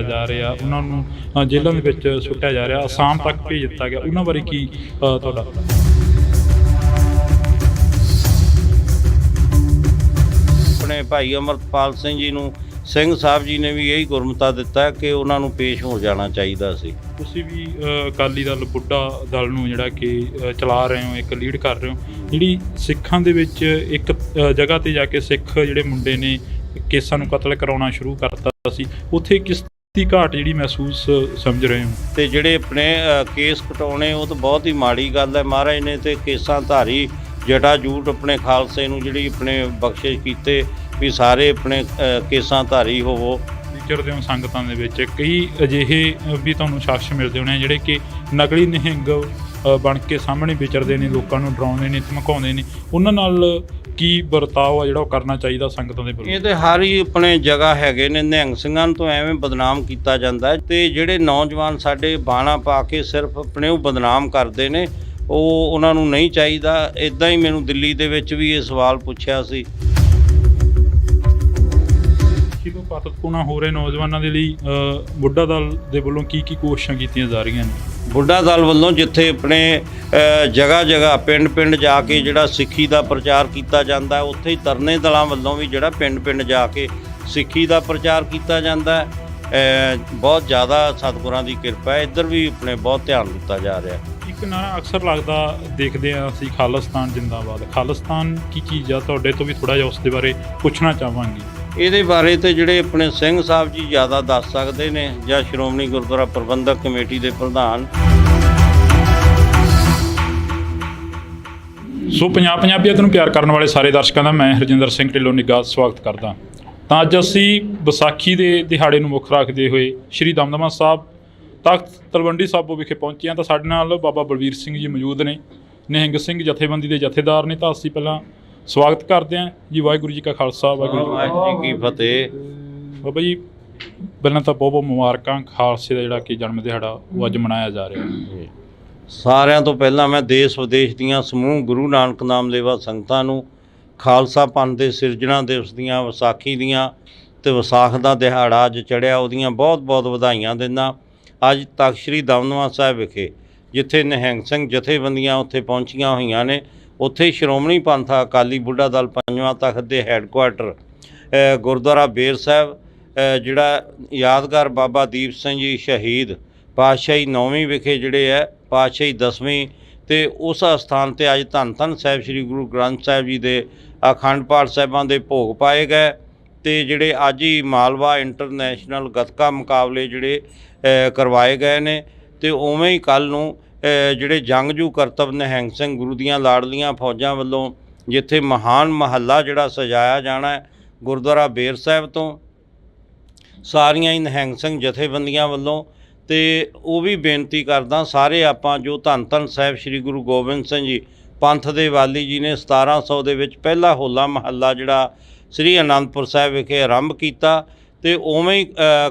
ਜਾ ਰਿਹਾ, ਉਹਨਾਂ ਨੂੰ ਜੇਲ੍ਹਾਂ ਦੇ ਵਿੱਚ ਸੁੱਟਿਆ ਜਾ ਰਿਹਾ, ਅਸਾਮ ਤੱਕ ਭੇਜ ਦਿੱਤਾ ਗਿਆ, ਉਹਨਾਂ ਬਾਰੇ ਕੀ ਤੁਹਾਡਾ? ਆਪਣੇ ਭਾਈ ਅਮਰਪਾਲ ਸਿੰਘ ਜੀ ਨੂੰ ਸਿੰਘ ਸਾਹਿਬ ਜੀ ਨੇ ਵੀ ਇਹੀ ਗੁਰਮਤਾ ਦਿੱਤਾ ਕਿ ਉਹਨਾਂ ਨੂੰ ਪੇਸ਼ ਹੋ ਜਾਣਾ ਚਾਹੀਦਾ ਸੀ। ਤੁਸੀਂ ਵੀ ਅਕਾਲੀ ਦਲ ਬੁੱਢਾ ਦਲ ਨੂੰ ਜਿਹੜਾ ਕਿ ਚਲਾ ਰਹੇ ਹੋ, ਇੱਕ ਲੀਡ ਕਰ ਰਹੇ ਹੋ, ਜਿਹੜੀ ਸਿੱਖਾਂ ਦੇ ਵਿੱਚ ਇੱਕ ਜਗ੍ਹਾ 'ਤੇ ਜਾ ਕੇ ਸਿੱਖ ਜਿਹੜੇ ਮੁੰਡੇ ਨੇ ਕੇਸਾਂ ਨੂੰ ਕਤਲ ਕਰਾਉਣਾ ਸ਼ੁਰੂ ਕਰਤਾ ਸੀ, ਉੱਥੇ ਕਿਸ ਦੀ ਘਾਟ ਜਿਹੜੀ ਮਹਿਸੂਸ ਸਮਝ ਰਹੇ ਹੋ? ਤੇ ਜਿਹੜੇ ਆਪਣੇ ਕੇਸ ਕਟਾਉਣੇ ਉਹ ਤਾਂ ਬਹੁਤ ਹੀ ਮਾੜੀ ਗੱਲ ਹੈ। ਮਹਾਰਾਜ ਨੇ ਤੇ ਕੇਸਾਂ ਧਾਰੀ ਜਟਾ ਜੂਟ ਆਪਣੇ ਖਾਲਸੇ ਨੂੰ ਜਿਹੜੀ ਆਪਣੇ ਬਖਸ਼ਿਸ਼ ਕੀਤੇ ਵੀ ਸਾਰੇ ਆਪਣੇ ਕੇਸਾਂ ਧਾਰੀ ਹੋਵੋ। ਵਿਚਰਦੇ ਹੋ ਸੰਗਤਾਂ ਦੇ ਵਿੱਚ, ਕਈ ਅਜਿਹੇ ਵੀ ਤੁਹਾਨੂੰ ਸ਼ਖਸ ਮਿਲਦੇ ਹੋਣੇ ਜਿਹੜੇ ਕਿ ਨਕਲੀ ਨਿਹੰਗ ਬਣ ਕੇ ਸਾਹਮਣੇ ਵਿਚਰਦੇ ਨੇ, ਲੋਕਾਂ ਨੂੰ ਡਰਾਉਂਦੇ ਨੇ, ਧਮਕਾਉਂਦੇ ਨੇ, ਉਹਨਾਂ ਨਾਲ ਕੀ ਵਰਤਾਓ ਆ ਜਿਹੜਾ ਉਹ ਕਰਨਾ ਚਾਹੀਦਾ ਸੰਗਤਾਂ ਦੇ ਵੱਲੋਂ? ਇਹ ਤੇ ਹਰ ਹੀ ਆਪਣੇ ਜਗ੍ਹਾ ਹੈਗੇ ਨੇ, ਨਿਹੰਗ ਸਿੰਘਾਂ ਤੋਂ ਐਵੇਂ ਬਦਨਾਮ ਕੀਤਾ ਜਾਂਦਾ ਹੈ ਤੇ ਜਿਹੜੇ ਨੌਜਵਾਨ ਸਾਡੇ ਬਾਣਾ ਪਾ ਕੇ ਸਿਰਫ ਆਪਣੇ ਉਹ ਬਦਨਾਮ ਕਰਦੇ ਨੇ, ਉਹ ਉਹਨਾਂ ਨੂੰ ਨਹੀਂ ਚਾਹੀਦਾ। ਇੱਦਾਂ ਹੀ ਮੈਨੂੰ ਦਿੱਲੀ ਦੇ ਵਿੱਚ ਵੀ ਇਹ ਸਵਾਲ ਪੁੱਛਿਆ ਸੀ। ਤੋਂ ਪਾਤਤਪੂਣਾ ਹੋ ਰਹੇ ਨੌਜਵਾਨਾਂ ਦੇ ਲਈ ਬੁੱਢਾ ਦਲ ਦੇ ਵੱਲੋਂ ਕੀ ਕੋਸ਼ਿਸ਼ਾਂ ਕੀਤੀਆਂ ਜਾ ਰਹੀਆਂ ਨੇ? ਬੁੱਢਾ ਦਲ ਵੱਲੋਂ ਜਿੱਥੇ ਆਪਣੇ ਜਗ੍ਹਾ ਜਗ੍ਹਾ ਪਿੰਡ ਪਿੰਡ ਜਾ ਕੇ ਜਿਹੜਾ ਸਿੱਖੀ ਦਾ ਪ੍ਰਚਾਰ ਕੀਤਾ ਜਾਂਦਾ, ਉੱਥੇ ਹੀ ਤਰਨੇ ਦਲਾਂ ਵੱਲੋਂ ਵੀ ਜਿਹੜਾ ਪਿੰਡ ਪਿੰਡ ਜਾ ਕੇ ਸਿੱਖੀ ਦਾ ਪ੍ਰਚਾਰ ਕੀਤਾ ਜਾਂਦਾ। ਬਹੁਤ ਜ਼ਿਆਦਾ ਸਤਿਗੁਰਾਂ ਦੀ ਕਿਰਪਾ ਹੈ, ਇੱਧਰ ਵੀ ਆਪਣੇ ਬਹੁਤ ਧਿਆਨ ਦਿੱਤਾ ਜਾ ਰਿਹਾ। ਇੱਕ ਨਾਰਾ ਅਕਸਰ ਲੱਗਦਾ ਦੇਖਦੇ ਹਾਂ ਅਸੀਂ, ਖਾਲਿਸਤਾਨ ਜਿੰਦਾਬਾਦ। ਖਾਲਿਸਤਾਨ ਕੀ ਚੀਜ਼ ਆ? ਤੁਹਾਡੇ ਤੋਂ ਵੀ ਥੋੜ੍ਹਾ ਜਿਹਾ ਉਸ ਦੇ ਬਾਰੇ ਪੁੱਛਣਾ ਚਾਹਾਂਗੇ। ਇਹਦੇ ਬਾਰੇ ਤੇ ਜਿਹੜੇ ਆਪਣੇ ਸਿੰਘ ਸਾਹਿਬ ਜੀ ਜ਼ਿਆਦਾ ਦੱਸ ਸਕਦੇ ਨੇ, ਜਾਂ ਸ਼੍ਰੋਮਣੀ ਗੁਰਦੁਆਰਾ ਪ੍ਰਬੰਧਕ ਕਮੇਟੀ ਦੇ ਪ੍ਰਧਾਨ। ਸੋ ਪੰਜਾਬੀਅਤ ਨੂੰ ਪਿਆਰ ਕਰਨ ਵਾਲੇ ਸਾਰੇ ਦਰਸ਼ਕਾਂ ਦਾ ਮੈਂ ਹਰਜਿੰਦਰ ਸਿੰਘ ਢਿੱਲੋਂ ਨਿੱਘਾ ਸਵਾਗਤ ਕਰਦਾ। ਤਾਂ ਅੱਜ ਅਸੀਂ ਵਿਸਾਖੀ ਦੇ ਦਿਹਾੜੇ ਨੂੰ ਮੁੱਖ ਰੱਖਦੇ ਹੋਏ ਸ਼੍ਰੀ ਦਮਦਮਾ ਸਾਹਿਬ ਤਖਤ ਤਲਵੰਡੀ ਸਾਬੋ ਵਿਖੇ ਪਹੁੰਚੇ ਹਾਂ। ਤਾਂ ਸਾਡੇ ਨਾਲ ਬਾਬਾ ਬਲਵੀਰ ਸਿੰਘ ਜੀ ਮੌਜੂਦ ਨੇ, ਨਿਹੰਗ ਸਿੰਘ ਜਥੇਬੰਦੀ ਦੇ ਜਥੇਦਾਰ ਨੇ। ਤਾਂ ਅਸੀਂ ਪਹਿਲਾਂ ਸਵਾਗਤ ਕਰਦੇ ਹਾਂ ਜੀ। ਵਾਹਿਗੁਰੂ ਜੀ ਕਾ ਖਾਲਸਾ, ਵਾਹਿਗੁਰੂ ਜੀ ਕੀ ਫਤਿਹ। ਬਾਬਾ ਜੀ, ਪਹਿਲਾਂ ਤਾਂ ਬਹੁਤ ਬਹੁਤ ਮੁਬਾਰਕਾਂ। ਖਾਲਸੇ ਦਾ ਜਿਹੜਾ ਕਿ ਜਨਮ ਦਿਹਾੜਾ ਉਹ ਅੱਜ ਮਨਾਇਆ ਜਾ ਰਿਹਾ ਹੈ। ਸਾਰਿਆਂ ਤੋਂ ਪਹਿਲਾਂ ਮੈਂ ਦੇਸ਼ ਵਿਦੇਸ਼ ਦੀਆਂ ਸਮੂਹ ਗੁਰੂ ਨਾਨਕ ਨਾਮ ਲੇਵਾ ਸੰਗਤਾਂ ਨੂੰ ਖਾਲਸਾ ਪੰਥ ਦੇ ਸਿਰਜਣਾ ਦਿਵਸ ਦੀਆਂ, ਵਿਸਾਖੀ ਦੀਆਂ ਅਤੇ ਵਿਸਾਖ ਦਾ ਦਿਹਾੜਾ ਅੱਜ ਚੜ੍ਹਿਆ, ਉਹਦੀਆਂ ਬਹੁਤ ਬਹੁਤ ਵਧਾਈਆਂ ਦਿੰਦਾ। ਅੱਜ ਤਖਤ ਸ੍ਰੀ ਦਮਦਮਾ ਸਾਹਿਬ ਵਿਖੇ ਜਿੱਥੇ ਨਿਹੰਗ ਸਿੰਘ ਜਥੇਬੰਦੀਆਂ ਉੱਥੇ ਪਹੁੰਚੀਆਂ ਹੋਈਆਂ ਨੇ, ਉੱਥੇ ਸ਼੍ਰੋਮਣੀ ਪੰਥ ਅਕਾਲੀ ਬੁੱਢਾ ਦਲ ਪੰਜਵਾਂ ਤਖਤ ਦੇ ਹੈੱਡਕੁਆਟਰ ਗੁਰਦੁਆਰਾ ਬੇਰ ਸਾਹਿਬ, ਜਿਹੜਾ ਯਾਦਗਾਰ ਬਾਬਾ ਦੀਪ ਸਿੰਘ ਜੀ ਸ਼ਹੀਦ ਪਾਤਸ਼ਾਹੀ 9ਵੀਂ ਵਿਖੇ ਜਿਹੜੇ ਹੈ ਪਾਤਸ਼ਾਹੀ 10ਵੀਂ, ਅਤੇ ਉਸ ਅਸਥਾਨ 'ਤੇ ਅੱਜ ਧੰਨ ਧੰਨ ਸਾਹਿਬ ਸ੍ਰੀ ਗੁਰੂ ਗ੍ਰੰਥ ਸਾਹਿਬ ਜੀ ਦੇ ਅਖੰਡ ਪਾਠ ਸਾਹਿਬਾਂ ਦੇ ਭੋਗ ਪਾਏ ਗਏ। ਅਤੇ ਜਿਹੜੇ ਅੱਜ ਹੀ ਮਾਲਵਾ ਇੰਟਰਨੈਸ਼ਨਲ ਗੱਤਕਾ ਮੁਕਾਬਲੇ ਜਿਹੜੇ ਕਰਵਾਏ ਗਏ ਨੇ, ਅਤੇ ਉਵੇਂ ਹੀ ਕੱਲ੍ਹ ਨੂੰ ਜਿਹੜੇ ਜੰਗਜੂ ਕਰਤੱਵ ਨਿਹੰਗ ਸਿੰਘ ਗੁਰੂ ਦੀਆਂ ਲਾਡਲੀਆਂ ਫੌਜਾਂ ਵੱਲੋਂ ਜਿੱਥੇ ਮਹਾਨ ਮਹੱਲਾ ਜਿਹੜਾ ਸਜਾਇਆ ਜਾਣਾ ਹੈ ਗੁਰਦੁਆਰਾ ਬੇਰ ਸਾਹਿਬ ਤੋਂ ਸਾਰੀਆਂ ਹੀ ਨਿਹੰਗ ਸਿੰਘ ਜਥੇਬੰਦੀਆਂ ਵੱਲੋਂ। ਅਤੇ ਉਹ ਵੀ ਬੇਨਤੀ ਕਰਦਾ, ਸਾਰੇ ਆਪਾਂ ਜੋ ਧੰਨ ਧੰਨ ਸਾਹਿਬ ਸ੍ਰੀ ਗੁਰੂ ਗੋਬਿੰਦ ਸਿੰਘ ਜੀ ਪੰਥ ਦੇ ਵਾਲੀ ਜੀ ਨੇ 1700 ਦੇ ਵਿੱਚ ਪਹਿਲਾ ਹੋਲਾ ਮਹੱਲਾ ਜਿਹੜਾ ਸ੍ਰੀ ਅਨੰਦਪੁਰ ਸਾਹਿਬ ਵਿਖੇ ਆਰੰਭ ਕੀਤਾ, ਅਤੇ ਉਵੇਂ ਹੀ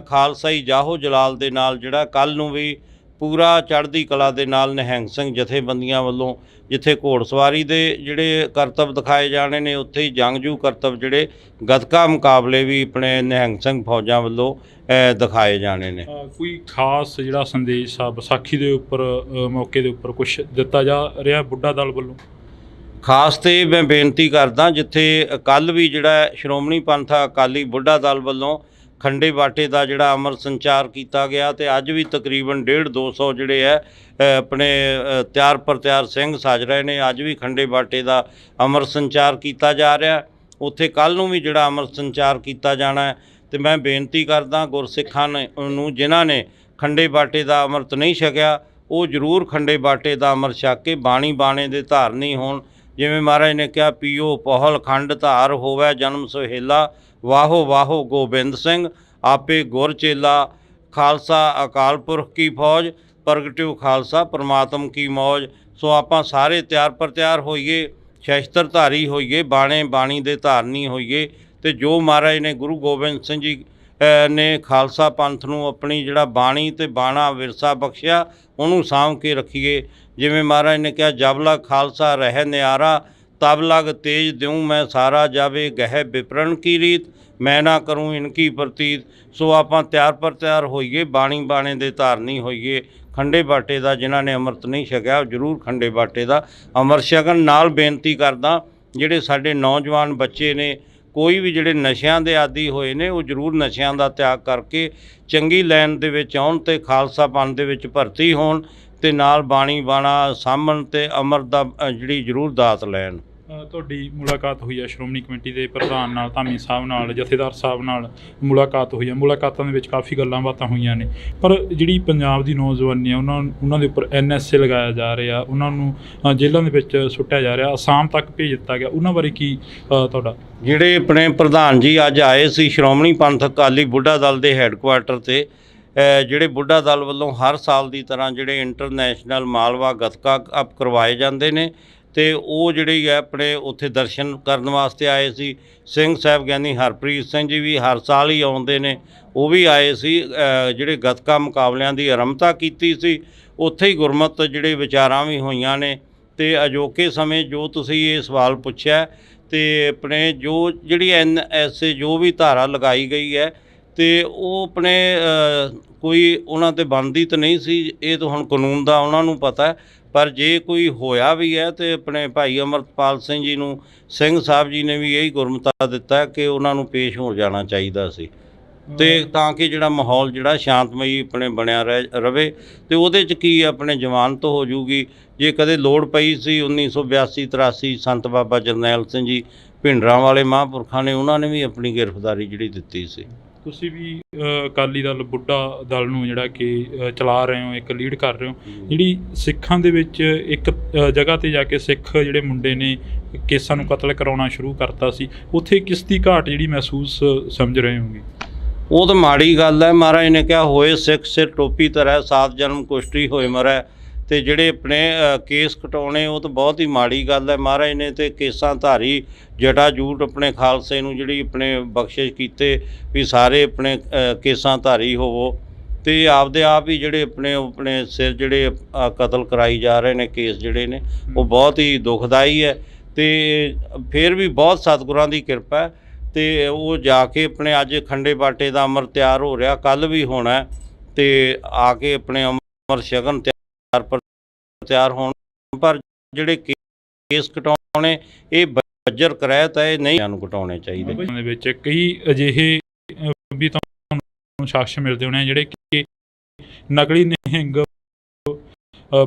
ਖਾਲਸਾਈ ਜਾਹੋ ਜਲਾਲ ਦੇ ਨਾਲ ਜਿਹੜਾ ਕੱਲ੍ਹ ਨੂੰ ਵੀ ਪੂਰਾ ਚੜ੍ਹਦੀ ਕਲਾ ਦੇ ਨਾਲ ਨਿਹੰਗ ਸਿੰਘ ਜਥੇਬੰਦੀਆਂ ਵੱਲੋਂ ਜਿੱਥੇ ਘੋੜਸਵਾਰੀ ਦੇ ਜਿਹੜੇ ਕਰਤੱਵ ਦਿਖਾਏ ਜਾਣੇ ਨੇ, ਉੱਥੇ ਹੀ ਜੰਗਜੂ ਕਰਤੱਵ ਜਿਹੜੇ ਗੱਤਕਾ ਮੁਕਾਬਲੇ ਵੀ ਆਪਣੇ ਨਿਹੰਗ ਸਿੰਘ ਫੌਜਾਂ ਵੱਲੋਂ ਦਿਖਾਏ ਜਾਣੇ ਨੇ। ਕੋਈ ਖਾਸ ਜਿਹੜਾ ਸੰਦੇਸ਼ ਆ ਵਿਸਾਖੀ ਦੇ ਉੱਪਰ ਮੌਕੇ ਦੇ ਉੱਪਰ ਕੁਛ ਦਿੱਤਾ ਜਾ ਰਿਹਾ ਬੁੱਢਾ ਦਲ ਵੱਲੋਂ? ਖਾਸ ਤੇ ਮੈਂ ਬੇਨਤੀ ਕਰਦਾ, ਜਿੱਥੇ ਕੱਲ੍ਹ ਵੀ ਜਿਹੜਾ ਸ਼੍ਰੋਮਣੀ ਪੰਥ ਅਕਾਲੀ ਬੁੱਢਾ ਦਲ ਵੱਲੋਂ ਖੰਡੇ ਬਾਟੇ ਦਾ ਜਿਹੜਾ ਅਮਰ ਸੰਚਾਰ ਕੀਤਾ ਗਿਆ, ਅਤੇ ਅੱਜ ਵੀ ਤਕਰੀਬਨ 150-200 ਜਿਹੜੇ ਹੈ ਆਪਣੇ ਤਿਆਰ ਪਰ ਤਿਆਰ ਸਿੰਘ ਸੱਜ ਰਹੇ ਨੇ। ਅੱਜ ਵੀ ਖੰਡੇ ਬਾਟੇ ਦਾ ਅਮਰ ਸੰਚਾਰ ਕੀਤਾ ਜਾ ਰਿਹਾ, ਉੱਥੇ ਕੱਲ੍ਹ ਨੂੰ ਵੀ ਜਿਹੜਾ ਅਮਰ ਸੰਚਾਰ ਕੀਤਾ ਜਾਣਾ ਹੈ। ਅਤੇ ਮੈਂ ਬੇਨਤੀ ਕਰਦਾ ਗੁਰਸਿੱਖਾਂ ਨੂੰ ਜਿਨ੍ਹਾਂ ਨੇ ਖੰਡੇ ਬਾਟੇ ਦਾ ਅੰਮ੍ਰਿਤ ਨਹੀਂ ਛਕਿਆ, ਉਹ ਜ਼ਰੂਰ ਖੰਡੇ ਬਾਟੇ ਦਾ ਅੰਮ੍ਰਿਤ ਛਕ ਕੇ ਬਾਣੀ ਬਾਣੇ ਦੇ ਧਾਰਨੀ ਹੋਣ। ਜਿਵੇਂ ਮਹਾਰਾਜ ਨੇ ਕਿਹਾ, ਪੀਓ ਪਹੁਲ ਖੰਡ ਧਾਰ ਹੋਵੇ ਜਨਮ ਸੁਹੇਲਾ, ਵਾਹੋ ਵਾਹੋ ਗੋਬਿੰਦ ਸਿੰਘ ਆਪੇ ਗੁਰ ਚੇਲਾ, ਖਾਲਸਾ ਅਕਾਲ ਪੁਰਖ ਕੀ ਫੌਜ, ਪ੍ਰਗਟਿਓ ਖਾਲਸਾ ਪਰਮਾਤਮ ਕੀ ਮੌਜ। ਸੋ ਆਪਾਂ ਸਾਰੇ ਤਿਆਰ ਪਰ ਤਿਆਰ ਹੋਈਏ, ਸ਼ਸਤਰ ਧਾਰੀ ਹੋਈਏ, ਬਾਣੇ ਬਾਣੀ ਦੇ ਧਾਰਨੀ ਹੋਈਏ, ਅਤੇ ਜੋ ਮਹਾਰਾਜ ਨੇ ਗੁਰੂ ਗੋਬਿੰਦ ਸਿੰਘ ਜੀ ਨੇ ਖਾਲਸਾ ਪੰਥ ਨੂੰ ਆਪਣੀ ਜਿਹੜਾ ਬਾਣੀ ਅਤੇ ਬਾਣਾ ਵਿਰਸਾ ਬਖਸ਼ਿਆ, ਉਹਨੂੰ ਸਾਂਭ ਕੇ ਰੱਖੀਏ। ਜਿਵੇਂ ਮਹਾਰਾਜ ਨੇ ਕਿਹਾ, ਜਬ ਲਗ ਖਾਲਸਾ ਰਹਿ ਨਿਆਰਾ, तब लग तेज द्यूँ मैं सारा जावे गह विपरण की रीत मैं ना करूँ इनकी प्रतीत। सो ਆਪਾਂ ਤਿਆਰ ਪਰ ਤਿਆਰ ਹੋਈਏ, ਬਾਣੀ ਬਾਣੇ ਦੇ ਧਾਰਨੀ ਹੋਈਏ। ਖੰਡੇ ਬਾਟੇ ਦਾ ਜਿਨ੍ਹਾਂ ਨੇ ਅੰਮ੍ਰਿਤ ਨਹੀਂ ਛਕਿਆ ਉਹ ਜ਼ਰੂਰ ਖੰਡੇ ਬਾਟੇ ਦਾ ਅੰਮ੍ਰਿਤ ਛਕਣ। ਨਾਲ ਬੇਨਤੀ ਕਰਦਾ ਜਿਹੜੇ ਸਾਡੇ ਨੌਜਵਾਨ ਬੱਚੇ ਨੇ, ਕੋਈ ਵੀ ਜਿਹੜੇ ਨਸ਼ਿਆਂ ਦੇ ਆਦੀ ਹੋਏ ਨੇ, ਉਹ ਜ਼ਰੂਰ ਨਸ਼ਿਆਂ ਦਾ ਤਿਆਗ ਕਰਕੇ ਚੰਗੀ ਲਾਈਨ ਦੇ ਵਿੱਚ ਆਉਣ ਅਤੇ ਖਾਲਸਾ ਪੰਥ ਦੇ ਵਿੱਚ ਭਰਤੀ ਹੋਣ ਅਤੇ ਨਾਲ ਬਾਣੀ ਬਾਣਾ ਸਾਂਭਣ ਅਤੇ ਅੰਮ੍ਰਿਤ ਦਾ ਜਿਹੜੀ ਜ਼ਰੂਰ ਦਾਤ ਲੈਣ। ਤੁਹਾਡੀ ਮੁਲਾਕਾਤ ਹੋਈ ਹੈ ਸ਼੍ਰੋਮਣੀ ਕਮੇਟੀ ਦੇ ਪ੍ਰਧਾਨ ਨਾਲ, ਧਾਮੀ ਸਾਹਿਬ ਨਾਲ, ਜਥੇਦਾਰ ਸਾਹਿਬ ਨਾਲ ਮੁਲਾਕਾਤ ਹੋਈ ਹੈ। ਮੁਲਾਕਾਤਾਂ ਦੇ ਵਿੱਚ ਕਾਫੀ ਗੱਲਾਂ ਬਾਤਾਂ ਹੋਈਆਂ ਨੇ, ਪਰ ਜਿਹੜੀ ਪੰਜਾਬ ਦੀ ਨੌਜਵਾਨੀ ਆ ਉਹਨਾਂ ਦੇ ਉੱਪਰ NSA ਲਗਾਇਆ ਜਾ ਰਿਹਾ, ਉਹਨਾਂ ਨੂੰ ਜੇਲ੍ਹਾਂ ਦੇ ਵਿੱਚ ਸੁੱਟਿਆ ਜਾ ਰਿਹਾ, ਅਸਾਮ ਤੱਕ ਭੇਜ ਦਿੱਤਾ ਗਿਆ। ਉਹਨਾਂ ਬਾਰੇ ਕੀ ਤੁਹਾਡਾ? ਜਿਹੜੇ ਆਪਣੇ ਪ੍ਰਧਾਨ ਜੀ ਅੱਜ ਆਏ ਸੀ ਸ਼੍ਰੋਮਣੀ ਪੰਥਕ ਅਕਾਲੀ ਬੁੱਢਾ ਦਲ ਦੇ ਹੈੱਡਕੁਆਟਰ 'ਤੇ, ਜਿਹੜੇ ਬੁੱਢਾ ਦਲ ਵੱਲੋਂ ਹਰ ਸਾਲ ਦੀ ਤਰ੍ਹਾਂ ਜਿਹੜੇ ਇੰਟਰਨੈਸ਼ਨਲ ਮਾਲਵਾ ਗੱਤਕਾ ਕੱਪ ਕਰਵਾਏ ਜਾਂਦੇ ਨੇ, ਅਤੇ ਉਹ ਜਿਹੜੀ ਹੈ ਆਪਣੇ ਉੱਥੇ ਦਰਸ਼ਨ ਕਰਨ ਵਾਸਤੇ ਆਏ ਸੀ। ਸਿੰਘ ਸਾਹਿਬ ਗਿਆਨੀ ਹਰਪ੍ਰੀਤ ਸਿੰਘ ਜੀ ਵੀ ਹਰ ਸਾਲ ਹੀ ਆਉਂਦੇ ਨੇ, ਉਹ ਵੀ ਆਏ ਸੀ। ਜਿਹੜੇ ਗੱਤਕਾ ਮੁਕਾਬਲਿਆਂ ਦੀ ਆਰੰਭਤਾ ਕੀਤੀ ਸੀ, ਉੱਥੇ ਹੀ ਗੁਰਮਤ ਜਿਹੜੇ ਵਿਚਾਰਾਂ ਵੀ ਹੋਈਆਂ ਨੇ। ਅਤੇ ਅਜੋਕੇ ਸਮੇਂ ਜੋ ਤੁਸੀਂ ਇਹ ਸਵਾਲ ਪੁੱਛਿਆ, ਅਤੇ ਆਪਣੇ ਜੋ ਜਿਹੜੀ NSA ਜੋ ਵੀ ਧਾਰਾ ਲਗਾਈ ਗਈ ਹੈ, ਅਤੇ ਉਹ ਆਪਣੇ ਕੋਈ ਉਹਨਾਂ 'ਤੇ ਬਣਦੀ ਤਾਂ ਨਹੀਂ ਸੀ, ਇਹ ਤਾਂ ਹੁਣ ਕਾਨੂੰਨ ਦਾ ਉਹਨਾਂ ਨੂੰ ਪਤਾ ਹੈ। ਪਰ ਜੇ ਕੋਈ ਹੋਇਆ ਵੀ ਹੈ ਤਾਂ ਆਪਣੇ ਭਾਈ ਅਮਰਪਾਲ ਸਿੰਘ ਜੀ ਨੂੰ ਸਿੰਘ ਸਾਹਿਬ ਜੀ ਨੇ ਵੀ ਇਹੀ ਗੁਰਮਤਾ ਦਿੱਤਾ ਕਿ ਉਹਨਾਂ ਨੂੰ ਪੇਸ਼ ਹੋ ਜਾਣਾ ਚਾਹੀਦਾ ਸੀ, ਅਤੇ ਤਾਂ ਕਿ ਜਿਹੜਾ ਮਾਹੌਲ ਜਿਹੜਾ ਸ਼ਾਂਤਮਈ ਆਪਣੇ ਬਣਿਆ ਰਵੇ। ਅਤੇ ਉਹਦੇ 'ਚ ਕੀ ਆਪਣੇ ਜ਼ਮਾਨਤ ਹੋ ਜੂਗੀ। ਜੇ ਕਦੇ ਲੋੜ ਪਈ ਸੀ 1982-83 ਸੰਤ ਬਾਬਾ ਜਰਨੈਲ ਸਿੰਘ ਜੀ ਭਿੰਡਰਾਂ ਵਾਲੇ ਮਹਾਂਪੁਰਖਾਂ ਨੇ, ਉਹਨਾਂ ਨੇ ਵੀ ਆਪਣੀ ਗ੍ਰਿਫਤਾਰੀ ਜਿਹੜੀ ਦਿੱਤੀ ਸੀ। ਤੁਸੀਂ ਵੀ ਅਕਾਲੀ ਦਲ ਬੁੱਢਾ ਦਲ ਨੂੰ ਜਿਹੜਾ ਕਿ ਚਲਾ ਰਹੇ ਹੋ, ਇੱਕ ਲੀਡ ਕਰ ਰਹੇ ਹੋ। ਜਿਹੜੀ ਸਿੱਖਾਂ ਦੇ ਵਿੱਚ ਇੱਕ ਜਗ੍ਹਾ 'ਤੇ ਜਾ ਕੇ ਸਿੱਖ ਜਿਹੜੇ ਮੁੰਡੇ ਨੇ ਕੇਸਾਂ ਨੂੰ ਕਤਲ ਕਰਾਉਣਾ ਸ਼ੁਰੂ ਕਰਤਾ ਸੀ, ਉੱਥੇ ਕਿਸ ਦੀ ਘਾਟ ਜਿਹੜੀ ਮਹਿਸੂਸ ਸਮਝ ਰਹੇ ਹੋਗੇ? ਉਹ ਤਾਂ ਮਾੜੀ ਗੱਲ ਹੈ। ਮਹਾਰਾਜ ਨੇ ਕਿਹਾ ਹੋਏ ਸਿੱਖ ਸਿਰ ਟੋਪੀ ਧਰੈ, 7 ਜਨਮ ਕੁਸ਼ਟੀ ਹੋਏ ਮਰੈ। ਅਤੇ ਜਿਹੜੇ ਆਪਣੇ ਕੇਸ ਕਟਾਉਣੇ ਉਹ ਤਾਂ ਬਹੁਤ ਹੀ ਮਾੜੀ ਗੱਲ ਹੈ। ਮਹਾਰਾਜ ਨੇ ਤਾਂ ਕੇਸਾਂ ਧਾਰੀ ਜਟਾ ਜੂਟ ਆਪਣੇ ਖਾਲਸੇ ਨੂੰ ਜਿਹੜੀ ਆਪਣੇ ਬਖਸ਼ਿਸ਼ ਕੀਤੇ ਵੀ ਸਾਰੇ ਆਪਣੇ ਕੇਸਾਂ ਧਾਰੀ ਹੋਵੋ, ਅਤੇ ਆਪਦੇ ਆਪ ਹੀ ਜਿਹੜੇ ਆਪਣੇ ਸਿਰ ਜਿਹੜੇ ਕਤਲ ਕਰਾਈ ਜਾ ਰਹੇ ਨੇ ਕੇਸ ਜਿਹੜੇ ਨੇ, ਉਹ ਬਹੁਤ ਹੀ ਦੁਖਦਾਈ ਹੈ। ਅਤੇ ਫਿਰ ਵੀ ਬਹੁਤ ਸਤਿਗੁਰਾਂ ਦੀ ਕਿਰਪਾ ਹੈ, ਅਤੇ ਉਹ ਜਾ ਕੇ ਆਪਣੇ ਅੱਜ ਖੰਡੇ ਬਾਟੇ ਦਾ ਅੰਮ੍ਰਿਤ ਤਿਆਰ ਹੋ ਰਿਹਾ, ਕੱਲ੍ਹ ਵੀ ਹੋਣਾ, ਅਤੇ ਆ ਕੇ ਆਪਣੇ ਅੰਮ੍ਰਿਤ ਛਕਣ ਤਿਆਰ ਹੋਣ। ਪਰ ਜਿਹੜੇ ਕੇਸ ਕਟਾਉਣੇ ਇਹ ਬੱਜਰ ਕਰਾਇਤ ਹੈ, ਇਹ ਨਹੀਂ ਨੂੰ ਕਟਾਉਣੇ ਚਾਹੀਦੇ। ਦੇ ਵਿੱਚ ਕਈ ਅਜਿਹੇ ਵੀ ਤੁਹਾਨੂੰ ਸ਼ਖਸ ਮਿਲਦੇ ਹੋਣੇ ਜਿਹੜੇ ਕਿ ਨਕਲੀ ਨਿਹੰਗ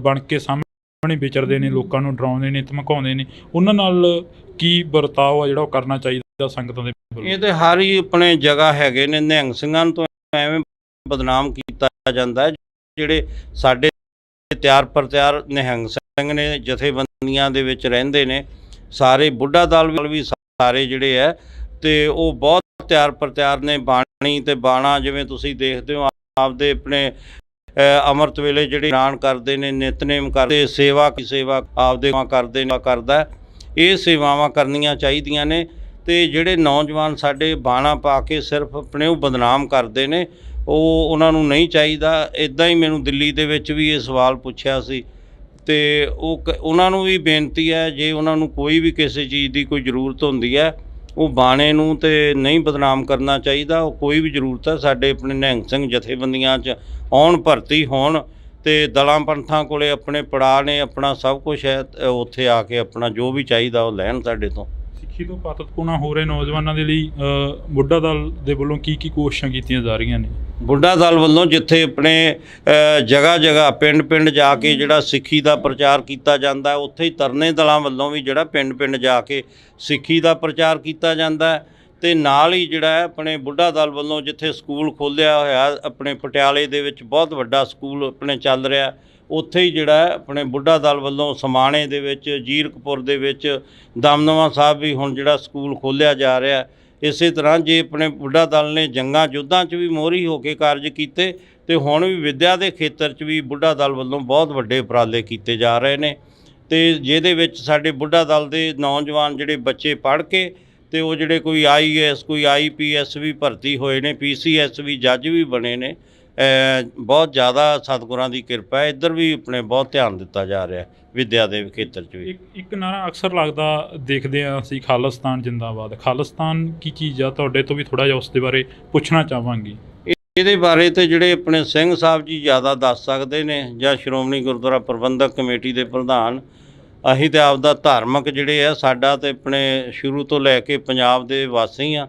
ਬਣ ਕੇ ਸਾਹਮਣੇ ਵਿਚਰਦੇ ਨੇ, ਲੋਕਾਂ ਨੂੰ ਡਰਾਉਂਦੇ ਨੇ, ਧਮਕਾਉਂਦੇ ਨੇ। ਉਹਨਾਂ ਨਾਲ ਕੀ ਵਰਤਾਓ ਆ ਜਿਹੜਾ ਉਹ ਕਰਨਾ ਚਾਹੀਦਾ ਸੰਗਤਾਂ ਦੇ? ਇਹ ਤਾਂ ਹਰ ਹੀ ਆਪਣੇ ਜਗ੍ਹਾ ਹੈਗੇ ਨੇ। ਨਿਹੰਗ ਸਿੰਘਾਂ ਨੂੰ ਐਵੇਂ ਬਦਨਾਮ ਕੀਤਾ ਜਾਂਦਾ ਹੈ। ਜਿਹੜੇ ਸਾਡੇ ਤਿਆਰ ਪਰ ਤਿਆਰ ਨਿਹੰਗ ਸਿੰਘ ਨੇ, ਜਥੇਬੰਦੀਆਂ ਦੇ ਵਿੱਚ ਰਹਿੰਦੇ ਨੇ, ਸਾਰੇ ਬੁੱਢਾ ਦਲ ਵੀ ਸਾਰੇ ਜਿਹੜੇ ਹੈ, ਅਤੇ ਉਹ ਬਹੁਤ ਤਿਆਰ ਪਰ ਤਿਆਰ ਨੇ। ਬਾਣੀ ਅਤੇ ਬਾਣਾ ਜਿਵੇਂ ਤੁਸੀਂ ਦੇਖਦੇ ਹੋ, ਆਪਦੇ ਆਪਣੇ ਅੰਮ੍ਰਿਤ ਵੇਲੇ ਜਿਹੜੇ ਇਸ਼ਨਾਨ ਕਰਦੇ ਨੇ, ਨਿਤਨੇਮ ਕਰਦੇ, ਸੇਵਾ ਆਪਦੇ ਕਰਦਾ। ਇਹ ਸੇਵਾਵਾਂ ਕਰਨੀਆਂ ਚਾਹੀਦੀਆਂ ਨੇ। ਅਤੇ ਜਿਹੜੇ ਨੌਜਵਾਨ ਸਾਡੇ ਬਾਣਾ ਪਾ ਕੇ ਸਿਰਫ ਆਪਣੇ ਉਹ ਬਦਨਾਮ ਕਰਦੇ ਨੇ, ਉਹਨਾਂ ਨੂੰ ਨਹੀਂ ਚਾਹੀਦਾ। ਇੱਦਾਂ ਹੀ ਮੈਨੂੰ ਦਿੱਲੀ ਦੇ ਵਿੱਚ ਵੀ ਇਹ ਸਵਾਲ ਪੁੱਛਿਆ ਸੀ, ਅਤੇ ਉਹਨਾਂ ਨੂੰ ਵੀ ਬੇਨਤੀ ਹੈ, ਜੇ ਉਹਨਾਂ ਨੂੰ ਕੋਈ ਵੀ ਕਿਸੇ ਚੀਜ਼ ਦੀ ਕੋਈ ਜ਼ਰੂਰਤ ਹੁੰਦੀ ਹੈ, ਉਹ ਬਾਣੇ ਨੂੰ ਤਾਂ ਨਹੀਂ ਬਦਨਾਮ ਕਰਨਾ ਚਾਹੀਦਾ। ਉਹ ਕੋਈ ਵੀ ਜ਼ਰੂਰਤ ਹੈ, ਸਾਡੇ ਆਪਣੇ ਨਿਹੰਗ ਸਿੰਘ ਜਥੇਬੰਦੀਆਂ 'ਚ ਆਉਣ, ਭਰਤੀ ਹੋਣ, ਅਤੇ ਦਲਾਂ ਪੰਥਾਂ ਕੋਲ ਆਪਣੇ ਪੜਾਅ ਨੇ, ਆਪਣਾ ਸਭ ਕੁਛ ਹੈ, ਉੱਥੇ ਆ ਕੇ ਆਪਣਾ ਜੋ ਵੀ ਚਾਹੀਦਾ ਉਹ ਲੈਣ ਸਾਡੇ ਤੋਂ। ਸਿੱਖੀ ਤੋਂ ਪਾਤਤਪੂਣਾ ਹੋ ਰਹੇ ਨੌਜਵਾਨਾਂ ਦੇ ਲਈ ਬੁੱਢਾ ਦਲ ਦੇ ਵੱਲੋਂ ਕੀ ਕੋਸ਼ਿਸ਼ਾਂ ਕੀਤੀਆਂ ਜਾ ਰਹੀਆਂ ਨੇ? ਬੁੱਢਾ ਦਲ ਵੱਲੋਂ ਜਿੱਥੇ ਆਪਣੇ ਜਗ੍ਹਾ ਪਿੰਡ ਜਾ ਕੇ ਜਿਹੜਾ ਸਿੱਖੀ ਦਾ ਪ੍ਰਚਾਰ ਕੀਤਾ ਜਾਂਦਾ, ਉੱਥੇ ਹੀ ਤਰਨੇ ਦਲਾਂ ਵੱਲੋਂ ਵੀ ਜਿਹੜਾ ਪਿੰਡ ਜਾ ਕੇ ਸਿੱਖੀ ਦਾ ਪ੍ਰਚਾਰ ਕੀਤਾ ਜਾਂਦਾ। ਅਤੇ ਨਾਲ ਹੀ ਜਿਹੜਾ ਹੈ ਆਪਣੇ ਬੁੱਢਾ ਦਲ ਵੱਲੋਂ ਜਿੱਥੇ ਸਕੂਲ ਖੋਲ੍ਹਿਆ ਹੋਇਆ ਆਪਣੇ ਪਟਿਆਲੇ ਦੇ ਵਿੱਚ, ਬਹੁਤ ਵੱਡਾ ਸਕੂਲ ਆਪਣੇ ਚੱਲ ਰਿਹਾ, ਉੱਥੇ ਹੀ ਜਿਹੜਾ ਆਪਣੇ ਬੁੱਢਾ ਦਲ ਵੱਲੋਂ ਸਮਾਣੇ ਦੇ ਵਿੱਚ, ਜੀਰਕਪੁਰ ਦੇ ਵਿੱਚ, ਦਮਦਮਾ ਸਾਹਿਬ ਵੀ ਹੁਣ ਜਿਹੜਾ ਸਕੂਲ ਖੋਲ੍ਹਿਆ ਜਾ ਰਿਹਾ। ਇਸੇ ਤਰ੍ਹਾਂ ਜੇ ਆਪਣੇ ਬੁੱਢਾ ਦਲ ਨੇ ਜੰਗਾਂ ਯੁੱਧਾਂ 'ਚ ਵੀ ਮੋਹਰੀ ਹੋ ਕੇ ਕਾਰਜ ਕੀਤੇ, ਅਤੇ ਹੁਣ ਵੀ ਵਿੱਦਿਆ ਦੇ ਖੇਤਰ 'ਚ ਵੀ ਬੁੱਢਾ ਦਲ ਵੱਲੋਂ ਬਹੁਤ ਵੱਡੇ ਉਪਰਾਲੇ ਕੀਤੇ ਜਾ ਰਹੇ ਨੇ। ਅਤੇ ਜਿਹਦੇ ਵਿੱਚ ਸਾਡੇ ਬੁੱਢਾ ਦਲ ਦੇ ਨੌਜਵਾਨ ਜਿਹੜੇ ਬੱਚੇ ਪੜ੍ਹ ਕੇ, ਅਤੇ ਉਹ ਜਿਹੜੇ ਕੋਈ IAS ਕੋਈ IPS ਵੀ ਭਰਤੀ ਹੋਏ ਨੇ, PCS ਵੀ ਜੱਜ ਵੀ ਬਣੇ ਨੇ, ਬਹੁਤ ਜ਼ਿਆਦਾ ਸਤਿਗੁਰਾਂ ਦੀ ਕਿਰਪਾ ਹੈ। ਇੱਧਰ ਵੀ ਆਪਣੇ ਬਹੁਤ ਧਿਆਨ ਦਿੱਤਾ ਜਾ ਰਿਹਾ ਵਿੱਦਿਆ ਦੇ ਖੇਤਰ 'ਚ ਵੀ। ਇੱਕ ਨਾਰਾ ਅਕਸਰ ਲੱਗਦਾ ਦੇਖਦੇ ਹਾਂ ਅਸੀਂ, ਖਾਲਿਸਤਾਨ ਜਿੰਦਾਬਾਦ। ਖਾਲਿਸਤਾਨ ਕੀ ਚੀਜ਼ ਆ? ਤੁਹਾਡੇ ਤੋਂ ਵੀ ਥੋੜ੍ਹਾ ਜਿਹਾ ਉਸ ਦੇ ਬਾਰੇ ਪੁੱਛਣਾ ਚਾਹਾਂਗੇ। ਇਹਦੇ ਬਾਰੇ ਤੇ ਜਿਹੜੇ ਆਪਣੇ ਸਿੰਘ ਸਾਹਿਬ ਜੀ ਜ਼ਿਆਦਾ ਦੱਸ ਸਕਦੇ ਨੇ, ਜਾਂ ਸ਼੍ਰੋਮਣੀ ਗੁਰਦੁਆਰਾ ਪ੍ਰਬੰਧਕ ਕਮੇਟੀ ਦੇ ਪ੍ਰਧਾਨ। ਅਸੀਂ ਤੇ ਆਪਦਾ ਧਾਰਮਿਕ ਜਿਹੜੇ ਆ, ਸਾਡਾ ਤੇ ਆਪਣੇ ਸ਼ੁਰੂ ਤੋਂ ਲੈ ਕੇ ਪੰਜਾਬ ਦੇ ਵਾਸੀ ਆ,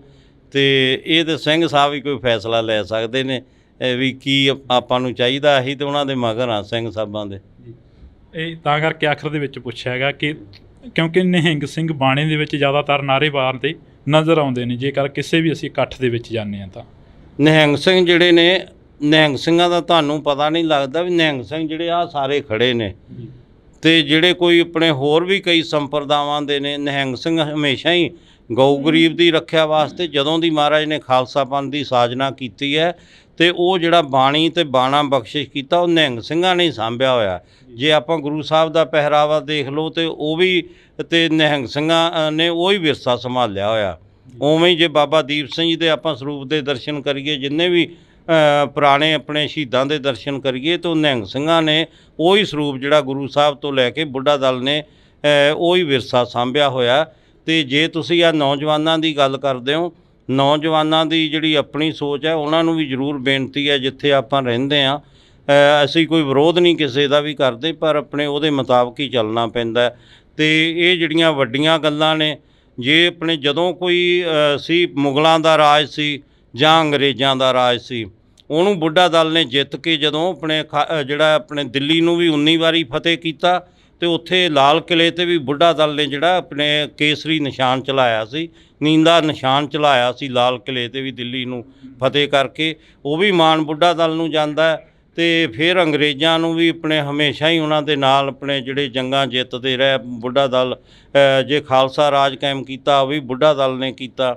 ਤੇ ਇਹ ਤੇ ਸਿੰਘ ਸਾਹਿਬ ਹੀ ਕੋਈ ਫੈਸਲਾ ਲੈ ਸਕਦੇ ਨੇ ਵੀ ਕੀ ਆਪਾਂ ਨੂੰ ਚਾਹੀਦਾ। ਅਸੀਂ ਤੇ ਉਹਨਾਂ ਦੇ ਮਗਰ ਆ, ਸਿੰਘ ਸਾਹਿਬਾਂ ਦੇ। ਇਹ ਤਾਂ ਕਰਕੇ ਆਖਰ ਦੇ ਵਿੱਚ ਪੁੱਛਿਆ ਹੈਗਾ ਕਿ ਕਿਉਂਕਿ ਨਿਹੰਗ ਸਿੰਘ ਬਾਣੇ ਦੇ ਵਿੱਚ ਜ਼ਿਆਦਾਤਰ ਨਾਅਰੇ ਮਾਰਦੇ ਨਜ਼ਰ ਆਉਂਦੇ ਨੇ, ਜੇਕਰ ਕਿਸੇ ਵੀ ਅਸੀਂ ਇਕੱਠ ਦੇ ਵਿੱਚ ਜਾਂਦੇ ਹਾਂ ਤਾਂ। ਨਿਹੰਗ ਸਿੰਘ ਜਿਹੜੇ ਨੇ, ਨਿਹੰਗ ਸਿੰਘਾਂ ਦਾ ਤੁਹਾਨੂੰ ਪਤਾ ਨਹੀਂ ਲੱਗਦਾ ਵੀ ਨਿਹੰਗ ਸਿੰਘ ਜਿਹੜੇ ਆ ਸਾਰੇ ਖੜੇ ਨੇ, ਤੇ ਜਿਹੜੇ ਕੋਈ ਆਪਣੇ ਹੋਰ ਵੀ ਕਈ ਸੰਪਰਦਾਵਾਂ ਦੇ ਨੇ। ਨਿਹੰਗ ਸਿੰਘ ਹਮੇਸ਼ਾ ਹੀ ਗਊ ਗਰੀਬ ਦੀ ਰੱਖਿਆ ਵਾਸਤੇ, ਜਦੋਂ ਦੀ ਮਹਾਰਾਜ ਨੇ ਖਾਲਸਾ ਪੰਥ ਦੀ ਸਾਜਨਾ ਕੀਤੀ ਹੈ, ਤੇ ਉਹ ਜਿਹੜਾ ਬਾਣੀ ਤੇ ਬਾਣਾ ਬਖਸ਼ਿਸ਼ ਕੀਤਾ ਉਹ ਨਿਹੰਗ ਸਿੰਘਾਂ ਨੇ ਹੀ ਸਾਂਭਿਆ ਹੋਇਆ। ਜੇ ਆਪਾਂ ਗੁਰੂ ਸਾਹਿਬ ਦਾ ਪਹਿਰਾਵਾ ਦੇਖ ਲਓ ਤੇ ਉਹ ਵੀ ਤੇ ਨਿਹੰਗ ਸਿੰਘਾਂ ਨੇ ਉਹ ਹੀ ਵਿਰਸਾ ਸੰਭਾਲਿਆ ਹੋਇਆ। ਉਵੇਂ ਹੀ ਜੇ ਬਾਬਾ ਦੀਪ ਸਿੰਘ ਜੀ ਦੇ ਆਪਾਂ ਸਰੂਪ ਦੇ ਦਰਸ਼ਨ ਕਰੀਏ, ਜਿੰਨੇ ਵੀ ਪੁਰਾਣੇ ਆਪਣੇ ਸ਼ਹੀਦਾਂ ਦੇ ਦਰਸ਼ਨ ਕਰੀਏ, ਤਾਂ ਨਿਹੰਗ ਸਿੰਘਾਂ ਨੇ ਉਹ ਹੀ ਸਰੂਪ ਜਿਹੜਾ ਗੁਰੂ ਸਾਹਿਬ ਤੋਂ ਲੈ ਕੇ ਬੁੱਢਾ ਦਲ ਨੇ ਉਹ ਹੀ ਵਿਰਸਾ ਸਾਂਭਿਆ ਹੋਇਆ। ਤੇ ਜੇ ਤੁਸੀਂ ਆ ਨੌਜਵਾਨਾਂ ਦੀ ਗੱਲ ਕਰਦੇ ਹੋ, ਨੌਜਵਾਨਾਂ ਦੀ ਜਿਹੜੀ ਆਪਣੀ ਸੋਚ ਹੈ, ਉਹਨਾਂ ਨੂੰ ਵੀ ਜ਼ਰੂਰ ਬੇਨਤੀ ਹੈ, ਜਿੱਥੇ ਆਪਾਂ ਰਹਿੰਦੇ ਹਾਂ ਅਸੀਂ ਕੋਈ ਵਿਰੋਧ ਨਹੀਂ ਕਿਸੇ ਦਾ ਵੀ ਕਰਦੇ, ਪਰ ਆਪਣੇ ਉਹਦੇ ਮੁਤਾਬਕ ਹੀ ਚੱਲਣਾ ਪੈਂਦਾ। ਤੇ ਇਹ ਜਿਹੜੀਆਂ ਵੱਡੀਆਂ ਗੱਲਾਂ ਨੇ, ਜੇ ਆਪਣੇ ਜਦੋਂ ਕੋਈ ਸੀ ਮੁਗਲਾਂ ਦਾ ਰਾਜ ਸੀ ਜਾਂ ਅੰਗਰੇਜ਼ਾਂ ਦਾ ਰਾਜ ਸੀ, ਉਹਨੂੰ ਬੁੱਢਾ ਦਲ ਨੇ ਜਿੱਤ ਕੇ ਜਦੋਂ ਆਪਣੇ ਜਿਹੜਾ ਆਪਣੇ ਦਿੱਲੀ ਨੂੰ ਵੀ 19 ਵਾਰੀ ਫਤਿਹ ਕੀਤਾ, ਤੇ ਉੱਥੇ ਲਾਲ ਕਿਲ੍ਹੇ 'ਤੇ ਵੀ ਬੁੱਢਾ ਦਲ ਨੇ ਜਿਹੜਾ ਆਪਣੇ ਕੇਸਰੀ ਨਿਸ਼ਾਨ ਚਲਾਇਆ ਸੀ, ਨੀਂਦਾ ਨਿਸ਼ਾਨ ਚਲਾਇਆ ਸੀ ਲਾਲ ਕਿਲ੍ਹੇ 'ਤੇ ਵੀ ਦਿੱਲੀ ਨੂੰ ਫਤਿਹ ਕਰਕੇ। ਉਹ ਵੀ ਮਾਣ ਬੁੱਢਾ ਦਲ ਨੂੰ ਜਾਂਦਾ। ਤੇ ਫਿਰ ਅੰਗਰੇਜ਼ਾਂ ਨੂੰ ਵੀ ਆਪਣੇ ਹਮੇਸ਼ਾ ਹੀ ਉਹਨਾਂ ਦੇ ਨਾਲ ਆਪਣੇ ਜਿਹੜੇ ਜੰਗਾਂ ਜਿੱਤਦੇ ਰਹੇ ਬੁੱਢਾ ਦਲ। ਜੇ ਖਾਲਸਾ ਰਾਜ ਕਾਇਮ ਕੀਤਾ ਉਹ ਵੀ ਬੁੱਢਾ ਦਲ ਨੇ ਕੀਤਾ।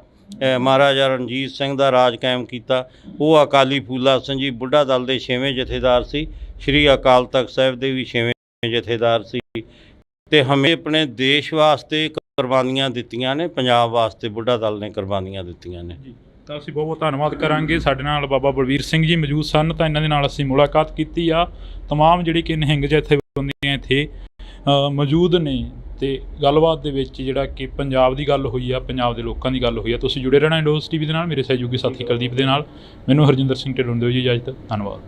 ਮਹਾਰਾਜਾ ਰਣਜੀਤ ਸਿੰਘ ਦਾ ਰਾਜ ਕਾਇਮ ਕੀਤਾ, ਉਹ ਅਕਾਲੀ ਫੂਲਾ ਸਿੰਘ ਜੀ ਬੁੱਢਾ ਦਲ ਦੇ 6ਵੇਂ ਜਥੇਦਾਰ ਸੀ। ਸ਼੍ਰੀ ਅਕਾਲ ਤਖਤ ਸਾਹਿਬ ਦੇ ਵੀ 6ਵੇਂ ਜਥੇਦਾਰ ਸੀ। ਤੇ ਹਮੇ ਆਪਣੇ ਦੇਸ਼ ਵਾਸਤੇ ਕੁਰਬਾਨੀਆਂ ਦਿੱਤੀਆਂ ਨੇ, ਪੰਜਾਬ ਵਾਸਤੇ ਬੁੱਢਾ ਦਲ ਨੇ ਕੁਰਬਾਨੀਆਂ ਦਿੱਤੀਆਂ ਨੇ। ਤਾਂ ਅਸੀਂ ਬਹੁਤ ਬਹੁਤ ਧੰਨਵਾਦ ਕਰਾਂਗੇ। ਸਾਡੇ ਨਾਲ ਬਾਬਾ ਬਲਵੀਰ ਸਿੰਘ ਜੀ ਮੌਜੂਦ ਸਨ, ਤਾਂ ਇਹਨਾਂ ਦੇ ਨਾਲ ਅਸੀਂ ਮੁਲਾਕਾਤ ਕੀਤੀ ਆ। ਤਮਾਮ ਜਿਹੜੀ ਕਿ ਨਿਹੰਗ ਜਥੇਬੰਦੀਆਂ ਇੱਥੇ ਮੌਜੂਦ ਨੇ, ਤੇ ਗੱਲਬਾਤ ਦੇ ਵਿੱਚ ਜਿਹੜਾ ਕਿ ਪੰਜਾਬ ਦੀ ਗੱਲ ਹੋਈ ਆ, ਪੰਜਾਬ ਦੇ ਲੋਕਾਂ ਦੀ ਗੱਲ ਹੋਈ ਆ। ਤੁਸੀਂ ਜੁੜੇ ਰਹਿਣਾ ਇੰਡੋਜ਼ TV ਦੇ ਨਾਲ, ਮੇਰੇ ਸਹਿਯੋਗੀ ਸਾਥੀ ਕੁਲਦੀਪ ਦੇ ਨਾਲ। ਮੈਨੂੰ ਹਰਜਿੰਦਰ ਸਿੰਘ ਢਿੱਲੋਂ ਦਿਓ ਜੀ ਇਜਾਜ਼ਤ। ਧੰਨਵਾਦ।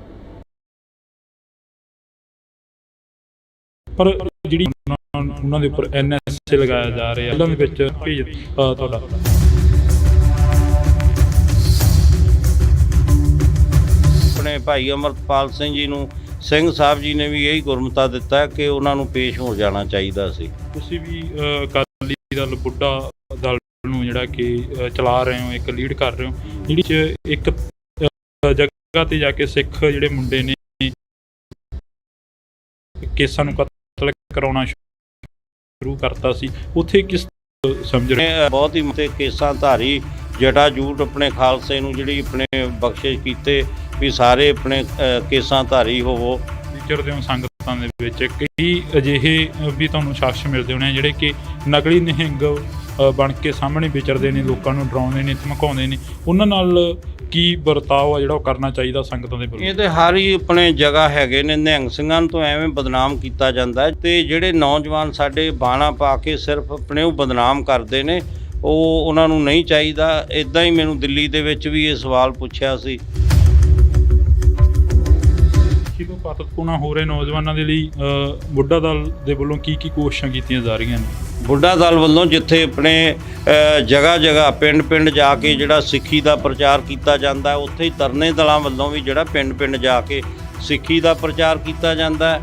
ਪਰ ਜਿਹੜੀ ਉਹਨਾਂ ਦੇ ਉੱਪਰ NSA ਲਗਾਇਆ ਜਾ ਰਿਹਾ, ਉਹਨਾਂ ਦੇ ਵਿੱਚ ਤੁਹਾਡਾ ਆਪਣੇ ਭਾਈ ਅਮਰਪਾਲ ਸਿੰਘ ਜੀ ਨੂੰ ਸਿੰਘ ਸਾਹਿਬ ਜੀ ਨੇ ਵੀ ਇਹੀ ਗੁਰਮਤਾ ਦਿੱਤਾ ਕਿ ਉਹਨਾਂ ਨੂੰ ਪੇਸ਼ ਹੋ ਜਾਣਾ ਚਾਹੀਦਾ ਸੀ। ਤੁਸੀਂ ਵੀ ਅਕਾਲੀ ਦਲ ਬੁੱਢਾ ਦਲ ਨੂੰ ਜਿਹੜਾ ਕਿ ਚਲਾ ਰਹੇ ਹੋ, ਇੱਕ ਲੀਡ ਕਰ ਰਹੇ ਹੋ, ਜਿਹੜੀ 'ਚ ਇੱਕ ਜਗ੍ਹਾ 'ਤੇ ਜਾ ਕੇ ਸਿੱਖ ਜਿਹੜੇ ਮੁੰਡੇ ਨੇ ਕੇਸਾਂ ਨੂੰ ਕਤਲ ਕਰਾਉਣਾ ਸ਼ੁਰੂ ਕਰਤਾ ਸੀ, ਉੱਥੇ ਕਿਸ ਸਮਝ ਰਹੇ? ਬਹੁਤ ਹੀ ਮਤੇ ਕੇਸਾਂ ਧਾਰੀ ਜਟਾ ਜੂਟ ਆਪਣੇ ਖਾਲਸੇ ਨੂੰ ਜਿਹੜੀ ਆਪਣੇ ਬਖਸ਼ਿਸ਼ ਕੀਤੇ ਵੀ ਸਾਰੇ ਆਪਣੇ ਕੇਸਾਂ ਧਾਰੀ ਹੋਵੋ। ਵਿਚਰਦੇ ਹੋ ਸੰਗਤਾਂ ਦੇ ਵਿੱਚ, ਕਈ ਅਜਿਹੇ ਵੀ ਤੁਹਾਨੂੰ ਸ਼ਖਸ ਮਿਲਦੇ ਹੋਣੇ ਜਿਹੜੇ ਕਿ ਨਕਲੀ ਨਿਹੰਗ ਬਣ ਕੇ ਸਾਹਮਣੇ ਵਿਚਰਦੇ ਨੇ, ਲੋਕਾਂ ਨੂੰ ਡਰਾਉਂਦੇ ਨੇ, ਧਮਕਾਉਂਦੇ ਨੇ। ਉਹਨਾਂ ਨਾਲ ਕੀ ਵਰਤਾਓ ਆ ਜਿਹੜਾ ਉਹ ਕਰਨਾ ਚਾਹੀਦਾ ਸੰਗਤਾਂ ਦੇ ਵੱਲੋਂ? ਇਹ ਤੇ ਹਰ ਹੀ ਆਪਣੇ ਜਗ੍ਹਾ ਹੈਗੇ ਨੇ। ਨਿਹੰਗ ਸਿੰਘਾਂ ਨੂੰ ਤਾਂ ਐਵੇਂ ਬਦਨਾਮ ਕੀਤਾ ਜਾਂਦਾ, ਤੇ ਜਿਹੜੇ ਨੌਜਵਾਨ ਸਾਡੇ ਬਾਣਾ ਪਾ ਕੇ ਸਿਰਫ ਆਪਣੇ ਉਹ ਬਦਨਾਮ ਕਰਦੇ ਨੇ, ਉਹ ਉਹਨਾਂ ਨੂੰ ਨਹੀਂ ਚਾਹੀਦਾ। ਇੱਦਾਂ ਹੀ ਮੈਨੂੰ ਦਿੱਲੀ ਦੇ ਵਿੱਚ ਵੀ ਇਹ ਸਵਾਲ ਪੁੱਛਿਆ ਸੀ। ਤੋਂ ਪਾਤਕੂਣਾ ਹੋ ਰਹੇ ਨੌਜਵਾਨਾਂ ਦੇ ਲਈ ਬੁੱਢਾ ਦਲ ਦੇ ਵੱਲੋਂ ਕੀ ਕੀ ਕੋਸ਼ਿਸ਼ਾਂ ਕੀਤੀਆਂ ਜਾ ਰਹੀਆਂ ਨੇ? ਬੁੱਢਾ ਦਲ ਵੱਲੋਂ ਜਿੱਥੇ ਆਪਣੇ ਜਗ੍ਹਾ ਜਗ੍ਹਾ ਪਿੰਡ ਪਿੰਡ ਜਾ ਕੇ ਜਿਹੜਾ ਸਿੱਖੀ ਦਾ ਪ੍ਰਚਾਰ ਕੀਤਾ ਜਾਂਦਾ, ਉੱਥੇ ਹੀ ਤਰਨੇ ਦਲਾਂ ਵੱਲੋਂ ਵੀ ਜਿਹੜਾ ਪਿੰਡ ਪਿੰਡ ਜਾ ਕੇ ਸਿੱਖੀ ਦਾ ਪ੍ਰਚਾਰ ਕੀਤਾ ਜਾਂਦਾ।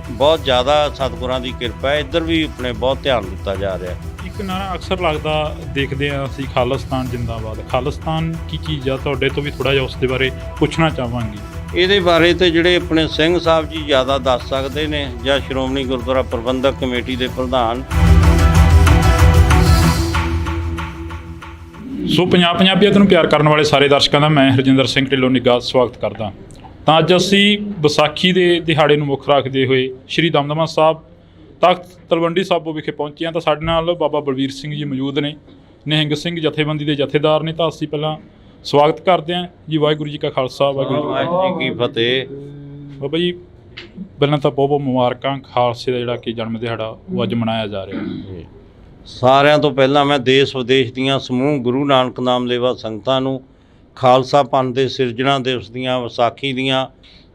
ਬਹੁਤ ਜ਼ਿਆਦਾ ਸਤਿਗੁਰਾਂ ਦੀ ਕਿਰਪਾ ਹੈ। ਇੱਧਰ ਵੀ ਆਪਣੇ ਬਹੁਤ ਧਿਆਨ ਦਿੱਤਾ ਜਾ ਰਿਹਾ। ਇੱਕ ਨਾਰਾ ਅਕਸਰ ਲੱਗਦਾ ਦੇਖਦੇ ਹਾਂ ਅਸੀਂ, ਖਾਲਿਸਤਾਨ ਜਿੰਦਾਬਾਦ। ਖਾਲਿਸਤਾਨ ਕੀ ਚੀਜ਼ ਆ? ਤੁਹਾਡੇ ਤੋਂ ਵੀ ਥੋੜ੍ਹਾ ਜਿਹਾ ਉਸ ਦੇ ਬਾਰੇ ਪੁੱਛਣਾ ਚਾਹਾਂਗੇ। ਇਹਦੇ ਬਾਰੇ ਤੇ ਜਿਹੜੇ ਆਪਣੇ ਸਿੰਘ ਸਾਹਿਬ ਜੀ ਜ਼ਿਆਦਾ ਦੱਸ ਸਕਦੇ ਨੇ, ਜਾਂ ਸ਼੍ਰੋਮਣੀ ਗੁਰਦੁਆਰਾ ਪ੍ਰਬੰਧਕ ਕਮੇਟੀ ਦੇ ਪ੍ਰਧਾਨ। ਸੋ ਪੰਜਾਬੀਅਤ ਨੂੰ ਪਿਆਰ ਕਰਨ ਵਾਲੇ ਸਾਰੇ ਦਰਸ਼ਕਾਂ ਦਾ ਮੈਂ ਹਰਜਿੰਦਰ ਸਿੰਘ ਢਿੱਲੋਂ ਨਿੱਘਾ ਸਵਾਗਤ ਕਰਦਾ। ਤਾਂ ਅੱਜ ਅਸੀਂ ਵਿਸਾਖੀ ਦੇ ਦਿਹਾੜੇ ਨੂੰ ਮੁੱਖ ਰੱਖਦੇ ਹੋਏ ਸ਼੍ਰੀ ਦਮਦਮਾ ਸਾਹਿਬ ਤਖਤ ਤਲਵੰਡੀ ਸਾਬੋ ਵਿਖੇ ਪਹੁੰਚੇ ਹਾਂ। ਤਾਂ ਸਾਡੇ ਨਾਲ ਬਾਬਾ ਬਲਵੀਰ ਸਿੰਘ ਜੀ ਮੌਜੂਦ ਨੇ, ਨਿਹੰਗ ਸਿੰਘ ਜਥੇਬੰਦੀ ਦੇ ਜਥੇਦਾਰ ਨੇ। ਤਾਂ ਅਸੀਂ ਪਹਿਲਾਂ ਸਵਾਗਤ ਕਰਦੇ ਹਾਂ ਜੀ। ਵਾਹਿਗੁਰੂ ਜੀ ਕਾ ਖਾਲਸਾ, ਵਾਹਿਗੁਰੂ ਵਾਹਿਗੁਰੂ ਜੀ ਕੀ ਫਤਿਹ। ਬਾਬਾ ਜੀ, ਪਹਿਲਾਂ ਤਾਂ ਬਹੁਤ ਬਹੁਤ ਮੁਬਾਰਕਾਂ। ਖਾਲਸੇ ਦਾ ਜਿਹੜਾ ਕਿ ਜਨਮ ਦਿਹਾੜਾ ਉਹ ਅੱਜ ਮਨਾਇਆ ਜਾ ਰਿਹਾ ਹੈ। ਸਾਰਿਆਂ ਤੋਂ ਪਹਿਲਾਂ ਮੈਂ ਦੇਸ਼ ਵਿਦੇਸ਼ ਦੀਆਂ ਸਮੂਹ ਗੁਰੂ ਨਾਨਕ ਨਾਮ ਲੇਵਾ ਸੰਗਤਾਂ ਨੂੰ ਖਾਲਸਾ ਪੰਥ ਦੇ ਸਿਰਜਣਾ ਦਿਵਸ ਦੀਆਂ, ਵਿਸਾਖੀ ਦੀਆਂ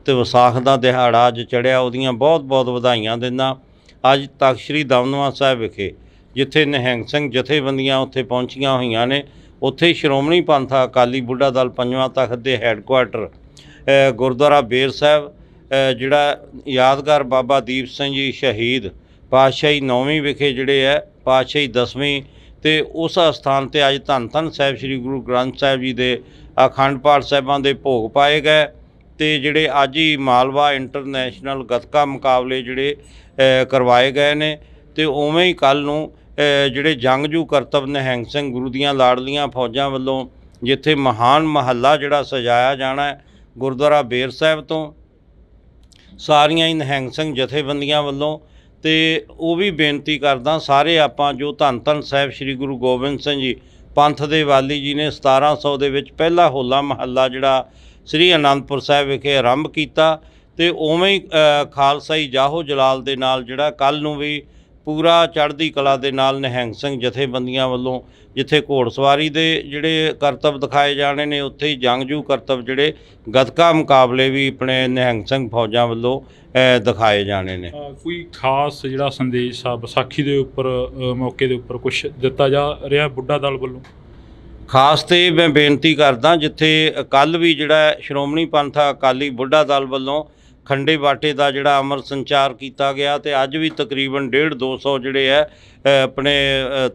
ਤੇ ਵਿਸਾਖ ਦਾ ਦਿਹਾੜਾ ਅੱਜ ਚੜ੍ਹਿਆ, ਉਹਦੀਆਂ ਬਹੁਤ ਬਹੁਤ ਵਧਾਈਆਂ ਦਿੰਦਾ। ਅੱਜ ਤਖਤ ਸ੍ਰੀ ਦਮਦਮਾ ਸਾਹਿਬ ਵਿਖੇ ਜਿੱਥੇ ਨਿਹੰਗ ਸਿੰਘ ਜਥੇਬੰਦੀਆਂ ਉੱਥੇ ਪਹੁੰਚੀਆਂ ਹੋਈਆਂ ਨੇ, ਉੱਥੇ ਸ਼੍ਰੋਮਣੀ ਪੰਥ ਅਕਾਲੀ ਬੁੱਢਾ ਦਲ ਪੰਜਵਾਂ ਤਖਤ ਦੇ ਹੈੱਡਕੁਆਟਰ ਗੁਰਦੁਆਰਾ ਬੇਰ ਸਾਹਿਬ, ਜਿਹੜਾ ਯਾਦਗਾਰ ਬਾਬਾ ਦੀਪ ਸਿੰਘ ਜੀ ਸ਼ਹੀਦ ਪਾਤਸ਼ਾਹੀ 9ਵੀਂ ਵਿਖੇ ਜਿਹੜੇ ਹੈ ਪਾਤਸ਼ਾਹੀ 10ਵੀਂ, ਤੇ ਉਸ ਅਸਥਾਨ 'ਤੇ ਅੱਜ ਧੰਨ ਧੰਨ ਸਾਹਿਬ ਸ੍ਰੀ ਗੁਰੂ ਗ੍ਰੰਥ ਸਾਹਿਬ ਜੀ ਦੇ ਅਖੰਡ ਪਾਠ ਸਾਹਿਬਾਂ ਦੇ ਭੋਗ ਪਾਏ ਗਏ। ਤੇ ਜਿਹੜੇ ਅੱਜ ਹੀ ਮਾਲਵਾ ਇੰਟਰਨੈਸ਼ਨਲ ਗੱਤਕਾ ਮੁਕਾਬਲੇ ਜਿਹੜੇ ਕਰਵਾਏ ਗਏ ਨੇ, ਤੇ ਉਵੇਂ ਹੀ ਕੱਲ੍ਹ ਨੂੰ ਜਿਹੜੇ ਜੰਗਜੂ ਕਰਤੱਵ ਨਿਹੰਗ ਸਿੰਘ ਗੁਰੂ ਦੀਆਂ ਲਾਡਲੀਆਂ ਫੌਜਾਂ ਵੱਲੋਂ ਜਿੱਥੇ ਮਹਾਨ ਮਹੱਲਾ ਜਿਹੜਾ ਸਜਾਇਆ ਜਾਣਾ ਹੈ ਗੁਰਦੁਆਰਾ ਬੇਰ ਸਾਹਿਬ ਤੋਂ ਸਾਰੀਆਂ ਹੀ ਨਿਹੰਗ ਸਿੰਘ ਜਥੇਬੰਦੀਆਂ ਵੱਲੋਂ। ਤੇ ਉਹ ਵੀ ਬੇਨਤੀ ਕਰਦਾ, ਸਾਰੇ ਆਪਾਂ ਜੋ ਧੰਨ ਧੰਨ ਸਾਹਿਬ ਸ੍ਰੀ ਗੁਰੂ ਗੋਬਿੰਦ ਸਿੰਘ ਜੀ ਪੰਥ ਦੇ ਵਾਲੀ ਜੀ ਨੇ 1700 ਦੇ ਵਿੱਚ ਪਹਿਲਾ ਹੋਲਾ ਮਹੱਲਾ ਜਿਹੜਾ ਸ੍ਰੀ ਅਨੰਦਪੁਰ ਸਾਹਿਬ ਵਿਖੇ ਆਰੰਭ ਕੀਤਾ, ਤੇ ਉਵੇਂ ਹੀ ਖਾਲਸਾਈ ਜਾਹੋ ਜਲਾਲ ਦੇ ਨਾਲ ਜਿਹੜਾ ਕੱਲ੍ਹ ਨੂੰ ਵੀ ਪੂਰਾ ਚੜ੍ਹਦੀ ਕਲਾ ਦੇ ਨਾਲ ਨਿਹੰਗ ਸਿੰਘ ਜਥੇਬੰਦੀਆਂ ਵੱਲੋਂ ਜਿੱਥੇ ਘੋੜਸਵਾਰੀ ਦੇ ਜਿਹੜੇ ਕਰਤੱਵ ਦਿਖਾਏ ਜਾਣੇ ਨੇ, ਉੱਥੇ ਹੀ ਜੰਗਜੂ ਕਰਤੱਵ ਜਿਹੜੇ ਗੱਤਕਾ ਮੁਕਾਬਲੇ ਵੀ ਆਪਣੇ ਨਿਹੰਗ ਸਿੰਘ ਫੌਜਾਂ ਵੱਲੋਂ ਦਿਖਾਏ ਜਾਣੇ ਨੇ। ਕੋਈ ਖਾਸ ਜਿਹੜਾ ਸੰਦੇਸ਼ ਆ ਵਿਸਾਖੀ ਦੇ ਉੱਪਰ ਮੌਕੇ ਦੇ ਉੱਪਰ ਕੁਝ ਦਿੱਤਾ ਜਾ ਰਿਹਾ ਬੁੱਢਾ ਦਲ ਵੱਲੋਂ? ਖਾਸ ਤੇ ਮੈਂ ਬੇਨਤੀ ਕਰਦਾ, ਜਿੱਥੇ ਕੱਲ੍ਹ ਵੀ ਜਿਹੜਾ ਸ਼੍ਰੋਮਣੀ ਪੰਥ ਅਕਾਲੀ ਬੁੱਢਾ ਦਲ ਵੱਲੋਂ ਖੰਡੇ ਬਾਟੇ ਦਾ ਜਿਹੜਾ ਅੰਮ੍ਰਿਤ ਸੰਚਾਰ ਕੀਤਾ ਗਿਆ, ਤੇ ਅੱਜ ਵੀ ਤਕਰੀਬਨ 150-200 ਜਿਹੜੇ ਹੈ ਆਪਣੇ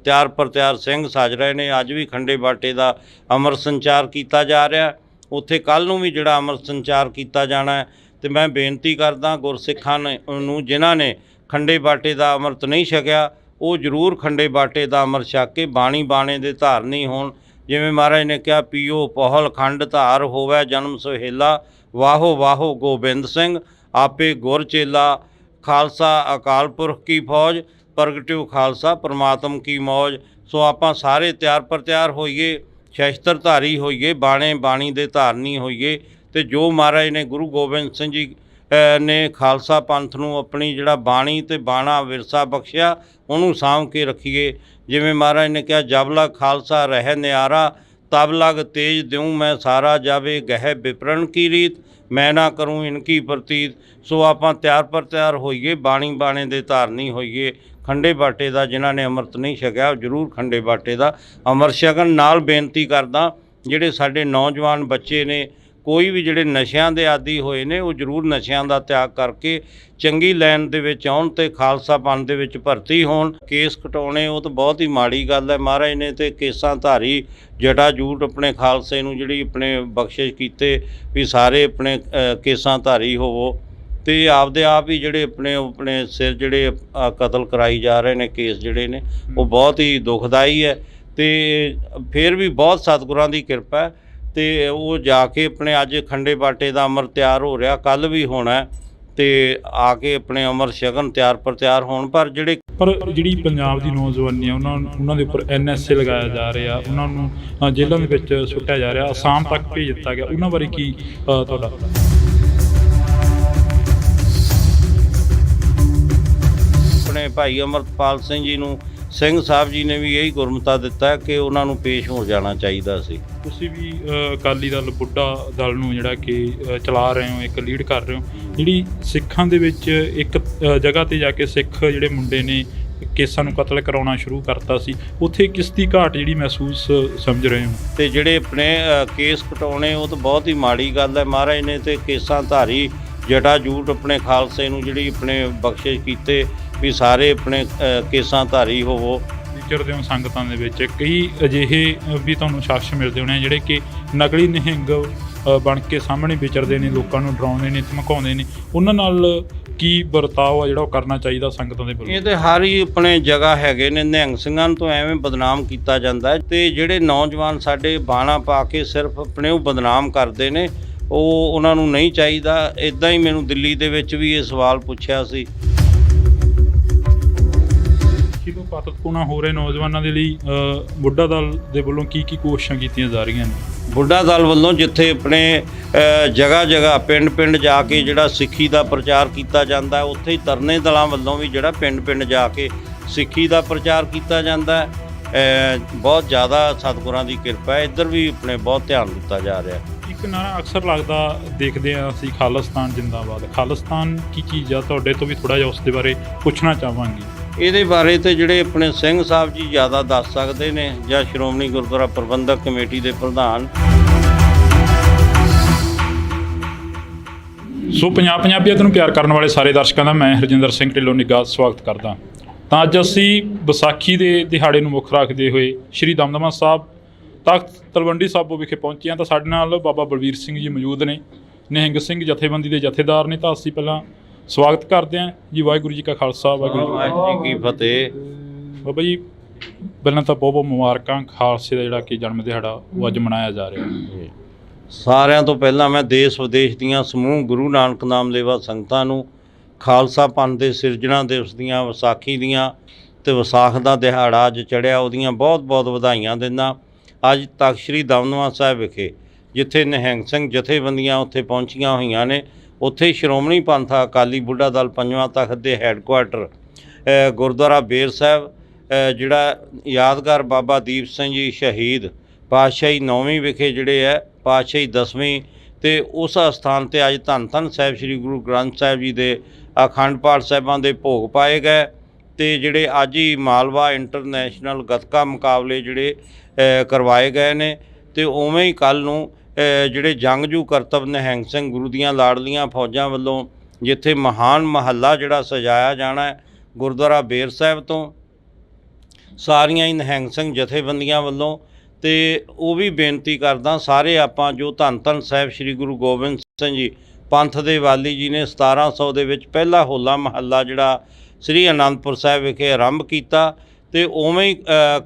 ਤਿਆਰ ਪਰ ਤਿਆਰ ਸਿੰਘ ਸੱਜ ਰਹੇ ਨੇ। ਅੱਜ ਵੀ ਖੰਡੇ ਬਾਟੇ ਦਾ ਅੰਮ੍ਰਿਤ ਸੰਚਾਰ ਕੀਤਾ ਜਾ ਰਿਹਾ, ਉੱਥੇ ਕੱਲ੍ਹ ਨੂੰ ਵੀ ਜਿਹੜਾ ਅੰਮ੍ਰਿਤ ਸੰਚਾਰ ਕੀਤਾ ਜਾਣਾ। ਤੇ ਮੈਂ ਬੇਨਤੀ ਕਰਦਾ ਗੁਰਸਿੱਖਾਂ ਨੂੰ ਜਿਨ੍ਹਾਂ ਨੇ ਖੰਡੇ ਬਾਟੇ ਦਾ ਅੰਮ੍ਰਿਤ ਨਹੀਂ ਛਕਿਆ, ਉਹ ਜ਼ਰੂਰ ਖੰਡੇ ਬਾਟੇ ਦਾ ਅੰਮ੍ਰਿਤ ਛਕ ਕੇ ਬਾਣੀ ਬਾਣੇ ਦੇ ਧਾਰਨੀ ਹੋਣ। ਜਿਵੇਂ ਮਹਾਰਾਜ ਨੇ ਕਿਹਾ, ਪੀਓ ਪਹੁਲ ਖੰਡ ਧਾਰ ਹੋਵੇ ਜਨਮ ਸੁਹੇਲਾ, ਵਾਹੋ ਵਾਹੋ ਗੋਬਿੰਦ ਸਿੰਘ ਆਪੇ ਗੁਰ ਚੇਲਾ, ਖਾਲਸਾ ਅਕਾਲ ਪੁਰਖ ਕੀ ਫੌਜ, ਪ੍ਰਗਟਿਓ ਖਾਲਸਾ ਪਰਮਾਤਮ ਕੀ ਮੌਜ। ਸੋ ਆਪਾਂ ਸਾਰੇ ਤਿਆਰ ਪਰ ਤਿਆਰ ਹੋਈਏ, ਸ਼ਸਤਰ ਧਾਰੀ ਹੋਈਏ, ਬਾਣੇ ਬਾਣੀ ਦੇ ਧਾਰਨੀ ਹੋਈਏ, ਤੇ ਜੋ ਮਹਾਰਾਜ ਨੇ ਗੁਰੂ ਗੋਬਿੰਦ ਸਿੰਘ ਜੀ ਨੇ ਖਾਲਸਾ ਪੰਥ ਨੂੰ ਆਪਣੀ ਜਿਹੜਾ ਬਾਣੀ ਤੇ ਬਾਣਾ ਵਿਰਸਾ ਬਖਸ਼ਿਆ, ਉਹਨੂੰ ਸਾਂਭ ਕੇ ਰੱਖੀਏ। ਜਿਵੇਂ ਮਹਾਰਾਜ ਨੇ ਕਿਹਾ, ਜਬ ਲਗ ਖਾਲਸਾ ਰਹਿ ਨਿਆਰਾ, ਤਬ ਲਗ ਤੇਜ ਦਿਉ ਮੈਂ ਸਾਰਾ, ਜਾਵੇ ਗਹਿ ਵਿਪਰਨ ਕੀ ਰੀਤ, ਮੈਂ ਨਾ ਕਰੂੰ ਇਨਕੀ ਪ੍ਰਤੀਤ। ਸੋ ਆਪਾਂ ਤਿਆਰ ਪਰ ਤਿਆਰ ਹੋਈਏ, ਬਾਣੀ ਬਾਣੇ ਦੇ ਧਾਰਨੀ ਹੋਈਏ। ਖੰਡੇ ਬਾਟੇ ਦਾ ਜਿਨ੍ਹਾਂ ਨੇ ਅੰਮ੍ਰਿਤ ਨਹੀਂ ਛਕਿਆ, ਉਹ ਜ਼ਰੂਰ ਖੰਡੇ ਬਾਟੇ ਦਾ ਅੰਮ੍ਰਿਤ ਛਕਣ। ਨਾਲ ਬੇਨਤੀ ਕਰਦਾ, ਜਿਹੜੇ ਸਾਡੇ ਨੌਜਵਾਨ ਬੱਚੇ ਨੇ, ਕੋਈ ਵੀ ਜਿਹੜੇ ਨਸ਼ਿਆਂ ਦੇ ਆਦੀ ਹੋਏ ਨੇ, ਉਹ ਜ਼ਰੂਰ ਨਸ਼ਿਆਂ ਦਾ ਤਿਆਗ ਕਰਕੇ ਚੰਗੀ ਲਾਈਨ ਦੇ ਵਿੱਚ ਆਉਣ ਤੇ ਖਾਲਸਾ ਪੰਥ ਦੇ ਵਿੱਚ ਭਰਤੀ ਹੋਣ। ਕੇਸ ਕਟਾਉਣੇ ਉਹ ਤਾਂ ਬਹੁਤ ਹੀ ਮਾੜੀ ਗੱਲ ਹੈ। ਮਹਾਰਾਜ ਨੇ ਤੇ ਕੇਸਾਂ ਧਾਰੀ ਜਟਾ ਜੂਟ ਆਪਣੇ ਖਾਲਸੇ ਨੂੰ ਜਿਹੜੀ ਆਪਣੇ ਬਖਸ਼ਿਸ਼ ਕੀਤੇ ਵੀ ਸਾਰੇ ਆਪਣੇ ਕੇਸਾਂ ਧਾਰੀ ਹੋਵੋ, ਤੇ ਆਪਦੇ ਆਪ ਹੀ ਜਿਹੜੇ ਆਪਣੇ ਸਿਰ ਜਿਹੜੇ ਕਤਲ ਕਰਾਈ ਜਾ ਰਹੇ ਨੇ, ਕੇਸ ਜਿਹੜੇ ਨੇ, ਉਹ ਬਹੁਤ ਹੀ ਦੁਖਦਾਈ ਹੈ। ਤੇ ਫਿਰ ਵੀ ਬਹੁਤ ਸਤਿਗੁਰਾਂ ਦੀ ਕਿਰਪਾ ਹੈ, ਤੇ ਉਹ ਜਾ ਕੇ ਆਪਣੇ ਅੱਜ ਖੰਡੇ ਬਾਟੇ ਦਾ ਅੰਮ੍ਰਿਤ ਤਿਆਰ ਹੋ ਰਿਹਾ, ਕੱਲ੍ਹ ਵੀ ਹੋਣਾ, ਤੇ ਆ ਕੇ ਆਪਣੇ ਅੰਮ੍ਰਿਤ ਛਕਣ, ਤਿਆਰ ਪਰ ਤਿਆਰ ਹੋਣ। ਪਰ ਜਿਹੜੀ ਪੰਜਾਬ ਦੀ ਨੌਜਵਾਨੀ ਆ, ਉਹਨਾਂ ਦੇ ਉੱਪਰ NSA ਲਗਾਇਆ ਜਾ ਰਿਹਾ, ਉਹਨਾਂ ਨੂੰ ਜੇਲ੍ਹਾਂ ਦੇ ਵਿੱਚ ਸੁੱਟਿਆ ਜਾ ਰਿਹਾ, ਅਸਾਮ ਤੱਕ ਭੇਜ ਦਿੱਤਾ ਗਿਆ, ਉਹਨਾਂ ਬਾਰੇ ਕੀ ਤੁਹਾਡਾ? ਆਪਣੇ ਭਾਈ ਅਮਰਪਾਲ ਸਿੰਘ ਜੀ ਨੂੰ ਸਿੰਘ ਸਾਹਿਬ ਜੀ ਨੇ ਵੀ ਇਹੀ ਗੁਰਮਤਾ ਦਿੱਤਾ ਕਿ ਉਹਨਾਂ ਨੂੰ ਪੇਸ਼ ਹੋ ਜਾਣਾ ਚਾਹੀਦਾ ਸੀ। ਤੁਸੀਂ ਵੀ ਅਕਾਲੀ ਦਲ ਬੁੱਢਾ ਦਲ ਨੂੰ ਜਿਹੜਾ ਕਿ ਚਲਾ ਰਹੇ ਹੋ, ਇੱਕ ਲੀਡ ਕਰ ਰਹੇ ਹੋ, ਜਿਹੜੀ ਸਿੱਖਾਂ ਦੇ ਵਿੱਚ ਇੱਕ ਜਗ੍ਹਾ 'ਤੇ ਜਾ ਕੇ ਸਿੱਖ ਜਿਹੜੇ ਮੁੰਡੇ ਨੇ ਕੇਸਾਂ ਨੂੰ ਕਤਲ ਕਰਾਉਣਾ ਸ਼ੁਰੂ ਕਰਤਾ ਸੀ, ਉੱਥੇ ਕਿਸ ਦੀ ਘਾਟ ਜਿਹੜੀ ਮਹਿਸੂਸ ਸਮਝ ਰਹੇ ਹੋ? ਤੇ ਜਿਹੜੇ ਆਪਣੇ ਕੇਸ ਕਟਾਉਣੇ ਉਹ ਤਾਂ ਬਹੁਤ ਹੀ ਮਾੜੀ ਗੱਲ ਹੈ। ਮਹਾਰਾਜ ਨੇ ਤੇ ਕੇਸਾਂ ਧਾਰੀ ਜਟਾ ਜੂਟ ਆਪਣੇ ਖਾਲਸੇ ਨੂੰ ਜਿਹੜੀ ਆਪਣੇ ਬਖਸ਼ਿਸ਼ ਕੀਤੇ ਵੀ ਸਾਰੇ ਆਪਣੇ ਕੇਸਾਂ ਧਾਰੀ ਹੋਵੋ। ਵਿਚਰਦੇ ਹੋ ਸੰਗਤਾਂ ਦੇ ਵਿੱਚ, ਕਈ ਅਜਿਹੇ ਵੀ ਤੁਹਾਨੂੰ ਸ਼ਖਸ ਮਿਲਦੇ ਹੋਣੇ ਜਿਹੜੇ ਕਿ ਨਕਲੀ ਨਿਹੰਗ ਬਣ ਕੇ ਸਾਹਮਣੇ ਵਿਚਰਦੇ ਨੇ, ਲੋਕਾਂ ਨੂੰ ਡਰਾਉਂਦੇ ਨੇ, ਧਮਕਾਉਂਦੇ ਨੇ, ਉਹਨਾਂ ਨਾਲ ਕੀ ਵਰਤਾਓ ਆ ਜਿਹੜਾ ਉਹ ਕਰਨਾ ਚਾਹੀਦਾ ਸੰਗਤਾਂ ਦੇ ਵੱਲੋਂ? ਇਹ ਤਾਂ ਹਰ ਹੀ ਆਪਣੇ ਜਗ੍ਹਾ ਹੈਗੇ ਨੇ, ਨਿਹੰਗ ਸਿੰਘਾਂ ਤੋਂ ਐਵੇਂ ਬਦਨਾਮ ਕੀਤਾ ਜਾਂਦਾ ਹੈ, ਤੇ ਜਿਹੜੇ ਨੌਜਵਾਨ ਸਾਡੇ ਬਾਣਾ ਪਾ ਕੇ ਸਿਰਫ ਆਪਣੇ ਉਹ ਬਦਨਾਮ ਕਰਦੇ ਨੇ, ਉਹ ਉਹਨਾਂ ਨੂੰ ਨਹੀਂ ਚਾਹੀਦਾ। ਇੱਦਾਂ ਹੀ ਮੈਨੂੰ ਦਿੱਲੀ ਦੇ ਵਿੱਚ ਵੀ ਇਹ ਸਵਾਲ ਪੁੱਛਿਆ ਸੀ। ਵਿਸਾਖੀ ਤੋਂ ਪਾਤਤਪੂਣਾ ਹੋ ਰਹੇ ਨੌਜਵਾਨਾਂ ਦੇ ਲਈ ਬੁੱਢਾ ਦਲ ਦੇ ਵੱਲੋਂ ਕੀ ਕੋਸ਼ਿਸ਼ਾਂ ਕੀਤੀਆਂ ਜਾ ਰਹੀਆਂ ਨੇ? ਬੁੱਢਾ ਦਲ ਵੱਲੋਂ ਜਿੱਥੇ ਆਪਣੇ ਜਗ੍ਹਾ ਜਗ੍ਹਾ ਪਿੰਡ ਪਿੰਡ ਜਾ ਕੇ ਜਿਹੜਾ ਸਿੱਖੀ ਦਾ ਪ੍ਰਚਾਰ ਕੀਤਾ ਜਾਂਦਾ, ਉੱਥੇ ਹੀ ਤਰਨੇ ਦਲਾਂ ਵੱਲੋਂ ਵੀ ਜਿਹੜਾ ਪਿੰਡ ਪਿੰਡ ਜਾ ਕੇ ਸਿੱਖੀ ਦਾ ਪ੍ਰਚਾਰ ਕੀਤਾ ਜਾਂਦਾ। ਬਹੁਤ ਜ਼ਿਆਦਾ ਸਤਿਗੁਰਾਂ ਦੀ ਕਿਰਪਾ ਹੈ, ਇੱਧਰ ਵੀ ਆਪਣੇ ਬਹੁਤ ਧਿਆਨ ਦਿੱਤਾ ਜਾ ਰਿਹਾ। ਇੱਕ ਨਾਰਾ ਅਕਸਰ ਲੱਗਦਾ ਦੇਖਦੇ ਹਾਂ ਅਸੀਂ, ਖਾਲਿਸਤਾਨ ਜਿੰਦਾਬਾਦ। ਖਾਲਿਸਤਾਨ ਕੀ ਚੀਜ਼ ਆ? ਤੁਹਾਡੇ ਤੋਂ ਵੀ ਥੋੜ੍ਹਾ ਜਿਹਾ ਉਸ ਦੇ ਬਾਰੇ ਪੁੱਛਣਾ ਚਾਹਾਂਗੇ। ਇਹਦੇ ਬਾਰੇ ਤੇ ਜਿਹੜੇ ਆਪਣੇ ਸਿੰਘ ਸਾਹਿਬ ਜੀ ਜ਼ਿਆਦਾ ਦੱਸ ਸਕਦੇ ਨੇ, ਜਾਂ ਸ਼੍ਰੋਮਣੀ ਗੁਰਦੁਆਰਾ ਪ੍ਰਬੰਧਕ ਕਮੇਟੀ ਦੇ ਪ੍ਰਧਾਨ। ਸੋ ਪੰਜਾਬੀਅਤ ਨੂੰ ਪਿਆਰ ਕਰਨ ਵਾਲੇ ਸਾਰੇ ਦਰਸ਼ਕਾਂ ਦਾ ਮੈਂ ਹਰਜਿੰਦਰ ਸਿੰਘ ਢਿੱਲੋਂ ਨਿੱਘਾ ਸਵਾਗਤ ਕਰਦਾ। ਤਾਂ ਅੱਜ ਅਸੀਂ ਵਿਸਾਖੀ ਦੇ ਦਿਹਾੜੇ ਨੂੰ ਮੁੱਖ ਰੱਖਦੇ ਹੋਏ ਸ਼੍ਰੀ ਦਮਦਮਾ ਸਾਹਿਬ ਤਖਤ ਤਲਵੰਡੀ ਸਾਬੋ ਵਿਖੇ ਪਹੁੰਚੇ ਹਾਂ। ਤਾਂ ਸਾਡੇ ਨਾਲ ਬਾਬਾ ਬਲਵੀਰ ਸਿੰਘ ਜੀ ਮੌਜੂਦ ਨੇ, ਨਿਹੰਗ ਸਿੰਘ ਜਥੇਬੰਦੀ ਦੇ ਜਥੇਦਾਰ ਨੇ। ਤਾਂ ਅਸੀਂ ਪਹਿਲਾਂ ਸਵਾਗਤ ਕਰਦੇ ਹਾਂ ਜੀ। ਵਾਹਿਗੁਰੂ ਜੀ ਕਾ ਖਾਲਸਾ, ਵਾਹਿਗੁਰੂ ਜੀ ਕੀ ਫਤਿਹ। ਬਾਬਾ ਜੀ, ਪਹਿਲਾਂ ਤਾਂ ਬਹੁਤ ਬਹੁਤ ਮੁਬਾਰਕਾਂ। ਖਾਲਸੇ ਦਾ ਜਿਹੜਾ ਕਿ ਜਨਮ ਦਿਹਾੜਾ ਉਹ ਅੱਜ ਮਨਾਇਆ ਜਾ ਰਿਹਾ ਹੈ। ਸਾਰਿਆਂ ਤੋਂ ਪਹਿਲਾਂ ਮੈਂ ਦੇਸ਼ ਵਿਦੇਸ਼ ਦੀਆਂ ਸਮੂਹ ਗੁਰੂ ਨਾਨਕ ਨਾਮ ਲੇਵਾ ਸੰਗਤਾਂ ਨੂੰ ਖਾਲਸਾ ਪੰਥ ਦੇ ਸਿਰਜਣਾ ਦਿਵਸ ਦੀਆਂ, ਵਿਸਾਖੀ ਦੀਆਂ ਅਤੇ ਵਿਸਾਖ ਦਾ ਦਿਹਾੜਾ ਅੱਜ ਚੜ੍ਹਿਆ, ਉਹਦੀਆਂ ਬਹੁਤ ਬਹੁਤ ਵਧਾਈਆਂ ਦਿੰਦਾ। ਅੱਜ ਤਖਤ ਸ੍ਰੀ ਦਮਦਮਾ ਸਾਹਿਬ ਵਿਖੇ ਜਿੱਥੇ ਨਿਹੰਗ ਸਿੰਘ ਜਥੇਬੰਦੀਆਂ ਉੱਥੇ ਪਹੁੰਚੀਆਂ ਹੋਈਆਂ ਨੇ, ਉੱਥੇ ਸ਼੍ਰੋਮਣੀ ਪੰਥ ਅਕਾਲੀ ਬੁੱਢਾ ਦਲ ਪੰਜਵਾਂ ਤਖਤ ਦੇ ਹੈੱਡਕੁਆਟਰ ਗੁਰਦੁਆਰਾ ਬੇਰ ਸਾਹਿਬ, ਜਿਹੜਾ ਯਾਦਗਾਰ ਬਾਬਾ ਦੀਪ ਸਿੰਘ ਜੀ ਸ਼ਹੀਦ ਪਾਤਸ਼ਾਹੀ 9ਵੀਂ ਵਿਖੇ ਜਿਹੜੇ ਹੈ ਪਾਤਸ਼ਾਹੀ 10ਵੀਂ, ਅਤੇ ਉਸ ਅਸਥਾਨ 'ਤੇ ਅੱਜ ਧੰਨ ਧੰਨ ਸਾਹਿਬ ਸ੍ਰੀ ਗੁਰੂ ਗ੍ਰੰਥ ਸਾਹਿਬ ਜੀ ਦੇ ਅਖੰਡ ਪਾਠ ਸਾਹਿਬਾਂ ਦੇ ਭੋਗ ਪਾਏ ਗਏ। ਅਤੇ ਜਿਹੜੇ ਅੱਜ ਹੀ ਮਾਲਵਾ ਇੰਟਰਨੈਸ਼ਨਲ ਗੱਤਕਾ ਮੁਕਾਬਲੇ ਜਿਹੜੇ ਕਰਵਾਏ ਗਏ ਨੇ, ਅਤੇ ਉਵੇਂ ਹੀ ਕੱਲ੍ਹ ਨੂੰ ਜਿਹੜੇ ਜੰਗਜੂ ਕਰਤੱਵ ਨਿਹੰਗ ਸਿੰਘ ਗੁਰੂ ਦੀਆਂ ਲਾਡਲੀਆਂ ਫੌਜਾਂ ਵੱਲੋਂ ਜਿੱਥੇ ਮਹਾਨ ਮਹੱਲਾ ਜਿਹੜਾ ਸਜਾਇਆ ਜਾਣਾ ਗੁਰਦੁਆਰਾ ਬੇਰ ਸਾਹਿਬ ਤੋਂ, ਸਾਰੀਆਂ ਹੀ ਨਿਹੰਗ ਸਿੰਘ ਜਥੇਬੰਦੀਆਂ ਵੱਲੋਂ। ਅਤੇ ਉਹ ਵੀ ਬੇਨਤੀ ਕਰਦਾ, ਸਾਰੇ ਆਪਾਂ ਜੋ ਧੰਨ ਧੰਨ ਸਾਹਿਬ ਸ੍ਰੀ ਗੁਰੂ ਗੋਬਿੰਦ ਸਿੰਘ ਜੀ ਪੰਥ ਦੇ ਵਾਲੀ ਜੀ ਨੇ 1700 ਦੇ ਵਿੱਚ ਪਹਿਲਾ ਹੋਲਾ ਮਹੱਲਾ ਜਿਹੜਾ ਸ੍ਰੀ ਅਨੰਦਪੁਰ ਸਾਹਿਬ ਵਿਖੇ ਆਰੰਭ ਕੀਤਾ, ਅਤੇ ਉਵੇਂ ਹੀ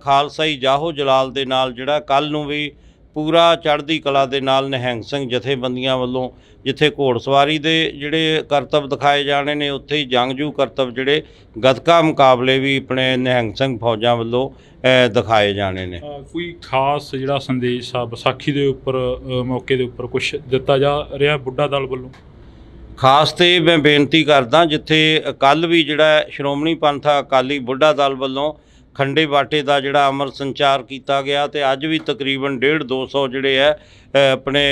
ਖਾਲਸਾਈ ਜਾਹੋ ਜਲਾਲ ਦੇ ਨਾਲ ਜਿਹੜਾ ਕੱਲ੍ਹ ਨੂੰ ਵੀ ਪੂਰਾ ਚੜ੍ਹਦੀ ਕਲਾ ਦੇ ਨਾਲ ਨਿਹੰਗ ਸਿੰਘ ਜਥੇਬੰਦੀਆਂ ਵੱਲੋਂ ਜਿੱਥੇ ਘੋੜਸਵਾਰੀ ਦੇ ਜਿਹੜੇ ਕਰਤੱਵ ਦਿਖਾਏ ਜਾਣੇ ਨੇ, ਉੱਥੇ ਹੀ ਜੰਗਜੂ ਕਰਤੱਵ ਜਿਹੜੇ ਗੱਤਕਾ ਮੁਕਾਬਲੇ ਵੀ ਆਪਣੇ ਨਿਹੰਗ ਸਿੰਘ ਫੌਜਾਂ ਵੱਲੋਂ ਦਿਖਾਏ ਜਾਣੇ ਨੇ। ਕੋਈ ਖਾਸ ਜਿਹੜਾ ਸੰਦੇਸ਼ ਆ ਵਿਸਾਖੀ ਦੇ ਉੱਪਰ ਮੌਕੇ ਦੇ ਉੱਪਰ ਕੁਛ ਦਿੱਤਾ ਜਾ ਰਿਹਾ ਬੁੱਢਾ ਦਲ ਵੱਲੋਂ? ਖਾਸ ਤੇ ਮੈਂ ਬੇਨਤੀ ਕਰਦਾ, ਜਿੱਥੇ ਕੱਲ੍ਹ ਵੀ ਜਿਹੜਾ ਸ਼੍ਰੋਮਣੀ ਪੰਥ ਅਕਾਲੀ ਬੁੱਢਾ ਦਲ ਵੱਲੋਂ ਖੰਡੇ ਬਾਟੇ ਦਾ ਜਿਹੜਾ ਅਮਰ ਸੰਚਾਰ ਕੀਤਾ ਗਿਆ, ਅਤੇ ਅੱਜ ਵੀ ਤਕਰੀਬਨ 150-200 ਜਿਹੜੇ ਹੈ ਆਪਣੇ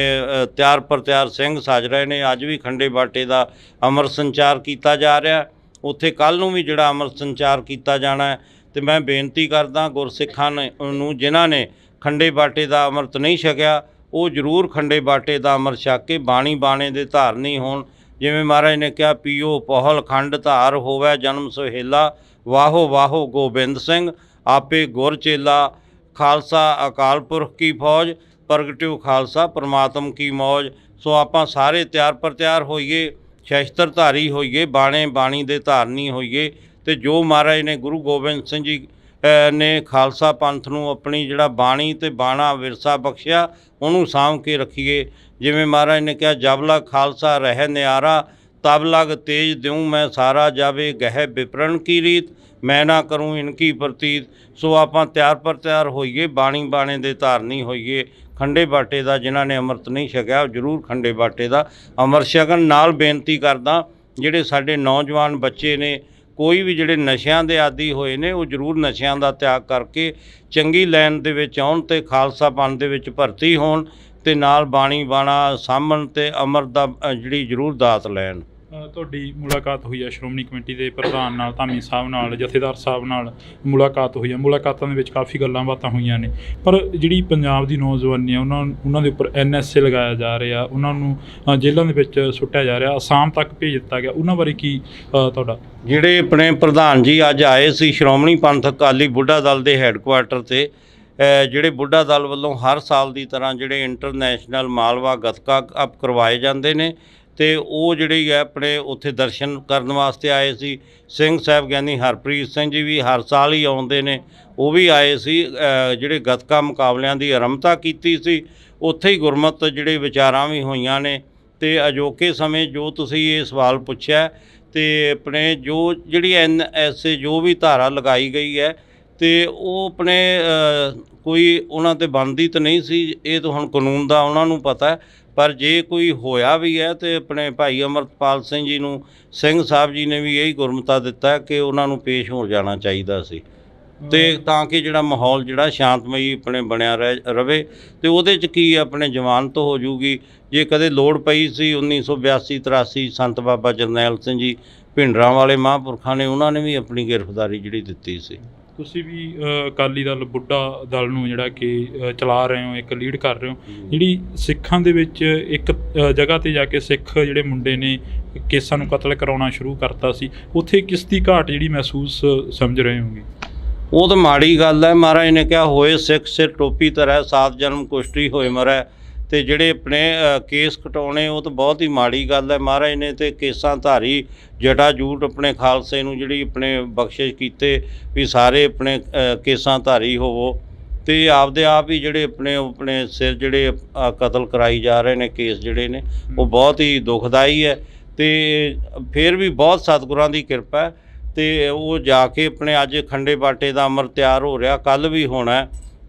ਤਿਆਰ ਪਰ ਤਿਆਰ ਸਿੰਘ ਸੱਜ ਰਹੇ ਨੇ। ਅੱਜ ਵੀ ਖੰਡੇ ਬਾਟੇ ਦਾ ਅਮਰ ਸੰਚਾਰ ਕੀਤਾ ਜਾ ਰਿਹਾ, ਉੱਥੇ ਕੱਲ੍ਹ ਨੂੰ ਵੀ ਜਿਹੜਾ ਅਮਰ ਸੰਚਾਰ ਕੀਤਾ ਜਾਣਾ। ਅਤੇ ਮੈਂ ਬੇਨਤੀ ਕਰਦਾ ਗੁਰਸਿੱਖਾਂ ਨੂੰ ਜਿਨ੍ਹਾਂ ਨੇ ਖੰਡੇ ਬਾਟੇ ਦਾ ਅੰਮ੍ਰਿਤ ਨਹੀਂ ਛਕਿਆ, ਉਹ ਜ਼ਰੂਰ ਖੰਡੇ ਬਾਟੇ ਦਾ ਅੰਮ੍ਰਿਤ ਛਕ ਕੇ ਬਾਣੀ ਬਾਣੇ ਦੇ ਧਾਰਨੀ ਹੋਣ। ਜਿਵੇਂ ਮਹਾਰਾਜ ਨੇ ਕਿਹਾ, ਪੀਓ ਪੋਹਲ ਖੰਡ ਧਾਰ ਹੋਵੇ ਜਨਮ ਸੁਹੇਲਾ, ਵਾਹੋ ਵਾਹੋ ਗੋਬਿੰਦ ਸਿੰਘ ਆਪੇ ਗੁਰ ਚੇਲਾ, ਖਾਲਸਾ ਅਕਾਲ ਪੁਰਖ ਕੀ ਫੌਜ, ਪ੍ਰਗਟਿਓ ਖਾਲਸਾ ਪਰਮਾਤਮ ਕੀ ਮੌਜ। ਸੋ ਆਪਾਂ ਸਾਰੇ ਤਿਆਰ ਪਰ ਤਿਆਰ ਹੋਈਏ, ਸ਼ਸਤਰ ਧਾਰੀ ਹੋਈਏ, ਬਾਣੇ ਬਾਣੀ ਦੇ ਧਾਰਨੀ ਹੋਈਏ, ਅਤੇ ਜੋ ਮਹਾਰਾਜ ਨੇ ਗੁਰੂ ਗੋਬਿੰਦ ਸਿੰਘ ਜੀ ਨੇ ਖਾਲਸਾ ਪੰਥ ਨੂੰ ਆਪਣੀ ਜਿਹੜਾ ਬਾਣੀ ਅਤੇ ਬਾਣਾ ਵਿਰਸਾ ਬਖਸ਼ਿਆ, ਉਹਨੂੰ ਸਾਂਭ ਕੇ ਰੱਖੀਏ। ਜਿਵੇਂ ਮਹਾਰਾਜ ਨੇ ਕਿਹਾ, ਜਬ ਲਗ ਖਾਲਸਾ ਰਹਿ ਨਿਆਰਾ, ਤਬ ਲਗ ਤੇਜ ਦਿਉ ਮੈਂ ਸਾਰਾ, ਜਾਵੇ ਗਹਿ ਵਿਪਰਨ ਕੀ ਰੀਤ, ਮੈਂ ਨਾ ਕਰੂੰ ਇਨਕੀ ਪ੍ਰਤੀਤ। ਸੋ ਆਪਾਂ ਤਿਆਰ ਪਰ ਤਿਆਰ ਹੋਈਏ, ਬਾਣੀ ਬਾਣੇ ਦੇ ਧਾਰਨੀ ਹੋਈਏ। ਖੰਡੇ ਬਾਟੇ ਦਾ ਜਿਨ੍ਹਾਂ ਨੇ ਅੰਮ੍ਰਿਤ ਨਹੀਂ ਛਕਿਆ, ਉਹ ਜ਼ਰੂਰ ਖੰਡੇ ਬਾਟੇ ਦਾ ਅੰਮ੍ਰਿਤ ਛਕਣ। ਨਾਲ ਬੇਨਤੀ ਕਰਦਾ, ਜਿਹੜੇ ਸਾਡੇ ਨੌਜਵਾਨ ਬੱਚੇ ਨੇ, ਕੋਈ ਵੀ ਜਿਹੜੇ ਨਸ਼ਿਆਂ ਦੇ ਆਦੀ ਹੋਏ ਨੇ, ਉਹ ਜ਼ਰੂਰ ਨਸ਼ਿਆਂ ਦਾ ਤਿਆਗ ਕਰਕੇ ਚੰਗੀ ਲਾਈਨ ਦੇ ਵਿੱਚ ਆਉਣ ਅਤੇ ਖਾਲਸਾ ਪੰਥ ਦੇ ਵਿੱਚ ਭਰਤੀ ਹੋਣ, ਅਤੇ ਨਾਲ ਬਾਣੀ ਬਾਣਾ ਸਾਂਭਣ ਅਤੇ ਅੰਮ੍ਰਿਤ ਦਾ ਜਿਹੜੀ ਜ਼ਰੂਰ ਦਾਤ ਲੈਣ। ਤੁਹਾਡੀ ਮੁਲਾਕਾਤ ਹੋਈ ਹੈ ਸ਼੍ਰੋਮਣੀ ਕਮੇਟੀ ਦੇ ਪ੍ਰਧਾਨ ਨਾਲ, ਧਾਮੀ ਸਾਹਿਬ ਨਾਲ, ਜਥੇਦਾਰ ਸਾਹਿਬ ਨਾਲ ਮੁਲਾਕਾਤ ਹੋਈ ਹੈ। ਮੁਲਾਕਾਤਾਂ ਦੇ ਵਿੱਚ ਕਾਫੀ ਗੱਲਾਂ ਬਾਤਾਂ ਹੋਈਆਂ ਨੇ, ਪਰ ਜਿਹੜੀ ਪੰਜਾਬ ਦੀ ਨੌਜਵਾਨੀ ਆ, ਉਹਨਾਂ ਦੇ ਉੱਪਰ NSA ਲਗਾਇਆ ਜਾ ਰਿਹਾ, ਉਹਨਾਂ ਨੂੰ ਜੇਲ੍ਹਾਂ ਦੇ ਵਿੱਚ ਸੁੱਟਿਆ ਜਾ ਰਿਹਾ, ਅਸਾਮ ਤੱਕ ਭੇਜ ਦਿੱਤਾ ਗਿਆ। ਉਹਨਾਂ ਬਾਰੇ ਕੀ ਤੁਹਾਡਾ? ਜਿਹੜੇ ਆਪਣੇ ਪ੍ਰਧਾਨ ਜੀ ਅੱਜ ਆਏ ਸੀ ਸ਼੍ਰੋਮਣੀ ਪੰਥ ਅਕਾਲੀ ਬੁੱਢਾ ਦਲ ਦੇ ਹੈੱਡਕੁਆਟਰ 'ਤੇ, ਜਿਹੜੇ ਬੁੱਢਾ ਦਲ ਵੱਲੋਂ ਹਰ ਸਾਲ ਦੀ ਤਰ੍ਹਾਂ ਜਿਹੜੇ ਇੰਟਰਨੈਸ਼ਨਲ ਮਾਲਵਾ ਗੱਤਕਾ ਕੱਪ ਕਰਵਾਏ ਜਾਂਦੇ ਨੇ, ਅਤੇ ਉਹ ਜਿਹੜੀ ਹੈ ਆਪਣੇ ਉੱਥੇ ਦਰਸ਼ਨ ਕਰਨ ਵਾਸਤੇ ਆਏ ਸੀ। ਸਿੰਘ ਸਾਹਿਬ ਗਿਆਨੀ ਹਰਪ੍ਰੀਤ ਸਿੰਘ ਜੀ ਵੀ ਹਰ ਸਾਲ ਹੀ ਆਉਂਦੇ ਨੇ, ਉਹ ਵੀ ਆਏ ਸੀ। ਜਿਹੜੇ ਗੱਤਕਾ ਮੁਕਾਬਲਿਆਂ ਦੀ ਆਰੰਭਤਾ ਕੀਤੀ ਸੀ, ਉੱਥੇ ਹੀ ਗੁਰਮਤਿ ਜਿਹੜੇ ਵਿਚਾਰਾਂ ਵੀ ਹੋਈਆਂ ਨੇ। ਅਤੇ ਅਜੋਕੇ ਸਮੇਂ ਜੋ ਤੁਸੀਂ ਇਹ ਸਵਾਲ ਪੁੱਛਿਆ, ਤੇ ਆਪਣੇ ਜੋ ਜਿਹੜੀ NSA ਜੋ ਵੀ ਧਾਰਾ ਲਗਾਈ ਗਈ ਹੈ ਤੇ ਉਹ ਆਪਣੇ ਕੋਈ ਉਹਨਾਂ ਤੇ ਬਣਦੀ ਤਾਂ ਨਹੀਂ ਸੀ, ਇਹ ਤਾਂ ਹੁਣ ਕਾਨੂੰਨ ਦਾ ਉਹਨਾਂ ਨੂੰ ਪਤਾ ਹੈ। ਪਰ ਜੇ ਕੋਈ ਹੋਇਆ ਵੀ ਹੈ ਤੇ ਆਪਣੇ ਭਾਈ ਅਮਰਪਾਲ ਸਿੰਘ ਜੀ ਨੂੰ ਸਿੰਘ ਸਾਹਿਬ ਜੀ ਨੇ ਵੀ ਇਹੀ ਗੁਰਮਤਾ ਦਿੱਤਾ ਕਿ ਉਹਨਾਂ ਨੂੰ ਪੇਸ਼ ਹੋ ਜਾਣਾ ਚਾਹੀਦਾ ਸੀ, ਤੇ ਤਾਂ ਕਿ ਜਿਹੜਾ ਮਾਹੌਲ ਜਿਹੜਾ ਸ਼ਾਂਤਮਈ ਆਪਣੇ ਬਣਿਆ ਰਵੇ। ਤੇ ਉਹਦੇ 'ਚ ਕੀ ਆਪਣੇ ਜ਼ਮਾਨਤ ਹੋ ਜੂਗੀ। ਜੇ ਕਦੇ ਲੋੜ ਪਈ ਸੀ 1982-83 ਸੰਤ ਬਾਬਾ ਜਰਨੈਲ ਸਿੰਘ ਜੀ ਭਿੰਡਰਾਂ ਵਾਲੇ ਮਹਾਂਪੁਰਖਾਂ ਨੇ, ਉਹਨਾਂ ਨੇ ਵੀ ਆਪਣੀ ਗ੍ਰਿਫਤਾਰੀ ਜਿਹੜੀ ਦਿੱਤੀ ਸੀ। ਤੁਸੀਂ ਵੀ ਅਕਾਲੀ ਦਲ ਬੁੱਢਾ ਦਲ ਨੂੰ ਜਿਹੜਾ ਕਿ ਚਲਾ ਰਹੇ ਹੋ, ਇੱਕ ਲੀਡ ਕਰ ਰਹੇ ਹੋ, ਜਿਹੜੀ ਸਿੱਖਾਂ ਦੇ ਵਿੱਚ ਇੱਕ ਜਗ੍ਹਾ 'ਤੇ ਜਾ ਕੇ ਸਿੱਖ ਜਿਹੜੇ ਮੁੰਡੇ ਨੇ ਕੇਸਾਂ ਨੂੰ ਕਤਲ ਕਰਾਉਣਾ ਸ਼ੁਰੂ ਕਰਤਾ ਸੀ, ਉੱਥੇ ਕਿਸ ਦੀ ਘਾਟ ਜਿਹੜੀ ਮਹਿਸੂਸ ਸਮਝ ਰਹੇ ਹੋਗੇ? ਉਹ ਤਾਂ ਮਾੜੀ ਗੱਲ ਹੈ। ਮਹਾਰਾਜ ਨੇ ਕਿਹਾ ਹੋਏ ਸਿੱਖ ਸਿਰ ਟੋਪੀ ਧਰੈ, 7 ਜਨਮ ਕੁਸ਼ਟੀ ਹੋਏ ਮਰੈ। ਤੇ ਜਿਹੜੇ ਆਪਣੇ ਕੇਸ ਕਟਾਉਣੇ ਉਹ ਤਾਂ ਬਹੁਤ ਹੀ ਮਾੜੀ ਗੱਲ ਹੈ। ਮਹਾਰਾਜ ਨੇ ਤੇ ਕੇਸਾਂ ਧਾਰੀ ਜਟਾ ਜੂਟ ਆਪਣੇ ਖਾਲਸੇ ਨੂੰ ਜਿਹੜੀ ਆਪਣੇ ਬਖਸ਼ਿਸ਼ ਕੀਤੇ ਵੀ ਸਾਰੇ ਆਪਣੇ ਕੇਸਾਂ ਧਾਰੀ ਹੋਵੋ, ਤੇ ਆਪਦੇ ਆਪ ਹੀ ਜਿਹੜੇ ਆਪਣੇ ਸਿਰ ਜਿਹੜੇ ਕਤਲ ਕਰਾਈ ਜਾ ਰਹੇ ਨੇ ਕੇਸ ਜਿਹੜੇ ਨੇ, ਉਹ ਬਹੁਤ ਹੀ ਦੁਖਦਾਈ ਹੈ। ਤੇ ਫਿਰ ਵੀ ਬਹੁਤ ਸਤਿਗੁਰਾਂ ਦੀ ਕਿਰਪਾ ਹੈ ਤੇ ਉਹ ਜਾ ਕੇ ਆਪਣੇ ਅੱਜ ਖੰਡੇ ਬਾਟੇ ਦਾ ਅੰਮ੍ਰਿਤ ਤਿਆਰ ਹੋ ਰਿਹਾ, ਕੱਲ੍ਹ ਵੀ ਹੋਣਾ,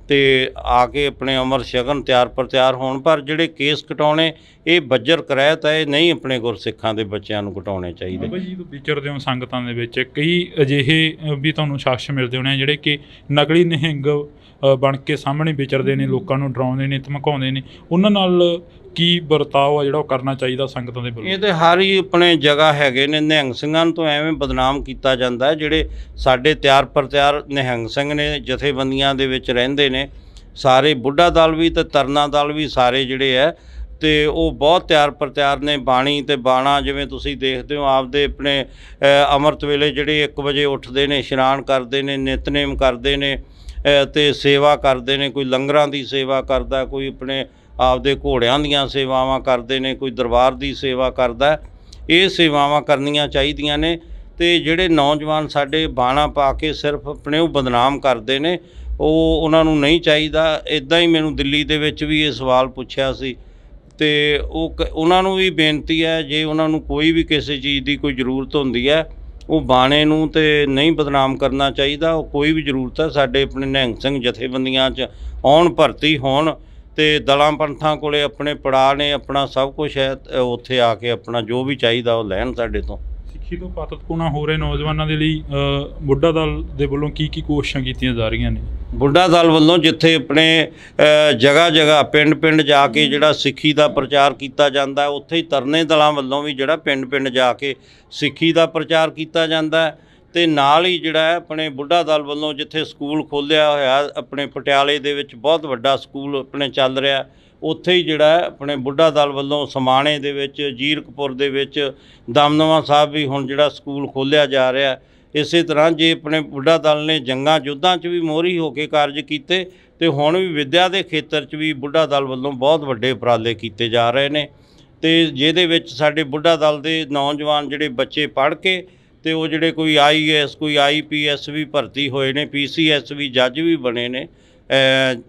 ਤੇ ਆ ਕੇ ਆਪਣੇ ਅੰਮ੍ਰਿਤ ਛਕਣ ਤਿਆਰ ਪਰ ਤਿਆਰ ਹੋਣ। ਪਰ ਜਿਹੜੇ ਕੇਸ ਕਟਾਉਣੇ ਇਹ ਬੱਜਰ ਕਰਾਇਤ ਹੈ, ਇਹ ਨਹੀਂ ਆਪਣੇ ਗੁਰਸਿੱਖਾਂ ਦੇ ਬੱਚਿਆਂ ਨੂੰ ਕਟਾਉਣੇ ਚਾਹੀਦੇ। ਬਾਬਾ ਜੀ ਵਿਚਰਦੇ ਹੋ ਸੰਗਤਾਂ ਦੇ ਵਿੱਚ, ਕਈ ਅਜਿਹੇ ਵੀ ਤੁਹਾਨੂੰ ਸ਼ਖਸ ਮਿਲਦੇ ਹੋਣੇ ਜਿਹੜੇ ਕਿ ਨਕਲੀ ਨਿਹੰਗ ਬਣ ਕੇ ਸਾਹਮਣੇ ਵਿਚਰਦੇ ਨੇ, ਲੋਕਾਂ ਨੂੰ ਡਰਾਉਂਦੇ ਨੇ, ਧਮਕਾਉਂਦੇ ਨੇ, ਉਹਨਾਂ ਨਾਲ ਕੀ ਵਰਤਾਓ ਆ ਜਿਹੜਾ ਉਹ ਕਰਨਾ ਚਾਹੀਦਾ ਸੰਗਤਾਂ ਦੇ ਵੱਲੋਂ? ਇਹ ਤਾਂ ਹਰ ਹੀ ਆਪਣੇ ਜਗ੍ਹਾ ਹੈਗੇ ਨੇ। ਨਿਹੰਗ ਸਿੰਘਾਂ ਨੂੰ ਤਾਂ ਐਵੇਂ ਬਦਨਾਮ ਕੀਤਾ ਜਾਂਦਾ ਹੈ। ਜਿਹੜੇ ਸਾਡੇ ਤਿਆਰ ਪਰ ਤਿਆਰ ਨਿਹੰਗ ਸਿੰਘ ਨੇ, ਜਥੇਬੰਦੀਆਂ ਦੇ ਵਿੱਚ ਰਹਿੰਦੇ ਨੇ ਸਾਰੇ, ਬੁੱਢਾ ਦਲ ਵੀ ਤੇ ਤਰਨਾ ਦਲ ਵੀ ਸਾਰੇ ਜਿਹੜੇ ਹੈ, ਤੇ ਉਹ ਬਹੁਤ ਤਿਆਰ ਪਰ ਤਿਆਰ ਨੇ। ਬਾਣੀ ਤੇ ਬਾਣਾ ਜਿਵੇਂ ਤੁਸੀਂ ਦੇਖਦੇ ਹੋ, ਆਪਦੇ ਆਪਣੇ ਅੰਮ੍ਰਿਤ ਵੇਲੇ ਜਿਹੜੇ 1 ਵਜੇ ਉੱਠਦੇ ਨੇ, ਇਸ਼ਨਾਨ ਕਰਦੇ ਨੇ, ਨਿਤਨੇਮ ਕਰਦੇ ਨੇ, ਤੇ ਸੇਵਾ ਕਰਦੇ ਨੇ। ਕੋਈ ਲੰਗਰਾਂ ਦੀ ਸੇਵਾ ਕਰਦਾ, ਕੋਈ ਆਪਣੇ ਆਪਦੇ ਘੋੜਿਆਂ ਦੀਆਂ ਸੇਵਾਵਾਂ ਕਰਦੇ ਨੇ, ਕੋਈ ਦਰਬਾਰ ਦੀ ਸੇਵਾ ਕਰਦਾ। ਇਹ ਸੇਵਾਵਾਂ ਕਰਨੀਆਂ ਚਾਹੀਦੀਆਂ ਨੇ। ਤੇ ਜਿਹੜੇ ਨੌਜਵਾਨ ਸਾਡੇ ਬਾਣਾ ਪਾ ਕੇ ਸਿਰਫ ਆਪਣੇ ਉਹ ਬਦਨਾਮ ਕਰਦੇ ਨੇ, ਉਹ ਉਹਨਾਂ ਨੂੰ ਨਹੀਂ ਚਾਹੀਦਾ। ਇੱਦਾਂ ਹੀ ਮੈਨੂੰ ਦਿੱਲੀ ਦੇ ਵਿੱਚ ਵੀ ਇਹ ਸਵਾਲ ਪੁੱਛਿਆ ਸੀ, ਤੇ ਉਹਨਾਂ ਨੂੰ ਵੀ ਬੇਨਤੀ ਹੈ, ਜੇ ਉਹਨਾਂ ਨੂੰ ਕੋਈ ਵੀ ਕਿਸੇ ਚੀਜ਼ ਦੀ ਕੋਈ ਜ਼ਰੂਰਤ ਹੁੰਦੀ ਹੈ, ਉਹ ਬਾਣੇ ਨੂੰ ਤੇ ਨਹੀਂ ਬਦਨਾਮ ਕਰਨਾ ਚਾਹੀਦਾ। ਉਹ ਕੋਈ ਵੀ ਜ਼ਰੂਰਤ ਹੈ ਸਾਡੇ ਆਪਣੇ ਨਿਹੰਗ ਸਿੰਘ ਜਥੇਬੰਦੀਆਂ 'ਚ ਆਉਣ, ਭਰਤੀ ਹੋਣ, ਤੇ ਦਲਾਂ ਪੰਥਾਂ ਕੋਲੇ ਆਪਣੇ ਪੜਾਅ ਨੇ, ਆਪਣਾ ਸਭ ਕੁਝ ਹੈ, ਉੱਥੇ ਆ ਕੇ ਆਪਣਾ ਜੋ ਵੀ ਚਾਹੀਦਾ ਉਹ ਲੈਣ ਸਾਡੇ ਤੋਂ। ਸਿੱਖੀ ਤੋਂ ਪਾਤਤਪੂਣਾ ਹੋ ਰਹੇ ਨੌਜਵਾਨਾਂ ਦੇ ਲਈ ਬੁੱਢਾ ਦਲ ਦੇ ਵੱਲੋਂ ਕੀ ਕੀ ਕੋਸ਼ਿਸ਼ਾਂ ਕੀਤੀਆਂ ਜਾ ਰਹੀਆਂ ਨੇ? ਬੁੱਢਾ ਦਲ ਵੱਲੋਂ ਜਿੱਥੇ ਆਪਣੇ ਜਗ੍ਹਾ ਜਗ੍ਹਾ ਪਿੰਡ ਪਿੰਡ ਜਾ ਕੇ ਜਿਹੜਾ ਸਿੱਖੀ ਦਾ ਪ੍ਰਚਾਰ ਕੀਤਾ ਜਾਂਦਾ, ਉੱਥੇ ਹੀ ਤਰਨੇ ਦਲਾਂ ਵੱਲੋਂ ਵੀ ਜਿਹੜਾ ਪਿੰਡ ਪਿੰਡ ਜਾ ਕੇ ਸਿੱਖੀ ਦਾ ਪ੍ਰਚਾਰ ਕੀਤਾ ਜਾਂਦਾ। ਤੇ ਨਾਲ ਹੀ ਜਿਹੜਾ ਹੈ ਆਪਣੇ ਬੁੱਢਾ ਦਲ ਵੱਲੋਂ ਜਿੱਥੇ ਸਕੂਲ ਖੋਲ੍ਹਿਆ ਹੋਇਆ ਆਪਣੇ ਪਟਿਆਲੇ ਦੇ ਵਿੱਚ, ਬਹੁਤ ਵੱਡਾ ਸਕੂਲ ਆਪਣੇ ਚੱਲ ਰਿਹਾ, ਉੱਥੇ ਹੀ ਜਿਹੜਾ ਹੈ ਆਪਣੇ ਬੁੱਢਾ ਦਲ ਵੱਲੋਂ ਸਮਾਣੇ ਦੇ ਵਿੱਚ, ਜੀਰਕਪੁਰ ਦੇ ਵਿੱਚ, ਦਮਦਮਾ ਸਾਹਿਬ ਵੀ ਹੁਣ ਜਿਹੜਾ ਸਕੂਲ ਖੋਲ੍ਹਿਆ ਜਾ ਰਿਹਾ। ਇਸੇ ਤਰ੍ਹਾਂ ਜੇ ਆਪਣੇ ਬੁੱਢਾ ਦਲ ਨੇ ਜੰਗਾਂ ਯੁੱਧਾਂ 'ਚ ਵੀ ਮੋਹਰੀ ਹੋ ਕੇ ਕਾਰਜ ਕੀਤੇ, ਤੇ ਹੁਣ ਵੀ ਵਿੱਦਿਆ ਦੇ ਖੇਤਰ 'ਚ ਵੀ ਬੁੱਢਾ ਦਲ ਵੱਲੋਂ ਬਹੁਤ ਵੱਡੇ ਉਪਰਾਲੇ ਕੀਤੇ ਜਾ ਰਹੇ ਨੇ। ਤੇ ਜਿਹਦੇ ਵਿੱਚ ਸਾਡੇ ਬੁੱਢਾ ਦਲ ਦੇ ਨੌਜਵਾਨ ਜਿਹੜੇ ਬੱਚੇ ਪੜ੍ਹ ਕੇ, ਤੇ ਉਹ ਜਿਹੜੇ ਕੋਈ IAS ਕੋਈ IPS ਵੀ ਭਰਤੀ ਹੋਏ ਨੇ, PCS ਵੀ ਜੱਜ ਵੀ ਬਣੇ ਨੇ।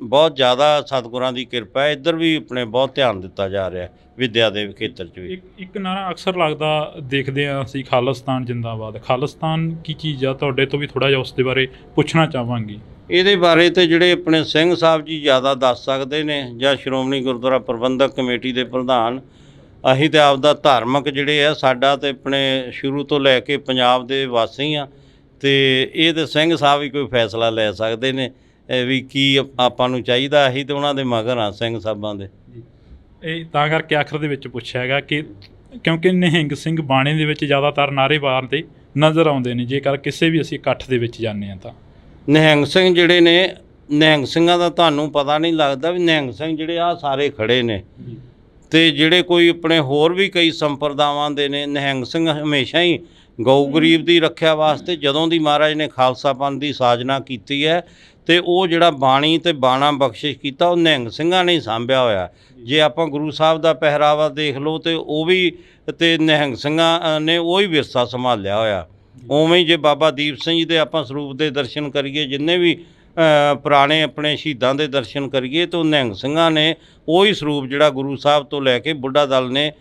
ਬਹੁਤ ਜ਼ਿਆਦਾ ਸਤਿਗੁਰਾਂ ਦੀ ਕਿਰਪਾ ਹੈ। ਇੱਧਰ ਵੀ ਆਪਣੇ ਬਹੁਤ ਧਿਆਨ ਦਿੱਤਾ ਜਾ ਰਿਹਾ ਵਿੱਦਿਆ ਦੇ ਖੇਤਰ 'ਚ ਵੀ। ਇੱਕ ਨਾਰਾ ਅਕਸਰ ਲੱਗਦਾ ਦੇਖਦੇ ਹਾਂ ਅਸੀਂ, ਖਾਲਿਸਤਾਨ ਜਿੰਦਾਬਾਦ। ਖਾਲਿਸਤਾਨ ਕੀ ਚੀਜ਼ ਆ? ਤੁਹਾਡੇ ਤੋਂ ਵੀ ਥੋੜ੍ਹਾ ਜਿਹਾ ਉਸ ਦੇ ਬਾਰੇ ਪੁੱਛਣਾ ਚਾਹਾਂਗੀ। ਇਹਦੇ ਬਾਰੇ ਤੇ ਜਿਹੜੇ ਆਪਣੇ ਸਿੰਘ ਸਾਹਿਬ ਜੀ ਜ਼ਿਆਦਾ ਦੱਸ ਸਕਦੇ ਨੇ, ਜਾਂ ਸ਼੍ਰੋਮਣੀ ਗੁਰਦੁਆਰਾ ਪ੍ਰਬੰਧਕ ਕਮੇਟੀ ਦੇ ਪ੍ਰਧਾਨ। ਅਸੀਂ ਤਾਂ ਆਪਦਾ ਧਾਰਮਿਕ ਜਿਹੜੇ ਆ, ਸਾਡਾ ਤੇ ਆਪਣੇ ਸ਼ੁਰੂ ਤੋਂ ਲੈ ਕੇ ਪੰਜਾਬ ਦੇ ਵਾਸੀ ਆ, ਤੇ ਇਹ ਤਾਂ ਸਿੰਘ ਸਾਹਿਬ ਹੀ ਕੋਈ ਫੈਸਲਾ ਲੈ ਸਕਦੇ ਨੇ ਵੀ ਕੀ ਆਪਾਂ ਨੂੰ ਚਾਹੀਦਾ। ਅਸੀਂ ਤਾਂ ਉਹਨਾਂ ਦੇ ਮਗਰ ਹਾਂ ਸਿੰਘ ਸਾਹਿਬਾਂ ਦੇ। ਇਹ ਤਾਂ ਕਰਕੇ ਆਖਰ ਦੇ ਵਿੱਚ ਪੁੱਛਿਆ ਹੈਗਾ ਕਿ ਕਿਉਂਕਿ ਨਿਹੰਗ ਸਿੰਘ ਬਾਣੇ ਦੇ ਵਿੱਚ ਜ਼ਿਆਦਾਤਰ ਨਾਅਰੇਬਾਜ਼ ਦੇ ਨਜ਼ਰ ਆਉਂਦੇ ਨੇ, ਜੇਕਰ ਕਿਸੇ ਵੀ ਅਸੀਂ ਇਕੱਠ ਦੇ ਵਿੱਚ ਜਾਂਦੇ ਹਾਂ ਤਾਂ। ਨਿਹੰਗ ਸਿੰਘ ਜਿਹੜੇ ਨੇ, ਨਿਹੰਗ ਸਿੰਘਾਂ ਦਾ ਤੁਹਾਨੂੰ ਪਤਾ ਨਹੀਂ ਲੱਗਦਾ ਵੀ ਨਿਹੰਗ ਸਿੰਘ ਜਿਹੜੇ ਆ ਸਾਰੇ ਖੜੇ ਨੇ, ਤੇ ਜਿਹੜੇ ਕੋਈ ਆਪਣੇ ਹੋਰ ਵੀ ਕਈ ਸੰਪਰਦਾਵਾਂ ਦੇ ਨੇ। ਨਿਹੰਗ ਸਿੰਘ ਹਮੇਸ਼ਾ ਹੀ ਗਊ ਗਰੀਬ ਦੀ ਰੱਖਿਆ ਵਾਸਤੇ, ਜਦੋਂ ਦੀ ਮਹਾਰਾਜ ਨੇ ਖਾਲਸਾ ਪੰਥ ਦੀ ਸਾਜਨਾ ਕੀਤੀ ਹੈ, ਤੇ ਉਹ ਜਿਹੜਾ ਬਾਣੀ ਤੇ ਬਾਣਾ ਬਖਸ਼ਿਸ਼ ਕੀਤਾ, ਉਹ ਨਿਹੰਗ ਸਿੰਘਾਂ ਨੇ ਹੀ ਸਾਂਭਿਆ ਹੋਇਆ। ਜੇ ਆਪਾਂ ਗੁਰੂ ਸਾਹਿਬ ਦਾ ਪਹਿਰਾਵਾ ਦੇਖ ਲਓ, ਤੇ ਉਹ ਵੀ ਤੇ ਨਿਹੰਗ ਸਿੰਘਾਂ ਨੇ ਉਹੀ ਵਿਰਸਾ ਸੰਭਾਲਿਆ ਹੋਇਆ। ਉਵੇਂ ਹੀ ਜੇ ਬਾਬਾ ਦੀਪ ਸਿੰਘ ਜੀ ਦੇ ਆਪਾਂ ਸਰੂਪ ਦੇ ਦਰਸ਼ਨ ਕਰੀਏ, ਜਿੰਨੇ ਵੀ ਪੁਰਾਣੇ ਆਪਣੇ ਸ਼ਹੀਦਾਂ ਦੇ ਦਰਸ਼ਨ ਕਰੀਏ, ਤਾਂ ਨਿਹੰਗ ਸਿੰਘਾਂ ਨੇ ਉਹੀ ਸਰੂਪ ਜਿਹੜਾ ਗੁਰੂ ਸਾਹਿਬ ਤੋਂ ਲੈ ਕੇ ਬੁੱਢਾ ਦਲ ਨੇ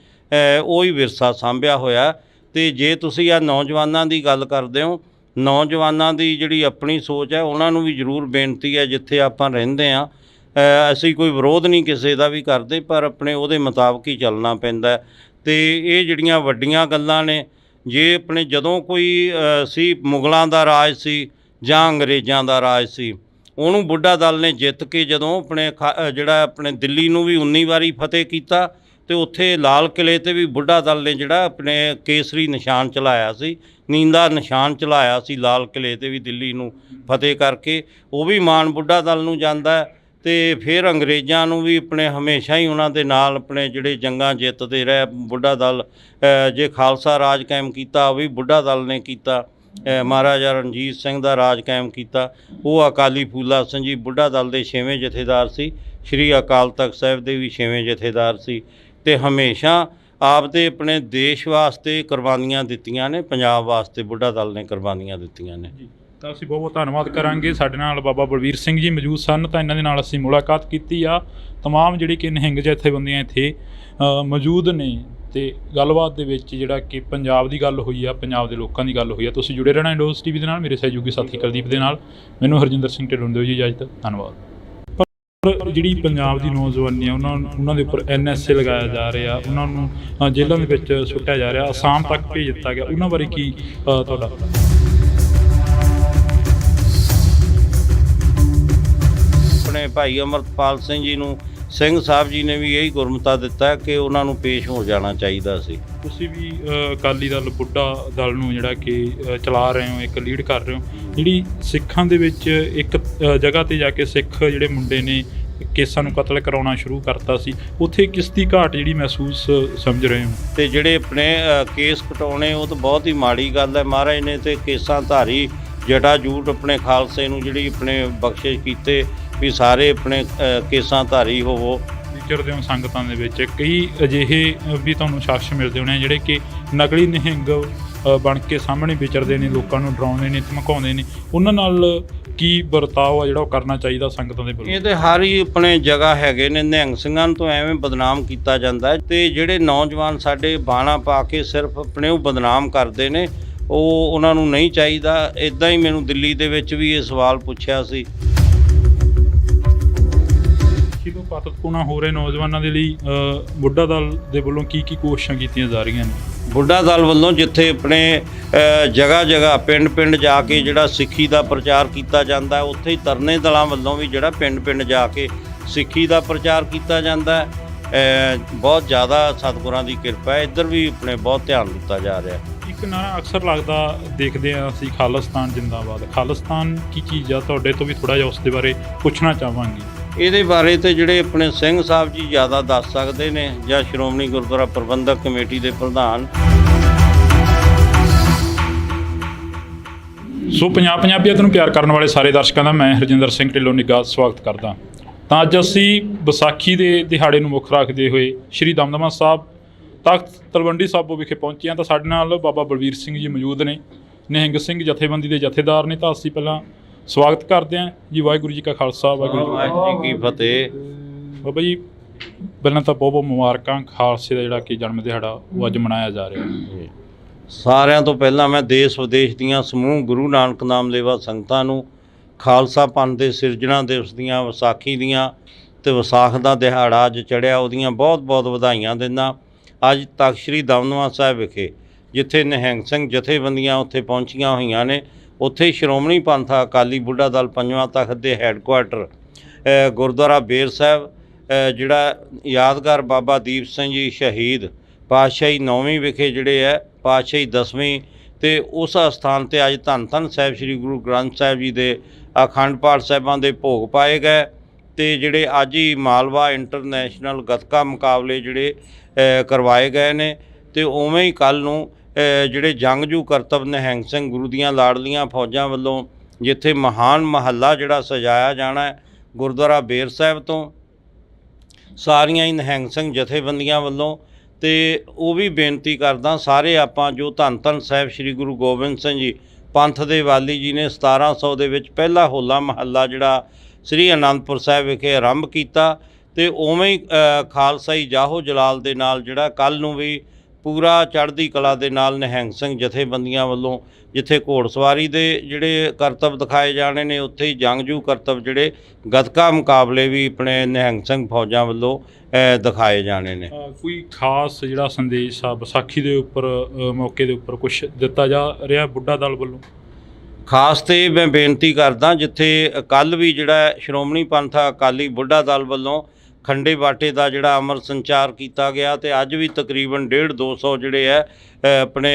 ਉਹੀ ਵਿਰਸਾ ਸਾਂਭਿਆ ਹੋਇਆ। ਤੇ ਜੇ ਤੁਸੀਂ ਆ ਨੌਜਵਾਨਾਂ ਦੀ ਗੱਲ ਕਰਦੇ ਹੋ, ਨੌਜਵਾਨਾਂ ਦੀ ਜਿਹੜੀ ਆਪਣੀ ਸੋਚ ਹੈ ਉਹਨਾਂ ਨੂੰ ਵੀ ਜ਼ਰੂਰ ਬੇਨਤੀ ਹੈ, ਜਿੱਥੇ ਆਪਾਂ ਰਹਿੰਦੇ ਹਾਂ ਅਸੀਂ ਕੋਈ ਵਿਰੋਧ ਨਹੀਂ ਕਿਸੇ ਦਾ ਵੀ ਕਰਦੇ, ਪਰ ਆਪਣੇ ਉਹਦੇ ਮੁਤਾਬਕ ਹੀ ਚੱਲਣਾ ਪੈਂਦਾ। ਤੇ ਇਹ ਜਿਹੜੀਆਂ ਵੱਡੀਆਂ ਗੱਲਾਂ ਨੇ, ਜੇ ਆਪਣੇ ਜਦੋਂ ਕੋਈ ਸੀ ਮੁਗਲਾਂ ਦਾ ਰਾਜ ਸੀ ਜਾਂ ਅੰਗਰੇਜ਼ਾਂ ਦਾ ਰਾਜ ਸੀ, ਉਹਨੂੰ ਬੁੱਢਾ ਦਲ ਨੇ ਜਿੱਤ ਕੇ ਜਦੋਂ ਆਪਣੇ ਜਿਹੜਾ ਆਪਣੇ ਦਿੱਲੀ ਨੂੰ ਵੀ 19 ਵਾਰੀ ਫਤਿਹ ਕੀਤਾ, ਤੇ ਉੱਥੇ ਲਾਲ ਕਿਲੇ 'ਤੇ ਵੀ ਬੁੱਢਾ ਦਲ ਨੇ ਜਿਹੜਾ ਆਪਣੇ ਕੇਸਰੀ ਨਿਸ਼ਾਨ ਚਲਾਇਆ ਸੀ, ਨੀਂਦਾ ਨਿਸ਼ਾਨ ਚਲਾਇਆ ਸੀ ਲਾਲ ਕਿਲੇ 'ਤੇ ਵੀ ਦਿੱਲੀ ਨੂੰ ਫਤਿਹ ਕਰਕੇ। ਉਹ ਵੀ ਮਾਣ ਬੁੱਢਾ ਦਲ ਨੂੰ ਜਾਂਦਾ। ਤੇ ਫਿਰ ਅੰਗਰੇਜ਼ਾਂ ਨੂੰ ਵੀ ਆਪਣੇ ਹਮੇਸ਼ਾ ਹੀ ਉਹਨਾਂ ਦੇ ਨਾਲ ਆਪਣੇ ਜਿਹੜੇ ਜੰਗਾਂ ਜਿੱਤਦੇ ਰਹੇ ਬੁੱਢਾ ਦਲ। ਜੇ ਖਾਲਸਾ ਰਾਜ ਕਾਇਮ ਕੀਤਾ ਉਹ ਵੀ ਬੁੱਢਾ ਦਲ ਨੇ ਕੀਤਾ। ਮਹਾਰਾਜਾ ਰਣਜੀਤ ਸਿੰਘ ਦਾ ਰਾਜ ਕਾਇਮ ਕੀਤਾ, ਉਹ ਅਕਾਲੀ ਫੂਲਾ ਸਿੰਘ ਜੀ ਬੁੱਢਾ ਦਲ ਦੇ 6ਵੇਂ ਜਥੇਦਾਰ ਸੀ। ਸ਼੍ਰੀ ਅਕਾਲ ਤਖਤ ਸਾਹਿਬ ਦੇ ਵੀ 6ਵੇਂ ਜਥੇਦਾਰ ਸੀ। ਤੇ ਹਮੇਸ਼ਾ ਆਪਦੇ ਆਪਣੇ ਦੇਸ਼ ਵਾਸਤੇ ਕੁਰਬਾਨੀਆਂ ਦਿੱਤੀਆਂ ਨੇ, ਪੰਜਾਬ ਵਾਸਤੇ ਬੁੱਢਾ ਦਲ ਨੇ ਕੁਰਬਾਨੀਆਂ ਦਿੱਤੀਆਂ ਨੇ। ਤਾਂ ਅਸੀਂ ਬਹੁਤ ਬਹੁਤ ਧੰਨਵਾਦ ਕਰਾਂਗੇ। ਸਾਡੇ ਨਾਲ ਬਾਬਾ ਬਲਵੀਰ ਸਿੰਘ ਜੀ ਮੌਜੂਦ ਸਨ, ਤਾਂ ਇਹਨਾਂ ਦੇ ਨਾਲ ਅਸੀਂ ਮੁਲਾਕਾਤ ਕੀਤੀ ਆ। ਤਮਾਮ ਜਿਹੜੀ ਕਿ ਨਿਹੰਗ ਜਥੇਬੰਦੀਆਂ ਇੱਥੇ ਮੌਜੂਦ ਨੇ, ਤੇ ਗੱਲਬਾਤ ਦੇ ਵਿੱਚ ਜਿਹੜਾ ਕਿ ਪੰਜਾਬ ਦੀ ਗੱਲ ਹੋਈ ਆ, ਪੰਜਾਬ ਦੇ ਲੋਕਾਂ ਦੀ ਗੱਲ ਹੋਈ ਆ। ਤੁਸੀਂ ਜੁੜੇ ਰਹਿਣਾ ਇੰਡੋਜ਼ ਟੀਵੀ ਦੇ ਨਾਲ, ਮੇਰੇ ਸਹਿਯੋਗੀ ਸਾਥੀ ਕੁਲਦੀਪ ਦੇ ਨਾਲ। ਮੈਨੂੰ ਹਰਜਿੰਦਰ ਸਿੰਘ ਢਿੱਲੋਂ ਦਿਓ ਜੀ ਇਜਾਜ਼ਤ, ਧੰਨਵਾਦ। ਪਰ ਜਿਹੜੀ ਪੰਜਾਬ ਦੀ ਨੌਜਵਾਨੀ ਆ, ਉਹਨਾਂ ਦੇ ਉੱਪਰ NSA ਲਗਾਇਆ ਜਾ ਰਿਹਾ, ਉਹਨਾਂ ਨੂੰ ਜੇਲ੍ਹਾਂ ਦੇ ਵਿੱਚ ਸੁੱਟਿਆ ਜਾ ਰਿਹਾ, ਅਸਾਮ ਤੱਕ ਭੇਜ ਦਿੱਤਾ ਗਿਆ, ਉਹਨਾਂ ਬਾਰੇ ਕੀ ਤੁਹਾਡਾ? ਆਪਣੇ ਭਾਈ ਅਮਰਪਾਲ ਸਿੰਘ ਜੀ ਨੂੰ ਸਿੰਘ ਸਾਹਿਬ ਜੀ ਨੇ ਵੀ ਇਹੀ ਗੁਰਮਤਾ ਦਿੱਤਾ ਕਿ ਉਹਨਾਂ ਨੂੰ ਪੇਸ਼ ਹੋ ਜਾਣਾ ਚਾਹੀਦਾ ਸੀ। ਤੁਸੀਂ ਵੀ ਅਕਾਲੀ ਦਲ ਬੁੱਢਾ ਦਲ ਨੂੰ ਜਿਹੜਾ ਕਿ ਚਲਾ ਰਹੇ ਹੋ, ਇੱਕ ਲੀਡ ਕਰ ਰਹੇ ਹੋ, ਜਿਹੜੀ ਸਿੱਖਾਂ ਦੇ ਵਿੱਚ ਇੱਕ ਜਗ੍ਹਾ 'ਤੇ ਜਾ ਕੇ ਸਿੱਖ ਜਿਹੜੇ ਮੁੰਡੇ ਨੇ ਕੇਸਾਂ ਨੂੰ ਕਤਲ ਕਰਾਉਣਾ ਸ਼ੁਰੂ ਕਰਤਾ ਸੀ, ਉੱਥੇ ਕਿਸ ਦੀ ਘਾਟ ਜਿਹੜੀ ਮਹਿਸੂਸ ਸਮਝ ਰਹੇ ਹੋ? ਤੇ ਜਿਹੜੇ ਆਪਣੇ ਕੇਸ ਕਟਾਉਣੇ ਉਹ ਤਾਂ ਬਹੁਤ ਹੀ ਮਾੜੀ ਗੱਲ ਹੈ। ਮਹਾਰਾਜ ਨੇ ਤੇ ਕੇਸਾਂ ਧਾਰੀ ਜਟਾ ਜੂਟ ਆਪਣੇ ਖਾਲਸੇ ਨੂੰ ਜਿਹੜੀ ਆਪਣੇ ਬਖਸ਼ਿਸ਼ ਕੀਤੇ ਵੀ ਸਾਰੇ ਆਪਣੇ ਕੇਸਾਂ ਧਾਰੀ ਹੋਵੋ। ਵਿਚਰਦੇ ਹੋ ਸੰਗਤਾਂ ਦੇ ਵਿੱਚ, ਕਈ ਅਜਿਹੇ ਵੀ ਤੁਹਾਨੂੰ ਸ਼ਖਸ ਮਿਲਦੇ ਹੋਣੇ ਜਿਹੜੇ ਕਿ ਨਕਲੀ ਨਿਹੰਗ ਬਣ ਕੇ ਸਾਹਮਣੇ ਵਿਚਰਦੇ ਨੇ, ਲੋਕਾਂ ਨੂੰ ਡਰਾਉਂਦੇ ਨੇ, ਧਮਕਾਉਂਦੇ ਨੇ, ਉਹਨਾਂ ਨਾਲ ਕੀ ਵਰਤਾਓ ਆ ਜਿਹੜਾ ਉਹ ਕਰਨਾ ਚਾਹੀਦਾ ਸੰਗਤਾਂ ਦੇ ਵੱਲੋਂ? ਇਹ ਤੇ ਹਰ ਹੀ ਆਪਣੇ ਜਗ੍ਹਾ ਹੈਗੇ ਨੇ। ਨਿਹੰਗ ਸਿੰਘਾਂ ਨੂੰ ਤਾਂ ਐਵੇਂ ਬਦਨਾਮ ਕੀਤਾ ਜਾਂਦਾ, ਤੇ ਜਿਹੜੇ ਨੌਜਵਾਨ ਸਾਡੇ ਬਾਣਾ ਪਾ ਕੇ ਸਿਰਫ ਆਪਣੇ ਉਹ ਬਦਨਾਮ ਕਰਦੇ ਨੇ, ਉਹ ਉਹਨਾਂ ਨੂੰ ਨਹੀਂ ਚਾਹੀਦਾ। ਇੱਦਾਂ ਹੀ ਮੈਨੂੰ ਦਿੱਲੀ ਦੇ ਵਿੱਚ ਵੀ ਇਹ ਸਵਾਲ ਪੁੱਛਿਆ ਸੀ। ਤੋਂ ਪਾਤਕੂਣਾ ਹੋ ਰਹੇ ਨੌਜਵਾਨਾਂ ਦੇ ਲਈ ਬੁੱਢਾ ਦਲ ਦੇ ਵੱਲੋਂ ਕੀ ਕੋਸ਼ਿਸ਼ਾਂ ਕੀਤੀਆਂ ਜਾ ਰਹੀਆਂ ਨੇ? ਬੁੱਢਾ ਦਲ ਵੱਲੋਂ ਜਿੱਥੇ ਆਪਣੇ ਜਗ੍ਹਾ ਜਗ੍ਹਾ ਪਿੰਡ ਪਿੰਡ ਜਾ ਕੇ ਜਿਹੜਾ ਸਿੱਖੀ ਦਾ ਪ੍ਰਚਾਰ ਕੀਤਾ ਜਾਂਦਾ, ਉੱਥੇ ਹੀ ਤਰਨੇ ਦਲਾਂ ਵੱਲੋਂ ਵੀ ਜਿਹੜਾ ਪਿੰਡ ਪਿੰਡ ਜਾ ਕੇ ਸਿੱਖੀ ਦਾ ਪ੍ਰਚਾਰ ਕੀਤਾ ਜਾਂਦਾ। ਬਹੁਤ ਜ਼ਿਆਦਾ ਸਤਿਗੁਰਾਂ ਦੀ ਕਿਰਪਾ ਹੈ, ਇੱਧਰ ਵੀ ਆਪਣੇ ਬਹੁਤ ਧਿਆਨ ਦਿੱਤਾ ਜਾ ਰਿਹਾ। ਇੱਕ ਨਾਰਾ ਅਕਸਰ ਲੱਗਦਾ ਦੇਖਦੇ ਹਾਂ ਅਸੀਂ, ਖਾਲਿਸਤਾਨ ਜਿੰਦਾਬਾਦ। ਖਾਲਿਸਤਾਨ ਕੀ ਚੀਜ਼ ਆ? ਤੁਹਾਡੇ ਤੋਂ ਵੀ ਥੋੜ੍ਹਾ ਜਿਹਾ ਉਸ ਦੇ ਬਾਰੇ ਪੁੱਛਣਾ ਚਾਹਾਂਗੇ। ਇਹਦੇ ਬਾਰੇ ਤੇ ਜਿਹੜੇ ਆਪਣੇ ਸਿੰਘ ਸਾਹਿਬ ਜੀ ਜ਼ਿਆਦਾ ਦੱਸ ਸਕਦੇ ਨੇ, ਜਾਂ ਸ਼੍ਰੋਮਣੀ ਗੁਰਦੁਆਰਾ ਪ੍ਰਬੰਧਕ ਕਮੇਟੀ ਦੇ ਪ੍ਰਧਾਨ। ਸੋ ਪੰਜਾਬੀਅਤ ਨੂੰ ਪਿਆਰ ਕਰਨ ਵਾਲੇ ਸਾਰੇ ਦਰਸ਼ਕਾਂ ਦਾ ਮੈਂ ਹਰਜਿੰਦਰ ਸਿੰਘ ਢਿੱਲੋਂ ਨਿੱਘਾ ਸਵਾਗਤ ਕਰਦਾ। ਤਾਂ ਅੱਜ ਅਸੀਂ ਵਿਸਾਖੀ ਦੇ ਦਿਹਾੜੇ ਨੂੰ ਮੁੱਖ ਰੱਖਦੇ ਹੋਏ ਸ਼੍ਰੀ ਦਮਦਮਾ ਸਾਹਿਬ ਤਖਤ ਤਲਵੰਡੀ ਸਾਬੋ ਵਿਖੇ ਪਹੁੰਚੇ ਹਾਂ। ਤਾਂ ਸਾਡੇ ਨਾਲ ਬਾਬਾ ਬਲਵੀਰ ਸਿੰਘ ਜੀ ਮੌਜੂਦ ਨੇ, ਨਿਹੰਗ ਸਿੰਘ ਜਥੇਬੰਦੀ ਦੇ ਜਥੇਦਾਰ ਨੇ। ਤਾਂ ਅਸੀਂ ਪਹਿਲਾਂ ਸਵਾਗਤ ਕਰਦੇ ਹਾਂ ਜੀ। ਵਾਹਿਗੁਰੂ ਜੀ ਕਾ ਖਾਲਸਾ, ਵਾਹਿਗੁਰੂ ਜੀ ਕੀ ਫਤਿਹ। ਬਾਬਾ ਜੀ, ਪਹਿਲਾਂ ਤਾਂ ਬਹੁਤ ਬਹੁਤ ਮੁਬਾਰਕਾਂ। ਖਾਲਸੇ ਦਾ ਜਿਹੜਾ ਕਿ ਜਨਮ ਦਿਹਾੜਾ ਉਹ ਅੱਜ ਮਨਾਇਆ ਜਾ ਰਿਹਾ। ਸਾਰਿਆਂ ਤੋਂ ਪਹਿਲਾਂ ਮੈਂ ਦੇਸ਼ ਵਿਦੇਸ਼ ਦੀਆਂ ਸਮੂਹ ਗੁਰੂ ਨਾਨਕ ਨਾਮ ਲੇਵਾ ਸੰਗਤਾਂ ਨੂੰ ਖਾਲਸਾ ਪੰਥ ਦੇ ਸਿਰਜਣਾ ਦਿਵਸ ਦੀਆਂ, ਵਿਸਾਖੀ ਦੀਆਂ ਤੇ ਵਿਸਾਖ ਦਾ ਦਿਹਾੜਾ ਅੱਜ ਚੜ੍ਹਿਆ, ਉਹਦੀਆਂ ਬਹੁਤ ਬਹੁਤ ਵਧਾਈਆਂ ਦਿੰਦਾ। ਅੱਜ ਤਖਤ ਸ੍ਰੀ ਦਮਦਮਾ ਸਾਹਿਬ ਵਿਖੇ ਜਿੱਥੇ ਨਿਹੰਗ ਸਿੰਘ ਜਥੇਬੰਦੀਆਂ ਉੱਥੇ ਪਹੁੰਚੀਆਂ ਹੋਈਆਂ ਨੇ, ਉੱਥੇ ਸ਼੍ਰੋਮਣੀ ਪੰਥ ਅਕਾਲੀ ਬੁੱਢਾ ਦਲ ਪੰਜਵਾਂ ਤਖਤ ਦੇ ਹੈੱਡਕੁਆਟਰ ਗੁਰਦੁਆਰਾ ਬੇਰ ਸਾਹਿਬ, ਜਿਹੜਾ ਯਾਦਗਾਰ ਬਾਬਾ ਦੀਪ ਸਿੰਘ ਜੀ ਸ਼ਹੀਦ ਪਾਤਸ਼ਾਹੀ 9ਵੀਂ ਵਿਖੇ ਜਿਹੜੇ ਹੈ ਪਾਤਸ਼ਾਹੀ 10ਵੀਂ, ਤੇ ਉਸ ਅਸਥਾਨ 'ਤੇ ਅੱਜ ਧੰਨ ਧੰਨ ਸਾਹਿਬ ਸ੍ਰੀ ਗੁਰੂ ਗ੍ਰੰਥ ਸਾਹਿਬ ਜੀ ਦੇ ਅਖੰਡ ਪਾਠ ਸਾਹਿਬਾਂ ਦੇ ਭੋਗ ਪਾਏ ਗਏ। ਤੇ ਜਿਹੜੇ ਅੱਜ ਹੀ ਮਾਲਵਾ ਇੰਟਰਨੈਸ਼ਨਲ ਗੱਤਕਾ ਮੁਕਾਬਲੇ ਜਿਹੜੇ ਕਰਵਾਏ ਗਏ ਨੇ। ਤੇ ਉਵੇਂ ਹੀ ਕੱਲ੍ਹ ਨੂੰ ਜਿਹੜੇ ਜੰਗਜੂ ਕਰਤੱਵ ਨਿਹੰਗ ਸਿੰਘ ਗੁਰੂ ਦੀਆਂ ਲਾਡਲੀਆਂ ਫੌਜਾਂ ਵੱਲੋਂ ਜਿੱਥੇ ਮਹਾਨ ਮਹੱਲਾ ਜਿਹੜਾ ਸਜਾਇਆ ਜਾਣਾ ਹੈ ਗੁਰਦੁਆਰਾ ਬੇਰ ਸਾਹਿਬ ਤੋਂ, ਸਾਰੀਆਂ ਹੀ ਨਿਹੰਗ ਸਿੰਘ ਜਥੇਬੰਦੀਆਂ ਵੱਲੋਂ। ਤੇ ਉਹ ਵੀ ਬੇਨਤੀ ਕਰਦਾ, ਸਾਰੇ ਆਪਾਂ ਜੋ ਧੰਨ ਧੰਨ ਸਾਹਿਬ ਸ੍ਰੀ ਗੁਰੂ ਗੋਬਿੰਦ ਸਿੰਘ ਜੀ ਪੰਥ ਦੇ ਵਾਲੀ ਜੀ ਨੇ 1700 ਦੇ ਵਿੱਚ ਪਹਿਲਾ ਹੋਲਾ ਮਹੱਲਾ ਜਿਹੜਾ ਸ੍ਰੀ ਅਨੰਦਪੁਰ ਸਾਹਿਬ ਵਿਖੇ ਆਰੰਭ ਕੀਤਾ, ਤੇ ਉਵੇਂ ਹੀ ਖਾਲਸਾਈ ਜਾਹੋ ਜਲਾਲ ਦੇ ਨਾਲ ਜਿਹੜਾ ਕੱਲ੍ਹ ਨੂੰ ਵੀ ਪੂਰਾ ਚੜ੍ਹਦੀ ਕਲਾ ਦੇ ਨਾਲ ਨਿਹੰਗ ਸਿੰਘ ਜਥੇਬੰਦੀਆਂ ਵੱਲੋਂ ਜਿੱਥੇ ਘੋੜਸਵਾਰੀ ਦੇ ਜਿਹੜੇ ਕਰਤੱਵ ਦਿਖਾਏ ਜਾਣੇ ਨੇ, ਉੱਥੇ ਹੀ ਜੰਗਜੂ ਕਰਤੱਵ ਜਿਹੜੇ ਗੱਤਕਾ ਮੁਕਾਬਲੇ ਵੀ ਆਪਣੇ ਨਿਹੰਗ ਸਿੰਘ ਫੌਜਾਂ ਵੱਲੋਂ ਦਿਖਾਏ ਜਾਣੇ ਨੇ। ਕੋਈ ਖਾਸ ਜਿਹੜਾ ਸੰਦੇਸ਼ ਆ ਵਿਸਾਖੀ ਦੇ ਉੱਪਰ ਮੌਕੇ ਦੇ ਉੱਪਰ ਕੁਝ ਦਿੱਤਾ ਜਾ ਰਿਹਾ ਬੁੱਢਾ ਦਲ ਵੱਲੋਂ? ਖਾਸ ਤੇ ਮੈਂ ਬੇਨਤੀ ਕਰਦਾ, ਜਿੱਥੇ ਕੱਲ੍ਹ ਵੀ ਜਿਹੜਾ ਸ਼੍ਰੋਮਣੀ ਪੰਥ ਅਕਾਲੀ ਬੁੱਢਾ ਦਲ ਵੱਲੋਂ ਖੰਡੇ ਬਾਟੇ ਦਾ ਜਿਹੜਾ ਅਮਰ ਸੰਚਾਰ ਕੀਤਾ ਗਿਆ, ਤੇ ਅੱਜ ਵੀ ਤਕਰੀਬਨ 150-200 ਜਿਹੜੇ ਹੈ ਆਪਣੇ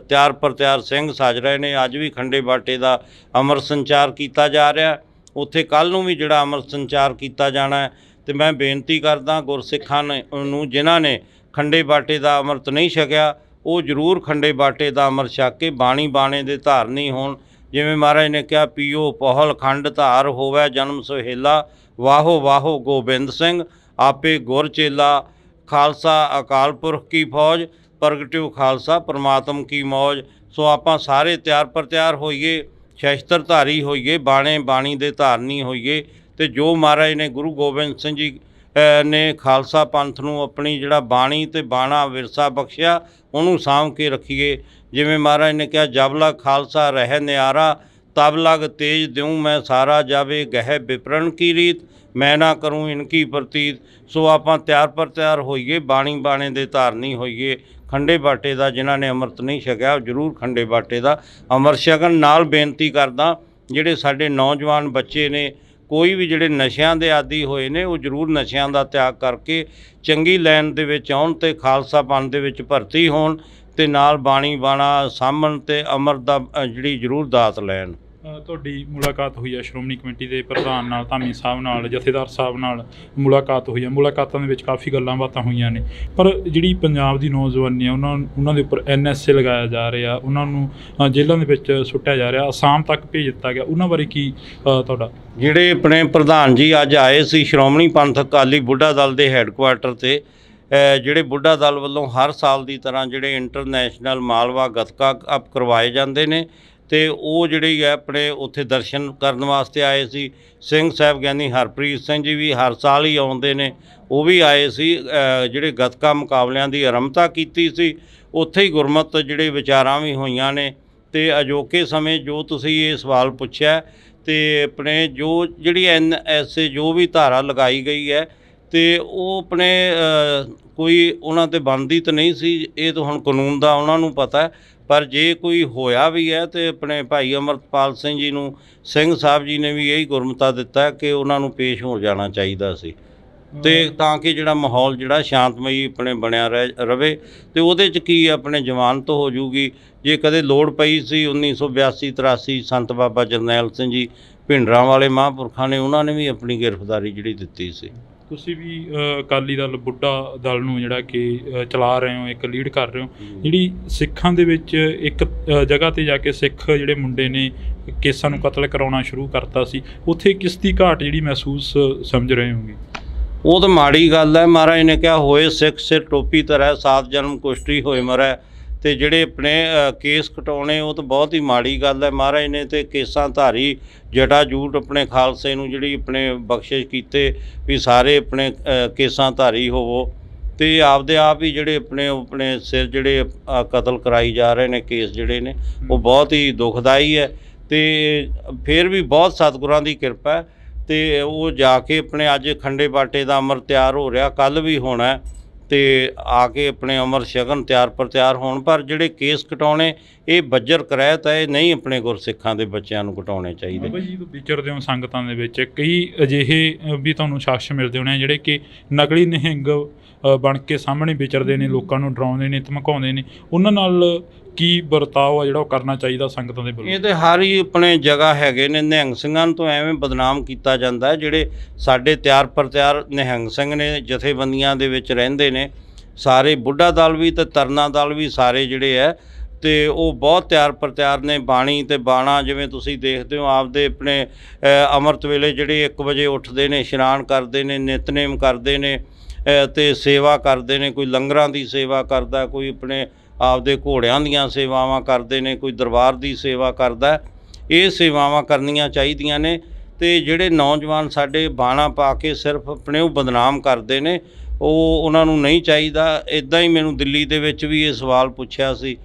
ਤਿਆਰ ਪਰ ਤਿਆਰ ਸਿੰਘ ਸੱਜ ਰਹੇ ਨੇ। ਅੱਜ ਵੀ ਖੰਡੇ ਬਾਟੇ ਦਾ ਅਮਰ ਸੰਚਾਰ ਕੀਤਾ ਜਾ ਰਿਹਾ, ਉੱਥੇ ਕੱਲ੍ਹ ਨੂੰ ਵੀ ਜਿਹੜਾ ਅਮਰ ਸੰਚਾਰ ਕੀਤਾ ਜਾਣਾ। ਤੇ ਮੈਂ ਬੇਨਤੀ ਕਰਦਾ ਗੁਰਸਿੱਖਾਂ ਨੂੰ ਜਿਨ੍ਹਾਂ ਨੇ ਖੰਡੇ ਬਾਟੇ ਦਾ ਅੰਮ੍ਰਿਤ ਨਹੀਂ ਛਕਿਆ, ਉਹ ਜ਼ਰੂਰ ਖੰਡੇ ਬਾਟੇ ਦਾ ਅੰਮ੍ਰਿਤ ਛਕ ਕੇ ਬਾਣੀ ਬਾਣੇ ਦੇ ਧਾਰਨੀ ਹੋਣ। ਜਿਵੇਂ ਮਹਾਰਾਜ ਨੇ ਕਿਹਾ, ਪੀਓ ਪੋਹਲ ਖੰਡ ਧਾਰ ਹੋਵੇ ਜਨਮ ਸੁਹੇਲਾ, ਵਾਹੋ ਵਾਹੋ ਗੋਬਿੰਦ ਸਿੰਘ ਆਪੇ ਗੁਰ ਚੇਲਾ, ਖਾਲਸਾ ਅਕਾਲ ਪੁਰਖ ਕੀ ਫੌਜ, ਪ੍ਰਗਟਿਓ ਖਾਲਸਾ ਪਰਮਾਤਮ ਕੀ ਮੌਜ। ਸੋ ਆਪਾਂ ਸਾਰੇ ਤਿਆਰ ਪਰ ਤਿਆਰ ਹੋਈਏ, ਸ਼ਸਤਰ ਧਾਰੀ ਹੋਈਏ, ਬਾਣੇ ਬਾਣੀ ਦੇ ਧਾਰਨੀ ਹੋਈਏ, ਤੇ ਜੋ ਮਹਾਰਾਜ ਨੇ ਗੁਰੂ ਗੋਬਿੰਦ ਸਿੰਘ ਜੀ ਨੇ ਖਾਲਸਾ ਪੰਥ ਨੂੰ ਆਪਣੀ ਜਿਹੜਾ ਬਾਣੀ ਤੇ ਬਾਣਾ ਵਿਰਸਾ ਬਖਸ਼ਿਆ, ਉਹਨੂੰ ਸਾਂਭ ਕੇ ਰੱਖੀਏ। ਜਿਵੇਂ ਮਹਾਰਾਜ ਨੇ ਕਿਹਾ, ਜਬ ਲਗ ਖਾਲਸਾ ਰਹਿ ਨਿਆਰਾ, ਤਬ ਲਗ ਤੇਜ ਦਿਉ ਮੈਂ ਸਾਰਾ, ਜਾਵੇ ਗਹਿ ਵਿਪਰਨ ਕੀ ਰੀਤ, ਮੈਂ ਨਾ ਕਰੂੰ ਇਨਕੀ ਪ੍ਰਤੀਤ। ਸੋ ਆਪਾਂ ਤਿਆਰ ਪਰ ਤਿਆਰ ਹੋਈਏ, ਬਾਣੀ ਬਾਣੇ ਦੇ ਧਾਰਨੀ ਹੋਈਏ। ਖੰਡੇ ਬਾਟੇ ਦਾ ਜਿਨ੍ਹਾਂ ਨੇ ਅੰਮ੍ਰਿਤ ਨਹੀਂ ਛਕਿਆ, ਉਹ ਜ਼ਰੂਰ ਖੰਡੇ ਬਾਟੇ ਦਾ ਅੰਮ੍ਰਿਤ ਛਕਣ। ਨਾਲ ਬੇਨਤੀ ਕਰਦਾ, ਜਿਹੜੇ ਸਾਡੇ ਨੌਜਵਾਨ ਬੱਚੇ ਨੇ, ਕੋਈ ਵੀ ਜਿਹੜੇ ਨਸ਼ਿਆਂ ਦੇ ਆਦੀ ਹੋਏ ਨੇ, ਉਹ ਜ਼ਰੂਰ ਨਸ਼ਿਆਂ ਦਾ ਤਿਆਗ ਕਰਕੇ ਚੰਗੀ ਲਾਈਨ ਦੇ ਵਿੱਚ ਆਉਣ ਤੇ ਖਾਲਸਾ ਪੰਥ ਦੇ ਵਿੱਚ ਭਰਤੀ ਹੋਣ, ਤੇ ਨਾਲ ਬਾਣੀ ਬਾਣਾ ਸਾਂਭਣ ਤੇ ਅੰਮ੍ਰਿਤ ਦਾ ਜਿਹੜੀ ਜ਼ਰੂਰ ਦਾਤ ਲੈਣ। ਤੁਹਾਡੀ ਮੁਲਾਕਾਤ ਹੋਈ ਹੈ ਸ਼੍ਰੋਮਣੀ ਕਮੇਟੀ ਦੇ ਪ੍ਰਧਾਨ ਨਾਲ, ਧਾਮੀ ਸਾਹਿਬ ਨਾਲ, ਜਥੇਦਾਰ ਸਾਹਿਬ ਨਾਲ ਮੁਲਾਕਾਤ ਹੋਈ ਹੈ। ਮੁਲਾਕਾਤਾਂ ਦੇ ਵਿੱਚ ਕਾਫੀ ਗੱਲਾਂ ਬਾਤਾਂ ਹੋਈਆਂ ਨੇ, ਪਰ ਜਿਹੜੀ ਪੰਜਾਬ ਦੀ ਨੌਜਵਾਨੀ ਆ, ਉਹਨਾਂ ਦੇ ਉੱਪਰ NSA ਲਗਾਇਆ ਜਾ ਰਿਹਾ, ਉਹਨਾਂ ਨੂੰ ਜੇਲ੍ਹਾਂ ਦੇ ਵਿੱਚ ਸੁੱਟਿਆ ਜਾ ਰਿਹਾ, ਅਸਾਮ ਤੱਕ ਭੇਜ ਦਿੱਤਾ ਗਿਆ। ਉਹਨਾਂ ਬਾਰੇ ਕੀ ਤੁਹਾਡਾ? ਜਿਹੜੇ ਆਪਣੇ ਪ੍ਰਧਾਨ ਜੀ ਅੱਜ ਆਏ ਸੀ ਸ਼੍ਰੋਮਣੀ ਪੰਥ ਅਕਾਲੀ ਬੁੱਢਾ ਦਲ ਦੇ ਹੈੱਡਕੁਆਰਟਰ 'ਤੇ, ਜਿਹੜੇ ਬੁੱਢਾ ਦਲ ਵੱਲੋਂ ਹਰ ਸਾਲ ਦੀ ਤਰ੍ਹਾਂ ਜਿਹੜੇ ਇੰਟਰਨੈਸ਼ਨਲ ਮਾਲਵਾ ਗੱਤਕਾ ਕੱਪ ਕਰਵਾਏ ਜਾਂਦੇ ਨੇ, ਤੇ ਉਹ ਜਿਹੜੀ ਹੈ ਆਪਣੇ ਉੱਥੇ ਦਰਸ਼ਨ ਕਰਨ ਵਾਸਤੇ ਆਏ ਸੀ। ਸਿੰਘ ਸਾਹਿਬ ਗਿਆਨੀ ਹਰਪ੍ਰੀਤ ਸਿੰਘ ਜੀ ਵੀ ਹਰ ਸਾਲ ਹੀ ਆਉਂਦੇ ਨੇ, ਉਹ ਵੀ ਆਏ ਸੀ। ਜਿਹੜੇ ਗੱਤਕਾ ਮੁਕਾਬਲਿਆਂ ਦੀ ਆਰੰਭਤਾ ਕੀਤੀ ਸੀ, ਉੱਥੇ ਹੀ ਗੁਰਮਤ ਜਿਹੜੇ ਵਿਚਾਰਾਂ ਵੀ ਹੋਈਆਂ ਨੇ। ਤੇ ਅਜੋਕੇ ਸਮੇਂ ਜੋ ਤੁਸੀਂ ਇਹ ਸਵਾਲ ਪੁੱਛਿਆ, ਤੇ ਆਪਣੇ ਜੋ ਜਿਹੜੀ NSA ਜੋ ਵੀ ਧਾਰਾ ਲਗਾਈ ਗਈ ਹੈ, ਤੇ ਉਹ ਆਪਣੇ ਕੋਈ ਉਹਨਾਂ 'ਤੇ ਬਣਦੀ ਤਾਂ ਨਹੀਂ ਸੀ, ਇਹ ਤਾਂ ਹੁਣ ਕਾਨੂੰਨ ਦਾ ਉਹਨਾਂ ਨੂੰ ਪਤਾ। ਪਰ ਜੇ ਕੋਈ ਹੋਇਆ ਵੀ ਹੈ, ਤੇ ਆਪਣੇ ਭਾਈ ਅਮਰਪਾਲ ਸਿੰਘ ਜੀ ਨੂੰ ਸਿੰਘ ਸਾਹਿਬ ਜੀ ਨੇ ਵੀ ਇਹੀ ਗੁਰਮਤਾ ਦਿੱਤਾ ਕਿ ਉਹਨਾਂ ਨੂੰ ਪੇਸ਼ ਹੋ ਜਾਣਾ ਚਾਹੀਦਾ ਸੀ, ਤੇ ਤਾਂ ਕਿ ਜਿਹੜਾ ਮਾਹੌਲ ਜਿਹੜਾ ਸ਼ਾਂਤਮਈ ਆਪਣੇ ਬਣਿਆ ਰਵੇ। ਤੇ ਉਹਦੇ 'ਚ ਕੀ ਆਪਣੇ ਜ਼ਮਾਨਤ ਹੋ ਜੂਗੀ। ਜੇ ਕਦੇ ਲੋੜ ਪਈ ਸੀ 1982-83 ਸੰਤ ਬਾਬਾ ਜਰਨੈਲ ਸਿੰਘ ਜੀ ਭਿੰਡਰਾਂ ਵਾਲੇ ਮਹਾਂਪੁਰਖਾਂ ਨੇ, ਉਹਨਾਂ ਨੇ ਵੀ ਆਪਣੀ ਗ੍ਰਿਫਤਾਰੀ ਜਿਹੜੀ ਦਿੱਤੀ ਸੀ। ਤੁਸੀਂ ਵੀ ਅਕਾਲੀ ਦਲ ਬੁੱਢਾ ਦਲ ਨੂੰ ਜਿਹੜਾ ਕਿ ਚਲਾ ਰਹੇ ਹੋ, ਇੱਕ ਲੀਡ ਕਰ ਰਹੇ ਹੋ, ਜਿਹੜੀ ਸਿੱਖਾਂ ਦੇ ਵਿੱਚ ਇੱਕ ਜਗ੍ਹਾ 'ਤੇ ਜਾ ਕੇ ਸਿੱਖ ਜਿਹੜੇ ਮੁੰਡੇ ਨੇ ਕੇਸਾਂ ਨੂੰ ਕਤਲ ਕਰਾਉਣਾ ਸ਼ੁਰੂ ਕਰਤਾ ਸੀ, ਉੱਥੇ ਕਿਸ ਦੀ ਘਾਟ ਜਿਹੜੀ ਮਹਿਸੂਸ ਸਮਝ ਰਹੇ ਹੋਗੇ? ਉਹ ਤਾਂ ਮਾੜੀ ਗੱਲ ਹੈ। ਮਹਾਰਾਜ ਨੇ ਕਿਹਾ, ਹੋਏ ਸਿੱਖ ਸਿਰ ਟੋਪੀ ਧਰੈ, 7 ਜਨਮ ਕੁਸ਼ਟੀ ਹੋਏ ਮਰੈ। ਤੇ ਜਿਹੜੇ ਆਪਣੇ ਕੇਸ ਕਟਾਉਣੇ, ਉਹ ਤਾਂ ਬਹੁਤ ਹੀ ਮਾੜੀ ਗੱਲ ਹੈ। ਮਹਾਰਾਜ ਨੇ ਤੇ ਕੇਸਾਂ ਧਾਰੀ ਜਟਾ ਜੂਟ ਆਪਣੇ ਖਾਲਸੇ ਨੂੰ ਜਿਹੜੀ ਆਪਣੇ ਬਖਸ਼ਿਸ਼ ਕੀਤੇ ਵੀ ਸਾਰੇ ਆਪਣੇ ਕੇਸਾਂ ਧਾਰੀ ਹੋਵੋ, ਤੇ ਆਪਦੇ ਆਪ ਹੀ ਜਿਹੜੇ ਆਪਣੇ ਸਿਰ ਜਿਹੜੇ ਕਤਲ ਕਰਾਈ ਜਾ ਰਹੇ ਨੇ, ਕੇਸ ਜਿਹੜੇ ਨੇ, ਉਹ ਬਹੁਤ ਹੀ ਦੁਖਦਾਈ ਹੈ। ਤੇ ਫਿਰ ਵੀ ਬਹੁਤ ਸਤਿਗੁਰਾਂ ਦੀ ਕਿਰਪਾ ਹੈ, ਤੇ ਉਹ ਜਾ ਕੇ ਆਪਣੇ ਅੱਜ ਖੰਡੇ ਬਾਟੇ ਦਾ ਅੰਮ੍ਰਿਤ ਤਿਆਰ ਹੋ ਰਿਹਾ, ਕੱਲ੍ਹ ਵੀ ਹੋਣਾ, ਤੇ ਆ ਕੇ ਆਪਣੇ ਅੰਮ੍ਰਿਤ ਛਕਣ, ਤਿਆਰ ਪਰ ਤਿਆਰ ਹੋਣ। ਪਰ ਜਿਹੜੇ ਕੇਸ ਕਟਾਉਣੇ, ਇਹ ਬੱਜਰ ਕਰਾਇਤ ਹੈ, ਇਹ ਨਹੀਂ ਆਪਣੇ ਗੁਰਸਿੱਖਾਂ ਦੇ ਬੱਚਿਆਂ ਨੂੰ ਕਟਾਉਣੇ ਚਾਹੀਦੇ। ਬਾਬਾ ਜੀ, ਵਿਚਰਦੇ ਹੋ ਸੰਗਤਾਂ ਦੇ ਵਿੱਚ, ਕਈ ਅਜਿਹੇ ਵੀ ਤੁਹਾਨੂੰ ਸ਼ਖਸ ਮਿਲਦੇ ਹੋਣੇ ਜਿਹੜੇ ਕਿ ਨਕਲੀ ਨਿਹੰਗ ਬਣ ਕੇ ਸਾਹਮਣੇ ਵਿਚਰਦੇ ਨੇ, ਲੋਕਾਂ ਨੂੰ ਡਰਾਉਂਦੇ ਨੇ, ਧਮਕਾਉਂਦੇ ਨੇ। ਉਹਨਾਂ ਨਾਲ ਕੀ ਵਰਤਾਓ ਆ ਜਿਹੜਾ ਉਹ ਕਰਨਾ ਚਾਹੀਦਾ ਸੰਗਤਾਂ ਦੇ ਵੱਲੋਂ? ਇਹ ਤਾਂ ਹਰ ਹੀ ਆਪਣੇ ਜਗ੍ਹਾ ਹੈਗੇ ਨੇ। ਨਿਹੰਗ ਸਿੰਘਾਂ ਨੂੰ ਤਾਂ ਐਵੇਂ ਬਦਨਾਮ ਕੀਤਾ ਜਾਂਦਾ ਹੈ। ਜਿਹੜੇ ਸਾਡੇ ਤਿਆਰ ਪਰ ਤਿਆਰ ਨਿਹੰਗ ਸਿੰਘ ਨੇ, ਜਥੇਬੰਦੀਆਂ ਦੇ ਵਿੱਚ ਰਹਿੰਦੇ ਨੇ, ਸਾਰੇ ਬੁੱਢਾ ਦਲ ਵੀ ਤੇ ਤਰਨਾ ਦਲ ਵੀ, ਸਾਰੇ ਜਿਹੜੇ ਹੈ, ਤੇ ਉਹ ਬਹੁਤ ਤਿਆਰ ਪਰ ਤਿਆਰ ਨੇ। ਬਾਣੀ ਤੇ ਬਾਣਾ, ਜਿਵੇਂ ਤੁਸੀਂ ਦੇਖਦੇ ਹੋ, ਆਪਦੇ ਆਪਣੇ ਅੰਮ੍ਰਿਤ ਵੇਲੇ ਜਿਹੜੇ 1 ਵਜੇ ਉੱਠਦੇ ਨੇ, ਇਸ਼ਨਾਨ ਕਰਦੇ ਨੇ, ਨਿਤਨੇਮ ਕਰਦੇ ਨੇ, ਤੇ ਸੇਵਾ ਕਰਦੇ ਨੇ। ਕੋਈ ਲੰਗਰਾਂ ਦੀ ਸੇਵਾ ਕਰਦਾ, ਕੋਈ ਆਪਣੇ ਆਪਦੇ ਘੋੜਿਆਂ ਦੀਆਂ ਸੇਵਾਵਾਂ ਕਰਦੇ ਨੇ, ਕੋਈ ਦਰਬਾਰ ਦੀ ਸੇਵਾ ਕਰਦਾ। ਇਹ ਸੇਵਾਵਾਂ ਕਰਨੀਆਂ ਚਾਹੀਦੀਆਂ ਨੇ। ਤੇ ਜਿਹੜੇ ਨੌਜਵਾਨ ਸਾਡੇ ਬਾਣਾ ਪਾ ਕੇ ਸਿਰਫ ਆਪਣੇ ਉਹ ਬਦਨਾਮ ਕਰਦੇ ਨੇ, ਉਹ ਉਹਨਾਂ ਨੂੰ ਨਹੀਂ ਚਾਹੀਦਾ। ਇੱਦਾਂ ਹੀ ਮੈਨੂੰ ਦਿੱਲੀ ਦੇ ਵਿੱਚ ਵੀ ਇਹ ਸਵਾਲ ਪੁੱਛਿਆ ਸੀ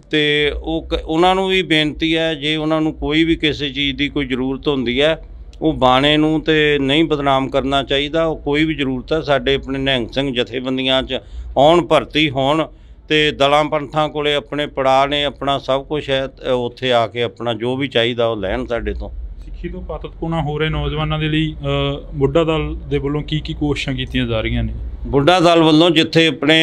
ਅਤੇ ਉਹਨਾਂ ਨੂੰ ਵੀ ਬੇਨਤੀ ਹੈ, ਜੇ ਉਹਨਾਂ ਨੂੰ ਕੋਈ ਵੀ ਕਿਸੇ ਚੀਜ਼ ਦੀ ਕੋਈ ਜ਼ਰੂਰਤ ਹੁੰਦੀ ਹੈ, ਉਹ ਬਾਣੇ ਨੂੰ ਤਾਂ ਨਹੀਂ ਬਦਨਾਮ ਕਰਨਾ ਚਾਹੀਦਾ। ਉਹ ਕੋਈ ਵੀ ਜ਼ਰੂਰਤ ਹੈ ਸਾਡੇ ਆਪਣੇ ਨਿਹੰਗ ਸਿੰਘ ਜਥੇਬੰਦੀਆਂ 'ਚ ਆਉਣ, ਭਰਤੀ ਹੋਣ ਅਤੇ ਦਲਾਂ ਪੰਥਾਂ ਕੋਲ ਆਪਣੇ ਪੜਾਅ ਨੇ, ਆਪਣਾ ਸਭ ਕੁਛ ਹੈ, ਉੱਥੇ ਆ ਕੇ ਆਪਣਾ ਜੋ ਵੀ ਚਾਹੀਦਾ ਉਹ ਲੈਣ ਸਾਡੇ ਤੋਂ। ਸਿੱਖੀ ਤੋਂ ਪਾਤਤਪੂਣਾ ਹੋ ਰਹੇ ਨੌਜਵਾਨਾਂ ਦੇ ਲਈ ਬੁੱਢਾ ਦਲ ਦੇ ਵੱਲੋਂ ਕੀ ਕੋਸ਼ਿਸ਼ਾਂ ਕੀਤੀਆਂ ਜਾ ਰਹੀਆਂ ਨੇ? ਬੁੱਢਾ ਦਲ ਵੱਲੋਂ ਜਿੱਥੇ ਆਪਣੇ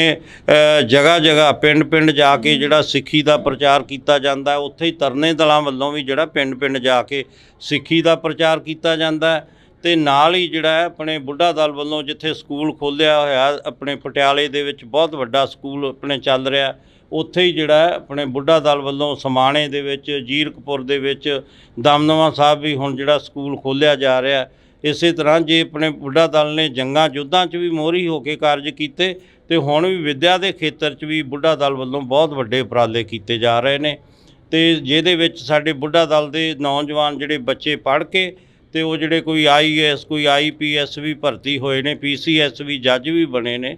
ਜਗ੍ਹਾ ਜਗ੍ਹਾ ਪਿੰਡ ਪਿੰਡ ਜਾ ਕੇ ਜਿਹੜਾ ਸਿੱਖੀ ਦਾ ਪ੍ਰਚਾਰ ਕੀਤਾ ਜਾਂਦਾ, ਉੱਥੇ ਹੀ ਤਰਨੇ ਦਲਾਂ ਵੱਲੋਂ ਵੀ ਜਿਹੜਾ ਪਿੰਡ ਪਿੰਡ ਜਾ ਕੇ ਸਿੱਖੀ ਦਾ ਪ੍ਰਚਾਰ ਕੀਤਾ ਜਾਂਦਾ। ਅਤੇ ਨਾਲ ਹੀ ਜਿਹੜਾ ਹੈ ਆਪਣੇ ਬੁੱਢਾ ਦਲ ਵੱਲੋਂ ਜਿੱਥੇ ਸਕੂਲ ਖੋਲ੍ਹਿਆ ਹੋਇਆ ਆਪਣੇ ਪਟਿਆਲੇ ਦੇ ਵਿੱਚ ਬਹੁਤ ਵੱਡਾ ਸਕੂਲ ਆਪਣੇ ਚੱਲ ਰਿਹਾ, ਉੱਥੇ ਹੀ ਜਿਹੜਾ ਹੈ ਆਪਣੇ ਬੁੱਢਾ ਦਲ ਵੱਲੋਂ ਸਮਾਣੇ ਦੇ ਵਿੱਚ, ਜੀਰਕਪੁਰ ਦੇ ਵਿੱਚ, ਦਮਦਮਾ ਸਾਹਿਬ ਵੀ ਹੁਣ ਜਿਹੜਾ ਸਕੂਲ ਖੋਲ੍ਹਿਆ ਜਾ ਰਿਹਾ। ਇਸੇ ਤਰ੍ਹਾਂ ਜੇ ਆਪਣੇ ਬੁੱਢਾ ਦਲ ਨੇ ਜੰਗਾਂ ਯੁੱਧਾਂ 'ਚ ਵੀ ਮੋਹਰੀ ਹੋ ਕੇ ਕਾਰਜ ਕੀਤੇ, ਅਤੇ ਹੁਣ ਵੀ ਵਿੱਦਿਆ ਦੇ ਖੇਤਰ 'ਚ ਵੀ ਬੁੱਢਾ ਦਲ ਵੱਲੋਂ ਬਹੁਤ ਵੱਡੇ ਉਪਰਾਲੇ ਕੀਤੇ ਜਾ ਰਹੇ ਨੇ। ਅਤੇ ਜਿਹਦੇ ਵਿੱਚ ਸਾਡੇ ਬੁੱਢਾ ਦਲ ਦੇ ਨੌਜਵਾਨ ਜਿਹੜੇ ਬੱਚੇ ਪੜ੍ਹ ਕੇ ਅਤੇ ਉਹ ਜਿਹੜੇ ਕੋਈ IAS ਕੋਈ IPS ਵੀ ਭਰਤੀ ਹੋਏ ਨੇ, PCS ਵੀ ਜੱਜ ਵੀ ਬਣੇ ਨੇ।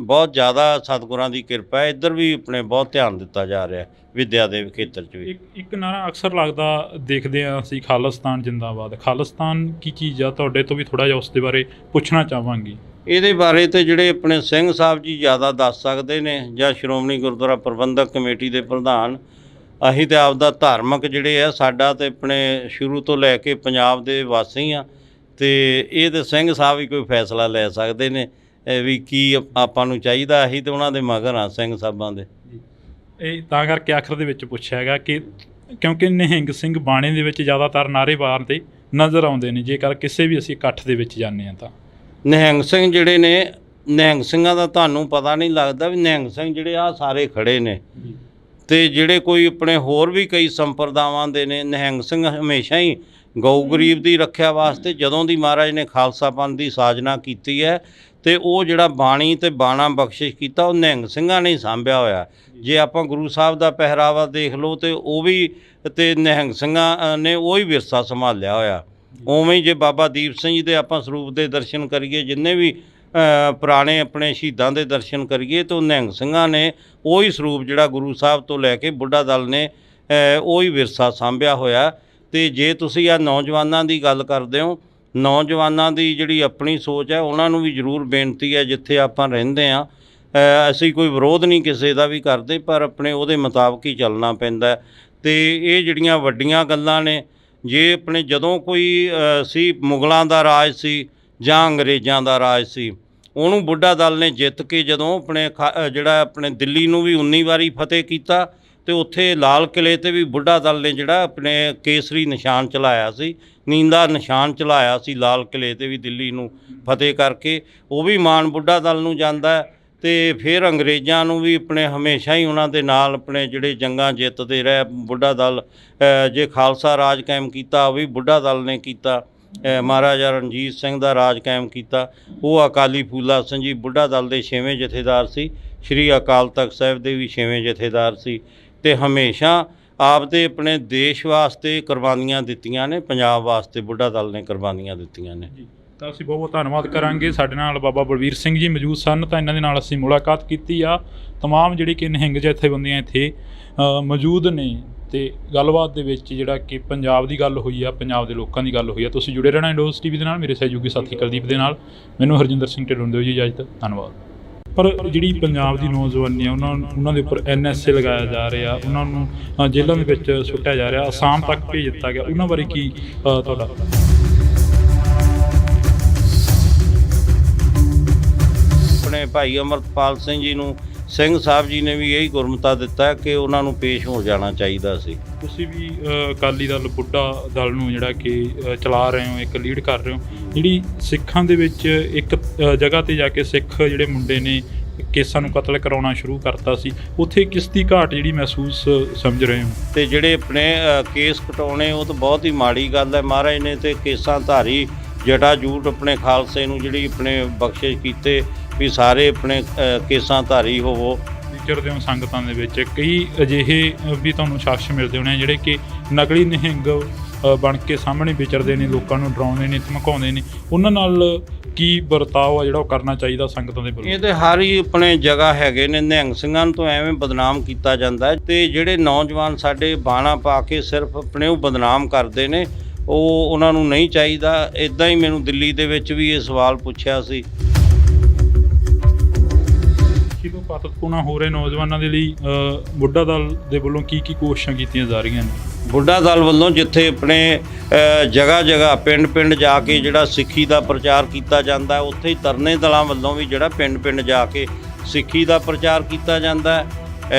ਬਹੁਤ ਜ਼ਿਆਦਾ ਸਤਿਗੁਰਾਂ ਦੀ ਕਿਰਪਾ ਹੈ। ਇੱਧਰ ਵੀ ਆਪਣੇ ਬਹੁਤ ਧਿਆਨ ਦਿੱਤਾ ਜਾ ਰਿਹਾ ਵਿੱਦਿਆ ਦੇ ਖੇਤਰ 'ਚ ਵੀ। ਇੱਕ ਨਾਰਾ ਅਕਸਰ ਲੱਗਦਾ ਦੇਖਦੇ ਹਾਂ ਅਸੀਂ, ਖਾਲਿਸਤਾਨ ਜਿੰਦਾਬਾਦ। ਖਾਲਿਸਤਾਨ ਕੀ ਚੀਜ਼ ਆ? ਤੁਹਾਡੇ ਤੋਂ ਵੀ ਥੋੜ੍ਹਾ ਜਿਹਾ ਉਸ ਦੇ ਬਾਰੇ ਪੁੱਛਣਾ ਚਾਹਾਂਗੀ। ਇਹਦੇ ਬਾਰੇ ਤਾਂ ਜਿਹੜੇ ਆਪਣੇ ਸਿੰਘ ਸਾਹਿਬ ਜੀ ਜ਼ਿਆਦਾ ਦੱਸ ਸਕਦੇ ਨੇ, ਜਾਂ ਸ਼੍ਰੋਮਣੀ ਗੁਰਦੁਆਰਾ ਪ੍ਰਬੰਧਕ ਕਮੇਟੀ ਦੇ ਪ੍ਰਧਾਨ। ਅਸੀਂ ਤਾਂ ਆਪਦਾ ਧਾਰਮਿਕ ਜਿਹੜੇ ਆ, ਸਾਡਾ ਤਾਂ ਆਪਣੇ ਸ਼ੁਰੂ ਤੋਂ ਲੈ ਕੇ ਪੰਜਾਬ ਦੇ ਵਾਸੀ ਹਾਂ, ਅਤੇ ਇਹ ਤਾਂ ਸਿੰਘ ਸਾਹਿਬ ਹੀ ਕੋਈ ਫੈਸਲਾ ਲੈ ਸਕਦੇ ਨੇ ਵੀ ਕੀ ਆਪਾਂ ਨੂੰ ਚਾਹੀਦਾ। ਅਸੀਂ ਤਾਂ ਉਹਨਾਂ ਦੇ ਮਗਰ ਹਾਂ ਸਿੰਘ ਸਾਹਿਬਾਂ ਦੇ। ਇਹ ਤਾਂ ਕਰਕੇ ਆਖਰ ਦੇ ਵਿੱਚ ਪੁੱਛਿਆ ਹੈਗਾ ਕਿ ਕਿਉਂਕਿ ਨਿਹੰਗ ਸਿੰਘ ਬਾਣੇ ਦੇ ਵਿੱਚ ਜ਼ਿਆਦਾਤਰ ਨਾਅਰੇ ਮਾਰਦੇ ਨਜ਼ਰ ਆਉਂਦੇ ਨੇ, ਜੇਕਰ ਕਿਸੇ ਵੀ ਅਸੀਂ ਇਕੱਠ ਦੇ ਵਿੱਚ ਜਾਂਦੇ ਹਾਂ ਤਾਂ। ਨਿਹੰਗ ਸਿੰਘ ਜਿਹੜੇ ਨੇ, ਨਿਹੰਗ ਸਿੰਘਾਂ ਦਾ ਤੁਹਾਨੂੰ ਪਤਾ ਨਹੀਂ ਲੱਗਦਾ ਵੀ ਨਿਹੰਗ ਸਿੰਘ ਜਿਹੜੇ ਆ ਸਾਰੇ ਖੜੇ ਨੇ, ਅਤੇ ਜਿਹੜੇ ਕੋਈ ਆਪਣੇ ਹੋਰ ਵੀ ਕਈ ਸੰਪਰਦਾਵਾਂ ਦੇ ਨੇ। ਨਿਹੰਗ ਸਿੰਘ ਹਮੇਸ਼ਾ ਹੀ ਗਊ ਗਰੀਬ ਦੀ ਰੱਖਿਆ ਵਾਸਤੇ, ਜਦੋਂ ਦੀ ਮਹਾਰਾਜ ਨੇ ਖਾਲਸਾ ਪੰਥ ਦੀ ਸਾਜਨਾ ਕੀਤੀ ਹੈ, ਅਤੇ ਉਹ ਜਿਹੜਾ ਬਾਣੀ ਅਤੇ ਬਾਣਾ ਬਖਸ਼ਿਸ਼ ਕੀਤਾ, ਉਹ ਨਿਹੰਗ ਸਿੰਘਾਂ ਨੇ ਹੀ ਸਾਂਭਿਆ ਹੋਇਆ। ਜੇ ਆਪਾਂ ਗੁਰੂ ਸਾਹਿਬ ਦਾ ਪਹਿਰਾਵਾ ਦੇਖ ਲਓ, ਅਤੇ ਉਹ ਵੀ ਅਤੇ ਨਿਹੰਗ ਸਿੰਘਾਂ ਨੇ ਉਹੀ ਵਿਰਸਾ ਸੰਭਾਲਿਆ ਹੋਇਆ। ਉਵੇਂ ਹੀ ਜੇ ਬਾਬਾ ਦੀਪ ਸਿੰਘ ਜੀ ਦੇ ਆਪਾਂ ਸਰੂਪ ਦੇ ਦਰਸ਼ਨ ਕਰੀਏ, ਜਿੰਨੇ ਵੀ ਪੁਰਾਣੇ ਆਪਣੇ ਸ਼ਹੀਦਾਂ ਦੇ ਦਰਸ਼ਨ ਕਰੀਏ, ਤਾਂ ਨਿਹੰਗ ਸਿੰਘਾਂ ਨੇ ਉਹੀ ਸਰੂਪ ਜਿਹੜਾ ਗੁਰੂ ਸਾਹਿਬ ਤੋਂ ਲੈ ਕੇ ਬੁੱਢਾ ਦਲ ਨੇ ਉਹੀ ਵਿਰਸਾ ਸਾਂਭਿਆ ਹੋਇਆ। ਅਤੇ ਜੇ ਤੁਸੀਂ ਆ ਨੌਜਵਾਨਾਂ ਦੀ ਗੱਲ ਕਰਦੇ ਹੋ, ਨੌਜਵਾਨਾਂ ਦੀ ਜਿਹੜੀ ਆਪਣੀ ਸੋਚ ਹੈ, ਉਹਨਾਂ ਨੂੰ ਵੀ ਜ਼ਰੂਰ ਬੇਨਤੀ ਹੈ, ਜਿੱਥੇ ਆਪਾਂ ਰਹਿੰਦੇ ਹਾਂ, ਅਸੀਂ ਕੋਈ ਵਿਰੋਧ ਨਹੀਂ ਕਿਸੇ ਦਾ ਵੀ ਕਰਦੇ, ਪਰ ਆਪਣੇ ਉਹਦੇ ਮੁਤਾਬਕ ਹੀ ਚੱਲਣਾ ਪੈਂਦਾ। ਅਤੇ ਇਹ ਜਿਹੜੀਆਂ ਵੱਡੀਆਂ ਗੱਲਾਂ ਨੇ, ਜੇ ਆਪਣੇ ਜਦੋਂ ਕੋਈ ਸੀ ਮੁਗਲਾਂ ਦਾ ਰਾਜ ਸੀ ਜਾਂ ਅੰਗਰੇਜ਼ਾਂ ਦਾ ਰਾਜ ਸੀ, ਉਹਨੂੰ ਬੁੱਢਾ ਦਲ ਨੇ ਜਿੱਤ ਕੇ ਜਦੋਂ ਆਪਣੇ ਜਿਹੜਾ ਆਪਣੇ ਦਿੱਲੀ ਨੂੰ ਵੀ 19 ਵਾਰੀ ਫਤਿਹ ਕੀਤਾ, ਅਤੇ ਉੱਥੇ ਲਾਲ ਕਿਲ੍ਹੇ 'ਤੇ ਵੀ ਬੁੱਢਾ ਦਲ ਨੇ ਜਿਹੜਾ ਆਪਣੇ ਕੇਸਰੀ ਨਿਸ਼ਾਨ ਚਲਾਇਆ ਸੀ, ਨੀਂਦਾ ਨਿਸ਼ਾਨ ਚਲਾਇਆ ਸੀ ਲਾਲ ਕਿਲ੍ਹੇ 'ਤੇ ਵੀ ਦਿੱਲੀ ਨੂੰ ਫਤਿਹ ਕਰਕੇ। ਉਹ ਵੀ ਮਾਣ ਬੁੱਢਾ ਦਲ ਨੂੰ ਜਾਂਦਾ। ਅਤੇ ਫਿਰ ਅੰਗਰੇਜ਼ਾਂ ਨੂੰ ਵੀ ਆਪਣੇ ਹਮੇਸ਼ਾ ਹੀ ਉਹਨਾਂ ਦੇ ਨਾਲ ਆਪਣੇ ਜਿਹੜੇ ਜੰਗਾਂ ਜਿੱਤਦੇ ਰਹੇ ਬੁੱਢਾ ਦਲ। ਜੇ ਖਾਲਸਾ ਰਾਜ ਕਾਇਮ ਕੀਤਾ, ਉਹ ਵੀ ਬੁੱਢਾ ਦਲ ਨੇ ਕੀਤਾ। ਮਹਾਰਾਜਾ ਰਣਜੀਤ ਸਿੰਘ ਦਾ ਰਾਜ ਕਾਇਮ ਕੀਤਾ, ਉਹ ਅਕਾਲੀ ਫੂਲਾ ਸਿੰਘ ਜੀ ਬੁੱਢਾ ਦਲ ਦੇ 6ਵੇਂ ਜਥੇਦਾਰ ਸੀ। ਸ਼੍ਰੀ ਅਕਾਲ ਤਖਤ ਸਾਹਿਬ ਦੇ ਵੀ 6ਵੇਂ ਜਥੇਦਾਰ ਸੀ, ਅਤੇ ਹਮੇਸ਼ਾ ਆਪਦੇ ਆਪਣੇ ਦੇਸ਼ ਵਾਸਤੇ ਕੁਰਬਾਨੀਆਂ ਦਿੱਤੀਆਂ ਨੇ, ਪੰਜਾਬ ਵਾਸਤੇ ਬੁੱਢਾ ਦਲ ਨੇ ਕੁਰਬਾਨੀਆਂ ਦਿੱਤੀਆਂ ਨੇ। ਤਾਂ ਅਸੀਂ ਬਹੁਤ ਬਹੁਤ ਧੰਨਵਾਦ ਕਰਾਂਗੇ। ਸਾਡੇ ਨਾਲ ਬਾਬਾ ਬਲਵੀਰ ਸਿੰਘ ਜੀ ਮੌਜੂਦ ਸਨ, ਤਾਂ ਇਹਨਾਂ ਦੇ ਨਾਲ ਅਸੀਂ ਮੁਲਾਕਾਤ ਕੀਤੀ ਆ। ਤਮਾਮ ਜਿਹੜੀ ਕਿ ਨਿਹੰਗ ਜਥੇਬੰਦੀਆਂ ਇੱਥੇ ਮੌਜੂਦ ਨੇ, ਅਤੇ ਗੱਲਬਾਤ ਦੇ ਵਿੱਚ ਜਿਹੜਾ ਕਿ ਪੰਜਾਬ ਦੀ ਗੱਲ ਹੋਈ ਆ, ਪੰਜਾਬ ਦੇ ਲੋਕਾਂ ਦੀ ਗੱਲ ਹੋਈ ਆ। ਤੁਸੀਂ ਜੁੜੇ ਰਹਿਣਾ ਇੰਡੋਜ਼ TV ਦੇ ਨਾਲ, ਮੇਰੇ ਸਹਿਯੋਗੀ ਸਾਥੀ ਕੁਲਦੀਪ ਦੇ ਨਾਲ। ਮੈਨੂੰ ਹਰਜਿੰਦਰ ਸਿੰਘ ਢਿੱਲੋਂ ਦਿਓ ਜੀ ਇਜਾਜ਼ਤ। ਧੰਨਵਾਦ। ਪਰ ਜਿਹੜੀ ਪੰਜਾਬ ਦੀ ਨੌਜਵਾਨੀ ਆ, ਉਹਨਾਂ ਦੇ ਉੱਪਰ NSA ਲਗਾਇਆ ਜਾ ਰਿਹਾ, ਉਹਨਾਂ ਨੂੰ ਜੇਲ੍ਹਾਂ ਦੇ ਵਿੱਚ ਸੁੱਟਿਆ ਜਾ ਰਿਹਾ, ਅਸਾਮ ਤੱਕ ਭੇਜ ਦਿੱਤਾ ਗਿਆ, ਉਹਨਾਂ ਬਾਰੇ ਕੀ ਤੁਹਾਡਾ? ਆਪਣੇ ਭਾਈ ਅਮਰਤਪਾਲ ਸਿੰਘ ਜੀ ਨੂੰ ਸਿੰਘ ਸਾਹਿਬ ਜੀ ਨੇ ਵੀ ਇਹੀ ਗੁਰਮਤਾ ਦਿੱਤਾ ਕਿ ਉਹਨਾਂ ਨੂੰ ਪੇਸ਼ ਹੋ ਜਾਣਾ ਚਾਹੀਦਾ ਸੀ। ਤੁਸੀਂ ਵੀ ਅਕਾਲੀ ਦਲ ਬੁੱਢਾ ਦਲ ਨੂੰ ਜਿਹੜਾ ਕਿ ਚਲਾ ਰਹੇ ਹੋ, ਇੱਕ ਲੀਡ ਕਰ ਰਹੇ ਹੋ, ਜਿਹੜੀ ਸਿੱਖਾਂ ਦੇ ਵਿੱਚ ਇੱਕ ਜਗ੍ਹਾ 'ਤੇ ਜਾ ਕੇ ਸਿੱਖ ਜਿਹੜੇ ਮੁੰਡੇ ਨੇ ਕੇਸਾਂ ਨੂੰ ਕਤਲ ਕਰਾਉਣਾ ਸ਼ੁਰੂ ਕਰਤਾ ਸੀ, ਉੱਥੇ ਕਿਸ ਦੀ ਘਾਟ ਜਿਹੜੀ ਮਹਿਸੂਸ ਸਮਝ ਰਹੇ ਹੋ? ਅਤੇ ਜਿਹੜੇ ਆਪਣੇ ਕੇਸ ਕਟਾਉਣੇ, ਉਹ ਤਾਂ ਬਹੁਤ ਹੀ ਮਾੜੀ ਗੱਲ ਹੈ। ਮਹਾਰਾਜ ਨੇ ਤਾਂ ਕੇਸਾਂ ਧਾਰੀ ਜਟਾ ਜੂਟ ਆਪਣੇ ਖਾਲਸੇ ਨੂੰ ਜਿਹੜੀ ਆਪਣੇ ਬਖਸ਼ਿਸ਼ ਕੀਤੇ ਵੀ ਸਾਰੇ ਆਪਣੇ ਕੇਸਾਂ ਧਾਰੀ ਹੋਵੋ। ਵਿਚਰਦੇ ਹੋ ਸੰਗਤਾਂ ਦੇ ਵਿੱਚ, ਕਈ ਅਜਿਹੇ ਵੀ ਤੁਹਾਨੂੰ ਸ਼ਖਸ ਮਿਲਦੇ ਹੋਣੇ ਜਿਹੜੇ ਕਿ ਨਕਲੀ ਨਿਹੰਗ ਬਣ ਕੇ ਸਾਹਮਣੇ ਵਿਚਰਦੇ ਨੇ, ਲੋਕਾਂ ਨੂੰ ਡਰਾਉਂਦੇ ਨੇ, ਧਮਕਾਉਂਦੇ ਨੇ, ਉਹਨਾਂ ਨਾਲ ਕੀ ਵਰਤਾਓ ਆ ਜਿਹੜਾ ਉਹ ਕਰਨਾ ਚਾਹੀਦਾ ਸੰਗਤਾਂ ਦੇ ਵੱਲੋਂ? ਇਹ ਤੇ ਹਰ ਹੀ ਆਪਣੇ ਜਗ੍ਹਾ ਹੈਗੇ ਨੇ, ਨਿਹੰਗ ਸਿੰਘਾਂ ਨੂੰ ਤਾਂ ਐਵੇਂ ਬਦਨਾਮ ਕੀਤਾ ਜਾਂਦਾ ਹੈ ਤੇ ਜਿਹੜੇ ਨੌਜਵਾਨ ਸਾਡੇ ਬਾਣਾ ਪਾ ਕੇ ਸਿਰਫ ਆਪਣੇ ਉਹ ਬਦਨਾਮ ਕਰਦੇ ਨੇ, ਉਹ ਉਹਨਾਂ ਨੂੰ ਨਹੀਂ ਚਾਹੀਦਾ। ਇਦਾਂ ਹੀ ਮੈਨੂੰ ਦਿੱਲੀ ਦੇ ਵਿੱਚ ਵੀ ਇਹ ਸਵਾਲ ਪੁੱਛਿਆ ਸੀ। ਕਿਦੋਂ ਪਾਤਕੂਣਾ ਹੋ ਰਹੇ ਨੌਜਵਾਨਾਂ ਦੇ ਲਈ ਬੁੱਢਾ ਦਲ ਦੇ ਵੱਲੋਂ ਕੀ ਕੋਸ਼ਿਸ਼ਾਂ ਕੀਤੀਆਂ ਜਾ ਰਹੀਆਂ ਨੇ? ਬੁੱਢਾ ਦਲ ਵੱਲੋਂ ਜਿੱਥੇ ਆਪਣੇ ਜਗ੍ਹਾ ਜਗ੍ਹਾ ਪਿੰਡ ਪਿੰਡ ਜਾ ਕੇ ਜਿਹੜਾ ਸਿੱਖੀ ਦਾ ਪ੍ਰਚਾਰ ਕੀਤਾ ਜਾਂਦਾ, ਉੱਥੇ ਹੀ ਤਰਨੇ ਦਲਾਂ ਵੱਲੋਂ ਵੀ ਜਿਹੜਾ ਪਿੰਡ ਪਿੰਡ ਜਾ ਕੇ ਸਿੱਖੀ ਦਾ ਪ੍ਰਚਾਰ ਕੀਤਾ ਜਾਂਦਾ।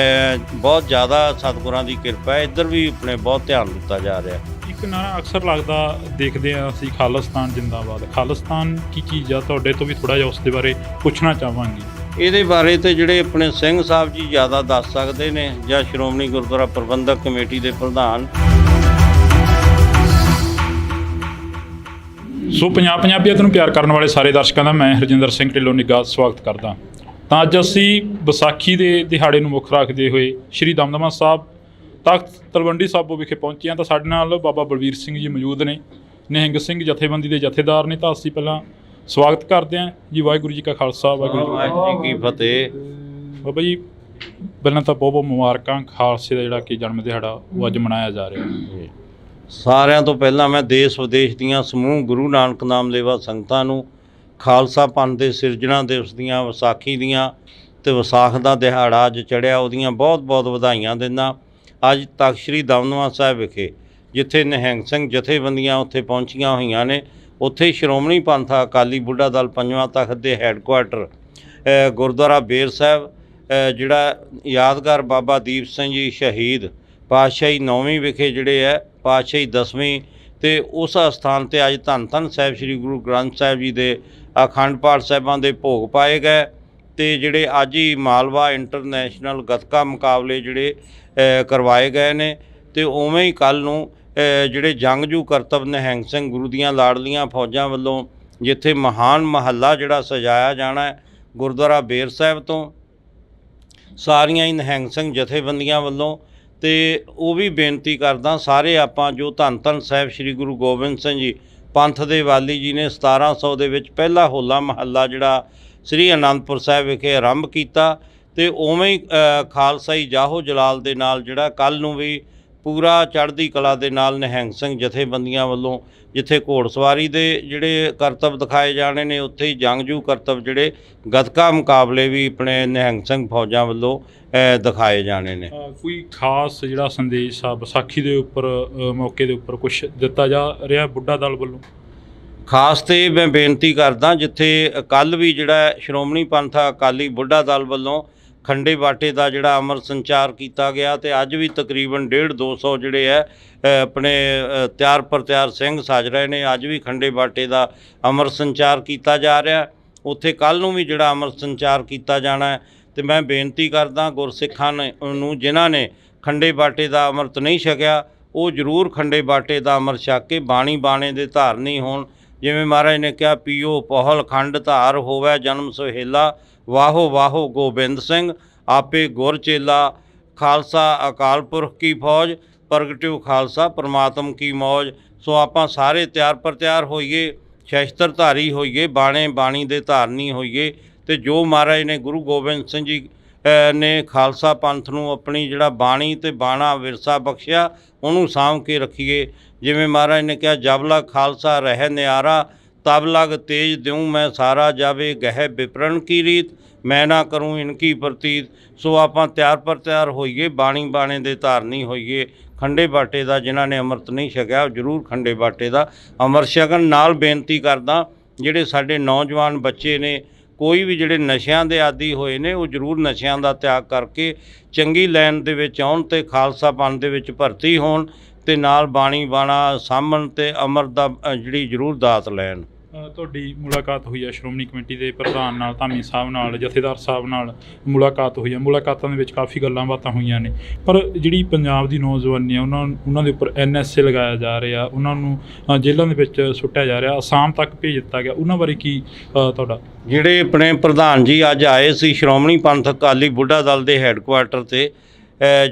ਬਹੁਤ ਜ਼ਿਆਦਾ ਸਤਿਗੁਰਾਂ ਦੀ ਕਿਰਪਾ ਹੈ, ਇੱਧਰ ਵੀ ਆਪਣੇ ਬਹੁਤ ਧਿਆਨ ਦਿੱਤਾ ਜਾ ਰਿਹਾ। ਇੱਕ ਨਾਰਾ ਅਕਸਰ ਲੱਗਦਾ ਦੇਖਦੇ ਹਾਂ ਅਸੀਂ, ਖਾਲਿਸਤਾਨ ਜਿੰਦਾਬਾਦ। ਖਾਲਿਸਤਾਨ ਕੀ ਚੀਜ਼ ਆ? ਤੁਹਾਡੇ ਤੋਂ ਵੀ ਥੋੜ੍ਹਾ ਜਿਹਾ ਉਸ ਦੇ ਬਾਰੇ ਪੁੱਛਣਾ ਚਾਹਾਂਗੇ। ਇਹਦੇ ਬਾਰੇ ਤੇ ਜਿਹੜੇ ਆਪਣੇ ਸਿੰਘ ਸਾਹਿਬ ਜੀ ਜ਼ਿਆਦਾ ਦੱਸ ਸਕਦੇ ਨੇ, ਜਾਂ ਸ਼੍ਰੋਮਣੀ ਗੁਰਦੁਆਰਾ ਪ੍ਰਬੰਧਕ ਕਮੇਟੀ ਦੇ ਪ੍ਰਧਾਨ। ਸੋ ਪੰਜਾਬੀਅਤ ਨੂੰ ਪਿਆਰ ਕਰਨ ਵਾਲੇ ਸਾਰੇ ਦਰਸ਼ਕਾਂ ਦਾ ਮੈਂ ਹਰਜਿੰਦਰ ਸਿੰਘ ਢਿੱਲੋਂ ਨਿੱਘਾ ਸਵਾਗਤ ਕਰਦਾ। ਤਾਂ ਅੱਜ ਅਸੀਂ ਵਿਸਾਖੀ ਦੇ ਦਿਹਾੜੇ ਨੂੰ ਮੁੱਖ ਰੱਖਦੇ ਹੋਏ ਸ਼੍ਰੀ ਦਮਦਮਾ ਸਾਹਿਬ ਤਖਤ ਤਲਵੰਡੀ ਸਾਬੋ ਵਿਖੇ ਪਹੁੰਚੇ ਹਾਂ। ਤਾਂ ਸਾਡੇ ਨਾਲ ਬਾਬਾ ਬਲਵੀਰ ਸਿੰਘ ਜੀ ਮੌਜੂਦ ਨੇ, ਨਿਹੰਗ ਸਿੰਘ ਜਥੇਬੰਦੀ ਦੇ ਜਥੇਦਾਰ ਨੇ। ਤਾਂ ਅਸੀਂ ਪਹਿਲਾਂ ਸਵਾਗਤ ਕਰਦੇ ਹਾਂ ਜੀ। ਵਾਹਿਗੁਰੂ ਜੀ ਕਾ ਖਾਲਸਾ, ਵਾਹਿਗੁਰੂ ਜੀ ਕੀ ਫਤਿਹ। ਬਾਬਾ ਜੀ, ਪਹਿਲਾਂ ਤਾਂ ਬਹੁਤ ਬਹੁਤ ਮੁਬਾਰਕਾਂ। ਖਾਲਸੇ ਦਾ ਜਿਹੜਾ ਕਿ ਜਨਮ ਦਿਹਾੜਾ ਉਹ ਅੱਜ ਮਨਾਇਆ ਜਾ ਰਿਹਾ ਹੈ। ਸਾਰਿਆਂ ਤੋਂ ਪਹਿਲਾਂ ਮੈਂ ਦੇਸ਼ ਵਿਦੇਸ਼ ਦੀਆਂ ਸਮੂਹ ਗੁਰੂ ਨਾਨਕ ਨਾਮ ਲੇਵਾ ਸੰਗਤਾਂ ਨੂੰ ਖਾਲਸਾ ਪੰਥ ਦੇ ਸਿਰਜਣਾ ਦਿਵਸ ਦੀਆਂ, ਵਿਸਾਖੀ ਦੀਆਂ ਤੇ ਵਿਸਾਖ ਦਾ ਦਿਹਾੜਾ ਅੱਜ ਚੜ੍ਹਿਆ, ਉਹਦੀਆਂ ਬਹੁਤ ਬਹੁਤ ਵਧਾਈਆਂ ਦਿੰਦਾ। ਅੱਜ ਤਖਤ ਸ੍ਰੀ ਦਮਦਮਾ ਸਾਹਿਬ ਵਿਖੇ ਜਿੱਥੇ ਨਿਹੰਗ ਸਿੰਘ ਜਥੇਬੰਦੀਆਂ ਉੱਥੇ ਪਹੁੰਚੀਆਂ ਹੋਈਆਂ ਨੇ, ਉੱਥੇ ਸ਼੍ਰੋਮਣੀ ਪੰਥ ਅਕਾਲੀ ਬੁੱਢਾ ਦਲ ਪੰਜਵਾਂ ਤਖਤ ਦੇ ਹੈੱਡਕੁਆਟਰ ਗੁਰਦੁਆਰਾ ਬੇਰ ਸਾਹਿਬ, ਜਿਹੜਾ ਯਾਦਗਾਰ ਬਾਬਾ ਦੀਪ ਸਿੰਘ ਜੀ ਸ਼ਹੀਦ ਪਾਤਸ਼ਾਹੀ 9ਵੀਂ ਵਿਖੇ ਜਿਹੜੇ ਹੈ ਪਾਤਸ਼ਾਹੀ 10ਵੀਂ, ਤੇ ਉਸ ਅਸਥਾਨ 'ਤੇ ਅੱਜ ਧੰਨ ਧੰਨ ਸਾਹਿਬ ਸ੍ਰੀ ਗੁਰੂ ਗ੍ਰੰਥ ਸਾਹਿਬ ਜੀ ਦੇ ਅਖੰਡ ਪਾਠ ਸਾਹਿਬਾਂ ਦੇ ਭੋਗ ਪਾਏ ਗਏ। ਤੇ ਜਿਹੜੇ ਅੱਜ ਹੀ ਮਾਲਵਾ ਇੰਟਰਨੈਸ਼ਨਲ ਗੱਤਕਾ ਮੁਕਾਬਲੇ ਜਿਹੜੇ ਕਰਵਾਏ ਗਏ ਨੇ, ਤੇ ਉਵੇਂ ਹੀ ਕੱਲ੍ਹ ਨੂੰ ਜਿਹੜੇ ਜੰਗਜੂ ਕਰਤੱਵ ਨਿਹੰਗ ਸਿੰਘ ਗੁਰੂ ਦੀਆਂ ਲਾਡਲੀਆਂ ਫੌਜਾਂ ਵੱਲੋਂ ਜਿੱਥੇ ਮਹਾਨ ਮਹੱਲਾ ਜਿਹੜਾ ਸਜਾਇਆ ਜਾਣਾ ਹੈ ਗੁਰਦੁਆਰਾ ਬੇਰ ਸਾਹਿਬ ਤੋਂ, ਸਾਰੀਆਂ ਹੀ ਨਿਹੰਗ ਸਿੰਘ ਜਥੇਬੰਦੀਆਂ ਵੱਲੋਂ। ਤੇ ਉਹ ਵੀ ਬੇਨਤੀ ਕਰਦਾ, ਸਾਰੇ ਆਪਾਂ ਜੋ ਧੰਨ ਧੰਨ ਸਾਹਿਬ ਸ੍ਰੀ ਗੁਰੂ ਗੋਬਿੰਦ ਸਿੰਘ ਜੀ ਪੰਥ ਦੇ ਵਾਲੀ ਜੀ ਨੇ 1700 ਦੇ ਵਿੱਚ ਪਹਿਲਾ ਹੋਲਾ ਮਹੱਲਾ ਜਿਹੜਾ ਸ੍ਰੀ ਅਨੰਦਪੁਰ ਸਾਹਿਬ ਵਿਖੇ ਆਰੰਭ ਕੀਤਾ, ਤੇ ਉਵੇਂ ਹੀ ਖਾਲਸਾਈ ਜਾਹੋ ਜਲਾਲ ਦੇ ਨਾਲ ਜਿਹੜਾ ਕੱਲ੍ਹ ਨੂੰ ਵੀ ਪੂਰਾ ਚੜ੍ਹਦੀ ਕਲਾ ਦੇ ਨਾਲ ਨਿਹੰਗ ਸਿੰਘ ਜਥੇਬੰਦੀਆਂ ਵੱਲੋਂ ਜਿੱਥੇ ਘੋੜਸਵਾਰੀ ਦੇ ਜਿਹੜੇ ਕਰਤੱਵ ਦਿਖਾਏ ਜਾਣੇ ਨੇ, ਉੱਥੇ ਹੀ ਜੰਗਜੂ ਕਰਤੱਵ ਜਿਹੜੇ ਗੱਤਕਾ ਮੁਕਾਬਲੇ ਵੀ ਆਪਣੇ ਨਿਹੰਗ ਸਿੰਘ ਫੌਜਾਂ ਵੱਲੋਂ ਦਿਖਾਏ ਜਾਣੇ ਨੇ। ਕੋਈ ਖਾਸ ਜਿਹੜਾ ਸੰਦੇਸ਼ ਆ ਵਿਸਾਖੀ ਦੇ ਉੱਪਰ ਮੌਕੇ ਦੇ ਉੱਪਰ ਕੁਝ ਦਿੱਤਾ ਜਾ ਰਿਹਾ ਬੁੱਢਾ ਦਲ ਵੱਲੋਂ? ਖਾਸ ਤੇ ਮੈਂ ਬੇਨਤੀ ਕਰਦਾ, ਜਿੱਥੇ ਕੱਲ੍ਹ ਵੀ ਜਿਹੜਾ ਸ਼੍ਰੋਮਣੀ ਪੰਥ ਅਕਾਲੀ ਬੁੱਢਾ ਦਲ ਵੱਲੋਂ ਖੰਡੇ ਬਾਟੇ ਦਾ ਜਿਹੜਾ ਅਮਰ ਸੰਚਾਰ ਕੀਤਾ ਗਿਆ, ਤੇ ਅੱਜ ਵੀ ਤਕਰੀਬਨ 150-200 ਜਿਹੜੇ ਹੈ ਆਪਣੇ ਤਿਆਰ ਪਰ ਤਿਆਰ ਸਿੰਘ ਸੱਜ ਰਹੇ ਨੇ। ਅੱਜ ਵੀ ਖੰਡੇ ਬਾਟੇ ਦਾ ਅਮਰ ਸੰਚਾਰ ਕੀਤਾ ਜਾ ਰਿਹਾ, ਉੱਥੇ ਕੱਲ੍ਹ ਨੂੰ ਵੀ ਜਿਹੜਾ ਅਮਰ ਸੰਚਾਰ ਕੀਤਾ ਜਾਣਾ ਹੈ। ਤੇ ਮੈਂ ਬੇਨਤੀ ਕਰਦਾ ਗੁਰਸਿੱਖਾਂ ਨੂੰ ਜਿਨ੍ਹਾਂ ਨੇ ਖੰਡੇ ਬਾਟੇ ਦਾ ਅੰਮ੍ਰਿਤ ਨਹੀਂ ਛਕਿਆ, ਉਹ ਜ਼ਰੂਰ ਖੰਡੇ ਬਾਟੇ ਦਾ ਅੰਮ੍ਰਿਤ ਛਕ ਕੇ ਬਾਣੀ ਬਾਣੇ ਦੇ ਧਾਰਨੀ ਹੋਣ। ਜਿਵੇਂ ਮਹਾਰਾਜ ਨੇ ਕਿਹਾ, ਪੀਓ ਪੋਹਲ ਖੰਡ ਧਾਰ ਹੋਵੇ ਜਨਮ ਸੁਹੇਲਾ, ਵਾਹੋ ਵਾਹੋ ਗੋਬਿੰਦ ਸਿੰਘ ਆਪੇ ਗੁਰ ਚੇਲਾ, ਖਾਲਸਾ ਅਕਾਲ ਪੁਰਖ ਕੀ ਫੌਜ, ਪ੍ਰਗਟਿਓ ਖਾਲਸਾ ਪਰਮਾਤਮ ਕੀ ਮੌਜ। ਸੋ ਆਪਾਂ ਸਾਰੇ ਤਿਆਰ ਪਰ ਤਿਆਰ ਹੋਈਏ, ਸ਼ਸਤਰ ਧਾਰੀ ਹੋਈਏ, ਬਾਣੇ ਬਾਣੀ ਦੇ ਧਾਰਨੀ ਹੋਈਏ, ਤੇ ਜੋ ਮਹਾਰਾਜ ਨੇ ਗੁਰੂ ਗੋਬਿੰਦ ਸਿੰਘ ਜੀ ਨੇ ਖਾਲਸਾ ਪੰਥ ਨੂੰ ਆਪਣੀ ਜਿਹੜਾ ਬਾਣੀ ਤੇ ਬਾਣਾ ਵਿਰਸਾ ਬਖਸ਼ਿਆ, ਉਹਨੂੰ ਸਾਂਭ ਕੇ ਰੱਖੀਏ। ਜਿਵੇਂ ਮਹਾਰਾਜ ਨੇ ਕਿਹਾ, ਜਬ ਲਗ ਖਾਲਸਾ ਰਹਿ ਨਿਆਰਾ, ਤਬ ਲਗ ਤੇਜ ਦਿਉ ਮੈਂ ਸਾਰਾ, ਜਾਵੇ ਗਹਿ ਵਿਪਰਨ ਕੀ ਰੀਤ, ਮੈਂ ਨਾ ਕਰੂੰ ਇਨਕੀ ਪ੍ਰਤੀਤ। ਸੋ ਆਪਾਂ ਤਿਆਰ ਪਰ ਤਿਆਰ ਹੋਈਏ, ਬਾਣੀ ਬਾਣੇ ਦੇ ਧਾਰਨੀ ਹੋਈਏ। ਖੰਡੇ ਬਾਟੇ ਦਾ ਜਿਨ੍ਹਾਂ ਨੇ ਅੰਮ੍ਰਿਤ ਨਹੀਂ ਛਕਿਆ, ਉਹ ਜ਼ਰੂਰ ਖੰਡੇ ਬਾਟੇ ਦਾ ਅੰਮ੍ਰਿਤ ਛਕਣ। ਨਾਲ ਬੇਨਤੀ ਕਰਦਾ, ਜਿਹੜੇ ਸਾਡੇ ਨੌਜਵਾਨ ਬੱਚੇ ਨੇ, ਕੋਈ ਵੀ ਜਿਹੜੇ ਨਸ਼ਿਆਂ ਦੇ ਆਦੀ ਹੋਏ ਨੇ, ਉਹ ਜ਼ਰੂਰ ਨਸ਼ਿਆਂ ਦਾ ਤਿਆਗ ਕਰਕੇ ਚੰਗੀ ਲਾਈਨ ਦੇ ਵਿੱਚ ਆਉਣ ਤੇ ਖਾਲਸਾ ਪੰਥ ਦੇ ਵਿੱਚ ਭਰਤੀ ਹੋਣ, ਤੇ ਨਾਲ ਬਾਣੀ ਬਾਣਾ ਸਾਂਭਣ ਤੇ ਅੰਮ੍ਰਿਤ ਦਾ ਜਿਹੜੀ ਜ਼ਰੂਰ ਦਾਤ ਲੈਣ। ਤੁਹਾਡੀ ਮੁਲਾਕਾਤ ਹੋਈ ਹੈ ਸ਼੍ਰੋਮਣੀ ਕਮੇਟੀ ਦੇ ਪ੍ਰਧਾਨ ਨਾਲ, ਧਾਮੀ ਸਾਹਿਬ ਨਾਲ, ਜਥੇਦਾਰ ਸਾਹਿਬ ਨਾਲ ਮੁਲਾਕਾਤ ਹੋਈ ਹੈ। ਮੁਲਾਕਾਤਾਂ ਦੇ ਵਿੱਚ ਕਾਫੀ ਗੱਲਾਂ ਬਾਤਾਂ ਹੋਈਆਂ ਨੇ, ਪਰ ਜਿਹੜੀ ਪੰਜਾਬ ਦੀ ਨੌਜਵਾਨੀ ਆ, ਉਹਨਾਂ ਦੇ ਉੱਪਰ NSA ਲਗਾਇਆ ਜਾ ਰਿਹਾ, ਉਹਨਾਂ ਨੂੰ ਜੇਲ੍ਹਾਂ ਦੇ ਵਿੱਚ ਸੁੱਟਿਆ ਜਾ ਰਿਹਾ, ਅਸਾਮ ਤੱਕ ਭੇਜ ਦਿੱਤਾ ਗਿਆ। ਉਹਨਾਂ ਬਾਰੇ ਕੀ ਤੁਹਾਡਾ? ਜਿਹੜੇ ਆਪਣੇ ਪ੍ਰਧਾਨ ਜੀ ਅੱਜ ਆਏ ਸੀ ਸ਼੍ਰੋਮਣੀ ਪੰਥ ਅਕਾਲੀ ਬੁੱਢਾ ਦਲ ਦੇ ਹੈੱਡਕੁਆਟਰ 'ਤੇ,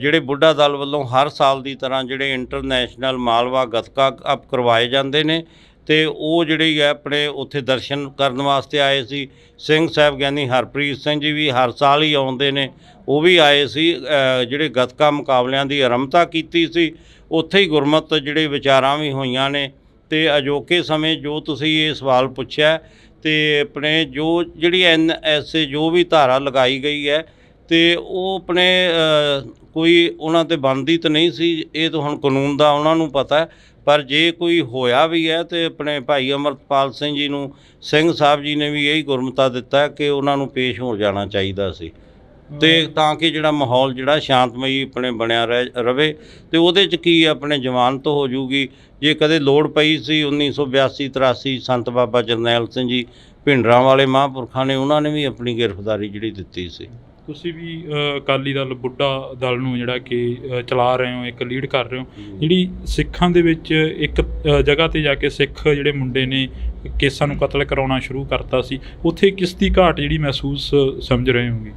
ਜਿਹੜੇ ਬੁੱਢਾ ਦਲ ਵੱਲੋਂ ਹਰ ਸਾਲ ਦੀ ਤਰ੍ਹਾਂ ਜਿਹੜੇ ਇੰਟਰਨੈਸ਼ਨਲ ਮਾਲਵਾ ਗੱਤਕਾ ਕੱਪ ਕਰਵਾਏ ਜਾਂਦੇ ਨੇ, ਤੇ ਉਹ ਜਿਹੜੀ ਹੈ ਆਪਣੇ ਉੱਥੇ ਦਰਸ਼ਨ ਕਰਨ ਵਾਸਤੇ ਆਏ ਸੀ। ਸਿੰਘ ਸਾਹਿਬ ਗਿਆਨੀ ਹਰਪ੍ਰੀਤ ਸਿੰਘ ਜੀ ਵੀ ਹਰ ਸਾਲ ਹੀ ਆਉਂਦੇ ਨੇ, ਉਹ ਵੀ ਆਏ ਸੀ। ਜਿਹੜੇ ਗੱਤਕਾ ਮੁਕਾਬਲਿਆਂ ਦੀ ਆਰੰਭਤਾ ਕੀਤੀ ਸੀ, ਉੱਥੇ ਹੀ ਗੁਰਮਤ ਜਿਹੜੇ ਵਿਚਾਰਾਂ ਵੀ ਹੋਈਆਂ ਨੇ। ਤੇ ਅਜੋਕੇ ਸਮੇਂ ਜੋ ਤੁਸੀਂ ਇਹ ਸਵਾਲ ਪੁੱਛਿਆ, ਤੇ ਆਪਣੇ ਜੋ ਜਿਹੜੀ NSA ਜੋ ਵੀ ਧਾਰਾ ਲਗਾਈ ਗਈ ਹੈ, ਤੇ ਉਹ ਆਪਣੇ ਕੋਈ ਉਹਨਾਂ 'ਤੇ ਬਣਦੀ ਤਾਂ ਨਹੀਂ ਸੀ, ਇਹ ਤਾਂ ਹੁਣ ਕਾਨੂੰਨ ਦਾ ਉਹਨਾਂ ਨੂੰ ਪਤਾ। ਪਰ ਜੇ ਕੋਈ ਹੋਇਆ ਵੀ ਹੈ ਤੇ ਆਪਣੇ ਭਾਈ ਅਮਰਪਾਲ ਸਿੰਘ ਜੀ ਨੂੰ ਸਿੰਘ ਸਾਹਿਬ ਜੀ ਨੇ ਵੀ ਇਹੀ ਗੁਰਮਤਾ ਦਿੱਤਾ ਕਿ ਉਹਨਾਂ ਨੂੰ ਪੇਸ਼ ਹੋ ਜਾਣਾ ਚਾਹੀਦਾ ਸੀ, ਤੇ ਤਾਂ ਕਿ ਜਿਹੜਾ ਮਾਹੌਲ ਜਿਹੜਾ ਸ਼ਾਂਤਮਈ ਆਪਣੇ ਬਣਿਆ ਰਵੇ। ਤੇ ਉਹਦੇ 'ਚ ਕੀ ਆਪਣੇ ਜ਼ਮਾਨਤ ਹੋ ਜੂਗੀ। ਜੇ ਕਦੇ ਲੋੜ ਪਈ ਸੀ 1982-83 ਸੰਤ ਬਾਬਾ ਜਰਨੈਲ ਸਿੰਘ ਜੀ ਭਿੰਡਰਾਂ ਵਾਲੇ ਮਹਾਂਪੁਰਖਾਂ ਨੇ, ਉਹਨਾਂ ਨੇ ਵੀ ਆਪਣੀ ਗ੍ਰਿਫਤਾਰੀ ਜਿਹੜੀ ਦਿੱਤੀ ਸੀ। ਤੁਸੀਂ ਵੀ ਅਕਾਲੀ ਦਲ ਬੁੱਢਾ ਦਲ ਨੂੰ ਜਿਹੜਾ ਕਿ ਚਲਾ ਰਹੇ ਹੋ, ਇੱਕ ਲੀਡ ਕਰ ਰਹੇ ਹੋ, ਜਿਹੜੀ ਸਿੱਖਾਂ ਦੇ ਵਿੱਚ ਇੱਕ ਜਗ੍ਹਾ 'ਤੇ ਜਾ ਕੇ ਸਿੱਖ ਜਿਹੜੇ ਮੁੰਡੇ ਨੇ ਕੇਸਾਂ ਨੂੰ ਕਤਲ ਕਰਾਉਣਾ ਸ਼ੁਰੂ ਕਰਤਾ ਸੀ, ਉੱਥੇ ਕਿਸ ਦੀ ਘਾਟ ਜਿਹੜੀ ਮਹਿਸੂਸ ਸਮਝ ਰਹੇ ਹੋਗੇ?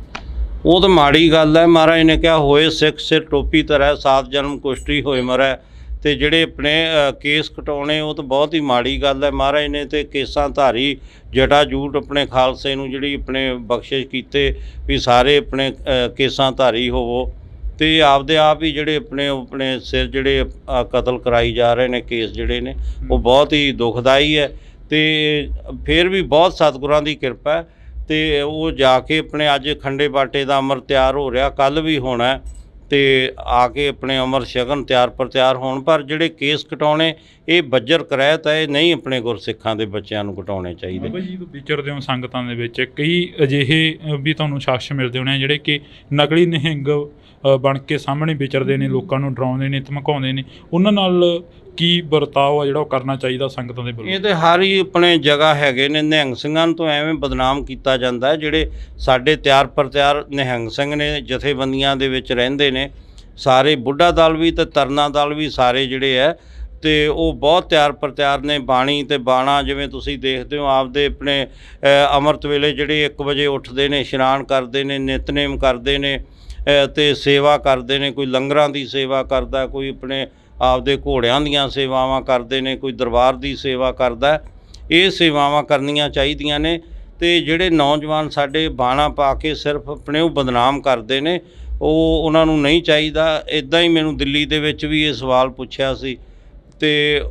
ਉਹ ਤਾਂ ਮਾੜੀ ਗੱਲ ਹੈ। ਮਹਾਰਾਜ ਨੇ ਕਿਹਾ ਹੋਏ ਸਿੱਖ ਸਿਰ ਟੋਪੀ ਧਰੈ, 7 ਜਨਮ ਕੁਸ਼ਟੀ ਹੋਏ ਮਰੈ। ਤੇ ਜਿਹੜੇ ਆਪਣੇ ਕੇਸ ਕਟਾਉਣੇ, ਉਹ ਤਾਂ ਬਹੁਤ ਹੀ ਮਾੜੀ ਗੱਲ ਹੈ। ਮਹਾਰਾਜ ਨੇ ਤੇ ਕੇਸਾਂ ਧਾਰੀ ਜਟਾ ਜੂਟ ਆਪਣੇ ਖਾਲਸੇ ਨੂੰ ਜਿਹੜੀ ਆਪਣੇ ਬਖਸ਼ਿਸ਼ ਕੀਤੇ ਵੀ ਸਾਰੇ ਆਪਣੇ ਕੇਸਾਂ ਧਾਰੀ ਹੋਵੋ। ਤੇ ਆਪਦੇ ਆਪ ਹੀ ਜਿਹੜੇ ਆਪਣੇ ਸਿਰ ਜਿਹੜੇ ਕਤਲ ਕਰਾਈ ਜਾ ਰਹੇ ਨੇ, ਕੇਸ ਜਿਹੜੇ ਨੇ, ਉਹ ਬਹੁਤ ਹੀ ਦੁਖਦਾਈ ਹੈ। ਤੇ ਫਿਰ ਵੀ ਬਹੁਤ ਸਤਿਗੁਰਾਂ ਦੀ ਕਿਰਪਾ ਹੈ। ਤੇ ਉਹ ਜਾ ਕੇ ਆਪਣੇ ਅੱਜ ਖੰਡੇ ਬਾਟੇ ਦਾ ਅੰਮ੍ਰਿਤ ਤਿਆਰ ਹੋ ਰਿਹਾ, ਕੱਲ੍ਹ ਵੀ ਹੋਣਾ, ਤੇ ਆ ਕੇ ਆਪਣੇ ਅੰਮ੍ਰਿਤ ਛਕਣ ਤਿਆਰ ਪਰ ਤਿਆਰ ਹੋਣ। ਪਰ ਜਿਹੜੇ ਕੇਸ ਕਟਾਉਣੇ, ਇਹ ਬੱਜਰ ਕਰਾਇਤ ਹੈ, ਇਹ ਨਹੀਂ ਆਪਣੇ ਗੁਰਸਿੱਖਾਂ ਦੇ ਬੱਚਿਆਂ ਨੂੰ ਕਟਾਉਣੇ ਚਾਹੀਦੇ। ਬਾਬਾ ਜੀ, ਵਿਚਰਦੇ ਹੋ ਸੰਗਤਾਂ ਦੇ ਵਿੱਚ, ਕਈ ਅਜਿਹੇ ਵੀ ਤੁਹਾਨੂੰ ਸ਼ਖਸ ਮਿਲਦੇ ਹੋਣੇ ਜਿਹੜੇ ਕਿ ਨਕਲੀ ਨਿਹੰਗ ਬਣ ਕੇ ਸਾਹਮਣੇ ਵਿਚਰਦੇ ਨੇ, ਲੋਕਾਂ ਨੂੰ ਡਰਾਉਂਦੇ ਨੇ, ਧਮਕਾਉਂਦੇ ਨੇ। ਉਹਨਾਂ ਨਾਲ ਕੀ ਵਰਤਾਓ ਆ ਜਿਹੜਾ ਉਹ ਕਰਨਾ ਚਾਹੀਦਾ ਸੰਗਤਾਂ ਦੇ ਵੱਲੋਂ? ਇਹ ਤਾਂ ਹਰ ਹੀ ਆਪਣੇ ਜਗ੍ਹਾ ਹੈਗੇ ਨੇ। ਨਿਹੰਗ ਸਿੰਘਾਂ ਨੂੰ ਤਾਂ ਐਵੇਂ ਬਦਨਾਮ ਕੀਤਾ ਜਾਂਦਾ ਹੈ। ਜਿਹੜੇ ਸਾਡੇ ਤਿਆਰ ਪਰ ਤਿਆਰ ਨਿਹੰਗ ਸਿੰਘ ਨੇ, ਜਥੇਬੰਦੀਆਂ ਦੇ ਵਿੱਚ ਰਹਿੰਦੇ ਨੇ, ਸਾਰੇ ਬੁੱਢਾ ਦਲ ਵੀ ਤੇ ਤਰਨਾ ਦਲ ਵੀ, ਸਾਰੇ ਜਿਹੜੇ ਹੈ ਤੇ ਉਹ ਬਹੁਤ ਤਿਆਰ ਪਰ ਤਿਆਰ ਨੇ। ਬਾਣੀ ਤੇ ਬਾਣਾ, ਜਿਵੇਂ ਤੁਸੀਂ ਦੇਖਦੇ ਹੋ, ਆਪਦੇ ਆਪਣੇ ਅੰਮ੍ਰਿਤ ਵੇਲੇ ਜਿਹੜੇ 1 ਵਜੇ ਉੱਠਦੇ ਨੇ, ਇਸ਼ਨਾਨ ਕਰਦੇ ਨੇ, ਨਿਤਨੇਮ ਕਰਦੇ ਨੇ, ਤੇ ਸੇਵਾ ਕਰਦੇ ਨੇ। ਕੋਈ ਲੰਗਰਾਂ ਦੀ ਸੇਵਾ ਕਰਦਾ, ਕੋਈ ਆਪਣੇ ਆਪਦੇ ਘੋੜਿਆਂ ਦੀਆਂ ਸੇਵਾਵਾਂ ਕਰਦੇ ਨੇ, ਕੋਈ ਦਰਬਾਰ ਦੀ ਸੇਵਾ ਕਰਦਾ। ਇਹ ਸੇਵਾਵਾਂ ਕਰਨੀਆਂ ਚਾਹੀਦੀਆਂ ਨੇ। ਤੇ ਜਿਹੜੇ ਨੌਜਵਾਨ ਸਾਡੇ ਬਾਣਾ ਪਾ ਕੇ ਸਿਰਫ ਆਪਣੇ ਉਹ ਬਦਨਾਮ ਕਰਦੇ ਨੇ, ਉਹਨਾਂ ਨੂੰ ਨਹੀਂ ਚਾਹੀਦਾ। ਇੱਦਾਂ ਹੀ ਮੈਨੂੰ ਦਿੱਲੀ ਦੇ ਵਿੱਚ ਵੀ ਇਹ ਸਵਾਲ ਪੁੱਛਿਆ ਸੀ, ਤੇ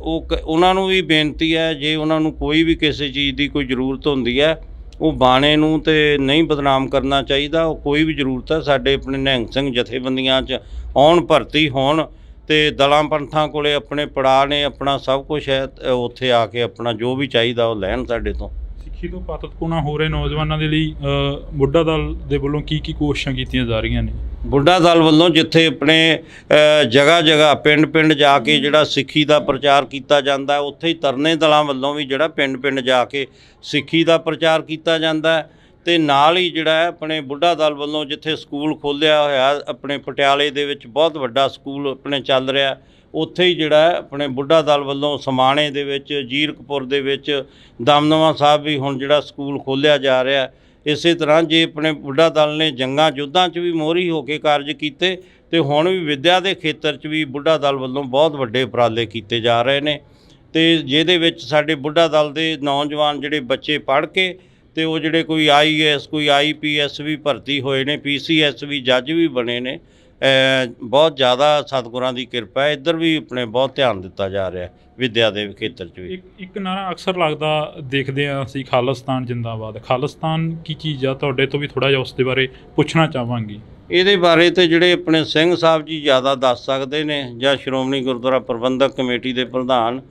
ਉਹਨਾਂ ਨੂੰ ਵੀ ਬੇਨਤੀ ਹੈ, ਜੇ ਉਹਨਾਂ ਨੂੰ ਕੋਈ ਵੀ ਕਿਸੇ ਚੀਜ਼ ਦੀ ਕੋਈ ਜ਼ਰੂਰਤ ਹੁੰਦੀ ਹੈ, ਉਹ ਬਾਣੇ ਨੂੰ ਤੇ ਨਹੀਂ ਬਦਨਾਮ ਕਰਨਾ ਚਾਹੀਦਾ। ਉਹ ਕੋਈ ਵੀ ਜ਼ਰੂਰਤ ਹੈ, ਸਾਡੇ ਆਪਣੇ ਨਿਹੰਗ ਸਿੰਘ ਜਥੇਬੰਦੀਆਂ 'ਚ ਆਉਣ, ਭਰਤੀ ਹੋਣ, ਤੇ ਦਲਾਂ ਪੰਥਾਂ ਕੋਲੇ ਆਪਣੇ ਪੜਾਅ ਨੇ, ਆਪਣਾ ਸਭ ਕੁਝ ਹੈ। ਉੱਥੇ ਆ ਕੇ ਆਪਣਾ ਜੋ ਵੀ ਚਾਹੀਦਾ ਉਹ ਲੈਣ ਸਾਡੇ ਤੋਂ। ਸਿੱਖੀ ਤੋਂ ਪਾਤਤਪੂਣਾ ਹੋ ਰਹੇ ਨੌਜਵਾਨਾਂ ਦੇ ਲਈ ਬੁੱਢਾ ਦਲ ਦੇ ਵੱਲੋਂ ਕੀ ਕੋਸ਼ਿਸ਼ਾਂ ਕੀਤੀਆਂ ਜਾ ਰਹੀਆਂ ਨੇ? ਬੁੱਢਾ ਦਲ ਵੱਲੋਂ ਜਿੱਥੇ ਆਪਣੇ ਜਗ੍ਹਾ ਜਗ੍ਹਾ ਪਿੰਡ ਪਿੰਡ ਜਾ ਕੇ ਜਿਹੜਾ ਸਿੱਖੀ ਦਾ ਪ੍ਰਚਾਰ ਕੀਤਾ ਜਾਂਦਾ, ਉੱਥੇ ਹੀ ਤਰਨੇ ਦਲਾਂ ਵੱਲੋਂ ਵੀ ਜਿਹੜਾ ਪਿੰਡ ਪਿੰਡ ਜਾ ਕੇ ਸਿੱਖੀ ਦਾ ਪ੍ਰਚਾਰ ਕੀਤਾ ਜਾਂਦਾ। ਤੇ ਨਾਲ ਹੀ ਜਿਹੜਾ ਹੈ ਆਪਣੇ ਬੁੱਢਾ ਦਲ ਵੱਲੋਂ ਜਿੱਥੇ ਸਕੂਲ ਖੋਲ੍ਹਿਆ ਹੋਇਆ, ਆਪਣੇ ਪਟਿਆਲੇ ਦੇ ਵਿੱਚ ਬਹੁਤ ਵੱਡਾ ਸਕੂਲ ਆਪਣੇ ਚੱਲ ਰਿਹਾ, ਉੱਥੇ ਹੀ ਜਿਹੜਾ ਹੈ ਆਪਣੇ ਬੁੱਢਾ ਦਲ ਵੱਲੋਂ ਸਮਾਣੇ ਦੇ ਵਿੱਚ, ਜੀਰਕਪੁਰ ਦੇ ਵਿੱਚ, ਦਮਦਮਾ ਸਾਹਿਬ ਵੀ ਹੁਣ ਜਿਹੜਾ ਸਕੂਲ ਖੋਲ੍ਹਿਆ ਜਾ ਰਿਹਾ। ਇਸੇ ਤਰ੍ਹਾਂ ਜੇ ਆਪਣੇ ਬੁੱਢਾ ਦਲ ਨੇ ਜੰਗਾਂ ਯੁੱਧਾਂ 'ਚ ਵੀ ਮੋਹਰੀ ਹੋ ਕੇ ਕਾਰਜ ਕੀਤੇ, ਤੇ ਹੁਣ ਵੀ ਵਿੱਦਿਆ ਦੇ ਖੇਤਰ 'ਚ ਵੀ ਬੁੱਢਾ ਦਲ ਵੱਲੋਂ ਬਹੁਤ ਵੱਡੇ ਉਪਰਾਲੇ ਕੀਤੇ ਜਾ ਰਹੇ ਨੇ। ਤੇ ਜਿਹਦੇ ਵਿੱਚ ਸਾਡੇ ਬੁੱਢਾ ਦਲ ਦੇ ਨੌਜਵਾਨ ਜਿਹੜੇ ਬੱਚੇ ਪੜ੍ਹ ਕੇ, ਤੇ ਉਹ ਜਿਹੜੇ ਕੋਈ IAS, ਕੋਈ IPS ਵੀ ਭਰਤੀ ਹੋਏ ਨੇ, PCS ਵੀ ਜੱਜ ਵੀ ਬਣੇ ਨੇ। ਬਹੁਤ ਜ਼ਿਆਦਾ ਸਤਿਗੁਰਾਂ ਦੀ ਕਿਰਪਾ ਹੈ। ਇੱਧਰ ਵੀ ਆਪਣੇ ਬਹੁਤ ਧਿਆਨ ਦਿੱਤਾ ਜਾ ਰਿਹਾ ਵਿੱਦਿਆ ਦੇ ਖੇਤਰ 'ਚ ਵੀ। ਇੱਕ ਨਾਰਾ ਅਕਸਰ ਲੱਗਦਾ ਦੇਖਦੇ ਹਾਂ ਅਸੀਂ, ਖਾਲਿਸਤਾਨ ਜਿੰਦਾਬਾਦ। ਖਾਲਿਸਤਾਨ ਕੀ ਚੀਜ਼ ਆ? ਤੁਹਾਡੇ ਤੋਂ ਵੀ ਥੋੜ੍ਹਾ ਜਿਹਾ ਉਸ ਦੇ ਬਾਰੇ ਪੁੱਛਣਾ ਚਾਹਾਂਗੀ। ਇਹਦੇ ਬਾਰੇ ਤੇ ਜਿਹੜੇ ਆਪਣੇ ਸਿੰਘ ਸਾਹਿਬ ਜੀ ਜ਼ਿਆਦਾ ਦੱਸ ਸਕਦੇ ਨੇ, ਜਾਂ ਸ਼੍ਰੋਮਣੀ ਗੁਰਦੁਆਰਾ ਪ੍ਰਬੰਧਕ ਕਮੇਟੀ ਦੇ ਪ੍ਰਧਾਨ।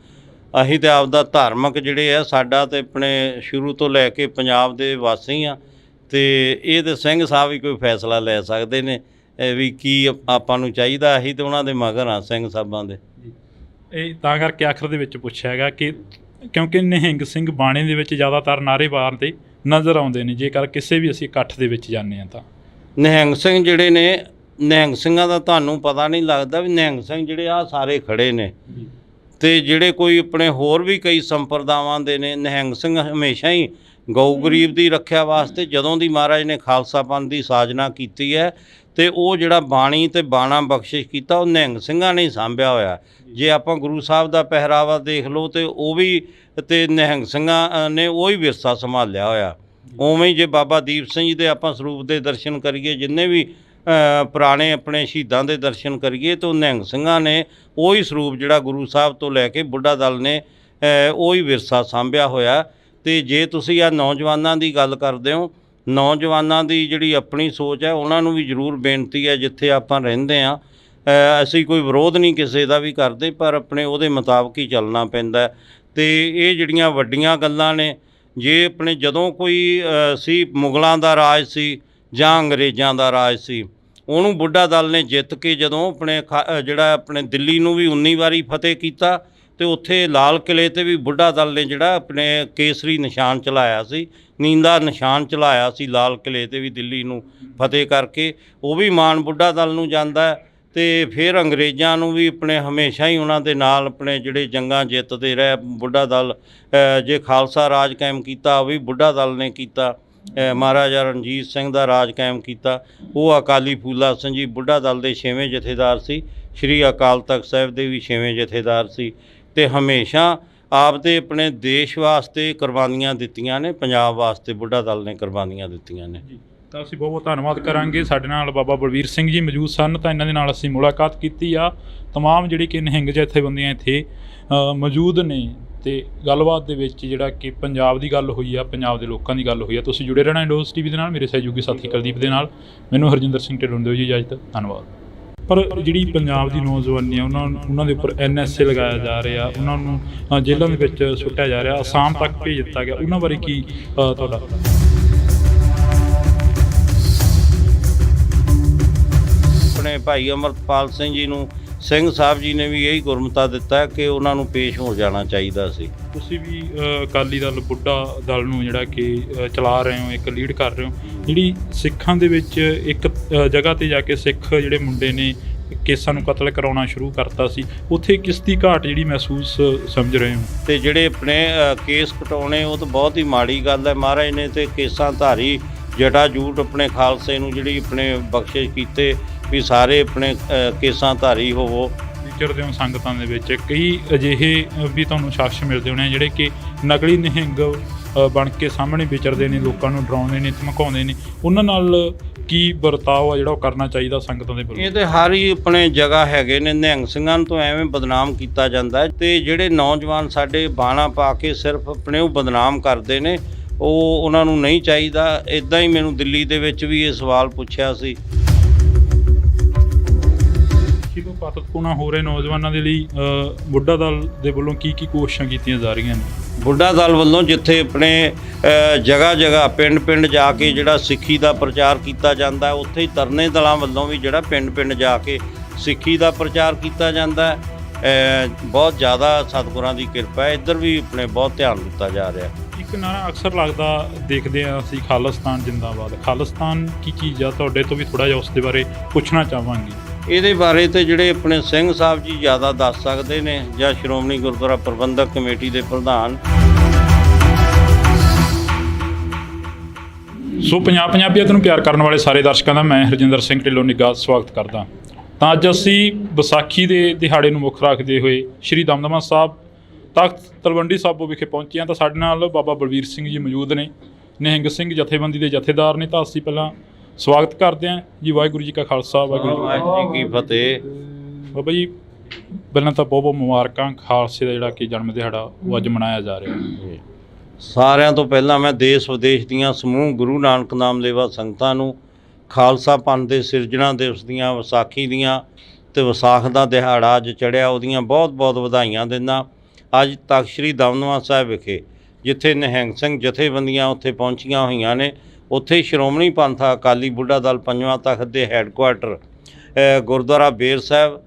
ਅਸੀਂ ਤਾਂ ਆਪਦਾ ਧਾਰਮਿਕ ਜਿਹੜੇ ਆ, ਸਾਡਾ ਤੇ ਆਪਣੇ ਸ਼ੁਰੂ ਤੋਂ ਲੈ ਕੇ ਪੰਜਾਬ ਦੇ ਵਾਸੀ ਆ, ਤੇ ਇਹ ਤਾਂ ਸਿੰਘ ਸਾਹਿਬ ਹੀ ਕੋਈ ਫੈਸਲਾ ਲੈ ਸਕਦੇ ਨੇ ਵੀ ਕੀ ਆਪਾਂ ਨੂੰ ਚਾਹੀਦਾ। ਅਸੀਂ ਤਾਂ ਉਹਨਾਂ ਦੇ ਮਗਰ ਹਾਂ, ਸਿੰਘ ਸਾਹਿਬਾਂ ਦੇ। ਇਹ ਤਾਂ ਕਰਕੇ ਆਖਰ ਦੇ ਵਿੱਚ ਪੁੱਛਿਆ ਹੈਗਾ ਕਿ ਕਿਉਂਕਿ ਨਿਹੰਗ ਸਿੰਘ ਬਾਣੇ ਦੇ ਵਿੱਚ ਜ਼ਿਆਦਾਤਰ ਨਾਅਰੇਬਾਜ਼ ਤੇ ਨਜ਼ਰ ਆਉਂਦੇ ਨੇ, ਜੇਕਰ ਕਿਸੇ ਵੀ ਅਸੀਂ ਇਕੱਠ ਦੇ ਵਿੱਚ ਜਾਂਦੇ ਹਾਂ ਤਾਂ। ਨਿਹੰਗ ਸਿੰਘ ਜਿਹੜੇ ਨੇ, ਨਿਹੰਗ ਸਿੰਘਾਂ ਦਾ ਤੁਹਾਨੂੰ ਪਤਾ ਨਹੀਂ ਲੱਗਦਾ ਵੀ ਨਿਹੰਗ ਸਿੰਘ ਜਿਹੜੇ ਆ ਸਾਰੇ ਖੜੇ ਨੇ। ਤੇ ਜਿਹੜੇ ਕੋਈ ਆਪਣੇ ਹੋਰ ਵੀ ਕਈ ਸੰਪਰਦਾਵਾਂ ਦੇ ਨੇ, ਨਿਹੰਗ ਸਿੰਘ ਹਮੇਸ਼ਾ ਹੀ ਗਊ ਗਰੀਬ ਦੀ ਰੱਖਿਆ ਵਾਸਤੇ, ਜਦੋਂ ਦੀ ਮਹਾਰਾਜ ਨੇ ਖਾਲਸਾ ਪੰਥ ਦੀ ਸਾਜਨਾ ਕੀਤੀ ਹੈ, ਤੇ ਉਹ ਜਿਹੜਾ ਬਾਣੀ ਤੇ ਬਾਣਾ ਬਖਸ਼ਿਸ਼ ਕੀਤਾ ਉਹ ਨਿਹੰਗ ਸਿੰਘਾਂ ਨੇ ਹੀ ਸਾਂਭਿਆ ਹੋਇਆ। ਜੇ ਆਪਾਂ ਗੁਰੂ ਸਾਹਿਬ ਦਾ ਪਹਿਰਾਵਾ ਦੇਖ ਲਓ ਤੇ ਉਹ ਵੀ ਤੇ ਨਿਹੰਗ ਸਿੰਘਾਂ ਨੇ ਉਹੀ ਵਿਰਸਾ ਸੰਭਾਲਿਆ ਹੋਇਆ। ਉਵੇਂ ਹੀ ਜੇ ਬਾਬਾ ਦੀਪ ਸਿੰਘ ਜੀ ਦੇ ਆਪਾਂ ਸਰੂਪ ਦੇ ਦਰਸ਼ਨ ਕਰੀਏ, ਜਿੰਨੇ ਵੀ ਪੁਰਾਣੇ ਆਪਣੇ ਸ਼ਹੀਦਾਂ ਦੇ ਦਰਸ਼ਨ ਕਰੀਏ ਤਾਂ ਨਿਹੰਗ ਸਿੰਘਾਂ ਨੇ ਉਹੀ ਸਰੂਪ ਜਿਹੜਾ ਗੁਰੂ ਸਾਹਿਬ ਤੋਂ ਲੈ ਕੇ ਬੁੱਢਾ ਦਲ ਨੇ ਉਹੀ ਵਿਰਸਾ ਸਾਂਭਿਆ ਹੋਇਆ। ਤੇ ਜੇ ਤੁਸੀਂ ਆ ਨੌਜਵਾਨਾਂ ਦੀ ਗੱਲ ਕਰਦੇ ਹੋ, ਨੌਜਵਾਨਾਂ ਦੀ ਜਿਹੜੀ ਆਪਣੀ ਸੋਚ ਹੈ ਉਹਨਾਂ ਨੂੰ ਵੀ ਜ਼ਰੂਰ ਬੇਨਤੀ ਹੈ, ਜਿੱਥੇ ਆਪਾਂ ਰਹਿੰਦੇ ਹਾਂ ਅਸੀਂ ਕੋਈ ਵਿਰੋਧ ਨਹੀਂ ਕਿਸੇ ਦਾ ਵੀ ਕਰਦੇ, ਪਰ ਆਪਣੇ ਉਹਦੇ ਮੁਤਾਬਕ ਹੀ ਚੱਲਣਾ ਪੈਂਦਾ। ਤੇ ਇਹ ਜਿਹੜੀਆਂ ਵੱਡੀਆਂ ਗੱਲਾਂ ਨੇ, ਜੇ ਆਪਣੇ ਜਦੋਂ ਕੋਈ ਸੀ ਮੁਗਲਾਂ ਦਾ ਰਾਜ ਸੀ ਜਾਂ ਅੰਗਰੇਜ਼ਾਂ ਦਾ ਰਾਜ ਸੀ, ਉਹਨੂੰ ਬੁੱਢਾ ਦਲ ਨੇ ਜਿੱਤ ਕੇ ਜਦੋਂ ਆਪਣੇ ਜਿਹੜਾ ਆਪਣੇ ਦਿੱਲੀ ਨੂੰ ਵੀ 19 ਵਾਰੀ ਫਤਿਹ ਕੀਤਾ ਤੇ ਉੱਥੇ ਲਾਲ ਕਿਲੇ ਤੇ ਵੀ ਬੁੱਢਾ ਦਲ ਨੇ ਜਿਹੜਾ ਆਪਣੇ ਕੇਸਰੀ ਨਿਸ਼ਾਨ ਚਲਾਇਆ ਸੀ, ਨੀਂਦਾ ਨਿਸ਼ਾਨ ਚਲਾਇਆ ਸੀ ਲਾਲ ਕਿਲੇ ਤੇ ਵੀ ਦਿੱਲੀ ਨੂੰ ਫਤਿਹ ਕਰਕੇ। ਉਹ ਵੀ ਮਾਣ ਬੁੱਢਾ ਦਲ ਨੂੰ ਜਾਂਦਾ। ਤੇ ਫਿਰ ਅੰਗਰੇਜ਼ਾਂ ਨੂੰ ਵੀ ਆਪਣੇ ਹਮੇਸ਼ਾ ਹੀ ਉਹਨਾਂ ਦੇ ਨਾਲ ਆਪਣੇ ਜਿਹੜੇ ਜੰਗਾਂ ਜਿੱਤਦੇ ਰਹੇ ਬੁੱਢਾ ਦਲ। ਜੇ ਖਾਲਸਾ ਰਾਜ ਕਾਇਮ ਕੀਤਾ ਉਹ ਵੀ ਬੁੱਢਾ ਦਲ ਨੇ ਕੀਤਾ। ਮਹਾਰਾਜਾ ਰਣਜੀਤ ਸਿੰਘ ਦਾ ਰਾਜ ਕਾਇਮ ਕੀਤਾ, ਉਹ ਅਕਾਲੀ ਫੂਲਾ ਸਿੰਘ ਜੀ ਬੁੱਢਾ ਦਲ ਦੇ 6ਵੇਂ ਜਥੇਦਾਰ ਸੀ। ਸ਼੍ਰੀ ਅਕਾਲ ਤਖਤ ਸਾਹਿਬ ਦੇ ਵੀ 6ਵੇਂ ਜਥੇਦਾਰ ਸੀ। ਤੇ ਹਮੇਸ਼ਾ ਆਪਦੇ ਆਪਣੇ ਦੇਸ਼ ਵਾਸਤੇ ਕੁਰਬਾਨੀਆਂ ਦਿੱਤੀਆਂ ਨੇ, ਪੰਜਾਬ ਵਾਸਤੇ ਬੁੱਢਾ ਦਲ ਨੇ ਕੁਰਬਾਨੀਆਂ ਦਿੱਤੀਆਂ ਨੇ। ਤਾਂ ਅਸੀਂ ਬਹੁਤ ਬਹੁਤ ਧੰਨਵਾਦ ਕਰਾਂਗੇ। ਸਾਡੇ ਨਾਲ ਬਾਬਾ ਬਲਵੀਰ ਸਿੰਘ ਜੀ ਮੌਜੂਦ ਸਨ, ਤਾਂ ਇਹਨਾਂ ਦੇ ਨਾਲ ਅਸੀਂ ਮੁਲਾਕਾਤ ਕੀਤੀ ਆ। ਤਮਾਮ ਜਿਹੜੀ ਕਿ ਨਿਹੰਗ ਜਥੇਬੰਦੀਆਂ ਇੱਥੇ ਮੌਜੂਦ ਨੇ ਤੇ ਗੱਲਬਾਤ ਦੇ ਵਿੱਚ ਜਿਹੜਾ ਕਿ ਪੰਜਾਬ ਦੀ ਗੱਲ ਹੋਈ ਆ, ਪੰਜਾਬ ਦੇ ਲੋਕਾਂ ਦੀ ਗੱਲ ਹੋਈ ਆ। ਤੁਸੀਂ ਜੁੜੇ ਰਹਿਣਾ ਇੰਡੋਜ਼ TV ਦੇ ਨਾਲ, ਮੇਰੇ ਸਹਿਯੋਗੀ ਸਾਥੀ ਕੁਲਦੀਪ ਦੇ ਨਾਲ। ਮੈਨੂੰ ਹਰਜਿੰਦਰ ਸਿੰਘ ਢਿੱਲੋਂ ਦਿਓ ਜੀ ਇਜਾਜ਼ਤ, ਧੰਨਵਾਦ। ਪਰ ਜਿਹੜੀ ਪੰਜਾਬ ਦੀ ਨੌਜਵਾਨੀ ਆ ਉਹਨਾਂ ਦੇ ਉੱਪਰ NSA ਲਗਾਇਆ ਜਾ ਰਿਹਾ, ਉਹਨਾਂ ਨੂੰ ਜੇਲ੍ਹਾਂ ਦੇ ਵਿੱਚ ਸੁੱਟਿਆ ਜਾ ਰਿਹਾ, ਅਸਾਮ ਤੱਕ ਭੇਜ ਦਿੱਤਾ ਗਿਆ, ਉਹਨਾਂ ਬਾਰੇ ਕੀ ਤੁਹਾਡਾ? ਆਪਣੇ ਭਾਈ ਅਮਰਪਾਲ ਸਿੰਘ ਜੀ ਨੂੰ ਸਿੰਘ ਸਾਹਿਬ ਜੀ ਨੇ ਵੀ ਇਹੀ ਗੁਰਮਤਾ ਦਿੱਤਾ ਕਿ ਉਹਨਾਂ ਨੂੰ ਪੇਸ਼ ਹੋ ਜਾਣਾ ਚਾਹੀਦਾ ਸੀ। ਤੁਸੀਂ ਵੀ ਅਕਾਲੀ ਦਲ ਬੁੱਢਾ ਦਲ ਨੂੰ ਜਿਹੜਾ ਕਿ ਚਲਾ ਰਹੇ ਹੋ, ਇੱਕ ਲੀਡ ਕਰ ਰਹੇ ਹੋ, ਜਿਹੜੀ ਸਿੱਖਾਂ ਦੇ ਵਿੱਚ ਇੱਕ ਜਗ੍ਹਾ 'ਤੇ ਜਾ ਕੇ ਸਿੱਖ ਜਿਹੜੇ ਮੁੰਡੇ ਨੇ ਕੇਸਾਂ ਨੂੰ ਕਤਲ ਕਰਾਉਣਾ ਸ਼ੁਰੂ ਕਰਤਾ ਸੀ, ਉੱਥੇ ਕਿਸ ਦੀ ਘਾਟ ਜਿਹੜੀ ਮਹਿਸੂਸ ਸਮਝ ਰਹੇ ਹੋ? ਤੇ ਜਿਹੜੇ ਆਪਣੇ ਕੇਸ ਕਟਾਉਣੇ ਉਹ ਤਾਂ ਬਹੁਤ ਹੀ ਮਾੜੀ ਗੱਲ ਹੈ। ਮਹਾਰਾਜ ਨੇ ਤੇ ਕੇਸਾਂ ਧਾਰੀ ਜਟਾ ਜੂਟ ਆਪਣੇ ਖਾਲਸੇ ਨੂੰ ਜਿਹੜੀ ਆਪਣੇ ਬਖਸ਼ਿਸ਼ ਕੀਤੇ ਵੀ ਸਾਰੇ ਆਪਣੇ ਕੇਸਾਂ ਧਾਰੀ ਹੋਵੋ। ਵਿਚਰਦੇ ਹੋ ਸੰਗਤਾਂ ਦੇ ਵਿੱਚ, ਕਈ ਅਜਿਹੇ ਵੀ ਤੁਹਾਨੂੰ ਸ਼ਖਸ ਮਿਲਦੇ ਹੋਣੇ ਜਿਹੜੇ ਕਿ ਨਕਲੀ ਨਿਹੰਗ ਬਣ ਕੇ ਸਾਹਮਣੇ ਵਿਚਰਦੇ ਨੇ, ਲੋਕਾਂ ਨੂੰ ਡਰਾਉਂਦੇ ਨੇ, ਧਮਕਾਉਂਦੇ ਨੇ, ਉਹਨਾਂ ਨਾਲ ਕੀ ਵਰਤਾਓ ਆ ਜਿਹੜਾ ਉਹ ਕਰਨਾ ਚਾਹੀਦਾ ਸੰਗਤਾਂ ਦੇ ਵੱਲੋਂ? ਇਹ ਤੇ ਹਰ ਹੀ ਆਪਣੇ ਜਗ੍ਹਾ ਹੈਗੇ ਨੇ, ਨਿਹੰਗ ਸਿੰਘਾਂ ਨੂੰ ਤਾਂ ਐਵੇਂ ਬਦਨਾਮ ਕੀਤਾ ਜਾਂਦਾ। ਤੇ ਜਿਹੜੇ ਨੌਜਵਾਨ ਸਾਡੇ ਬਾਣਾ ਪਾ ਕੇ ਸਿਰਫ ਆਪਣੇ ਉਹ ਬਦਨਾਮ ਕਰਦੇ ਨੇ, ਉਹ ਉਹਨਾਂ ਨੂੰ ਨਹੀਂ ਚਾਹੀਦਾ। ਇੱਦਾਂ ਹੀ ਮੈਨੂੰ ਦਿੱਲੀ ਦੇ ਵਿੱਚ ਵੀ ਇਹ ਸਵਾਲ ਪੁੱਛਿਆ ਸੀ। ਤੋਂ ਪਾਤਕਪੂਣਾ ਹੋ ਰਹੇ ਨੌਜਵਾਨਾਂ ਦੇ ਲਈ ਬੁੱਢਾ ਦਲ ਦੇ ਵੱਲੋਂ ਕੀ ਕੋਸ਼ਿਸ਼ਾਂ ਕੀਤੀਆਂ ਜਾ ਰਹੀਆਂ ਨੇ? ਬੁੱਢਾ ਦਲ ਵੱਲੋਂ ਜਿੱਥੇ ਆਪਣੇ ਜਗ੍ਹਾ ਜਗ੍ਹਾ ਪਿੰਡ ਪਿੰਡ ਜਾ ਕੇ ਜਿਹੜਾ ਸਿੱਖੀ ਦਾ ਪ੍ਰਚਾਰ ਕੀਤਾ ਜਾਂਦਾ, ਉੱਥੇ ਹੀ ਤਰਨੇ ਦਲਾਂ ਵੱਲੋਂ ਵੀ ਜਿਹੜਾ ਪਿੰਡ ਪਿੰਡ ਜਾ ਕੇ ਸਿੱਖੀ ਦਾ ਪ੍ਰਚਾਰ ਕੀਤਾ ਜਾਂਦਾ। ਬਹੁਤ ਜ਼ਿਆਦਾ ਸਤਿਗੁਰਾਂ ਦੀ ਕਿਰਪਾ ਹੈ, ਇੱਧਰ ਵੀ ਆਪਣੇ ਬਹੁਤ ਧਿਆਨ ਦਿੱਤਾ ਜਾ ਰਿਹਾ। ਇੱਕ ਨਾਰਾ ਅਕਸਰ ਲੱਗਦਾ ਦੇਖਦੇ ਹਾਂ ਅਸੀਂ, ਖਾਲਿਸਤਾਨ ਜਿੰਦਾਬਾਦ। ਖਾਲਿਸਤਾਨ ਕੀ ਚੀਜ਼ ਆ? ਤੁਹਾਡੇ ਤੋਂ ਵੀ ਥੋੜ੍ਹਾ ਜਿਹਾ ਉਸ ਦੇ ਬਾਰੇ ਪੁੱਛਣਾ ਚਾਹਾਂਗੇ। ਇਹਦੇ ਬਾਰੇ ਤੇ ਜਿਹੜੇ ਆਪਣੇ ਸਿੰਘ ਸਾਹਿਬ ਜੀ ਜ਼ਿਆਦਾ ਦੱਸ ਸਕਦੇ ਨੇ, ਜਾਂ ਸ਼੍ਰੋਮਣੀ ਗੁਰਦੁਆਰਾ ਪ੍ਰਬੰਧਕ ਕਮੇਟੀ ਦੇ ਪ੍ਰਧਾਨ। ਸੋ ਪੰਜਾਬੀਅਤ ਨੂੰ ਪਿਆਰ ਕਰਨ ਵਾਲੇ ਸਾਰੇ ਦਰਸ਼ਕਾਂ ਦਾ ਮੈਂ ਹਰਜਿੰਦਰ ਸਿੰਘ ਢਿੱਲੋਂ ਨਿੱਘਾ ਸਵਾਗਤ ਕਰਦਾ। ਤਾਂ ਅੱਜ ਅਸੀਂ ਵਿਸਾਖੀ ਦੇ ਦਿਹਾੜੇ ਨੂੰ ਮੁੱਖ ਰੱਖਦੇ ਹੋਏ ਸ਼੍ਰੀ ਦਮਦਮਾ ਸਾਹਿਬ ਤਖਤ ਤਲਵੰਡੀ ਸਾਬੋ ਵਿਖੇ ਪਹੁੰਚੇ ਹਾਂ। ਤਾਂ ਸਾਡੇ ਨਾਲ ਬਾਬਾ ਬਲਵੀਰ ਸਿੰਘ ਜੀ ਮੌਜੂਦ ਨੇ, ਨਿਹੰਗ ਸਿੰਘ ਜਥੇਬੰਦੀ ਦੇ ਜਥੇਦਾਰ ਨੇ। ਤਾਂ ਅਸੀਂ ਪਹਿਲਾਂ ਸਵਾਗਤ ਕਰਦੇ ਹਾਂ ਜੀ। ਵਾਹਿਗੁਰੂ ਜੀ ਕਾ ਖਾਲਸਾ, ਵਾਹਿਗੁਰੂ ਜੀ ਕੀ ਫਤਿਹ। ਬਾਬਾ ਜੀ, ਪਹਿਲਾਂ ਤਾਂ ਬਹੁਤ ਬਹੁਤ ਮੁਬਾਰਕਾਂ। ਖਾਲਸੇ ਦਾ ਜਿਹੜਾ ਕਿ ਜਨਮ ਦਿਹਾੜਾ ਉਹ ਅੱਜ ਮਨਾਇਆ ਜਾ ਰਿਹਾ। ਸਾਰਿਆਂ ਤੋਂ ਪਹਿਲਾਂ ਮੈਂ ਦੇਸ਼ ਵਿਦੇਸ਼ ਦੀਆਂ ਸਮੂਹ ਗੁਰੂ ਨਾਨਕ ਨਾਮ ਲੇਵਾ ਸੰਗਤਾਂ ਨੂੰ ਖਾਲਸਾ ਪੰਥ ਦੇ ਸਿਰਜਣਾ ਦਿਵਸ ਦੀਆਂ, ਵਿਸਾਖੀ ਦੀਆਂ ਤੇ ਵਿਸਾਖ ਦਾ ਦਿਹਾੜਾ ਅੱਜ ਚੜ੍ਹਿਆ, ਉਹਦੀਆਂ ਬਹੁਤ ਬਹੁਤ ਵਧਾਈਆਂ ਦਿੰਦਾ। ਅੱਜ ਤਖਤ ਸ੍ਰੀ ਦਮਦਮਾ ਸਾਹਿਬ ਵਿਖੇ ਜਿੱਥੇ ਨਿਹੰਗ ਸਿੰਘ ਜਥੇਬੰਦੀਆਂ ਉੱਥੇ ਪਹੁੰਚੀਆਂ ਹੋਈਆਂ ਨੇ, ਉੱਥੇ ਸ਼੍ਰੋਮਣੀ ਪੰਥ ਅਕਾਲੀ ਬੁੱਢਾ ਦਲ ਪੰਜਵਾਂ ਤਖਤ ਦੇ ਹੈੱਡਕੁਆਟਰ ਗੁਰਦੁਆਰਾ ਬੇਰ ਸਾਹਿਬ,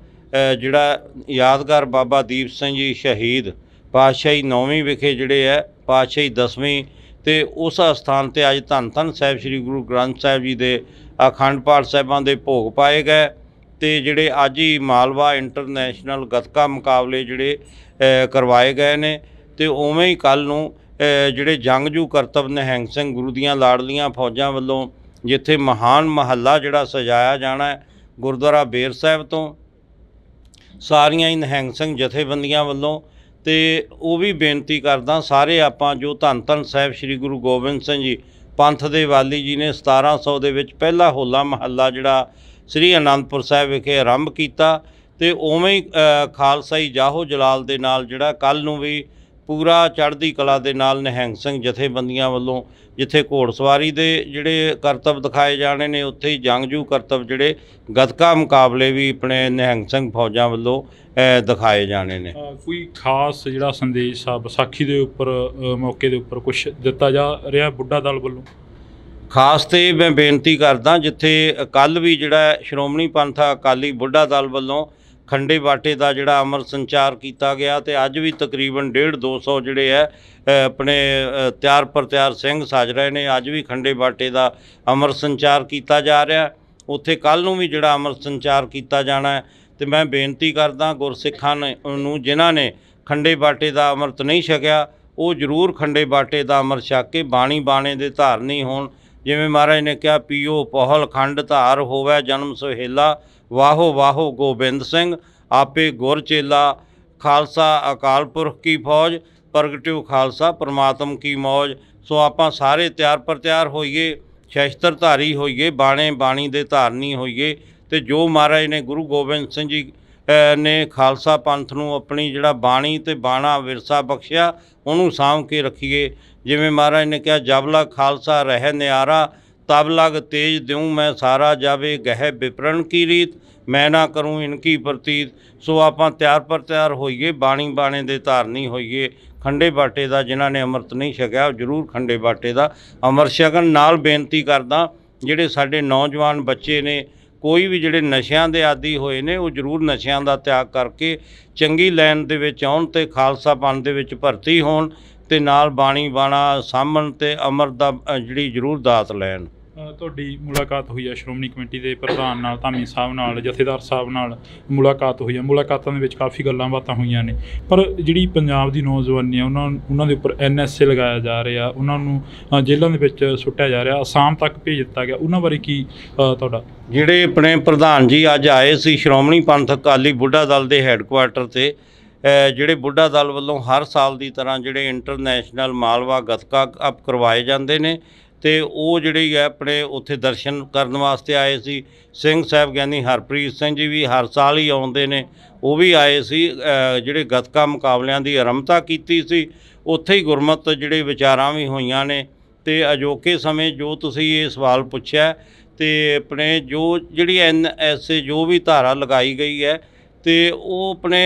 ਜਿਹੜਾ ਯਾਦਗਾਰ ਬਾਬਾ ਦੀਪ ਸਿੰਘ ਜੀ ਸ਼ਹੀਦ ਪਾਤਸ਼ਾਹੀ 9ਵੀਂ ਵਿਖੇ ਜਿਹੜੇ ਹੈ ਪਾਤਸ਼ਾਹੀ 10ਵੀਂ, ਤੇ ਉਸ ਅਸਥਾਨ 'ਤੇ ਅੱਜ ਧੰਨ ਧੰਨ ਸਾਹਿਬ ਸ੍ਰੀ ਗੁਰੂ ਗ੍ਰੰਥ ਸਾਹਿਬ ਜੀ ਦੇ ਅਖੰਡ ਪਾਠ ਸਾਹਿਬਾਂ ਦੇ ਭੋਗ ਪਾਏ ਗਏ। ਤੇ ਜਿਹੜੇ ਅੱਜ ਹੀ ਮਾਲਵਾ ਇੰਟਰਨੈਸ਼ਨਲ ਗੱਤਕਾ ਮੁਕਾਬਲੇ ਜਿਹੜੇ ਕਰਵਾਏ ਗਏ ਨੇ। ਤੇ ਉਵੇਂ ਹੀ ਕੱਲ੍ਹ ਨੂੰ ਜਿਹੜੇ ਜੰਗਜੂ ਕਰਤੱਵ ਨਿਹੰਗ ਸਿੰਘ ਗੁਰੂ ਦੀਆਂ ਲਾਡਲੀਆਂ ਫੌਜਾਂ ਵੱਲੋਂ ਜਿੱਥੇ ਮਹਾਨ ਮਹੱਲਾ ਜਿਹੜਾ ਸਜਾਇਆ ਜਾਣਾ ਹੈ ਗੁਰਦੁਆਰਾ ਬੇਰ ਸਾਹਿਬ ਤੋਂ ਸਾਰੀਆਂ ਹੀ ਨਿਹੰਗ ਸਿੰਘ ਜਥੇਬੰਦੀਆਂ ਵੱਲੋਂ। ਤੇ ਉਹ ਵੀ ਬੇਨਤੀ ਕਰਦਾ ਸਾਰੇ ਆਪਾਂ ਜੋ ਧੰਨ ਧੰਨ ਸਾਹਿਬ ਸ੍ਰੀ ਗੁਰੂ ਗੋਬਿੰਦ ਸਿੰਘ ਜੀ ਪੰਥ ਦੇ ਵਾਲੀ ਜੀ ਨੇ 1700 ਦੇ ਵਿੱਚ ਪਹਿਲਾ ਹੋਲਾ ਮਹੱਲਾ ਜਿਹੜਾ ਸ੍ਰੀ ਅਨੰਦਪੁਰ ਸਾਹਿਬ ਵਿਖੇ ਆਰੰਭ ਕੀਤਾ, ਤੇ ਉਵੇਂ ਹੀ ਖਾਲਸਾਈ ਜਾਹੋ ਜਲਾਲ ਦੇ ਨਾਲ ਜਿਹੜਾ ਕੱਲ੍ਹ ਨੂੰ ਵੀ ਪੂਰਾ ਚੜ੍ਹਦੀ ਕਲਾ ਦੇ ਨਾਲ ਨਿਹੰਗ ਸਿੰਘ ਜਥੇਬੰਦੀਆਂ ਵੱਲੋਂ ਜਿੱਥੇ ਘੋੜਸਵਾਰੀ ਦੇ ਜਿਹੜੇ ਕਰਤੱਵ ਦਿਖਾਏ ਜਾਣੇ ਨੇ, ਉੱਥੇ ਹੀ ਜੰਗਜੂ ਕਰਤੱਵ ਜਿਹੜੇ ਗੱਤਕਾ ਮੁਕਾਬਲੇ ਵੀ ਆਪਣੇ ਨਿਹੰਗ ਸਿੰਘ ਫੌਜਾਂ ਵੱਲੋਂ ਦਿਖਾਏ ਜਾਣੇ ਨੇ। ਕੋਈ ਖਾਸ ਜਿਹੜਾ ਸੰਦੇਸ਼ ਆ ਵਿਸਾਖੀ ਦੇ ਉੱਪਰ ਮੌਕੇ ਦੇ ਉੱਪਰ ਕੁਝ ਦਿੱਤਾ ਜਾ ਰਿਹਾ ਬੁੱਢਾ ਦਲ ਵੱਲੋਂ? ਖਾਸ ਤੇ ਮੈਂ ਬੇਨਤੀ ਕਰਦਾ, ਜਿੱਥੇ ਕੱਲ੍ਹ ਵੀ ਜਿਹੜਾ ਸ਼੍ਰੋਮਣੀ ਪੰਥ ਅਕਾਲੀ ਬੁੱਢਾ ਦਲ ਵੱਲੋਂ ਖੰਡੇ ਬਾਟੇ ਦਾ ਜਿਹੜਾ ਅਮਰ ਸੰਚਾਰ ਕੀਤਾ ਗਿਆ, ਤੇ ਅੱਜ ਵੀ ਤਕਰੀਬਨ 150-200 ਜਿਹੜੇ ਹੈ ਆਪਣੇ ਤਿਆਰ ਪਰ ਤਿਆਰ ਸਿੰਘ ਸੱਜ ਰਹੇ ਨੇ। ਅੱਜ ਵੀ ਖੰਡੇ ਬਾਟੇ ਦਾ ਅਮਰ ਸੰਚਾਰ ਕੀਤਾ ਜਾ ਰਿਹਾ, ਉੱਥੇ ਕੱਲ੍ਹ ਨੂੰ ਵੀ ਜਿਹੜਾ ਅਮਰ ਸੰਚਾਰ ਕੀਤਾ ਜਾਣਾ ਹੈ। ਤੇ ਮੈਂ ਬੇਨਤੀ ਕਰਦਾ ਗੁਰਸਿੱਖਾਂ ਨੂੰ ਜਿਨ੍ਹਾਂ ਨੇ ਖੰਡੇ ਬਾਟੇ ਦਾ ਅੰਮ੍ਰਿਤ ਨਹੀਂ ਛਕਿਆ, ਉਹ ਜ਼ਰੂਰ ਖੰਡੇ ਬਾਟੇ ਦਾ ਅੰਮ੍ਰਿਤ ਛਕ ਕੇ ਬਾਣੀ ਬਾਣੇ ਦੇ ਧਾਰਨੀ ਹੋਣ। ਜਿਵੇਂ ਮਹਾਰਾਜ ਨੇ ਕਿਹਾ, ਪੀਓ ਪਹਲ ਖੰਡ ਧਾਰ ਹੋਵੇ ਜਨਮ ਸੁਹੇਲਾ, ਵਾਹੋ ਵਾਹੋ ਗੋਬਿੰਦ ਸਿੰਘ ਆਪੇ ਗੁਰ ਚੇਲਾ, ਖਾਲਸਾ ਅਕਾਲ ਪੁਰਖ ਕੀ ਫੌਜ, ਪ੍ਰਗਟਿਓ ਖਾਲਸਾ ਪਰਮਾਤਮ ਕੀ ਮੌਜ। ਸੋ ਆਪਾਂ ਸਾਰੇ ਤਿਆਰ ਪਰ ਤਿਆਰ ਹੋਈਏ, ਸ਼ਸਤਰ ਧਾਰੀ ਹੋਈਏ, ਬਾਣੇ ਬਾਣੀ ਦੇ ਧਾਰਨੀ ਹੋਈਏ, ਤੇ ਜੋ ਮਹਾਰਾਜ ਨੇ ਗੁਰੂ ਗੋਬਿੰਦ ਸਿੰਘ ਜੀ ਨੇ ਖਾਲਸਾ ਪੰਥ ਨੂੰ ਆਪਣੀ ਜਿਹੜਾ ਬਾਣੀ ਤੇ ਬਾਣਾ ਵਿਰਸਾ ਬਖਸ਼ਿਆ, ਉਹਨੂੰ ਸਾਂਭ ਕੇ ਰੱਖੀਏ। ਜਿਵੇਂ ਮਹਾਰਾਜ ਨੇ ਕਿਹਾ, ਜਬ ਲਗ ਖਾਲਸਾ ਰਹਿ ਨਿਆਰਾ, ਤਬ ਲਗ ਤੇਜ ਦਿਉ ਮੈਂ ਸਾਰਾ, ਜਾਵੇ ਗਹਿ ਵਿਪਰਨ ਕੀ ਰੀਤ, ਮੈਂ ਨਾ ਕਰੂੰ ਇਨਕੀ ਪ੍ਰਤੀਤ। ਸੋ ਆਪਾਂ ਤਿਆਰ ਪਰ ਤਿਆਰ ਹੋਈਏ, ਬਾਣੀ ਬਾਣੇ ਦੇ ਧਾਰਨੀ ਹੋਈਏ। ਖੰਡੇ ਬਾਟੇ ਦਾ ਜਿਨ੍ਹਾਂ ਨੇ ਅੰਮ੍ਰਿਤ ਨਹੀਂ ਛਕਿਆ, ਉਹ ਜ਼ਰੂਰ ਖੰਡੇ ਬਾਟੇ ਦਾ ਅੰਮ੍ਰਿਤ ਛਕਣ। ਨਾਲ ਬੇਨਤੀ ਕਰਦਾ, ਜਿਹੜੇ ਸਾਡੇ ਨੌਜਵਾਨ ਬੱਚੇ ਨੇ, ਕੋਈ ਵੀ ਜਿਹੜੇ ਨਸ਼ਿਆਂ ਦੇ ਆਦੀ ਹੋਏ ਨੇ, ਉਹ ਜ਼ਰੂਰ ਨਸ਼ਿਆਂ ਦਾ ਤਿਆਗ ਕਰਕੇ ਚੰਗੀ ਲਾਈਨ ਦੇ ਵਿੱਚ ਆਉਣ ਤੇ ਖਾਲਸਾ ਪੰਥ ਦੇ ਵਿੱਚ ਭਰਤੀ ਹੋਣ, ਤੇ ਨਾਲ ਬਾਣੀ ਬਾਣਾ ਸਾਂਭਣ ਤੇ ਅੰਮ੍ਰਿਤ ਦਾ ਜਿਹੜੀ ਜ਼ਰੂਰ ਦਾਤ ਲੈਣ। ਤੁਹਾਡੀ ਮੁਲਾਕਾਤ ਹੋਈ ਹੈ ਸ਼੍ਰੋਮਣੀ ਕਮੇਟੀ ਦੇ ਪ੍ਰਧਾਨ ਨਾਲ, ਧਾਮੀ ਸਾਹਿਬ ਨਾਲ, ਜਥੇਦਾਰ ਸਾਹਿਬ ਨਾਲ ਮੁਲਾਕਾਤ ਹੋਈ ਹੈ। ਮੁਲਾਕਾਤਾਂ ਦੇ ਵਿੱਚ ਕਾਫੀ ਗੱਲਾਂ ਬਾਤਾਂ ਹੋਈਆਂ ਨੇ, ਪਰ ਜਿਹੜੀ ਪੰਜਾਬ ਦੀ ਨੌਜਵਾਨੀ ਆ, ਉਹਨਾਂ ਦੇ ਉੱਪਰ NSA ਲਗਾਇਆ ਜਾ ਰਿਹਾ, ਉਹਨਾਂ ਨੂੰ ਜੇਲ੍ਹਾਂ ਦੇ ਵਿੱਚ ਸੁੱਟਿਆ ਜਾ ਰਿਹਾ, ਅਸਾਮ ਤੱਕ ਭੇਜ ਦਿੱਤਾ ਗਿਆ। ਉਹਨਾਂ ਬਾਰੇ ਕੀ ਤੁਹਾਡਾ? ਜਿਹੜੇ ਆਪਣੇ ਪ੍ਰਧਾਨ ਜੀ ਅੱਜ ਆਏ ਸੀ ਸ਼੍ਰੋਮਣੀ ਪੰਥ ਅਕਾਲੀ ਬੁੱਢਾ ਦਲ ਦੇ ਹੈੱਡਕੁਆਰਟਰ 'ਤੇ, ਜਿਹੜੇ ਬੁੱਢਾ ਦਲ ਵੱਲੋਂ ਹਰ ਸਾਲ ਦੀ ਤਰ੍ਹਾਂ ਜਿਹੜੇ ਇੰਟਰਨੈਸ਼ਨਲ ਮਾਲਵਾ ਗੱਤਕਾ ਕੱਪ ਕਰਵਾਏ ਜਾਂਦੇ ਨੇ, ਤੇ ਉਹ ਜਿਹੜੀ ਹੈ ਆਪਣੇ ਉੱਥੇ ਦਰਸ਼ਨ ਕਰਨ ਵਾਸਤੇ ਆਏ ਸੀ। ਸਿੰਘ ਸਾਹਿਬ ਗਿਆਨੀ ਹਰਪ੍ਰੀਤ ਸਿੰਘ ਜੀ ਵੀ ਹਰ ਸਾਲ ਹੀ ਆਉਂਦੇ ਨੇ, ਉਹ ਵੀ ਆਏ ਸੀ। ਜਿਹੜੇ ਗੱਤਕਾ ਮੁਕਾਬਲਿਆਂ ਦੀ ਆਰੰਭਤਾ ਕੀਤੀ ਸੀ, ਉੱਥੇ ਹੀ ਗੁਰਮਤ ਜਿਹੜੇ ਵਿਚਾਰਾਂ ਵੀ ਹੋਈਆਂ ਨੇ। ਤੇ ਅਜੋਕੇ ਸਮੇਂ ਜੋ ਤੁਸੀਂ ਇਹ ਸਵਾਲ ਪੁੱਛਿਆ, ਤੇ ਆਪਣੇ ਜੋ ਜਿਹੜੀ NSA ਜੋ ਵੀ ਧਾਰਾ ਲਗਾਈ ਗਈ ਹੈ, ਤੇ ਉਹ ਆਪਣੇ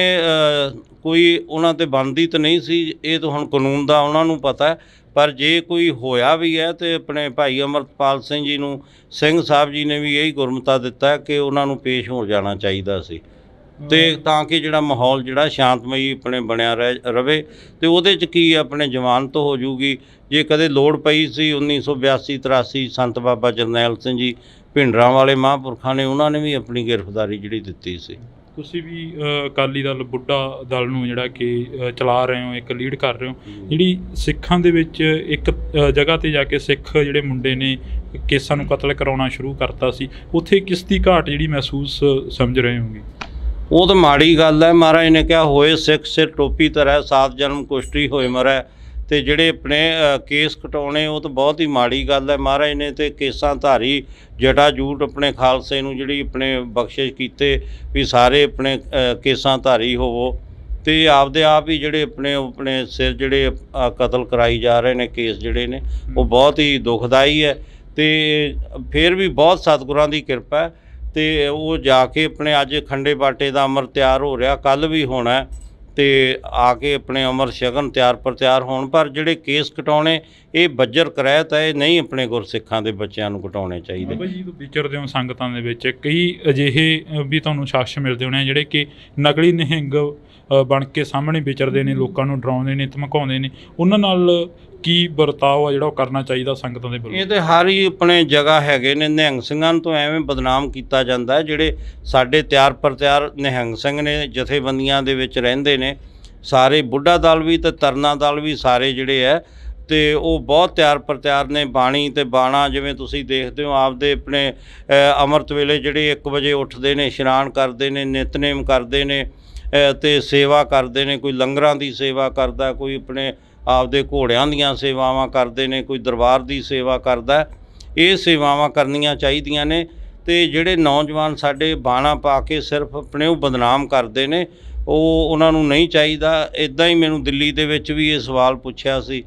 ਕੋਈ ਉਹਨਾਂ 'ਤੇ ਬਣਦੀ ਤਾਂ ਨਹੀਂ ਸੀ, ਇਹ ਤਾਂ ਹੁਣ ਕਾਨੂੰਨ ਦਾ ਉਹਨਾਂ ਨੂੰ ਪਤਾ ਹੈ। ਪਰ ਜੇ ਕੋਈ ਹੋਇਆ ਵੀ ਹੈ, ਤੇ ਆਪਣੇ ਭਾਈ ਅਮਰਪਾਲ ਸਿੰਘ ਜੀ ਨੂੰ ਸਿੰਘ ਸਾਹਿਬ ਜੀ ਨੇ ਵੀ ਇਹੀ ਗੁਰਮਤਾ ਦਿੱਤਾ ਕਿ ਉਹਨਾਂ ਨੂੰ ਪੇਸ਼ ਹੋ ਜਾਣਾ ਚਾਹੀਦਾ ਸੀ, ਤੇ ਤਾਂ ਕਿ ਜਿਹੜਾ ਮਾਹੌਲ ਜਿਹੜਾ ਸ਼ਾਂਤਮਈ ਆਪਣੇ ਬਣਿਆ ਰਵੇ। ਤੇ ਉਹਦੇ 'ਚ ਕੀ ਆਪਣੇ ਜ਼ਮਾਨਤ ਹੋ ਜੂਗੀ। ਜੇ ਕਦੇ ਲੋੜ ਪਈ ਸੀ 1982-83 ਸੰਤ ਬਾਬਾ ਜਰਨੈਲ ਸਿੰਘ ਜੀ ਭਿੰਡਰਾਂ ਵਾਲੇ ਮਹਾਂਪੁਰਖਾਂ ਨੇ, ਉਹਨਾਂ ਨੇ ਵੀ ਆਪਣੀ ਗ੍ਰਿਫਤਾਰੀ ਜਿਹੜੀ ਦਿੱਤੀ ਸੀ। ਤੁਸੀਂ ਵੀ ਅਕਾਲੀ ਦਲ ਬੁੱਢਾ ਦਲ ਨੂੰ ਜਿਹੜਾ ਕਿ ਚਲਾ ਰਹੇ ਹੋ, ਇੱਕ ਲੀਡ ਕਰ ਰਹੇ ਹੋ, ਜਿਹੜੀ ਸਿੱਖਾਂ ਦੇ ਵਿੱਚ ਇੱਕ ਜਗ੍ਹਾ 'ਤੇ ਜਾ ਕੇ ਸਿੱਖ ਜਿਹੜੇ ਮੁੰਡੇ ਨੇ ਕੇਸਾਂ ਨੂੰ ਕਤਲ ਕਰਾਉਣਾ ਸ਼ੁਰੂ ਕਰਤਾ ਸੀ, ਉੱਥੇ ਕਿਸ ਦੀ ਘਾਟ ਜਿਹੜੀ ਮਹਿਸੂਸ ਸਮਝ ਰਹੇ ਹੋਗੇ? ਉਹ ਤਾਂ ਮਾੜੀ ਗੱਲ ਹੈ। ਮਹਾਰਾਜ ਨੇ ਕਿਹਾ, ਹੋਏ ਸਿੱਖ ਸਿਰ ਟੋਪੀ ਧਰੈ, 7 ਜਨਮ ਕੁਸ਼ਟੀ ਹੋਏ ਮਰੈ। ਤੇ ਜਿਹੜੇ ਆਪਣੇ ਕੇਸ ਕਟਾਉਣੇ, ਉਹ ਤਾਂ ਬਹੁਤ ਹੀ ਮਾੜੀ ਗੱਲ ਹੈ। ਮਹਾਰਾਜ ਨੇ ਤੇ ਕੇਸਾਂ ਧਾਰੀ ਜਟਾ ਜੂਟ ਆਪਣੇ ਖਾਲਸੇ ਨੂੰ ਜਿਹੜੀ ਆਪਣੇ ਬਖਸ਼ਿਸ਼ ਕੀਤੇ ਵੀ ਸਾਰੇ ਆਪਣੇ ਕੇਸਾਂ ਧਾਰੀ ਹੋਵੋ, ਤੇ ਆਪਦੇ ਆਪ ਹੀ ਜਿਹੜੇ ਆਪਣੇ ਸਿਰ ਜਿਹੜੇ ਕਤਲ ਕਰਾਈ ਜਾ ਰਹੇ ਨੇ, ਕੇਸ ਜਿਹੜੇ ਨੇ, ਉਹ ਬਹੁਤ ਹੀ ਦੁਖਦਾਈ ਹੈ। ਤੇ ਫਿਰ ਵੀ ਬਹੁਤ ਸਤਿਗੁਰਾਂ ਦੀ ਕਿਰਪਾ ਹੈ, ਤੇ ਉਹ ਜਾ ਕੇ ਆਪਣੇ ਅੱਜ ਖੰਡੇ ਬਾਟੇ ਦਾ ਅੰਮ੍ਰਿਤ ਤਿਆਰ ਹੋ ਰਿਹਾ, ਕੱਲ੍ਹ ਵੀ ਹੋਣਾ, ਤੇ ਆ ਕੇ ਆਪਣੇ ਅੰਮ੍ਰਿਤ ਛਕਣ, ਤਿਆਰ ਪਰ ਤਿਆਰ ਹੋਣ। ਪਰ ਜਿਹੜੇ ਕੇਸ ਕਟਾਉਣੇ, ਇਹ ਬੱਜਰ ਕਰਾਇਤ ਹੈ, ਇਹ ਨਹੀਂ ਆਪਣੇ ਗੁਰਸਿੱਖਾਂ ਦੇ ਬੱਚਿਆਂ ਨੂੰ ਕਟਾਉਣੇ ਚਾਹੀਦੇ। ਬਾਬਾ ਜੀ, ਵਿਚਰਦੇ ਹੋ ਸੰਗਤਾਂ ਦੇ ਵਿੱਚ, ਕਈ ਅਜਿਹੇ ਵੀ ਤੁਹਾਨੂੰ ਸ਼ਖਸ ਮਿਲਦੇ ਹੋਣੇ ਜਿਹੜੇ ਕਿ ਨਕਲੀ ਨਿਹੰਗ ਬਣ ਕੇ ਸਾਹਮਣੇ ਵਿਚਰਦੇ ਨੇ, ਲੋਕਾਂ ਨੂੰ ਡਰਾਉਂਦੇ ਨੇ, ਧਮਕਾਉਂਦੇ ਨੇ, ਉਹਨਾਂ ਨਾਲ ਕੀ ਵਰਤਾਓ ਆ ਜਿਹੜਾ ਉਹ ਕਰਨਾ ਚਾਹੀਦਾ ਸੰਗਤਾਂ ਦੇ ਵੱਲੋਂ? ਇਹ ਤਾਂ ਹਰ ਹੀ ਆਪਣੇ ਜਗ੍ਹਾ ਹੈਗੇ ਨੇ। ਨਿਹੰਗ ਸਿੰਘਾਂ ਨੂੰ ਤਾਂ ਐਵੇਂ ਬਦਨਾਮ ਕੀਤਾ ਜਾਂਦਾ ਹੈ। ਜਿਹੜੇ ਸਾਡੇ ਤਿਆਰ ਪਰ ਤਿਆਰ ਨਿਹੰਗ ਸਿੰਘ ਨੇ, ਜਥੇਬੰਦੀਆਂ ਦੇ ਵਿੱਚ ਰਹਿੰਦੇ ਨੇ, ਸਾਰੇ ਬੁੱਢਾ ਦਲ ਵੀ ਤੇ ਤਰਨਾ ਦਲ ਵੀ, ਸਾਰੇ ਜਿਹੜੇ ਹੈ ਤੇ ਉਹ ਬਹੁਤ ਤਿਆਰ ਪਰ ਤਿਆਰ ਨੇ। ਬਾਣੀ ਤੇ ਬਾਣਾ ਜਿਵੇਂ ਤੁਸੀਂ ਦੇਖਦੇ ਹੋ ਆਪਦੇ ਆਪਣੇ ਅੰਮ੍ਰਿਤ ਵੇਲੇ ਜਿਹੜੇ 1 ਵਜੇ ਉੱਠਦੇ ਨੇ, ਇਸ਼ਨਾਨ ਕਰਦੇ ਨੇ, ਨਿਤਨੇਮ ਕਰਦੇ ਨੇ ਤੇ ਸੇਵਾ ਕਰਦੇ ਨੇ। ਕੋਈ ਲੰਗਰਾਂ ਦੀ ਸੇਵਾ ਕਰਦਾ, ਕੋਈ ਆਪਣੇ ਆਪਦੇ ਘੋੜਿਆਂ ਦੀਆਂ ਸੇਵਾਵਾਂ ਕਰਦੇ ਨੇ, ਕੋਈ ਦਰਬਾਰ ਦੀ ਸੇਵਾ ਕਰਦਾ। ਇਹ ਸੇਵਾਵਾਂ ਕਰਨੀਆਂ ਚਾਹੀਦੀਆਂ ਨੇ। ਤੇ ਜਿਹੜੇ ਨੌਜਵਾਨ ਸਾਡੇ ਬਾਣਾ ਪਾ ਕੇ ਸਿਰਫ ਆਪਣੇ ਉਹ ਬਦਨਾਮ ਕਰਦੇ ਨੇ, ਉਹਨਾਂ ਨੂੰ ਨਹੀਂ ਚਾਹੀਦਾ। ਇੱਦਾਂ ਹੀ ਮੈਨੂੰ ਦਿੱਲੀ ਦੇ ਵਿੱਚ ਵੀ ਇਹ ਸਵਾਲ ਪੁੱਛਿਆ ਸੀ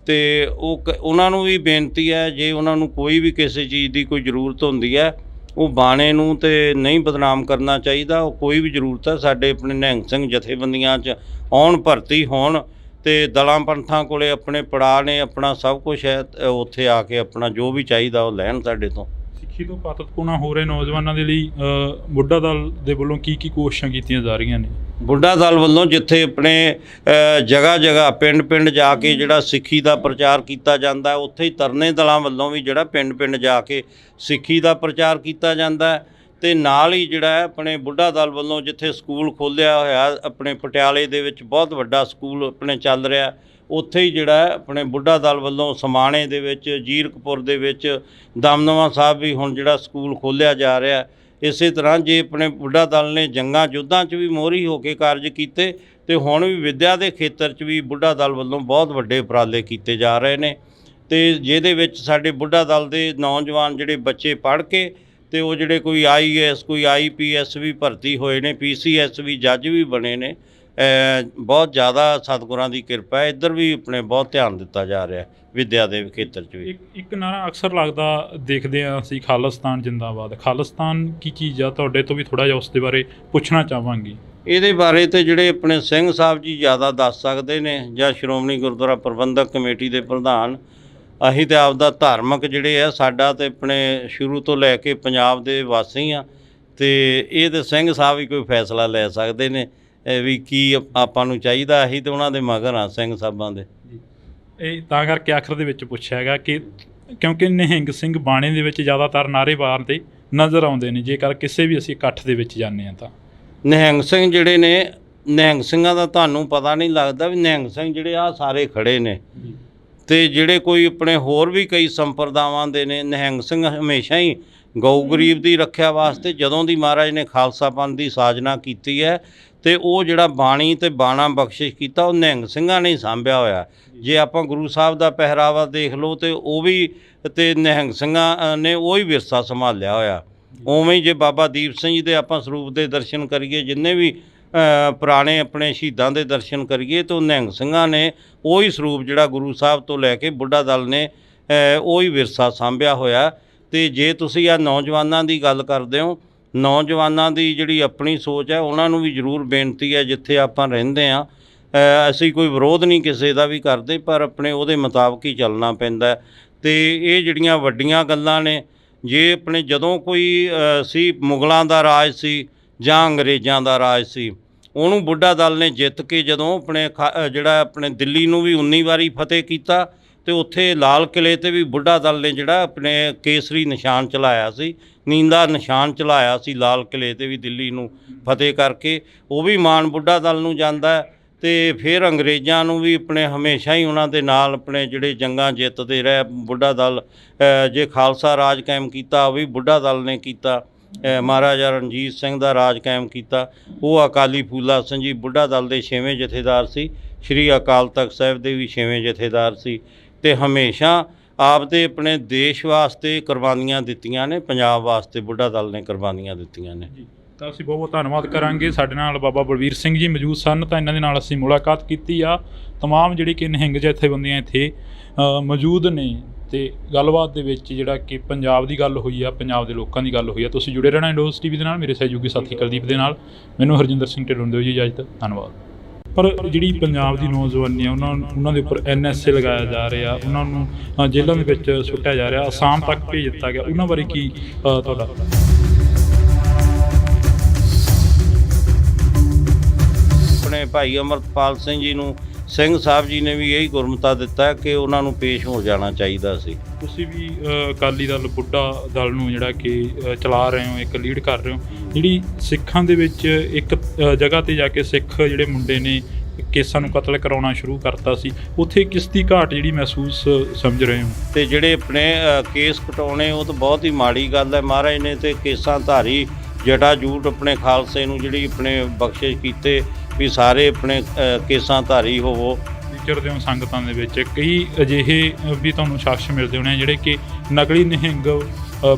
ਤੇ ਉਹਨਾਂ ਨੂੰ ਵੀ ਬੇਨਤੀ ਹੈ, ਜੇ ਉਹਨਾਂ ਨੂੰ ਕੋਈ ਵੀ ਕਿਸੇ ਚੀਜ਼ ਦੀ ਕੋਈ ਜ਼ਰੂਰਤ ਹੁੰਦੀ ਹੈ, ਉਹ ਬਾਣੇ ਨੂੰ ਤੇ ਨਹੀਂ ਬਦਨਾਮ ਕਰਨਾ ਚਾਹੀਦਾ। ਉਹ ਕੋਈ ਵੀ ਜ਼ਰੂਰਤ ਹੈ ਸਾਡੇ ਆਪਣੇ ਨਿਹੰਗ ਸਿੰਘ ਜਥੇਬੰਦੀਆਂ 'ਚ ਆਉਣ, ਭਰਤੀ ਹੋਣ ਤੇ ਦਲਾਂ ਪੰਥਾਂ ਕੋਲੇ ਆਪਣੇ ਪੜਾਅ ਨੇ, ਆਪਣਾ ਸਭ ਕੁਝ ਹੈ। ਉੱਥੇ ਆ ਕੇ ਆਪਣਾ ਜੋ ਵੀ ਚਾਹੀਦਾ ਉਹ ਲੈਣ ਸਾਡੇ ਤੋਂ। ਸਿੱਖੀ ਤੋਂ ਪਾਤਤਪੂਣਾ ਹੋ ਰਹੇ ਨੌਜਵਾਨਾਂ ਦੇ ਲਈ ਬੁੱਢਾ ਦਲ ਦੇ ਵੱਲੋਂ ਕੀ ਕੋਸ਼ਿਸ਼ਾਂ ਕੀਤੀਆਂ ਜਾ ਰਹੀਆਂ ਨੇ? ਬੁੱਢਾ ਦਲ ਵੱਲੋਂ ਜਿੱਥੇ ਆਪਣੇ ਜਗ੍ਹਾ ਜਗ੍ਹਾ ਪਿੰਡ ਪਿੰਡ ਜਾ ਕੇ ਜਿਹੜਾ ਸਿੱਖੀ ਦਾ ਪ੍ਰਚਾਰ ਕੀਤਾ ਜਾਂਦਾ, ਉੱਥੇ ਹੀ ਤਰਨੇ ਦਲਾਂ ਵੱਲੋਂ ਵੀ ਜਿਹੜਾ ਪਿੰਡ ਪਿੰਡ ਜਾ ਕੇ ਸਿੱਖੀ ਦਾ ਪ੍ਰਚਾਰ ਕੀਤਾ ਜਾਂਦਾ। ਤੇ ਨਾਲ ਹੀ ਜਿਹੜਾ ਆਪਣੇ ਬੁੱਢਾ ਦਲ ਵੱਲੋਂ ਜਿੱਥੇ ਸਕੂਲ ਖੋਲ੍ਹਿਆ ਹੋਇਆ ਆਪਣੇ ਪਟਿਆਲੇ ਦੇ ਵਿੱਚ, ਬਹੁਤ ਵੱਡਾ ਸਕੂਲ ਆਪਣੇ ਚੱਲ ਰਿਹਾ, ਉੱਥੇ ਹੀ ਜਿਹੜਾ ਆਪਣੇ ਬੁੱਢਾ ਦਲ ਵੱਲੋਂ ਸਮਾਣੇ ਦੇ ਵਿੱਚ, ਜੀਰਕਪੁਰ ਦੇ ਵਿੱਚ, ਦਮਦਮਾ ਸਾਹਿਬ ਵੀ ਹੁਣ ਜਿਹੜਾ ਸਕੂਲ ਖੋਲ੍ਹਿਆ ਜਾ ਰਿਹਾ। ਇਸੇ ਤਰ੍ਹਾਂ ਜੇ ਆਪਣੇ ਬੁੱਢਾ ਦਲ ਨੇ ਜੰਗਾਂ ਯੁੱਧਾਂ 'ਚ ਵੀ ਮੋਹਰੀ ਹੋ ਕੇ ਕਾਰਜ ਕੀਤੇ ਤੇ ਹੁਣ ਵੀ ਵਿੱਦਿਆ ਦੇ ਖੇਤਰ 'ਚ ਵੀ ਬੁੱਢਾ ਦਲ ਵੱਲੋਂ ਬਹੁਤ ਵੱਡੇ ਉਪਰਾਲੇ ਕੀਤੇ ਜਾ ਰਹੇ ਨੇ। ਤੇ ਜਿਹਦੇ ਵਿੱਚ ਸਾਡੇ ਬੁੱਢਾ ਦਲ ਦੇ ਨੌਜਵਾਨ ਜਿਹੜੇ ਬੱਚੇ ਪੜ੍ਹ ਕੇ ਤੇ ਉਹ ਜਿਹੜੇ ਕੋਈ IAS, ਕੋਈ IPS ਵੀ ਭਰਤੀ ਹੋਏ ਨੇ, PCS ਵੀ ਜੱਜ ਵੀ ਬਣੇ ਨੇ। ਬਹੁਤ ਜ਼ਿਆਦਾ ਸਤਿਗੁਰਾਂ ਦੀ ਕਿਰਪਾ ਹੈ। ਇੱਧਰ ਵੀ ਆਪਣੇ ਬਹੁਤ ਧਿਆਨ ਦਿੱਤਾ ਜਾ ਰਿਹਾ ਵਿੱਦਿਆ ਦੇ ਖੇਤਰ 'ਚ ਵੀ। ਇੱਕ ਨਾਰਾ ਅਕਸਰ ਲੱਗਦਾ ਦੇਖਦੇ ਹਾਂ ਅਸੀਂ, ਖਾਲਿਸਤਾਨ ਜਿੰਦਾਬਾਦ। ਖਾਲਿਸਤਾਨ ਕੀ ਚੀਜ਼ ਆ? ਤੁਹਾਡੇ ਤੋਂ ਵੀ ਥੋੜ੍ਹਾ ਜਿਹਾ ਉਸ ਦੇ ਬਾਰੇ ਪੁੱਛਣਾ ਚਾਹਾਂਗੀ। ਇਹਦੇ ਬਾਰੇ ਤੇ ਜਿਹੜੇ ਆਪਣੇ ਸਿੰਘ ਸਾਹਿਬ ਜੀ ਜ਼ਿਆਦਾ ਦੱਸ ਸਕਦੇ ਨੇ, ਜਾਂ ਸ਼੍ਰੋਮਣੀ ਗੁਰਦੁਆਰਾ ਪ੍ਰਬੰਧਕ ਕਮੇਟੀ ਦੇ ਪ੍ਰਧਾਨ। ਅਸੀਂ ਤਾਂ ਆਪਦਾ ਧਾਰਮਿਕ ਜਿਹੜੇ ਆ, ਸਾਡਾ ਤੇ ਆਪਣੇ ਸ਼ੁਰੂ ਤੋਂ ਲੈ ਕੇ ਪੰਜਾਬ ਦੇ ਵਾਸੀ ਆ, ਤੇ ਇਹ ਤਾਂ ਸਿੰਘ ਸਾਹਿਬ ਹੀ ਕੋਈ ਫੈਸਲਾ ਲੈ ਸਕਦੇ ਨੇ ਵੀ ਕੀ ਆਪਾਂ ਨੂੰ ਚਾਹੀਦਾ। ਅਸੀਂ ਤਾਂ ਉਹਨਾਂ ਦੇ ਮਗਰ ਹਾਂ, ਸਿੰਘ ਸਾਹਿਬਾਂ ਦੇ। ਇਹ ਤਾਂ ਕਰਕੇ ਆਖਰ ਦੇ ਵਿੱਚ ਪੁੱਛਿਆ ਹੈਗਾ ਕਿ ਕਿਉਂਕਿ ਨਿਹੰਗ ਸਿੰਘ ਬਾਣੇ ਦੇ ਵਿੱਚ ਜ਼ਿਆਦਾਤਰ ਨਾਅਰੇ ਮਾਰਦੇ ਨਜ਼ਰ ਆਉਂਦੇ ਨੇ, ਜੇਕਰ ਕਿਸੇ ਵੀ ਅਸੀਂ ਇਕੱਠ ਦੇ ਵਿੱਚ ਜਾਂਦੇ ਹਾਂ ਤਾਂ। ਨਿਹੰਗ ਸਿੰਘ ਜਿਹੜੇ ਨੇ, ਨਿਹੰਗ ਸਿੰਘਾਂ ਦਾ ਤੁਹਾਨੂੰ ਪਤਾ ਨਹੀਂ ਲੱਗਦਾ ਵੀ ਨਿਹੰਗ ਸਿੰਘ ਜਿਹੜੇ ਆ ਸਾਰੇ ਖੜੇ ਨੇ। ਤੇ ਜਿਹੜੇ ਕੋਈ ਆਪਣੇ ਹੋਰ ਵੀ ਕਈ ਸੰਪਰਦਾਵਾਂ ਦੇ ਨੇ, ਨਿਹੰਗ ਸਿੰਘ ਹਮੇਸ਼ਾ ਹੀ ਗਊ ਗਰੀਬ ਦੀ ਰੱਖਿਆ ਵਾਸਤੇ, ਜਦੋਂ ਦੀ ਮਹਾਰਾਜ ਨੇ ਖਾਲਸਾ ਪੰਥ ਦੀ ਸਾਜਨਾ ਕੀਤੀ ਹੈ ਤੇ ਉਹ ਜਿਹੜਾ ਬਾਣੀ ਤੇ ਬਾਣਾ ਬਖਸ਼ਿਸ਼ ਕੀਤਾ, ਉਹ ਨਿਹੰਗ ਸਿੰਘਾਂ ਨੇ ਹੀ ਸਾਂਭਿਆ ਹੋਇਆ। ਜੇ ਆਪਾਂ ਗੁਰੂ ਸਾਹਿਬ ਦਾ ਪਹਿਰਾਵਾ ਦੇਖ ਲਓ ਤੇ ਉਹ ਵੀ ਤੇ ਨਿਹੰਗ ਸਿੰਘਾਂ ਨੇ ਉਹ ਹੀ ਵਿਰਸਾ ਸੰਭਾਲਿਆ ਹੋਇਆ। ਉਵੇਂ ਹੀ ਜੇ ਬਾਬਾ ਦੀਪ ਸਿੰਘ ਜੀ ਦੇ ਆਪਾਂ ਸਰੂਪ ਦੇ ਦਰਸ਼ਨ ਕਰੀਏ, ਜਿੰਨੇ ਵੀ ਪੁਰਾਣੇ ਆਪਣੇ ਸ਼ਹੀਦਾਂ ਦੇ ਦਰਸ਼ਨ ਕਰੀਏ, ਤਾਂ ਨਿਹੰਗ ਸਿੰਘਾਂ ਨੇ ਉਹ ਹੀ ਸਰੂਪ ਜਿਹੜਾ ਗੁਰੂ ਸਾਹਿਬ ਤੋਂ ਲੈ ਕੇ ਬੁੱਢਾ ਦਲ ਨੇ ਉਹ ਹੀ ਵਿਰਸਾ ਸਾਂਭਿਆ ਹੋਇਆ। ਤੇ ਜੇ ਤੁਸੀਂ ਆ ਨੌਜਵਾਨਾਂ ਦੀ ਗੱਲ ਕਰਦੇ ਹੋ, ਨੌਜਵਾਨਾਂ ਦੀ ਜਿਹੜੀ ਆਪਣੀ ਸੋਚ ਹੈ, ਉਹਨਾਂ ਨੂੰ ਵੀ ਜ਼ਰੂਰ ਬੇਨਤੀ ਹੈ, ਜਿੱਥੇ ਆਪਾਂ ਰਹਿੰਦੇ ਹਾਂ ਅਸੀਂ ਕੋਈ ਵਿਰੋਧ ਨਹੀਂ ਕਿਸੇ ਦਾ ਵੀ ਕਰਦੇ, ਪਰ ਆਪਣੇ ਉਹਦੇ ਮੁਤਾਬਕ ਹੀ ਚੱਲਣਾ ਪੈਂਦਾ। ਤੇ ਇਹ ਜਿਹੜੀਆਂ ਵੱਡੀਆਂ ਗੱਲਾਂ ਨੇ, ਜੇ ਆਪਣੇ ਜਦੋਂ ਕੋਈ ਸੀ ਮੁਗਲਾਂ ਦਾ ਰਾਜ ਸੀ ਜਾਂ ਅੰਗਰੇਜ਼ਾਂ ਦਾ ਰਾਜ ਸੀ, ਉਹਨੂੰ ਬੁੱਢਾ ਦਲ ਨੇ ਜਿੱਤ ਕੇ ਜਦੋਂ ਆਪਣੇ ਜਿਹੜਾ ਆਪਣੇ ਦਿੱਲੀ ਨੂੰ ਵੀ 19 ਵਾਰੀ ਫਤਿਹ ਕੀਤਾ, ਤੇ ਉੱਥੇ ਲਾਲ ਕਿਲ੍ਹੇ 'ਤੇ ਵੀ ਬੁੱਢਾ ਦਲ ਨੇ ਜਿਹੜਾ ਆਪਣੇ ਕੇਸਰੀ ਨਿਸ਼ਾਨ ਚਲਾਇਆ ਸੀ, ਨੀਂਦਾ ਨਿਸ਼ਾਨ ਚਲਾਇਆ ਸੀ ਲਾਲ ਕਿਲ੍ਹੇ 'ਤੇ ਵੀ ਦਿੱਲੀ ਨੂੰ ਫਤਿਹ ਕਰਕੇ। ਉਹ ਵੀ ਮਾਣ ਬੁੱਢਾ ਦਲ ਨੂੰ ਜਾਂਦਾ। ਤੇ ਫਿਰ ਅੰਗਰੇਜ਼ਾਂ ਨੂੰ ਵੀ ਆਪਣੇ ਹਮੇਸ਼ਾ ਹੀ ਉਹਨਾਂ ਦੇ ਨਾਲ ਆਪਣੇ ਜਿਹੜੇ ਜੰਗਾਂ ਜਿੱਤਦੇ ਰਹੇ ਬੁੱਢਾ ਦਲ। ਜੇ ਖਾਲਸਾ ਰਾਜ ਕਾਇਮ ਕੀਤਾ, ਉਹ ਵੀ ਬੁੱਢਾ ਦਲ ਨੇ ਕੀਤਾ। ਮਹਾਰਾਜਾ ਰਣਜੀਤ ਸਿੰਘ ਦਾ ਰਾਜ ਕਾਇਮ ਕੀਤਾ, ਉਹ ਅਕਾਲੀ ਫੂਲਾ ਸਿੰਘ ਜੀ ਬੁੱਢਾ ਦਲ ਦੇ 6ਵੇਂ ਜਥੇਦਾਰ ਸੀ। ਸ਼੍ਰੀ ਅਕਾਲ ਤਖਤ ਸਾਹਿਬ ਦੇ ਵੀ 6ਵੇਂ ਜਥੇਦਾਰ ਸੀ। ਤੇ ਹਮੇਸ਼ਾ ਆਪਦੇ ਆਪਣੇ ਦੇਸ਼ ਵਾਸਤੇ ਕੁਰਬਾਨੀਆਂ ਦਿੱਤੀਆਂ ਨੇ, ਪੰਜਾਬ ਵਾਸਤੇ ਬੁੱਢਾ ਦਲ ਨੇ ਕੁਰਬਾਨੀਆਂ ਦਿੱਤੀਆਂ ਨੇ। ਤਾਂ ਅਸੀਂ ਬਹੁਤ ਬਹੁਤ ਧੰਨਵਾਦ ਕਰਾਂਗੇ। ਸਾਡੇ ਨਾਲ ਬਾਬਾ ਬਲਵੀਰ ਸਿੰਘ ਜੀ ਮੌਜੂਦ ਸਨ, ਤਾਂ ਇਹਨਾਂ ਦੇ ਨਾਲ ਅਸੀਂ ਮੁਲਾਕਾਤ ਕੀਤੀ ਆ। ਤਮਾਮ ਜਿਹੜੀ ਕਿ ਨਿਹੰਗ ਜਥੇਬੰਦੀਆਂ ਇੱਥੇ ਮੌਜੂਦ ਨੇ ਤੇ ਗੱਲਬਾਤ ਦੇ ਵਿੱਚ ਜਿਹੜਾ ਕਿ ਪੰਜਾਬ ਦੀ ਗੱਲ ਹੋਈ ਆ, ਪੰਜਾਬ ਦੇ ਲੋਕਾਂ ਦੀ ਗੱਲ ਹੋਈ ਆ। ਤੁਸੀਂ ਜੁੜੇ ਰਹਿਣਾ ਇੰਡੋਜ਼ TV ਦੇ ਨਾਲ, ਮੇਰੇ ਸਹਿਯੋਗੀ ਸਾਥੀ ਕੁਲਦੀਪ ਦੇ ਨਾਲ। ਮੈਨੂੰ ਹਰਜਿੰਦਰ ਸਿੰਘ ਢਿੱਲੋਂ ਦਿਓ ਜੀ ਇਜਾਜ਼ਤ। ਧੰਨਵਾਦ। ਪਰ ਜਿਹੜੀ ਪੰਜਾਬ ਦੀ ਨੌਜਵਾਨੀ ਆ, ਉਹਨਾਂ ਦੇ ਉੱਪਰ NSA ਲਗਾਇਆ ਜਾ ਰਿਹਾ, ਉਹਨਾਂ ਨੂੰ ਜੇਲ੍ਹਾਂ ਦੇ ਵਿੱਚ ਸੁੱਟਿਆ ਜਾ ਰਿਹਾ, ਅਸਾਮ ਤੱਕ ਭੇਜ ਦਿੱਤਾ ਗਿਆ, ਉਹਨਾਂ ਬਾਰੇ ਕੀ ਤੁਹਾਡਾ? ਆਪਣੇ ਭਾਈ ਅਮਰਤਪਾਲ ਸਿੰਘ ਜੀ ਨੂੰ ਸਿੰਘ ਸਾਹਿਬ ਜੀ ਨੇ ਵੀ ਇਹੀ ਗੁਰਮਤਾ ਦਿੱਤਾ ਕਿ ਉਹਨਾਂ ਨੂੰ ਪੇਸ਼ ਹੋ ਜਾਣਾ ਚਾਹੀਦਾ ਸੀ। ਤੁਸੀਂ ਵੀ ਅਕਾਲੀ ਦਲ ਬੁੱਢਾ ਦਲ ਨੂੰ ਜਿਹੜਾ ਕਿ ਚਲਾ ਰਹੇ ਹੋ, ਇੱਕ ਲੀਡ ਕਰ ਰਹੇ ਹੋ, ਜਿਹੜੀ ਸਿੱਖਾਂ ਦੇ ਵਿੱਚ ਇੱਕ ਜਗ੍ਹਾ 'ਤੇ ਜਾ ਕੇ ਸਿੱਖ ਜਿਹੜੇ ਮੁੰਡੇ ਨੇ ਕੇਸਾਂ ਨੂੰ ਕਤਲ ਕਰਾਉਣਾ ਸ਼ੁਰੂ ਕਰਤਾ ਸੀ, ਉੱਥੇ ਕਿਸ ਦੀ ਘਾਟ ਜਿਹੜੀ ਮਹਿਸੂਸ ਸਮਝ ਰਹੇ ਹੋ? ਤੇ ਜਿਹੜੇ ਆਪਣੇ ਕੇਸ ਕਟਾਉਣੇ ਉਹ ਤਾਂ ਬਹੁਤ ਹੀ ਮਾੜੀ ਗੱਲ ਹੈ। ਮਹਾਰਾਜ ਨੇ ਤੇ ਕੇਸਾਂ ਧਾਰੀ ਜਟਾ ਜੂਟ ਆਪਣੇ ਖਾਲਸੇ ਨੂੰ ਜਿਹੜੀ ਆਪਣੇ ਬਖਸ਼ਿਸ਼ ਕੀਤੇ ਵੀ ਸਾਰੇ ਆਪਣੇ ਕੇਸਾਂ ਧਾਰੀ ਹੋਵੋ। ਵਿਚਰਦੇ ਹੋ ਸੰਗਤਾਂ ਦੇ ਵਿੱਚ, ਕਈ ਅਜਿਹੇ ਵੀ ਤੁਹਾਨੂੰ ਸ਼ਖਸ ਮਿਲਦੇ ਹੋਣੇ ਜਿਹੜੇ ਕਿ ਨਕਲੀ ਨਿਹੰਗ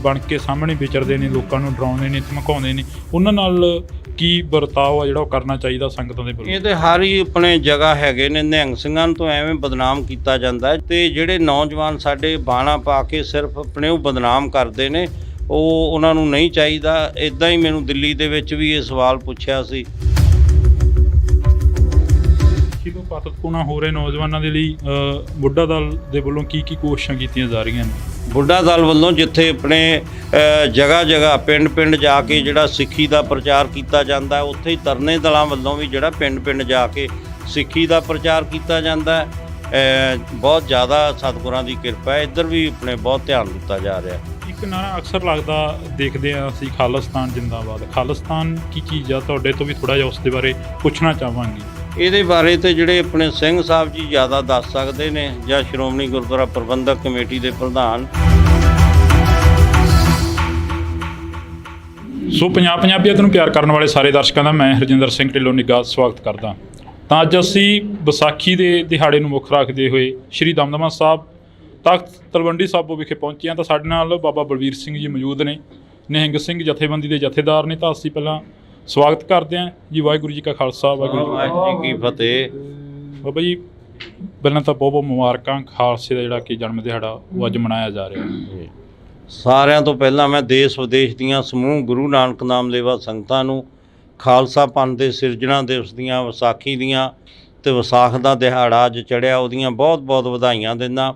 ਬਣ ਕੇ ਸਾਹਮਣੇ ਵਿਚਰਦੇ ਨੇ, ਲੋਕਾਂ ਨੂੰ ਡਰਾਉਂਦੇ ਨੇ, ਧਮਕਾਉਂਦੇ ਨੇ, ਉਹਨਾਂ ਨਾਲ ਕੀ ਵਰਤਾਓ ਆ ਜਿਹੜਾ ਉਹ ਕਰਨਾ ਚਾਹੀਦਾ ਸੰਗਤਾਂ ਦੇ ਵੱਲੋਂ? ਇਹ ਤੇ ਹਰ ਹੀ ਆਪਣੇ ਜਗ੍ਹਾ ਹੈਗੇ ਨੇ, ਨਿਹੰਗ ਸਿੰਘਾਂ ਨੂੰ ਤਾਂ ਐਵੇਂ ਬਦਨਾਮ ਕੀਤਾ ਜਾਂਦਾ ਹੈ ਤੇ ਜਿਹੜੇ ਨੌਜਵਾਨ ਸਾਡੇ ਬਾਣਾ ਪਾ ਕੇ ਸਿਰਫ ਆਪਣੇ ਉਹ ਬਦਨਾਮ ਕਰਦੇ ਨੇ, ਉਹ ਉਹਨਾਂ ਨੂੰ ਨਹੀਂ ਚਾਹੀਦਾ। ਇਦਾਂ ਹੀ ਮੈਨੂੰ ਦਿੱਲੀ ਦੇ ਵਿੱਚ ਵੀ ਇਹ ਸਵਾਲ ਪੁੱਛਿਆ ਸੀ। ਜਦੋਂ ਪਾਤਕੂਣਾ ਹੋ ਰਹੇ ਨੌਜਵਾਨਾਂ ਦੇ ਲਈ ਬੁੱਢਾ ਦਲ ਦੇ ਵੱਲੋਂ ਕੀ ਕੋਸ਼ਿਸ਼ਾਂ ਕੀਤੀਆਂ ਜਾ ਰਹੀਆਂ ਨੇ? ਬੁੱਢਾ ਦਲ ਵੱਲੋਂ ਜਿੱਥੇ ਆਪਣੇ ਜਗ੍ਹਾ ਜਗ੍ਹਾ ਪਿੰਡ ਪਿੰਡ ਜਾ ਕੇ ਜਿਹੜਾ ਸਿੱਖੀ ਦਾ ਪ੍ਰਚਾਰ ਕੀਤਾ ਜਾਂਦਾ, ਉੱਥੇ ਹੀ ਤਰਨੇ ਦਲਾਂ ਵੱਲੋਂ ਵੀ ਜਿਹੜਾ ਪਿੰਡ ਪਿੰਡ ਜਾ ਕੇ ਸਿੱਖੀ ਦਾ ਪ੍ਰਚਾਰ ਕੀਤਾ ਜਾਂਦਾ। ਬਹੁਤ ਜ਼ਿਆਦਾ ਸਤਿਗੁਰਾਂ ਦੀ ਕਿਰਪਾ ਹੈ, ਇੱਧਰ ਵੀ ਆਪਣੇ ਬਹੁਤ ਧਿਆਨ ਦਿੱਤਾ ਜਾ ਰਿਹਾ। ਇੱਕ ਨਾਰਾ ਅਕਸਰ ਲੱਗਦਾ ਦੇਖਦੇ ਹਾਂ ਅਸੀਂ, ਖਾਲਿਸਤਾਨ ਜਿੰਦਾਬਾਦ। ਖਾਲਿਸਤਾਨ ਕੀ ਚੀਜ਼ ਆ? ਤੁਹਾਡੇ ਤੋਂ ਵੀ ਥੋੜ੍ਹਾ ਜਿਹਾ ਉਸ ਦੇ ਬਾਰੇ ਪੁੱਛਣਾ ਚਾਹਾਂਗੇ। ਇਹਦੇ ਬਾਰੇ ਤੇ ਜਿਹੜੇ ਆਪਣੇ ਸਿੰਘ ਸਾਹਿਬ ਜੀ ਜ਼ਿਆਦਾ ਦੱਸ ਸਕਦੇ ਨੇ, ਜਾਂ ਸ਼੍ਰੋਮਣੀ ਗੁਰਦੁਆਰਾ ਪ੍ਰਬੰਧਕ ਕਮੇਟੀ ਦੇ ਪ੍ਰਧਾਨ। ਸੋ ਪੰਜਾਬੀਅਤ ਨੂੰ ਪਿਆਰ ਕਰਨ ਵਾਲੇ ਸਾਰੇ ਦਰਸ਼ਕਾਂ ਦਾ ਮੈਂ ਹਰਜਿੰਦਰ ਸਿੰਘ ਢਿੱਲੋਂ ਨਿੱਘਾ ਸਵਾਗਤ ਕਰਦਾ। ਤਾਂ ਅੱਜ ਅਸੀਂ ਵਿਸਾਖੀ ਦੇ ਦਿਹਾੜੇ ਨੂੰ ਮੁੱਖ ਰੱਖਦੇ ਹੋਏ ਸ਼੍ਰੀ ਦਮਦਮਾ ਸਾਹਿਬ ਤਖਤ ਤਲਵੰਡੀ ਸਾਬੋ ਵਿਖੇ ਪਹੁੰਚੇ ਹਾਂ। ਤਾਂ ਸਾਡੇ ਨਾਲ ਬਾਬਾ ਬਲਵੀਰ ਸਿੰਘ ਜੀ ਮੌਜੂਦ ਨੇ, ਨਿਹੰਗ ਸਿੰਘ ਜਥੇਬੰਦੀ ਦੇ ਜਥੇਦਾਰ ਨੇ। ਤਾਂ ਅਸੀਂ ਪਹਿਲਾਂ ਸਵਾਗਤ ਕਰਦੇ ਹਾਂ ਜੀ। ਵਾਹਿਗੁਰੂ ਜੀ ਕਾ ਖਾਲਸਾ, ਵਾਹਿਗੁਰੂ ਜੀ ਕੀ ਫਤਿਹ। ਬਾਬਾ ਜੀ, ਪਹਿਲਾਂ ਤਾਂ ਬਹੁਤ ਬਹੁਤ ਮੁਬਾਰਕਾਂ। ਖਾਲਸੇ ਦਾ ਜਿਹੜਾ ਕਿ ਜਨਮ ਦਿਹਾੜਾ ਉਹ ਅੱਜ ਮਨਾਇਆ ਜਾ ਰਿਹਾ ਹੈ। ਸਾਰਿਆਂ ਤੋਂ ਪਹਿਲਾਂ ਮੈਂ ਦੇਸ਼ ਵਿਦੇਸ਼ ਦੀਆਂ ਸਮੂਹ ਗੁਰੂ ਨਾਨਕ ਨਾਮ ਲੇਵਾ ਸੰਗਤਾਂ ਨੂੰ ਖਾਲਸਾ ਪੰਥ ਦੇ ਸਿਰਜਣਾ ਦਿਵਸ ਦੀਆਂ, ਵਿਸਾਖੀ ਦੀਆਂ ਤੇ ਵਿਸਾਖ ਦਾ ਦਿਹਾੜਾ ਅੱਜ ਚੜ੍ਹਿਆ, ਉਹਦੀਆਂ ਬਹੁਤ ਬਹੁਤ ਵਧਾਈਆਂ ਦਿੰਦਾ।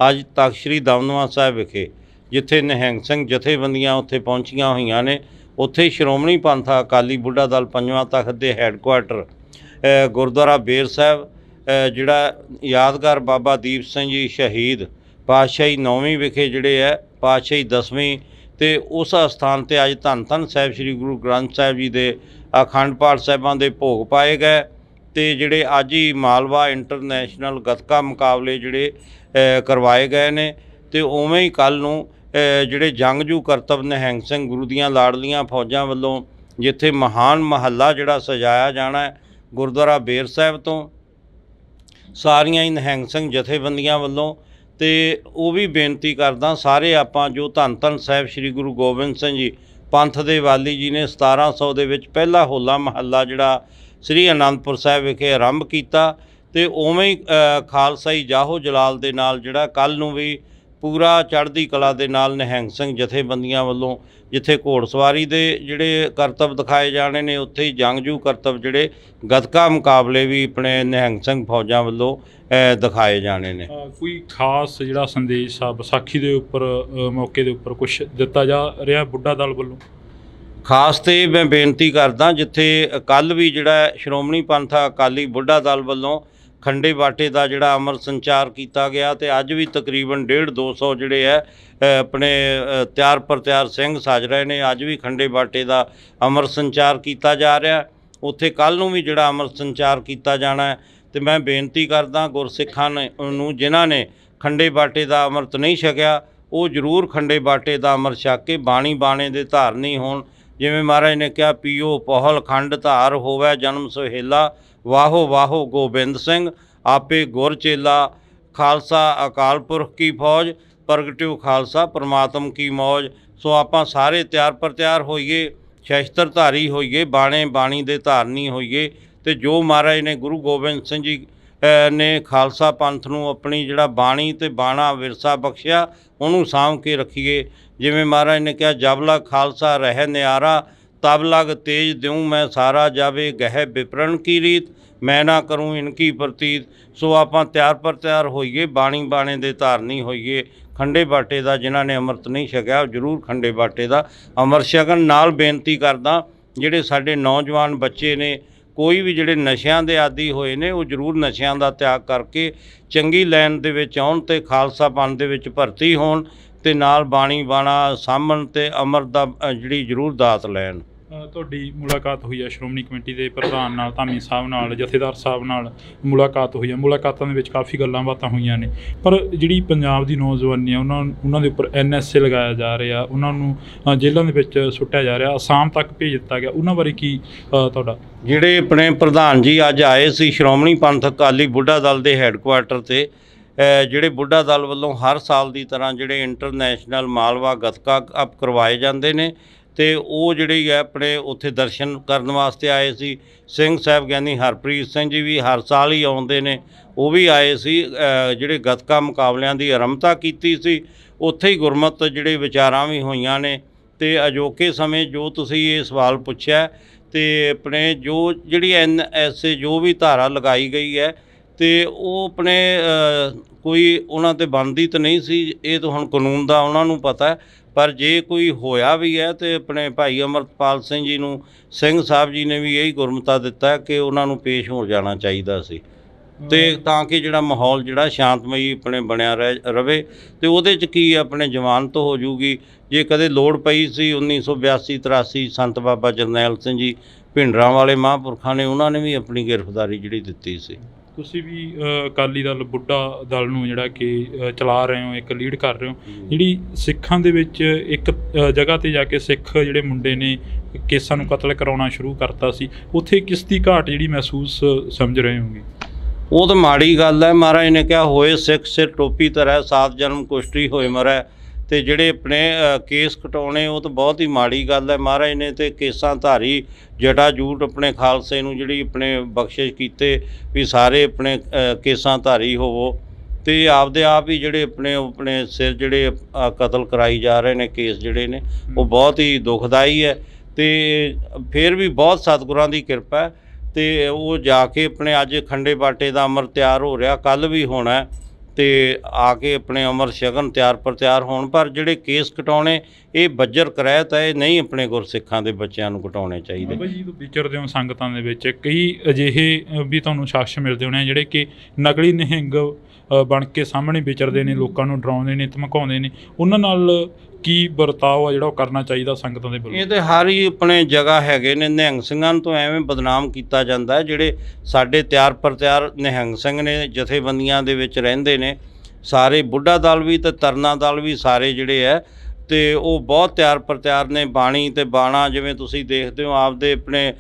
ਅੱਜ ਤਖਤ ਸ੍ਰੀ ਦਮਦਮਾ ਸਾਹਿਬ ਵਿਖੇ ਜਿੱਥੇ ਨਿਹੰਗ ਸਿੰਘ ਜਥੇਬੰਦੀਆਂ ਉੱਥੇ ਪਹੁੰਚੀਆਂ ਹੋਈਆਂ ਨੇ, ਉੱਥੇ ਸ਼੍ਰੋਮਣੀ ਪੰਥ ਅਕਾਲੀ ਬੁੱਢਾ ਦਲ ਪੰਜਵਾਂ ਤਖਤ ਦੇ ਹੈੱਡਕੁਆਟਰ ਗੁਰਦੁਆਰਾ ਬੇਰ ਸਾਹਿਬ, ਜਿਹੜਾ ਯਾਦਗਾਰ ਬਾਬਾ ਦੀਪ ਸਿੰਘ ਜੀ ਸ਼ਹੀਦ ਪਾਤਸ਼ਾਹੀ 9ਵੀਂ ਵਿਖੇ ਜਿਹੜੇ ਹੈ ਪਾਤਸ਼ਾਹੀ 10ਵੀਂ, ਤੇ ਉਸ ਅਸਥਾਨ 'ਤੇ ਅੱਜ ਧੰਨ ਧੰਨ ਸਾਹਿਬ ਸ੍ਰੀ ਗੁਰੂ ਗ੍ਰੰਥ ਸਾਹਿਬ ਜੀ ਦੇ ਅਖੰਡ ਪਾਠ ਸਾਹਿਬਾਂ ਦੇ ਭੋਗ ਪਾਏ ਗਏ। ਤੇ ਜਿਹੜੇ ਅੱਜ ਹੀ ਮਾਲਵਾ ਇੰਟਰਨੈਸ਼ਨਲ ਗੱਤਕਾ ਮੁਕਾਬਲੇ ਜਿਹੜੇ ਕਰਵਾਏ ਗਏ ਨੇ, ਤੇ ਉਵੇਂ ਹੀ ਕੱਲ੍ਹ ਨੂੰ ਜਿਹੜੇ ਜੰਗਜੂ ਕਰਤੱਵ ਨਿਹੰਗ ਸਿੰਘ ਗੁਰੂ ਦੀਆਂ ਲਾਡਲੀਆਂ ਫੌਜਾਂ ਵੱਲੋਂ ਜਿੱਥੇ ਮਹਾਨ ਮਹੱਲਾ ਜਿਹੜਾ ਸਜਾਇਆ ਜਾਣਾ ਹੈ ਗੁਰਦੁਆਰਾ ਬੇਰ ਸਾਹਿਬ ਤੋਂ, ਸਾਰੀਆਂ ਹੀ ਨਿਹੰਗ ਸਿੰਘ ਜਥੇਬੰਦੀਆਂ ਵੱਲੋਂ। ਤੇ ਉਹ ਵੀ ਬੇਨਤੀ ਕਰਦਾ, ਸਾਰੇ ਆਪਾਂ ਜੋ ਧੰਨ ਧੰਨ ਸਾਹਿਬ ਸ੍ਰੀ ਗੁਰੂ ਗੋਬਿੰਦ ਸਿੰਘ ਜੀ ਪੰਥ ਦੇ ਵਾਲੀ ਜੀ ਨੇ 1700 ਦੇ ਵਿੱਚ ਪਹਿਲਾ ਹੋਲਾ ਮਹੱਲਾ ਜਿਹੜਾ ਸ੍ਰੀ ਅਨੰਦਪੁਰ ਸਾਹਿਬ ਵਿਖੇ ਆਰੰਭ ਕੀਤਾ, ਤੇ ਉਵੇਂ ਹੀ ਖਾਲਸਾਈ ਜਾਹੋ ਜਲਾਲ ਦੇ ਨਾਲ ਜਿਹੜਾ ਕੱਲ੍ਹ ਨੂੰ ਵੀ ਪੂਰਾ ਚੜ੍ਹਦੀ ਕਲਾ ਦੇ ਨਾਲ ਨਿਹੰਗ ਸਿੰਘ ਜਥੇਬੰਦੀਆਂ ਵੱਲੋਂ ਜਿੱਥੇ ਘੋੜਸਵਾਰੀ ਦੇ ਜਿਹੜੇ ਕਰਤੱਵ ਦਿਖਾਏ ਜਾਣੇ ਨੇ, ਉੱਥੇ ਹੀ ਜੰਗਜੂ ਕਰਤੱਵ ਜਿਹੜੇ ਗੱਤਕਾ ਮੁਕਾਬਲੇ ਵੀ ਆਪਣੇ ਨਿਹੰਗ ਸਿੰਘ ਫੌਜਾਂ ਵੱਲੋਂ ਦਿਖਾਏ ਜਾਣੇ ਨੇ। ਕੋਈ ਖਾਸ ਜਿਹੜਾ ਸੰਦੇਸ਼ ਆ ਵਿਸਾਖੀ ਦੇ ਉੱਪਰ ਮੌਕੇ ਦੇ ਉੱਪਰ ਕੁਛ ਦਿੱਤਾ ਜਾ ਰਿਹਾ ਬੁੱਢਾ ਦਲ ਵੱਲੋਂ? ਖਾਸ ਤੇ ਮੈਂ ਬੇਨਤੀ ਕਰਦਾ, ਜਿੱਥੇ ਕੱਲ੍ਹ ਵੀ ਜਿਹੜਾ ਸ਼੍ਰੋਮਣੀ ਪੰਥ ਅਕਾਲੀ ਬੁੱਢਾ ਦਲ ਵੱਲੋਂ ਖੰਡੇ ਬਾਟੇ ਦਾ ਜਿਹੜਾ ਅਮਰ ਸੰਚਾਰ ਕੀਤਾ ਗਿਆ, ਤੇ ਅੱਜ ਵੀ ਤਕਰੀਬਨ 150-200 ਜਿਹੜੇ ਹੈ ਆਪਣੇ ਤਿਆਰ ਪਰ ਤਿਆਰ ਸਿੰਘ ਸੱਜ ਰਹੇ ਨੇ। ਅੱਜ ਵੀ ਖੰਡੇ ਬਾਟੇ ਦਾ ਅਮਰ ਸੰਚਾਰ ਕੀਤਾ ਜਾ ਰਿਹਾ, ਉੱਥੇ ਕੱਲ੍ਹ ਨੂੰ ਵੀ ਜਿਹੜਾ ਅਮਰ ਸੰਚਾਰ ਕੀਤਾ ਜਾਣਾ ਹੈ। ਤੇ ਮੈਂ ਬੇਨਤੀ ਕਰਦਾ ਗੁਰਸਿੱਖਾਂ ਨੂੰ ਜਿਨ੍ਹਾਂ ਨੇ ਖੰਡੇ ਬਾਟੇ ਦਾ ਅੰਮ੍ਰਿਤ ਨਹੀਂ ਛਕਿਆ, ਉਹ ਜ਼ਰੂਰ ਖੰਡੇ ਬਾਟੇ ਦਾ ਅੰਮ੍ਰਿਤ ਛਕ ਕੇ ਬਾਣੀ ਬਾਣੇ ਦੇ ਧਾਰਨੀ ਹੋਣ। ਜਿਵੇਂ ਮਹਾਰਾਜ ਨੇ ਕਿਹਾ, ਪੀਓ ਪਹਲ ਖੰਡ ਧਾਰ ਹੋਵੇ ਜਨਮ ਸੁਹੇਲਾ, ਵਾਹੋ ਵਾਹੋ ਗੋਬਿੰਦ ਸਿੰਘ ਆਪੇ ਗੁਰ ਚੇਲਾ, ਖਾਲਸਾ ਅਕਾਲ ਪੁਰਖ ਕੀ ਫੌਜ, ਪ੍ਰਗਟਿਓ ਖਾਲਸਾ ਪਰਮਾਤਮ ਕੀ ਮੌਜ। ਸੋ ਆਪਾਂ ਸਾਰੇ ਤਿਆਰ ਪਰ ਤਿਆਰ ਹੋਈਏ, ਸ਼ਸਤਰ ਧਾਰੀ ਹੋਈਏ, ਬਾਣੇ ਬਾਣੀ ਦੇ ਧਾਰਨੀ ਹੋਈਏ, ਤੇ ਜੋ ਮਹਾਰਾਜ ਨੇ ਗੁਰੂ ਗੋਬਿੰਦ ਸਿੰਘ ਜੀ ਨੇ ਖਾਲਸਾ ਪੰਥ ਨੂੰ ਆਪਣੀ ਜਿਹੜਾ ਬਾਣੀ ਤੇ ਬਾਣਾ ਵਿਰਸਾ ਬਖਸ਼ਿਆ, ਉਹਨੂੰ ਸਾਂਭ ਕੇ ਰੱਖੀਏ। ਜਿਵੇਂ ਮਹਾਰਾਜ ਨੇ ਕਿਹਾ, ਜਬ ਲਗ ਖਾਲਸਾ ਰਹਿ ਨਿਆਰਾ, ਤਬ ਲਗ ਤੇਜ ਦਿਉ ਮੈਂ ਸਾਰਾ, ਜਾਵੇ ਗਹਿ ਵਿਪਰਨ ਕੀ ਰੀਤ, ਮੈਂ ਨਾ ਕਰੂੰ ਇਨਕੀ ਪ੍ਰਤੀਤ। ਸੋ ਆਪਾਂ ਤਿਆਰ ਪਰ ਤਿਆਰ ਹੋਈਏ, ਬਾਣੀ ਬਾਣੇ ਦੇ ਧਾਰਨੀ ਹੋਈਏ। ਖੰਡੇ ਬਾਟੇ ਦਾ ਜਿਨ੍ਹਾਂ ਨੇ ਅੰਮ੍ਰਿਤ ਨਹੀਂ ਛਕਿਆ, ਉਹ ਜ਼ਰੂਰ ਖੰਡੇ ਬਾਟੇ ਦਾ ਅੰਮ੍ਰਿਤ ਛਕਣ। ਨਾਲ ਬੇਨਤੀ ਕਰਦਾ, ਜਿਹੜੇ ਸਾਡੇ ਨੌਜਵਾਨ ਬੱਚੇ ਨੇ, ਕੋਈ ਵੀ ਜਿਹੜੇ ਨਸ਼ਿਆਂ ਦੇ ਆਦੀ ਹੋਏ ਨੇ, ਉਹ ਜ਼ਰੂਰ ਨਸ਼ਿਆਂ ਦਾ ਤਿਆਗ ਕਰਕੇ ਚੰਗੀ ਲਾਈਨ ਦੇ ਵਿੱਚ ਆਉਣ ਤੇ ਖਾਲਸਾ ਪੰਥ ਦੇ ਵਿੱਚ ਭਰਤੀ ਹੋਣ, ਤੇ ਨਾਲ ਬਾਣੀ ਬਾਣਾ ਸਾਂਭਣ ਤੇ ਅੰਮ੍ਰਿਤ ਦਾ ਜਿਹੜੀ ਜ਼ਰੂਰ ਦਾਤ ਲੈਣ। ਤੁਹਾਡੀ ਮੁਲਾਕਾਤ ਹੋਈ ਹੈ ਸ਼੍ਰੋਮਣੀ ਕਮੇਟੀ ਦੇ ਪ੍ਰਧਾਨ ਨਾਲ, ਧਾਮੀ ਸਾਹਿਬ ਨਾਲ, ਜਥੇਦਾਰ ਸਾਹਿਬ ਨਾਲ ਮੁਲਾਕਾਤ ਹੋਈ ਹੈ। ਮੁਲਾਕਾਤਾਂ ਦੇ ਵਿੱਚ ਕਾਫੀ ਗੱਲਾਂ ਬਾਤਾਂ ਹੋਈਆਂ ਨੇ, ਪਰ ਜਿਹੜੀ ਪੰਜਾਬ ਦੀ ਨੌਜਵਾਨੀ ਆ ਉਹਨਾਂ ਦੇ ਉੱਪਰ NSA ਲਗਾਇਆ ਜਾ ਰਿਹਾ, ਉਹਨਾਂ ਨੂੰ ਜੇਲ੍ਹਾਂ ਦੇ ਵਿੱਚ ਸੁੱਟਿਆ ਜਾ ਰਿਹਾ, ਅਸਾਮ ਤੱਕ ਭੇਜ ਦਿੱਤਾ ਗਿਆ। ਉਹਨਾਂ ਬਾਰੇ ਕੀ ਤੁਹਾਡਾ? ਜਿਹੜੇ ਆਪਣੇ ਪ੍ਰਧਾਨ ਜੀ ਅੱਜ ਆਏ ਸੀ ਸ਼੍ਰੋਮਣੀ ਪੰਥਕ ਅਕਾਲੀ ਬੁੱਢਾ ਦਲ ਦੇ ਹੈੱਡਕੁਆਰਟਰ 'ਤੇ, ਜਿਹੜੇ ਬੁੱਢਾ ਦਲ ਵੱਲੋਂ ਹਰ ਸਾਲ ਦੀ ਤਰ੍ਹਾਂ ਜਿਹੜੇ ਇੰਟਰਨੈਸ਼ਨਲ ਮਾਲਵਾ ਗੱਤਕਾ ਕੱਪ ਕਰਵਾਏ ਜਾਂਦੇ ਨੇ, ਅਤੇ ਉਹ ਜਿਹੜੀ ਹੈ ਆਪਣੇ ਉੱਥੇ ਦਰਸ਼ਨ ਕਰਨ ਵਾਸਤੇ ਆਏ ਸੀ। ਸਿੰਘ ਸਾਹਿਬ ਗਿਆਨੀ ਹਰਪ੍ਰੀਤ ਸਿੰਘ ਜੀ ਵੀ ਹਰ ਸਾਲ ਹੀ ਆਉਂਦੇ ਨੇ, ਉਹ ਵੀ ਆਏ ਸੀ। ਜਿਹੜੇ ਗੱਤਕਾ ਮੁਕਾਬਲਿਆਂ ਦੀ ਆਰੰਭਤਾ ਕੀਤੀ ਸੀ, ਉੱਥੇ ਹੀ ਗੁਰਮਤ ਜਿਹੜੇ ਵਿਚਾਰਾਂ ਵੀ ਹੋਈਆਂ ਨੇ। ਅਤੇ ਅਜੋਕੇ ਸਮੇਂ ਜੋ ਤੁਸੀਂ ਇਹ ਸਵਾਲ ਪੁੱਛਿਆ, ਅਤੇ ਆਪਣੇ ਜੋ ਜਿਹੜੀ NSA ਜੋ ਵੀ ਧਾਰਾ ਲਗਾਈ ਗਈ ਹੈ, ਅਤੇ ਉਹ ਆਪਣੇ ਕੋਈ ਉਹਨਾਂ 'ਤੇ ਬਣਦੀ ਤਾਂ ਨਹੀਂ ਸੀ, ਇਹ ਤਾਂ ਹੁਣ ਕਾਨੂੰਨ ਦਾ ਉਹਨਾਂ ਨੂੰ ਪਤਾ ਹੈ। ਪਰ ਜੇ ਕੋਈ ਹੋਇਆ ਵੀ ਹੈ ਤਾਂ ਆਪਣੇ ਭਾਈ ਅਮਰਪਾਲ ਸਿੰਘ ਜੀ ਨੂੰ ਸਿੰਘ ਸਾਹਿਬ ਜੀ ਨੇ ਵੀ ਇਹੀ ਗੁਰਮਤਾ ਦਿੱਤਾ ਕਿ ਉਹਨਾਂ ਨੂੰ ਪੇਸ਼ ਹੋ ਜਾਣਾ ਚਾਹੀਦਾ ਸੀ, ਅਤੇ ਤਾਂ ਕਿ ਜਿਹੜਾ ਮਾਹੌਲ ਜਿਹੜਾ ਸ਼ਾਂਤਮਈ ਆਪਣੇ ਬਣਿਆ ਰਵੇ। ਅਤੇ ਉਹਦੇ 'ਚ ਕੀ ਆਪਣੇ ਜ਼ਮਾਨਤ ਹੋ ਜੂਗੀ। ਜੇ ਕਦੇ ਲੋੜ ਪਈ ਸੀ 1982-83 ਸੰਤ ਬਾਬਾ ਜਰਨੈਲ ਸਿੰਘ ਜੀ ਭਿੰਡਰਾਂ ਵਾਲੇ ਮਹਾਂਪੁਰਖਾਂ ਨੇ, ਉਹਨਾਂ ਨੇ ਵੀ ਆਪਣੀ ਗ੍ਰਿਫਤਾਰੀ ਜਿਹੜੀ ਦਿੱਤੀ ਸੀ। ਤੁਸੀਂ ਵੀ ਅਕਾਲੀ ਦਲ ਬੁੱਢਾ ਦਲ ਨੂੰ ਜਿਹੜਾ ਕਿ ਚਲਾ ਰਹੇ ਹੋ, ਇੱਕ ਲੀਡ ਕਰ ਰਹੇ ਹੋ, ਜਿਹੜੀ ਸਿੱਖਾਂ ਦੇ ਵਿੱਚ ਇੱਕ ਜਗ੍ਹਾ 'ਤੇ ਜਾ ਕੇ ਸਿੱਖ ਜਿਹੜੇ ਮੁੰਡੇ ਨੇ ਕੇਸਾਂ ਨੂੰ ਕਤਲ ਕਰਾਉਣਾ ਸ਼ੁਰੂ ਕਰਤਾ ਸੀ, ਉੱਥੇ ਕਿਸ ਦੀ ਘਾਟ ਜਿਹੜੀ ਮਹਿਸੂਸ ਸਮਝ ਰਹੇ ਹੋਗੇ? ਉਹ ਤਾਂ ਮਾੜੀ ਗੱਲ ਹੈ। ਮਹਾਰਾਜ ਨੇ ਕਿਹਾ ਹੋਏ ਸਿੱਖ ਸਿਰ ਟੋਪੀ ਧਰੈ, ਸਾਤ ਜਨਮ ਕੁਸ਼ਟੀ ਹੋਏ ਮਰੈ। ਅਤੇ ਜਿਹੜੇ ਆਪਣੇ ਕੇਸ ਕਟਾਉਣੇ ਉਹ ਤਾਂ ਬਹੁਤ ਹੀ ਮਾੜੀ ਗੱਲ ਹੈ। ਮਹਾਰਾਜ ਨੇ ਤਾਂ ਕੇਸਾਂ ਧਾਰੀ ਜਟਾ ਜੂਟ ਆਪਣੇ ਖਾਲਸੇ ਨੂੰ ਜਿਹੜੀ ਆਪਣੇ ਬਖਸ਼ਿਸ਼ ਕੀਤੇ ਵੀ ਸਾਰੇ ਆਪਣੇ ਕੇਸਾਂ ਧਾਰੀ ਹੋਵੋ, ਅਤੇ ਆਪਦੇ ਆਪ ਹੀ ਜਿਹੜੇ ਆਪਣੇ ਸਿਰ ਜਿਹੜੇ ਕਤਲ ਕਰਾਈ ਜਾ ਰਹੇ ਨੇ ਕੇਸ ਜਿਹੜੇ ਨੇ, ਉਹ ਬਹੁਤ ਹੀ ਦੁਖਦਾਈ ਹੈ। ਅਤੇ ਫਿਰ ਵੀ ਬਹੁਤ ਸਤਿਗੁਰਾਂ ਦੀ ਕਿਰਪਾ ਹੈ, ਅਤੇ ਉਹ ਜਾ ਕੇ ਆਪਣੇ ਅੱਜ ਖੰਡੇ ਬਾਟੇ ਦਾ ਅੰਮ੍ਰਿਤ ਤਿਆਰ ਹੋ ਰਿਹਾ, ਕੱਲ੍ਹ ਵੀ ਹੋਣਾ, ਅਤੇ ਆ ਕੇ ਆਪਣੇ ਅੰਮ੍ਰਿਤ ਛਕਣ ਤਿਆਰ ਹੋਣ। ਪਰ ਜਿਹੜੇ ਕੇਸ ਕਟਾਉਣੇ ਇਹ ਬੱਜਰ ਕਰਾਇਤ ਹੈ, ਇਹ ਨਹੀਂ ਆਪਣੇ ਗੁਰਸਿੱਖਾਂ ਦੇ ਬੱਚਿਆਂ ਨੂੰ ਕਟਾਉਣੇ ਚਾਹੀਦੇ। ਬਾਬਾ ਜੀ ਵਿਚਰਦੇ ਹੋ ਸੰਗਤਾਂ ਦੇ ਵਿੱਚ, ਕਈ ਅਜਿਹੇ ਵੀ ਤੁਹਾਨੂੰ ਸ਼ਖਸ ਮਿਲਦੇ ਹੋਣੇ ਜਿਹੜੇ ਕਿ ਨਕਲੀ ਨਿਹੰਗ ਬਣ ਕੇ ਸਾਹਮਣੇ ਵਿਚਰਦੇ ਨੇ, ਲੋਕਾਂ ਨੂੰ ਡਰਾਉਂਦੇ ਨੇ, ਧਮਕਾਉਂਦੇ ਨੇ, ਉਹਨਾਂ ਨਾਲ ਕੀ ਵਰਤਾਓ ਆ ਜਿਹੜਾ ਉਹ ਕਰਨਾ ਚਾਹੀਦਾ ਸੰਗਤਾਂ ਦੇ ਵੱਲੋਂ? ਇਹ ਤਾਂ ਹਰ ਹੀ ਆਪਣੇ ਜਗ੍ਹਾ ਹੈਗੇ ਨੇ। ਨਿਹੰਗ ਸਿੰਘਾਂ ਨੂੰ ਤਾਂ ਐਵੇਂ ਬਦਨਾਮ ਕੀਤਾ ਜਾਂਦਾ ਹੈ। ਜਿਹੜੇ ਸਾਡੇ ਤਿਆਰ ਨਿਹੰਗ ਸਿੰਘ ਨੇ ਜਥੇਬੰਦੀਆਂ ਦੇ ਵਿੱਚ ਰਹਿੰਦੇ ਨੇ, ਸਾਰੇ ਬੁੱਢਾ ਦਲ ਵੀ ਅਤੇ ਤਰਨਾ ਦਲ ਵੀ ਸਾਰੇ ਜਿਹੜੇ ਹੈ, ਅਤੇ ਉਹ ਬਹੁਤ ਤਿਆਰ ਨੇ। ਬਾਣੀ ਅਤੇ ਬਾਣਾ ਜਿਵੇਂ ਤੁਸੀਂ ਦੇਖਦੇ ਹੋ, ਆਪਦੇ ਆਪਣੇ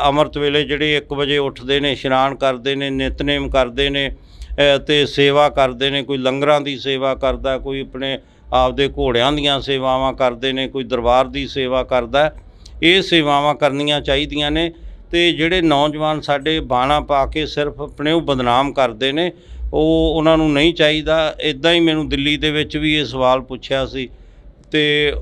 ਅੰਮ੍ਰਿਤ ਵੇਲੇ ਜਿਹੜੇ 1 ਵਜੇ ਉੱਠਦੇ ਨੇ, ਇਸ਼ਨਾਨ ਕਰਦੇ ਨੇ, ਨਿਤਨੇਮ ਕਰਦੇ ਨੇ, ਅਤੇ ਸੇਵਾ ਕਰਦੇ ਨੇ। ਕੋਈ ਲੰਗਰਾਂ ਦੀ ਸੇਵਾ ਕਰਦਾ, ਕੋਈ ਆਪਣੇ ਆਪਦੇ ਘੋੜਿਆਂ ਦੀਆਂ ਸੇਵਾਵਾਂ ਕਰਦੇ ਨੇ, ਕੋਈ ਦਰਬਾਰ ਦੀ ਸੇਵਾ ਕਰਦਾ। ਇਹ ਸੇਵਾਵਾਂ ਕਰਨੀਆਂ ਚਾਹੀਦੀਆਂ ਨੇ। ਅਤੇ ਜਿਹੜੇ ਨੌਜਵਾਨ ਸਾਡੇ ਬਾਣਾ ਪਾ ਕੇ ਸਿਰਫ ਆਪਣੇ ਉਹ ਬਦਨਾਮ ਕਰਦੇ ਨੇ, ਉਹਨਾਂ ਨੂੰ ਨਹੀਂ ਚਾਹੀਦਾ। ਇੱਦਾਂ ਹੀ ਮੈਨੂੰ ਦਿੱਲੀ ਦੇ ਵਿੱਚ ਵੀ ਇਹ ਸਵਾਲ ਪੁੱਛਿਆ ਸੀ, ਅਤੇ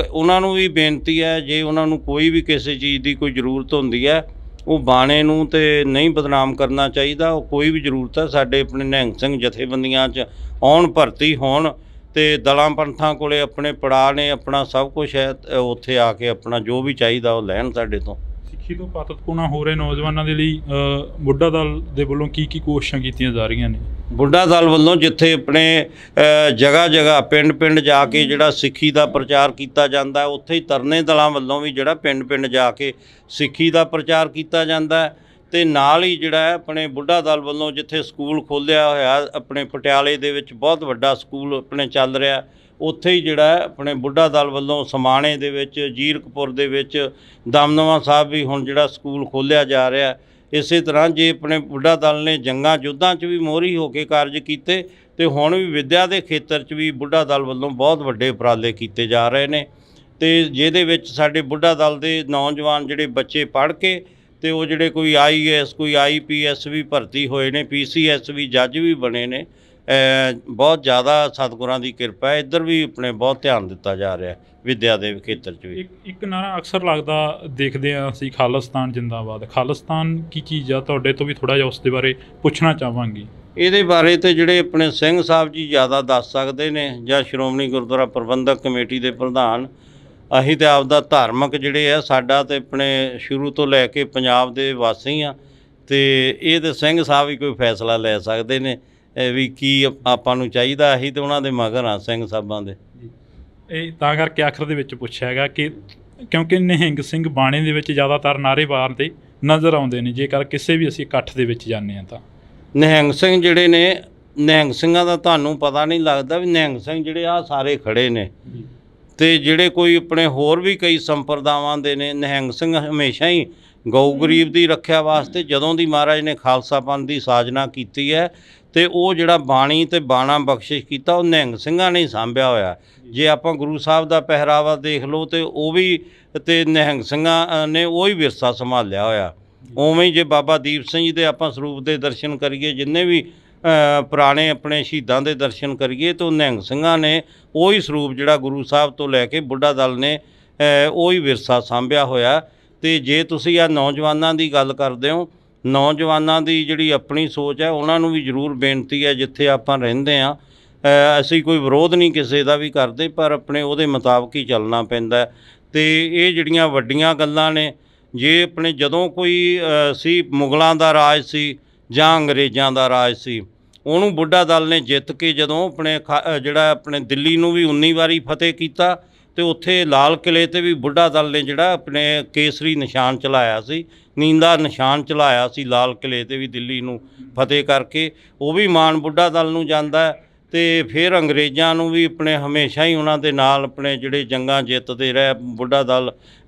ਉਹਨਾਂ ਨੂੰ ਵੀ ਬੇਨਤੀ ਹੈ, ਜੇ ਉਹਨਾਂ ਨੂੰ ਕੋਈ ਵੀ ਕਿਸੇ ਚੀਜ਼ ਦੀ ਕੋਈ ਜ਼ਰੂਰਤ ਹੁੰਦੀ ਹੈ, ਉਹ ਬਾਣੇ ਨੂੰ ਤੇ ਨਹੀਂ ਬਦਨਾਮ ਕਰਨਾ ਚਾਹੀਦਾ। ਉਹ ਕੋਈ ਵੀ ਜ਼ਰੂਰਤ ਹੈ ਸਾਡੇ ਆਪਣੇ ਨਿਹੰਗ ਸਿੰਘ ਜਥੇਬੰਦੀਆਂ 'ਚ ਆਉਣ, ਭਰਤੀ ਹੋਣ, ਅਤੇ ਦਲਾਂ ਪੰਥਾਂ ਕੋਲੇ ਆਪਣੇ ਪੜਾਅ ਨੇ, ਆਪਣਾ ਸਭ ਕੁਛ ਹੈ, ਉੱਥੇ ਆ ਕੇ ਆਪਣਾ ਜੋ ਵੀ ਚਾਹੀਦਾ ਉਹ ਲੈਣ ਸਾਡੇ ਤੋਂ। ਸਿੱਖੀ ਤੋਂ ਪਾਤਤਪੂਣਾ ਹੋ ਰਹੇ ਨੌਜਵਾਨਾਂ ਦੇ ਲਈ ਬੁੱਢਾ ਦਲ ਦੇ ਵੱਲੋਂ ਕੀ ਕੋਸ਼ਿਸ਼ਾਂ ਕੀਤੀਆਂ ਜਾ ਰਹੀਆਂ ਨੇ? ਬੁੱਢਾ ਦਲ ਵੱਲੋਂ ਜਿੱਥੇ ਆਪਣੇ ਜਗ੍ਹਾ ਪਿੰਡ ਜਾ ਕੇ ਜਿਹੜਾ ਸਿੱਖੀ ਦਾ ਪ੍ਰਚਾਰ ਕੀਤਾ ਜਾਂਦਾ, ਉੱਥੇ ਹੀ ਤਰਨੇ ਦਲਾਂ ਵੱਲੋਂ ਵੀ ਜਿਹੜਾ ਪਿੰਡ ਜਾ ਕੇ ਸਿੱਖੀ ਦਾ ਪ੍ਰਚਾਰ ਕੀਤਾ ਜਾਂਦਾ ਹੈ। ਅਤੇ ਨਾਲ ਹੀ ਜਿਹੜਾ ਹੈ ਆਪਣੇ ਬੁੱਢਾ ਦਲ ਵੱਲੋਂ ਜਿੱਥੇ ਸਕੂਲ ਖੋਲ੍ਹਿਆ ਹੋਇਆ ਆਪਣੇ ਪਟਿਆਲੇ ਦੇ ਵਿੱਚ, ਬਹੁਤ ਵੱਡਾ ਸਕੂਲ ਆਪਣੇ ਚੱਲ ਰਿਹਾ, ਉੱਥੇ ਹੀ ਜਿਹੜਾ ਹੈ ਆਪਣੇ ਬੁੱਢਾ ਦਲ ਵੱਲੋਂ ਸਮਾਣੇ ਦੇ ਵਿੱਚ, ਜੀਰਕਪੁਰ ਦੇ ਵਿੱਚ, ਦਮਦਮਾ ਸਾਹਿਬ ਵੀ ਹੁਣ ਜਿਹੜਾ ਸਕੂਲ ਖੋਲ੍ਹਿਆ ਜਾ ਰਿਹਾ। ਇਸੇ ਤਰ੍ਹਾਂ ਜੇ ਆਪਣੇ ਬੁੱਢਾ ਦਲ ਨੇ ਜੰਗਾਂ ਯੁੱਧਾਂ 'ਚ ਵੀ ਮੋਹਰੀ ਹੋ ਕੇ ਕਾਰਜ ਕੀਤੇ, ਅਤੇ ਹੁਣ ਵੀ ਵਿੱਦਿਆ ਦੇ ਖੇਤਰ 'ਚ ਵੀ ਬੁੱਢਾ ਦਲ ਵੱਲੋਂ ਬਹੁਤ ਵੱਡੇ ਉਪਰਾਲੇ ਕੀਤੇ ਜਾ ਰਹੇ ਨੇ। ਅਤੇ ਜਿਹਦੇ ਵਿੱਚ ਸਾਡੇ ਬੁੱਢਾ ਦਲ ਦੇ ਨੌਜਵਾਨ ਜਿਹੜੇ ਬੱਚੇ ਪੜ੍ਹ ਕੇ, ਅਤੇ ਉਹ ਜਿਹੜੇ ਕੋਈ IAS ਕੋਈ IPS ਵੀ ਭਰਤੀ ਹੋਏ ਨੇ, PCS ਵੀ ਜੱਜ ਵੀ ਬਣੇ ਨੇ। ਬਹੁਤ ਜ਼ਿਆਦਾ ਸਤਿਗੁਰਾਂ ਦੀ ਕਿਰਪਾ ਹੈ। ਇੱਧਰ ਵੀ ਆਪਣੇ ਬਹੁਤ ਧਿਆਨ ਦਿੱਤਾ ਜਾ ਰਿਹਾ ਵਿੱਦਿਆ ਦੇ ਖੇਤਰ 'ਚ ਵੀ। ਇੱਕ ਨਾਰਾ ਅਕਸਰ ਲੱਗਦਾ ਦੇਖਦੇ ਹਾਂ ਅਸੀਂ, ਖਾਲਿਸਤਾਨ ਜਿੰਦਾਬਾਦ। ਖਾਲਿਸਤਾਨ ਕੀ ਚੀਜ਼ ਆ? ਤੁਹਾਡੇ ਤੋਂ ਵੀ ਥੋੜ੍ਹਾ ਜਿਹਾ ਉਸ ਦੇ ਬਾਰੇ ਪੁੱਛਣਾ ਚਾਹਾਂਗੀ। ਇਹਦੇ ਬਾਰੇ ਤਾਂ ਜਿਹੜੇ ਆਪਣੇ ਸਿੰਘ ਸਾਹਿਬ ਜੀ ਜ਼ਿਆਦਾ ਦੱਸ ਸਕਦੇ ਨੇ, ਜਾਂ ਸ਼੍ਰੋਮਣੀ ਗੁਰਦੁਆਰਾ ਪ੍ਰਬੰਧਕ ਕਮੇਟੀ ਦੇ ਪ੍ਰਧਾਨ। ਅਸੀਂ ਤਾਂ ਆਪਦਾ ਧਾਰਮਿਕ ਜਿਹੜੇ ਆ, ਸਾਡਾ ਤਾਂ ਆਪਣੇ ਸ਼ੁਰੂ ਤੋਂ ਲੈ ਕੇ ਪੰਜਾਬ ਦੇ ਵਾਸੀ ਹਾਂ, ਅਤੇ ਇਹ ਤਾਂ ਸਿੰਘ ਸਾਹਿਬ ਹੀ ਕੋਈ ਫੈਸਲਾ ਲੈ ਸਕਦੇ ਨੇ ਵੀ ਕੀ ਆਪਾਂ ਨੂੰ ਚਾਹੀਦਾ। ਅਸੀਂ ਤਾਂ ਉਹਨਾਂ ਦੇ ਮਗਰ ਹਾਂ ਸਿੰਘ ਸਾਹਿਬਾਂ ਦੇ। ਇਹ ਤਾਂ ਕਰਕੇ ਆਖਰ ਦੇ ਵਿੱਚ ਪੁੱਛਿਆ ਹੈਗਾ ਕਿ ਕਿਉਂਕਿ ਨਿਹੰਗ ਸਿੰਘ ਬਾਣੇ ਦੇ ਵਿੱਚ ਜ਼ਿਆਦਾਤਰ ਨਾਅਰੇ ਮਾਰਦੇ ਨਜ਼ਰ ਆਉਂਦੇ ਨੇ ਜੇਕਰ ਕਿਸੇ ਵੀ ਅਸੀਂ ਇਕੱਠ ਦੇ ਵਿੱਚ ਜਾਂਦੇ ਹਾਂ ਤਾਂ। ਨਿਹੰਗ ਸਿੰਘ ਜਿਹੜੇ ਨੇ, ਨਿਹੰਗ ਸਿੰਘਾਂ ਦਾ ਤੁਹਾਨੂੰ ਪਤਾ ਨਹੀਂ ਲੱਗਦਾ ਵੀ ਨਿਹੰਗ ਸਿੰਘ ਜਿਹੜੇ ਆ ਸਾਰੇ ਖੜੇ ਨੇ, ਤੇ ਜਿਹੜੇ ਕੋਈ ਆਪਣੇ ਹੋਰ ਵੀ ਕਈ ਸੰਪਰਦਾਵਾਂ ਦੇ ਨੇ। ਨਿਹੰਗ ਸਿੰਘ ਹਮੇਸ਼ਾ ਹੀ ਗਊ ਗਰੀਬ ਦੀ ਰੱਖਿਆ ਵਾਸਤੇ, ਜਦੋਂ ਦੀ ਮਹਾਰਾਜ ਨੇ ਖਾਲਸਾ ਪੰਥ ਦੀ ਸਾਜਨਾ ਕੀਤੀ ਹੈ ਤੇ ਉਹ ਜਿਹੜਾ ਬਾਣੀ ਤੇ ਬਾਣਾ ਬਖਸ਼ਿਸ਼ ਕੀਤਾ ਉਹ ਨਿਹੰਗ ਸਿੰਘਾਂ ਨੇ ਹੀ ਸਾਂਭਿਆ ਹੋਇਆ। ਜੇ ਆਪਾਂ ਗੁਰੂ ਸਾਹਿਬ ਦਾ ਪਹਿਰਾਵਾ ਦੇਖ ਲਓ ਤੇ ਉਹ ਵੀ ਤੇ ਨਿਹੰਗ ਸਿੰਘਾਂ ਨੇ ਉਹੀ ਵਿਰਸਾ ਸੰਭਾਲਿਆ ਹੋਇਆ। ਉਵੇਂ ਹੀ ਜੇ ਬਾਬਾ ਦੀਪ ਸਿੰਘ ਜੀ ਦੇ ਆਪਾਂ ਸਰੂਪ ਦੇ ਦਰਸ਼ਨ ਕਰੀਏ, ਜਿੰਨੇ ਵੀ ਪੁਰਾਣੇ ਆਪਣੇ ਸ਼ਹੀਦਾਂ ਦੇ ਦਰਸ਼ਨ ਕਰੀਏ ਤਾਂ ਨਿਹੰਗ ਸਿੰਘਾਂ ਨੇ ਉਹੀ ਸਰੂਪ ਜਿਹੜਾ ਗੁਰੂ ਸਾਹਿਬ ਤੋਂ ਲੈ ਕੇ ਬੁੱਢਾ ਦਲ ਨੇ ਉਹੀ ਵਿਰਸਾ ਸਾਂਭਿਆ ਹੋਇਆ। ਤੇ ਜੇ ਤੁਸੀਂ ਆ ਨੌਜਵਾਨਾਂ ਦੀ ਗੱਲ ਕਰਦੇ ਹੋ, ਨੌਜਵਾਨਾਂ ਦੀ ਜਿਹੜੀ ਆਪਣੀ ਸੋਚ ਹੈ ਉਹਨਾਂ ਨੂੰ ਵੀ ਜ਼ਰੂਰ ਬੇਨਤੀ ਹੈ, ਜਿੱਥੇ ਆਪਾਂ ਰਹਿੰਦੇ ਹਾਂ ਅਸੀਂ ਕੋਈ ਵਿਰੋਧ ਨਹੀਂ ਕਿਸੇ ਦਾ ਵੀ ਕਰਦੇ, ਪਰ ਆਪਣੇ ਉਹਦੇ ਮੁਤਾਬਕ ਹੀ ਚੱਲਣਾ ਪੈਂਦਾ। ਤੇ ਇਹ ਜਿਹੜੀਆਂ ਵੱਡੀਆਂ ਗੱਲਾਂ ਨੇ, ਜੇ ਆਪਣੇ ਜਦੋਂ ਕੋਈ ਸੀ ਮੁਗਲਾਂ ਦਾ ਰਾਜ ਸੀ ਜਾਂ ਅੰਗਰੇਜ਼ਾਂ ਦਾ ਰਾਜ ਸੀ, ਉਹਨੂੰ ਬੁੱਢਾ ਦਲ ਨੇ ਜਿੱਤ ਕੇ ਜਦੋਂ ਆਪਣੇ ਜਿਹੜਾ ਆਪਣੇ ਦਿੱਲੀ ਨੂੰ ਵੀ 19 ਵਾਰੀ ਫਤਿਹ ਕੀਤਾ ਤੇ ਉੱਥੇ ਲਾਲ ਕਿਲੇ ਤੇ ਵੀ ਬੁੱਢਾ ਦਲ ਨੇ ਜਿਹੜਾ ਆਪਣੇ ਕੇਸਰੀ ਨਿਸ਼ਾਨ ਚਲਾਇਆ ਸੀ, ਨੀਂਦਾ ਨਿਸ਼ਾਨ ਚਲਾਇਆ ਸੀ ਲਾਲ ਕਿਲੇ ਤੇ ਵੀ ਦਿੱਲੀ ਨੂੰ ਫਤਿਹ ਕਰਕੇ। ਉਹ ਵੀ ਮਾਣ ਬੁੱਢਾ ਦਲ ਨੂੰ ਜਾਂਦਾ। ਤੇ ਫਿਰ ਅੰਗਰੇਜ਼ਾਂ ਨੂੰ ਵੀ ਆਪਣੇ ਹਮੇਸ਼ਾ ਹੀ ਉਹਨਾਂ ਦੇ ਨਾਲ ਆਪਣੇ ਜਿਹੜੇ ਜੰਗਾਂ ਜਿੱਤਦੇ ਰਹੇ ਬੁੱਢਾ ਦਲ।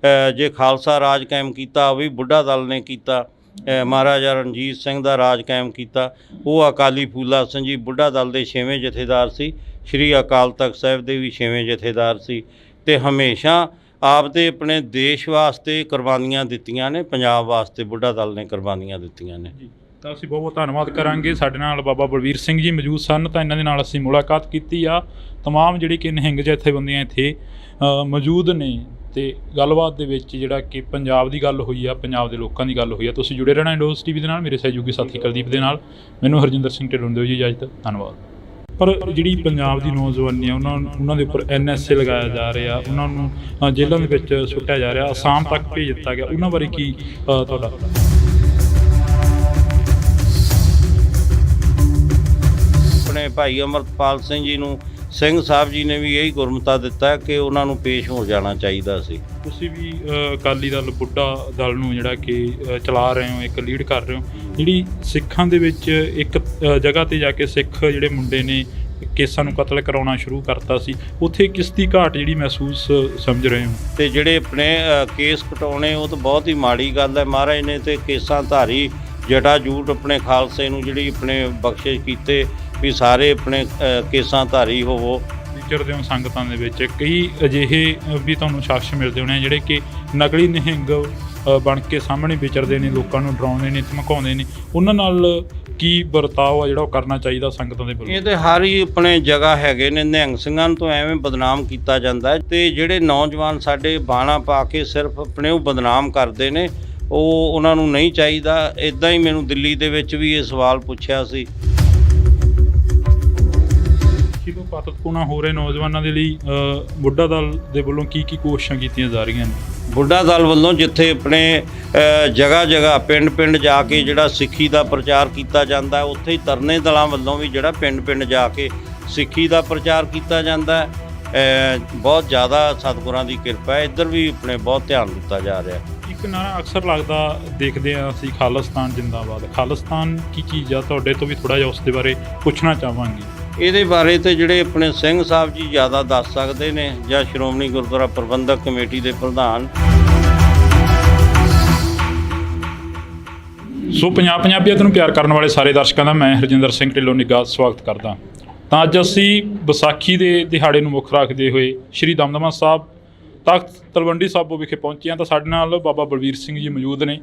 ਜੇ ਖਾਲਸਾ ਰਾਜ ਕਾਇਮ ਕੀਤਾ ਉਹ ਵੀ ਬੁੱਢਾ ਦਲ ਨੇ ਕੀਤਾ। ਮਹਾਰਾਜਾ ਰਣਜੀਤ ਸਿੰਘ ਦਾ ਰਾਜ ਕਾਇਮ ਕੀਤਾ, ਉਹ ਅਕਾਲੀ ਫੂਲਾ ਸਿੰਘ ਜੀ ਬੁੱਢਾ ਦਲ ਦੇ 6ਵੇਂ ਜਥੇਦਾਰ ਸੀ। ਸ਼੍ਰੀ ਅਕਾਲ ਤਖਤ ਸਾਹਿਬ ਦੇ ਵੀ 6ਵੇਂ ਜਥੇਦਾਰ ਸੀ ਤੇ ਹਮੇਸ਼ਾ ਆਪਦੇ ਆਪਣੇ ਦੇਸ਼ ਵਾਸਤੇ ਕੁਰਬਾਨੀਆਂ ਦਿੱਤੀਆਂ ਨੇ, ਪੰਜਾਬ ਵਾਸਤੇ ਬੁੱਢਾ ਦਲ ਨੇ ਕੁਰਬਾਨੀਆਂ ਦਿੱਤੀਆਂ ਨੇ। ਤਾਂ ਅਸੀਂ ਬਹੁਤ ਬਹੁਤ ਧੰਨਵਾਦ ਕਰਾਂਗੇ। ਸਾਡੇ ਨਾਲ ਬਾਬਾ ਬਲਵੀਰ ਸਿੰਘ ਜੀ ਮੌਜੂਦ ਸਨ, ਤਾਂ ਇਹਨਾਂ ਦੇ ਨਾਲ ਅਸੀਂ ਮੁਲਾਕਾਤ ਕੀਤੀ ਆ। ਤਮਾਮ ਜਿਹੜੀ ਕਿ ਨਿਹੰਗ ਜਥੇਬੰਦੀਆਂ ਇੱਥੇ ਮੌਜੂਦ ਨੇ ਤੇ ਗੱਲਬਾਤ ਦੇ ਵਿੱਚ ਜਿਹੜਾ ਕਿ ਪੰਜਾਬ ਦੀ ਗੱਲ ਹੋਈ ਆ, ਪੰਜਾਬ ਦੇ ਲੋਕਾਂ ਦੀ ਗੱਲ ਹੋਈ ਆ। ਤੁਸੀਂ ਜੁੜੇ ਰਹਿਣਾ ਇੰਡੋਜ਼ ਟੀਵੀ ਦੇ ਨਾਲ, ਮੇਰੇ ਸਹਿਯੋਗੀ ਸਾਥੀ ਕੁਲਦੀਪ ਦੇ ਨਾਲ। ਮੈਨੂੰ ਹਰਜਿੰਦਰ ਸਿੰਘ ਢਿੱਲੋਂ ਦਿਓ ਜੀ ਇਜਾਜ਼ਤ, ਧੰਨਵਾਦ। ਪਰ ਜਿਹੜੀ ਪੰਜਾਬ ਦੀ ਨੌਜਵਾਨੀ ਆ ਉਹਨਾਂ ਦੇ ਉੱਪਰ NSA ਲਗਾਇਆ ਜਾ ਰਿਹਾ, ਉਹਨਾਂ ਨੂੰ ਜੇਲ੍ਹਾਂ ਦੇ ਵਿੱਚ ਸੁੱਟਿਆ ਜਾ ਰਿਹਾ, ਅਸਾਮ ਤੱਕ ਭੇਜ ਦਿੱਤਾ ਗਿਆ, ਉਹਨਾਂ ਬਾਰੇ ਕੀ ਤੁਹਾਡਾ? ਆਪਣੇ ਭਾਈ ਅਮਰਪਾਲ ਸਿੰਘ ਜੀ ਨੂੰ ਸਿੰਘ ਸਾਹਿਬ ਜੀ ਨੇ ਵੀ ਇਹੀ ਗੁਰਮਤਾ ਦਿੱਤਾ ਕਿ ਉਹਨਾਂ ਨੂੰ ਪੇਸ਼ ਹੋ ਜਾਣਾ ਚਾਹੀਦਾ ਸੀ। ਤੁਸੀਂ ਵੀ ਅਕਾਲੀ ਦਲ ਬੁੱਢਾ ਦਲ ਨੂੰ ਜਿਹੜਾ ਕਿ ਚਲਾ ਰਹੇ ਹੋ, ਇੱਕ ਲੀਡ ਕਰ ਰਹੇ ਹੋ, ਜਿਹੜੀ ਸਿੱਖਾਂ ਦੇ ਵਿੱਚ ਇੱਕ ਜਗ੍ਹਾ 'ਤੇ ਜਾ ਕੇ ਸਿੱਖ ਜਿਹੜੇ ਮੁੰਡੇ ਨੇ ਕੇਸਾਂ ਨੂੰ ਕਤਲ ਕਰਾਉਣਾ ਸ਼ੁਰੂ ਕਰਤਾ ਸੀ, ਉੱਥੇ ਕਿਸ ਦੀ ਘਾਟ ਜਿਹੜੀ ਮਹਿਸੂਸ ਸਮਝ ਰਹੇ ਹੋ? ਤੇ ਜਿਹੜੇ ਆਪਣੇ ਕੇਸ ਕਟਾਉਣੇ ਉਹ ਤਾਂ ਬਹੁਤ ਹੀ ਮਾੜੀ ਗੱਲ ਹੈ। ਮਹਾਰਾਜ ਨੇ ਤੇ ਕੇਸਾਂ ਧਾਰੀ ਜਟਾ ਜੂਟ ਆਪਣੇ ਖਾਲਸੇ ਨੂੰ ਜਿਹੜੀ ਆਪਣੇ ਬਖਸ਼ਿਸ਼ ਕੀਤੇ ਵੀ ਸਾਰੇ ਆਪਣੇ ਕੇਸਾਂ ਧਾਰੀ ਹੋਵੋ। ਵਿਚਰਦੇ ਹੋ ਸੰਗਤਾਂ ਦੇ ਵਿੱਚ, ਕਈ ਅਜਿਹੇ ਵੀ ਤੁਹਾਨੂੰ ਸ਼ਖਸ ਮਿਲਦੇ ਹੋਣੇ ਜਿਹੜੇ ਕਿ ਨਕਲੀ ਨਿਹੰਗ ਬਣ ਕੇ ਸਾਹਮਣੇ ਵਿਚਰਦੇ ਨੇ, ਲੋਕਾਂ ਨੂੰ ਡਰਾਉਂਦੇ ਨੇ, ਧਮਕਾਉਂਦੇ ਨੇ, ਉਹਨਾਂ ਨਾਲ ਕੀ ਵਰਤਾਓ ਆ ਜਿਹੜਾ ਉਹ ਕਰਨਾ ਚਾਹੀਦਾ ਸੰਗਤਾਂ ਦੇ ਵੱਲੋਂ? ਇਹ ਤੇ ਹਰ ਹੀ ਆਪਣੇ ਜਗ੍ਹਾ ਹੈਗੇ ਨੇ। ਨਿਹੰਗ ਸਿੰਘਾਂ ਨੂੰ ਤਾਂ ਐਵੇਂ ਬਦਨਾਮ ਕੀਤਾ ਜਾਂਦਾ ਹੈ ਤੇ ਜਿਹੜੇ ਨੌਜਵਾਨ ਸਾਡੇ ਬਾਣਾ ਪਾ ਕੇ ਸਿਰਫ ਆਪਣੇ ਉਹ ਬਦਨਾਮ ਕਰਦੇ ਨੇ, ਉਹ ਉਹਨਾਂ ਨੂੰ ਨਹੀਂ ਚਾਹੀਦਾ। ਇੱਦਾਂ ਹੀ ਮੈਨੂੰ ਦਿੱਲੀ ਦੇ ਵਿੱਚ ਵੀ ਇਹ ਸਵਾਲ ਪੁੱਛਿਆ ਸੀ। ਤੋਂ ਪਾਤਕਪੂਣਾ ਹੋ ਰਹੇ ਨੌਜਵਾਨਾਂ ਦੇ ਲਈ ਬੁੱਢਾ ਦਲ ਦੇ ਵੱਲੋਂ ਕੀ ਕੋਸ਼ਿਸ਼ਾਂ ਕੀਤੀਆਂ ਜਾ ਰਹੀਆਂ ਨੇ? ਬੁੱਢਾ ਦਲ ਵੱਲੋਂ ਜਿੱਥੇ ਆਪਣੇ ਜਗ੍ਹਾ ਜਗ੍ਹਾ ਪਿੰਡ ਪਿੰਡ ਜਾ ਕੇ ਜਿਹੜਾ ਸਿੱਖੀ ਦਾ ਪ੍ਰਚਾਰ ਕੀਤਾ ਜਾਂਦਾ, ਉੱਥੇ ਹੀ ਤਰਨੇ ਦਲਾਂ ਵੱਲੋਂ ਵੀ ਜਿਹੜਾ ਪਿੰਡ ਪਿੰਡ ਜਾ ਕੇ ਸਿੱਖੀ ਦਾ ਪ੍ਰਚਾਰ ਕੀਤਾ ਜਾਂਦਾ। ਬਹੁਤ ਜ਼ਿਆਦਾ ਸਤਿਗੁਰਾਂ ਦੀ ਕਿਰਪਾ ਹੈ, ਇੱਧਰ ਵੀ ਆਪਣੇ ਬਹੁਤ ਧਿਆਨ ਦਿੱਤਾ ਜਾ ਰਿਹਾ। ਇੱਕ ਨਾਰਾ ਅਕਸਰ ਲੱਗਦਾ ਦੇਖਦੇ ਹਾਂ ਅਸੀਂ, ਖਾਲਿਸਤਾਨ ਜਿੰਦਾਬਾਦ। ਖਾਲਿਸਤਾਨ ਕੀ ਚੀਜ਼ ਆ? ਤੁਹਾਡੇ ਤੋਂ ਵੀ ਥੋੜ੍ਹਾ ਜਿਹਾ ਉਸ ਦੇ ਬਾਰੇ ਪੁੱਛਣਾ ਚਾਹਾਂਗੇ। ਇਹਦੇ ਬਾਰੇ ਤੇ ਜਿਹੜੇ ਆਪਣੇ ਸਿੰਘ ਸਾਹਿਬ ਜੀ ਜ਼ਿਆਦਾ ਦੱਸ ਸਕਦੇ ਨੇ, ਜਾਂ ਸ਼੍ਰੋਮਣੀ ਗੁਰਦੁਆਰਾ ਪ੍ਰਬੰਧਕ ਕਮੇਟੀ ਦੇ ਪ੍ਰਧਾਨ। ਸੋ ਪੰਜਾਬੀਅਤ ਨੂੰ ਪਿਆਰ ਕਰਨ ਵਾਲੇ ਸਾਰੇ ਦਰਸ਼ਕਾਂ ਦਾ ਮੈਂ ਹਰਜਿੰਦਰ ਸਿੰਘ ਢਿੱਲੋਂ ਨਿੱਘਾ ਸਵਾਗਤ ਕਰਦਾ। ਤਾਂ ਅੱਜ ਅਸੀਂ ਵਿਸਾਖੀ ਦੇ ਦਿਹਾੜੇ ਨੂੰ ਮੁੱਖ ਰੱਖਦੇ ਹੋਏ ਸ਼੍ਰੀ ਦਮਦਮਾ ਸਾਹਿਬ ਤਖਤ ਤਲਵੰਡੀ ਸਾਬੋ ਵਿਖੇ ਪਹੁੰਚੇ ਹਾਂ। ਤਾਂ ਸਾਡੇ ਨਾਲ ਬਾਬਾ ਬਲਵੀਰ ਸਿੰਘ ਜੀ ਮੌਜੂਦ ਨੇ,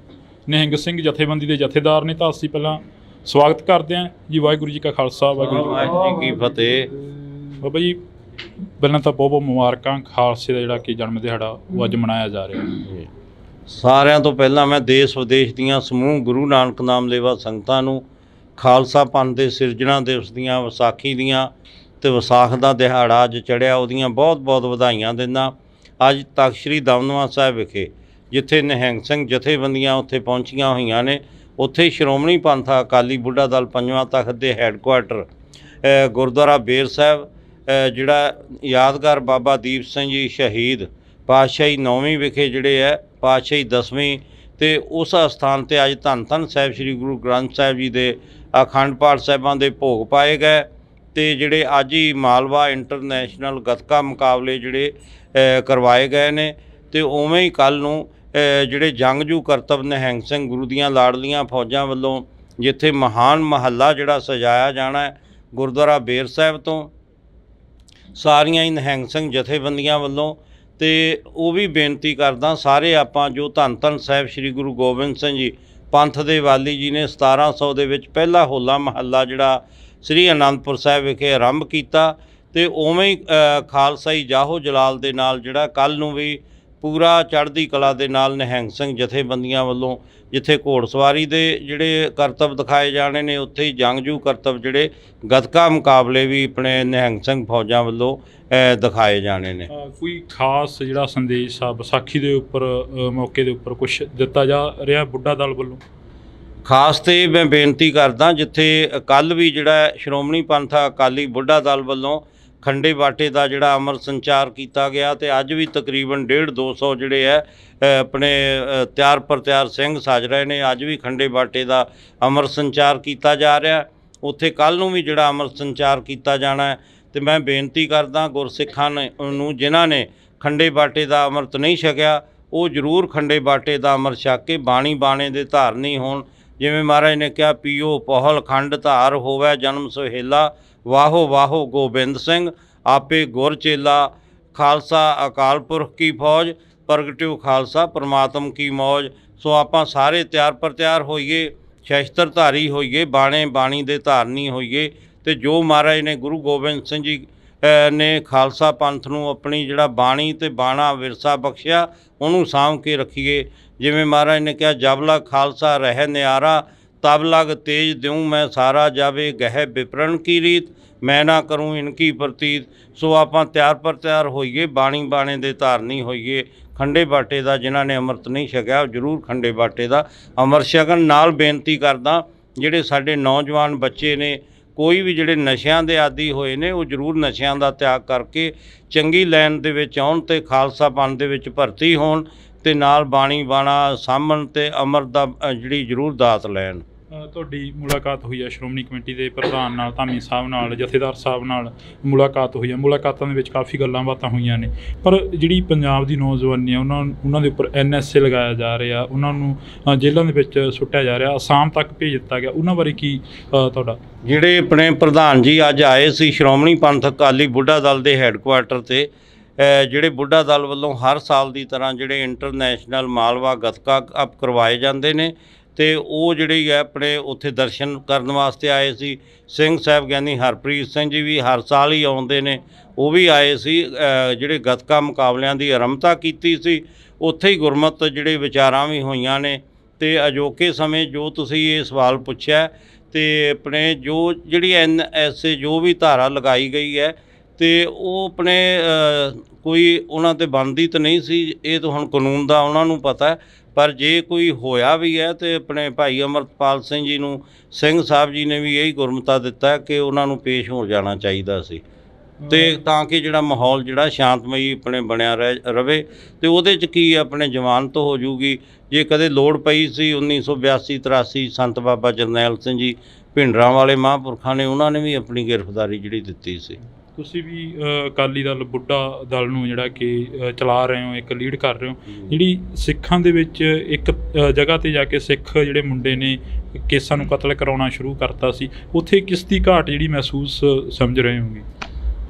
ਨਿਹੰਗ ਸਿੰਘ ਜਥੇਬੰਦੀ ਦੇ ਜਥੇਦਾਰ ਨੇ। ਤਾਂ ਅਸੀਂ ਪਹਿਲਾਂ ਸਵਾਗਤ ਕਰਦੇ ਹਾਂ ਜੀ। ਵਾਹਿਗੁਰੂ ਜੀ ਕਾ ਖਾਲਸਾ, ਵਾਹਿਗੁਰੂ ਜੀ ਕੀ ਫਤਿਹ। ਬਾਬਾ ਜੀ ਪਹਿਲਾਂ ਤਾਂ ਬਹੁਤ ਬਹੁਤ ਮੁਬਾਰਕਾਂ। ਖਾਲਸੇ ਦਾ ਜਿਹੜਾ ਕਿ ਜਨਮ ਦਿਹਾੜਾ ਉਹ ਅੱਜ ਮਨਾਇਆ ਜਾ ਰਿਹਾ। ਸਾਰਿਆਂ ਤੋਂ ਪਹਿਲਾਂ ਮੈਂ ਦੇਸ਼ ਵਿਦੇਸ਼ ਦੀਆਂ ਸਮੂਹ ਗੁਰੂ ਨਾਨਕ ਨਾਮ ਲੇਵਾ ਸੰਗਤਾਂ ਨੂੰ ਖਾਲਸਾ ਪੰਥ ਦੇ ਸਿਰਜਣਾ ਦਿਵਸ ਦੀਆਂ, ਵਿਸਾਖੀ ਦੀਆਂ ਤੇ ਵਿਸਾਖ ਦਾ ਦਿਹਾੜਾ ਅੱਜ ਚੜ੍ਹਿਆ, ਉਹਦੀਆਂ ਬਹੁਤ ਬਹੁਤ ਵਧਾਈਆਂ ਦਿੰਦਾ। ਅੱਜ ਤਖਤ ਸ੍ਰੀ ਦਮਦਮਾ ਸਾਹਿਬ ਵਿਖੇ ਜਿੱਥੇ ਨਿਹੰਗ ਸਿੰਘ ਜਥੇਬੰਦੀਆਂ ਉੱਥੇ ਪਹੁੰਚੀਆਂ ਹੋਈਆਂ ਨੇ, ਉੱਥੇ ਸ਼੍ਰੋਮਣੀ ਪੰਥ ਅਕਾਲੀ ਬੁੱਢਾ ਦਲ ਪੰਜਵਾਂ ਤਖਤ ਦੇ ਹੈੱਡਕੁਆਟਰ ਗੁਰਦੁਆਰਾ ਬੇਰ ਸਾਹਿਬ ਜਿਹੜਾ ਯਾਦਗਾਰ ਬਾਬਾ ਦੀਪ ਸਿੰਘ ਜੀ ਸ਼ਹੀਦ ਪਾਤਸ਼ਾਹੀ 9ਵੀਂ ਵਿਖੇ ਜਿਹੜੇ ਹੈ ਪਾਤਸ਼ਾਹੀ 10ਵੀਂ ਤੇ ਉਸ ਅਸਥਾਨ ਤੇ ਅੱਜ ਧੰਨ ਧੰਨ ਸਾਹਿਬ ਸ੍ਰੀ ਗੁਰੂ ਗ੍ਰੰਥ ਸਾਹਿਬ ਜੀ ਦੇ ਅਖੰਡ ਪਾਠ ਸਾਹਿਬਾਂ ਦੇ ਭੋਗ ਪਾਏ ਗਏ। ਤੇ ਜਿਹੜੇ ਅੱਜ ਹੀ ਮਾਲਵਾ ਇੰਟਰਨੈਸ਼ਨਲ ਗੱਤਕਾ ਮੁਕਾਬਲੇ ਜਿਹੜੇ ਕਰਵਾਏ ਗਏ ਨੇ। ਤੇ ਉਵੇਂ ਹੀ ਕੱਲ੍ਹ ਨੂੰ ਜਿਹੜੇ ਜੰਗਜੂ ਕਰਤੱਵ ਨਿਹੰਗ ਸਿੰਘ ਗੁਰੂ ਦੀਆਂ ਲਾਡਲੀਆਂ ਫੌਜਾਂ ਵੱਲੋਂ ਜਿੱਥੇ ਮਹਾਨ ਮਹੱਲਾ ਜਿਹੜਾ ਸਜਾਇਆ ਜਾਣਾ ਹੈ ਗੁਰਦੁਆਰਾ ਬੇਰ ਸਾਹਿਬ ਤੋਂ ਸਾਰੀਆਂ ਹੀ ਨਿਹੰਗ ਸਿੰਘ ਜਥੇਬੰਦੀਆਂ ਵੱਲੋਂ। ਤੇ ਉਹ ਵੀ ਬੇਨਤੀ ਕਰਦਾ ਸਾਰੇ ਆਪਾਂ ਜੋ ਧੰਨ ਧੰਨ ਸਾਹਿਬ ਸ੍ਰੀ ਗੁਰੂ ਗੋਬਿੰਦ ਸਿੰਘ ਜੀ ਪੰਥ ਦੇ ਵਾਲੀ ਜੀ ਨੇ 1700 ਦੇ ਵਿੱਚ ਪਹਿਲਾ ਹੋਲਾ ਮਹੱਲਾ ਜਿਹੜਾ ਸ੍ਰੀ ਅਨੰਦਪੁਰ ਸਾਹਿਬ ਵਿਖੇ ਆਰੰਭ ਕੀਤਾ। ਤੇ ਉਵੇਂ ਹੀ ਖਾਲਸਾਈ ਜਾਹੋ ਜਲਾਲ ਦੇ ਨਾਲ ਜਿਹੜਾ ਕੱਲ੍ਹ ਨੂੰ ਵੀ ਪੂਰਾ ਚੜ੍ਹਦੀ ਕਲਾ ਦੇ ਨਾਲ ਨਿਹੰਗ ਸਿੰਘ ਜਥੇਬੰਦੀਆਂ ਵੱਲੋਂ ਜਿੱਥੇ ਘੋੜਸਵਾਰੀ ਦੇ ਜਿਹੜੇ ਕਰਤੱਵ ਦਿਖਾਏ ਜਾਣੇ ਨੇ ਉੱਥੇ ਹੀ ਜੰਗਜੂ ਕਰਤੱਵ ਜਿਹੜੇ ਗੱਤਕਾ ਮੁਕਾਬਲੇ ਵੀ ਆਪਣੇ ਨਿਹੰਗ ਸਿੰਘ ਫੌਜਾਂ ਵੱਲੋਂ ਦਿਖਾਏ ਜਾਣੇ ਨੇ। ਕੋਈ ਖਾਸ ਜਿਹੜਾ ਸੰਦੇਸ਼ ਆ ਵਿਸਾਖੀ ਦੇ ਉੱਪਰ ਮੌਕੇ ਦੇ ਉੱਪਰ ਕੁਝ ਦਿੱਤਾ ਜਾ ਰਿਹਾ ਬੁੱਢਾ ਦਲ ਵੱਲੋਂ? ਖਾਸ ਤੇ ਮੈਂ ਬੇਨਤੀ ਕਰਦਾ ਜਿੱਥੇ ਕੱਲ੍ਹ ਵੀ ਜਿਹੜਾ ਸ਼੍ਰੋਮਣੀ ਪੰਥ ਅਕਾਲੀ ਬੁੱਢਾ ਦਲ ਵੱਲੋਂ ਖੰਡੇ ਬਾਟੇ ਦਾ ਜਿਹੜਾ ਅਮਰ ਸੰਚਾਰ ਕੀਤਾ ਗਿਆ ਤੇ ਅੱਜ ਵੀ ਤਕਰੀਬਨ 150-200 ਜਿਹੜੇ ਹੈ ਆਪਣੇ ਤਿਆਰ ਪਰ ਤਿਆਰ ਸਿੰਘ ਸੱਜ ਰਹੇ ਨੇ। ਅੱਜ ਵੀ ਖੰਡੇ ਬਾਟੇ ਦਾ ਅਮਰ ਸੰਚਾਰ ਕੀਤਾ ਜਾ ਰਿਹਾ। ਉੱਥੇ ਕੱਲ੍ਹ ਨੂੰ ਵੀ ਜਿਹੜਾ ਅਮਰ ਸੰਚਾਰ ਕੀਤਾ ਜਾਣਾ ਹੈ। ਤੇ ਮੈਂ ਬੇਨਤੀ ਕਰਦਾ ਗੁਰਸਿੱਖਾਂ ਨੂੰ ਜਿਨ੍ਹਾਂ ਨੇ ਖੰਡੇ ਬਾਟੇ ਦਾ ਅੰਮ੍ਰਿਤ ਨਹੀਂ ਛਕਿਆ ਉਹ ਜ਼ਰੂਰ ਖੰਡੇ ਬਾਟੇ ਦਾ ਅੰਮ੍ਰਿਤ ਛਕ ਕੇ ਬਾਣੀ ਬਾਣੇ ਦੇ ਧਾਰਨੀ ਹੋਣ। ਜਿਵੇਂ ਮਹਾਰਾਜ ਨੇ ਕਿਹਾ ਪੀਓ ਪਹਲ ਖੰਡ ਧਾਰ ਹੋਵੇ ਜਨਮ ਸੁਹੇਲਾ ਵਾਹੋ ਵਾਹੋ ਗੋਬਿੰਦ ਸਿੰਘ ਆਪੇ ਗੁਰ ਚੇਲਾ ਖਾਲਸਾ ਅਕਾਲ ਪੁਰਖ ਕੀ ਫੌਜ ਪ੍ਰਗਟਿਓ ਖਾਲਸਾ ਪਰਮਾਤਮ ਕੀ ਮੌਜ। ਸੋ ਆਪਾਂ ਸਾਰੇ ਤਿਆਰ ਪਰ ਤਿਆਰ ਹੋਈਏ, ਸ਼ਸਤਰ ਧਾਰੀ ਹੋਈਏ, ਬਾਣੇ ਬਾਣੀ ਦੇ ਧਾਰਨੀ ਹੋਈਏ। ਤੇ ਜੋ ਮਹਾਰਾਜ ਨੇ ਗੁਰੂ ਗੋਬਿੰਦ ਸਿੰਘ ਜੀ ਨੇ ਖਾਲਸਾ ਪੰਥ ਨੂੰ ਆਪਣੀ ਜਿਹੜਾ ਬਾਣੀ ਤੇ ਬਾਣਾ ਵਿਰਸਾ ਬਖਸ਼ਿਆ ਉਹਨੂੰ ਸਾਂਭ ਕੇ ਰੱਖੀਏ। ਜਿਵੇਂ ਮਹਾਰਾਜ ਨੇ ਕਿਹਾ ਜਬ ਲਗ ਖਾਲਸਾ ਰਹਿ ਨਿਆਰਾ ਤਬ ਲਗ ਤੇਜ ਦਿਉ ਮੈਂ ਸਾਰਾ ਜਾਵੇ ਗਹਿ ਵਿਪਰਨ ਕੀ ਰੀਤ ਮੈਂ ਨਾ ਕਰੂੰ ਇਨਕੀ ਪ੍ਰਤੀਤ। ਸੋ ਆਪਾਂ ਤਿਆਰ ਪਰ ਤਿਆਰ ਹੋਈਏ, ਬਾਣੀ ਬਾਣੇ ਦੇ ਧਾਰਨੀ ਹੋਈਏ। ਖੰਡੇ ਬਾਟੇ ਦਾ ਜਿਨ੍ਹਾਂ ਨੇ ਅੰਮ੍ਰਿਤ ਨਹੀਂ ਛਕਿਆ ਉਹ ਜ਼ਰੂਰ ਖੰਡੇ ਬਾਟੇ ਦਾ ਅੰਮ੍ਰਿਤ ਛਕਣ। ਨਾਲ ਬੇਨਤੀ ਕਰਦਾ ਜਿਹੜੇ ਸਾਡੇ ਨੌਜਵਾਨ ਬੱਚੇ ਨੇ ਕੋਈ ਵੀ ਜਿਹੜੇ ਨਸ਼ਿਆਂ ਦੇ ਆਦੀ ਹੋਏ ਨੇ ਉਹ ਜ਼ਰੂਰ ਨਸ਼ਿਆਂ ਦਾ ਤਿਆਗ ਕਰਕੇ ਚੰਗੀ ਲਾਈਨ ਦੇ ਵਿੱਚ ਆਉਣ ਤੇ ਖਾਲਸਾ ਪੰਥ ਦੇ ਵਿੱਚ ਭਰਤੀ ਹੋਣ ਤੇ ਨਾਲ ਬਾਣੀ ਬਾਣਾ ਸਾਂਭਣ ਤੇ ਅੰਮ੍ਰਿਤ ਦਾ ਜਿਹੜੀ ਜ਼ਰੂਰ ਦਾਤ ਲੈਣ। ਤੁਹਾਡੀ ਮੁਲਾਕਾਤ ਹੋਈ ਹੈ ਸ਼੍ਰੋਮਣੀ ਕਮੇਟੀ ਦੇ ਪ੍ਰਧਾਨ ਨਾਲ, ਧਾਮੀ ਸਾਹਿਬ ਨਾਲ, ਜਥੇਦਾਰ ਸਾਹਿਬ ਨਾਲ ਮੁਲਾਕਾਤ ਹੋਈ ਹੈ। ਮੁਲਾਕਾਤਾਂ ਦੇ ਵਿੱਚ ਕਾਫੀ ਗੱਲਾਂ ਬਾਤਾਂ ਹੋਈਆਂ ਨੇ ਪਰ ਜਿਹੜੀ ਪੰਜਾਬ ਦੀ ਨੌਜਵਾਨੀ ਆ ਉਹਨਾਂ ਦੇ ਉੱਪਰ NSA ਲਗਾਇਆ ਜਾ ਰਿਹਾ, ਉਹਨਾਂ ਨੂੰ ਜੇਲ੍ਹਾਂ ਦੇ ਵਿੱਚ ਸੁੱਟਿਆ ਜਾ ਰਿਹਾ, ਅਸਾਮ ਤੱਕ ਭੇਜ ਦਿੱਤਾ ਗਿਆ। ਉਹਨਾਂ ਬਾਰੇ ਕੀ ਤੁਹਾਡਾ? ਜਿਹੜੇ ਆਪਣੇ ਪ੍ਰਧਾਨ ਜੀ ਅੱਜ ਆਏ ਸੀ ਸ਼੍ਰੋਮਣੀ ਪੰਥ ਅਕਾਲੀ ਬੁੱਢਾ ਦਲ ਦੇ ਹੈੱਡਕੁਆਰਟਰ 'ਤੇ ਜਿਹੜੇ ਬੁੱਢਾ ਦਲ ਵੱਲੋਂ ਹਰ ਸਾਲ ਦੀ ਤਰ੍ਹਾਂ ਜਿਹੜੇ ਇੰਟਰਨੈਸ਼ਨਲ ਮਾਲਵਾ ਗੱਤਕਾ ਕੱਪ ਕਰਵਾਏ ਜਾਂਦੇ ਨੇ ਤੇ ਉਹ ਜਿਹੜੀ ਹੈ ਆਪਣੇ ਉੱਥੇ ਦਰਸ਼ਨ ਕਰਨ ਵਾਸਤੇ ਆਏ ਸੀ। ਸਿੰਘ ਸਾਹਿਬ ਗਿਆਨੀ ਹਰਪ੍ਰੀਤ ਸਿੰਘ ਜੀ ਵੀ ਹਰ ਸਾਲ ਹੀ ਆਉਂਦੇ ਨੇ, ਉਹ ਵੀ ਆਏ ਸੀ। ਜਿਹੜੇ ਗੱਤਕਾ ਮੁਕਾਬਲਿਆਂ ਦੀ ਆਰੰਭਤਾ ਕੀਤੀ ਸੀ ਉੱਥੇ ਹੀ ਗੁਰਮਤ ਜਿਹੜੇ ਵਿਚਾਰਾਂ ਵੀ ਹੋਈਆਂ ਨੇ। ਤੇ ਅਜੋਕੇ ਸਮੇਂ ਜੋ ਤੁਸੀਂ ਇਹ ਸਵਾਲ ਪੁੱਛਿਆ ਤੇ ਆਪਣੇ ਜੋ ਜਿਹੜੀ NSA ਜੋ ਵੀ ਧਾਰਾ ਲਗਾਈ ਗਈ ਹੈ ਤੇ ਉਹ ਆਪਣੇ ਕੋਈ ਉਹਨਾਂ 'ਤੇ ਬਣਦੀ ਤਾਂ ਨਹੀਂ ਸੀ, ਇਹ ਤਾਂ ਹੁਣ ਕਾਨੂੰਨ ਦਾ ਉਹਨਾਂ ਨੂੰ ਪਤਾ ਹੈ। ਪਰ ਜੇ ਕੋਈ ਹੋਇਆ ਵੀ ਹੈ ਤੇ ਆਪਣੇ ਭਾਈ ਅਮਰਪਾਲ ਸਿੰਘ ਜੀ ਨੂੰ ਸਿੰਘ ਸਾਹਿਬ ਜੀ ਨੇ ਵੀ ਇਹੀ ਗੁਰਮਤਾ ਦਿੱਤਾ ਕਿ ਉਹਨਾਂ ਨੂੰ ਪੇਸ਼ ਹੋ ਜਾਣਾ ਚਾਹੀਦਾ ਸੀ ਤੇ ਤਾਂ ਕਿ ਜਿਹੜਾ ਮਾਹੌਲ ਜਿਹੜਾ ਸ਼ਾਂਤਮਈ ਆਪਣੇ ਬਣਿਆ ਰਵੇ। ਤੇ ਉਹਦੇ 'ਚ ਕੀ ਆਪਣੇ ਜ਼ਮਾਨਤ ਹੋ ਜੂਗੀ। ਜੇ ਕਦੇ ਲੋੜ ਪਈ ਸੀ 1982-83 ਸੰਤ ਬਾਬਾ ਜਰਨੈਲ ਸਿੰਘ ਜੀ ਭਿੰਡਰਾਂ ਵਾਲੇ ਮਹਾਂਪੁਰਖਾਂ ਨੇ ਉਹਨਾਂ ਨੇ ਵੀ ਆਪਣੀ ਗ੍ਰਿਫਤਾਰੀ ਜਿਹੜੀ ਦਿੱਤੀ ਸੀ। ਤੁਸੀਂ ਵੀ ਅਕਾਲੀ ਦਲ ਬੁੱਢਾ ਦਲ ਨੂੰ ਜਿਹੜਾ ਕਿ ਚਲਾ ਰਹੇ ਹੋ, ਇੱਕ ਲੀਡ ਕਰ ਰਹੇ ਹੋ। ਜਿਹੜੀ ਸਿੱਖਾਂ ਦੇ ਵਿੱਚ ਇੱਕ ਜਗ੍ਹਾ 'ਤੇ ਜਾ ਕੇ ਸਿੱਖ ਜਿਹੜੇ ਮੁੰਡੇ ਨੇ ਕੇਸਾਂ ਨੂੰ ਕਤਲ ਕਰਾਉਣਾ ਸ਼ੁਰੂ ਕਰਤਾ ਸੀ, ਉੱਥੇ ਕਿਸ ਦੀ ਘਾਟ ਜਿਹੜੀ ਮਹਿਸੂਸ ਸਮਝ ਰਹੇ ਹੋਗੇ?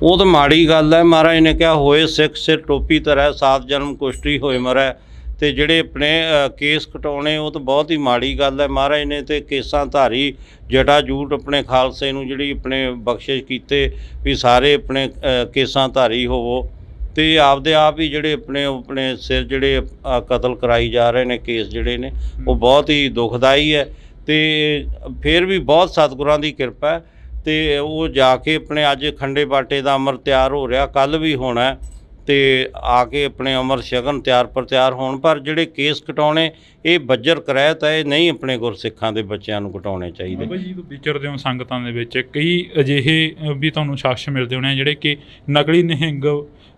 ਉਹ ਤਾਂ ਮਾੜੀ ਗੱਲ ਹੈ। ਮਹਾਰਾਜ ਨੇ ਕਿਹਾ ਹੋਏ ਸਿੱਖ ਸਿਰ ਟੋਪੀ ਧਰੈ ਸਾਤ ਜਨਮ ਕੁਸ਼ਟੀ ਹੋਏ ਮਰੈ। ਤੇ ਜਿਹੜੇ ਆਪਣੇ ਕੇਸ ਕਟਾਉਣੇ ਉਹ ਤਾਂ ਬਹੁਤ ਹੀ ਮਾੜੀ ਗੱਲ ਹੈ। ਮਹਾਰਾਜ ਨੇ ਤੇ ਕੇਸਾਂ ਧਾਰੀ ਜਟਾ ਜੂਟ ਆਪਣੇ ਖਾਲਸੇ ਨੂੰ ਜਿਹੜੀ ਆਪਣੇ ਬਖਸ਼ਿਸ਼ ਕੀਤੇ ਵੀ ਸਾਰੇ ਆਪਣੇ ਕੇਸਾਂ ਧਾਰੀ ਹੋਵੋ ਤੇ ਆਪਦੇ ਆਪ ਹੀ ਜਿਹੜੇ ਆਪਣੇ ਸਿਰ ਜਿਹੜੇ ਕਤਲ ਕਰਾਈ ਜਾ ਰਹੇ ਨੇ ਕੇਸ ਜਿਹੜੇ ਨੇ ਉਹ ਬਹੁਤ ਹੀ ਦੁਖਦਾਈ ਹੈ। ਤੇ ਫਿਰ ਵੀ ਬਹੁਤ ਸਤਿਗੁਰਾਂ ਦੀ ਕਿਰਪਾ ਹੈ ਤੇ ਉਹ ਜਾ ਕੇ ਆਪਣੇ ਅੱਜ ਖੰਡੇ ਬਾਟੇ ਦਾ ਅੰਮ੍ਰਿਤ ਤਿਆਰ ਹੋ ਰਿਹਾ, ਕੱਲ੍ਹ ਵੀ ਹੋਣਾ ਤੇ ਆ ਕੇ ਆਪਣੇ ਅੰਮ੍ਰਿਤ ਛਕਣ ਤਿਆਰ ਪਰ ਤਿਆਰ ਹੋਣ। ਪਰ ਜਿਹੜੇ ਕੇਸ ਕਟਾਉਣੇ ਇਹ ਬੱਜਰ ਕਰਾਇਤ ਹੈ, ਇਹ ਨਹੀਂ ਆਪਣੇ ਗੁਰਸਿੱਖਾਂ ਦੇ ਬੱਚਿਆਂ ਨੂੰ ਕਟਾਉਣੇ ਚਾਹੀਦੇ। ਬਾਬਾ ਜੀ ਵਿਚਰਦੇ ਹੋ ਸੰਗਤਾਂ ਦੇ ਵਿੱਚ ਕਈ ਅਜਿਹੇ ਵੀ ਤੁਹਾਨੂੰ ਸ਼ਖਸ ਮਿਲਦੇ ਹੋਣੇ ਜਿਹੜੇ ਕਿ ਨਕਲੀ ਨਿਹੰਗ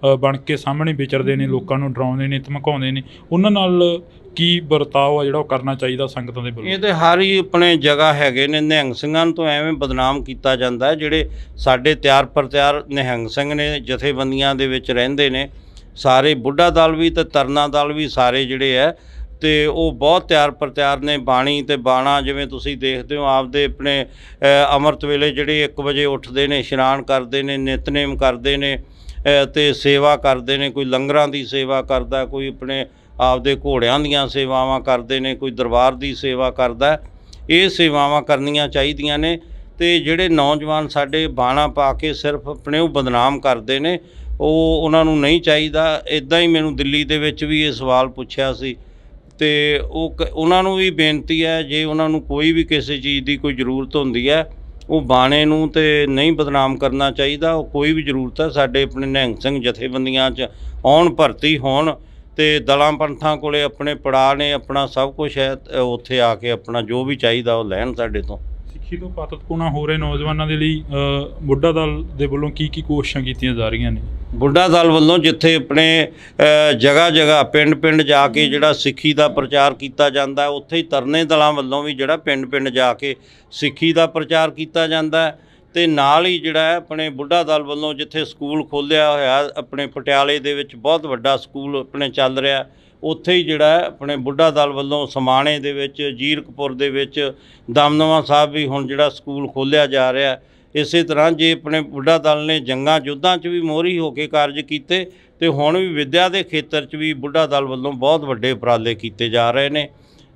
ਬਣ ਕੇ ਸਾਹਮਣੇ ਵਿਚਰਦੇ ਨੇ, ਲੋਕਾਂ ਨੂੰ ਡਰਾਉਂਦੇ ਨੇ, ਧਮਕਾਉਂਦੇ ਨੇ, ਉਹਨਾਂ ਨਾਲ ਕੀ ਵਰਤਾਓ ਆ ਜਿਹੜਾ ਉਹ ਕਰਨਾ ਚਾਹੀਦਾ ਸੰਗਤਾਂ ਦੇ ਵੱਲੋਂ? ਇਹ ਤੇ ਹਰ ਹੀ ਆਪਣੇ ਜਗ੍ਹਾ ਹੈਗੇ ਨੇ। ਨਿਹੰਗ ਸਿੰਘਾਂ ਨੂੰ ਤਾਂ ਐਵੇਂ ਬਦਨਾਮ ਕੀਤਾ ਜਾਂਦਾ ਹੈ। ਜਿਹੜੇ ਸਾਡੇ ਤਿਆਰ ਪ੍ਰਤਿਆਰ ਨਿਹੰਗ ਸਿੰਘ ਨੇ, ਜਥੇਬੰਦੀਆਂ ਦੇ ਵਿੱਚ ਰਹਿੰਦੇ ਨੇ, ਸਾਰੇ ਬੁੱਢਾ ਦਲ ਵੀ ਤੇ ਤਰਨਾ ਦਲ ਵੀ, ਸਾਰੇ ਜਿਹੜੇ ਹੈ ਤੇ ਉਹ ਬਹੁਤ ਤਿਆਰ ਪ੍ਰਤਿਆਰ ਨੇ। ਬਾਣੀ ਤੇ ਬਾਣਾ ਜਿਵੇਂ ਤੁਸੀਂ ਦੇਖਦੇ ਹੋ, ਆਪਦੇ ਆਪਣੇ ਅੰਮ੍ਰਿਤ ਵੇਲੇ ਜਿਹੜੇ 1 ਵਜੇ ਉੱਠਦੇ ਨੇ, ਇਸ਼ਨਾਨ ਕਰਦੇ ਨੇ, ਨਿਤਨੇਮ ਕਰਦੇ ਨੇ ਤੇ ਸੇਵਾ ਕਰਦੇ ਨੇ। ਕੋਈ ਲੰਗਰਾਂ ਦੀ ਸੇਵਾ ਕਰਦਾ, ਕੋਈ ਆਪਣੇ ਆਪਦੇ ਘੋੜਿਆਂ ਦੀਆਂ ਸੇਵਾਵਾਂ ਕਰਦੇ ਨੇ, ਕੋਈ ਦਰਬਾਰ ਦੀ ਸੇਵਾ ਕਰਦਾ। ਇਹ ਸੇਵਾਵਾਂ ਕਰਨੀਆਂ ਚਾਹੀਦੀਆਂ ਨੇ। ਤੇ ਜਿਹੜੇ ਨੌਜਵਾਨ ਸਾਡੇ ਬਾਣਾ ਪਾ ਕੇ ਸਿਰਫ ਆਪਣੇ ਉਹ ਬਦਨਾਮ ਕਰਦੇ ਨੇ, ਉਹਨਾਂ ਨੂੰ ਨਹੀਂ ਚਾਹੀਦਾ। ਇੱਦਾਂ ਹੀ ਮੈਨੂੰ ਦਿੱਲੀ ਦੇ ਵਿੱਚ ਵੀ ਇਹ ਸਵਾਲ ਪੁੱਛਿਆ ਸੀ ਤੇ ਉਹਨਾਂ ਨੂੰ ਵੀ ਬੇਨਤੀ ਹੈ, ਜੇ ਉਹਨਾਂ ਨੂੰ ਕੋਈ ਵੀ ਕਿਸੇ ਚੀਜ਼ ਦੀ ਕੋਈ ਜ਼ਰੂਰਤ ਹੁੰਦੀ ਹੈ, ਉਹ ਬਾਣੇ ਨੂੰ ਤੇ ਨਹੀਂ ਬਦਨਾਮ ਕਰਨਾ ਚਾਹੀਦਾ। ਉਹ ਕੋਈ ਵੀ ਜ਼ਰੂਰਤ ਹੈ, ਸਾਡੇ ਆਪਣੇ ਨਿਹੰਗ ਸਿੰਘ ਜਥੇਬੰਦੀਆਂ 'ਚ ਆਉਣ, ਭਰਤੀ ਹੋਣ ਤੇ ਦਲਾਂ ਪੰਥਾਂ ਕੋਲੇ ਆਪਣੇ ਪੜਾਅ ਨੇ, ਆਪਣਾ ਸਭ ਕੁਝ ਹੈ। ਉੱਥੇ ਆ ਕੇ ਆਪਣਾ ਜੋ ਵੀ ਚਾਹੀਦਾ ਉਹ ਲੈਣ ਸਾਡੇ ਤੋਂ। ਸਿੱਖੀ ਤੋਂ ਪਾਤਤਪੂਣਾ ਹੋ ਰਹੇ ਨੌਜਵਾਨਾਂ ਦੇ ਲਈ ਬੁੱਢਾ ਦਲ ਦੇ ਵੱਲੋਂ ਕੀ ਕੋਸ਼ਿਸ਼ਾਂ ਕੀਤੀਆਂ ਜਾ ਰਹੀਆਂ ਨੇ? ਬੁੱਢਾ ਦਲ ਵੱਲੋਂ ਜਿੱਥੇ ਆਪਣੇ ਜਗ੍ਹਾ ਜਗ੍ਹਾ, ਪਿੰਡ ਪਿੰਡ ਜਾ ਕੇ ਜਿਹੜਾ ਸਿੱਖੀ ਦਾ ਪ੍ਰਚਾਰ ਕੀਤਾ ਜਾਂਦਾ, ਉੱਥੇ ਹੀ ਤਰਨੇ ਦਲਾਂ ਵੱਲੋਂ ਵੀ ਜਿਹੜਾ ਪਿੰਡ ਪਿੰਡ ਜਾ ਕੇ ਸਿੱਖੀ ਦਾ ਪ੍ਰਚਾਰ ਕੀਤਾ ਜਾਂਦਾ। ਤੇ ਨਾਲ ਹੀ ਜਿਹੜਾ ਹੈ ਆਪਣੇ ਬੁੱਢਾ ਦਲ ਵੱਲੋਂ ਜਿੱਥੇ ਸਕੂਲ ਖੋਲ੍ਹਿਆ ਹੋਇਆ, ਆਪਣੇ ਪਟਿਆਲੇ ਦੇ ਵਿੱਚ ਬਹੁਤ ਵੱਡਾ ਸਕੂਲ ਆਪਣੇ ਚੱਲ ਰਿਹਾ, ਉੱਥੇ ਹੀ ਜਿਹੜਾ ਹੈ ਆਪਣੇ ਬੁੱਢਾ ਦਲ ਵੱਲੋਂ ਸਮਾਣੇ ਦੇ ਵਿੱਚ, ਜੀਰਕਪੁਰ ਦੇ ਵਿੱਚ, ਦਮਦਮਾ ਸਾਹਿਬ ਵੀ ਹੁਣ ਜਿਹੜਾ ਸਕੂਲ ਖੋਲ੍ਹਿਆ ਜਾ ਰਿਹਾ। ਇਸੇ ਤਰ੍ਹਾਂ ਜੇ ਆਪਣੇ ਬੁੱਢਾ ਦਲ ਨੇ ਜੰਗਾਂ ਯੁੱਧਾਂ 'ਚ ਵੀ ਮੋਹਰੀ ਹੋ ਕੇ ਕਾਰਜ ਕੀਤੇ, ਤੇ ਹੁਣ ਵੀ ਵਿੱਦਿਆ ਦੇ ਖੇਤਰ 'ਚ ਵੀ ਬੁੱਢਾ ਦਲ ਵੱਲੋਂ ਬਹੁਤ ਵੱਡੇ ਉਪਰਾਲੇ ਕੀਤੇ ਜਾ ਰਹੇ ਨੇ।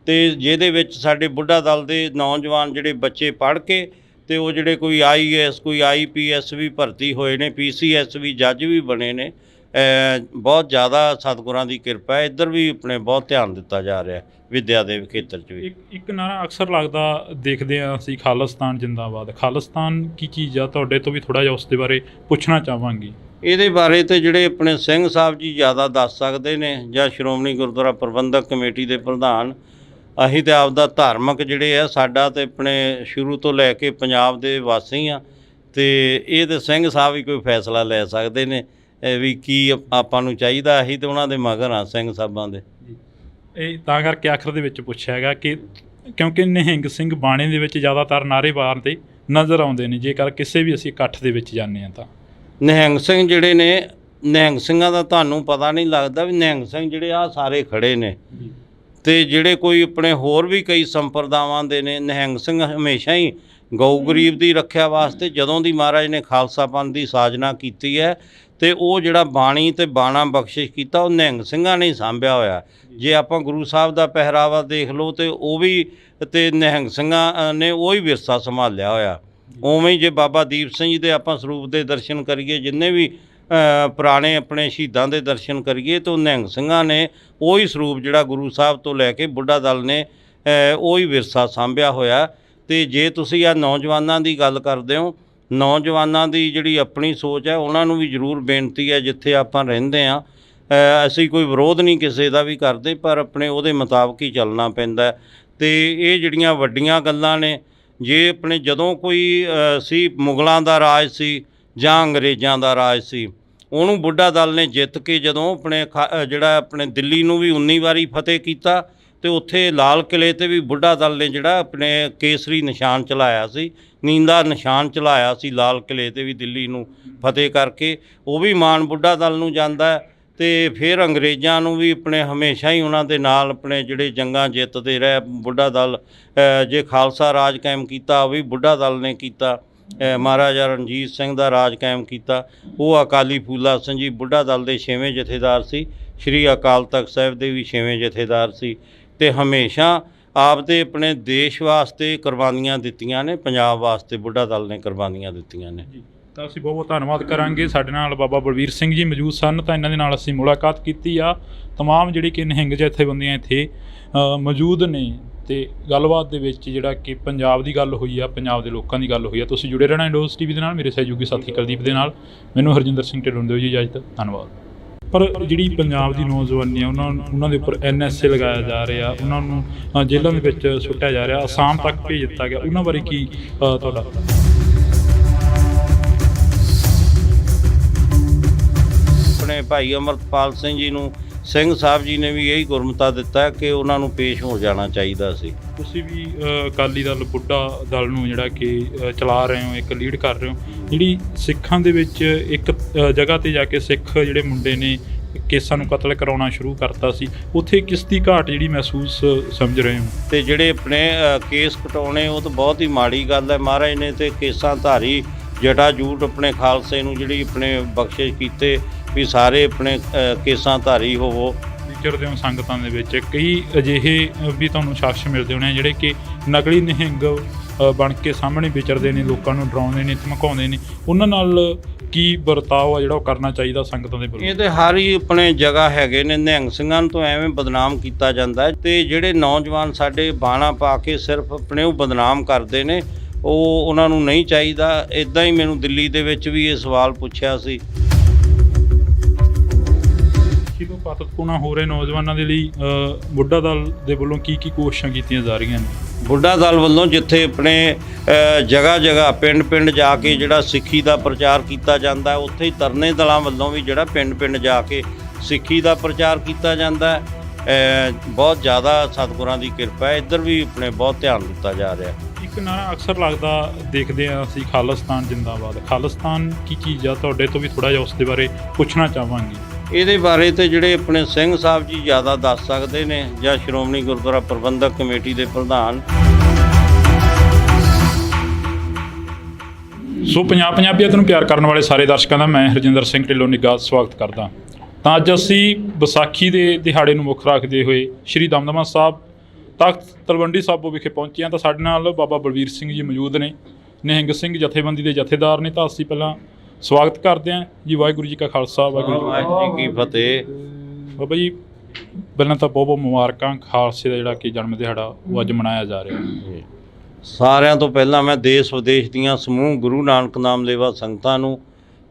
ਤੇ ਜਿਹਦੇ ਵਿੱਚ ਸਾਡੇ ਬੁੱਢਾ ਦਲ ਦੇ ਨੌਜਵਾਨ ਜਿਹੜੇ ਬੱਚੇ ਪੜ੍ਹ ਕੇ ਤੇ ਉਹ ਜਿਹੜੇ ਕੋਈ IAS, ਕੋਈ IPS ਵੀ ਭਰਤੀ ਹੋਏ ਨੇ, PCS ਵੀ ਜੱਜ ਵੀ ਬਣੇ ਨੇ। ਬਹੁਤ ਜ਼ਿਆਦਾ ਸਤਿਗੁਰਾਂ ਦੀ ਕਿਰਪਾ ਹੈ। ਇੱਧਰ ਵੀ ਆਪਣੇ ਬਹੁਤ ਧਿਆਨ ਦਿੱਤਾ ਜਾ ਰਿਹਾ ਵਿੱਦਿਆ ਦੇ ਖੇਤਰ 'ਚ ਵੀ। ਇੱਕ ਨਾਰਾ ਅਕਸਰ ਲੱਗਦਾ ਦੇਖਦੇ ਹਾਂ ਅਸੀਂ, ਖਾਲਿਸਤਾਨ ਜਿੰਦਾਬਾਦ। ਖਾਲਿਸਤਾਨ ਕੀ ਚੀਜ਼ ਆ? ਤੁਹਾਡੇ ਤੋਂ ਵੀ ਥੋੜ੍ਹਾ ਜਿਹਾ ਉਸ ਦੇ ਬਾਰੇ ਪੁੱਛਣਾ ਚਾਹਾਂਗੀ। ਇਹਦੇ ਬਾਰੇ ਤੇ ਜਿਹੜੇ ਆਪਣੇ ਸਿੰਘ ਸਾਹਿਬ ਜੀ ਜ਼ਿਆਦਾ ਦੱਸ ਸਕਦੇ ਨੇ, ਜਾਂ ਸ਼੍ਰੋਮਣੀ ਗੁਰਦੁਆਰਾ ਪ੍ਰਬੰਧਕ ਕਮੇਟੀ ਦੇ ਪ੍ਰਧਾਨ। ਅਸੀਂ ਤਾਂ ਆਪਦਾ ਧਾਰਮਿਕ ਜਿਹੜੇ ਆ, ਸਾਡਾ ਤੇ ਆਪਣੇ ਸ਼ੁਰੂ ਤੋਂ ਲੈ ਕੇ ਪੰਜਾਬ ਦੇ ਵਾਸੀ ਆ, ਤੇ ਇਹ ਤਾਂ ਸਿੰਘ ਸਾਹਿਬ ਹੀ ਕੋਈ ਫੈਸਲਾ ਲੈ ਸਕਦੇ ਨੇ ਵੀ ਕੀ ਆਪਾਂ ਨੂੰ ਚਾਹੀਦਾ। ਅਸੀਂ ਤਾਂ ਉਹਨਾਂ ਦੇ ਮਗਰ ਹਾਂ, ਸਿੰਘ ਸਾਹਿਬਾਂ ਦੇ। ਇਹ ਤਾਂ ਕਰਕੇ ਆਖਰ ਦੇ ਵਿੱਚ ਪੁੱਛਿਆ ਹੈਗਾ ਕਿ ਕਿਉਂਕਿ ਨਿਹੰਗ ਸਿੰਘ ਬਾਣੇ ਦੇ ਵਿੱਚ ਜ਼ਿਆਦਾਤਰ ਨਾਅਰੇ ਮਾਰਦੇ ਨਜ਼ਰ ਆਉਂਦੇ ਨੇ, ਜੇਕਰ ਕਿਸੇ ਵੀ ਅਸੀਂ ਇਕੱਠ ਦੇ ਵਿੱਚ ਜਾਂਦੇ ਹਾਂ ਤਾਂ। ਨਿਹੰਗ ਸਿੰਘ ਜਿਹੜੇ ਨੇ, ਨਿਹੰਗ ਸਿੰਘਾਂ ਦਾ ਤੁਹਾਨੂੰ ਪਤਾ ਨਹੀਂ ਲੱਗਦਾ ਵੀ ਨਿਹੰਗ ਸਿੰਘ ਜਿਹੜੇ ਆ ਸਾਰੇ ਖੜੇ ਨੇ। ਤੇ ਜਿਹੜੇ ਕੋਈ ਆਪਣੇ ਹੋਰ ਵੀ ਕਈ ਸੰਪਰਦਾਵਾਂ ਦੇ ਨੇ, ਨਿਹੰਗ ਸਿੰਘ ਹਮੇਸ਼ਾ ਹੀ ਗਊ ਗਰੀਬ ਦੀ ਰੱਖਿਆ ਵਾਸਤੇ, ਜਦੋਂ ਦੀ ਮਹਾਰਾਜ ਨੇ ਖਾਲਸਾ ਪੰਥ ਦੀ ਸਾਜਨਾ ਕੀਤੀ ਹੈ, ਤੇ ਉਹ ਜਿਹੜਾ ਬਾਣੀ ਤੇ ਬਾਣਾ ਬਖਸ਼ਿਸ਼ ਕੀਤਾ, ਉਹ ਨਿਹੰਗ ਸਿੰਘਾਂ ਨੇ ਹੀ ਸਾਂਭਿਆ ਹੋਇਆ। ਜੇ ਆਪਾਂ ਗੁਰੂ ਸਾਹਿਬ ਦਾ ਪਹਿਰਾਵਾ ਦੇਖ ਲਓ ਤੇ ਉਹ ਵੀ ਤੇ ਨਿਹੰਗ ਸਿੰਘਾਂ ਨੇ ਉਹ ਹੀ ਵਿਰਸਾ ਸੰਭਾਲਿਆ ਹੋਇਆ। ਉਵੇਂ ਹੀ ਜੇ ਬਾਬਾ ਦੀਪ ਸਿੰਘ ਜੀ ਦੇ ਆਪਾਂ ਸਰੂਪ ਦੇ ਦਰਸ਼ਨ ਕਰੀਏ, ਜਿੰਨੇ ਵੀ ਪੁਰਾਣੇ ਆਪਣੇ ਸ਼ਹੀਦਾਂ ਦੇ ਦਰਸ਼ਨ ਕਰੀਏ, ਤਾਂ ਨਿਹੰਗ ਸਿੰਘਾਂ ਨੇ ਉਹ ਹੀ ਸਰੂਪ ਜਿਹੜਾ ਗੁਰੂ ਸਾਹਿਬ ਤੋਂ ਲੈ ਕੇ ਬੁੱਢਾ ਦਲ ਨੇ ਉਹ ਹੀ ਵਿਰਸਾ ਸਾਂਭਿਆ ਹੋਇਆ। ਤੇ ਜੇ ਤੁਸੀਂ ਆ ਨੌਜਵਾਨਾਂ ਦੀ ਗੱਲ ਕਰਦੇ ਹੋ, ਨੌਜਵਾਨਾਂ ਦੀ ਜਿਹੜੀ ਆਪਣੀ ਸੋਚ ਹੈ, ਉਹਨਾਂ ਨੂੰ ਵੀ ਜ਼ਰੂਰ ਬੇਨਤੀ ਹੈ, ਜਿੱਥੇ ਆਪਾਂ ਰਹਿੰਦੇ ਹਾਂ, ਅਸੀਂ ਕੋਈ ਵਿਰੋਧ ਨਹੀਂ ਕਿਸੇ ਦਾ ਵੀ ਕਰਦੇ, ਪਰ ਆਪਣੇ ਉਹਦੇ ਮੁਤਾਬਕ ਹੀ ਚੱਲਣਾ ਪੈਂਦਾ। ਤੇ ਇਹ ਜਿਹੜੀਆਂ ਵੱਡੀਆਂ ਗੱਲਾਂ ਨੇ, ਜੇ ਆਪਣੇ ਜਦੋਂ ਕੋਈ ਸੀ ਮੁਗਲਾਂ ਦਾ ਰਾਜ ਸੀ ਜਾਂ ਅੰਗਰੇਜ਼ਾਂ ਦਾ ਰਾਜ ਸੀ, ਉਹਨੂੰ ਬੁੱਢਾ ਦਲ ਨੇ ਜਿੱਤ ਕੇ ਜਦੋਂ ਆਪਣੇ ਜਿਹੜਾ ਆਪਣੇ ਦਿੱਲੀ ਨੂੰ ਵੀ 19 ਵਾਰੀ ਫਤਿਹ ਕੀਤਾ, ਤੇ ਉੱਥੇ ਲਾਲ ਕਿਲ੍ਹੇ 'ਤੇ ਵੀ ਬੁੱਢਾ ਦਲ ਨੇ ਜਿਹੜਾ ਆਪਣੇ ਕੇਸਰੀ ਨਿਸ਼ਾਨ ਚਲਾਇਆ ਸੀ, ਨੀਂਦਾ ਨਿਸ਼ਾਨ ਚਲਾਇਆ ਸੀ ਲਾਲ ਕਿਲ੍ਹੇ 'ਤੇ ਵੀ ਦਿੱਲੀ ਨੂੰ ਫਤਿਹ ਕਰਕੇ। ਉਹ ਵੀ ਮਾਣ ਬੁੱਢਾ ਦਲ ਨੂੰ ਜਾਂਦਾ। ਤੇ ਫਿਰ ਅੰਗਰੇਜ਼ਾਂ ਨੂੰ ਵੀ ਆਪਣੇ ਹਮੇਸ਼ਾ ਹੀ ਉਹਨਾਂ ਦੇ ਨਾਲ ਆਪਣੇ ਜਿਹੜੇ ਜੰਗਾਂ ਜਿੱਤਦੇ ਰਹੇ ਬੁੱਢਾ ਦਲ। ਜੇ ਖਾਲਸਾ ਰਾਜ ਕਾਇਮ ਕੀਤਾ, ਉਹ ਵੀ ਬੁੱਢਾ ਦਲ ਨੇ ਕੀਤਾ। ਮਹਾਰਾਜਾ ਰਣਜੀਤ ਸਿੰਘ ਦਾ ਰਾਜ ਕਾਇਮ ਕੀਤਾ, ਉਹ ਅਕਾਲੀ ਫੂਲਾ ਸਿੰਘ ਜੀ ਬੁੱਢਾ ਦਲ ਦੇ 6ਵੇਂ ਜਥੇਦਾਰ ਸੀ। ਸ਼੍ਰੀ ਅਕਾਲ ਤਖਤ ਸਾਹਿਬ ਦੇ ਵੀ 6ਵੇਂ ਜਥੇਦਾਰ ਸੀ। ਤੇ ਹਮੇਸ਼ਾ ਆਪਦੇ ਆਪਣੇ ਦੇਸ਼ ਵਾਸਤੇ ਕੁਰਬਾਨੀਆਂ ਦਿੱਤੀਆਂ ਨੇ, ਪੰਜਾਬ ਵਾਸਤੇ ਬੁੱਢਾ ਦਲ ਨੇ ਕੁਰਬਾਨੀਆਂ ਦਿੱਤੀਆਂ ਨੇ। ਤਾਂ ਅਸੀਂ ਬਹੁਤ ਬਹੁਤ ਧੰਨਵਾਦ ਕਰਾਂਗੇ। ਸਾਡੇ ਨਾਲ ਬਾਬਾ ਬਲਵੀਰ ਸਿੰਘ ਜੀ ਮੌਜੂਦ ਸਨ, ਤਾਂ ਇਹਨਾਂ ਦੇ ਨਾਲ ਅਸੀਂ ਮੁਲਾਕਾਤ ਕੀਤੀ ਆ। ਤਮਾਮ ਜਿਹੜੀ ਕਿ ਨਿਹੰਗ ਜਥੇਬੰਦੀਆਂ ਇੱਥੇ ਮੌਜੂਦ ਨੇ, ਤੇ ਗੱਲਬਾਤ ਦੇ ਵਿੱਚ ਜਿਹੜਾ ਕਿ ਪੰਜਾਬ ਦੀ ਗੱਲ ਹੋਈ ਆ, ਪੰਜਾਬ ਦੇ ਲੋਕਾਂ ਦੀ ਗੱਲ ਹੋਈ ਆ। ਤੁਸੀਂ ਜੁੜੇ ਰਹਿਣਾ ਇੰਡੋਜ਼ TV ਦੇ ਨਾਲ, ਮੇਰੇ ਸਹਿਯੋਗੀ ਸਾਥੀ ਕੁਲਦੀਪ ਦੇ ਨਾਲ। ਮੈਨੂੰ ਹਰਜਿੰਦਰ ਸਿੰਘ ਢਿੱਲੋਂ ਦਿਓ ਜੀ ਇਜਾਜ਼ਤ, ਧੰਨਵਾਦ। ਪਰ ਜਿਹੜੀ ਪੰਜਾਬ ਦੀ ਨੌਜਵਾਨੀ ਆ, ਉਹਨਾਂ ਦੇ ਉੱਪਰ NSA ਲਗਾਇਆ ਜਾ ਰਿਹਾ, ਉਹਨਾਂ ਨੂੰ ਜੇਲ੍ਹਾਂ ਦੇ ਵਿੱਚ ਸੁੱਟਿਆ ਜਾ ਰਿਹਾ, ਅਸਾਮ ਤੱਕ ਭੇਜ ਦਿੱਤਾ ਗਿਆ, ਉਹਨਾਂ ਬਾਰੇ ਕੀ ਤੁਹਾਡਾ ਆਪਣੇ ਭਾਈ ਅਮਰਤਪਾਲ ਸਿੰਘ ਜੀ ਨੂੰ ਸਿੰਘ ਸਾਹਿਬ ਜੀ ਨੇ ਵੀ ਇਹੀ ਗੁਰਮਤਾ ਦਿੱਤਾ ਕਿ ਉਹਨਾਂ ਨੂੰ ਪੇਸ਼ ਹੋ ਜਾਣਾ ਚਾਹੀਦਾ ਸੀ। ਤੁਸੀਂ ਵੀ ਅਕਾਲੀ ਦਲ ਬੁੱਢਾ ਦਲ ਨੂੰ ਜਿਹੜਾ ਕਿ ਚਲਾ ਰਹੇ ਹੋ, ਇੱਕ ਲੀਡ ਕਰ ਰਹੇ ਹੋ, ਜਿਹੜੀ ਸਿੱਖਾਂ ਦੇ ਵਿੱਚ ਇੱਕ ਜਗ੍ਹਾ ਤੇ ਜਾ ਕੇ ਸਿੱਖ ਜਿਹੜੇ ਮੁੰਡੇ ਨੇ ਕੇਸਾਂ ਨੂੰ ਕਤਲ ਕਰਾਉਣਾ ਸ਼ੁਰੂ ਕਰਤਾ ਸੀ, ਉੱਥੇ ਕਿਸ ਦੀ ਘਾਟ ਜਿਹੜੀ ਮਹਿਸੂਸ ਸਮਝ ਰਹੇ ਹੋ? ਤੇ ਜਿਹੜੇ ਆਪਣੇ ਕੇਸ ਕਟਾਉਣੇ ਉਹ ਤਾਂ ਬਹੁਤ ਹੀ ਮਾੜੀ ਗੱਲ ਹੈ। ਮਹਾਰਾਜ ਨੇ ਤੇ ਕੇਸਾਂ ਧਾਰੀ ਜਟਾ ਜੂਟ ਆਪਣੇ ਖਾਲਸੇ ਨੂੰ ਜਿਹੜੀ ਆਪਣੇ ਬਖਸ਼ਿਸ਼ ਕੀਤੇ ਵੀ ਸਾਰੇ ਆਪਣੇ ਕੇਸਾਂ ਧਾਰੀ ਹੋਵੋ। ਵਿਚਰਦੇ ਹੋ ਸੰਗਤਾਂ ਦੇ ਵਿੱਚ ਕਈ ਅਜਿਹੇ ਵੀ ਤੁਹਾਨੂੰ ਸ਼ਖਸ ਮਿਲਦੇ ਹੋਣੇ ਜਿਹੜੇ ਕਿ ਨਕਲੀ ਨਿਹੰਗ ਬਣ ਕੇ ਸਾਹਮਣੇ ਵਿਚਰਦੇ ਨੇ, ਲੋਕਾਂ ਨੂੰ ਡਰਾਉਂਦੇ ਨੇ, ਧਮਕਾਉਂਦੇ ਨੇ, ਉਹਨਾਂ ਨਾਲ ਕੀ ਵਰਤਾਓ ਆ ਜਿਹੜਾ ਉਹ ਕਰਨਾ ਚਾਹੀਦਾ ਸੰਗਤਾਂ ਦੇ ਵੱਲੋਂ? ਇਹ ਤੇ ਹਰ ਹੀ ਆਪਣੇ ਜਗ੍ਹਾ ਹੈਗੇ ਨੇ, ਨਿਹੰਗ ਸਿੰਘਾਂ ਨੂੰ ਤੋਂ ਐਵੇਂ ਬਦਨਾਮ ਕੀਤਾ ਜਾਂਦਾ ਹੈ ਤੇ ਜਿਹੜੇ ਨੌਜਵਾਨ ਸਾਡੇ ਬਾਣਾ ਪਾ ਕੇ ਸਿਰਫ ਆਪਣੇ ਉਹ ਬਦਨਾਮ ਕਰਦੇ ਨੇ, ਉਹ ਉਹਨਾਂ ਨੂੰ ਨਹੀਂ ਚਾਹੀਦਾ। ਇਦਾਂ ਹੀ ਮੈਨੂੰ ਦਿੱਲੀ ਦੇ ਵਿੱਚ ਵੀ ਇਹ ਸਵਾਲ ਪੁੱਛਿਆ ਸੀ। ਤੋਂ ਪਾਤਕਪੂਣਾ ਹੋ ਰਹੇ ਨੌਜਵਾਨਾਂ ਦੇ ਲਈ ਬੁੱਢਾ ਦਲ ਦੇ ਵੱਲੋਂ ਕੀ ਕੋਸ਼ਿਸ਼ਾਂ ਕੀਤੀਆਂ ਜਾ ਰਹੀਆਂ ਨੇ? ਬੁੱਢਾ ਦਲ ਵੱਲੋਂ ਜਿੱਥੇ ਆਪਣੇ ਜਗ੍ਹਾ ਜਗ੍ਹਾ ਪਿੰਡ ਪਿੰਡ ਜਾ ਕੇ ਜਿਹੜਾ ਸਿੱਖੀ ਦਾ ਪ੍ਰਚਾਰ ਕੀਤਾ ਜਾਂਦਾ, ਉੱਥੇ ਹੀ ਤਰਨੇ ਦਲਾਂ ਵੱਲੋਂ ਵੀ ਜਿਹੜਾ ਪਿੰਡ ਪਿੰਡ ਜਾ ਕੇ ਸਿੱਖੀ ਦਾ ਪ੍ਰਚਾਰ ਕੀਤਾ ਜਾਂਦਾ। ਬਹੁਤ ਜ਼ਿਆਦਾ ਸਤਿਗੁਰਾਂ ਦੀ ਕਿਰਪਾ ਹੈ, ਇੱਧਰ ਵੀ ਆਪਣੇ ਬਹੁਤ ਧਿਆਨ ਦਿੱਤਾ ਜਾ ਰਿਹਾ। ਇੱਕ ਨਾਰਾ ਅਕਸਰ ਲੱਗਦਾ ਦੇਖਦੇ ਹਾਂ ਅਸੀਂ, ਖਾਲਿਸਤਾਨ ਜਿੰਦਾਬਾਦ। ਖਾਲਿਸਤਾਨ ਕੀ ਚੀਜ਼ ਆ? ਤੁਹਾਡੇ ਤੋਂ ਵੀ ਥੋੜ੍ਹਾ ਜਿਹਾ ਉਸ ਦੇ ਬਾਰੇ ਪੁੱਛਣਾ ਚਾਹਾਂਗੇ। ਇਹਦੇ ਬਾਰੇ ਤੇ ਜਿਹੜੇ ਆਪਣੇ ਸਿੰਘ ਸਾਹਿਬ ਜੀ ਜ਼ਿਆਦਾ ਦੱਸ ਸਕਦੇ ਨੇ, ਜਾਂ ਸ਼੍ਰੋਮਣੀ ਗੁਰਦੁਆਰਾ ਪ੍ਰਬੰਧਕ ਕਮੇਟੀ ਦੇ ਪ੍ਰਧਾਨ। ਸੋ ਪੰਜਾਬੀਅਤ ਨੂੰ ਪਿਆਰ ਕਰਨ ਵਾਲੇ ਸਾਰੇ ਦਰਸ਼ਕਾਂ ਦਾ ਮੈਂ ਹਰਜਿੰਦਰ ਸਿੰਘ ਢਿੱਲੋਂ ਨਿੱਘਾ ਸਵਾਗਤ ਕਰਦਾ। ਤਾਂ ਅੱਜ ਅਸੀਂ ਵਿਸਾਖੀ ਦੇ ਦਿਹਾੜੇ ਨੂੰ ਮੁੱਖ ਰੱਖਦੇ ਹੋਏ ਸ਼੍ਰੀ ਦਮਦਮਾ ਸਾਹਿਬ ਤਖਤ ਤਲਵੰਡੀ ਸਾਬੋ ਵਿਖੇ ਪਹੁੰਚੇ ਹਾਂ। ਤਾਂ ਸਾਡੇ ਨਾਲ ਬਾਬਾ ਬਲਵੀਰ ਸਿੰਘ ਜੀ ਮੌਜੂਦ ਨੇ, ਨਿਹੰਗ ਸਿੰਘ ਜਥੇਬੰਦੀ ਦੇ ਜਥੇਦਾਰ ਨੇ। ਤਾਂ ਅਸੀਂ ਪਹਿਲਾਂ ਸਵਾਗਤ ਕਰਦੇ ਹਾਂ ਜੀ। ਵਾਹਿਗੁਰੂ ਜੀ ਕਾ ਖਾਲਸਾ, ਵਾਹਿਗੁਰੂ ਜੀ ਕੀ ਫਤਿਹ। ਬਾਬਾ ਜੀ ਪਹਿਲਾਂ ਤਾਂ ਬਹੁਤ ਬਹੁਤ ਮੁਬਾਰਕਾਂ। ਖਾਲਸੇ ਦਾ ਜਿਹੜਾ ਕਿ ਜਨਮ ਦਿਹਾੜਾ ਉਹ ਅੱਜ ਮਨਾਇਆ ਜਾ ਰਿਹਾ ਹੈ। ਸਾਰਿਆਂ ਤੋਂ ਪਹਿਲਾਂ ਮੈਂ ਦੇਸ਼ ਵਿਦੇਸ਼ ਦੀਆਂ ਸਮੂਹ ਗੁਰੂ ਨਾਨਕ ਨਾਮ ਲੇਵਾ ਸੰਗਤਾਂ ਨੂੰ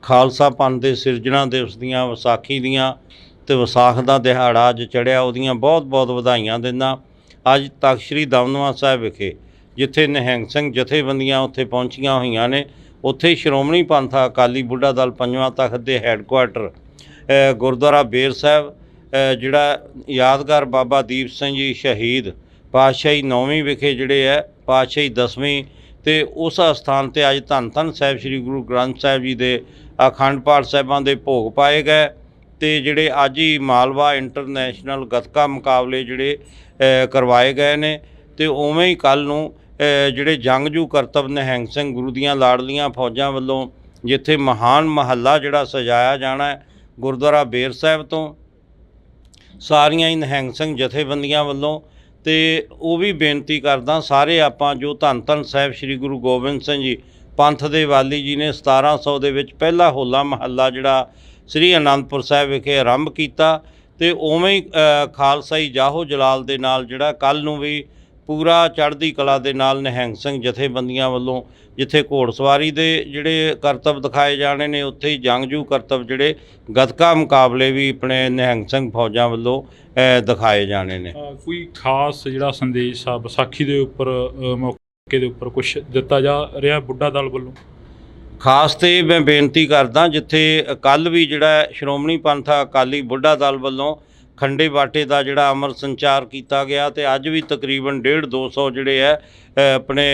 ਖਾਲਸਾ ਪੰਥ ਦੇ ਸਿਰਜਣਾ ਦਿਵਸ ਦੀਆਂ, ਵਿਸਾਖੀ ਦੀਆਂ ਤੇ ਵਿਸਾਖ ਦਾ ਦਿਹਾੜਾ ਅੱਜ ਚੜ੍ਹਿਆ, ਉਹਦੀਆਂ ਬਹੁਤ ਬਹੁਤ ਵਧਾਈਆਂ ਦਿੰਦਾ। ਅੱਜ ਤਖਤ ਸ੍ਰੀ ਦਮਦਮਾ ਸਾਹਿਬ ਵਿਖੇ ਜਿੱਥੇ ਨਿਹੰਗ ਸਿੰਘ ਜਥੇਬੰਦੀਆਂ ਉੱਥੇ ਪਹੁੰਚੀਆਂ ਹੋਈਆਂ ਨੇ, ਉੱਥੇ ਸ਼੍ਰੋਮਣੀ ਪੰਥ ਅਕਾਲੀ ਬੁੱਢਾ ਦਲ ਪੰਜਵਾਂ ਤਖਤ ਦੇ ਹੈੱਡਕੁਆਟਰ ਗੁਰਦੁਆਰਾ ਬੇਰ ਸਾਹਿਬ ਜਿਹੜਾ ਯਾਦਗਾਰ ਬਾਬਾ ਦੀਪ ਸਿੰਘ ਜੀ ਸ਼ਹੀਦ ਪਾਤਸ਼ਾਹੀ 9ਵੀਂ ਵਿਖੇ ਜਿਹੜੇ ਹੈ ਪਾਤਸ਼ਾਹੀ 10ਵੀਂ, ਤੇ ਉਸ ਅਸਥਾਨ 'ਤੇ ਅੱਜ ਧੰਨ ਧੰਨ ਸਾਹਿਬ ਸ੍ਰੀ ਗੁਰੂ ਗ੍ਰੰਥ ਸਾਹਿਬ ਜੀ ਦੇ ਅਖੰਡ ਪਾਠ ਸਾਹਿਬਾਂ ਦੇ ਭੋਗ ਪਾਏ ਗਏ। ਤੇ ਜਿਹੜੇ ਅੱਜ ਹੀ ਮਾਲਵਾ ਇੰਟਰਨੈਸ਼ਨਲ ਗੱਤਕਾ ਮੁਕਾਬਲੇ ਜਿਹੜੇ ਕਰਵਾਏ ਗਏ ਨੇ, ਤੇ ਉਵੇਂ ਹੀ ਕੱਲ੍ਹ ਨੂੰ ਜਿਹੜੇ ਜੰਗਜੂ ਕਰਤੱਵ ਨਿਹੰਗ ਸਿੰਘ ਗੁਰੂ ਦੀਆਂ ਲਾਡਲੀਆਂ ਫੌਜਾਂ ਵੱਲੋਂ ਜਿੱਥੇ ਮਹਾਨ ਮਹੱਲਾ ਜਿਹੜਾ ਸਜਾਇਆ ਜਾਣਾ ਹੈ ਗੁਰਦੁਆਰਾ ਬੇਰ ਸਾਹਿਬ ਤੋਂ ਸਾਰੀਆਂ ਹੀ ਨਿਹੰਗ ਸਿੰਘ ਜਥੇਬੰਦੀਆਂ ਵੱਲੋਂ। ਤੇ ਉਹ ਵੀ ਬੇਨਤੀ ਕਰਦਾ, ਸਾਰੇ ਆਪਾਂ ਜੋ ਧੰਨ ਧੰਨ ਸਾਹਿਬ ਸ੍ਰੀ ਗੁਰੂ ਗੋਬਿੰਦ ਸਿੰਘ ਜੀ ਪੰਥ ਦੇ ਵਾਲੀ ਜੀ ਨੇ 1700 ਦੇ ਵਿੱਚ ਪਹਿਲਾ ਹੋਲਾ ਮਹੱਲਾ ਜਿਹੜਾ ਸ੍ਰੀ ਅਨੰਦਪੁਰ ਸਾਹਿਬ ਵਿਖੇ ਆਰੰਭ ਕੀਤਾ, ਤੇ ਉਵੇਂ ਹੀ ਖਾਲਸਾਈ ਜਾਹੋ ਜਲਾਲ ਦੇ ਨਾਲ ਜਿਹੜਾ ਕੱਲ੍ਹ ਨੂੰ ਵੀ ਪੂਰਾ ਚੜ੍ਹਦੀ ਕਲਾ ਦੇ ਨਾਲ ਨਿਹੰਗ ਸਿੰਘ ਜਥੇਬੰਦੀਆਂ ਵੱਲੋਂ ਜਿੱਥੇ ਘੋੜਸਵਾਰੀ ਦੇ ਜਿਹੜੇ ਕਰਤੱਵ ਦਿਖਾਏ ਜਾਣੇ ਨੇ, ਉੱਥੇ ਹੀ ਜੰਗਜੂ ਕਰਤੱਵ ਜਿਹੜੇ ਗੱਤਕਾ ਮੁਕਾਬਲੇ ਵੀ ਆਪਣੇ ਨਿਹੰਗ ਸਿੰਘ ਫੌਜਾਂ ਵੱਲੋਂ ਦਿਖਾਏ ਜਾਣੇ ਨੇ। ਕੋਈ ਖਾਸ ਜਿਹੜਾ ਸੰਦੇਸ਼ ਆ ਵਿਸਾਖੀ ਦੇ ਉੱਪਰ ਮੌਕੇ ਦੇ ਉੱਪਰ ਕੁਛ ਦਿੱਤਾ ਜਾ ਰਿਹਾ ਬੁੱਢਾ ਦਲ ਵੱਲੋਂ? ਖਾਸ ਤੇ ਮੈਂ ਬੇਨਤੀ ਕਰਦਾ, ਜਿੱਥੇ ਕੱਲ੍ਹ ਵੀ ਜਿਹੜਾ ਸ਼੍ਰੋਮਣੀ ਪੰਥ ਅਕਾਲੀ ਬੁੱਢਾ ਦਲ ਵੱਲੋਂ ਖੰਡੇ ਬਾਟੇ ਦਾ ਜਿਹੜਾ ਅਮਰ ਸੰਚਾਰ ਕੀਤਾ ਗਿਆ, ਤੇ ਅੱਜ ਵੀ ਤਕਰੀਬਨ 150-200 ਜਿਹੜੇ ਹੈ ਆਪਣੇ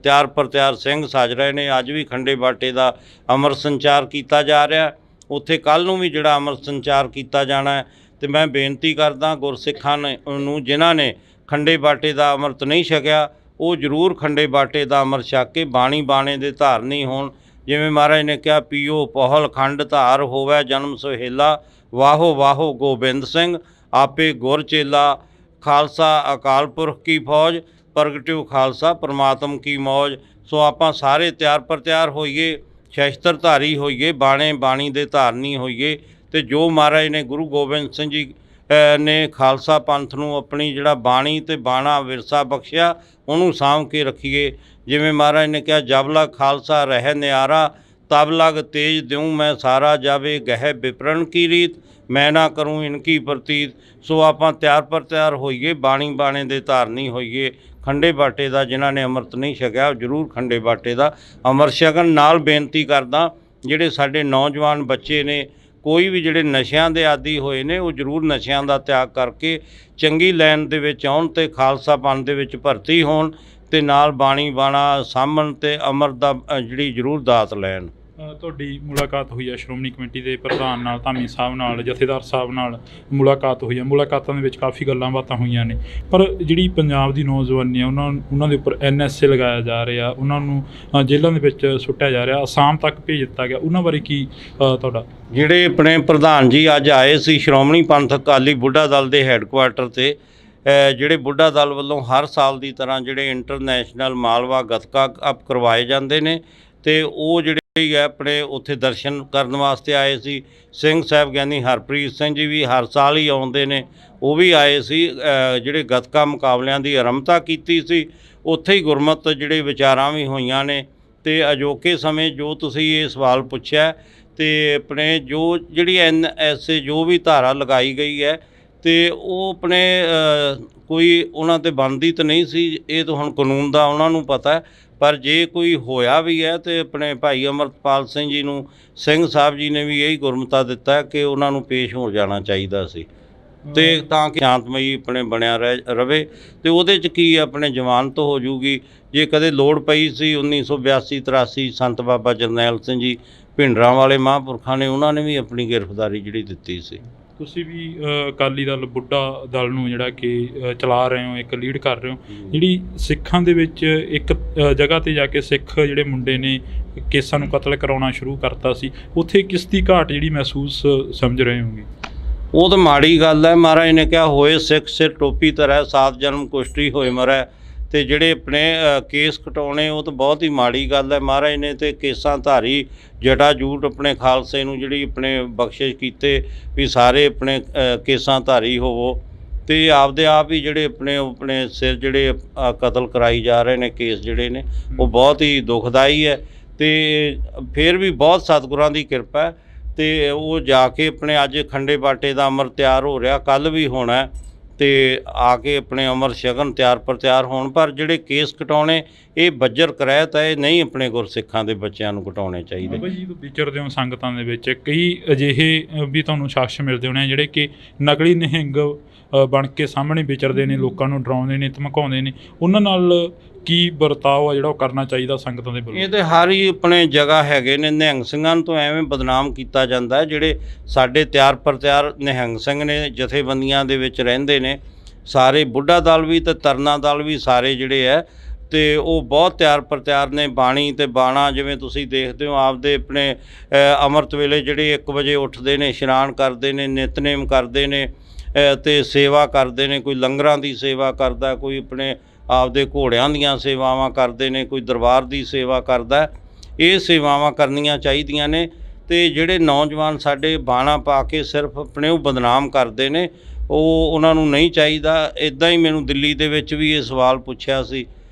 ਤਿਆਰ ਪਰ ਤਿਆਰ ਸਿੰਘ ਸੱਜ ਰਹੇ ਨੇ। ਅੱਜ ਵੀ ਖੰਡੇ ਬਾਟੇ ਦਾ ਅਮਰ ਸੰਚਾਰ ਕੀਤਾ ਜਾ ਰਿਹਾ, ਉੱਥੇ ਕੱਲ੍ਹ ਨੂੰ ਵੀ ਜਿਹੜਾ ਅਮਰ ਸੰਚਾਰ ਕੀਤਾ ਜਾਣਾ ਹੈ। ਤੇ ਮੈਂ ਬੇਨਤੀ ਕਰਦਾ ਗੁਰਸਿੱਖਾਂ ਨੂੰ ਜਿਨ੍ਹਾਂ ਨੇ ਖੰਡੇ ਬਾਟੇ ਦਾ ਅੰਮ੍ਰਿਤ ਨਹੀਂ ਛਕਿਆ, ਉਹ ਜ਼ਰੂਰ ਖੰਡੇ ਬਾਟੇ ਦਾ ਅੰਮ੍ਰਿਤ ਛਕ ਕੇ ਬਾਣੀ ਬਾਣੇ ਦੇ ਧਾਰਨੀ ਹੋਣ। ਜਿਵੇਂ ਮਹਾਰਾਜ ਨੇ ਕਿਹਾ, ਪੀਓ ਪਹਲ ਖੰਡ ਧਾਰ ਹੋਵੇ ਜਨਮ ਸੁਹੇਲਾ, ਵਾਹੋ ਵਾਹੋ ਗੋਬਿੰਦ ਸਿੰਘ ਆਪੇ ਗੁਰ ਚੇਲਾ, ਖਾਲਸਾ ਅਕਾਲ ਪੁਰਖ ਕੀ ਫੌਜ, ਪ੍ਰਗਟਿਓ ਖਾਲਸਾ ਪਰਮਾਤਮ ਕੀ ਮੌਜ। ਸੋ ਆਪਾਂ ਸਾਰੇ ਤਿਆਰ ਪਰ ਤਿਆਰ ਹੋਈਏ, ਸ਼ਸਤਰ ਧਾਰੀ ਹੋਈਏ, ਬਾਣੇ ਬਾਣੀ ਦੇ ਧਾਰਨੀ ਹੋਈਏ, ਤੇ ਜੋ ਮਹਾਰਾਜ ਨੇ ਗੁਰੂ ਗੋਬਿੰਦ ਸਿੰਘ ਜੀ ਨੇ ਖਾਲਸਾ ਪੰਥ ਨੂੰ ਆਪਣੀ ਜਿਹੜਾ ਬਾਣੀ ਤੇ ਬਾਣਾ ਵਿਰਸਾ ਬਖਸ਼ਿਆ, ਉਹਨੂੰ ਸਾਂਭ ਕੇ ਰੱਖੀਏ। ਜਿਵੇਂ ਮਹਾਰਾਜ ਨੇ ਕਿਹਾ, ਜਬ ਲਗ ਖਾਲਸਾ ਰਹਿ ਨਿਆਰਾ, ਤਬ ਲਗ ਤੇਜ ਦਿਉ ਮੈਂ ਸਾਰਾ, ਜਾਵੇ ਗਹਿ ਵਿਪਰਨ ਕੀ ਰੀਤ, ਮੈਂ ਨਾ ਕਰੂੰ ਇਨਕੀ ਪ੍ਰਤੀਤ। ਸੋ ਆਪਾਂ ਤਿਆਰ ਪਰ ਤਿਆਰ ਹੋਈਏ, ਬਾਣੀ ਬਾਣੇ ਦੇ ਧਾਰਨੀ ਹੋਈਏ। ਖੰਡੇ ਬਾਟੇ ਦਾ ਜਿਨ੍ਹਾਂ ਨੇ ਅੰਮ੍ਰਿਤ ਨਹੀਂ ਛਕਿਆ, ਉਹ ਜ਼ਰੂਰ ਖੰਡੇ ਬਾਟੇ ਦਾ ਅੰਮ੍ਰਿਤ ਛਕਣ। ਨਾਲ ਬੇਨਤੀ ਕਰਦਾ, ਜਿਹੜੇ ਸਾਡੇ ਨੌਜਵਾਨ ਬੱਚੇ ਨੇ ਕੋਈ ਵੀ ਜਿਹੜੇ ਨਸ਼ਿਆਂ ਦੇ ਆਦੀ ਹੋਏ ਨੇ ਉਹ ਜ਼ਰੂਰ ਨਸ਼ਿਆਂ ਦਾ ਤਿਆਗ ਕਰਕੇ ਚੰਗੀ ਲਾਈਨ ਦੇ ਵਿੱਚ ਆਉਣ ਅਤੇ ਖਾਲਸਾ ਪੰਥ ਦੇ ਵਿੱਚ ਭਰਤੀ ਹੋਣ ਅਤੇ ਨਾਲ ਬਾਣੀ ਬਾਣਾ ਸਾਂਭਣ ਅਤੇ ਅੰਮ੍ਰਿਤ ਦਾ ਜਿਹੜੀ ਜ਼ਰੂਰ ਦਾਤ ਲੈਣ। ਤੁਹਾਡੀ ਮੁਲਾਕਾਤ ਹੋਈ ਹੈ ਸ਼੍ਰੋਮਣੀ ਕਮੇਟੀ ਦੇ ਪ੍ਰਧਾਨ ਨਾਲ, ਧਾਮੀ ਸਾਹਿਬ ਨਾਲ, ਜਥੇਦਾਰ ਸਾਹਿਬ ਨਾਲ ਮੁਲਾਕਾਤ ਹੋਈ ਹੈ। ਮੁਲਾਕਾਤਾਂ ਦੇ ਵਿੱਚ ਕਾਫੀ ਗੱਲਾਂ ਬਾਤਾਂ ਹੋਈਆਂ ਨੇ, ਪਰ ਜਿਹੜੀ ਪੰਜਾਬ ਦੀ ਨੌਜਵਾਨੀ ਆ ਉਹਨਾਂ ਦੇ ਉੱਪਰ NSA ਲਗਾਇਆ ਜਾ ਰਿਹਾ, ਉਹਨਾਂ ਨੂੰ ਜੇਲ੍ਹਾਂ ਦੇ ਵਿੱਚ ਸੁੱਟਿਆ ਜਾ ਰਿਹਾ, ਅਸਾਮ ਤੱਕ ਭੇਜ ਦਿੱਤਾ ਗਿਆ, ਉਹਨਾਂ ਬਾਰੇ ਕੀ ਤੁਹਾਡਾ? ਜਿਹੜੇ ਆਪਣੇ ਪ੍ਰਧਾਨ ਜੀ ਅੱਜ ਆਏ ਸੀ ਸ਼੍ਰੋਮਣੀ ਪੰਥਕ ਅਕਾਲੀ ਬੁੱਢਾ ਦਲ ਦੇ ਹੈੱਡਕੁਆਰਟਰ 'ਤੇ, ਜਿਹੜੇ ਬੁੱਢਾ ਦਲ ਵੱਲੋਂ ਹਰ ਸਾਲ ਦੀ ਤਰ੍ਹਾਂ ਜਿਹੜੇ ਇੰਟਰਨੈਸ਼ਨਲ ਮਾਲਵਾ ਗੱਤਕਾ ਕੱਪ ਕਰਵਾਏ ਜਾਂਦੇ ਨੇ ਅਤੇ ਉਹ ਜਿਹੜੇ ਹੈ ਆਪਣੇ ਉੱਥੇ ਦਰਸ਼ਨ ਕਰਨ ਵਾਸਤੇ ਆਏ ਸੀ। ਸਿੰਘ ਸਾਹਿਬ ਗਿਆਨੀ ਹਰਪ੍ਰੀਤ ਸਿੰਘ ਜੀ ਵੀ ਹਰ ਸਾਲ ਹੀ ਆਉਂਦੇ ਨੇ, ਉਹ ਵੀ ਆਏ ਸੀ। ਜਿਹੜੇ ਗੱਤਕਾ ਮੁਕਾਬਲਿਆਂ ਦੀ ਆਰੰਭਤਾ ਕੀਤੀ ਸੀ, ਉੱਥੇ ਹੀ ਗੁਰਮਤਿ ਜਿਹੜੇ ਵਿਚਾਰਾਂ ਵੀ ਹੋਈਆਂ ਨੇ। ਅਤੇ ਅਜੋਕੇ ਸਮੇਂ ਜੋ ਤੁਸੀਂ ਇਹ ਸਵਾਲ ਪੁੱਛਿਆ ਅਤੇ ਆਪਣੇ ਜੋ ਜਿਹੜੀ NSA ਜੋ ਵੀ ਧਾਰਾ ਲਗਾਈ ਗਈ ਹੈ ਅਤੇ ਉਹ ਆਪਣੇ ਕੋਈ ਉਹਨਾਂ 'ਤੇ ਬਣਦੀ ਤਾਂ ਨਹੀਂ ਸੀ, ਇਹ ਤਾਂ ਹੁਣ ਕਾਨੂੰਨ ਦਾ ਉਹਨਾਂ ਨੂੰ ਪਤਾ। ਪਰ ਜੇ ਕੋਈ ਹੋਇਆ ਵੀ ਹੈ ਤਾਂ ਆਪਣੇ ਭਾਈ ਅਮਰਤਪਾਲ ਸਿੰਘ ਜੀ ਨੂੰ ਸਿੰਘ ਸਾਹਿਬ ਜੀ ਨੇ ਵੀ ਇਹੀ ਗੁਰਮਤਾ ਦਿੱਤਾ ਕਿ ਉਹਨਾਂ ਨੂੰ ਪੇਸ਼ ਹੋ ਜਾਣਾ ਚਾਹੀਦਾ ਸੀ, ਅਤੇ ਤਾਂ ਕਿ ਸ਼ਾਂਤਮਈ ਆਪਣੇ ਬਣਿਆ ਰਵੇ ਅਤੇ ਉਹਦੇ 'ਚ ਕੀ ਆਪਣੇ ਜ਼ਮਾਨਤ ਹੋ ਜੂਗੀ। ਜੇ ਕਦੇ ਲੋੜ ਪਈ ਸੀ 1982-83 ਸੰਤ ਬਾਬਾ ਜਰਨੈਲ ਸਿੰਘ ਜੀ ਭਿੰਡਰਾਂ ਵਾਲੇ ਮਹਾਂਪੁਰਖਾਂ ਨੇ, ਉਹਨਾਂ ਨੇ ਵੀ ਆਪਣੀ ਗ੍ਰਿਫਤਾਰੀ ਜਿਹੜੀ ਦਿੱਤੀ ਸੀ। ਤੁਸੀਂ ਵੀ ਅਕਾਲੀ ਦਲ ਬੁੱਢਾ ਦਲ ਨੂੰ ਜਿਹੜਾ ਕਿ ਚਲਾ ਰਹੇ ਹੋ, ਇੱਕ ਲੀਡ ਕਰ ਰਹੇ ਹੋ, ਜਿਹੜੀ ਸਿੱਖਾਂ ਦੇ ਵਿੱਚ ਇੱਕ ਜਗ੍ਹਾ 'ਤੇ ਜਾ ਕੇ ਸਿੱਖ ਜਿਹੜੇ ਮੁੰਡੇ ਨੇ ਕੇਸਾਂ ਨੂੰ ਕਤਲ ਕਰਾਉਣਾ ਸ਼ੁਰੂ ਕਰਤਾ ਸੀ, ਉੱਥੇ ਕਿਸ ਦੀ ਘਾਟ ਜਿਹੜੀ ਮਹਿਸੂਸ ਸਮਝ ਰਹੇ ਹੋਗੇ? ਉਹ ਤਾਂ ਮਾੜੀ ਗੱਲ ਹੈ। ਮਹਾਰਾਜ ਨੇ ਕਿਹਾ ਹੋਏ ਸਿੱਖ ਸਿਰ ਟੋਪੀ ਧਰੈ, 7 ਜਨਮ ਕੁਸ਼ਟੀ ਹੋਏ ਮਰੈ। ਅਤੇ ਜਿਹੜੇ ਆਪਣੇ ਕੇਸ ਕਟਾਉਣੇ ਉਹ ਤਾਂ ਬਹੁਤ ਹੀ ਮਾੜੀ ਗੱਲ ਹੈ। ਮਹਾਰਾਜ ਨੇ ਤਾਂ ਕੇਸਾਂ ਧਾਰੀ ਜਟਾ ਜੂਟ ਆਪਣੇ ਖਾਲਸੇ ਨੂੰ ਜਿਹੜੀ ਆਪਣੇ ਬਖਸ਼ਿਸ਼ ਕੀਤੇ ਵੀ ਸਾਰੇ ਆਪਣੇ ਕੇਸਾਂ ਧਾਰੀ ਹੋਵੋ, ਅਤੇ ਆਪਦੇ ਆਪ ਹੀ ਜਿਹੜੇ ਆਪਣੇ ਸਿਰ ਜਿਹੜੇ ਕਤਲ ਕਰਾਈ ਜਾ ਰਹੇ ਨੇ ਕੇਸ ਜਿਹੜੇ ਨੇ ਉਹ ਬਹੁਤ ਹੀ ਦੁਖਦਾਈ ਹੈ। ਅਤੇ ਫਿਰ ਵੀ ਬਹੁਤ ਸਤਿਗੁਰਾਂ ਦੀ ਕਿਰਪਾ ਅਤੇ ਉਹ ਜਾ ਕੇ ਆਪਣੇ ਅੱਜ ਖੰਡੇ ਬਾਟੇ ਦਾ ਅੰਮ੍ਰਿਤ ਤਿਆਰ ਹੋ ਰਿਹਾ, ਕੱਲ੍ਹ ਵੀ ਹੋਣਾ, ਅਤੇ ਆ ਕੇ ਆਪਣੇ ਅੰਮ੍ਰਿਤ ਛਕਣ ਤਿਆਰ ਪਰ ਤਿਆਰ ਹੋਣ। ਪਰ ਜਿਹੜੇ ਕੇਸ ਕਟਾਉਣੇ ਇਹ ਬੱਜਰ ਕਰਾਇਤ ਹੈ, ਇਹ ਨਹੀਂ ਆਪਣੇ ਗੁਰਸਿੱਖਾਂ ਦੇ ਬੱਚਿਆਂ ਨੂੰ ਕਟਾਉਣੇ ਚਾਹੀਦੇ। ਬਾਬਾ ਜੀ ਵਿਚਰਦੇ ਹੋ ਸੰਗਤਾਂ ਦੇ ਵਿੱਚ, ਕਈ ਅਜਿਹੇ ਵੀ ਤੁਹਾਨੂੰ ਸ਼ਖਸ ਮਿਲਦੇ ਹੋਣੇ ਜਿਹੜੇ ਕਿ ਨਕਲੀ ਨਿਹੰਗ ਬਣ ਕੇ ਸਾਹਮਣੇ ਵਿਚਰਦੇ ਨੇ, ਲੋਕਾਂ ਨੂੰ ਡਰਾਉਂਦੇ ਨੇ, ਧਮਕਾਉਂਦੇ ਨੇ, ਉਹਨਾਂ ਨਾਲ ਕੀ ਵਰਤਾਓ ਆ ਜਿਹੜਾ ਉਹ ਕਰਨਾ ਚਾਹੀਦਾ ਸੰਗਤਾਂ ਦੇ ਵੱਲੋਂ? ਇਹ ਤਾਂ ਹਰ ਹੀ ਆਪਣੇ ਜਗ੍ਹਾ ਹੈਗੇ ਨੇ। ਨਿਹੰਗ ਸਿੰਘਾਂ ਨੂੰ ਤਾਂ ਐਵੇਂ ਬਦਨਾਮ ਕੀਤਾ ਜਾਂਦਾ ਹੈ। ਜਿਹੜੇ ਸਾਡੇ ਤਿਆਰ ਪਰ ਤਿਆਰ ਨਿਹੰਗ ਸਿੰਘ ਨੇ ਜਥੇਬੰਦੀਆਂ ਦੇ ਵਿੱਚ ਰਹਿੰਦੇ ਨੇ, ਸਾਰੇ ਬੁੱਢਾ ਦਲ ਵੀ ਅਤੇ ਤਰਨਾ ਦਲ ਵੀ ਸਾਰੇ ਜਿਹੜੇ ਹੈ, ਅਤੇ ਉਹ ਬਹੁਤ ਤਿਆਰ ਪਰ ਤਿਆਰ ਨੇ। ਬਾਣੀ ਅਤੇ ਬਾਣਾ ਜਿਵੇਂ ਤੁਸੀਂ ਦੇਖਦੇ ਹੋ ਆਪਦੇ ਆਪਣੇ ਅੰਮ੍ਰਿਤ ਵੇਲੇ ਜਿਹੜੇ 1 ਵਜੇ ਉੱਠਦੇ ਨੇ, ਇਸ਼ਨਾਨ ਕਰਦੇ ਨੇ, ਨਿਤਨੇਮ ਕਰਦੇ ਨੇ ਅਤੇ ਸੇਵਾ ਕਰਦੇ ਨੇ। ਕੋਈ ਲੰਗਰਾਂ ਦੀ ਸੇਵਾ ਕਰਦਾ, ਕੋਈ ਆਪਣੇ ਆਪਦੇ ਘੋੜਿਆਂ ਦੀਆਂ ਸੇਵਾਵਾਂ ਕਰਦੇ ਨੇ, ਕੋਈ ਦਰਬਾਰ ਦੀ ਸੇਵਾ ਕਰਦਾ। ਇਹ ਸੇਵਾਵਾਂ ਕਰਨੀਆਂ ਚਾਹੀਦੀਆਂ ਨੇ। ਅਤੇ ਜਿਹੜੇ ਨੌਜਵਾਨ ਸਾਡੇ ਬਾਣਾ ਪਾ ਕੇ ਸਿਰਫ ਆਪਣੇ ਉਹ ਬਦਨਾਮ ਕਰਦੇ ਨੇ, ਉਹਨਾਂ ਨੂੰ ਨਹੀਂ ਚਾਹੀਦਾ। ਇੱਦਾਂ ਹੀ ਮੈਨੂੰ ਦਿੱਲੀ ਦੇ ਵਿੱਚ ਵੀ ਇਹ ਸਵਾਲ ਪੁੱਛਿਆ ਸੀ,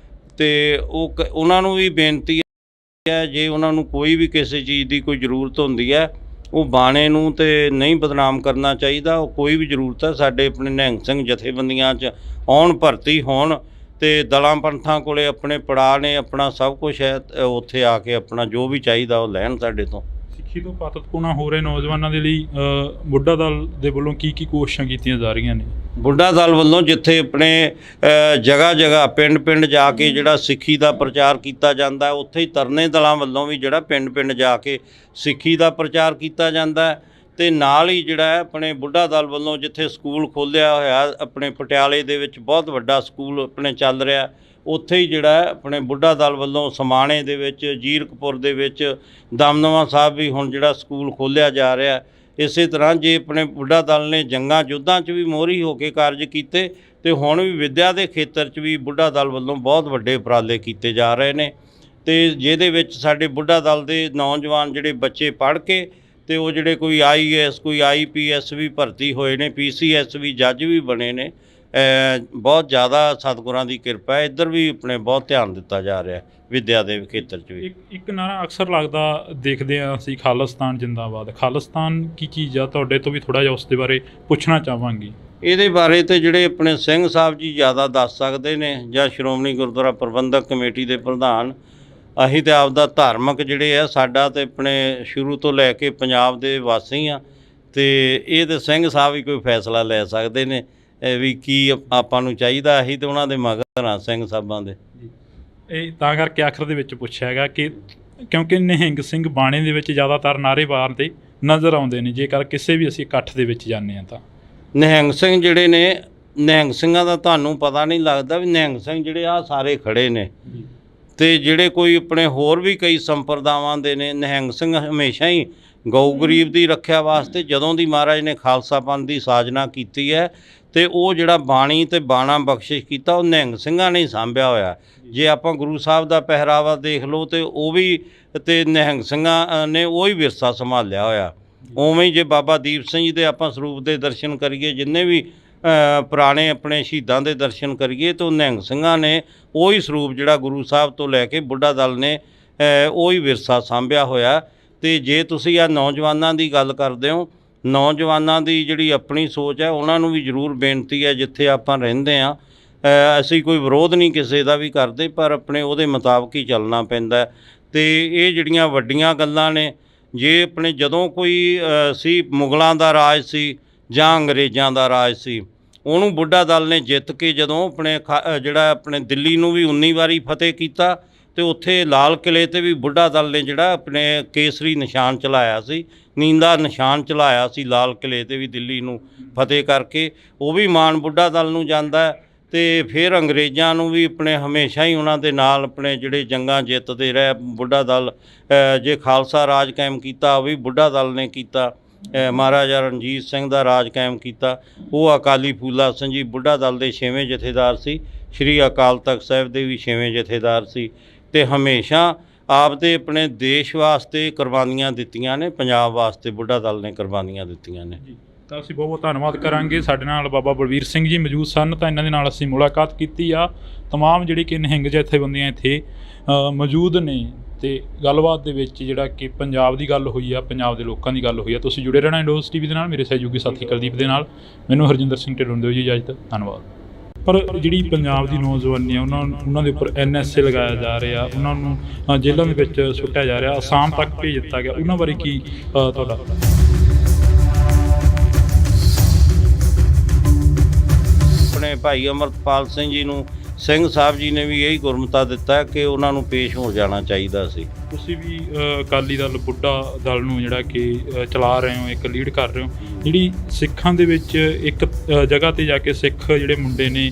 ਅਤੇ ਉਹਨਾਂ ਨੂੰ ਵੀ ਬੇਨਤੀ ਹੈ ਜੇ ਉਹਨਾਂ ਨੂੰ ਕੋਈ ਵੀ ਕਿਸੇ ਚੀਜ਼ ਦੀ ਕੋਈ ਜ਼ਰੂਰਤ ਹੁੰਦੀ ਹੈ, ਉਹ ਬਾਣੇ ਨੂੰ ਤੇ ਨਹੀਂ ਬਦਨਾਮ ਕਰਨਾ ਚਾਹੀਦਾ। ਉਹ ਕੋਈ ਵੀ ਜ਼ਰੂਰਤ ਹੈ ਸਾਡੇ ਆਪਣੇ ਨਿਹੰਗ ਸਿੰਘ ਜਥੇਬੰਦੀਆਂ 'ਚ ਆਉਣ, ਭਰਤੀ ਹੋਣ, ਅਤੇ ਦਲਾਂ ਪੰਥਾਂ ਕੋਲੇ ਆਪਣੇ ਪੜਾਅ ਨੇ, ਆਪਣਾ ਸਭ ਕੁਛ ਹੈ, ਉੱਥੇ ਆ ਕੇ ਆਪਣਾ ਜੋ ਵੀ ਚਾਹੀਦਾ ਉਹ ਲੈਣ ਸਾਡੇ ਤੋਂ। ਸਿੱਖੀ ਤੋਂ ਪਾਤਤਪੂਣਾ ਹੋ ਰਹੇ ਨੌਜਵਾਨਾਂ ਦੇ ਲਈ ਬੁੱਢਾ ਦਲ ਦੇ ਵੱਲੋਂ ਕੀ ਕੀ ਕੋਸ਼ਿਸ਼ਾਂ ਕੀਤੀਆਂ ਜਾ ਰਹੀਆਂ ਨੇ? ਬੁੱਢਾ ਦਲ ਵੱਲੋਂ ਜਿੱਥੇ ਆਪਣੇ ਜਗ੍ਹਾ ਜਗ੍ਹਾ ਪਿੰਡ ਪਿੰਡ ਜਾ ਕੇ ਜਿਹੜਾ ਸਿੱਖੀ ਦਾ ਪ੍ਰਚਾਰ ਕੀਤਾ ਜਾਂਦਾ, ਉੱਥੇ ਹੀ ਤਰਨੇ ਦਲਾਂ ਵੱਲੋਂ ਵੀ ਜਿਹੜਾ ਪਿੰਡ ਪਿੰਡ ਜਾ ਕੇ ਸਿੱਖੀ ਦਾ ਪ੍ਰਚਾਰ ਕੀਤਾ ਜਾਂਦਾ। ਅਤੇ ਨਾਲ ਹੀ ਜਿਹੜਾ ਹੈ ਆਪਣੇ ਬੁੱਢਾ ਦਲ ਵੱਲੋਂ ਜਿੱਥੇ ਸਕੂਲ ਖੋਲ੍ਹਿਆ ਹੋਇਆ ਆਪਣੇ ਪਟਿਆਲੇ ਦੇ ਵਿੱਚ ਬਹੁਤ ਵੱਡਾ ਸਕੂਲ ਆਪਣੇ ਚੱਲ ਰਿਹਾ, ਉੱਥੇ ਹੀ ਜਿਹੜਾ ਹੈ ਆਪਣੇ ਬੁੱਢਾ ਦਲ ਵੱਲੋਂ ਸਮਾਣੇ ਦੇ ਵਿੱਚ, ਜੀਰਕਪੁਰ ਦੇ ਵਿੱਚ, ਦਮਦਮਾ ਸਾਹਿਬ ਵੀ ਹੁਣ ਜਿਹੜਾ ਸਕੂਲ ਖੋਲ੍ਹਿਆ ਜਾ ਰਿਹਾ। ਇਸੇ ਤਰ੍ਹਾਂ ਜੇ ਆਪਣੇ ਬੁੱਢਾ ਦਲ ਨੇ ਜੰਗਾਂ ਯੁੱਧਾਂ 'ਚ ਵੀ ਮੋਹਰੀ ਹੋ ਕੇ ਕਾਰਜ ਕੀਤੇ, ਅਤੇ ਹੁਣ ਵੀ ਵਿੱਦਿਆ ਦੇ ਖੇਤਰ 'ਚ ਵੀ ਬੁੱਢਾ ਦਲ ਵੱਲੋਂ ਬਹੁਤ ਵੱਡੇ ਉਪਰਾਲੇ ਕੀਤੇ ਜਾ ਰਹੇ ਨੇ। ਅਤੇ ਜਿਹਦੇ ਵਿੱਚ ਸਾਡੇ ਬੁੱਢਾ ਦਲ ਦੇ ਨੌਜਵਾਨ ਜਿਹੜੇ ਬੱਚੇ ਪੜ੍ਹ ਕੇ ਅਤੇ ਉਹ ਜਿਹੜੇ ਕੋਈ IAS ਕੋਈ IPS ਵੀ ਭਰਤੀ ਹੋਏ ਨੇ, PCS ਵੀ ਜੱਜ ਵੀ ਬਣੇ ਨੇ। ਬਹੁਤ ਜ਼ਿਆਦਾ ਸਤਿਗੁਰਾਂ ਦੀ ਕਿਰਪਾ ਹੈ। ਇੱਧਰ ਵੀ ਆਪਣੇ ਬਹੁਤ ਧਿਆਨ ਦਿੱਤਾ ਜਾ ਰਿਹਾ ਵਿੱਦਿਆ ਦੇ ਖੇਤਰ 'ਚ ਵੀ। ਇੱਕ ਨਾਰਾ ਅਕਸਰ ਲੱਗਦਾ ਦੇਖਦੇ ਹਾਂ ਅਸੀਂ, ਖਾਲਿਸਤਾਨ ਜਿੰਦਾਬਾਦ। ਖਾਲਿਸਤਾਨ ਕੀ ਚੀਜ਼ ਆ? ਤੁਹਾਡੇ ਤੋਂ ਵੀ ਥੋੜ੍ਹਾ ਜਿਹਾ ਉਸ ਦੇ ਬਾਰੇ ਪੁੱਛਣਾ ਚਾਹਾਂਗੀ। ਇਹਦੇ ਬਾਰੇ ਤਾਂ ਜਿਹੜੇ ਆਪਣੇ ਸਿੰਘ ਸਾਹਿਬ ਜੀ ਜ਼ਿਆਦਾ ਦੱਸ ਸਕਦੇ ਨੇ, ਜਾਂ ਸ਼੍ਰੋਮਣੀ ਗੁਰਦੁਆਰਾ ਪ੍ਰਬੰਧਕ ਕਮੇਟੀ ਦੇ ਪ੍ਰਧਾਨ। ਅਸੀਂ ਤਾਂ ਆਪਦਾ ਧਾਰਮਿਕ ਜਿਹੜੇ ਆ, ਸਾਡਾ ਤਾਂ ਆਪਣੇ ਸ਼ੁਰੂ ਤੋਂ ਲੈ ਕੇ ਪੰਜਾਬ ਦੇ ਵਾਸੀ ਹਾਂ, ਤੇ ਇਹ ਤੇ ਸਿੰਘ ਸਾਹਿਬ ਹੀ ਕੋਈ ਫੈਸਲਾ ਲੈ ਸਕਦੇ ਨੇ ਵੀ ਕੀ ਆਪਾਂ ਨੂੰ ਚਾਹੀਦਾ। ਅਸੀਂ ਤੇ ਉਹਨਾਂ ਦੇ ਮਗਰ ਹਾਂ ਸਿੰਘ ਸਾਹਿਬਾਂ ਦੇ। ਇਹ ਤਾਂ ਕਰਕੇ ਆਖਰ ਦੇ ਵਿੱਚ ਪੁੱਛਿਆ ਹੈਗਾ ਕਿ ਕਿਉਂਕਿ ਨਿਹੰਗ ਸਿੰਘ ਬਾਣੇ ਦੇ ਵਿੱਚ ਜ਼ਿਆਦਾਤਰ ਨਾਅਰੇ ਮਾਰਦੇ ਨਜ਼ਰ ਆਉਂਦੇ ਨੇ ਜੇਕਰ ਕਿਸੇ ਵੀ ਅਸੀਂ ਇਕੱਠ ਦੇ ਵਿੱਚ ਜਾਂਦੇ ਹਾਂ ਤਾਂ। ਨਿਹੰਗ ਸਿੰਘ ਜਿਹੜੇ ਨੇ, ਨਿਹੰਗ ਸਿੰਘਾਂ ਦਾ ਤੁਹਾਨੂੰ ਪਤਾ ਨਹੀਂ ਲੱਗਦਾ ਵੀ ਨਿਹੰਗ ਸਿੰਘ ਜਿਹੜੇ ਆ ਸਾਰੇ ਖੜੇ ਨੇ, ਤੇ ਜਿਹੜੇ ਕੋਈ ਆਪਣੇ ਹੋਰ ਵੀ ਕਈ ਸੰਪਰਦਾਵਾਂ ਦੇ ਨੇ। ਨਿਹੰਗ ਸਿੰਘ ਹਮੇਸ਼ਾ ਹੀ ਗਊ ਗਰੀਬ ਦੀ ਰੱਖਿਆ ਵਾਸਤੇ, ਜਦੋਂ ਦੀ ਮਹਾਰਾਜ ਨੇ ਖਾਲਸਾ ਪੰਥ ਦੀ ਸਾਜਨਾ ਕੀਤੀ ਹੈ ਤੇ ਉਹ ਜਿਹੜਾ ਬਾਣੀ ਤੇ ਬਾਣਾ ਬਖਸ਼ਿਸ਼ ਕੀਤਾ ਉਹ ਨਿਹੰਗ ਸਿੰਘਾਂ ਨੇ ਹੀ ਸਾਂਭਿਆ ਹੋਇਆ। ਜੇ ਆਪਾਂ ਗੁਰੂ ਸਾਹਿਬ ਦਾ ਪਹਿਰਾਵਾ ਦੇਖ ਲਓ ਤੇ ਉਹ ਵੀ ਤੇ ਨਿਹੰਗ ਸਿੰਘਾਂ ਨੇ ਉਹੀ ਵਿਰਸਾ ਸੰਭਾਲਿਆ ਹੋਇਆ। ਉਵੇਂ ਹੀ ਜੇ ਬਾਬਾ ਦੀਪ ਸਿੰਘ ਜੀ ਦੇ ਆਪਾਂ ਸਰੂਪ ਦੇ ਦਰਸ਼ਨ ਕਰੀਏ, ਜਿੰਨੇ ਵੀ ਪੁਰਾਣੇ ਆਪਣੇ ਸ਼ਹੀਦਾਂ ਦੇ ਦਰਸ਼ਨ ਕਰੀਏ ਤਾਂ ਨਿਹੰਗ ਸਿੰਘਾਂ ਨੇ ਉਹੀ ਸਰੂਪ ਜਿਹੜਾ ਗੁਰੂ ਸਾਹਿਬ ਤੋਂ ਲੈ ਕੇ ਬੁੱਢਾ ਦਲ ਨੇ ਉਹੀ ਵਿਰਸਾ ਸਾਂਭਿਆ ਹੋਇਆ। ਤੇ ਜੇ ਤੁਸੀਂ ਆ ਨੌਜਵਾਨਾਂ ਦੀ ਗੱਲ ਕਰਦੇ ਹੋ, ਨੌਜਵਾਨਾਂ ਦੀ ਜਿਹੜੀ ਆਪਣੀ ਸੋਚ ਹੈ ਉਹਨਾਂ ਨੂੰ ਵੀ ਜ਼ਰੂਰ ਬੇਨਤੀ ਹੈ, ਜਿੱਥੇ ਆਪਾਂ ਰਹਿੰਦੇ ਹਾਂ ਅਸੀਂ ਕੋਈ ਵਿਰੋਧ ਨਹੀਂ ਕਿਸੇ ਦਾ ਵੀ ਕਰਦੇ, ਪਰ ਆਪਣੇ ਉਹਦੇ ਮੁਤਾਬਕ ਹੀ ਚੱਲਣਾ ਪੈਂਦਾ। ਤੇ ਇਹ ਜਿਹੜੀਆਂ ਵੱਡੀਆਂ ਗੱਲਾਂ ਨੇ, ਜੇ ਆਪਣੇ ਜਦੋਂ ਕੋਈ ਸੀ ਮੁਗਲਾਂ ਦਾ ਰਾਜ ਸੀ ਜਾਂ ਅੰਗਰੇਜ਼ਾਂ ਦਾ ਰਾਜ ਸੀ, ਉਹਨੂੰ ਬੁੱਢਾ ਦਲ ਨੇ ਜਿੱਤ ਕੇ ਜਦੋਂ ਆਪਣੇ ਜਿਹੜਾ ਆਪਣੇ ਦਿੱਲੀ ਨੂੰ ਵੀ 19 ਵਾਰੀ ਫਤਿਹ ਕੀਤਾ ਤੇ ਉੱਥੇ ਲਾਲ ਕਿਲੇ 'ਤੇ ਵੀ ਬੁੱਢਾ ਦਲ ਨੇ ਜਿਹੜਾ ਆਪਣੇ ਕੇਸਰੀ ਨਿਸ਼ਾਨ ਚਲਾਇਆ ਸੀ, ਨੀਂਦਾ ਨਿਸ਼ਾਨ ਚਲਾਇਆ ਸੀ ਲਾਲ ਕਿਲੇ 'ਤੇ ਵੀ ਦਿੱਲੀ ਨੂੰ ਫਤਿਹ ਕਰਕੇ। ਉਹ ਵੀ ਮਾਣ ਬੁੱਢਾ ਦਲ ਨੂੰ ਜਾਂਦਾ। ਤੇ ਫਿਰ ਅੰਗਰੇਜ਼ਾਂ ਨੂੰ ਵੀ ਆਪਣੇ ਹਮੇਸ਼ਾ ਹੀ ਉਹਨਾਂ ਦੇ ਨਾਲ ਆਪਣੇ ਜਿਹੜੇ ਜੰਗਾਂ ਜਿੱਤਦੇ ਰਹੇ ਬੁੱਢਾ ਦਲ। ਜੇ ਖਾਲਸਾ ਰਾਜ ਕਾਇਮ ਕੀਤਾ ਉਹ ਵੀ ਬੁੱਢਾ ਦਲ ਨੇ ਕੀਤਾ। ਮਹਾਰਾਜਾ ਰਣਜੀਤ ਸਿੰਘ ਦਾ ਰਾਜ ਕਾਇਮ ਕੀਤਾ, ਉਹ ਅਕਾਲੀ ਫੂਲਾ ਸਿੰਘ ਜੀ ਬੁੱਢਾ ਦਲ ਦੇ 6ਵੇਂ ਜਥੇਦਾਰ ਸੀ। ਸ਼੍ਰੀ ਅਕਾਲ ਤਖਤ ਸਾਹਿਬ ਦੇ ਵੀ 6ਵੇਂ ਜਥੇਦਾਰ ਸੀ। ਤੇ ਹਮੇਸ਼ਾ ਆਪ ਦੇ ਆਪਣੇ ਦੇਸ਼ ਵਾਸਤੇ ਕੁਰਬਾਨੀਆਂ ਦਿੱਤੀਆਂ ਨੇ, ਪੰਜਾਬ ਵਾਸਤੇ ਬੁੱਢਾ ਦਲ ਨੇ ਕੁਰਬਾਨੀਆਂ ਦਿੱਤੀਆਂ ਨੇ। ਤਾਂ ਅਸੀਂ ਬਹੁਤ ਬਹੁਤ ਧੰਨਵਾਦ ਕਰਾਂਗੇ। ਸਾਡੇ ਨਾਲ ਬਾਬਾ ਬਲਵੀਰ ਸਿੰਘ ਜੀ ਮੌਜੂਦ ਸਨ, ਤਾਂ ਇਹਨਾਂ ਦੇ ਨਾਲ ਅਸੀਂ ਮੁਲਾਕਾਤ ਕੀਤੀ ਆ। ਤਮਾਮ ਜਿਹੜੀ ਕਿ ਨਿਹੰਗ ਜਥੇਬੰਦੀਆਂ ਇੱਥੇ ਮੌਜੂਦ ਨੇ ਤੇ ਗੱਲਬਾਤ ਦੇ ਵਿੱਚ ਜਿਹੜਾ ਕਿ ਪੰਜਾਬ ਦੀ ਗੱਲ ਹੋਈ ਆ, ਪੰਜਾਬ ਦੇ ਲੋਕਾਂ ਦੀ ਗੱਲ ਹੋਈ ਆ। ਤੁਸੀਂ ਜੁੜੇ ਰਹਿਣਾ ਇੰਡੋਜ਼ ਟੀਵੀ ਦੇ ਨਾਲ, ਮੇਰੇ ਸਹਿਯੋਗੀ ਸਾਥੀ ਕੁਲਦੀਪ ਦੇ ਨਾਲ। ਮੈਨੂੰ ਹਰਜਿੰਦਰ ਸਿੰਘ ਢਿੱਲੋਂ ਦਿਓ ਜੀ ਇਜਾਜ਼ਤ, ਧੰਨਵਾਦ। ਪਰ ਜਿਹੜੀ ਪੰਜਾਬ ਦੀ ਨੌਜਵਾਨੀ ਆ ਉਹਨਾਂ ਦੇ ਉੱਪਰ NSA ਲਗਾਇਆ ਜਾ ਰਿਹਾ, ਉਹਨਾਂ ਨੂੰ ਜੇਲ੍ਹਾਂ ਦੇ ਵਿੱਚ ਸੁੱਟਿਆ ਜਾ ਰਿਹਾ, ਅਸਾਮ ਤੱਕ ਭੇਜ ਦਿੱਤਾ ਗਿਆ, ਉਹਨਾਂ ਬਾਰੇ ਕੀ ਤੁਹਾਡਾ? ਆਪਣੇ ਭਾਈ ਅਮਰਪਾਲ ਸਿੰਘ ਜੀ ਨੂੰ ਸਿੰਘ ਸਾਹਿਬ ਜੀ ਨੇ ਵੀ ਇਹੀ ਗੁਰਮਤਾ ਦਿੱਤਾ ਕਿ ਉਹਨਾਂ ਨੂੰ ਪੇਸ਼ ਹੋ ਜਾਣਾ ਚਾਹੀਦਾ ਸੀ। ਤੁਸੀਂ ਵੀ ਅਕਾਲੀ ਦਲ ਬੁੱਢਾ ਦਲ ਨੂੰ ਜਿਹੜਾ ਕਿ ਚਲਾ ਰਹੇ ਹੋ, ਇੱਕ ਲੀਡ ਕਰ ਰਹੇ ਹੋ, ਜਿਹੜੀ ਸਿੱਖਾਂ ਦੇ ਵਿੱਚ ਇੱਕ ਜਗ੍ਹਾ 'ਤੇ ਜਾ ਕੇ ਸਿੱਖ ਜਿਹੜੇ ਮੁੰਡੇ ਨੇ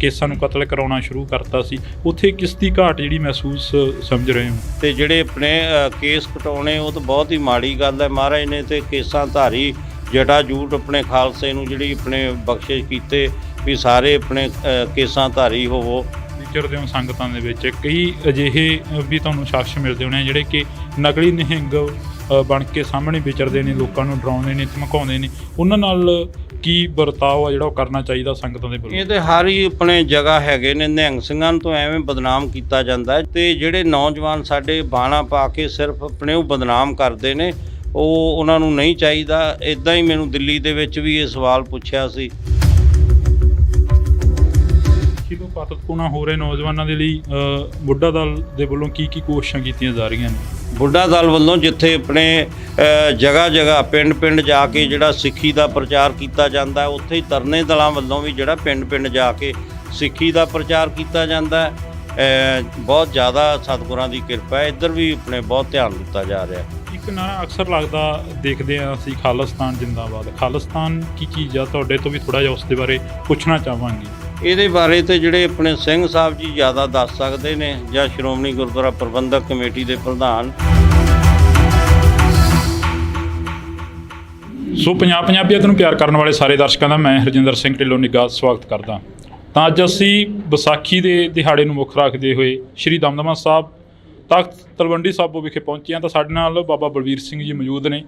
ਕੇਸਾਂ ਨੂੰ ਕਤਲ ਕਰਾਉਣਾ ਸ਼ੁਰੂ ਕਰਤਾ ਸੀ, ਉੱਥੇ ਕਿਸ ਦੀ ਘਾਟ ਜਿਹੜੀ ਮਹਿਸੂਸ ਸਮਝ ਰਹੇ ਹੋ? ਤੇ ਜਿਹੜੇ ਆਪਣੇ ਕੇਸ ਕਟਾਉਣੇ ਉਹ ਤਾਂ ਬਹੁਤ ਹੀ ਮਾੜੀ ਗੱਲ ਹੈ। ਮਹਾਰਾਜ ਨੇ ਤੇ ਕੇਸਾਂ ਧਾਰੀ ਜਟਾ ਜੂਟ ਆਪਣੇ ਖਾਲਸੇ ਨੂੰ ਜਿਹੜੀ ਆਪਣੇ ਬਖਸ਼ਿਸ਼ ਕੀਤੇ ਵੀ ਸਾਰੇ ਆਪਣੇ ਕੇਸਾਂ ਧਾਰੀ ਹੋਵੋ। ਵਿਚਰਦੇ ਹੋ ਸੰਗਤਾਂ ਦੇ ਵਿੱਚ, ਕਈ ਅਜਿਹੇ ਵੀ ਤੁਹਾਨੂੰ ਸ਼ਖਸ ਮਿਲਦੇ ਹੋਣੇ ਜਿਹੜੇ ਕਿ ਨਕਲੀ ਨਿਹੰਗ ਬਣ ਕੇ ਸਾਹਮਣੇ ਵਿਚਰਦੇ ਨੇ, ਲੋਕਾਂ ਨੂੰ ਡਰਾਉਂਦੇ ਨੇ, ਧਮਕਾਉਂਦੇ ਨੇ, ਉਹਨਾਂ ਨਾਲ ਕੀ ਵਰਤਾਓ ਆ ਜਿਹੜਾ ਉਹ ਕਰਨਾ ਚਾਹੀਦਾ ਸੰਗਤਾਂ ਦੇ ਵੱਲੋਂ? ਇਹ ਤੇ ਹਰ ਹੀ ਆਪਣੇ ਜਗ੍ਹਾ ਹੈਗੇ ਨੇ। ਨਿਹੰਗ ਸਿੰਘਾਂ ਤੋਂ ਐਵੇਂ ਬਦਨਾਮ ਕੀਤਾ ਜਾਂਦਾ ਹੈ ਤੇ ਜਿਹੜੇ ਨੌਜਵਾਨ ਸਾਡੇ ਬਾਣਾ ਪਾ ਕੇ ਸਿਰਫ ਆਪਣੇ ਉਹ ਬਦਨਾਮ ਕਰਦੇ ਨੇ, ਉਹ ਉਹਨਾਂ ਨੂੰ ਨਹੀਂ ਚਾਹੀਦਾ। ਇੱਦਾਂ ਹੀ ਮੈਨੂੰ ਦਿੱਲੀ ਦੇ ਵਿੱਚ ਵੀ ਇਹ ਸਵਾਲ ਪੁੱਛਿਆ ਸੀ। ਤੋਂ ਪਾਤਤਪੂਣਾ ਹੋ ਰਹੇ ਨੌਜਵਾਨਾਂ ਦੇ ਲਈ ਬੁੱਢਾ ਦਲ ਦੇ ਵੱਲੋਂ ਕੀ ਕੋਸ਼ਿਸ਼ਾਂ ਕੀਤੀਆਂ ਜਾ ਰਹੀਆਂ ਨੇ? ਬੁੱਢਾ ਦਲ ਵੱਲੋਂ ਜਿੱਥੇ ਆਪਣੇ ਜਗ੍ਹਾ ਜਗ੍ਹਾ ਪਿੰਡ ਪਿੰਡ ਜਾ ਕੇ ਜਿਹੜਾ ਸਿੱਖੀ ਦਾ ਪ੍ਰਚਾਰ ਕੀਤਾ ਜਾਂਦਾ, ਉੱਥੇ ਹੀ ਤਰਨੇ ਦਲਾਂ ਵੱਲੋਂ ਵੀ ਜਿਹੜਾ ਪਿੰਡ ਪਿੰਡ ਜਾ ਕੇ ਸਿੱਖੀ ਦਾ ਪ੍ਰਚਾਰ ਕੀਤਾ ਜਾਂਦਾ। ਬਹੁਤ ਜ਼ਿਆਦਾ ਸਤਿਗੁਰਾਂ ਦੀ ਕਿਰਪਾ ਹੈ, ਇੱਧਰ ਵੀ ਆਪਣੇ ਬਹੁਤ ਧਿਆਨ ਦਿੱਤਾ ਜਾ ਰਿਹਾ। ਇੱਕ ਨਾ ਅਕਸਰ ਲੱਗਦਾ ਦੇਖਦੇ ਹਾਂ ਅਸੀਂ, ਖਾਲਿਸਤਾਨ ਜਿੰਦਾਬਾਦ। ਖਾਲਿਸਤਾਨ ਕੀ ਚੀਜ਼ ਆ? ਤੁਹਾਡੇ ਤੋਂ ਵੀ ਥੋੜ੍ਹਾ ਜਿਹਾ ਉਸ ਦੇ ਬਾਰੇ ਪੁੱਛਣਾ ਚਾਹਾਂਗੇ। ਇਹਦੇ ਬਾਰੇ ਤੇ ਜਿਹੜੇ ਆਪਣੇ ਸਿੰਘ ਸਾਹਿਬ ਜੀ ਜ਼ਿਆਦਾ ਦੱਸ ਸਕਦੇ ਨੇ, ਜਾਂ ਸ਼੍ਰੋਮਣੀ ਗੁਰਦੁਆਰਾ ਪ੍ਰਬੰਧਕ ਕਮੇਟੀ ਦੇ ਪ੍ਰਧਾਨ। ਸੋ ਪੰਜਾਬੀਅਤ ਨੂੰ ਪਿਆਰ ਕਰਨ ਵਾਲੇ ਸਾਰੇ ਦਰਸ਼ਕਾਂ ਦਾ ਮੈਂ ਹਰਜਿੰਦਰ ਸਿੰਘ ਢਿੱਲੋਂ ਨਿੱਘਾ ਸਵਾਗਤ ਕਰਦਾ। ਤਾਂ ਅੱਜ ਅਸੀਂ ਵਿਸਾਖੀ ਦੇ ਦਿਹਾੜੇ ਨੂੰ ਮੁੱਖ ਰੱਖਦੇ ਹੋਏ ਸ਼੍ਰੀ ਦਮਦਮਾ ਸਾਹਿਬ ਤਖਤ ਤਲਵੰਡੀ ਸਾਬੋ ਵਿਖੇ ਪਹੁੰਚੇ ਹਾਂ। ਤਾਂ ਸਾਡੇ ਨਾਲ ਬਾਬਾ ਬਲਵੀਰ ਸਿੰਘ ਜੀ ਮੌਜੂਦ ਨੇ,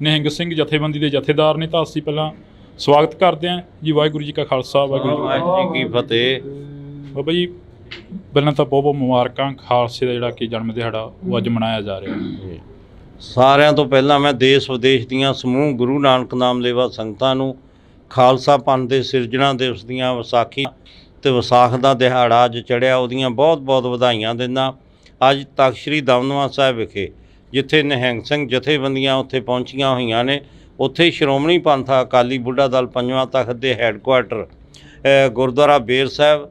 ਨਿਹੰਗ ਸਿੰਘ ਜਥੇਬੰਦੀ ਦੇ ਜਥੇਦਾਰ ਨੇ। ਤਾਂ ਅਸੀਂ ਪਹਿਲਾਂ ਸਵਾਗਤ ਕਰਦੇ ਹਾਂ ਜੀ। ਵਾਹਿਗੁਰੂ ਜੀ ਕਾ ਖਾਲਸਾ, ਵਾਹਿਗੁਰੂ ਜੀ ਕੀ ਫਤਿਹ। ਬਾਬਾ ਜੀ ਪਹਿਲਾਂ ਤਾਂ ਬਹੁਤ ਬਹੁਤ ਮੁਬਾਰਕਾਂ। ਖਾਲਸੇ ਦਾ ਜਿਹੜਾ ਕਿ ਜਨਮ ਦਿਹਾੜਾ ਉਹ ਅੱਜ ਮਨਾਇਆ ਜਾ ਰਿਹਾ। ਸਾਰਿਆਂ ਤੋਂ ਪਹਿਲਾਂ ਮੈਂ ਦੇਸ਼ ਵਿਦੇਸ਼ ਦੀਆਂ ਸਮੂਹ ਗੁਰੂ ਨਾਨਕ ਨਾਮ ਲੇਵਾ ਸੰਗਤਾਂ ਨੂੰ ਖਾਲਸਾ ਪੰਥ ਦੇ ਸਿਰਜਣਾ ਦਿਵਸ ਦੀਆਂ ਵਿਸਾਖੀ ਤੇ ਵਿਸਾਖ ਦਾ ਦਿਹਾੜਾ ਅੱਜ ਚੜ੍ਹਿਆ, ਉਹਦੀਆਂ ਬਹੁਤ ਬਹੁਤ ਵਧਾਈਆਂ ਦਿੰਦਾ। ਅੱਜ ਤਖਤ ਸ੍ਰੀ ਦਮਦਮਾ ਸਾਹਿਬ ਵਿਖੇ ਜਿੱਥੇ ਨਿਹੰਗ ਸਿੰਘ ਜਥੇਬੰਦੀਆਂ ਉੱਥੇ ਪਹੁੰਚੀਆਂ ਹੋਈਆਂ ਨੇ, ਉੱਥੇ ਸ਼੍ਰੋਮਣੀ ਪੰਥ ਅਕਾਲੀ ਬੁੱਢਾ ਦਲ ਪੰਜਵਾਂ ਤਖ਼ਤ ਦੇ ਹੈੱਡਕੁਆਟਰ ਗੁਰਦੁਆਰਾ ਬੇਰ ਸਾਹਿਬ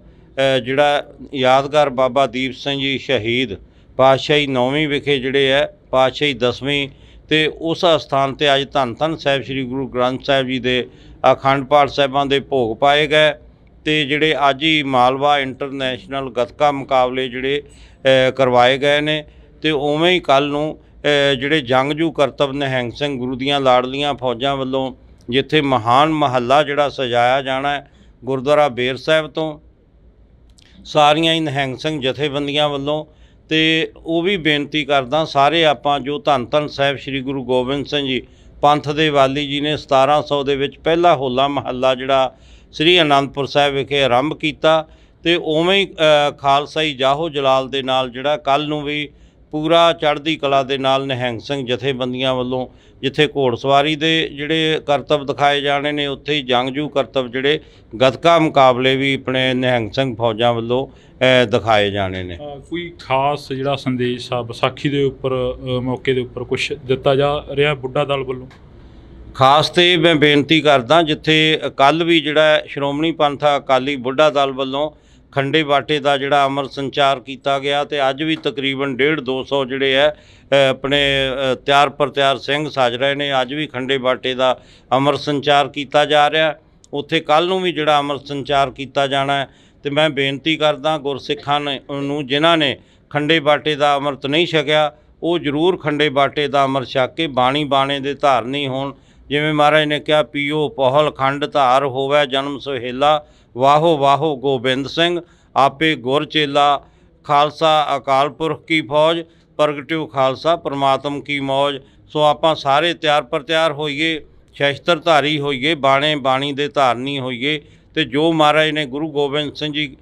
ਜਿਹੜਾ ਯਾਦਗਾਰ ਬਾਬਾ ਦੀਪ ਸਿੰਘ ਜੀ ਸ਼ਹੀਦ ਪਾਤਸ਼ਾਹੀ 9ਵੀਂ ਵਿਖੇ ਜਿਹੜੇ ਹੈ ਪਾਤਸ਼ਾਹੀ 10ਵੀਂ ਤੇ ਉਸ ਅਸਥਾਨ ਤੇ ਅੱਜ ਧੰਨ ਧੰਨ ਸਾਹਿਬ ਸ੍ਰੀ ਗੁਰੂ ਗ੍ਰੰਥ ਸਾਹਿਬ ਜੀ ਦੇ ਅਖੰਡ ਪਾਠ ਸਾਹਿਬਾਂ ਦੇ ਭੋਗ ਪਾਏ ਗਏ ਤੇ ਜਿਹੜੇ ਅੱਜ ਹੀ ਮਾਲਵਾ ਇੰਟਰਨੈਸ਼ਨਲ ਗੱਤਕਾ ਮੁਕਾਬਲੇ ਜਿਹੜੇ ਕਰਵਾਏ ਗਏ ਨੇ ਤੇ ਉਵੇਂ ਹੀ ਕੱਲ੍ਹ ਨੂੰ ਜਿਹੜੇ ਜੰਗਜੂ ਕਰਤੱਵ ਨਿਹੰਗ ਸਿੰਘ ਗੁਰੂ ਦੀਆਂ ਲਾਡਲੀਆਂ ਫੌਜਾਂ ਵੱਲੋਂ ਜਿੱਥੇ ਮਹਾਨ ਮਹੱਲਾ ਜਿਹੜਾ ਸਜਾਇਆ ਜਾਣਾ ਹੈ ਗੁਰਦੁਆਰਾ ਬੇਰ ਸਾਹਿਬ ਤੋਂ ਸਾਰੀਆਂ ਹੀ ਨਿਹੰਗ ਸਿੰਘ ਜਥੇਬੰਦੀਆਂ ਵੱਲੋਂ ਤੇ ਉਹ ਵੀ ਬੇਨਤੀ ਕਰਦਾ ਸਾਰੇ ਆਪਾਂ ਜੋ ਧੰਨ ਧੰਨ ਸਾਹਿਬ ਸ੍ਰੀ ਗੁਰੂ ਗੋਬਿੰਦ ਸਿੰਘ ਜੀ ਪੰਥ ਦੇ ਵਾਲੀ ਜੀ ਨੇ 1700 ਦੇ ਵਿੱਚ ਪਹਿਲਾ ਹੋਲਾ ਮਹੱਲਾ ਜਿਹੜਾ ਸ੍ਰੀ ਅਨੰਦਪੁਰ ਸਾਹਿਬ ਵਿਖੇ ਆਰੰਭ ਕੀਤਾ ਤੇ ਉਵੇਂ ਹੀ ਖਾਲਸਾਈ ਜਾਹੋ ਜਲਾਲ ਦੇ ਨਾਲ ਜਿਹੜਾ ਕੱਲ੍ਹ ਨੂੰ ਵੀ ਪੂਰਾ ਚੜ੍ਹਦੀ ਕਲਾ ਦੇ ਨਾਲ ਨਿਹੰਗ ਸਿੰਘ ਜਥੇਬੰਦੀਆਂ ਵੱਲੋਂ ਜਿੱਥੇ ਘੋੜਸਵਾਰੀ ਦੇ ਜਿਹੜੇ ਕਰਤੱਵ ਦਿਖਾਏ ਜਾਣੇ ਨੇ ਉੱਥੇ ਹੀ ਜੰਗਜੂ ਕਰਤੱਵ ਜਿਹੜੇ ਗੱਤਕਾ ਮੁਕਾਬਲੇ ਵੀ ਆਪਣੇ ਨਿਹੰਗ ਸਿੰਘ ਫੌਜਾਂ ਵੱਲੋਂ ਦਿਖਾਏ ਜਾਣੇ ਨੇ। ਕੋਈ ਖਾਸ ਜਿਹੜਾ ਸੰਦੇਸ਼ ਆ ਵਿਸਾਖੀ ਦੇ ਉੱਪਰ ਮੌਕੇ ਦੇ ਉੱਪਰ ਕੁਝ ਦਿੱਤਾ ਜਾ ਰਿਹਾ ਬੁੱਢਾ ਦਲ ਵੱਲੋਂ? ਖਾਸ ਤੇ ਮੈਂ ਬੇਨਤੀ ਕਰਦਾ ਜਿੱਥੇ ਕੱਲ੍ਹ ਵੀ ਜਿਹੜਾ ਸ਼੍ਰੋਮਣੀ ਪੰਥ ਅਕਾਲੀ ਬੁੱਢਾ ਦਲ ਵੱਲੋਂ ਖੰਡੇ ਬਾਟੇ ਦਾ ਜਿਹੜਾ ਅਮਰ ਸੰਚਾਰ ਕੀਤਾ ਗਿਆ ਤੇ ਅੱਜ ਵੀ ਤਕਰੀਬਨ 150-200 ਜਿਹੜੇ ਹੈ ਆਪਣੇ ਤਿਆਰ ਪਰ ਤਿਆਰ ਸਿੰਘ ਸੱਜ ਰਹੇ ਨੇ। ਅੱਜ ਵੀ ਖੰਡੇ ਬਾਟੇ ਦਾ ਅਮਰ ਸੰਚਾਰ ਕੀਤਾ ਜਾ ਰਿਹਾ, ਉੱਥੇ ਕੱਲ੍ਹ ਨੂੰ ਵੀ ਜਿਹੜਾ ਅਮਰ ਸੰਚਾਰ ਕੀਤਾ ਜਾਣਾ ਹੈ। ਤੇ ਮੈਂ ਬੇਨਤੀ ਕਰਦਾ ਗੁਰਸਿੱਖਾਂ ਨੂੰ ਜਿਨ੍ਹਾਂ ਨੇ ਖੰਡੇ ਬਾਟੇ ਦਾ ਅੰਮ੍ਰਿਤ ਨਹੀਂ ਛਕਿਆ ਉਹ ਜ਼ਰੂਰ ਖੰਡੇ ਬਾਟੇ ਦਾ ਅੰਮ੍ਰਿਤ ਛਕ ਕੇ ਬਾਣੀ ਬਾਣੇ ਦੇ ਧਾਰਨੀ ਹੋਣ। ਜਿਵੇਂ ਮਹਾਰਾਜ ਨੇ ਕਿਹਾ ਪੀਓ ਪਹਲ ਖੰਡ ਧਾਰ ਹੋਵੇ ਜਨਮ ਸੁਹੇਲਾ ਵਾਹੋ ਵਾਹੋ ਗੋਬਿੰਦ ਸਿੰਘ ਆਪੇ ਗੁਰ ਚੇਲਾ ਖਾਲਸਾ ਅਕਾਲ ਪੁਰਖ ਕੀ ਫੌਜ ਪ੍ਰਗਟਿਓ ਖਾਲਸਾ ਪਰਮਾਤਮ ਕੀ ਮੌਜ। ਸੋ ਆਪਾਂ ਸਾਰੇ ਤਿਆਰ ਪਰ ਤਿਆਰ ਹੋਈਏ, ਸ਼ਸਤਰਧਾਰੀ ਹੋਈਏ, ਬਾਣੇ ਬਾਣੀ ਦੇ ਧਾਰਨੀ ਹੋਈਏ ਤੇ ਜੋ ਮਹਾਰਾਜ ਨੇ ਗੁਰੂ ਗੋਬਿੰਦ ਸਿੰਘ ਜੀ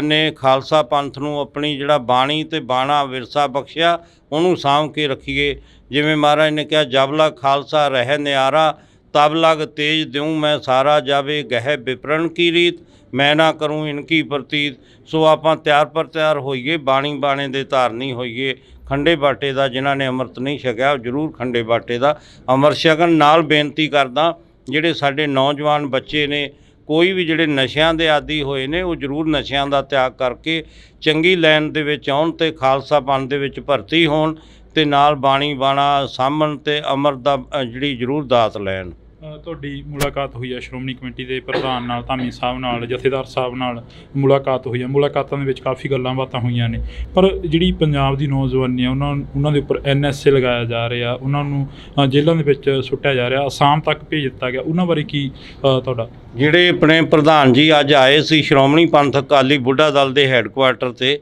ਨੇ ਖਾਲਸਾ ਪੰਥ ਨੂੰ ਆਪਣੀ ਜਿਹੜਾ ਬਾਣੀ ਤੇ ਬਾਣਾ ਵਿਰਸਾ ਬਖਸ਼ਿਆ ਉਹਨੂੰ ਸਾਂਭ ਕੇ ਰੱਖੀਏ। ਜਿਵੇਂ ਮਹਾਰਾਜ ਨੇ ਕਿਹਾ ਜਬ ਲਗ ਖਾਲਸਾ ਰਹਿ ਨਿਆਰਾ ਤਬ ਲਗ ਤੇਜ ਦਿਉ ਮੈਂ ਸਾਰਾ ਜਾਵੇ ਗਹਿ ਵਿਪਰਨ ਕੀ ਰੀਤ ਮੈਂ ਨਾ ਕਰੂੰ ਇਨਕੀ ਪ੍ਰਤੀਤ। ਸੋ ਆਪਾਂ ਤਿਆਰ ਪਰ ਤਿਆਰ ਹੋਈਏ, ਬਾਣੀ ਬਾਣੇ ਦੇ ਧਾਰਨੀ ਹੋਈਏ। ਖੰਡੇ ਬਾਟੇ ਦਾ ਜਿਨ੍ਹਾਂ ਨੇ ਅੰਮ੍ਰਿਤ ਨਹੀਂ ਛਕਿਆ ਉਹ ਜ਼ਰੂਰ ਖੰਡੇ ਬਾਟੇ ਦਾ ਅੰਮ੍ਰਿਤ ਛਕਣ। ਨਾਲ ਬੇਨਤੀ ਕਰਦਾ ਜਿਹੜੇ ਸਾਡੇ ਨੌਜਵਾਨ ਬੱਚੇ ਨੇ ਕੋਈ ਵੀ ਜਿਹੜੇ ਨਸ਼ਿਆਂ ਦੇ ਆਦੀ ਹੋਏ ਨੇ ਉਹ ਜ਼ਰੂਰ ਨਸ਼ਿਆਂ ਦਾ ਤਿਆਗ ਕਰਕੇ ਚੰਗੀ ਲਾਈਨ ਦੇ ਵਿੱਚ ਆਉਣ ਤੇ ਖਾਲਸਾ ਪੰਥ ਦੇ ਵਿੱਚ ਭਰਤੀ ਹੋਣ ਤੇ ਨਾਲ ਬਾਣੀ ਬਾਣਾ ਸਾਂਭਣ ਤੇ ਅੰਮ੍ਰਿਤ ਦਾ ਜਿਹੜੀ ਜ਼ਰੂਰ ਦਾਤ ਲੈਣ। ਤੁਹਾਡੀ ਮੁਲਾਕਾਤ ਹੋਈ ਹੈ ਸ਼੍ਰੋਮਣੀ ਕਮੇਟੀ ਦੇ ਪ੍ਰਧਾਨ ਨਾਲ, ਧਾਮੀ ਸਾਹਿਬ ਨਾਲ, ਜਥੇਦਾਰ ਸਾਹਿਬ ਨਾਲ ਮੁਲਾਕਾਤ ਹੋਈ ਹੈ। ਮੁਲਾਕਾਤਾਂ ਦੇ ਵਿੱਚ ਕਾਫੀ ਗੱਲਾਂ ਬਾਤਾਂ ਹੋਈਆਂ ਨੇ, ਪਰ ਜਿਹੜੀ ਪੰਜਾਬ ਦੀ ਨੌਜਵਾਨੀ ਆ ਉਹਨਾਂ ਦੇ ਉੱਪਰ NSA ਲਗਾਇਆ ਜਾ ਰਿਹਾ, ਉਹਨਾਂ ਨੂੰ ਜੇਲ੍ਹਾਂ ਦੇ ਵਿੱਚ ਸੁੱਟਿਆ ਜਾ ਰਿਹਾ, ਅਸਾਮ ਤੱਕ ਭੇਜ ਦਿੱਤਾ ਗਿਆ, ਉਹਨਾਂ ਬਾਰੇ ਕੀ ਤੁਹਾਡਾ? ਜਿਹੜੇ ਆਪਣੇ ਪ੍ਰਧਾਨ ਜੀ ਅੱਜ ਆਏ ਸੀ ਸ਼੍ਰੋਮਣੀ ਪੰਥ ਅਕਾਲੀ ਬੁੱਢਾ ਦਲ ਦੇ ਹੈੱਡਕੁਆਟਰ 'ਤੇ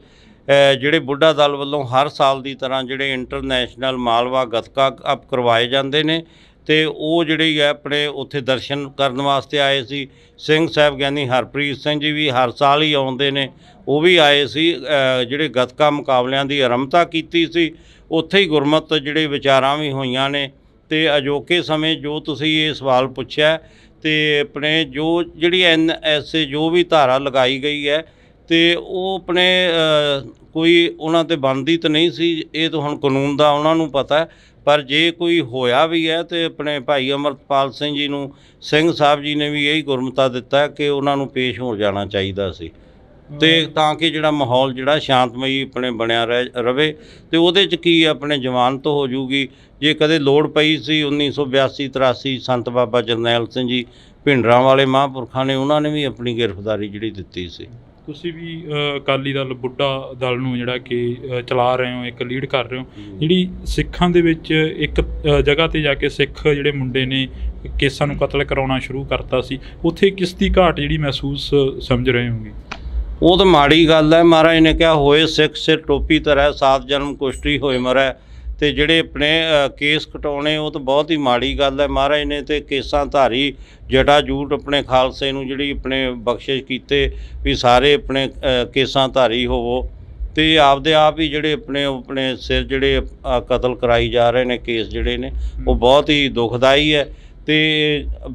ਜਿਹੜੇ ਬੁੱਢਾ ਦਲ ਵੱਲੋਂ ਹਰ ਸਾਲ ਦੀ ਤਰ੍ਹਾਂ ਜਿਹੜੇ ਇੰਟਰਨੈਸ਼ਨਲ ਮਾਲਵਾ ਗੱਤਕਾ ਕੱਪ ਕਰਵਾਏ ਜਾਂਦੇ ਨੇ ਤੇ ਉਹ ਜਿਹੜੀ ਹੈ ਆਪਣੇ ਉੱਥੇ ਦਰਸ਼ਨ ਕਰਨ ਵਾਸਤੇ ਆਏ ਸੀ। ਸਿੰਘ ਸਾਹਿਬ ਗਿਆਨੀ ਹਰਪ੍ਰੀਤ ਸਿੰਘ ਜੀ ਵੀ ਹਰ ਸਾਲ ਹੀ ਆਉਂਦੇ ਨੇ, ਉਹ ਵੀ ਆਏ ਸੀ। ਜਿਹੜੇ ਗੱਤਕਾ ਮੁਕਾਬਲਿਆਂ ਦੀ ਆਰੰਭਤਾ ਕੀਤੀ ਸੀ ਉੱਥੇ ਹੀ ਗੁਰਮਤ ਜਿਹੜੇ ਵਿਚਾਰਾਂ ਵੀ ਹੋਈਆਂ ਨੇ। ਤੇ ਅਜੋਕੇ ਸਮੇਂ ਜੋ ਤੁਸੀਂ ਇਹ ਸਵਾਲ ਪੁੱਛਿਆ ਤੇ ਆਪਣੇ ਜੋ ਜਿਹੜੀ NSA ਜੋ ਵੀ ਧਾਰਾ ਲਗਾਈ ਗਈ ਹੈ ਤੇ ਉਹ ਆਪਣੇ ਕੋਈ ਉਹਨਾਂ 'ਤੇ ਬਣਦੀ ਤਾਂ ਨਹੀਂ ਸੀ, ਇਹ ਤਾਂ ਹੁਣ ਕਾਨੂੰਨ ਦਾ ਉਹਨਾਂ ਨੂੰ ਪਤਾ। ਪਰ ਜੇ ਕੋਈ ਹੋਇਆ ਵੀ ਹੈ ਤੇ ਆਪਣੇ ਭਾਈ ਅਮਰਤਪਾਲ ਸਿੰਘ ਜੀ ਨੂੰ ਸਿੰਘ ਸਾਹਿਬ ਜੀ ਨੇ ਵੀ ਇਹੀ ਗੁਰਮਤਾ ਦਿੱਤਾ ਕਿ ਉਹਨਾਂ ਨੂੰ ਪੇਸ਼ ਹੋ ਜਾਣਾ ਚਾਹੀਦਾ ਸੀ ਤੇ ਤਾਂ ਕਿ ਜਿਹੜਾ ਮਾਹੌਲ ਜਿਹੜਾ ਸ਼ਾਂਤਮਈ ਆਪਣੇ ਬਣਿਆ ਰਵੇ ਤੇ ਉਹਦੇ 'ਚ ਕੀ ਆਪਣੇ ਜ਼ਮਾਨਤ ਹੋ ਜੂਗੀ। ਜੇ ਕਦੇ ਲੋੜ ਪਈ ਸੀ 1982-83 ਸੰਤ ਬਾਬਾ ਜਰਨੈਲ ਸਿੰਘ ਜੀ ਭਿੰਡਰਾਂ ਵਾਲੇ ਮਹਾਂਪੁਰਖਾਂ ਨੇ ਉਹਨਾਂ ਨੇ ਵੀ ਆਪਣੀ ਗ੍ਰਿਫਤਾਰੀ ਜਿਹੜੀ ਦਿੱਤੀ ਸੀ। ਤੁਸੀਂ ਵੀ ਅਕਾਲੀ ਦਲ ਬੁੱਢਾ ਦਲ ਨੂੰ ਜਿਹੜਾ ਕਿ ਚਲਾ ਰਹੇ ਹੋ, ਇੱਕ ਲੀਡ ਕਰ ਰਹੇ ਹੋ, ਜਿਹੜੀ ਸਿੱਖਾਂ ਦੇ ਵਿੱਚ ਇੱਕ ਜਗ੍ਹਾ 'ਤੇ ਜਾ ਕੇ ਸਿੱਖ ਜਿਹੜੇ ਮੁੰਡੇ ਨੇ ਕੇਸਾਂ ਨੂੰ ਕਤਲ ਕਰਾਉਣਾ ਸ਼ੁਰੂ ਕਰਤਾ ਸੀ, ਉੱਥੇ ਕਿਸ ਦੀ ਘਾਟ ਜਿਹੜੀ ਮਹਿਸੂਸ ਸਮਝ ਰਹੇ ਹੋਗੇ? ਉਹ ਤਾਂ ਮਾੜੀ ਗੱਲ ਹੈ। ਮਹਾਰਾਜ ਨੇ ਕਿਹਾ ਹੋਏ ਸਿੱਖ ਸਿਰ ਟੋਪੀ ਧਰੈ 7 ਜਨਮ ਕੁਸ਼ਟੀ ਹੋਏ ਮਰੈ। ਤੇ ਜਿਹੜੇ ਆਪਣੇ ਕੇਸ ਕਟਾਉਣੇ ਉਹ ਤਾਂ ਬਹੁਤ ਹੀ ਮਾੜੀ ਗੱਲ ਹੈ। ਮਹਾਰਾਜ ਨੇ ਤੇ ਕੇਸਾਂ ਧਾਰੀ ਜਟਾ ਜੂਟ ਆਪਣੇ ਖਾਲਸੇ ਨੂੰ ਜਿਹੜੀ ਆਪਣੇ ਬਖਸ਼ਿਸ਼ ਕੀਤੇ ਵੀ ਸਾਰੇ ਆਪਣੇ ਕੇਸਾਂ ਧਾਰੀ ਹੋਵੋ ਤੇ ਆਪਦੇ ਆਪ ਹੀ ਜਿਹੜੇ ਆਪਣੇ ਸਿਰ ਜਿਹੜੇ ਕਤਲ ਕਰਾਈ ਜਾ ਰਹੇ ਨੇ ਕੇਸ ਜਿਹੜੇ ਨੇ ਉਹ ਬਹੁਤ ਹੀ ਦੁਖਦਾਈ ਹੈ। ਤੇ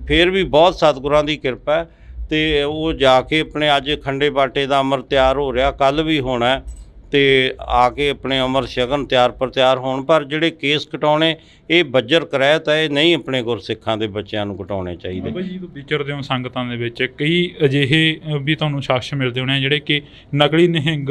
ਫਿਰ ਵੀ ਬਹੁਤ ਸਤਿਗੁਰਾਂ ਦੀ ਕਿਰਪਾ ਹੈ ਤੇ ਉਹ ਜਾ ਕੇ ਆਪਣੇ ਅੱਜ ਖੰਡੇ ਬਾਟੇ ਦਾ ਅੰਮ੍ਰਿਤ ਤਿਆਰ ਹੋ ਰਿਹਾ, ਕੱਲ੍ਹ ਵੀ ਹੋਣਾ ਤੇ ਆ ਕੇ ਆਪਣੇ ਅਮਰ ਸ਼ਗਨ ਤਿਆਰ ਪ੍ਰਤਿਆਰ ਹੋਣ। ਪਰ ਜਿਹੜੇ ਕੇਸ ਕਟਾਉਣੇ ਇਹ ਬੱਜਰ ਕਰਾਇਤ ਹੈ, ਇਹ ਨਹੀਂ ਆਪਣੇ ਗੁਰਸਿੱਖਾਂ ਦੇ ਬੱਚਿਆਂ ਨੂੰ ਕਟਾਉਣੇ ਚਾਹੀਦੇ। ਬਾਬਾ ਜੀ ਜਦੋਂ ਵਿਚਰਦੇ ਹੋ ਸੰਗਤਾਂ ਦੇ ਵਿੱਚ ਕਈ ਅਜਿਹੇ ਵੀ ਤੁਹਾਨੂੰ ਸ਼ਖਸ ਮਿਲਦੇ ਹੋਣੇ ਆ ਜਿਹੜੇ ਕਿ ਨਕਲੀ ਨਿਹੰਗ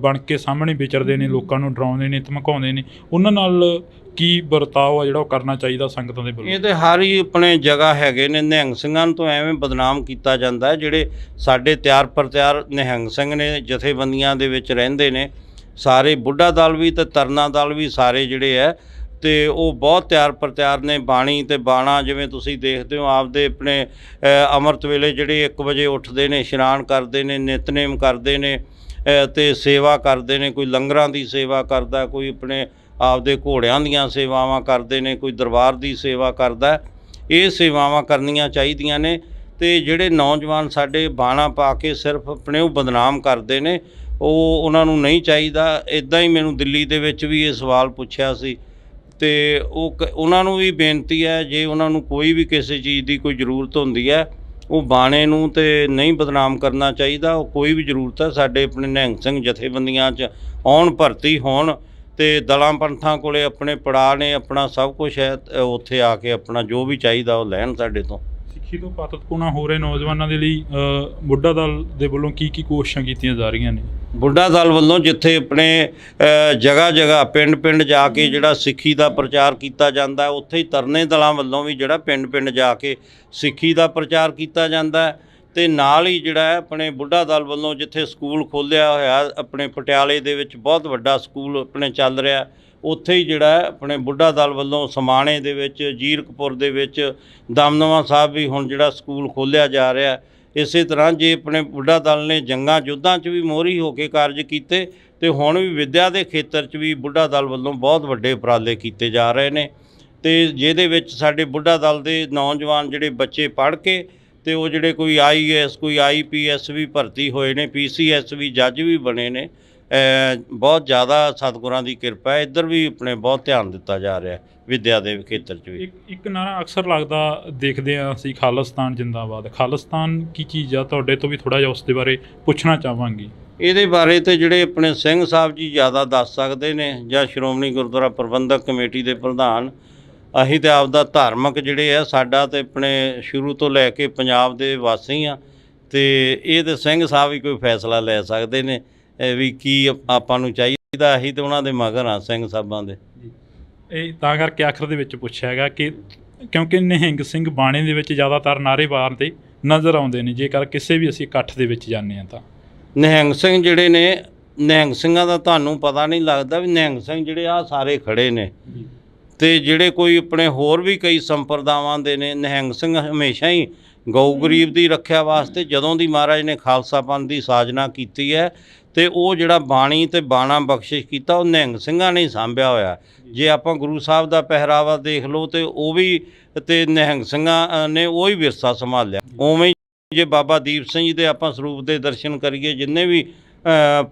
ਬਣ ਕੇ ਸਾਹਮਣੇ ਵਿਚਰਦੇ ਨੇ, ਲੋਕਾਂ ਨੂੰ ਡਰਾਉਂਦੇ ਨੇ, ਧਮਕਾਉਂਦੇ ਨੇ, ਉਹਨਾਂ ਨਾਲ ਕੀ ਵਰਤਾਓ ਆ ਜਿਹੜਾ ਉਹ ਕਰਨਾ ਚਾਹੀਦਾ ਸੰਗਤਾਂ ਦੇ ਵੱਲੋਂ? ਇਹ ਤੇ ਹਰ ਹੀ ਆਪਣੇ ਜਗ੍ਹਾ ਹੈਗੇ ਨੇ। ਨਿਹੰਗ ਸਿੰਘਾਂ ਨੂੰ ਤਾਂ ਐਵੇਂ ਬਦਨਾਮ ਕੀਤਾ ਜਾਂਦਾ ਹੈ। ਜਿਹੜੇ ਸਾਡੇ ਤਿਆਰ ਪ੍ਰਤਿਆਰ ਨਿਹੰਗ ਸਿੰਘ ਨੇ ਜਥੇਬੰਦੀਆਂ ਦੇ ਵਿੱਚ ਰਹਿੰਦੇ ਨੇ, ਸਾਰੇ ਬੁੱਢਾ ਦਲ ਵੀ ਤੇ ਤਰਨਾ ਦਲ ਵੀ ਸਾਰੇ ਜਿਹੜੇ ਹੈ ਤੇ ਉਹ ਬਹੁਤ ਤਿਆਰ ਪ੍ਰਤਿਆਰ ਨੇ। ਬਾਣੀ ਤੇ ਬਾਣਾ ਜਿਵੇਂ ਤੁਸੀਂ ਦੇਖਦੇ ਹੋ ਆਪਦੇ ਆਪਣੇ ਅੰਮ੍ਰਿਤ ਵੇਲੇ ਜਿਹੜੇ 1 ਵਜੇ ਉੱਠਦੇ ਨੇ, ਇਸ਼ਨਾਨ ਕਰਦੇ ਨੇ, ਨਿਤਨੇਮ ਕਰਦੇ ਨੇ ਤੇ ਸੇਵਾ ਕਰਦੇ ਨੇ। ਕੋਈ ਲੰਗਰਾਂ ਦੀ ਸੇਵਾ ਕਰਦਾ, ਕੋਈ ਆਪਣੇ ਆਪਦੇ ਘੋੜਿਆਂ ਦੀਆਂ ਸੇਵਾਵਾਂ ਕਰਦੇ ਨੇ, ਕੋਈ ਦਰਬਾਰ ਦੀ ਸੇਵਾ ਕਰਦਾ। ਇਹ ਸੇਵਾਵਾਂ ਕਰਨੀਆਂ ਚਾਹੀਦੀਆਂ ਨੇ। ਤੇ ਜਿਹੜੇ ਨੌਜਵਾਨ ਸਾਡੇ ਬਾਣਾ ਪਾ ਕੇ ਸਿਰਫ ਆਪਣੇ ਉਹ ਬਦਨਾਮ ਕਰਦੇ ਨੇ, ਉਹਨਾਂ ਨੂੰ ਨਹੀਂ ਚਾਹੀਦਾ। ਇੱਦਾਂ ਹੀ ਮੈਨੂੰ ਦਿੱਲੀ ਦੇ ਵਿੱਚ ਵੀ ਇਹ ਸਵਾਲ ਪੁੱਛਿਆ ਸੀ ਤੇ ਉਹਨਾਂ ਨੂੰ ਵੀ ਬੇਨਤੀ ਹੈ, ਜੇ ਉਹਨਾਂ ਨੂੰ ਕੋਈ ਵੀ ਕਿਸੇ ਚੀਜ਼ ਦੀ ਕੋਈ ਜ਼ਰੂਰਤ ਹੁੰਦੀ ਹੈ, ਉਹ ਬਾਣੇ ਨੂੰ ਤੇ ਨਹੀਂ ਬਦਨਾਮ ਕਰਨਾ ਚਾਹੀਦਾ। ਉਹ ਕੋਈ ਵੀ ਜ਼ਰੂਰਤ ਹੈ ਸਾਡੇ ਆਪਣੇ ਨਿਹੰਗ ਸਿੰਘ ਜਥੇਬੰਦੀਆਂ 'ਚ ਆਉਣ, ਭਰਤੀ ਹੋਣ ਤੇ ਦਲਾਂ ਪੰਥਾਂ ਕੋਲੇ ਆਪਣੇ ਪੜਾਅ ਨੇ, ਆਪਣਾ ਸਭ ਕੁਝ ਹੈ, ਉੱਥੇ ਆ ਕੇ ਆਪਣਾ ਜੋ ਵੀ ਚਾਹੀਦਾ ਉਹ ਲੈਣ ਸਾਡੇ ਤੋਂ। ਸਿੱਖੀ ਤੋਂ ਪਾਤਤਪੂਣਾ ਹੋ ਰਹੇ ਨੌਜਵਾਨਾਂ ਦੇ ਲਈ ਬੁੱਢਾ ਦਲ ਦੇ ਵੱਲੋਂ ਕੀ ਕੋਸ਼ਿਸ਼ਾਂ ਕੀਤੀਆਂ ਜਾ ਰਹੀਆਂ ਨੇ? ਬੁੱਢਾ ਦਲ ਵੱਲੋਂ ਜਿੱਥੇ ਆਪਣੇ ਜਗ੍ਹਾ ਜਗ੍ਹਾ ਪਿੰਡ ਪਿੰਡ ਜਾ ਕੇ ਜਿਹੜਾ ਸਿੱਖੀ ਦਾ ਪ੍ਰਚਾਰ ਕੀਤਾ ਜਾਂਦਾ, ਉੱਥੇ ਹੀ ਤਰਨੇ ਦਲਾਂ ਵੱਲੋਂ ਵੀ ਜਿਹੜਾ ਪਿੰਡ ਪਿੰਡ ਜਾ ਕੇ ਸਿੱਖੀ ਦਾ ਪ੍ਰਚਾਰ ਕੀਤਾ ਜਾਂਦਾ। ਤੇ ਨਾਲ ਹੀ ਜਿਹੜਾ ਹੈ ਆਪਣੇ ਬੁੱਢਾ ਦਲ ਵੱਲੋਂ ਜਿੱਥੇ ਸਕੂਲ ਖੋਲ੍ਹਿਆ ਹੋਇਆ ਆਪਣੇ ਪਟਿਆਲੇ ਦੇ ਵਿੱਚ ਬਹੁਤ ਵੱਡਾ ਸਕੂਲ ਆਪਣੇ ਚੱਲ ਰਿਹਾ, ਉੱਥੇ ਹੀ ਜਿਹੜਾ ਹੈ ਆਪਣੇ ਬੁੱਢਾ ਦਲ ਵੱਲੋਂ ਸਮਾਣੇ ਦੇ ਵਿੱਚ, ਜੀਰਕਪੁਰ ਦੇ ਵਿੱਚ, ਦਮਦਮਾ ਸਾਹਿਬ ਵੀ ਹੁਣ ਜਿਹੜਾ ਸਕੂਲ ਖੋਲ੍ਹਿਆ ਜਾ ਰਿਹਾ। ਇਸੇ ਤਰ੍ਹਾਂ ਜੇ ਆਪਣੇ ਬੁੱਢਾ ਦਲ ਨੇ ਜੰਗਾਂ ਯੁੱਧਾਂ 'ਚ ਵੀ ਮੋਹਰੀ ਹੋ ਕੇ ਕਾਰਜ ਕੀਤੇ ਤੇ ਹੁਣ ਵੀ ਵਿੱਦਿਆ ਦੇ ਖੇਤਰ 'ਚ ਵੀ ਬੁੱਢਾ ਦਲ ਵੱਲੋਂ ਬਹੁਤ ਵੱਡੇ ਉਪਰਾਲੇ ਕੀਤੇ ਜਾ ਰਹੇ ਨੇ। ਤੇ ਜਿਹਦੇ ਵਿੱਚ ਸਾਡੇ ਬੁੱਢਾ ਦਲ ਦੇ ਨੌਜਵਾਨ ਜਿਹੜੇ ਬੱਚੇ ਪੜ੍ਹ ਕੇ ਤੇ ਉਹ ਜਿਹੜੇ ਕੋਈ IAS ਕੋਈ IPS ਵੀ ਭਰਤੀ ਹੋਏ ਨੇ, PCS ਵੀ ਜੱਜ ਵੀ ਬਣੇ ਨੇ। ਬਹੁਤ ਜ਼ਿਆਦਾ ਸਤਿਗੁਰਾਂ ਦੀ ਕਿਰਪਾ ਹੈ। ਇੱਧਰ ਵੀ ਆਪਣੇ ਬਹੁਤ ਧਿਆਨ ਦਿੱਤਾ ਜਾ ਰਿਹਾ ਵਿੱਦਿਆ ਦੇ ਖੇਤਰ 'ਚ ਵੀ। ਇੱਕ ਨਾਰਾ ਅਕਸਰ ਲੱਗਦਾ ਦੇਖਦੇ ਹਾਂ ਅਸੀਂ, ਖਾਲਿਸਤਾਨ ਜਿੰਦਾਬਾਦ। ਖਾਲਿਸਤਾਨ ਕੀ ਚੀਜ਼ ਆ? ਤੁਹਾਡੇ ਤੋਂ ਵੀ ਥੋੜ੍ਹਾ ਜਿਹਾ ਉਸ ਦੇ ਬਾਰੇ ਪੁੱਛਣਾ ਚਾਹਾਂਗੀ। ਇਹਦੇ ਬਾਰੇ ਤੇ ਜਿਹੜੇ ਆਪਣੇ ਸਿੰਘ ਸਾਹਿਬ ਜੀ ਜ਼ਿਆਦਾ ਦੱਸ ਸਕਦੇ ਨੇ, ਜਾਂ ਸ਼੍ਰੋਮਣੀ ਗੁਰਦੁਆਰਾ ਪ੍ਰਬੰਧਕ ਕਮੇਟੀ ਦੇ ਪ੍ਰਧਾਨ। ਅਸੀਂ ਤਾਂ ਆਪਦਾ ਧਾਰਮਿਕ ਜਿਹੜੇ ਆ, ਸਾਡਾ ਤੇ ਆਪਣੇ ਸ਼ੁਰੂ ਤੋਂ ਲੈ ਕੇ ਪੰਜਾਬ ਦੇ ਵਾਸੀ ਆ, ਤੇ ਇਹ ਤਾਂ ਸਿੰਘ ਸਾਹਿਬ ਹੀ ਕੋਈ ਫੈਸਲਾ ਲੈ ਸਕਦੇ ਨੇ ਵੀ ਕੀ ਆਪਾਂ ਨੂੰ ਚਾਹੀਦਾ। ਅਸੀਂ ਤਾਂ ਉਹਨਾਂ ਦੇ ਮਗਰ ਹਾਂ ਸਿੰਘ ਸਾਹਿਬਾਂ ਦੇ। ਇਹ ਤਾਂ ਕਰਕੇ ਆਖਰ ਦੇ ਵਿੱਚ ਪੁੱਛਿਆ ਹੈਗਾ ਕਿ ਕਿਉਂਕਿ ਨਿਹੰਗ ਸਿੰਘ ਬਾਣੇ ਦੇ ਵਿੱਚ ਜ਼ਿਆਦਾਤਰ ਨਾਅਰੇ ਮਾਰਦੇ ਨਜ਼ਰ ਆਉਂਦੇ ਨੇ, ਜੇਕਰ ਕਿਸੇ ਵੀ ਅਸੀਂ ਇਕੱਠ ਦੇ ਵਿੱਚ ਜਾਂਦੇ ਹਾਂ ਤਾਂ। ਨਿਹੰਗ ਸਿੰਘ ਜਿਹੜੇ ਨੇ, ਨਿਹੰਗ ਸਿੰਘਾਂ ਦਾ ਤੁਹਾਨੂੰ ਪਤਾ ਨਹੀਂ ਲੱਗਦਾ ਵੀ ਨਿਹੰਗ ਸਿੰਘ ਜਿਹੜੇ ਆ ਸਾਰੇ ਖੜੇ ਨੇ। ਤੇ ਜਿਹੜੇ ਕੋਈ ਆਪਣੇ ਹੋਰ ਵੀ ਕਈ ਸੰਪਰਦਾਵਾਂ ਦੇ ਨੇ, ਨਿਹੰਗ ਸਿੰਘ ਹਮੇਸ਼ਾ ਹੀ ਗਊ ਗਰੀਬ ਦੀ ਰੱਖਿਆ ਵਾਸਤੇ, ਜਦੋਂ ਦੀ ਮਹਾਰਾਜ ਨੇ ਖਾਲਸਾ ਪੰਥ ਦੀ ਸਾਜਨਾ ਕੀਤੀ ਹੈ ਤੇ ਉਹ ਜਿਹੜਾ ਬਾਣੀ ਤੇ ਬਾਣਾ ਬਖਸ਼ਿਸ਼ ਕੀਤਾ, ਉਹ ਨਿਹੰਗ ਸਿੰਘਾਂ ਨੇ ਹੀ ਸਾਂਭਿਆ ਹੋਇਆ। ਜੇ ਆਪਾਂ ਗੁਰੂ ਸਾਹਿਬ ਦਾ ਪਹਿਰਾਵਾ ਦੇਖ ਲਓ ਤੇ ਉਹ ਵੀ ਤੇ ਨਿਹੰਗ ਸਿੰਘਾਂ ਨੇ ਉਹੀ ਵਿਰਸਾ ਸੰਭਾਲਿਆ। ਉਵੇਂ ਜੇ ਬਾਬਾ ਦੀਪ ਸਿੰਘ ਜੀ ਦੇ ਆਪਾਂ ਸਰੂਪ ਦੇ ਦਰਸ਼ਨ ਕਰੀਏ, ਜਿੰਨੇ ਵੀ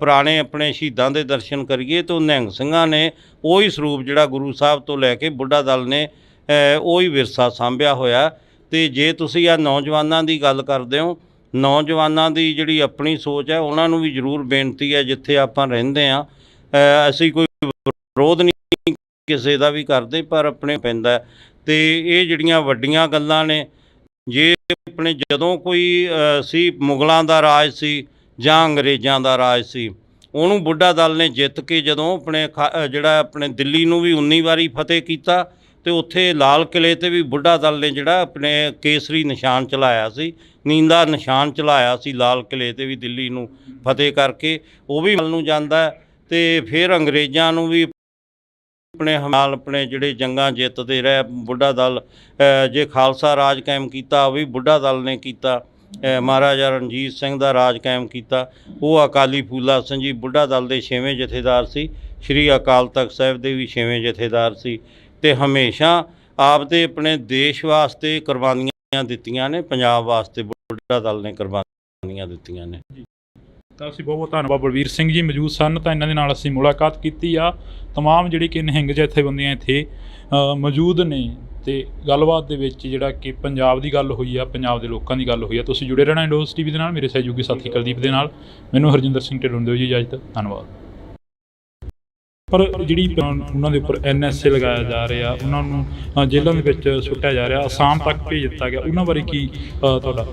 ਪੁਰਾਣੇ ਆਪਣੇ ਸ਼ਹੀਦਾਂ ਦੇ ਦਰਸ਼ਨ ਕਰੀਏ, ਤਾਂ ਨਿਹੰਗ ਸਿੰਘਾਂ ਨੇ ਉਹੀ ਸਰੂਪ ਜਿਹੜਾ ਗੁਰੂ ਸਾਹਿਬ ਤੋਂ ਲੈ ਕੇ ਬੁੱਢਾ ਦਲ ਨੇ ਉਹੀ ਵਿਰਸਾ ਸਾਂਭਿਆ ਹੋਇਆ। ਤੇ ਜੇ ਤੁਸੀਂ ਆ ਨੌਜਵਾਨਾਂ ਦੀ ਗੱਲ ਕਰਦੇ ਹੋ, ਨੌਜਵਾਨਾਂ ਦੀ ਜਿਹੜੀ ਆਪਣੀ ਸੋਚ ਹੈ, ਉਹਨਾਂ ਨੂੰ ਵੀ ਜ਼ਰੂਰ ਬੇਨਤੀ ਹੈ, ਜਿੱਥੇ ਆਪਾਂ ਰਹਿੰਦੇ ਹਾਂ ਅਸੀਂ ਕੋਈ ਵਿਰੋਧ ਨਹੀਂ ਕਿਸੇ ਦਾ ਵੀ ਕਰਦੇ, ਪਰ ਆਪਣੇ ਪੈਂਦਾ। ਤੇ ਇਹ ਜਿਹੜੀਆਂ ਵੱਡੀਆਂ ਗੱਲਾਂ ਨੇ, ਜੇ ਆਪਣੇ ਜਦੋਂ ਕੋਈ ਸੀ ਮੁਗਲਾਂ ਦਾ ਰਾਜ ਸੀ ਜਾਂ ਅੰਗਰੇਜ਼ਾਂ ਦਾ ਰਾਜ ਸੀ, ਉਹਨੂੰ ਬੁੱਢਾ ਦਲ ਨੇ ਜਿੱਤ ਕੇ ਜਦੋਂ ਆਪਣੇ ਜਿਹੜਾ ਆਪਣੇ ਦਿੱਲੀ ਨੂੰ ਵੀ 19 ਵਾਰੀ ਫਤਿਹ ਕੀਤਾ, ਤੇ ਉੱਥੇ ਲਾਲ ਕਿਲ੍ਹੇ 'ਤੇ ਵੀ ਬੁੱਢਾ ਦਲ ਨੇ ਜਿਹੜਾ ਆਪਣੇ ਕੇਸਰੀ ਨਿਸ਼ਾਨ ਚਲਾਇਆ ਸੀ, ਨੀਂਦਾ ਨਿਸ਼ਾਨ ਚਲਾਇਆ ਸੀ ਲਾਲ ਕਿਲ੍ਹੇ 'ਤੇ ਵੀ ਦਿੱਲੀ ਨੂੰ ਫਤਿਹ ਕਰਕੇ, ਉਹ ਵੀ ਵੱਲ ਨੂੰ ਜਾਂਦਾ। ਤੇ ਫਿਰ ਅੰਗਰੇਜ਼ਾਂ ਨੂੰ ਵੀ ਆਪਣੇ ਨਾਲ ਆਪਣੇ ਜਿਹੜੇ ਜੰਗਾਂ ਜਿੱਤਦੇ ਰਹੇ ਬੁੱਢਾ ਦਲ। ਜੇ ਖਾਲਸਾ ਰਾਜ ਕਾਇਮ ਕੀਤਾ ਉਹ ਵੀ ਬੁੱਢਾ ਦਲ ਨੇ ਕੀਤਾ। ਮਹਾਰਾਜਾ ਰਣਜੀਤ ਸਿੰਘ ਦਾ ਰਾਜ ਕਾਇਮ ਕੀਤਾ, ਉਹ ਅਕਾਲੀ ਫੂਲਾ ਸਿੰਘ ਜੀ ਬੁੱਢਾ ਦਲ ਦੇ 6ਵੇਂ ਜਥੇਦਾਰ ਸੀ। ਸ਼੍ਰੀ ਅਕਾਲ ਤਖਤ ਸਾਹਿਬ ਦੇ ਵੀ 6ਵੇਂ ਜਥੇਦਾਰ ਸੀ। ਤੇ ਹਮੇਸ਼ਾ ਆਪਦੇ ਆਪਣੇ ਦੇਸ਼ ਵਾਸਤੇ ਕੁਰਬਾਨੀਆਂ ਦਿੱਤੀਆਂ ਨੇ, ਪੰਜਾਬ ਵਾਸਤੇ ਬੁੱਢਾ ਦਲ ਨੇ ਕੁਰਬਾਨੀਆਂ ਦਿੱਤੀਆਂ ਨੇ। ਤਾਂ ਅਸੀਂ ਬਹੁਤ ਬਹੁਤ ਧੰਨਵਾਦ। ਬਲਵੀਰ ਸਿੰਘ ਜੀ ਮੌਜੂਦ ਸਨ, ਤਾਂ ਇਹਨਾਂ ਦੇ ਨਾਲ ਅਸੀਂ ਮੁਲਾਕਾਤ ਕੀਤੀ ਆ। ਤਮਾਮ ਜਿਹੜੀ ਕਿ ਨਿਹੰਗ ਜਥੇਬੰਦੀਆਂ ਇੱਥੇ ਮੌਜੂਦ ਨੇ ਤੇ ਗੱਲਬਾਤ ਦੇ ਵਿੱਚ ਜਿਹੜਾ ਕਿ ਪੰਜਾਬ ਦੀ ਗੱਲ ਹੋਈ ਆ, ਪੰਜਾਬ ਦੇ ਲੋਕਾਂ ਦੀ ਗੱਲ ਹੋਈ ਆ। ਤੁਸੀਂ ਜੁੜੇ ਰਹਿਣਾ ਇੰਡੋਜ਼ TV ਦੇ ਨਾਲ। ਮੇਰੇ ਸਹਿਯੋਗੀ ਸਾਥੀ ਕੁਲਦੀਪ ਦੇ ਨਾਲ। ਮੈਨੂੰ ਹਰਜਿੰਦਰ ਸਿੰਘ ਢਿੱਲੋਂ ਦਿਓ ਜੀ ਇਜਾਜ਼ਤ। ਧੰਨਵਾਦ। ਪਰ ਜਿਹੜੀ ਉਹਨਾਂ ਦੇ ਉੱਪਰ NSA ਲਗਾਇਆ ਜਾ ਰਿਹਾ, ਉਹਨਾਂ ਨੂੰ ਜੇਲ੍ਹਾਂ ਦੇ ਵਿੱਚ ਸੁੱਟਿਆ ਜਾ ਰਿਹਾ, ਅਸਾਮ ਤੱਕ ਭੇਜ ਦਿੱਤਾ ਗਿਆ, ਉਹਨਾਂ ਬਾਰੇ ਕੀ ਤੁਹਾਡਾ?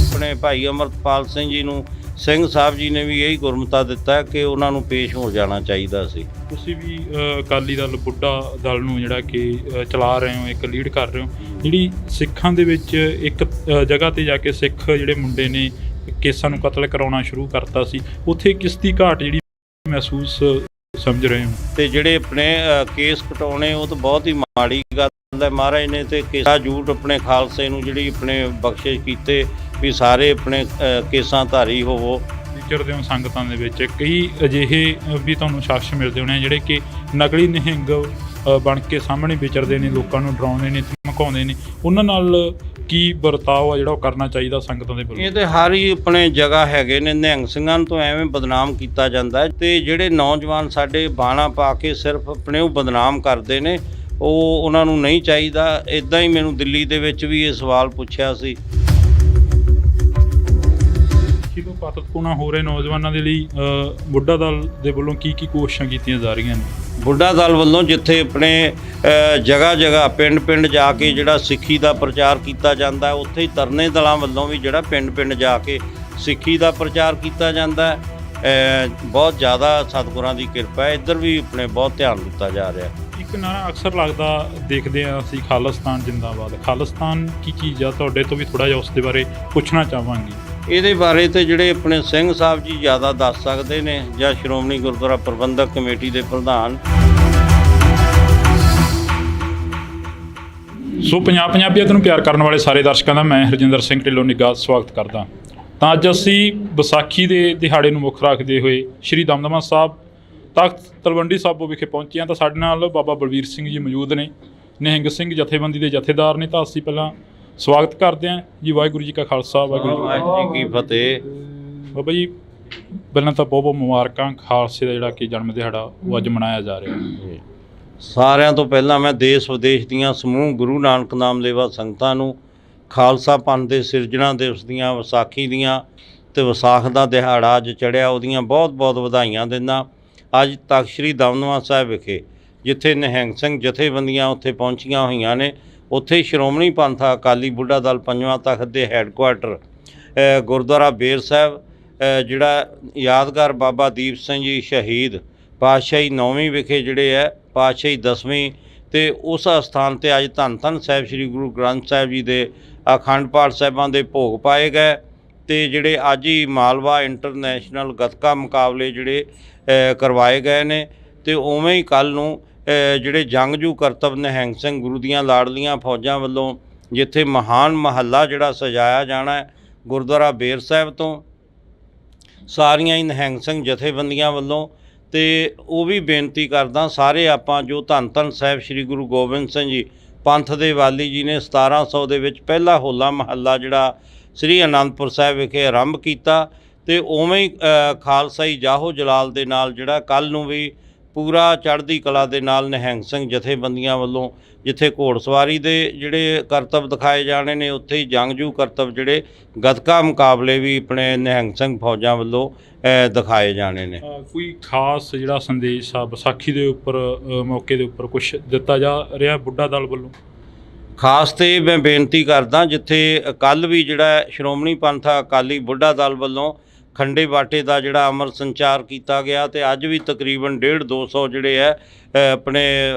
ਆਪਣੇ ਭਾਈ ਅਮਰਪਾਲ ਸਿੰਘ ਜੀ ਨੂੰ ਸਿੰਘ ਸਾਹਿਬ ਜੀ ਨੇ ਵੀ ਇਹੀ ਗੁਰਮਤਾ ਦਿੱਤਾ ਕਿ ਉਹਨਾਂ ਨੂੰ ਪੇਸ਼ ਹੋ ਜਾਣਾ ਚਾਹੀਦਾ ਸੀ। ਤੁਸੀਂ ਵੀ ਅਕਾਲੀ ਦਲ ਬੁੱਢਾ ਦਲ ਨੂੰ ਜਿਹੜਾ ਕਿ ਚਲਾ ਰਹੇ ਹੋ, ਇੱਕ ਲੀਡ ਕਰ ਰਹੇ ਹੋ, ਜਿਹੜੀ ਸਿੱਖਾਂ ਦੇ ਵਿੱਚ ਇੱਕ ਜਗ੍ਹਾ ਤੇ ਜਾ ਕੇ ਸਿੱਖ ਜਿਹੜੇ ਮੁੰਡੇ ਨੇ ਕੇਸਾਂ ਨੂੰ ਕਤਲ ਕਰਾਉਣਾ ਸ਼ੁਰੂ ਕਰਤਾ ਸੀ, ਉੱਥੇ ਕਿਸ ਦੀ ਘਾਟ ਜਿਹੜੀ ਮਹਿਸੂਸ ਸਮਝ ਰਹੇ ਹੋ? ਤੇ ਜਿਹੜੇ ਆਪਣੇ ਕੇਸ ਕਟਾਉਣੇ ਉਹ ਤਾਂ ਬਹੁਤ ਹੀ ਮਾੜੀ ਗੱਲ ਹੈ। ਮਹਾਰਾਜ ਨੇ ਤੇ ਕੇਸਾ ਜੂਟ ਆਪਣੇ ਖਾਲਸੇ ਨੂੰ ਜਿਹੜੀ ਆਪਣੇ ਬਖਸ਼ਿਸ਼ ਕੀਤੇ ਵੀ ਸਾਰੇ ਆਪਣੇ ਕੇਸਾਂ ਧਾਰੀ ਹੋਵੋ। ਵਿਚਰਦੇ ਹੋ ਸੰਗਤਾਂ ਦੇ ਵਿੱਚ, ਕਈ ਅਜਿਹੇ ਵੀ ਤੁਹਾਨੂੰ ਸ਼ਖਸ ਮਿਲਦੇ ਹੋਣੇ ਜਿਹੜੇ ਕਿ ਨਕਲੀ ਨਿਹੰਗ ਬਣ ਕੇ ਸਾਹਮਣੇ ਵਿਚਰਦੇ ਨੇ, ਲੋਕਾਂ ਨੂੰ ਡਰਾਉਂਦੇ ਨੇ, ਧਮਕਾਉਂਦੇ ਨੇ, ਉਹਨਾਂ ਨਾਲ ਕੀ ਵਰਤਾਓ ਆ ਜਿਹੜਾ ਉਹ ਕਰਨਾ ਚਾਹੀਦਾ ਸੰਗਤਾਂ ਦੇ ਵੱਲੋਂ? ਇਹ ਤੇ ਹਰ ਹੀ ਆਪਣੇ ਜਗ੍ਹਾ ਹੈਗੇ ਨੇ, ਨਿਹੰਗ ਸਿੰਘਾਂ ਤੋਂ ਐਵੇਂ ਬਦਨਾਮ ਕੀਤਾ ਜਾਂਦਾ ਹੈ ਤੇ ਜਿਹੜੇ ਨੌਜਵਾਨ ਸਾਡੇ ਬਾਣਾ ਪਾ ਕੇ ਸਿਰਫ ਆਪਣੇ ਉਹ ਬਦਨਾਮ ਕਰਦੇ ਨੇ, ਉਹ ਉਹਨਾਂ ਨੂੰ ਨਹੀਂ ਚਾਹੀਦਾ। ਇਦਾਂ ਹੀ ਮੈਨੂੰ ਦਿੱਲੀ ਦੇ ਵਿੱਚ ਵੀ ਇਹ ਸਵਾਲ ਪੁੱਛਿਆ ਸੀ। ਤੋਂ ਪਾਤਤਪੂਣਾ ਹੋ ਰਹੇ ਨੌਜਵਾਨਾਂ ਦੇ ਲਈ ਬੁੱਢਾ ਦਲ ਦੇ ਵੱਲੋਂ ਕੀ ਕੋਸ਼ਿਸ਼ਾਂ ਕੀਤੀਆਂ ਜਾ ਰਹੀਆਂ ਨੇ? ਬੁੱਢਾ ਦਲ ਵੱਲੋਂ ਜਿੱਥੇ ਆਪਣੇ ਜਗ੍ਹਾ ਜਗ੍ਹਾ ਪਿੰਡ ਪਿੰਡ ਜਾ ਕੇ ਜਿਹੜਾ ਸਿੱਖੀ ਦਾ ਪ੍ਰਚਾਰ ਕੀਤਾ ਜਾਂਦਾ, ਉੱਥੇ ਹੀ ਤਰਨੇ ਦਲਾਂ ਵੱਲੋਂ ਵੀ ਜਿਹੜਾ ਪਿੰਡ ਪਿੰਡ ਜਾ ਕੇ ਸਿੱਖੀ ਦਾ ਪ੍ਰਚਾਰ ਕੀਤਾ ਜਾਂਦਾ। ਬਹੁਤ ਜ਼ਿਆਦਾ ਸਤਿਗੁਰਾਂ ਦੀ ਕਿਰਪਾ ਹੈ, ਇੱਧਰ ਵੀ ਆਪਣੇ ਬਹੁਤ ਧਿਆਨ ਦਿੱਤਾ ਜਾ ਰਿਹਾ। ਇੱਕ ਨਾਰਾ ਅਕਸਰ ਲੱਗਦਾ ਦੇਖਦੇ ਹਾਂ ਅਸੀਂ, ਖਾਲਿਸਤਾਨ ਜਿੰਦਾਬਾਦ। ਖਾਲਿਸਤਾਨ ਕੀ ਚੀਜ਼ ਆ? ਤੁਹਾਡੇ ਤੋਂ ਵੀ ਥੋੜ੍ਹਾ ਜਿਹਾ ਉਸ ਦੇ ਬਾਰੇ ਪੁੱਛਣਾ ਚਾਹਾਂਗੇ। ਇਹਦੇ ਬਾਰੇ ਤੇ ਜਿਹੜੇ ਆਪਣੇ ਸਿੰਘ ਸਾਹਿਬ ਜੀ ਜ਼ਿਆਦਾ ਦੱਸ ਸਕਦੇ ਨੇ, ਜਾਂ ਸ਼੍ਰੋਮਣੀ ਗੁਰਦੁਆਰਾ ਪ੍ਰਬੰਧਕ ਕਮੇਟੀ ਦੇ ਪ੍ਰਧਾਨ। ਸੋ ਪੰਜਾਬੀਅਤ ਨੂੰ ਪਿਆਰ ਕਰਨ ਵਾਲੇ ਸਾਰੇ ਦਰਸ਼ਕਾਂ ਦਾ ਮੈਂ ਹਰਜਿੰਦਰ ਸਿੰਘ ਢਿੱਲੋਂ ਨਿੱਘਾ ਸਵਾਗਤ ਕਰਦਾ। ਤਾਂ ਅੱਜ ਅਸੀਂ ਵਿਸਾਖੀ ਦੇ ਦਿਹਾੜੇ ਨੂੰ ਮੁੱਖ ਰੱਖਦੇ ਹੋਏ ਸ਼੍ਰੀ ਦਮਦਮਾ ਸਾਹਿਬ ਤਖਤ ਤਲਵੰਡੀ ਸਾਬੋ ਵਿਖੇ ਪਹੁੰਚੇ ਹਾਂ। ਤਾਂ ਸਾਡੇ ਨਾਲ ਬਾਬਾ ਬਲਵੀਰ ਸਿੰਘ ਜੀ ਮੌਜੂਦ ਨੇ, ਨਿਹੰਗ ਸਿੰਘ ਜਥੇਬੰਦੀ ਦੇ ਜਥੇਦਾਰ ਨੇ। ਤਾਂ ਅਸੀਂ ਪਹਿਲਾਂ ਸਵਾਗਤ ਕਰਦੇ ਹਾਂ ਜੀ। ਵਾਹਿਗੁਰੂ ਜੀ ਕਾ ਖਾਲਸਾ, ਵਾਹਿਗੁਰੂ ਜੀ ਕੀ ਫਤਿਹ। ਬਾਬਾ ਜੀ, ਪਹਿਲਾਂ ਤਾਂ ਬਹੁਤ ਬਹੁਤ ਮੁਬਾਰਕਾਂ। ਖਾਲਸੇ ਦਾ ਜਿਹੜਾ ਕਿ ਜਨਮ ਦਿਹਾੜਾ ਉਹ ਅੱਜ ਮਨਾਇਆ ਜਾ ਰਿਹਾ। ਸਾਰਿਆਂ ਤੋਂ ਪਹਿਲਾਂ ਮੈਂ ਦੇਸ਼ ਵਿਦੇਸ਼ ਦੀਆਂ ਸਮੂਹ ਗੁਰੂ ਨਾਨਕ ਨਾਮ ਲੇਵਾ ਸੰਗਤਾਂ ਨੂੰ ਖਾਲਸਾ ਪੰਥ ਦੇ ਸਿਰਜਣਾ ਦਿਵਸ ਦੀਆਂ, ਵਿਸਾਖੀ ਦੀਆਂ ਤੇ ਵਿਸਾਖ ਦਾ ਦਿਹਾੜਾ ਅੱਜ ਚੜ੍ਹਿਆ, ਉਹਦੀਆਂ ਬਹੁਤ ਬਹੁਤ ਵਧਾਈਆਂ ਦਿੰਦਾ। ਅੱਜ ਤਖਤ ਸ੍ਰੀ ਦਮਦਮਾ ਸਾਹਿਬ ਵਿਖੇ ਜਿੱਥੇ ਨਿਹੰਗ ਸਿੰਘ ਜਥੇਬੰਦੀਆਂ ਉੱਥੇ ਪਹੁੰਚੀਆਂ ਹੋਈਆਂ ਨੇ, ਉੱਥੇ ਸ਼੍ਰੋਮਣੀ ਪੰਥ ਅਕਾਲੀ ਬੁੱਢਾ ਦਲ ਪੰਜਵਾਂ ਤਖਤ ਦੇ ਹੈੱਡਕੁਆਟਰ ਗੁਰਦੁਆਰਾ ਬੇਰ ਸਾਹਿਬ, ਜਿਹੜਾ ਯਾਦਗਾਰ ਬਾਬਾ ਦੀਪ ਸਿੰਘ ਜੀ ਸ਼ਹੀਦ ਪਾਤਸ਼ਾਹੀ 9ਵੀਂ ਵਿਖੇ ਜਿਹੜੇ ਹੈ ਪਾਤਸ਼ਾਹੀ 10ਵੀਂ, ਅਤੇ ਉਸ ਅਸਥਾਨ 'ਤੇ ਅੱਜ ਧੰਨ ਧੰਨ ਸਾਹਿਬ ਸ੍ਰੀ ਗੁਰੂ ਗ੍ਰੰਥ ਸਾਹਿਬ ਜੀ ਦੇ ਅਖੰਡ ਪਾਠ ਸਾਹਿਬਾਂ ਦੇ ਭੋਗ ਪਾਏ ਗਏ। ਅਤੇ ਜਿਹੜੇ ਅੱਜ ਹੀ ਮਾਲਵਾ ਇੰਟਰਨੈਸ਼ਨਲ ਗੱਤਕਾ ਮੁਕਾਬਲੇ ਜਿਹੜੇ ਕਰਵਾਏ ਗਏ ਨੇ, ਅਤੇ ਉਵੇਂ ਹੀ ਕੱਲ੍ਹ ਨੂੰ ਜਿਹੜੇ ਜੰਗਜੂ ਕਰਤੱਵ ਨਿਹੰਗ ਸਿੰਘ ਗੁਰੂ ਦੀਆਂ ਲਾਡਲੀਆਂ ਫੌਜਾਂ ਵੱਲੋਂ ਜਿੱਥੇ ਮਹਾਨ ਮਹੱਲਾ ਜਿਹੜਾ ਸਜਾਇਆ ਜਾਣਾ ਗੁਰਦੁਆਰਾ ਬੇਰ ਸਾਹਿਬ ਤੋਂ, ਸਾਰੀਆਂ ਹੀ ਨਿਹੰਗ ਸਿੰਘ ਜਥੇਬੰਦੀਆਂ ਵੱਲੋਂ। ਅਤੇ ਉਹ ਵੀ ਬੇਨਤੀ ਕਰਦਾ, ਸਾਰੇ ਆਪਾਂ ਜੋ ਧੰਨ ਧੰਨ ਸਾਹਿਬ ਸ੍ਰੀ ਗੁਰੂ ਗੋਬਿੰਦ ਸਿੰਘ ਜੀ ਪੰਥ ਦੇ ਵਾਲੀ ਜੀ ਨੇ 1700 ਦੇ ਵਿੱਚ ਪਹਿਲਾ ਹੋਲਾ ਮਹੱਲਾ ਜਿਹੜਾ ਸ੍ਰੀ ਅਨੰਦਪੁਰ ਸਾਹਿਬ ਵਿਖੇ ਆਰੰਭ ਕੀਤਾ, ਅਤੇ ਉਵੇਂ ਹੀ ਖਾਲਸਾਈ ਜਾਹੋ ਜਲਾਲ ਦੇ ਨਾਲ ਜਿਹੜਾ ਕੱਲ੍ਹ ਨੂੰ ਵੀ ਪੂਰਾ ਚੜ੍ਹਦੀ ਕਲਾ ਦੇ ਨਾਲ ਨਿਹੰਗ ਸਿੰਘ ਜਥੇਬੰਦੀਆਂ ਵੱਲੋਂ ਜਿੱਥੇ ਘੋੜਸਵਾਰੀ ਦੇ ਜਿਹੜੇ ਕਰਤੱਵ ਦਿਖਾਏ ਜਾਣੇ ਨੇ, ਉੱਥੇ ਹੀ ਜੰਗਜੂ ਕਰਤੱਵ ਜਿਹੜੇ ਗੱਤਕਾ ਮੁਕਾਬਲੇ ਵੀ ਆਪਣੇ ਨਿਹੰਗ ਸਿੰਘ ਫੌਜਾਂ ਵੱਲੋਂ ਦਿਖਾਏ ਜਾਣੇ ਨੇ। ਕੋਈ ਖਾਸ ਜਿਹੜਾ ਸੰਦੇਸ਼ ਆ ਵਿਸਾਖੀ ਦੇ ਉੱਪਰ ਮੌਕੇ ਦੇ ਉੱਪਰ ਕੁਛ ਦਿੱਤਾ ਜਾ ਰਿਹਾ ਬੁੱਢਾ ਦਲ ਵੱਲੋਂ? ਖਾਸ ਤੇ ਮੈਂ ਬੇਨਤੀ ਕਰਦਾ, ਜਿੱਥੇ ਕੱਲ੍ਹ ਵੀ ਜਿਹੜਾ ਸ਼੍ਰੋਮਣੀ ਪੰਥ ਅਕਾਲੀ ਬੁੱਢਾ ਦਲ ਵੱਲੋਂ ਖੰਡੇ ਬਾਟੇ ਦਾ ਜਿਹੜਾ ਅਮਰ ਸੰਚਾਰ ਕੀਤਾ ਗਿਆ, ਅਤੇ ਅੱਜ ਵੀ ਤਕਰੀਬਨ 150-200 ਜਿਹੜੇ ਹੈ ਆਪਣੇ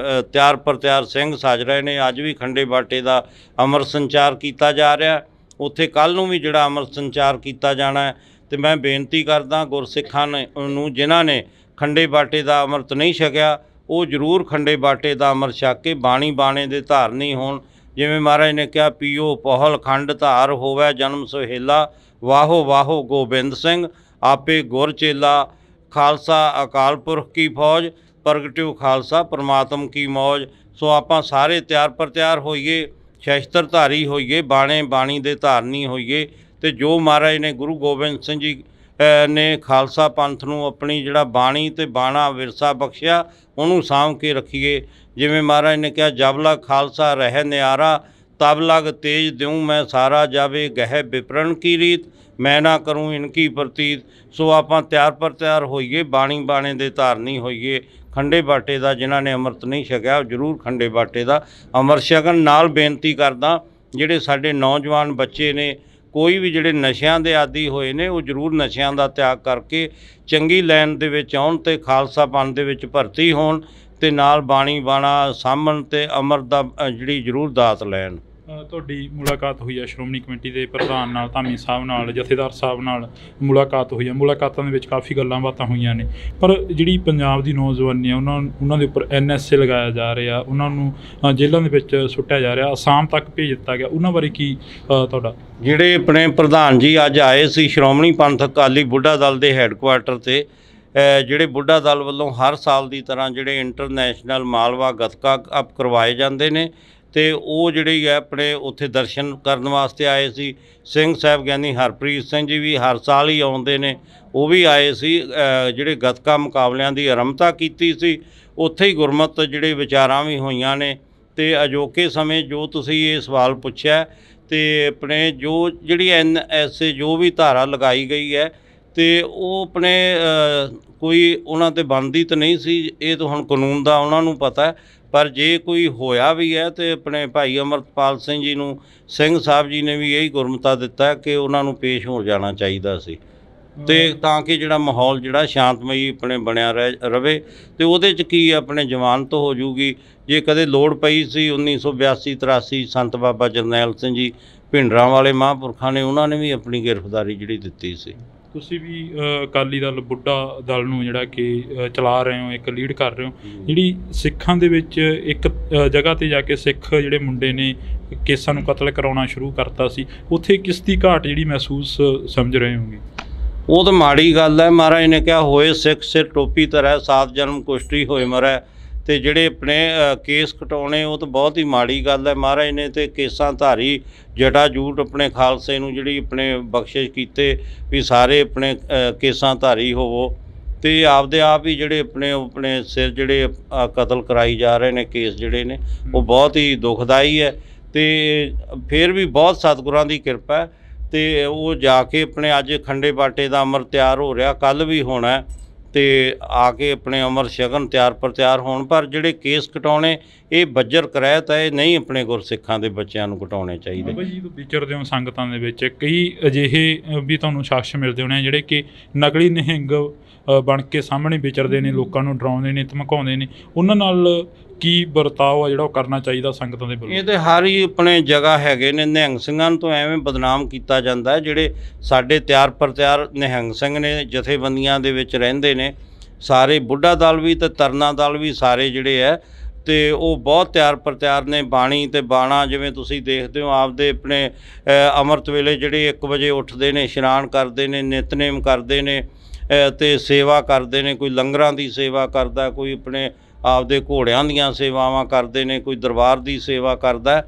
ਤਿਆਰ ਪਰ ਤਿਆਰ ਸਿੰਘ ਸੱਜ ਰਹੇ ਨੇ। ਅੱਜ ਵੀ ਖੰਡੇ ਬਾਟੇ ਦਾ ਅਮਰ ਸੰਚਾਰ ਕੀਤਾ ਜਾ ਰਿਹਾ, ਉੱਥੇ ਕੱਲ੍ਹ ਨੂੰ ਵੀ ਜਿਹੜਾ ਅਮਰ ਸੰਚਾਰ ਕੀਤਾ ਜਾਣਾ ਹੈ। ਅਤੇ ਮੈਂ ਬੇਨਤੀ ਕਰਦਾ ਗੁਰਸਿੱਖਾਂ ਨੂੰ ਜਿਨ੍ਹਾਂ ਨੇ ਖੰਡੇ ਬਾਟੇ ਦਾ ਅੰਮ੍ਰਿਤ ਨਹੀਂ ਛਕਿਆ, ਉਹ ਜ਼ਰੂਰ ਖੰਡੇ ਬਾਟੇ ਦਾ ਅੰਮ੍ਰਿਤ ਛਕ ਕੇ ਬਾਣੀ ਬਾਣੇ ਦੇ ਧਾਰਨੀ ਹੋਣ। ਜਿਵੇਂ ਮਹਾਰਾਜ ਨੇ ਕਿਹਾ, ਪੀਓ ਪਹੁਲ ਖੰਡ ਧਾਰ ਹੋਵੇ ਜਨਮ ਸੁਹੇਲਾ, ਵਾਹੋ ਵਾਹੋ ਗੋਬਿੰਦ ਸਿੰਘ ਆਪੇ ਗੁਰ ਚੇਲਾ, ਖਾਲਸਾ ਅਕਾਲ ਪੁਰਖ ਕੀ ਫੌਜ ਪ੍ਰਗਟਿਓ ਖਾਲਸਾ ਪਰਮਾਤਮ ਕੀ ਮੌਜ। ਸੋ ਆਪਾਂ ਸਾਰੇ ਤਿਆਰ ਪਰ ਤਿਆਰ ਹੋਈਏ, ਸ਼ਸਤਰਧਾਰੀ ਹੋਈਏ, ਬਾਣੇ ਬਾਣੀ ਦੇ ਧਾਰਨੀ ਹੋਈਏ, ਅਤੇ ਜੋ ਮਹਾਰਾਜ ਨੇ ਗੁਰੂ ਗੋਬਿੰਦ ਸਿੰਘ ਜੀ ਨੇ ਖਾਲਸਾ ਪੰਥ ਨੂੰ ਆਪਣੀ ਜਿਹੜਾ ਬਾਣੀ ਅਤੇ ਬਾਣਾ ਵਿਰਸਾ ਬਖਸ਼ਿਆ, ਉਹਨੂੰ ਸਾਂਭ ਕੇ ਰੱਖੀਏ। ਜਿਵੇਂ ਮਹਾਰਾਜ ਨੇ ਕਿਹਾ, ਜਬ ਲਗ ਖਾਲਸਾ ਰਹਿ ਨਿਆਰਾ, ਤਬ ਲਗ ਤੇਜ ਦਿਉ ਮੈਂ ਸਾਰਾ, ਜਾਵੇ ਗਹਿ ਵਿਪਰਨ ਕੀ ਰੀਤ, ਮੈਂ ਨਾ ਕਰੂੰ ਇਨਕੀ ਪ੍ਰਤੀਤ। ਸੋ ਆਪਾਂ ਤਿਆਰ ਪਰ ਤਿਆਰ ਹੋਈਏ, ਬਾਣੀ ਬਾਣੇ ਦੇ ਧਾਰਨੀ ਹੋਈਏ। ਖੰਡੇ ਬਾਟੇ ਦਾ ਜਿਨ੍ਹਾਂ ਨੇ ਅੰਮ੍ਰਿਤ ਨਹੀਂ ਛਕਿਆ ਉਹ ਜ਼ਰੂਰ ਖੰਡੇ ਬਾਟੇ ਦਾ ਅੰਮ੍ਰਿਤ ਛਕਣ। ਨਾਲ ਬੇਨਤੀ ਕਰਦਾ ਜਿਹੜੇ ਸਾਡੇ ਨੌਜਵਾਨ ਬੱਚੇ ਨੇ, ਕੋਈ ਵੀ ਜਿਹੜੇ ਨਸ਼ਿਆਂ ਦੇ ਆਦੀ ਹੋਏ ਨੇ, ਉਹ ਜ਼ਰੂਰ ਨਸ਼ਿਆਂ ਦਾ ਤਿਆਗ ਕਰਕੇ ਚੰਗੀ ਲਾਈਨ ਦੇ ਵਿੱਚ ਆਉਣ ਅਤੇ ਖਾਲਸਾ ਪੰਥ ਦੇ ਵਿੱਚ ਭਰਤੀ ਹੋਣ ਅਤੇ ਨਾਲ ਬਾਣੀ ਬਾਣਾ ਸਾਂਭਣ ਅਤੇ ਅੰਮ੍ਰਿਤ ਦਾ ਜਿਹੜੀ ਜ਼ਰੂਰ ਦਾਤ ਲੈਣ। ਤੁਹਾਡੀ ਮੁਲਾਕਾਤ ਹੋਈ ਹੈ ਸ਼੍ਰੋਮਣੀ ਕਮੇਟੀ ਦੇ ਪ੍ਰਧਾਨ ਨਾਲ, ਧਾਮੀ ਸਾਹਿਬ ਨਾਲ, ਜਥੇਦਾਰ ਸਾਹਿਬ ਨਾਲ ਮੁਲਾਕਾਤ ਹੋਈ ਹੈ। ਮੁਲਾਕਾਤਾਂ ਦੇ ਵਿੱਚ ਕਾਫੀ ਗੱਲਾਂ ਬਾਤਾਂ ਹੋਈਆਂ ਨੇ, ਪਰ ਜਿਹੜੀ ਪੰਜਾਬ ਦੀ ਨੌਜਵਾਨੀ ਹੈ ਉਹਨਾਂ ਦੇ ਉੱਪਰ NSA ਲਗਾਇਆ ਜਾ ਰਿਹਾ, ਉਹਨਾਂ ਨੂੰ ਜੇਲ੍ਹਾਂ ਦੇ ਵਿੱਚ ਸੁੱਟਿਆ ਜਾ ਰਿਹਾ, ਅਸਾਮ ਤੱਕ ਭੇਜ ਦਿੱਤਾ ਗਿਆ। ਉਹਨਾਂ ਬਾਰੇ ਕੀ ਤੁਹਾਡਾ? ਜਿਹੜੇ ਆਪਣੇ ਪ੍ਰਧਾਨ ਜੀ ਅੱਜ ਆਏ ਸੀ ਸ਼੍ਰੋਮਣੀ ਪੰਥਕ ਅਕਾਲੀ ਬੁੱਢਾ ਦਲ ਦੇ ਹੈੱਡਕੁਆਰਟਰ 'ਤੇ, ਜਿਹੜੇ ਬੁੱਢਾ ਦਲ ਵੱਲੋਂ ਹਰ ਸਾਲ ਦੀ ਤਰ੍ਹਾਂ ਜਿਹੜੇ ਇੰਟਰਨੈਸ਼ਨਲ ਮਾਲਵਾ ਗੱਤਕਾ ਕੱਪ ਕਰਵਾਏ ਜਾਂਦੇ ਨੇ, ਅਤੇ ਉਹ ਜਿਹੜੀ ਹੈ ਆਪਣੇ ਉੱਥੇ ਦਰਸ਼ਨ ਕਰਨ ਵਾਸਤੇ ਆਏ ਸੀ। ਸਿੰਘ ਸਾਹਿਬ ਗਿਆਨੀ ਹਰਪ੍ਰੀਤ ਸਿੰਘ ਜੀ ਵੀ ਹਰ ਸਾਲ ਹੀ ਆਉਂਦੇ ਨੇ, ਉਹ ਵੀ ਆਏ ਸੀ। ਜਿਹੜੇ ਗੱਤਕਾ ਮੁਕਾਬਲਿਆਂ ਦੀ ਆਰੰਭਤਾ ਕੀਤੀ ਸੀ, ਉੱਥੇ ਹੀ ਗੁਰਮਤਿ ਜਿਹੜੇ ਵਿਚਾਰਾਂ ਵੀ ਹੋਈਆਂ ਨੇ। ਅਤੇ ਅਜੋਕੇ ਸਮੇਂ ਜੋ ਤੁਸੀਂ ਇਹ ਸਵਾਲ ਪੁੱਛਿਆ, ਅਤੇ ਆਪਣੇ ਜੋ ਜਿਹੜੀ NSA ਜੋ ਵੀ ਧਾਰਾ ਲਗਾਈ ਗਈ ਹੈ, ਅਤੇ ਉਹ ਆਪਣੇ ਕੋਈ ਉਹਨਾਂ 'ਤੇ ਬਣਦੀ ਤਾਂ ਨਹੀਂ ਸੀ, ਇਹ ਤਾਂ ਹੁਣ ਕਾਨੂੰਨ ਦਾ ਉਹਨਾਂ ਨੂੰ ਪਤਾ। ਪਰ ਜੇ ਕੋਈ ਹੋਇਆ ਵੀ ਹੈ ਤਾਂ ਆਪਣੇ ਭਾਈ ਅਮਰਤਪਾਲ ਸਿੰਘ ਜੀ ਨੂੰ ਸਿੰਘ ਸਾਹਿਬ ਜੀ ਨੇ ਵੀ ਇਹੀ ਗੁਰਮਤਾ ਦਿੱਤਾ ਕਿ ਉਹਨਾਂ ਨੂੰ ਪੇਸ਼ ਹੋ ਜਾਣਾ ਚਾਹੀਦਾ ਸੀ, ਅਤੇ ਤਾਂ ਕਿ ਜਿਹੜਾ ਮਾਹੌਲ ਜਿਹੜਾ ਸ਼ਾਂਤਮਈ ਆਪਣੇ ਬਣਿਆ ਰਵੇ। ਅਤੇ ਉਹਦੇ 'ਚ ਕੀ ਆਪਣੇ ਜ਼ਮਾਨਤ ਹੋ ਜੂਗੀ। ਜੇ ਕਦੇ ਲੋੜ ਪਈ ਸੀ 1982-83 ਸੰਤ ਬਾਬਾ ਜਰਨੈਲ ਸਿੰਘ ਜੀ ਭਿੰਡਰਾਂ ਵਾਲੇ ਮਹਾਂਪੁਰਖਾਂ ਨੇ, ਉਹਨਾਂ ਨੇ ਵੀ ਆਪਣੀ ਗ੍ਰਿਫਤਾਰੀ ਜਿਹੜੀ ਦਿੱਤੀ ਸੀ। ਤੁਸੀਂ ਵੀ ਅਕਾਲੀ ਦਲ ਬੁੱਢਾ ਦਲ ਨੂੰ ਜਿਹੜਾ ਕਿ ਚਲਾ ਰਹੇ ਹੋ, ਇੱਕ ਲੀਡ ਕਰ ਰਹੇ ਹੋ। ਜਿਹੜੀ ਸਿੱਖਾਂ ਦੇ ਵਿੱਚ ਇੱਕ ਜਗ੍ਹਾ 'ਤੇ ਜਾ ਕੇ ਸਿੱਖ ਜਿਹੜੇ ਮੁੰਡੇ ਨੇ ਕੇਸਾਂ ਨੂੰ ਕਤਲ ਕਰਾਉਣਾ ਸ਼ੁਰੂ ਕਰਤਾ ਸੀ, ਉੱਥੇ ਕਿਸ ਦੀ ਘਾਟ ਜਿਹੜੀ ਮਹਿਸੂਸ ਸਮਝ ਰਹੇ ਹੋਗੇ? ਉਹ ਤਾਂ ਮਾੜੀ ਗੱਲ ਹੈ। ਮਹਾਰਾਜ ਨੇ ਕਿਹਾ ਹੋਏ ਸਿੱਖ ਸਿਰ ਟੋਪੀ ਧਰੈ, 7 ਜਨਮ ਕੁਸ਼ਟੀ ਹੋਏ ਮਰੈ। ਅਤੇ ਜਿਹੜੇ ਆਪਣੇ ਕੇਸ ਕਟਾਉਣੇ ਉਹ ਤਾਂ ਬਹੁਤ ਹੀ ਮਾੜੀ ਗੱਲ ਹੈ। ਮਹਾਰਾਜ ਨੇ ਤਾਂ ਕੇਸਾਂ ਧਾਰੀ ਜਟਾ ਜੂਟ ਆਪਣੇ ਖਾਲਸੇ ਨੂੰ ਜਿਹੜੀ ਆਪਣੇ ਬਖਸ਼ਿਸ਼ ਕੀਤੇ ਵੀ ਸਾਰੇ ਆਪਣੇ ਕੇਸਾਂ ਧਾਰੀ ਹੋਵੋ, ਅਤੇ ਆਪਦੇ ਆਪ ਹੀ ਜਿਹੜੇ ਆਪਣੇ ਸਿਰ ਜਿਹੜੇ ਕਤਲ ਕਰਾਈ ਜਾ ਰਹੇ ਨੇ ਕੇਸ ਜਿਹੜੇ ਨੇ, ਉਹ ਬਹੁਤ ਹੀ ਦੁਖਦਾਈ ਹੈ। ਅਤੇ ਫਿਰ ਵੀ ਬਹੁਤ ਸਤਿਗੁਰਾਂ ਦੀ ਕਿਰਪਾ ਹੈ, ਅਤੇ ਉਹ ਜਾ ਕੇ ਆਪਣੇ ਅੱਜ ਖੰਡੇ ਬਾਟੇ ਦਾ ਅੰਮ੍ਰਿਤ ਤਿਆਰ ਹੋ ਰਿਹਾ, ਕੱਲ੍ਹ ਵੀ ਹੋਣਾ, ਅਤੇ ਆ ਕੇ ਆਪਣੇ ਅੰਮ੍ਰਿਤ ਛਕਣ, ਤਿਆਰ ਪਰ ਤਿਆਰ ਹੋਣ। ਪਰ ਜਿਹੜੇ ਕੇਸ ਕਟਾਉਣੇ ਇਹ ਬੱਜਰ ਕਰਾਇਤ ਹੈ, ਇਹ ਨਹੀਂ ਆਪਣੇ ਗੁਰਸਿੱਖਾਂ ਦੇ ਬੱਚਿਆਂ ਨੂੰ ਕਟਾਉਣੇ ਚਾਹੀਦੇ। ਬਾਬਾ ਜੀ ਜਦੋਂ ਵਿਚਰਦੇ ਹੋ ਸੰਗਤਾਂ ਦੇ ਵਿੱਚ, ਕਈ ਅਜਿਹੇ ਵੀ ਤੁਹਾਨੂੰ ਸ਼ਖਸ ਮਿਲਦੇ ਹੋਣੇ ਜਿਹੜੇ ਕਿ ਨਕਲੀ ਨਿਹੰਗ ਬਣ ਕੇ ਸਾਹਮਣੇ ਵਿਚਰਦੇ ਨੇ, ਲੋਕਾਂ ਨੂੰ ਡਰਾਉਂਦੇ ਨੇ, ਧਮਕਾਉਂਦੇ ਨੇ। ਉਹਨਾਂ ਨਾਲ ਕੀ ਵਰਤਾਓ ਆ ਜਿਹੜਾ ਉਹ ਕਰਨਾ ਚਾਹੀਦਾ ਸੰਗਤਾਂ ਦੇ ਵੱਲੋਂ? ਇਹ ਤਾਂ ਹਰ ਹੀ ਆਪਣੇ ਜਗ੍ਹਾ ਹੈਗੇ ਨੇ। ਨਿਹੰਗ ਸਿੰਘਾਂ ਨੂੰ ਤਾਂ ਐਵੇਂ ਬਦਨਾਮ ਕੀਤਾ ਜਾਂਦਾ ਹੈ। ਜਿਹੜੇ ਸਾਡੇ ਤਿਆਰ ਪਰ ਤਿਆਰ ਨਿਹੰਗ ਸਿੰਘ ਨੇ, ਜਥੇਬੰਦੀਆਂ ਦੇ ਵਿੱਚ ਰਹਿੰਦੇ ਨੇ, ਸਾਰੇ ਬੁੱਢਾ ਦਲ ਵੀ ਅਤੇ ਤਰਨਾ ਦਲ ਵੀ ਸਾਰੇ ਜਿਹੜੇ ਹੈ, ਅਤੇ ਉਹ ਬਹੁਤ ਤਿਆਰ ਪਰ ਤਿਆਰ ਨੇ। ਬਾਣੀ ਅਤੇ ਬਾਣਾ ਜਿਵੇਂ ਤੁਸੀਂ ਦੇਖਦੇ ਹੋ, ਆਪਦੇ ਆਪਣੇ ਅੰਮ੍ਰਿਤ ਵੇਲੇ ਜਿਹੜੇ 1 ਵਜੇ ਉੱਠਦੇ ਨੇ, ਇਸ਼ਨਾਨ ਕਰਦੇ ਨੇ, ਨਿਤਨੇਮ ਕਰਦੇ ਨੇ, ਅਤੇ ਸੇਵਾ ਕਰਦੇ ਨੇ। ਕੋਈ ਲੰਗਰਾਂ ਦੀ ਸੇਵਾ ਕਰਦਾ, ਕੋਈ ਆਪਣੇ ਆਪਦੇ ਘੋੜਿਆਂ ਦੀਆਂ ਸੇਵਾਵਾਂ ਕਰਦੇ ਨੇ, ਕੋਈ ਦਰਬਾਰ ਦੀ ਸੇਵਾ ਕਰਦਾ।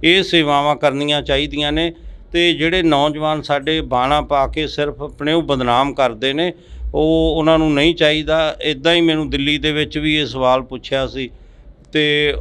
ਇਹ ਸੇਵਾਵਾਂ ਕਰਨੀਆਂ ਚਾਹੀਦੀਆਂ ਨੇ। ਅਤੇ ਜਿਹੜੇ ਨੌਜਵਾਨ ਸਾਡੇ ਬਾਣਾ ਪਾ ਕੇ ਸਿਰਫ ਆਪਣੇ ਉਹ ਬਦਨਾਮ ਕਰਦੇ ਨੇ, ਉਹਨਾਂ ਨੂੰ ਨਹੀਂ ਚਾਹੀਦਾ। ਇੱਦਾਂ ਹੀ ਮੈਨੂੰ ਦਿੱਲੀ ਦੇ ਵਿੱਚ ਵੀ ਇਹ ਸਵਾਲ ਪੁੱਛਿਆ ਸੀ, ਅਤੇ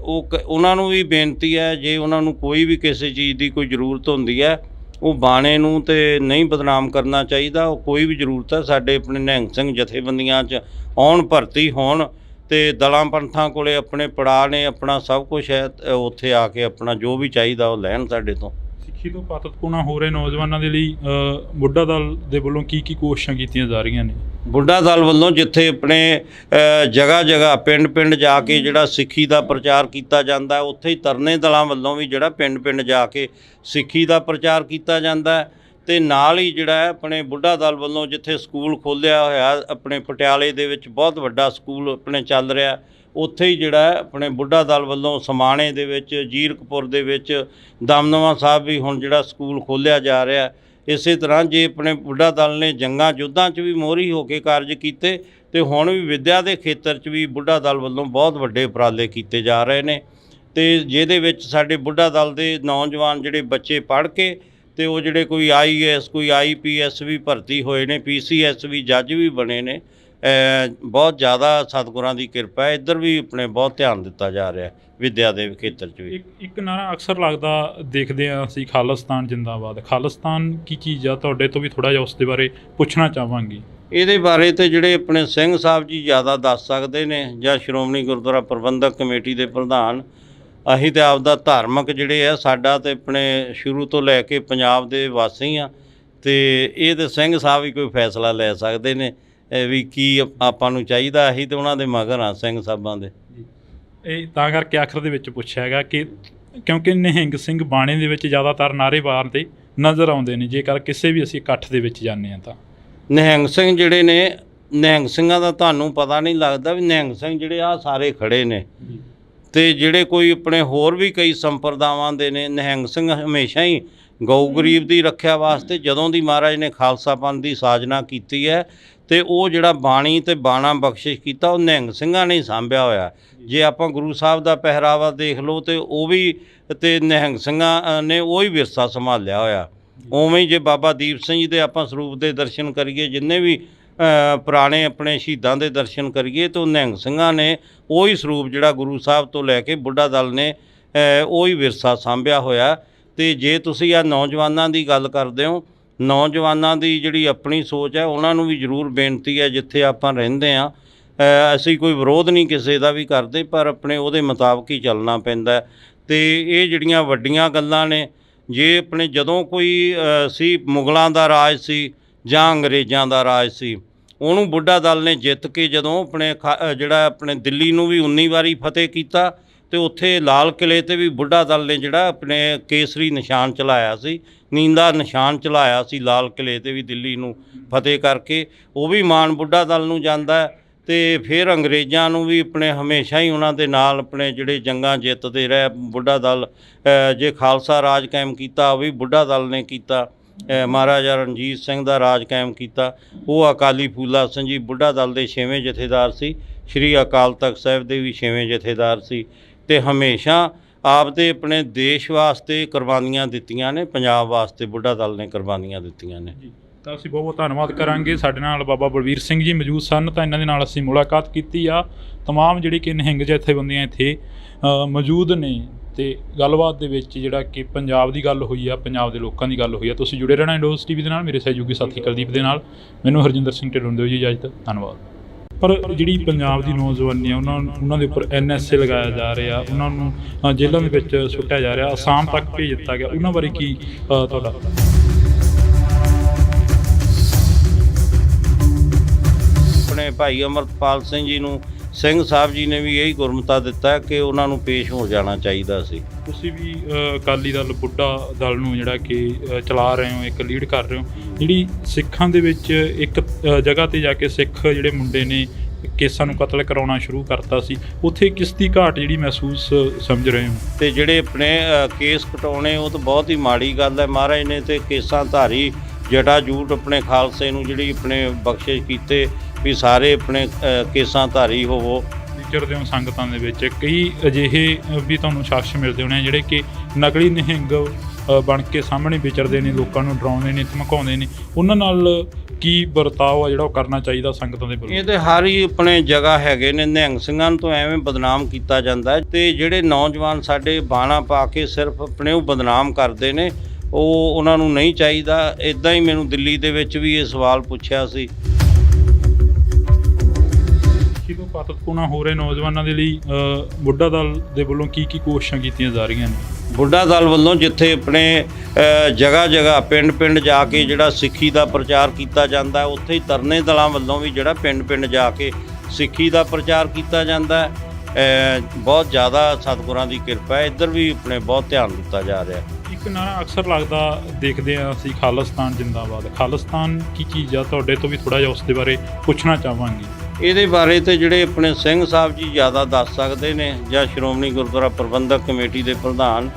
ਉਹਨਾਂ ਨੂੰ ਵੀ ਬੇਨਤੀ ਹੈ, ਜੇ ਉਹਨਾਂ ਨੂੰ ਕੋਈ ਵੀ ਕਿਸੇ ਚੀਜ਼ ਦੀ ਕੋਈ ਜ਼ਰੂਰਤ ਹੁੰਦੀ ਹੈ, ਉਹ ਬਾਣੇ ਨੂੰ ਤੇ ਨਹੀਂ ਬਦਨਾਮ ਕਰਨਾ ਚਾਹੀਦਾ। ਉਹ ਕੋਈ ਵੀ ਜ਼ਰੂਰਤ ਹੈ, ਸਾਡੇ ਆਪਣੇ ਨਿਹੰਗ ਸਿੰਘ ਜਥੇਬੰਦੀਆਂ 'ਚ ਆਉਣ, ਭਰਤੀ ਹੋਣ, ਅਤੇ ਦਲਾਂ ਪੰਥਾਂ ਕੋਲੇ ਆਪਣੇ ਪੜਾਅ ਨੇ, ਆਪਣਾ ਸਭ ਕੁਛ ਹੈ, ਉੱਥੇ ਆ ਕੇ ਆਪਣਾ ਜੋ ਵੀ ਚਾਹੀਦਾ ਉਹ ਲੈਣ ਸਾਡੇ ਤੋਂ। ਸਿੱਖੀ ਤੋਂ ਪਾਤਤਪੂਣਾ ਹੋ ਰਹੇ ਨੌਜਵਾਨਾਂ ਦੇ ਲਈ ਬੁੱਢਾ ਦਲ ਦੇ ਵੱਲੋਂ ਕੀ ਕੀ ਕੋਸ਼ਿਸ਼ਾਂ ਕੀਤੀਆਂ ਜਾ ਰਹੀਆਂ ਨੇ? ਬੁੱਢਾ ਦਲ ਵੱਲੋਂ ਜਿੱਥੇ ਆਪਣੇ ਜਗ੍ਹਾ ਜਗ੍ਹਾ ਪਿੰਡ ਪਿੰਡ ਜਾ ਕੇ ਜਿਹੜਾ ਸਿੱਖੀ ਦਾ ਪ੍ਰਚਾਰ ਕੀਤਾ ਜਾਂਦਾ, ਉੱਥੇ ਹੀ ਤਰਨੇ ਦਲਾਂ ਵੱਲੋਂ ਵੀ ਜਿਹੜਾ ਪਿੰਡ ਪਿੰਡ ਜਾ ਕੇ ਸਿੱਖੀ ਦਾ ਪ੍ਰਚਾਰ ਕੀਤਾ ਜਾਂਦਾ। ਅਤੇ ਨਾਲ ਹੀ ਜਿਹੜਾ ਹੈ ਆਪਣੇ ਬੁੱਢਾ ਦਲ ਵੱਲੋਂ ਜਿੱਥੇ ਸਕੂਲ ਖੋਲ੍ਹਿਆ ਹੋਇਆ, ਆਪਣੇ ਪਟਿਆਲੇ ਦੇ ਵਿੱਚ ਬਹੁਤ ਵੱਡਾ ਸਕੂਲ ਆਪਣੇ ਚੱਲ ਰਿਹਾ, ਉੱਥੇ ਹੀ ਜਿਹੜਾ ਹੈ ਆਪਣੇ ਬੁੱਢਾ ਦਲ ਵੱਲੋਂ ਸਮਾਣੇ ਦੇ ਵਿੱਚ, ਜੀਰਕਪੁਰ ਦੇ ਵਿੱਚ, ਦਮਦਮਾ ਸਾਹਿਬ ਵੀ ਹੁਣ ਜਿਹੜਾ ਸਕੂਲ ਖੋਲ੍ਹਿਆ ਜਾ ਰਿਹਾ। ਇਸੇ ਤਰ੍ਹਾਂ ਜੇ ਆਪਣੇ ਬੁੱਢਾ ਦਲ ਨੇ ਜੰਗਾਂ ਯੁੱਧਾਂ 'ਚ ਵੀ ਮੋਹਰੀ ਹੋ ਕੇ ਕਾਰਜ ਕੀਤੇ, ਅਤੇ ਹੁਣ ਵੀ ਵਿੱਦਿਆ ਦੇ ਖੇਤਰ 'ਚ ਵੀ ਬੁੱਢਾ ਦਲ ਵੱਲੋਂ ਬਹੁਤ ਵੱਡੇ ਉਪਰਾਲੇ ਕੀਤੇ ਜਾ ਰਹੇ ਨੇ। ਅਤੇ ਜਿਹਦੇ ਵਿੱਚ ਸਾਡੇ ਬੁੱਢਾ ਦਲ ਦੇ ਨੌਜਵਾਨ ਜਿਹੜੇ ਬੱਚੇ ਪੜ੍ਹ ਕੇ, ਅਤੇ ਉਹ ਜਿਹੜੇ ਕੋਈ IAS ਕੋਈ IPS ਵੀ ਭਰਤੀ ਹੋਏ ਨੇ, PCS ਵੀ ਜੱਜ ਵੀ ਬਣੇ ਨੇ, ਬਹੁਤ ਜ਼ਿਆਦਾ ਸਤਿਗੁਰਾਂ ਦੀ ਕਿਰਪਾ ਹੈ। ਇੱਧਰ ਵੀ ਆਪਣੇ ਬਹੁਤ ਧਿਆਨ ਦਿੱਤਾ ਜਾ ਰਿਹਾ ਵਿੱਦਿਆ ਦੇ ਖੇਤਰ 'ਚ ਵੀ। ਇੱਕ ਨਾਰਾ ਅਕਸਰ ਲੱਗਦਾ ਦੇਖਦੇ ਹਾਂ ਅਸੀਂ, ਖਾਲਿਸਤਾਨ ਜਿੰਦਾਬਾਦ। ਖਾਲਿਸਤਾਨ ਕੀ ਚੀਜ਼ ਆ? ਤੁਹਾਡੇ ਤੋਂ ਵੀ ਥੋੜ੍ਹਾ ਜਿਹਾ ਉਸ ਦੇ ਬਾਰੇ ਪੁੱਛਣਾ ਚਾਹਾਂਗੇ। ਇਹਦੇ ਬਾਰੇ ਤੇ ਜਿਹੜੇ ਆਪਣੇ ਸਿੰਘ ਸਾਹਿਬ ਜੀ ਜ਼ਿਆਦਾ ਦੱਸ ਸਕਦੇ ਨੇ, ਜਾਂ ਸ਼੍ਰੋਮਣੀ ਗੁਰਦੁਆਰਾ ਪ੍ਰਬੰਧਕ ਕਮੇਟੀ ਦੇ ਪ੍ਰਧਾਨ। ਅਸੀਂ ਤੇ ਆਪਦਾ ਧਾਰਮਿਕ ਜਿਹੜੇ ਆ, ਸਾਡਾ ਤੇ ਆਪਣੇ ਸ਼ੁਰੂ ਤੋਂ ਲੈ ਕੇ ਪੰਜਾਬ ਦੇ ਵਾਸੀ ਆ, ਤੇ ਇਹ ਤੇ ਸਿੰਘ ਸਾਹਿਬ ਹੀ ਕੋਈ ਫੈਸਲਾ ਲੈ ਸਕਦੇ ਨੇ ਵੀ ਕੀ ਆਪਾਂ ਨੂੰ ਚਾਹੀਦਾ। ਅਸੀਂ ਤੇ ਉਹਨਾਂ ਦੇ ਮਗਰ ਆ, ਸਿੰਘ ਸਾਹਿਬਾਂ ਦੇ। ਇਹ ਤਾਂ ਕਰਕੇ ਆਖਰ ਦੇ ਵਿੱਚ ਪੁੱਛਿਆ ਹੈਗਾ ਕਿ ਕਿਉਂਕਿ ਨਿਹੰਗ ਸਿੰਘ ਬਾਣੇ ਦੇ ਵਿੱਚ ਜ਼ਿਆਦਾਤਰ ਨਾਅਰੇ ਮਾਰਦੇ ਨਜ਼ਰ ਆਉਂਦੇ ਨੇ, ਜੇਕਰ ਕਿਸੇ ਵੀ ਅਸੀਂ ਇਕੱਠ ਦੇ ਵਿੱਚ ਜਾਂਦੇ ਹਾਂ ਤਾਂ। ਨਿਹੰਗ ਸਿੰਘ ਜਿਹੜੇ ਨੇ, ਨਿਹੰਗ ਸਿੰਘਾਂ ਦਾ ਤੁਹਾਨੂੰ ਪਤਾ ਨਹੀਂ ਲੱਗਦਾ ਵੀ ਨਿਹੰਗ ਸਿੰਘ ਜਿਹੜੇ ਆ ਸਾਰੇ ਖੜੇ ਨੇ, ਤੇ ਜਿਹੜੇ ਕੋਈ ਆਪਣੇ ਹੋਰ ਵੀ ਕਈ ਸੰਪਰਦਾਵਾਂ ਦੇ ਨੇ। ਨਿਹੰਗ ਸਿੰਘ ਹਮੇਸ਼ਾ ਹੀ ਗਊ ਗਰੀਬ ਦੀ ਰੱਖਿਆ ਵਾਸਤੇ, ਜਦੋਂ ਦੀ ਮਹਾਰਾਜ ਨੇ ਖਾਲਸਾ ਪੰਥ ਦੀ ਸਾਜਨਾ ਕੀਤੀ ਹੈ, ਤੇ ਉਹ ਜਿਹੜਾ ਬਾਣੀ ਤੇ ਬਾਣਾ ਬਖਸ਼ਿਸ਼ ਕੀਤਾ ਉਹ ਨਿਹੰਗ ਸਿੰਘਾਂ ਨੇ ਹੀ ਸਾਂਭਿਆ ਹੋਇਆ। ਜੇ ਆਪਾਂ ਗੁਰੂ ਸਾਹਿਬ ਦਾ ਪਹਿਰਾਵਾ ਦੇਖ ਲਓ ਤੇ ਉਹ ਵੀ ਤੇ ਨਿਹੰਗ ਸਿੰਘਾਂ ਨੇ ਉਹ ਹੀ ਵਿਰਸਾ ਸੰਭਾਲਿਆ ਹੋਇਆ। ਉਵੇਂ ਹੀ ਜੇ ਬਾਬਾ ਦੀਪ ਸਿੰਘ ਜੀ ਦੇ ਆਪਾਂ ਸਰੂਪ ਦੇ ਦਰਸ਼ਨ ਕਰੀਏ, ਜਿੰਨੇ ਵੀ ਪੁਰਾਣੇ ਆਪਣੇ ਸ਼ਹੀਦਾਂ ਦੇ ਦਰਸ਼ਨ ਕਰੀਏ, ਤਾਂ ਨਿਹੰਗ ਸਿੰਘਾਂ ਨੇ ਉਹ ਹੀ ਸਰੂਪ ਜਿਹੜਾ ਗੁਰੂ ਸਾਹਿਬ ਤੋਂ ਲੈ ਕੇ ਬੁੱਢਾ ਦਲ ਨੇ ਉਹ ਹੀ ਵਿਰਸਾ ਸਾਂਭਿਆ ਹੋਇਆ। ਤੇ ਜੇ ਤੁਸੀਂ ਆ ਨੌਜਵਾਨਾਂ ਦੀ ਗੱਲ ਕਰਦੇ ਹੋ, ਨੌਜਵਾਨਾਂ ਦੀ ਜਿਹੜੀ ਆਪਣੀ ਸੋਚ ਹੈ, ਉਹਨਾਂ ਨੂੰ ਵੀ ਜ਼ਰੂਰ ਬੇਨਤੀ ਹੈ, ਜਿੱਥੇ ਆਪਾਂ ਰਹਿੰਦੇ ਹਾਂ ਅਸੀਂ ਕੋਈ ਵਿਰੋਧ ਨਹੀਂ ਕਿਸੇ ਦਾ ਵੀ ਕਰਦੇ, ਪਰ ਆਪਣੇ ਉਹਦੇ ਮੁਤਾਬਕ ਹੀ ਚੱਲਣਾ ਪੈਂਦਾ। ਤੇ ਇਹ ਜਿਹੜੀਆਂ ਵੱਡੀਆਂ ਗੱਲਾਂ ਨੇ, ਜੇ ਆਪਣੇ ਜਦੋਂ ਕੋਈ ਸੀ ਮੁਗਲਾਂ ਦਾ ਰਾਜ ਸੀ ਜਾਂ ਅੰਗਰੇਜ਼ਾਂ ਦਾ ਰਾਜ ਸੀ, ਉਹਨੂੰ ਬੁੱਢਾ ਦਲ ਨੇ ਜਿੱਤ ਕੇ ਜਦੋਂ ਆਪਣੇ ਜਿਹੜਾ ਆਪਣੇ ਦਿੱਲੀ ਨੂੰ ਵੀ 19 ਵਾਰੀ ਫਤਿਹ ਕੀਤਾ, ਤੇ ਉੱਥੇ ਲਾਲ ਕਿਲ੍ਹੇ 'ਤੇ ਵੀ ਬੁੱਢਾ ਦਲ ਨੇ ਜਿਹੜਾ ਆਪਣੇ ਕੇਸਰੀ ਨਿਸ਼ਾਨ ਚਲਾਇਆ ਸੀ, ਨੀਂਦਾ ਨਿਸ਼ਾਨ ਚਲਾਇਆ ਸੀ ਲਾਲ ਕਿਲ੍ਹੇ 'ਤੇ ਵੀ ਦਿੱਲੀ ਨੂੰ ਫਤਿਹ ਕਰਕੇ। ਉਹ ਵੀ ਮਾਣ ਬੁੱਢਾ ਦਲ ਨੂੰ ਜਾਂਦਾ। ਤੇ ਫਿਰ ਅੰਗਰੇਜ਼ਾਂ ਨੂੰ ਵੀ ਆਪਣੇ ਹਮੇਸ਼ਾ ਹੀ ਉਹਨਾਂ ਦੇ ਨਾਲ ਆਪਣੇ ਜਿਹੜੇ ਜੰਗਾਂ ਜਿੱਤਦੇ ਰਹੇ ਬੁੱਢਾ ਦਲ। ਜੇ ਖਾਲਸਾ ਰਾਜ ਕਾਇਮ ਕੀਤਾ, ਉਹ ਵੀ ਬੁੱਢਾ ਦਲ ਨੇ ਕੀਤਾ। ਮਹਾਰਾਜਾ ਰਣਜੀਤ ਸਿੰਘ ਦਾ ਰਾਜ ਕਾਇਮ ਕੀਤਾ, ਉਹ ਅਕਾਲੀ ਫੂਲਾ ਸਿੰਘ ਜੀ ਬੁੱਢਾ ਦਲ ਦੇ 6ਵੇਂ ਜਥੇਦਾਰ ਸੀ। ਸ਼੍ਰੀ ਅਕਾਲ ਤਖਤ ਸਾਹਿਬ ਦੇ ਵੀ 6ਵੇਂ ਜਥੇਦਾਰ ਸੀ। ਤੇ ਹਮੇਸ਼ਾ ਆਪਦੇ ਆਪਣੇ ਦੇਸ਼ ਵਾਸਤੇ ਕੁਰਬਾਨੀਆਂ ਦਿੱਤੀਆਂ ਨੇ, ਪੰਜਾਬ ਵਾਸਤੇ ਬੁੱਢਾ ਦਲ ਨੇ ਕੁਰਬਾਨੀਆਂ ਦਿੱਤੀਆਂ ਨੇ। ਤਾਂ ਅਸੀਂ ਬਹੁਤ ਬਹੁਤ ਧੰਨਵਾਦ ਕਰਾਂਗੇ। ਸਾਡੇ ਨਾਲ ਬਾਬਾ ਬਲਵੀਰ ਸਿੰਘ ਜੀ ਮੌਜੂਦ ਸਨ, ਤਾਂ ਇਹਨਾਂ ਦੇ ਨਾਲ ਅਸੀਂ ਮੁਲਾਕਾਤ ਕੀਤੀ ਆ। ਤਮਾਮ ਜਿਹੜੀ ਕਿ ਨਿਹੰਗ ਜਥੇਬੰਦੀਆਂ ਇੱਥੇ ਮੌਜੂਦ ਨੇ, ਤੇ ਗੱਲਬਾਤ ਦੇ ਵਿੱਚ ਜਿਹੜਾ ਕਿ ਪੰਜਾਬ ਦੀ ਗੱਲ ਹੋਈ ਆ, ਪੰਜਾਬ ਦੇ ਲੋਕਾਂ ਦੀ ਗੱਲ ਹੋਈ ਆ। ਤੁਸੀਂ ਜੁੜੇ ਰਹਿਣਾ ਇੰਡੋਜ਼ TV ਦੇ ਨਾਲ, ਮੇਰੇ ਸਹਿਯੋਗੀ ਸਾਥੀ ਕੁਲਦੀਪ ਦੇ ਨਾਲ। ਮੈਨੂੰ ਹਰਜਿੰਦਰ ਸਿੰਘ ਢਿੱਲੋਂ ਦਿਓ ਜੀ ਇਜਾਜ਼ਤ, ਧੰਨਵਾਦ। ਪਰ ਜਿਹੜੀ ਪੰਜਾਬ ਦੀ ਨੌਜਵਾਨੀ ਆ, ਉਹਨਾਂ ਦੇ ਉੱਪਰ NSA ਲਗਾਇਆ ਜਾ ਰਿਹਾ, ਉਹਨਾਂ ਨੂੰ ਜੇਲ੍ਹਾਂ ਦੇ ਵਿੱਚ ਸੁੱਟਿਆ ਜਾ ਰਿਹਾ, ਅਸਾਮ ਤੱਕ ਭੇਜ ਦਿੱਤਾ ਗਿਆ, ਉਹਨਾਂ ਬਾਰੇ ਕੀ ਤੁਹਾਡਾ? ਆਪਣੇ ਭਾਈ ਅਮਰਪਾਲ ਸਿੰਘ ਜੀ ਨੂੰ ਸਿੰਘ ਸਾਹਿਬ ਜੀ ਨੇ ਵੀ ਇਹੀ ਗੁਰਮਤਾ ਦਿੱਤਾ ਕਿ ਉਹਨਾਂ ਨੂੰ ਪੇਸ਼ ਹੋ ਜਾਣਾ ਚਾਹੀਦਾ ਸੀ। ਤੁਸੀਂ ਵੀ ਅਕਾਲੀ ਦਲ ਬੁੱਢਾ ਦਲ ਨੂੰ ਜਿਹੜਾ ਕਿ ਚਲਾ ਰਹੇ ਹੋ, ਇੱਕ ਲੀਡ ਕਰ ਰਹੇ ਹੋ, ਜਿਹੜੀ ਸਿੱਖਾਂ ਦੇ ਵਿੱਚ ਇੱਕ ਜਗ੍ਹਾ 'ਤੇ ਜਾ ਕੇ ਸਿੱਖ ਜਿਹੜੇ ਮੁੰਡੇ ਨੇ ਕੇਸਾਂ ਨੂੰ ਕਤਲ ਕਰਾਉਣਾ ਸ਼ੁਰੂ ਕਰਤਾ ਸੀ, ਉੱਥੇ ਕਿਸ ਦੀ ਘਾਟ ਜਿਹੜੀ ਮਹਿਸੂਸ ਸਮਝ ਰਹੇ ਹੋ? ਤੇ ਜਿਹੜੇ ਆਪਣੇ ਕੇਸ ਕਟਾਉਣੇ, ਉਹ ਤਾਂ ਬਹੁਤ ਹੀ ਮਾੜੀ ਗੱਲ ਹੈ। ਮਹਾਰਾਜ ਨੇ ਤੇ ਕੇਸਾਂ ਧਾਰੀ ਜਟਾ ਜੂਟ ਆਪਣੇ ਖਾਲਸੇ ਨੂੰ ਜਿਹੜੀ ਆਪਣੇ ਬਖਸ਼ਿਸ਼ ਕੀਤੇ ਵੀ ਸਾਰੇ ਆਪਣੇ ਕੇਸਾਂ ਧਾਰੀ ਹੋਵੋ। ਵਿਚਰਦੇ ਹੋ ਸੰਗਤਾਂ ਦੇ ਵਿੱਚ, ਕਈ ਅਜਿਹੇ ਵੀ ਤੁਹਾਨੂੰ ਸ਼ਖਸ ਮਿਲਦੇ ਹੋਣੇ ਜਿਹੜੇ ਕਿ ਨਕਲੀ ਨਿਹੰਗ ਬਣ ਕੇ ਸਾਹਮਣੇ ਵਿਚਰਦੇ ਨੇ, ਲੋਕਾਂ ਨੂੰ ਡਰਾਉਂਦੇ ਨੇ, ਧਮਕਾਉਂਦੇ ਨੇ। ਉਹਨਾਂ ਨਾਲ ਕੀ ਵਰਤਾਓ ਆ ਜਿਹੜਾ ਉਹ ਕਰਨਾ ਚਾਹੀਦਾ ਸੰਗਤਾਂ ਦੇ ਵੱਲੋਂ? ਇਹ ਤੇ ਹਰ ਹੀ ਆਪਣੇ ਜਗ੍ਹਾ ਹੈਗੇ ਨੇ। ਨਿਹੰਗ ਸਿੰਘਾਂ ਨੂੰ ਤਾਂ ਐਵੇਂ ਬਦਨਾਮ ਕੀਤਾ ਜਾਂਦਾ ਹੈ, ਤੇ ਜਿਹੜੇ ਨੌਜਵਾਨ ਸਾਡੇ ਬਾਣਾ ਪਾ ਕੇ ਸਿਰਫ ਆਪਣੇ ਉਹ ਬਦਨਾਮ ਕਰਦੇ ਨੇ, ਉਹ ਉਹਨਾਂ ਨੂੰ ਨਹੀਂ ਚਾਹੀਦਾ। ਇੱਦਾਂ ਹੀ ਮੈਨੂੰ ਦਿੱਲੀ ਦੇ ਵਿੱਚ ਵੀ ਇਹ ਸਵਾਲ ਪੁੱਛਿਆ ਸੀ। ਤੋਂ ਪਾਤਤਪੂਣਾ ਹੋ ਰਹੇ ਨੌਜਵਾਨਾਂ ਦੇ ਲਈ ਬੁੱਢਾ ਦਲ ਦੇ ਵੱਲੋਂ ਕੀ ਕੋਸ਼ਿਸ਼ਾਂ ਕੀਤੀਆਂ ਜਾ ਰਹੀਆਂ ਨੇ? ਬੁੱਢਾ ਦਲ ਵੱਲੋਂ ਜਿੱਥੇ ਆਪਣੇ ਜਗ੍ਹਾ ਜਗ੍ਹਾ ਪਿੰਡ ਪਿੰਡ ਜਾ ਕੇ ਜਿਹੜਾ ਸਿੱਖੀ ਦਾ ਪ੍ਰਚਾਰ ਕੀਤਾ ਜਾਂਦਾ, ਉੱਥੇ ਹੀ ਤਰਨੇ ਦਲਾਂ ਵੱਲੋਂ ਵੀ ਜਿਹੜਾ ਪਿੰਡ ਪਿੰਡ ਜਾ ਕੇ ਸਿੱਖੀ ਦਾ ਪ੍ਰਚਾਰ ਕੀਤਾ ਜਾਂਦਾ। ਬਹੁਤ ਜ਼ਿਆਦਾ ਸਤਿਗੁਰਾਂ ਦੀ ਕਿਰਪਾ ਹੈ। ਇੱਧਰ ਵੀ ਆਪਣੇ ਬਹੁਤ ਧਿਆਨ ਦਿੱਤਾ ਜਾ ਰਿਹਾ। ਇੱਕ ਨਾਰਾ ਅਕਸਰ ਲੱਗਦਾ ਦੇਖਦੇ ਹਾਂ ਅਸੀਂ, ਖਾਲਿਸਤਾਨ ਜਿੰਦਾਬਾਦ। ਖਾਲਿਸਤਾਨ ਕੀ ਚੀਜ਼ ਆ? ਤੁਹਾਡੇ ਤੋਂ ਵੀ ਥੋੜ੍ਹਾ ਜਿਹਾ ਉਸ ਦੇ ਬਾਰੇ ਪੁੱਛਣਾ ਚਾਹਾਂਗੇ। ਇਹਦੇ ਬਾਰੇ ਤੇ ਜਿਹੜੇ ਆਪਣੇ ਸਿੰਘ ਸਾਹਿਬ ਜੀ ਜ਼ਿਆਦਾ ਦੱਸ ਸਕਦੇ ਨੇ, ਜਾਂ ਸ਼੍ਰੋਮਣੀ ਗੁਰਦੁਆਰਾ ਪ੍ਰਬੰਧਕ ਕਮੇਟੀ ਦੇ ਪ੍ਰਧਾਨ।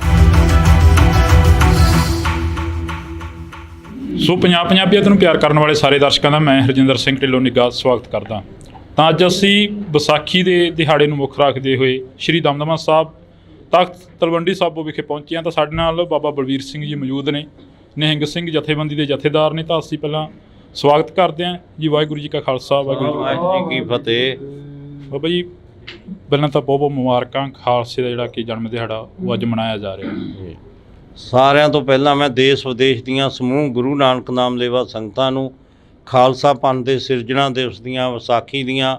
ਸੋ ਪੰਜਾਬੀਅਤ ਨੂੰ ਪਿਆਰ ਕਰਨ ਵਾਲੇ ਸਾਰੇ ਦਰਸ਼ਕਾਂ ਦਾ ਮੈਂ ਹਰਜਿੰਦਰ ਸਿੰਘ ਢਿੱਲੋਂ ਨਿੱਘਾ ਸਵਾਗਤ ਕਰਦਾ। ਤਾਂ ਅੱਜ ਅਸੀਂ ਵਿਸਾਖੀ ਦੇ ਦਿਹਾੜੇ ਨੂੰ ਮੁੱਖ ਰੱਖਦੇ ਹੋਏ ਸ਼੍ਰੀ ਦਮਦਮਾ ਸਾਹਿਬ ਤਖਤ ਤਲਵੰਡੀ ਸਾਬੋ ਵਿਖੇ ਪਹੁੰਚੇ ਹਾਂ। ਤਾਂ ਸਾਡੇ ਨਾਲ ਬਾਬਾ ਬਲਵੀਰ ਸਿੰਘ ਜੀ ਮੌਜੂਦ ਨੇ, ਨਿਹੰਗ ਸਿੰਘ ਜਥੇਬੰਦੀ ਦੇ ਜਥੇਦਾਰ ਨੇ। ਤਾਂ ਅਸੀਂ ਪਹਿਲਾਂ ਸਵਾਗਤ ਕਰਦੇ ਹਾਂ ਜੀ। ਵਾਹਿਗੁਰੂ ਜੀ ਕਾ ਖਾਲਸਾ, ਵਾਹਿਗੁਰੂ ਜੀ ਕੀ ਫਤਿਹ। ਬਾਬਾ ਜੀ, ਪਹਿਲਾਂ ਤਾਂ ਬਹੁਤ ਬਹੁਤ ਮੁਬਾਰਕਾਂ। ਖਾਲਸੇ ਦਾ ਜਿਹੜਾ ਕਿ ਜਨਮ ਦਿਹਾੜਾ ਉਹ ਅੱਜ ਮਨਾਇਆ ਜਾ ਰਿਹਾ ਹੈ। ਸਾਰਿਆਂ ਤੋਂ ਪਹਿਲਾਂ ਮੈਂ ਦੇਸ਼ ਵਿਦੇਸ਼ ਦੀਆਂ ਸਮੂਹ ਗੁਰੂ ਨਾਨਕ ਨਾਮ ਲੇਵਾ ਸੰਗਤਾਂ ਨੂੰ ਖਾਲਸਾ ਪੰਥ ਦੇ ਸਿਰਜਣਾ ਦਿਵਸ ਦੀਆਂ, ਵਿਸਾਖੀ ਦੀਆਂ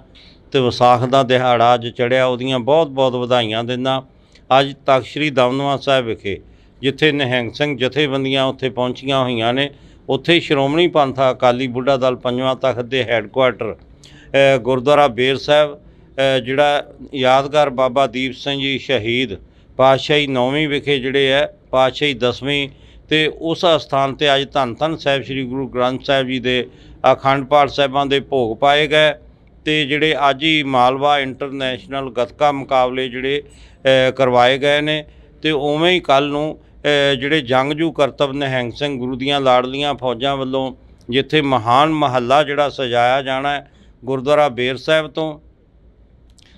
ਤੇ ਵਿਸਾਖ ਦਾ ਦਿਹਾੜਾ ਅੱਜ ਚੜ੍ਹਿਆ, ਉਹਦੀਆਂ ਬਹੁਤ ਬਹੁਤ ਵਧਾਈਆਂ ਦਿੰਦਾ। ਅੱਜ ਤਖ਼ਤ ਸ੍ਰੀ ਦਮਦਮਾ ਸਾਹਿਬ ਵਿਖੇ ਜਿੱਥੇ ਨਿਹੰਗ ਸਿੰਘ ਜਥੇਬੰਦੀਆਂ ਉੱਥੇ ਪਹੁੰਚੀਆਂ ਹੋਈਆਂ ਨੇ, ਉੱਥੇ ਸ਼੍ਰੋਮਣੀ ਪੰਥ ਅਕਾਲੀ ਬੁੱਢਾ ਦਲ ਪੰਜਵਾਂ ਤਖ਼ਤ ਦੇ ਹੈੱਡਕੁਆਟਰ ਗੁਰਦੁਆਰਾ ਬੇਰ ਸਾਹਿਬ, ਜਿਹੜਾ ਯਾਦਗਾਰ ਬਾਬਾ ਦੀਪ ਸਿੰਘ ਜੀ ਸ਼ਹੀਦ ਪਾਤਸ਼ਾਹੀ 9ਵੀਂ ਵਿਖੇ ਜਿਹੜੇ ਹੈ ਪਾਤਸ਼ਾਹੀ 10ਵੀਂ, ਅਤੇ ਉਸ ਅਸਥਾਨ 'ਤੇ ਅੱਜ ਧੰਨ ਧੰਨ ਸਾਹਿਬ ਸ੍ਰੀ ਗੁਰੂ ਗ੍ਰੰਥ ਸਾਹਿਬ ਜੀ ਦੇ ਅਖੰਡ ਪਾਠ ਸਾਹਿਬਾਂ ਦੇ ਭੋਗ ਪਾਏ ਗਏ। ਅਤੇ ਜਿਹੜੇ ਅੱਜ ਹੀ ਮਾਲਵਾ ਇੰਟਰਨੈਸ਼ਨਲ ਗੱਤਕਾ ਮੁਕਾਬਲੇ ਜਿਹੜੇ ਕਰਵਾਏ ਗਏ ਨੇ, ਅਤੇ ਉਵੇਂ ਹੀ ਕੱਲ੍ਹ ਨੂੰ ਜਿਹੜੇ ਜੰਗਜੂ ਕਰਤੱਵ ਨਿਹੰਗ ਸਿੰਘ ਗੁਰੂ ਦੀਆਂ ਲਾਡਲੀਆਂ ਫੌਜਾਂ ਵੱਲੋਂ ਜਿੱਥੇ ਮਹਾਨ ਮਹੱਲਾ ਜਿਹੜਾ ਸਜਾਇਆ ਜਾਣਾ ਹੈ ਗੁਰਦੁਆਰਾ ਬੇਰ ਸਾਹਿਬ ਤੋਂ,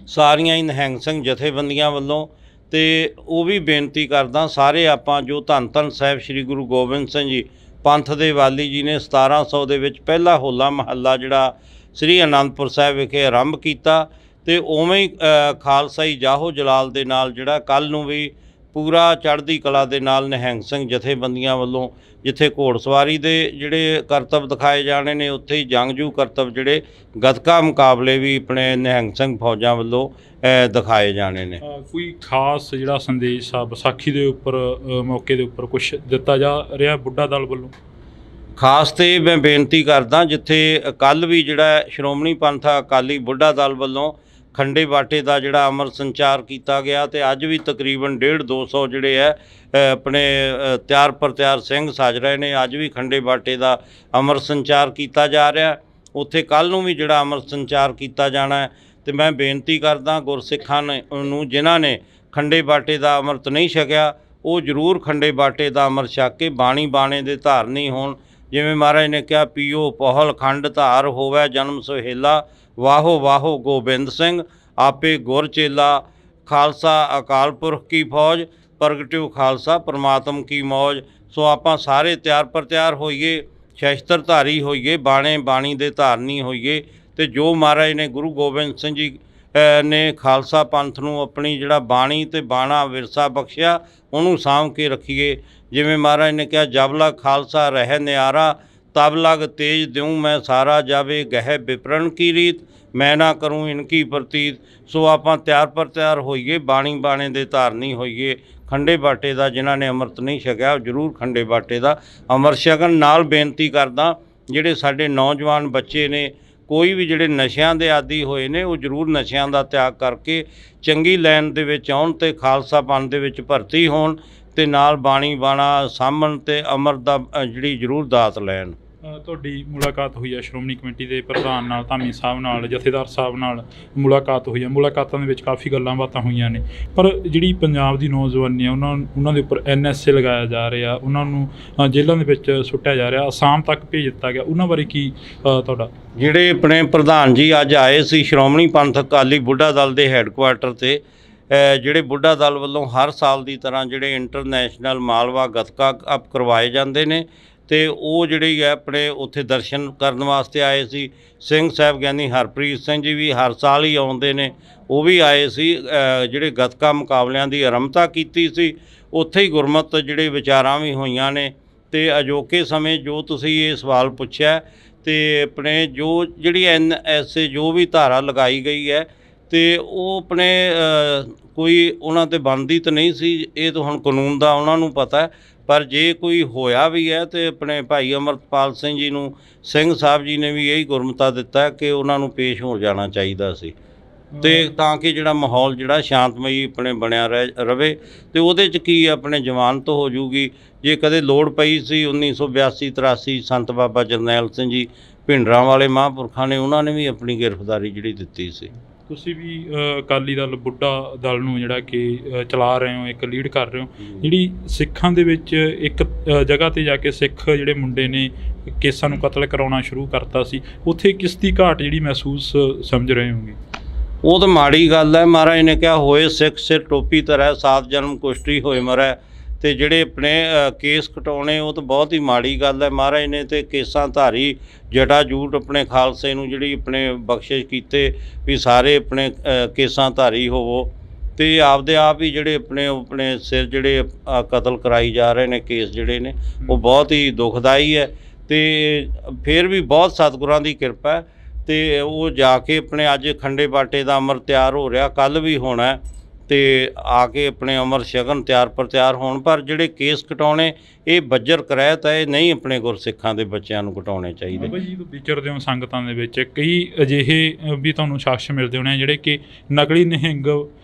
ਸਾਰੀਆਂ ਹੀ ਨਿਹੰਗ ਸਿੰਘ ਜਥੇਬੰਦੀਆਂ ਵੱਲੋਂ। ਅਤੇ ਉਹ ਵੀ ਬੇਨਤੀ ਕਰਦਾ, ਸਾਰੇ ਆਪਾਂ ਜੋ ਧੰਨ ਧੰਨ ਸਾਹਿਬ ਸ੍ਰੀ ਗੁਰੂ ਗੋਬਿੰਦ ਸਿੰਘ ਜੀ ਪੰਥ ਦੇ ਵਾਲੀ ਜੀ ਨੇ 1700 ਦੇ ਵਿੱਚ ਪਹਿਲਾ ਹੋਲਾ ਮਹੱਲਾ ਜਿਹੜਾ ਸ੍ਰੀ ਅਨੰਦਪੁਰ ਸਾਹਿਬ ਵਿਖੇ ਆਰੰਭ ਕੀਤਾ, ਅਤੇ ਉਵੇਂ ਹੀ ਖਾਲਸਾਈ ਜਾਹੋ ਜਲਾਲ ਦੇ ਨਾਲ ਜਿਹੜਾ ਕੱਲ੍ਹ ਨੂੰ ਵੀ ਪੂਰਾ ਚੜ੍ਹਦੀ ਕਲਾ ਦੇ ਨਾਲ ਨਿਹੰਗ ਸਿੰਘ ਜਥੇਬੰਦੀਆਂ ਵੱਲੋਂ ਜਿੱਥੇ ਘੋੜਸਵਾਰੀ ਦੇ ਜਿਹੜੇ ਕਰਤੱਵ ਦਿਖਾਏ ਜਾਣੇ ਨੇ, ਉੱਥੇ ਹੀ ਜੰਗਜੂ ਕਰਤੱਵ ਜਿਹੜੇ ਗੱਤਕਾ ਮੁਕਾਬਲੇ ਵੀ ਆਪਣੇ ਨਿਹੰਗ ਸਿੰਘ ਫੌਜਾਂ ਵੱਲੋਂ ਦਿਖਾਏ ਜਾਣੇ ਨੇ। ਕੋਈ ਖਾਸ ਜਿਹੜਾ ਸੰਦੇਸ਼ ਆ ਵਿਸਾਖੀ ਦੇ ਉੱਪਰ ਮੌਕੇ ਦੇ ਉੱਪਰ ਕੁਛ ਦਿੱਤਾ ਜਾ ਰਿਹਾ ਬੁੱਢਾ ਦਲ ਵੱਲੋਂ? ਖਾਸ ਤੇ ਮੈਂ ਬੇਨਤੀ ਕਰਦਾ, ਜਿੱਥੇ ਕੱਲ੍ਹ ਵੀ ਜਿਹੜਾ ਸ਼੍ਰੋਮਣੀ ਪੰਥ ਅਕਾਲੀ ਬੁੱਢਾ ਦਲ ਵੱਲੋਂ ਖੰਡੇ ਬਾਟੇ ਦਾ ਜਿਹੜਾ ਅਮਰ ਸੰਚਾਰ ਕੀਤਾ ਗਿਆ, ਅਤੇ ਅੱਜ ਵੀ ਤਕਰੀਬਨ 150-200 ਜਿਹੜੇ ਹੈ ਆਪਣੇ ਤਿਆਰ ਪਰ ਤਿਆਰ ਸਿੰਘ ਸੱਜ ਰਹੇ ਨੇ। ਅੱਜ ਵੀ ਖੰਡੇ ਬਾਟੇ ਦਾ ਅਮਰ ਸੰਚਾਰ ਕੀਤਾ ਜਾ ਰਿਹਾ, ਉੱਥੇ ਕੱਲ੍ਹ ਨੂੰ ਵੀ ਜਿਹੜਾ ਅਮਰ ਸੰਚਾਰ ਕੀਤਾ ਜਾਣਾ ਹੈ। ਅਤੇ ਮੈਂ ਬੇਨਤੀ ਕਰਦਾ ਗੁਰਸਿੱਖਾਂ ਨੂੰ ਜਿਨ੍ਹਾਂ ਨੇ ਖੰਡੇ ਬਾਟੇ ਦਾ ਅੰਮ੍ਰਿਤ ਨਹੀਂ ਛਕਿਆ, ਉਹ ਜ਼ਰੂਰ ਖੰਡੇ ਬਾਟੇ ਦਾ ਅੰਮ੍ਰਿਤ ਛਕ ਕੇ ਬਾਣੀ ਬਾਣੇ ਦੇ ਧਾਰਨੀ ਹੋਣ। ਜਿਵੇਂ ਮਹਾਰਾਜ ਨੇ ਕਿਹਾ, ਪੀਓ ਪਹੁਲ ਖੰਡ ਧਾਰ ਹੋਵੇ ਜਨਮ ਸੁਹੇਲਾ, ਵਾਹੋ ਵਾਹੋ ਗੋਬਿੰਦ ਸਿੰਘ ਆਪੇ ਗੁਰ ਚੇਲਾ, ਖਾਲਸਾ ਅਕਾਲ ਪੁਰਖ ਕੀ ਫੌਜ ਪ੍ਰਗਟਿਓ ਖਾਲਸਾ ਪਰਮਾਤਮ ਕੀ ਮੌਜ। ਸੋ ਆਪਾਂ ਸਾਰੇ ਤਿਆਰ ਪਰ ਤਿਆਰ ਹੋਈਏ, ਸ਼ਸਤਰਧਾਰੀ ਹੋਈਏ, ਬਾਣੇ ਬਾਣੀ ਦੇ ਧਾਰਨੀ ਹੋਈਏ, ਅਤੇ ਜੋ ਮਹਾਰਾਜ ਨੇ ਗੁਰੂ ਗੋਬਿੰਦ ਸਿੰਘ ਜੀ ਨੇ ਖਾਲਸਾ ਪੰਥ ਨੂੰ ਆਪਣੀ ਜਿਹੜਾ ਬਾਣੀ ਅਤੇ ਬਾਣਾ ਵਿਰਸਾ ਬਖਸ਼ਿਆ, ਉਹਨੂੰ ਸਾਂਭ ਕੇ ਰੱਖੀਏ। ਜਿਵੇਂ ਮਹਾਰਾਜ ਨੇ ਕਿਹਾ, ਜਬ ਲਗ ਖਾਲਸਾ ਰਹਿ ਨਿਆਰਾ, ਤਬ ਲਗ ਤੇਜ ਦਿਉ ਮੈਂ ਸਾਰਾ, ਜਾਵੇ ਗਹਿ ਵਿਪਰਨ ਕੀ ਰੀਤ, ਮੈਂ ਨਾ ਕਰੂੰ ਇਨਕੀ ਪ੍ਰਤੀਤ। ਸੋ ਆਪਾਂ ਤਿਆਰ ਪਰ ਤਿਆਰ ਹੋਈਏ, ਬਾਣੀ ਬਾਣੇ ਦੇ ਧਾਰਨੀ ਹੋਈਏ। ਖੰਡੇ ਬਾਟੇ ਦਾ ਜਿਨ੍ਹਾਂ ਨੇ ਅੰਮ੍ਰਿਤ ਨਹੀਂ ਛਕਿਆ, ਉਹ ਜ਼ਰੂਰ ਖੰਡੇ ਬਾਟੇ ਦਾ ਅੰਮ੍ਰਿਤ ਛਕਣ। ਨਾਲ ਬੇਨਤੀ ਕਰਦਾ, ਜਿਹੜੇ ਸਾਡੇ ਨੌਜਵਾਨ ਬੱਚੇ ਨੇ, ਕੋਈ ਵੀ ਜਿਹੜੇ ਨਸ਼ਿਆਂ ਦੇ ਆਦੀ ਹੋਏ ਨੇ, ਉਹ ਜ਼ਰੂਰ ਨਸ਼ਿਆਂ ਦਾ ਤਿਆਗ ਕਰਕੇ ਚੰਗੀ ਲਾਈਨ ਦੇ ਵਿੱਚ ਆਉਣ ਅਤੇ ਖਾਲਸਾ ਪੰਥ ਦੇ ਵਿੱਚ ਭਰਤੀ ਹੋਣ, ਅਤੇ ਨਾਲ ਬਾਣੀ ਬਾਣਾ ਸਾਂਭਣ ਅਤੇ ਅੰਮ੍ਰਿਤ ਦਾ ਜਿਹੜੀ ਜ਼ਰੂਰ ਦਾਤ ਲੈਣ। ਤੁਹਾਡੀ ਮੁਲਾਕਾਤ ਹੋਈ ਹੈ ਸ਼੍ਰੋਮਣੀ ਕਮੇਟੀ ਦੇ ਪ੍ਰਧਾਨ ਨਾਲ, ਧਾਮੀ ਸਾਹਿਬ ਨਾਲ, ਜਥੇਦਾਰ ਸਾਹਿਬ ਨਾਲ ਮੁਲਾਕਾਤ ਹੋਈ ਹੈ। ਮੁਲਾਕਾਤਾਂ ਦੇ ਵਿੱਚ ਕਾਫੀ ਗੱਲਾਂ ਬਾਤਾਂ ਹੋਈਆਂ ਨੇ, ਪਰ ਜਿਹੜੀ ਪੰਜਾਬ ਦੀ ਨੌਜਵਾਨੀ ਹੈ ਉਹਨਾਂ ਦੇ ਉੱਪਰ NSA ਲਗਾਇਆ ਜਾ ਰਿਹਾ, ਉਹਨਾਂ ਨੂੰ ਜੇਲ੍ਹਾਂ ਦੇ ਵਿੱਚ ਸੁੱਟਿਆ ਜਾ ਰਿਹਾ, ਅਸਾਮ ਤੱਕ ਭੇਜ ਦਿੱਤਾ ਗਿਆ। ਉਹਨਾਂ ਬਾਰੇ ਕੀ ਤੁਹਾਡਾ? ਜਿਹੜੇ ਆਪਣੇ ਪ੍ਰਧਾਨ ਜੀ ਅੱਜ ਆਏ ਸੀ ਸ਼੍ਰੋਮਣੀ ਪੰਥ ਅਕਾਲੀ ਬੁੱਢਾ ਦਲ ਦੇ ਹੈੱਡਕੁਆਟਰ 'ਤੇ, ਜਿਹੜੇ ਬੁੱਢਾ ਦਲ ਵੱਲੋਂ ਹਰ ਸਾਲ ਦੀ ਤਰ੍ਹਾਂ ਜਿਹੜੇ ਇੰਟਰਨੈਸ਼ਨਲ ਮਾਲਵਾ ਗੱਤਕਾ ਕੱਪ ਕਰਵਾਏ ਜਾਂਦੇ ਨੇ, ਅਤੇ ਉਹ ਜਿਹੜੀ ਹੈ ਆਪਣੇ ਉੱਥੇ ਦਰਸ਼ਨ ਕਰਨ ਵਾਸਤੇ ਆਏ ਸੀ। ਸਿੰਘ ਸਾਹਿਬ ਗਿਆਨੀ ਹਰਪ੍ਰੀਤ ਸਿੰਘ ਜੀ ਵੀ ਹਰ ਸਾਲ ਹੀ ਆਉਂਦੇ ਨੇ, ਉਹ ਵੀ ਆਏ ਸੀ। ਜਿਹੜੇ ਗੱਤਕਾ ਮੁਕਾਬਲਿਆਂ ਦੀ ਆਰੰਭਤਾ ਕੀਤੀ ਸੀ, ਉੱਥੇ ਹੀ ਗੁਰਮਤਿ ਜਿਹੜੇ ਵਿਚਾਰਾਂ ਵੀ ਹੋਈਆਂ ਨੇ। ਅਤੇ ਅਜੋਕੇ ਸਮੇਂ ਜੋ ਤੁਸੀਂ ਇਹ ਸਵਾਲ ਪੁੱਛਿਆ, ਅਤੇ ਆਪਣੇ ਜੋ ਜਿਹੜੀ NSA ਜੋ ਵੀ ਧਾਰਾ ਲਗਾਈ ਗਈ ਹੈ, ਅਤੇ ਉਹ ਆਪਣੇ ਕੋਈ ਉਹਨਾਂ 'ਤੇ ਬਣਦੀ ਤਾਂ ਨਹੀਂ ਸੀ, ਇਹ ਤਾਂ ਹੁਣ ਕਾਨੂੰਨ ਦਾ ਉਹਨਾਂ ਨੂੰ ਪਤਾ। ਪਰ ਜੇ ਕੋਈ ਹੋਇਆ ਵੀ ਹੈ, ਅਤੇ ਆਪਣੇ ਭਾਈ ਅਮਰਪਾਲ ਸਿੰਘ ਜੀ ਨੂੰ ਸਿੰਘ ਸਾਹਿਬ ਜੀ ਨੇ ਵੀ ਇਹੀ ਗੁਰਮਤਾ ਦਿੱਤਾ ਕਿ ਉਹਨਾਂ ਨੂੰ ਪੇਸ਼ ਹੋ ਜਾਣਾ ਚਾਹੀਦਾ ਸੀ, ਅਤੇ ਤਾਂ ਕਿ ਜਿਹੜਾ ਮਾਹੌਲ ਜਿਹੜਾ ਸ਼ਾਂਤਮਈ ਆਪਣੇ ਬਣਿਆ ਰਵੇ। ਅਤੇ ਉਹਦੇ 'ਚ ਕੀ ਆਪਣੇ ਜ਼ਮਾਨਤ ਹੋ ਜੂਗੀ। ਜੇ ਕਦੇ ਲੋੜ ਪਈ ਸੀ 1982-83 ਸੰਤ ਬਾਬਾ ਜਰਨੈਲ ਸਿੰਘ ਜੀ ਭਿੰਡਰਾਂ ਵਾਲੇ ਮਹਾਂਪੁਰਖਾਂ ਨੇ, ਉਹਨਾਂ ਨੇ ਵੀ ਆਪਣੀ ਗ੍ਰਿਫਤਾਰੀ ਜਿਹੜੀ ਦਿੱਤੀ ਸੀ। ਤੁਸੀਂ ਵੀ ਅਕਾਲੀ ਦਲ ਬੁੱਢਾ ਦਲ ਨੂੰ ਜਿਹੜਾ ਕਿ ਚਲਾ ਰਹੇ ਹੋ, ਇੱਕ ਲੀਡ ਕਰ ਰਹੇ ਹੋ। ਜਿਹੜੀ ਸਿੱਖਾਂ ਦੇ ਵਿੱਚ ਇੱਕ ਜਗ੍ਹਾ 'ਤੇ ਜਾ ਕੇ ਸਿੱਖ ਜਿਹੜੇ ਮੁੰਡੇ ਨੇ ਕੇਸਾਂ ਨੂੰ ਕਤਲ ਕਰਾਉਣਾ ਸ਼ੁਰੂ ਕਰਤਾ ਸੀ, ਉੱਥੇ ਕਿਸ ਦੀ ਘਾਟ ਜਿਹੜੀ ਮਹਿਸੂਸ ਸਮਝ ਰਹੇ ਹੋਗੇ? ਉਹ ਤਾਂ ਮਾੜੀ ਗੱਲ ਹੈ। ਮਹਾਰਾਜ ਨੇ ਕਿਹਾ, ਹੋਏ ਸਿੱਖ ਸਿਰ ਟੋਪੀ ਧਰੈ, 7 ਜਨਮ ਕੁਸ਼ਟੀ ਹੋਏ ਮਰੈ। ਤੇ ਜਿਹੜੇ ਆਪਣੇ ਕੇਸ ਕਟਾਉਣੇ ਉਹ ਤਾਂ ਬਹੁਤ ਹੀ ਮਾੜੀ ਗੱਲ ਹੈ। ਮਹਾਰਾਜ ਨੇ ਤੇ ਕੇਸਾਂ ਧਾਰੀ ਜਟਾ ਜੂਟ ਆਪਣੇ ਖਾਲਸੇ ਨੂੰ ਜਿਹੜੀ ਆਪਣੇ ਬਖਸ਼ਿਸ਼ ਕੀਤੇ ਵੀ ਸਾਰੇ ਆਪਣੇ ਕੇਸਾਂ ਧਾਰੀ ਹੋਵੋ, ਤੇ ਆਪਦੇ ਆਪ ਹੀ ਜਿਹੜੇ ਆਪਣੇ ਸਿਰ ਜਿਹੜੇ ਕਤਲ ਕਰਾਈ ਜਾ ਰਹੇ ਨੇ ਕੇਸ ਜਿਹੜੇ ਨੇ ਉਹ ਬਹੁਤ ਹੀ ਦੁਖਦਾਈ ਹੈ। ਤੇ ਫਿਰ ਵੀ ਬਹੁਤ ਸਤਿਗੁਰਾਂ ਦੀ ਕਿਰਪਾ ਹੈ ਤੇ ਉਹ ਜਾ ਕੇ ਆਪਣੇ ਅੱਜ ਖੰਡੇ ਬਾਟੇ ਦਾ ਅੰਮ੍ਰਿਤ ਤਿਆਰ ਹੋ ਰਿਹਾ, ਕੱਲ੍ਹ ਵੀ ਹੋਣਾ, ਤੇ ਆ ਕੇ ਆਪਣੇ ਅੰਮ੍ਰਿਤ ਛਕਣ ਤਿਆਰ ਪਰ ਤਿਆਰ ਹੋਣ। ਪਰ ਜਿਹੜੇ ਕੇਸ ਕਟਾਉਣੇ ਇਹ ਬੱਜਰ ਕਰਾਇਤ ਹੈ, ਇਹ ਨਹੀਂ ਆਪਣੇ ਗੁਰਸਿੱਖਾਂ ਦੇ ਬੱਚਿਆਂ ਨੂੰ ਕਟਾਉਣੇ ਚਾਹੀਦੇ। ਬਾਬਾ ਜੀ ਵਿਚਰਦੇ ਹੋ ਸੰਗਤਾਂ ਦੇ ਵਿੱਚ ਕਈ ਅਜਿਹੇ ਵੀ ਤੁਹਾਨੂੰ ਸ਼ਖਸ ਮਿਲਦੇ ਹੋਣੇ ਜਿਹੜੇ ਕਿ ਨਕਲੀ ਨਿਹੰਗ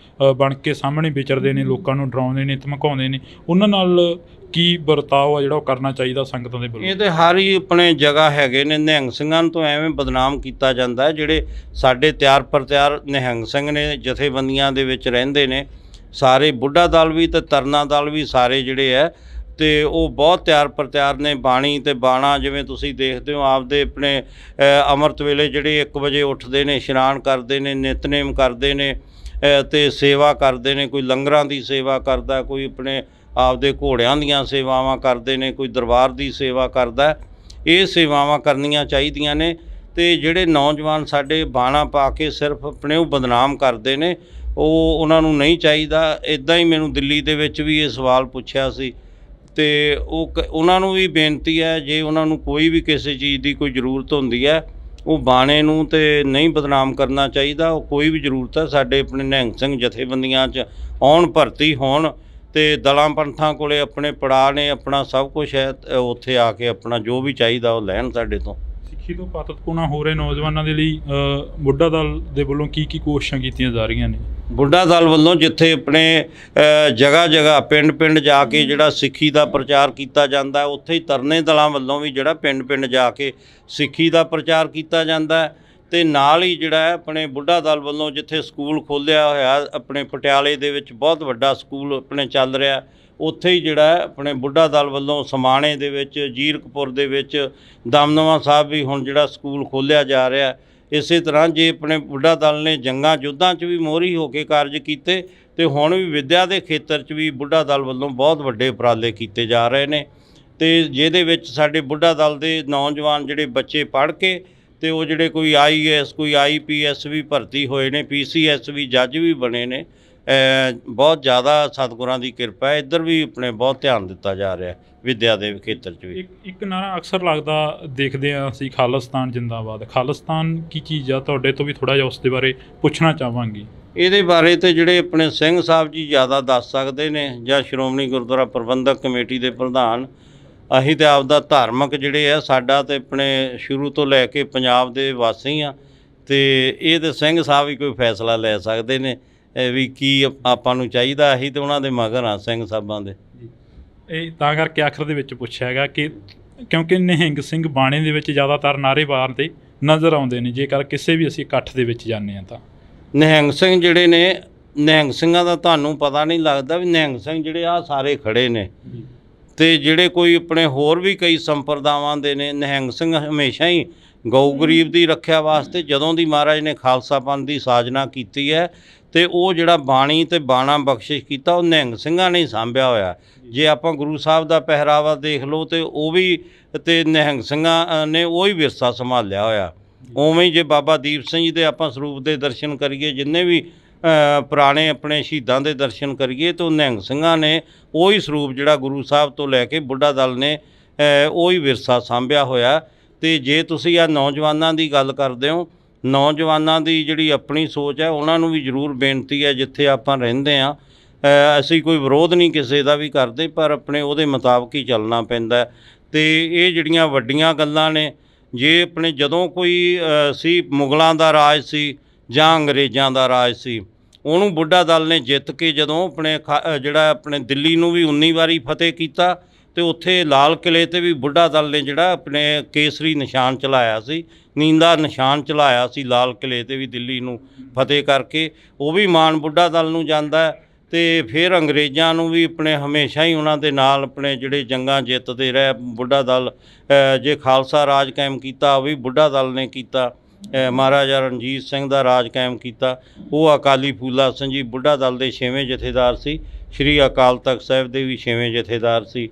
ਬਣ ਕੇ ਸਾਹਮਣੇ ਵਿਚਰਦੇ ਨੇ, ਲੋਕਾਂ ਨੂੰ ਡਰਾਉਂਦੇ ਨੇ, ਧਮਕਾਉਂਦੇ ਨੇ, ਉਹਨਾਂ ਨਾਲ ਕੀ ਵਰਤਾਓ ਆ ਜਿਹੜਾ ਉਹ ਕਰਨਾ ਚਾਹੀਦਾ ਸੰਗਤਾਂ ਦੇ ਵੱਲੋਂ? ਇਹ ਤਾਂ ਹਰ ਹੀ ਆਪਣੇ ਜਗ੍ਹਾ ਹੈਗੇ ਨੇ। ਨਿਹੰਗ ਸਿੰਘਾਂ ਨੂੰ ਤਾਂ ਐਵੇਂ ਬਦਨਾਮ ਕੀਤਾ ਜਾਂਦਾ ਹੈ। ਜਿਹੜੇ ਸਾਡੇ ਤਿਆਰ ਪਰ ਤਿਆਰ ਨਿਹੰਗ ਸਿੰਘ ਨੇ ਜਥੇਬੰਦੀਆਂ ਦੇ ਵਿੱਚ ਰਹਿੰਦੇ ਨੇ, ਸਾਰੇ ਬੁੱਢਾ ਦਲ ਵੀ ਤੇ ਤਰਨਾ ਦਲ ਵੀ ਸਾਰੇ ਜਿਹੜੇ ਹੈ ਤੇ ਉਹ ਬਹੁਤ ਤਿਆਰ ਪਰ ਤਿਆਰ ਨੇ। ਬਾਣੀ ਤੇ ਬਾਣਾ ਜਿਵੇਂ ਤੁਸੀਂ ਦੇਖਦੇ ਹੋ ਆਪਦੇ ਆਪਣੇ ਅੰਮ੍ਰਿਤ ਵੇਲੇ ਜਿਹੜੇ 1 ਵਜੇ ਉੱਠਦੇ ਨੇ, ਇਸ਼ਨਾਨ ਕਰਦੇ ਨੇ, ਨਿਤਨੇਮ ਕਰਦੇ ਨੇ ਤੇ ਸੇਵਾ ਕਰਦੇ ਨੇ। ਕੋਈ ਲੰਗਰਾਂ ਦੀ ਸੇਵਾ ਕਰਦਾ, ਕੋਈ ਆਪਣੇ ਆਪਦੇ ਘੋੜਿਆਂ ਦੀਆਂ ਸੇਵਾਵਾਂ ਕਰਦੇ ਨੇ, ਕੋਈ ਦਰਬਾਰ ਦੀ ਸੇਵਾ ਕਰਦਾ। ਇਹ ਸੇਵਾਵਾਂ ਕਰਨੀਆਂ ਚਾਹੀਦੀਆਂ ਨੇ। ਤੇ ਜਿਹੜੇ ਨੌਜਵਾਨ ਸਾਡੇ ਬਾਣਾ ਪਾ ਕੇ ਸਿਰਫ ਆਪਣੇ ਉਹ ਬਦਨਾਮ ਕਰਦੇ ਨੇ, ਉਹ ਉਹਨਾਂ ਨੂੰ ਨਹੀਂ ਚਾਹੀਦਾ। ਇੱਦਾਂ ਹੀ ਮੈਨੂੰ ਦਿੱਲੀ ਦੇ ਵਿੱਚ ਵੀ ਇਹ ਸਵਾਲ ਪੁੱਛਿਆ ਸੀ ਤੇ ਉਹਨਾਂ ਨੂੰ ਵੀ ਬੇਨਤੀ ਹੈ, ਜੇ ਉਹਨਾਂ ਨੂੰ ਕੋਈ ਵੀ ਕਿਸੇ ਚੀਜ਼ ਦੀ ਕੋਈ ਜ਼ਰੂਰਤ ਹੁੰਦੀ ਹੈ, ਉਹ ਬਾਣੇ ਨੂੰ ਤੇ ਨਹੀਂ ਬਦਨਾਮ ਕਰਨਾ ਚਾਹੀਦਾ। ਉਹ ਕੋਈ ਵੀ ਜ਼ਰੂਰਤ ਹੈ ਸਾਡੇ ਆਪਣੇ ਨਿਹੰਗ ਸਿੰਘ ਜਥੇਬੰਦੀਆਂ 'ਚ ਆਉਣ, ਭਰਤੀ ਹੋਣ ਤੇ ਦਲਾਂ ਪੰਥਾਂ ਕੋਲੇ ਆਪਣੇ ਪੜਾਅ ਨੇ, ਆਪਣਾ ਸਭ ਕੁਝ ਹੈ, ਉੱਥੇ ਆ ਕੇ ਆਪਣਾ ਜੋ ਵੀ ਚਾਹੀਦਾ ਉਹ ਲੈਣ ਸਾਡੇ ਤੋਂ। ਸਿੱਖੀ ਤੋਂ ਪਾਤਤਪੂਣਾ ਹੋ ਰਹੇ ਨੌਜਵਾਨਾਂ ਦੇ ਲਈ ਬੁੱਢਾ ਦਲ ਦੇ ਵੱਲੋਂ ਕੀ ਕੋਸ਼ਿਸ਼ਾਂ ਕੀਤੀਆਂ ਜਾ ਰਹੀਆਂ ਨੇ? ਬੁੱਢਾ ਦਲ ਵੱਲੋਂ ਜਿੱਥੇ ਆਪਣੇ ਜਗ੍ਹਾ ਜਗ੍ਹਾ ਪਿੰਡ ਪਿੰਡ ਜਾ ਕੇ ਜਿਹੜਾ ਸਿੱਖੀ ਦਾ ਪ੍ਰਚਾਰ ਕੀਤਾ ਜਾਂਦਾ, ਉੱਥੇ ਹੀ ਤਰਨੇ ਦਲਾਂ ਵੱਲੋਂ ਵੀ ਜਿਹੜਾ ਪਿੰਡ ਪਿੰਡ ਜਾ ਕੇ ਸਿੱਖੀ ਦਾ ਪ੍ਰਚਾਰ ਕੀਤਾ ਜਾਂਦਾ। ਤੇ ਨਾਲ ਹੀ ਜਿਹੜਾ ਹੈ ਆਪਣੇ ਬੁੱਢਾ ਦਲ ਵੱਲੋਂ ਜਿੱਥੇ ਸਕੂਲ ਖੋਲ੍ਹਿਆ ਹੋਇਆ ਆਪਣੇ ਪਟਿਆਲੇ ਦੇ ਵਿੱਚ ਬਹੁਤ ਵੱਡਾ ਸਕੂਲ ਆਪਣੇ ਚੱਲ ਰਿਹਾ, ਉੱਥੇ ਹੀ ਜਿਹੜਾ ਹੈ ਆਪਣੇ ਬੁੱਢਾ ਦਲ ਵੱਲੋਂ ਸਮਾਣੇ ਦੇ ਵਿੱਚ, ਜੀਰਕਪੁਰ ਦੇ ਵਿੱਚ, ਦਮਦਮਾ ਸਾਹਿਬ ਵੀ ਹੁਣ ਜਿਹੜਾ ਸਕੂਲ ਖੋਲ੍ਹਿਆ ਜਾ ਰਿਹਾ। ਇਸੇ ਤਰ੍ਹਾਂ ਜੇ ਆਪਣੇ ਬੁੱਢਾ ਦਲ ਨੇ ਜੰਗਾਂ ਯੁੱਧਾਂ 'ਚ ਵੀ ਮੋਹਰੀ ਹੋ ਕੇ ਕਾਰਜ ਕੀਤੇ ਤੇ ਹੁਣ ਵੀ ਵਿੱਦਿਆ ਦੇ ਖੇਤਰ 'ਚ ਵੀ ਬੁੱਢਾ ਦਲ ਵੱਲੋਂ ਬਹੁਤ ਵੱਡੇ ਉਪਰਾਲੇ ਕੀਤੇ ਜਾ ਰਹੇ ਨੇ। ਤੇ ਜਿਹਦੇ ਵਿੱਚ ਸਾਡੇ ਬੁੱਢਾ ਦਲ ਦੇ ਨੌਜਵਾਨ ਜਿਹੜੇ ਬੱਚੇ ਪੜ੍ਹ ਕੇ ਤੇ ਉਹ ਜਿਹੜੇ ਕੋਈ IAS ਕੋਈ IPS ਵੀ ਭਰਤੀ ਹੋਏ ਨੇ, PCS ਵੀ ਜੱਜ ਵੀ ਬਣੇ ਨੇ। ਬਹੁਤ ਜ਼ਿਆਦਾ ਸਤਿਗੁਰਾਂ ਦੀ ਕਿਰਪਾ ਹੈ। ਇੱਧਰ ਵੀ ਆਪਣੇ ਬਹੁਤ ਧਿਆਨ ਦਿੱਤਾ ਜਾ ਰਿਹਾ ਵਿੱਦਿਆ ਦੇ ਖੇਤਰ 'ਚ ਵੀ। ਇੱਕ ਨਾਰਾ ਅਕਸਰ ਲੱਗਦਾ ਦੇਖਦੇ ਹਾਂ ਅਸੀਂ, ਖਾਲਿਸਤਾਨ ਜਿੰਦਾਬਾਦ। ਖਾਲਿਸਤਾਨ ਕੀ ਚੀਜ਼ ਆ? ਤੁਹਾਡੇ ਤੋਂ ਵੀ ਥੋੜ੍ਹਾ ਜਿਹਾ ਉਸ ਦੇ ਬਾਰੇ ਪੁੱਛਣਾ ਚਾਹਾਂਗੇ। ਇਹਦੇ ਬਾਰੇ ਤੇ ਜਿਹੜੇ ਆਪਣੇ ਸਿੰਘ ਸਾਹਿਬ ਜੀ ਜ਼ਿਆਦਾ ਦੱਸ ਸਕਦੇ ਨੇ, ਜਾਂ ਸ਼੍ਰੋਮਣੀ ਗੁਰਦੁਆਰਾ ਪ੍ਰਬੰਧਕ ਕਮੇਟੀ ਦੇ ਪ੍ਰਧਾਨ। ਅਸੀਂ ਤਾਂ ਆਪਦਾ ਧਾਰਮਿਕ ਜਿਹੜੇ ਆ ਸਾਡਾ ਤੇ ਆਪਣੇ ਸ਼ੁਰੂ ਤੋਂ ਲੈ ਕੇ ਪੰਜਾਬ ਦੇ ਵਾਸੀ ਆ, ਤੇ ਇਹ ਤਾਂ ਸਿੰਘ ਸਾਹਿਬ ਹੀ ਕੋਈ ਫੈਸਲਾ ਲੈ ਸਕਦੇ ਨੇ ਵੀ ਕੀ ਆਪਾਂ ਨੂੰ ਚਾਹੀਦਾ। ਅਸੀਂ ਤਾਂ ਉਹਨਾਂ ਦੇ ਮਗਰ ਹਾਂ ਸਿੰਘ ਸਾਹਿਬਾਂ ਦੇ। ਇਹ ਤਾਂ ਕਰਕੇ ਆਖਰ ਦੇ ਵਿੱਚ ਪੁੱਛਿਆ ਹੈਗਾ ਕਿ ਕਿਉਂਕਿ ਨਿਹੰਗ ਸਿੰਘ ਬਾਣੇ ਦੇ ਵਿੱਚ ਜ਼ਿਆਦਾਤਰ ਨਾਅਰੇ ਮਾਰਦੇ ਨਜ਼ਰ ਆਉਂਦੇ ਨੇ, ਜੇਕਰ ਕਿਸੇ ਵੀ ਅਸੀਂ ਇਕੱਠ ਦੇ ਵਿੱਚ ਜਾਂਦੇ ਹਾਂ ਤਾਂ। ਨਿਹੰਗ ਸਿੰਘ ਜਿਹੜੇ ਨੇ, ਨਿਹੰਗ ਸਿੰਘਾਂ ਦਾ ਤੁਹਾਨੂੰ ਪਤਾ ਨਹੀਂ ਲੱਗਦਾ ਵੀ ਨਿਹੰਗ ਸਿੰਘ ਜਿਹੜੇ ਆ ਸਾਰੇ ਖੜੇ ਨੇ। ਤੇ ਜਿਹੜੇ ਕੋਈ ਆਪਣੇ ਹੋਰ ਵੀ ਕਈ ਸੰਪਰਦਾਵਾਂ ਦੇ ਨੇ, ਨਿਹੰਗ ਸਿੰਘ ਹਮੇਸ਼ਾ ਹੀ ਗਊ ਗਰੀਬ ਦੀ ਰੱਖਿਆ ਵਾਸਤੇ ਜਦੋਂ ਦੀ ਮਹਾਰਾਜ ਨੇ ਖਾਲਸਾ ਪੰਥ ਦੀ ਸਾਜਨਾ ਕੀਤੀ ਹੈ ਤੇ ਉਹ ਜਿਹੜਾ ਬਾਣੀ ਤੇ ਬਾਣਾ ਬਖਸ਼ਿਸ਼ ਕੀਤਾ ਉਹ ਨਿਹੰਗ ਸਿੰਘਾਂ ਨੇ ਹੀ ਸਾਂਭਿਆ ਹੋਇਆ। ਜੇ ਆਪਾਂ ਗੁਰੂ ਸਾਹਿਬ ਦਾ ਪਹਿਰਾਵਾ ਦੇਖ ਲਓ ਤੇ ਉਹ ਵੀ ਤੇ ਨਿਹੰਗ ਸਿੰਘਾਂ ਨੇ ਉਹ ਹੀ ਵਿਰਸਾ ਸੰਭਾਲਿਆ ਹੋਇਆ। ਉਵੇਂ ਹੀ ਜੇ ਬਾਬਾ ਦੀਪ ਸਿੰਘ ਜੀ ਦੇ ਆਪਾਂ ਸਰੂਪ ਦੇ ਦਰਸ਼ਨ ਕਰੀਏ, ਜਿੰਨੇ ਵੀ ਪੁਰਾਣੇ ਆਪਣੇ ਸ਼ਹੀਦਾਂ ਦੇ ਦਰਸ਼ਨ ਕਰੀਏ ਤਾਂ ਨਿਹੰਗ ਸਿੰਘਾਂ ਨੇ ਉਹ ਹੀ ਸਰੂਪ ਜਿਹੜਾ ਗੁਰੂ ਸਾਹਿਬ ਤੋਂ ਲੈ ਕੇ ਬੁੱਢਾ ਦਲ ਨੇ ਉਹ ਹੀ ਵਿਰਸਾ ਸਾਂਭਿਆ ਹੋਇਆ। ਤੇ ਜੇ ਤੁਸੀਂ ਆ ਨੌਜਵਾਨਾਂ ਦੀ ਗੱਲ ਕਰਦੇ ਹੋ, ਨੌਜਵਾਨਾਂ ਦੀ ਜਿਹੜੀ ਆਪਣੀ ਸੋਚ ਹੈ ਉਹਨਾਂ ਨੂੰ ਵੀ ਜ਼ਰੂਰ ਬੇਨਤੀ ਹੈ, ਜਿੱਥੇ ਆਪਾਂ ਰਹਿੰਦੇ ਹਾਂ ਅਸੀਂ ਕੋਈ ਵਿਰੋਧ ਨਹੀਂ ਕਿਸੇ ਦਾ ਵੀ ਕਰਦੇ, ਪਰ ਆਪਣੇ ਉਹਦੇ ਮੁਤਾਬਕ ਹੀ ਚੱਲਣਾ ਪੈਂਦਾ। ਤੇ ਇਹ ਜਿਹੜੀਆਂ ਵੱਡੀਆਂ ਗੱਲਾਂ ਨੇ, ਜੇ ਆਪਣੇ ਜਦੋਂ ਕੋਈ ਸੀ ਮੁਗਲਾਂ ਦਾ ਰਾਜ ਸੀ ਜਾਂ ਅੰਗਰੇਜ਼ਾਂ ਦਾ ਰਾਜ ਸੀ, ਉਹਨੂੰ ਬੁੱਢਾ ਦਲ ਨੇ ਜਿੱਤ ਕੇ ਜਦੋਂ ਆਪਣੇ ਜਿਹੜਾ ਆਪਣੇ ਦਿੱਲੀ ਨੂੰ ਵੀ 19 ਵਾਰੀ ਫਤਿਹ ਕੀਤਾ ਤੇ ਉੱਥੇ ਲਾਲ ਕਿਲ੍ਹੇ 'ਤੇ ਵੀ ਬੁੱਢਾ ਦਲ ਨੇ ਜਿਹੜਾ ਆਪਣੇ ਕੇਸਰੀ ਨਿਸ਼ਾਨ ਚਲਾਇਆ ਸੀ, ਨੀਂਦਾ ਨਿਸ਼ਾਨ ਚਲਾਇਆ ਸੀ ਲਾਲ ਕਿਲ੍ਹੇ 'ਤੇ ਵੀ ਦਿੱਲੀ ਨੂੰ ਫਤਿਹ ਕਰਕੇ। ਉਹ ਵੀ ਮਾਣ ਬੁੱਢਾ ਦਲ ਨੂੰ ਜਾਂਦਾ। ਤੇ ਫਿਰ ਅੰਗਰੇਜ਼ਾਂ ਨੂੰ ਵੀ ਆਪਣੇ ਹਮੇਸ਼ਾ ਹੀ ਉਹਨਾਂ ਦੇ ਨਾਲ ਆਪਣੇ ਜਿਹੜੇ ਜੰਗਾਂ ਜਿੱਤਦੇ ਰਹੇ ਬੁੱਢਾ ਦਲ। ਜੇ ਖਾਲਸਾ ਰਾਜ ਕਾਇਮ ਕੀਤਾ ਉਹ ਵੀ ਬੁੱਢਾ ਦਲ ਨੇ ਕੀਤਾ। ਮਹਾਰਾਜਾ ਰਣਜੀਤ ਸਿੰਘ ਦਾ ਰਾਜ ਕਾਇਮ ਕੀਤਾ, ਉਹ ਅਕਾਲੀ ਫੂਲਾ ਸਿੰਘ ਜੀ ਬੁੱਢਾ ਦਲ ਦੇ 6ਵੇਂ ਜਥੇਦਾਰ ਸੀ। ਸ਼੍ਰੀ ਅਕਾਲ ਤਖਤ ਸਾਹਿਬ ਦੇ ਵੀ 6ਵੇਂ ਜਥੇਦਾਰ ਸੀ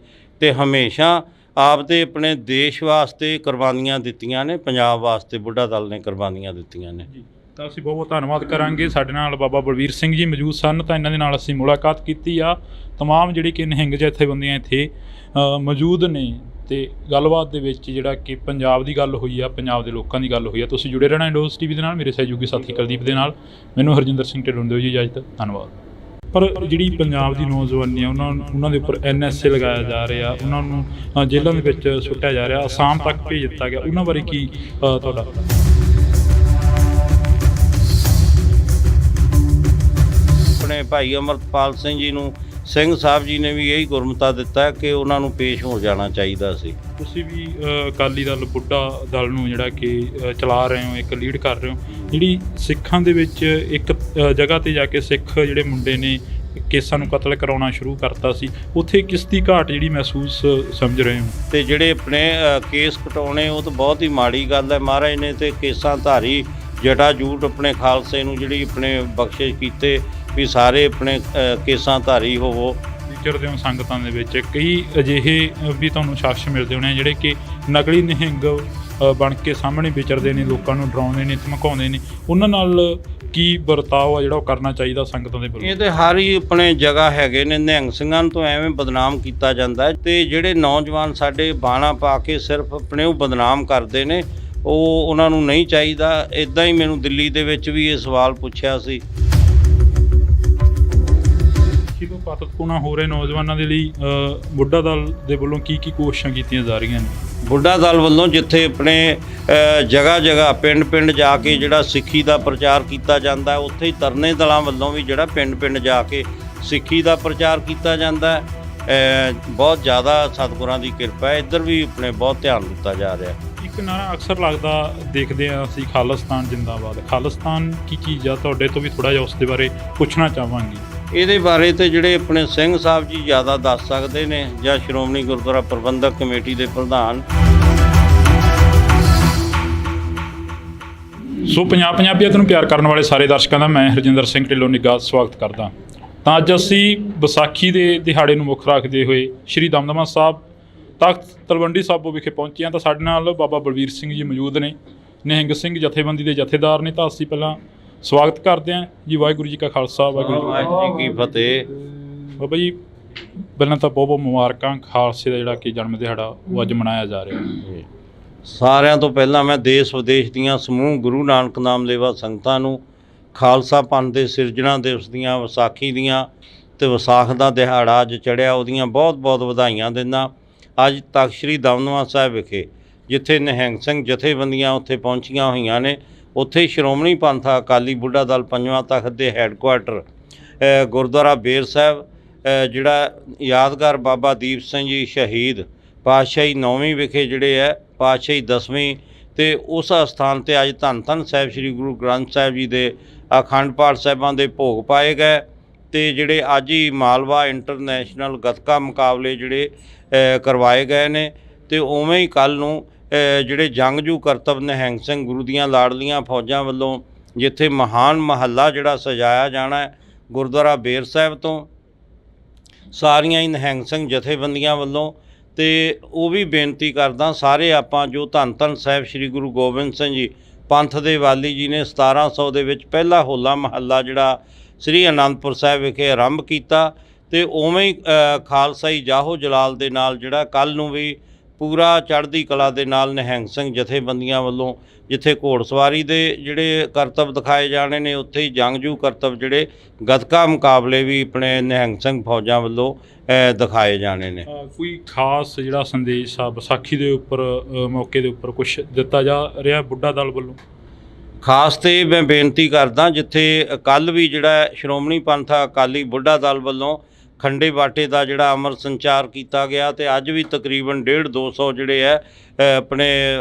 ਤੇ ਹਮੇਸ਼ਾ ਆਪਦੇ ਆਪਣੇ ਦੇਸ਼ ਵਾਸਤੇ ਕੁਰਬਾਨੀਆਂ ਦਿੱਤੀਆਂ ਨੇ, ਪੰਜਾਬ ਵਾਸਤੇ ਬੁੱਢਾ ਦਲ ਨੇ ਕੁਰਬਾਨੀਆਂ ਦਿੱਤੀਆਂ ਨੇ। ਤਾਂ ਅਸੀਂ ਬਹੁਤ ਬਹੁਤ ਧੰਨਵਾਦ ਕਰਾਂਗੇ। ਸਾਡੇ ਨਾਲ ਬਾਬਾ ਬਲਵੀਰ ਸਿੰਘ ਜੀ ਮੌਜੂਦ ਸਨ, ਤਾਂ ਇਹਨਾਂ ਦੇ ਨਾਲ ਅਸੀਂ ਮੁਲਾਕਾਤ ਕੀਤੀ ਆ। ਤਮਾਮ ਜਿਹੜੀ ਕਿ ਨਿਹੰਗ ਜਥੇਬੰਦੀਆਂ ਇੱਥੇ ਮੌਜੂਦ ਨੇ ਤੇ ਗੱਲਬਾਤ ਦੇ ਵਿੱਚ ਜਿਹੜਾ ਕਿ ਪੰਜਾਬ ਦੀ ਗੱਲ ਹੋਈ ਆ, ਪੰਜਾਬ ਦੇ ਲੋਕਾਂ ਦੀ ਗੱਲ ਹੋਈ ਆ। ਤੁਸੀਂ ਜੁੜੇ ਰਹਿਣਾ ਇੰਡੋਜ਼ ਟੀਵੀ ਦੇ ਨਾਲ, ਮੇਰੇ ਸਹਿਯੋਗੀ ਸਾਥੀ ਕੁਲਦੀਪ ਦੇ ਨਾਲ। ਮੈਨੂੰ ਹਰਜਿੰਦਰ ਸਿੰਘ ਢਿੱਲੋਂ ਦਿਓ ਜੀ ਇਜਾਜ਼ਤ, ਧੰਨਵਾਦ। ਪਰ ਜਿਹੜੀ ਪੰਜਾਬ ਦੀ ਨੌਜਵਾਨੀ ਆ ਉਹਨਾਂ ਦੇ ਉੱਪਰ NSA ਲਗਾਇਆ ਜਾ ਰਿਹਾ, ਉਹਨਾਂ ਨੂੰ ਜੇਲ੍ਹਾਂ ਦੇ ਵਿੱਚ ਸੁੱਟਿਆ ਜਾ ਰਿਹਾ, ਅਸਾਮ ਤੱਕ ਭੇਜ ਦਿੱਤਾ ਗਿਆ, ਉਹਨਾਂ ਬਾਰੇ ਕੀ ਤੁਹਾਡਾ? ਆਪਣੇ ਭਾਈ ਅਮਰਪਾਲ ਸਿੰਘ ਜੀ ਨੂੰ ਸਿੰਘ ਸਾਹਿਬ ਜੀ ਨੇ ਵੀ ਇਹੀ ਗੁਰਮਤਾ ਦਿੱਤਾ ਕਿ ਉਹਨਾਂ ਨੂੰ ਪੇਸ਼ ਹੋ ਜਾਣਾ ਚਾਹੀਦਾ ਸੀ। ਤੁਸੀਂ ਵੀ ਅਕਾਲੀ ਦਲ ਬੁੱਢਾ ਦਲ ਨੂੰ ਜਿਹੜਾ ਕਿ ਚਲਾ ਰਹੇ ਹੋ, ਇੱਕ ਲੀਡ ਕਰ ਰਹੇ ਹੋ, ਜਿਹੜੀ ਸਿੱਖਾਂ ਦੇ ਵਿੱਚ ਇੱਕ ਜਗ੍ਹਾ 'ਤੇ ਜਾ ਕੇ ਸਿੱਖ ਜਿਹੜੇ ਮੁੰਡੇ ਨੇ ਕੇਸਾਂ ਨੂੰ ਕਤਲ ਕਰਾਉਣਾ ਸ਼ੁਰੂ ਕਰਤਾ ਸੀ, ਉੱਥੇ ਕਿਸ ਦੀ ਘਾਟ ਜਿਹੜੀ ਮਹਿਸੂਸ ਸਮਝ ਰਹੇ ਹੋ? ਤੇ ਜਿਹੜੇ ਆਪਣੇ ਕੇਸ ਕਟਾਉਣੇ ਉਹ ਤਾਂ ਬਹੁਤ ਹੀ ਮਾੜੀ ਗੱਲ ਹੈ। ਮਹਾਰਾਜ ਨੇ ਤੇ ਕੇਸਾਂ ਧਾਰੀ ਜਟਾ ਜੂਟ ਆਪਣੇ ਖਾਲਸੇ ਨੂੰ ਜਿਹੜੀ ਆਪਣੇ ਬਖਸ਼ਿਸ਼ ਕੀਤੇ ਵੀ ਸਾਰੇ ਆਪਣੇ ਕੇਸਾਂ ਧਾਰੀ ਹੋਵੋ। ਵਿਚਰਦੇ ਹੋ ਸੰਗਤਾਂ ਦੇ ਵਿੱਚ, ਕਈ ਅਜਿਹੇ ਵੀ ਤੁਹਾਨੂੰ ਸ਼ਖਸ ਮਿਲਦੇ ਹੋਣੇ ਜਿਹੜੇ ਕਿ ਨਕਲੀ ਨਿਹੰਗ ਬਣ ਕੇ ਸਾਹਮਣੇ ਵਿਚਰਦੇ ਨੇ, ਲੋਕਾਂ ਨੂੰ ਡਰਾਉਂਦੇ ਨੇ, ਧਮਕਾਉਂਦੇ ਨੇ, ਉਹਨਾਂ ਨਾਲ ਕੀ ਵਰਤਾਓ ਆ ਜਿਹੜਾ ਉਹ ਕਰਨਾ ਚਾਹੀਦਾ ਸੰਗਤਾਂ ਦੇ ਵੱਲੋਂ? ਇਹ ਤੇ ਹਰ ਹੀ ਆਪਣੇ ਜਗ੍ਹਾ ਹੈਗੇ ਨੇ। ਨਿਹੰਗ ਸਿੰਘਾਂ ਤੋਂ ਐਵੇਂ ਬਦਨਾਮ ਕੀਤਾ ਜਾਂਦਾ ਹੈ ਤੇ ਜਿਹੜੇ ਨੌਜਵਾਨ ਸਾਡੇ ਬਾਣਾ ਪਾ ਕੇ ਸਿਰਫ ਆਪਣੇ ਉਹ ਬਦਨਾਮ ਕਰਦੇ ਨੇ, ਉਹ ਉਹਨਾਂ ਨੂੰ ਨਹੀਂ ਚਾਹੀਦਾ। ਇੱਦਾਂ ਹੀ ਮੈਨੂੰ ਦਿੱਲੀ ਦੇ ਵਿੱਚ ਵੀ ਇਹ ਸਵਾਲ ਪੁੱਛਿਆ ਸੀ। ਤੋਂ ਪਾਤਕਪੂਣਾ ਹੋ ਰਹੇ ਨੌਜਵਾਨਾਂ ਦੇ ਲਈ ਬੁੱਢਾ ਦਲ ਦੇ ਵੱਲੋਂ ਕੀ ਕੋਸ਼ਿਸ਼ਾਂ ਕੀਤੀਆਂ ਜਾ ਰਹੀਆਂ ਨੇ? ਬੁੱਢਾ ਦਲ ਵੱਲੋਂ ਜਿੱਥੇ ਆਪਣੇ ਜਗ੍ਹਾ ਜਗ੍ਹਾ ਪਿੰਡ ਪਿੰਡ ਜਾ ਕੇ ਜਿਹੜਾ ਸਿੱਖੀ ਦਾ ਪ੍ਰਚਾਰ ਕੀਤਾ ਜਾਂਦਾ, ਉੱਥੇ ਹੀ ਤਰਨੇ ਦਲਾਂ ਵੱਲੋਂ ਵੀ ਜਿਹੜਾ ਪਿੰਡ ਪਿੰਡ ਜਾ ਕੇ ਸਿੱਖੀ ਦਾ ਪ੍ਰਚਾਰ ਕੀਤਾ ਜਾਂਦਾ। ਬਹੁਤ ਜ਼ਿਆਦਾ ਸਤਿਗੁਰਾਂ ਦੀ ਕਿਰਪਾ ਹੈ, ਇੱਧਰ ਵੀ ਆਪਣੇ ਬਹੁਤ ਧਿਆਨ ਦਿੱਤਾ ਜਾ ਰਿਹਾ। ਇੱਕ ਨਾਰਾ ਅਕਸਰ ਲੱਗਦਾ ਦੇਖਦੇ ਹਾਂ ਅਸੀਂ, ਖਾਲਿਸਤਾਨ ਜਿੰਦਾਬਾਦ। ਖਾਲਿਸਤਾਨ ਕੀ ਚੀਜ਼ ਆ? ਤੁਹਾਡੇ ਤੋਂ ਵੀ ਥੋੜ੍ਹਾ ਜਿਹਾ ਉਸ ਦੇ ਬਾਰੇ ਪੁੱਛਣਾ ਚਾਹਾਂਗੇ। ਇਹਦੇ ਬਾਰੇ ਤੇ ਜਿਹੜੇ ਆਪਣੇ ਸਿੰਘ ਸਾਹਿਬ ਜੀ ਜ਼ਿਆਦਾ ਦੱਸ ਸਕਦੇ ਨੇ, ਜਾਂ ਸ਼੍ਰੋਮਣੀ ਗੁਰਦੁਆਰਾ ਪ੍ਰਬੰਧਕ ਕਮੇਟੀ ਦੇ ਪ੍ਰਧਾਨ। ਸੋ ਪੰਜਾਬੀਅਤ ਨੂੰ ਪਿਆਰ ਕਰਨ ਵਾਲੇ ਸਾਰੇ ਦਰਸ਼ਕਾਂ ਦਾ ਮੈਂ ਹਰਜਿੰਦਰ ਸਿੰਘ ਢਿੱਲੋਂ ਨਿੱਘਾ ਸਵਾਗਤ ਕਰਦਾ। ਤਾਂ ਅੱਜ ਅਸੀਂ ਵਿਸਾਖੀ ਦੇ ਦਿਹਾੜੇ ਨੂੰ ਮੁੱਖ ਰੱਖਦੇ ਹੋਏ ਸ਼੍ਰੀ ਦਮਦਮਾ ਸਾਹਿਬ ਤਖਤ ਤਲਵੰਡੀ ਸਾਬੋ ਵਿਖੇ ਪਹੁੰਚੇ ਹਾਂ। ਤਾਂ ਸਾਡੇ ਨਾਲ ਬਾਬਾ ਬਲਵੀਰ ਸਿੰਘ ਜੀ ਮੌਜੂਦ ਨੇ, ਨਿਹੰਗ ਸਿੰਘ ਜਥੇਬੰਦੀ ਦੇ ਜਥੇਦਾਰ ਨੇ। ਤਾਂ ਅਸੀਂ ਪਹਿਲਾਂ ਸਵਾਗਤ ਕਰਦੇ ਹਾਂ ਜੀ। ਵਾਹਿਗੁਰੂ ਜੀ ਕਾ ਖਾਲਸਾ, ਵਾਹਿਗੁਰੂ ਜੀ ਕੀ ਫਤਿਹ। ਬਾਬਾ ਜੀ ਪਹਿਲਾਂ ਤਾਂ ਬਹੁਤ ਬਹੁਤ ਮੁਬਾਰਕਾਂ। ਖਾਲਸੇ ਦਾ ਜਿਹੜਾ ਕਿ ਜਨਮ ਦਿਹਾੜਾ ਉਹ ਅੱਜ ਮਨਾਇਆ ਜਾ ਰਿਹਾ। ਸਾਰਿਆਂ ਤੋਂ ਪਹਿਲਾਂ ਮੈਂ ਦੇਸ਼ ਵਿਦੇਸ਼ ਦੀਆਂ ਸਮੂਹ ਗੁਰੂ ਨਾਨਕ ਨਾਮ ਲੇਵਾ ਸੰਗਤਾਂ ਨੂੰ ਖਾਲਸਾ ਪੰਥ ਦੇ ਸਿਰਜਣਾ ਦਿਵਸ ਦੀਆਂ, ਵਿਸਾਖੀ ਦੀਆਂ ਤੇ ਵਿਸਾਖ ਦਾ ਦਿਹਾੜਾ ਅੱਜ ਚੜ੍ਹਿਆ, ਉਹਦੀਆਂ ਬਹੁਤ ਬਹੁਤ ਵਧਾਈਆਂ ਦਿੰਦਾ। ਅੱਜ ਤਖਤ ਸ੍ਰੀ ਦਮਦਮਾ ਸਾਹਿਬ ਵਿਖੇ ਜਿੱਥੇ ਨਿਹੰਗ ਸਿੰਘ ਜਥੇਬੰਦੀਆਂ ਉੱਥੇ ਪਹੁੰਚੀਆਂ ਹੋਈਆਂ ਨੇ, ਉੱਥੇ ਸ਼੍ਰੋਮਣੀ ਪੰਥ ਅਕਾਲੀ ਬੁੱਢਾ ਦਲ ਪੰਜਵਾਂ ਤਖਤ ਦੇ ਹੈੱਡਕੁਆਟਰ ਗੁਰਦੁਆਰਾ ਬੇਰ ਸਾਹਿਬ, ਜਿਹੜਾ ਯਾਦਗਾਰ ਬਾਬਾ ਦੀਪ ਸਿੰਘ ਜੀ ਸ਼ਹੀਦ ਪਾਤਸ਼ਾਹੀ 9ਵੀਂ ਵਿਖੇ ਜਿਹੜੇ ਹੈ ਪਾਤਸ਼ਾਹੀ 10ਵੀਂ, ਅਤੇ ਉਸ ਅਸਥਾਨ 'ਤੇ ਅੱਜ ਧੰਨ ਧੰਨ ਸਾਹਿਬ ਸ੍ਰੀ ਗੁਰੂ ਗ੍ਰੰਥ ਸਾਹਿਬ ਜੀ ਦੇ ਅਖੰਡ ਪਾਠ ਸਾਹਿਬਾਂ ਦੇ ਭੋਗ ਪਾਏ ਗਏ। ਅਤੇ ਜਿਹੜੇ ਅੱਜ ਹੀ ਮਾਲਵਾ ਇੰਟਰਨੈਸ਼ਨਲ ਗੱਤਕਾ ਮੁਕਾਬਲੇ ਜਿਹੜੇ ਕਰਵਾਏ ਗਏ ਨੇ, ਅਤੇ ਉਵੇਂ ਹੀ ਕੱਲ੍ਹ ਨੂੰ ਜਿਹੜੇ ਜੰਗਜੂ ਕਰਤੱਵ ਨਿਹੰਗ ਸਿੰਘ ਗੁਰੂ ਦੀਆਂ ਲਾਡਲੀਆਂ ਫੌਜਾਂ ਵੱਲੋਂ ਜਿੱਥੇ ਮਹਾਨ ਮਹੱਲਾ ਜਿਹੜਾ ਸਜਾਇਆ ਜਾਣਾ ਗੁਰਦੁਆਰਾ ਬੇਰ ਸਾਹਿਬ ਤੋਂ ਸਾਰੀਆਂ ਹੀ ਨਿਹੰਗ ਸਿੰਘ ਜਥੇਬੰਦੀਆਂ ਵੱਲੋਂ। ਅਤੇ ਉਹ ਵੀ ਬੇਨਤੀ ਕਰਦਾ, ਸਾਰੇ ਆਪਾਂ ਜੋ ਧੰਨ ਧੰਨ ਸਾਹਿਬ ਸ੍ਰੀ ਗੁਰੂ ਗੋਬਿੰਦ ਸਿੰਘ ਜੀ ਪੰਥ ਦੇ ਵਾਲੀ ਜੀ ਨੇ 1700 ਦੇ ਵਿੱਚ ਪਹਿਲਾ ਹੋਲਾ ਮਹੱਲਾ ਜਿਹੜਾ ਸ੍ਰੀ ਅਨੰਦਪੁਰ ਸਾਹਿਬ ਵਿਖੇ ਆਰੰਭ ਕੀਤਾ, ਅਤੇ ਉਵੇਂ ਹੀ ਖਾਲਸਾਈ ਜਾਹੋ ਜਲਾਲ ਦੇ ਨਾਲ ਜਿਹੜਾ ਕੱਲ੍ਹ ਨੂੰ ਵੀ ਪੂਰਾ ਚੜ੍ਹਦੀ ਕਲਾ ਦੇ ਨਾਲ ਨਿਹੰਗ ਸਿੰਘ ਜਥੇਬੰਦੀਆਂ ਵੱਲੋਂ ਜਿੱਥੇ ਘੋੜਸਵਾਰੀ ਦੇ ਜਿਹੜੇ ਕਰਤੱਵ ਦਿਖਾਏ ਜਾਣੇ ਨੇ, ਉੱਥੇ ਹੀ ਜੰਗਜੂ ਕਰਤੱਵ ਜਿਹੜੇ ਗੱਤਕਾ ਮੁਕਾਬਲੇ ਵੀ ਆਪਣੇ ਨਿਹੰਗ ਸਿੰਘ ਫੌਜਾਂ ਵੱਲੋਂ ਦਿਖਾਏ ਜਾਣੇ ਨੇ। ਕੋਈ ਖਾਸ ਜਿਹੜਾ ਸੰਦੇਸ਼ ਆ ਵਿਸਾਖੀ ਦੇ ਉੱਪਰ ਮੌਕੇ ਦੇ ਉੱਪਰ ਕੁਛ ਦਿੱਤਾ ਜਾ ਰਿਹਾ ਬੁੱਢਾ ਦਲ ਵੱਲੋਂ? ਖਾਸ ਤੇ ਮੈਂ ਬੇਨਤੀ ਕਰਦਾ, ਜਿੱਥੇ ਕੱਲ੍ਹ ਵੀ ਜਿਹੜਾ ਸ਼੍ਰੋਮਣੀ ਪੰਥ ਅਕਾਲੀ ਬੁੱਢਾ ਦਲ ਵੱਲੋਂ ਖੰਡੇ ਬਾਟੇ ਦਾ ਜਿਹੜਾ ਅਮਰ ਸੰਚਾਰ ਕੀਤਾ ਗਿਆ, ਅਤੇ ਅੱਜ ਵੀ ਤਕਰੀਬਨ 150-200 ਜਿਹੜੇ ਹੈ ਆਪਣੇ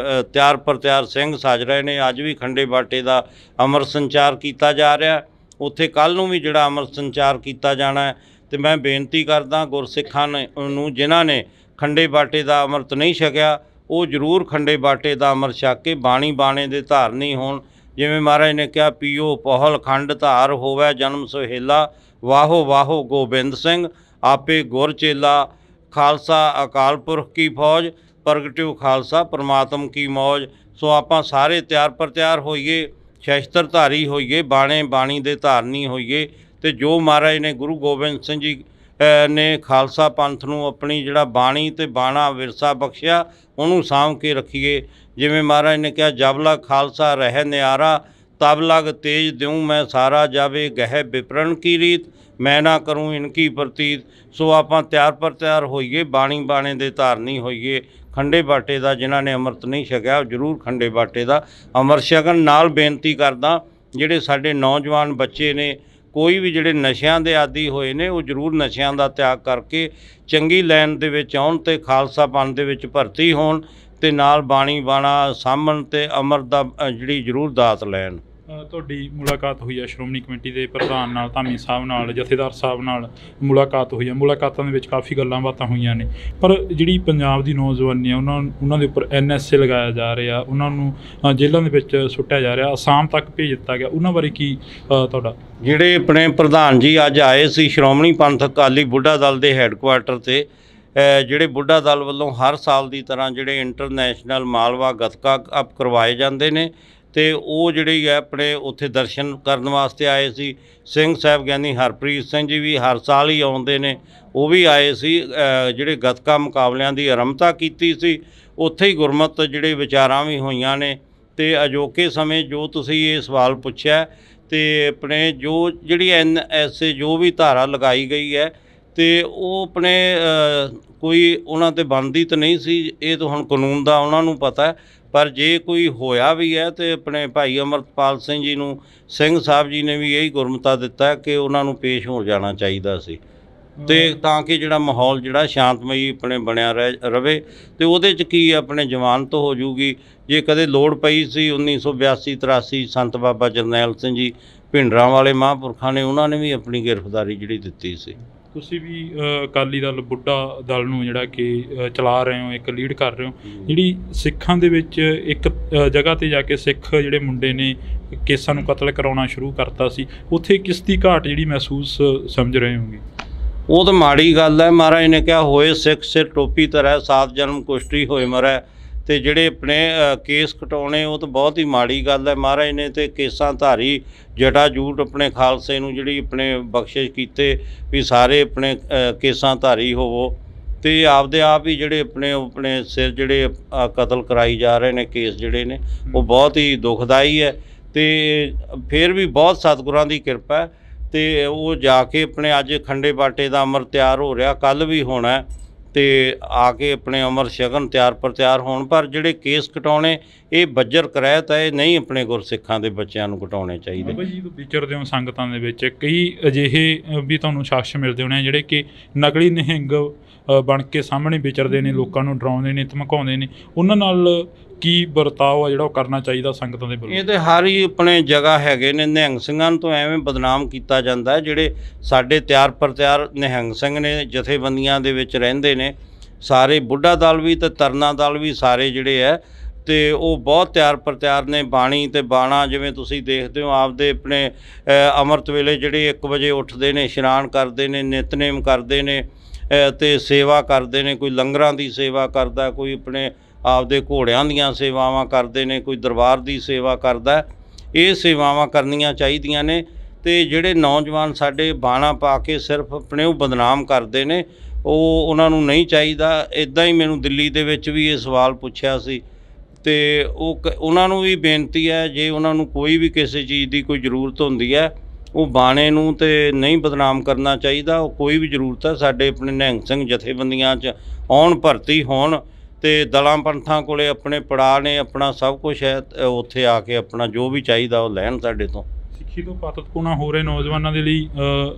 ਤਿਆਰ ਪਰ ਤਿਆਰ ਸਿੰਘ ਸੱਜ ਰਹੇ ਨੇ। ਅੱਜ ਵੀ ਖੰਡੇ ਬਾਟੇ ਦਾ ਅਮਰ ਸੰਚਾਰ ਕੀਤਾ ਜਾ ਰਿਹਾ, ਉੱਥੇ ਕੱਲ੍ਹ ਨੂੰ ਵੀ ਜਿਹੜਾ ਅਮਰ ਸੰਚਾਰ ਕੀਤਾ ਜਾਣਾ ਹੈ। ਅਤੇ ਮੈਂ ਬੇਨਤੀ ਕਰਦਾ ਗੁਰਸਿੱਖਾਂ ਨੂੰ ਜਿਨ੍ਹਾਂ ਨੇ ਖੰਡੇ ਬਾਟੇ ਦਾ ਅੰਮ੍ਰਿਤ ਨਹੀਂ ਛਕਿਆ, ਉਹ ਜ਼ਰੂਰ ਖੰਡੇ ਬਾਟੇ ਦਾ ਅੰਮ੍ਰਿਤ ਛਕ ਕੇ ਬਾਣੀ ਬਾਣੇ ਦੇ ਧਾਰਨੀ ਹੋਣ, ਜਿਵੇਂ ਮਹਾਰਾਜ ਨੇ ਕਿਹਾ, ਪੀਓ ਪਹਲ ਖੰਡ ਧਾਰ ਹੋਵੇ ਜਨਮ ਸੁਹੇਲਾ, ਵਾਹੋ ਵਾਹੋ ਗੋਬਿੰਦ ਸਿੰਘ ਆਪੇ ਗੁਰ ਚੇਲਾ, ਖਾਲਸਾ ਅਕਾਲ ਪੁਰਖ ਕੀ ਫੌਜ, ਪ੍ਰਗਟਿਓ ਖਾਲਸਾ ਪਰਮਾਤਮ ਕੀ ਮੌਜ। ਸੋ ਆਪਾਂ ਸਾਰੇ ਤਿਆਰ ਪਰ ਤਿਆਰ ਹੋਈਏ, ਸ਼ਸਤਰਧਾਰੀ ਹੋਈਏ, ਬਾਣੇ ਬਾਣੀ ਦੇ ਧਾਰਨੀ ਹੋਈਏ, ਅਤੇ ਜੋ ਮਹਾਰਾਜ ਨੇ ਗੁਰੂ ਗੋਬਿੰਦ ਸਿੰਘ ਜੀ ਨੇ ਖਾਲਸਾ ਪੰਥ ਨੂੰ ਆਪਣੀ ਜਿਹੜਾ ਬਾਣੀ ਅਤੇ ਬਾਣਾ ਵਿਰਸਾ ਬਖਸ਼ਿਆ, ਉਹਨੂੰ ਸਾਂਭ ਕੇ ਰੱਖੀਏ। ਜਿਵੇਂ ਮਹਾਰਾਜ ਨੇ ਕਿਹਾ, ਜਬ ਲਗ ਖਾਲਸਾ ਰਹਿ ਨਿਆਰਾ, ਤਬ ਲਗ ਤੇਜ ਦਿਉ ਮੈਂ ਸਾਰਾ, ਜਾਵੇ ਗਹਿ ਵਿਪਰਨ ਕੀ ਰੀਤ, ਮੈਂ ਨਾ ਕਰੂੰ ਇਨਕੀ ਪ੍ਰਤੀਤ। ਸੋ ਆਪਾਂ ਤਿਆਰ ਪਰ ਤਿਆਰ ਹੋਈਏ, ਬਾਣੀ ਬਾਣੇ ਦੇ ਧਾਰਨੀ ਹੋਈਏ। ਖੰਡੇ ਬਾਟੇ ਦਾ ਜਿਨ੍ਹਾਂ ਨੇ ਅੰਮ੍ਰਿਤ ਨਹੀਂ ਛਕਿਆ, ਉਹ ਜ਼ਰੂਰ ਖੰਡੇ ਬਾਟੇ ਦਾ ਅੰਮ੍ਰਿਤ ਛਕਣ। ਨਾਲ ਬੇਨਤੀ ਕਰਦਾ, ਜਿਹੜੇ ਸਾਡੇ ਨੌਜਵਾਨ ਬੱਚੇ ਨੇ, ਕੋਈ ਵੀ ਜਿਹੜੇ ਨਸ਼ਿਆਂ ਦੇ ਆਦੀ ਹੋਏ ਨੇ, ਉਹ ਜ਼ਰੂਰ ਨਸ਼ਿਆਂ ਦਾ ਤਿਆਗ ਕਰਕੇ ਚੰਗੀ ਲਾਈਨ ਦੇ ਵਿੱਚ ਆਉਣ ਅਤੇ ਖਾਲਸਾ ਪੰਥ ਦੇ ਵਿੱਚ ਭਰਤੀ ਹੋਣ, ਅਤੇ ਨਾਲ ਬਾਣੀ ਬਾਣਾ ਸਾਂਭਣ ਅਤੇ ਅੰਮ੍ਰਿਤ ਦਾ ਜਿਹੜੀ ਜ਼ਰੂਰ ਦਾਤ ਲੈਣ। ਤੁਹਾਡੀ ਮੁਲਾਕਾਤ ਹੋਈ ਹੈ ਸ਼੍ਰੋਮਣੀ ਕਮੇਟੀ ਦੇ ਪ੍ਰਧਾਨ ਨਾਲ, ਧਾਮੀ ਸਾਹਿਬ ਨਾਲ, ਜਥੇਦਾਰ ਸਾਹਿਬ ਨਾਲ ਮੁਲਾਕਾਤ ਹੋਈ ਹੈ। ਮੁਲਾਕਾਤਾਂ ਦੇ ਵਿੱਚ ਕਾਫੀ ਗੱਲਾਂ ਬਾਤਾਂ ਹੋਈਆਂ ਨੇ, ਪਰ ਜਿਹੜੀ ਪੰਜਾਬ ਦੀ ਨੌਜਵਾਨੀ ਹੈ, ਉਹਨਾਂ ਦੇ ਉੱਪਰ NSA ਲਗਾਇਆ ਜਾ ਰਿਹਾ, ਉਹਨਾਂ ਨੂੰ ਜੇਲ੍ਹਾਂ ਦੇ ਵਿੱਚ ਸੁੱਟਿਆ ਜਾ ਰਿਹਾ, ਅਸਾਮ ਤੱਕ ਭੇਜ ਦਿੱਤਾ ਗਿਆ। ਉਹਨਾਂ ਬਾਰੇ ਕੀ ਤੁਹਾਡਾ? ਜਿਹੜੇ ਆਪਣੇ ਪ੍ਰਧਾਨ ਜੀ ਅੱਜ ਆਏ ਸੀ ਸ਼੍ਰੋਮਣੀ ਪੰਥਕ ਅਕਾਲੀ ਬੁੱਢਾ ਦਲ ਦੇ ਹੈੱਡਕੁਆਰਟਰ 'ਤੇ, ਜਿਹੜੇ ਬੁੱਢਾ ਦਲ ਵੱਲੋਂ ਹਰ ਸਾਲ ਦੀ ਤਰ੍ਹਾਂ ਜਿਹੜੇ ਇੰਟਰਨੈਸ਼ਨਲ ਮਾਲਵਾ ਗੱਤਕਾ ਕੱਪ ਕਰਵਾਏ ਜਾਂਦੇ ਨੇ, ਅਤੇ ਉਹ ਜਿਹੜੀ ਹੈ ਆਪਣੇ ਉੱਥੇ ਦਰਸ਼ਨ ਕਰਨ ਵਾਸਤੇ ਆਏ ਸੀ। ਸਿੰਘ ਸਾਹਿਬ ਗਿਆਨੀ ਹਰਪ੍ਰੀਤ ਸਿੰਘ ਜੀ ਵੀ ਹਰ ਸਾਲ ਹੀ ਆਉਂਦੇ ਨੇ, ਉਹ ਵੀ ਆਏ ਸੀ। ਜਿਹੜੇ ਗੱਤਕਾ ਮੁਕਾਬਲਿਆਂ ਦੀ ਆਰੰਭਤਾ ਕੀਤੀ ਸੀ, ਉੱਥੇ ਹੀ ਗੁਰਮਤਿ ਜਿਹੜੇ ਵਿਚਾਰਾਂ ਵੀ ਹੋਈਆਂ ਨੇ। ਅਤੇ ਅਜੋਕੇ ਸਮੇਂ ਜੋ ਤੁਸੀਂ ਇਹ ਸਵਾਲ ਪੁੱਛਿਆ, ਅਤੇ ਆਪਣੇ ਜੋ ਜਿਹੜੀ NSA ਜੋ ਵੀ ਧਾਰਾ ਲਗਾਈ ਗਈ ਹੈ, ਅਤੇ ਉਹ ਆਪਣੇ ਕੋਈ ਉਹਨਾਂ 'ਤੇ ਬਣਦੀ ਤਾਂ ਨਹੀਂ ਸੀ, ਇਹ ਤਾਂ ਹੁਣ ਕਾਨੂੰਨ ਦਾ ਉਹਨਾਂ ਨੂੰ ਪਤਾ। ਪਰ ਜੇ ਕੋਈ ਹੋਇਆ ਵੀ ਹੈ, ਤਾਂ ਆਪਣੇ ਭਾਈ ਅਮਰਤਪਾਲ ਸਿੰਘ ਜੀ ਨੂੰ ਸਿੰਘ ਸਾਹਿਬ ਜੀ ਨੇ ਵੀ ਇਹੀ ਗੁਰਮਤਾ ਦਿੱਤਾ ਕਿ ਉਹਨਾਂ ਨੂੰ ਪੇਸ਼ ਹੋ ਜਾਣਾ ਚਾਹੀਦਾ ਸੀ, ਅਤੇ ਤਾਂ ਕਿ ਜਿਹੜਾ ਮਾਹੌਲ ਜਿਹੜਾ ਸ਼ਾਂਤਮਈ ਆਪਣੇ ਬਣਿਆ ਰਵੇ। ਅਤੇ ਉਹਦੇ 'ਚ ਕੀ ਆਪਣੇ ਜ਼ਮਾਨਤ ਹੋ ਜੂਗੀ। ਜੇ ਕਦੇ ਲੋੜ ਪਈ ਸੀ 1982-83 ਸੰਤ ਬਾਬਾ ਜਰਨੈਲ ਸਿੰਘ ਜੀ ਭਿੰਡਰਾਂ ਵਾਲੇ ਮਹਾਂਪੁਰਖਾਂ ਨੇ, ਉਹਨਾਂ ਨੇ ਵੀ ਆਪਣੀ ਗ੍ਰਿਫਤਾਰੀ ਜਿਹੜੀ ਦਿੱਤੀ ਸੀ। ਤੁਸੀਂ ਵੀ ਅਕਾਲੀ ਦਲ ਬੁੱਢਾ ਦਲ ਨੂੰ ਜਿਹੜਾ ਕਿ ਚਲਾ ਰਹੇ ਹੋ, ਇੱਕ ਲੀਡ ਕਰ ਰਹੇ ਹੋ। ਜਿਹੜੀ ਸਿੱਖਾਂ ਦੇ ਵਿੱਚ ਇੱਕ ਜਗ੍ਹਾ 'ਤੇ ਜਾ ਕੇ ਸਿੱਖ ਜਿਹੜੇ ਮੁੰਡੇ ਨੇ ਕੇਸਾਂ ਨੂੰ ਕਤਲ ਕਰਾਉਣਾ ਸ਼ੁਰੂ ਕਰਤਾ ਸੀ, ਉੱਥੇ ਕਿਸ ਦੀ ਘਾਟ ਜਿਹੜੀ ਮਹਿਸੂਸ ਸਮਝ ਰਹੇ ਹੋਗੇ? ਉਹ ਤਾਂ ਮਾੜੀ ਗੱਲ ਹੈ। ਮਹਾਰਾਜ ਨੇ ਕਿਹਾ, ਹੋਏ ਸਿੱਖ ਸਿਰ ਟੋਪੀ ਧਰੈ, ਸਾਤ ਜਨਮ ਕੁਸ਼ਟੀ ਹੋਏ ਮਰੈ। ਅਤੇ ਜਿਹੜੇ ਆਪਣੇ ਕੇਸ ਕਟਾਉਣੇ, ਉਹ ਤਾਂ ਬਹੁਤ ਹੀ ਮਾੜੀ ਗੱਲ ਹੈ। ਮਹਾਰਾਜ ਨੇ ਤਾਂ ਕੇਸਾਂ ਧਾਰੀ ਜਟਾ ਜੂਟ ਆਪਣੇ ਖਾਲਸੇ ਨੂੰ ਜਿਹੜੀ ਆਪਣੇ ਬਖਸ਼ਿਸ਼ ਕੀਤੇ ਵੀ ਸਾਰੇ ਆਪਣੇ ਕੇਸਾਂ ਧਾਰੀ ਹੋਵੋ, ਅਤੇ ਆਪਦੇ ਆਪ ਹੀ ਜਿਹੜੇ ਆਪਣੇ ਸਿਰ ਜਿਹੜੇ ਕਤਲ ਕਰਾਈ ਜਾ ਰਹੇ ਨੇ, ਕੇਸ ਜਿਹੜੇ ਨੇ, ਉਹ ਬਹੁਤ ਹੀ ਦੁਖਦਾਈ ਹੈ। ਅਤੇ ਫਿਰ ਵੀ ਬਹੁਤ ਸਤਿਗੁਰਾਂ ਦੀ ਕਿਰਪਾ ਹੈ, ਅਤੇ ਉਹ ਜਾ ਕੇ ਆਪਣੇ ਅੱਜ ਖੰਡੇ ਬਾਟੇ ਦਾ ਅੰਮ੍ਰਿਤ ਤਿਆਰ ਹੋ ਰਿਹਾ, ਕੱਲ੍ਹ ਵੀ ਹੋਣਾ, ਅਤੇ ਆ ਕੇ ਆਪਣੇ ਅੰਮ੍ਰਿਤ ਛਕਣ, ਤਿਆਰ ਪਰ ਤਿਆਰ ਹੋਣ। ਪਰ ਜਿਹੜੇ ਕੇਸ ਕਟਾਉਣੇ, ਇਹ ਬੱਜਰ ਕਰਾਇਤ ਹੈ, ਇਹ ਨਹੀਂ ਆਪਣੇ ਗੁਰਸਿੱਖਾਂ ਦੇ ਬੱਚਿਆਂ ਨੂੰ ਕਟਾਉਣੇ ਚਾਹੀਦੇ। ਬਾਬਾ ਜੀ, ਵਿਚਰਦੇ ਹੋ ਸੰਗਤਾਂ ਦੇ ਵਿੱਚ, ਕਈ ਅਜਿਹੇ ਵੀ ਤੁਹਾਨੂੰ ਸ਼ਖਸ ਮਿਲਦੇ ਹੋਣੇ ਜਿਹੜੇ ਕਿ ਨਕਲੀ ਨਿਹੰਗ ਬਣ ਕੇ ਸਾਹਮਣੇ ਵਿਚਰਦੇ ਨੇ, ਲੋਕਾਂ ਨੂੰ ਡਰਾਉਂਦੇ ਨੇ, ਧਮਕਾਉਂਦੇ ਨੇ। ਉਹਨਾਂ ਨਾਲ ਕੀ ਵਰਤਾਓ ਆ ਜਿਹੜਾ ਉਹ ਕਰਨਾ ਚਾਹੀਦਾ ਸੰਗਤਾਂ ਦੇ ਵੱਲੋਂ? ਇਹ ਤਾਂ ਹਰ ਹੀ ਆਪਣੇ ਜਗ੍ਹਾ ਹੈਗੇ ਨੇ। ਨਿਹੰਗ ਸਿੰਘਾਂ ਨੂੰ ਤਾਂ ਐਵੇਂ ਬਦਨਾਮ ਕੀਤਾ ਜਾਂਦਾ ਹੈ। ਜਿਹੜੇ ਸਾਡੇ ਤਿਆਰ ਪਰ ਤਿਆਰ ਨਿਹੰਗ ਸਿੰਘ ਨੇ, ਜਥੇਬੰਦੀਆਂ ਦੇ ਵਿੱਚ ਰਹਿੰਦੇ ਨੇ, ਸਾਰੇ ਬੁੱਢਾ ਦਲ ਵੀ ਅਤੇ ਤਰਨਾ ਦਲ ਵੀ ਸਾਰੇ ਜਿਹੜੇ ਹੈ, ਅਤੇ ਉਹ ਬਹੁਤ ਤਿਆਰ ਪਰ ਤਿਆਰ ਨੇ। ਬਾਣੀ ਅਤੇ ਬਾਣਾ ਜਿਵੇਂ ਤੁਸੀਂ ਦੇਖਦੇ ਹੋ, ਆਪਦੇ ਆਪਣੇ ਅੰਮ੍ਰਿਤ ਵੇਲੇ ਜਿਹੜੇ 1 ਵਜੇ ਉੱਠਦੇ ਨੇ, ਇਸ਼ਨਾਨ ਕਰਦੇ ਨੇ, ਨਿਤਨੇਮ ਕਰਦੇ ਨੇ, ਅਤੇ ਸੇਵਾ ਕਰਦੇ ਨੇ। ਕੋਈ ਲੰਗਰਾਂ ਦੀ ਸੇਵਾ ਕਰਦਾ, ਕੋਈ ਆਪਣੇ ਆਪਦੇ ਘੋੜਿਆਂ ਦੀਆਂ ਸੇਵਾਵਾਂ ਕਰਦੇ ਨੇ, ਕੋਈ ਦਰਬਾਰ ਦੀ ਸੇਵਾ ਕਰਦਾ। ਇਹ ਸੇਵਾਵਾਂ ਕਰਨੀਆਂ ਚਾਹੀਦੀਆਂ ਨੇ। ਅਤੇ ਜਿਹੜੇ ਨੌਜਵਾਨ ਸਾਡੇ ਬਾਣਾ ਪਾ ਕੇ ਸਿਰਫ ਆਪਣੇ ਉਹ ਬਦਨਾਮ ਕਰਦੇ ਨੇ, ਉਹਨਾਂ ਨੂੰ ਨਹੀਂ ਚਾਹੀਦਾ। ਇੱਦਾਂ ਹੀ ਮੈਨੂੰ ਦਿੱਲੀ ਦੇ ਵਿੱਚ ਵੀ ਇਹ ਸਵਾਲ ਪੁੱਛਿਆ ਸੀ, ਅਤੇ ਉਹਨਾਂ ਨੂੰ ਵੀ ਬੇਨਤੀ ਹੈ, ਜੇ ਉਹਨਾਂ ਨੂੰ ਕੋਈ ਵੀ ਕਿਸੇ ਚੀਜ਼ ਦੀ ਕੋਈ ਜ਼ਰੂਰਤ ਹੁੰਦੀ ਹੈ, ਉਹ ਬਾਣੇ ਨੂੰ ਤਾਂ ਨਹੀਂ ਬਦਨਾਮ ਕਰਨਾ ਚਾਹੀਦਾ। ਉਹ ਕੋਈ ਵੀ ਜ਼ਰੂਰਤ ਹੈ, ਸਾਡੇ ਆਪਣੇ ਨਿਹੰਗ ਸਿੰਘ ਜਥੇਬੰਦੀਆਂ 'ਚ ਆਉਣ, ਭਰਤੀ ਹੋਣ, ਅਤੇ ਦਲਾਂ ਪੰਥਾਂ ਕੋਲੇ ਆਪਣੇ ਪੜਾਅ ਨੇ, ਆਪਣਾ ਸਭ ਕੁਛ ਹੈ, ਉੱਥੇ ਆ ਕੇ ਆਪਣਾ ਜੋ ਵੀ ਚਾਹੀਦਾ ਉਹ ਲੈਣ ਸਾਡੇ ਤੋਂ। ਸਿੱਖੀ ਤੋਂ ਪਾਤਤਪੂਣਾ ਹੋ ਰਹੇ ਨੌਜਵਾਨਾਂ ਦੇ ਲਈ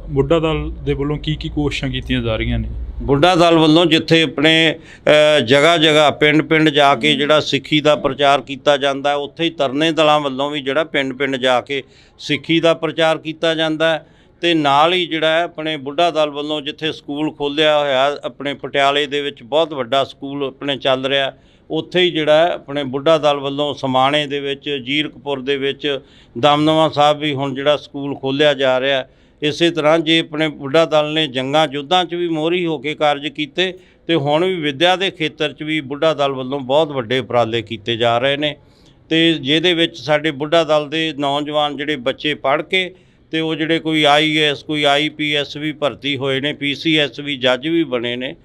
ਬੁੱਢਾ ਦਲ ਦੇ ਵੱਲੋਂ ਕੀ ਕੀ ਕੋਸ਼ਿਸ਼ਾਂ ਕੀਤੀਆਂ ਜਾ ਰਹੀਆਂ ਨੇ? ਬੁੱਢਾ ਦਲ ਵੱਲੋਂ ਜਿੱਥੇ ਆਪਣੇ ਜਗ੍ਹਾ ਜਗ੍ਹਾ ਪਿੰਡ ਪਿੰਡ ਜਾ ਕੇ ਜਿਹੜਾ ਸਿੱਖੀ ਦਾ ਪ੍ਰਚਾਰ ਕੀਤਾ ਜਾਂਦਾ, ਉੱਥੇ ਹੀ ਤਰਨੇ ਦਲਾਂ ਵੱਲੋਂ ਵੀ ਜਿਹੜਾ ਪਿੰਡ ਪਿੰਡ ਜਾ ਕੇ ਸਿੱਖੀ ਦਾ ਪ੍ਰਚਾਰ ਕੀਤਾ ਜਾਂਦਾ। ਅਤੇ ਨਾਲ ਹੀ ਜਿਹੜਾ ਹੈ ਆਪਣੇ ਬੁੱਢਾ ਦਲ ਵੱਲੋਂ ਜਿੱਥੇ ਸਕੂਲ ਖੋਲ੍ਹਿਆ ਹੋਇਆ ਆਪਣੇ ਪਟਿਆਲੇ ਦੇ ਵਿੱਚ, ਬਹੁਤ ਵੱਡਾ ਸਕੂਲ ਆਪਣੇ ਚੱਲ ਰਿਹਾ, ਉੱਥੇ ਹੀ ਜਿਹੜਾ ਆਪਣੇ ਬੁੱਢਾ ਦਲ ਵੱਲੋਂ ਸਮਾਣੇ ਦੇ ਵਿੱਚ, ਜੀਰਕਪੁਰ ਦੇ ਵਿੱਚ, ਦਮਦਮਾ ਸਾਹਿਬ ਵੀ ਹੁਣ ਜਿਹੜਾ ਸਕੂਲ ਖੋਲ੍ਹਿਆ ਜਾ ਰਿਹਾ। ਇਸੇ ਤਰ੍ਹਾਂ ਜੇ ਆਪਣੇ ਬੁੱਢਾ ਦਲ ਨੇ ਜੰਗਾਂ ਯੁੱਧਾਂ 'ਚ ਵੀ ਮੋਹਰੀ ਹੋ ਕੇ ਕਾਰਜ ਕੀਤੇ ਤੇ ਹੁਣ ਵੀ ਵਿੱਦਿਆ ਦੇ ਖੇਤਰ 'ਚ ਵੀ ਬੁੱਢਾ ਦਲ ਵੱਲੋਂ ਬਹੁਤ ਵੱਡੇ ਉਪਰਾਲੇ ਕੀਤੇ ਜਾ ਰਹੇ ਨੇ। ਤੇ ਜਿਹਦੇ ਵਿੱਚ ਸਾਡੇ ਬੁੱਢਾ ਦਲ ਦੇ ਨੌਜਵਾਨ ਜਿਹੜੇ ਬੱਚੇ ਪੜ੍ਹ ਕੇ ਤੇ ਉਹ ਜਿਹੜੇ ਕੋਈ IAS, ਕੋਈ IPS ਵੀ ਭਰਤੀ ਹੋਏ ਨੇ, PCS ਵੀ ਜੱਜ ਵੀ ਬਣੇ ਨੇ।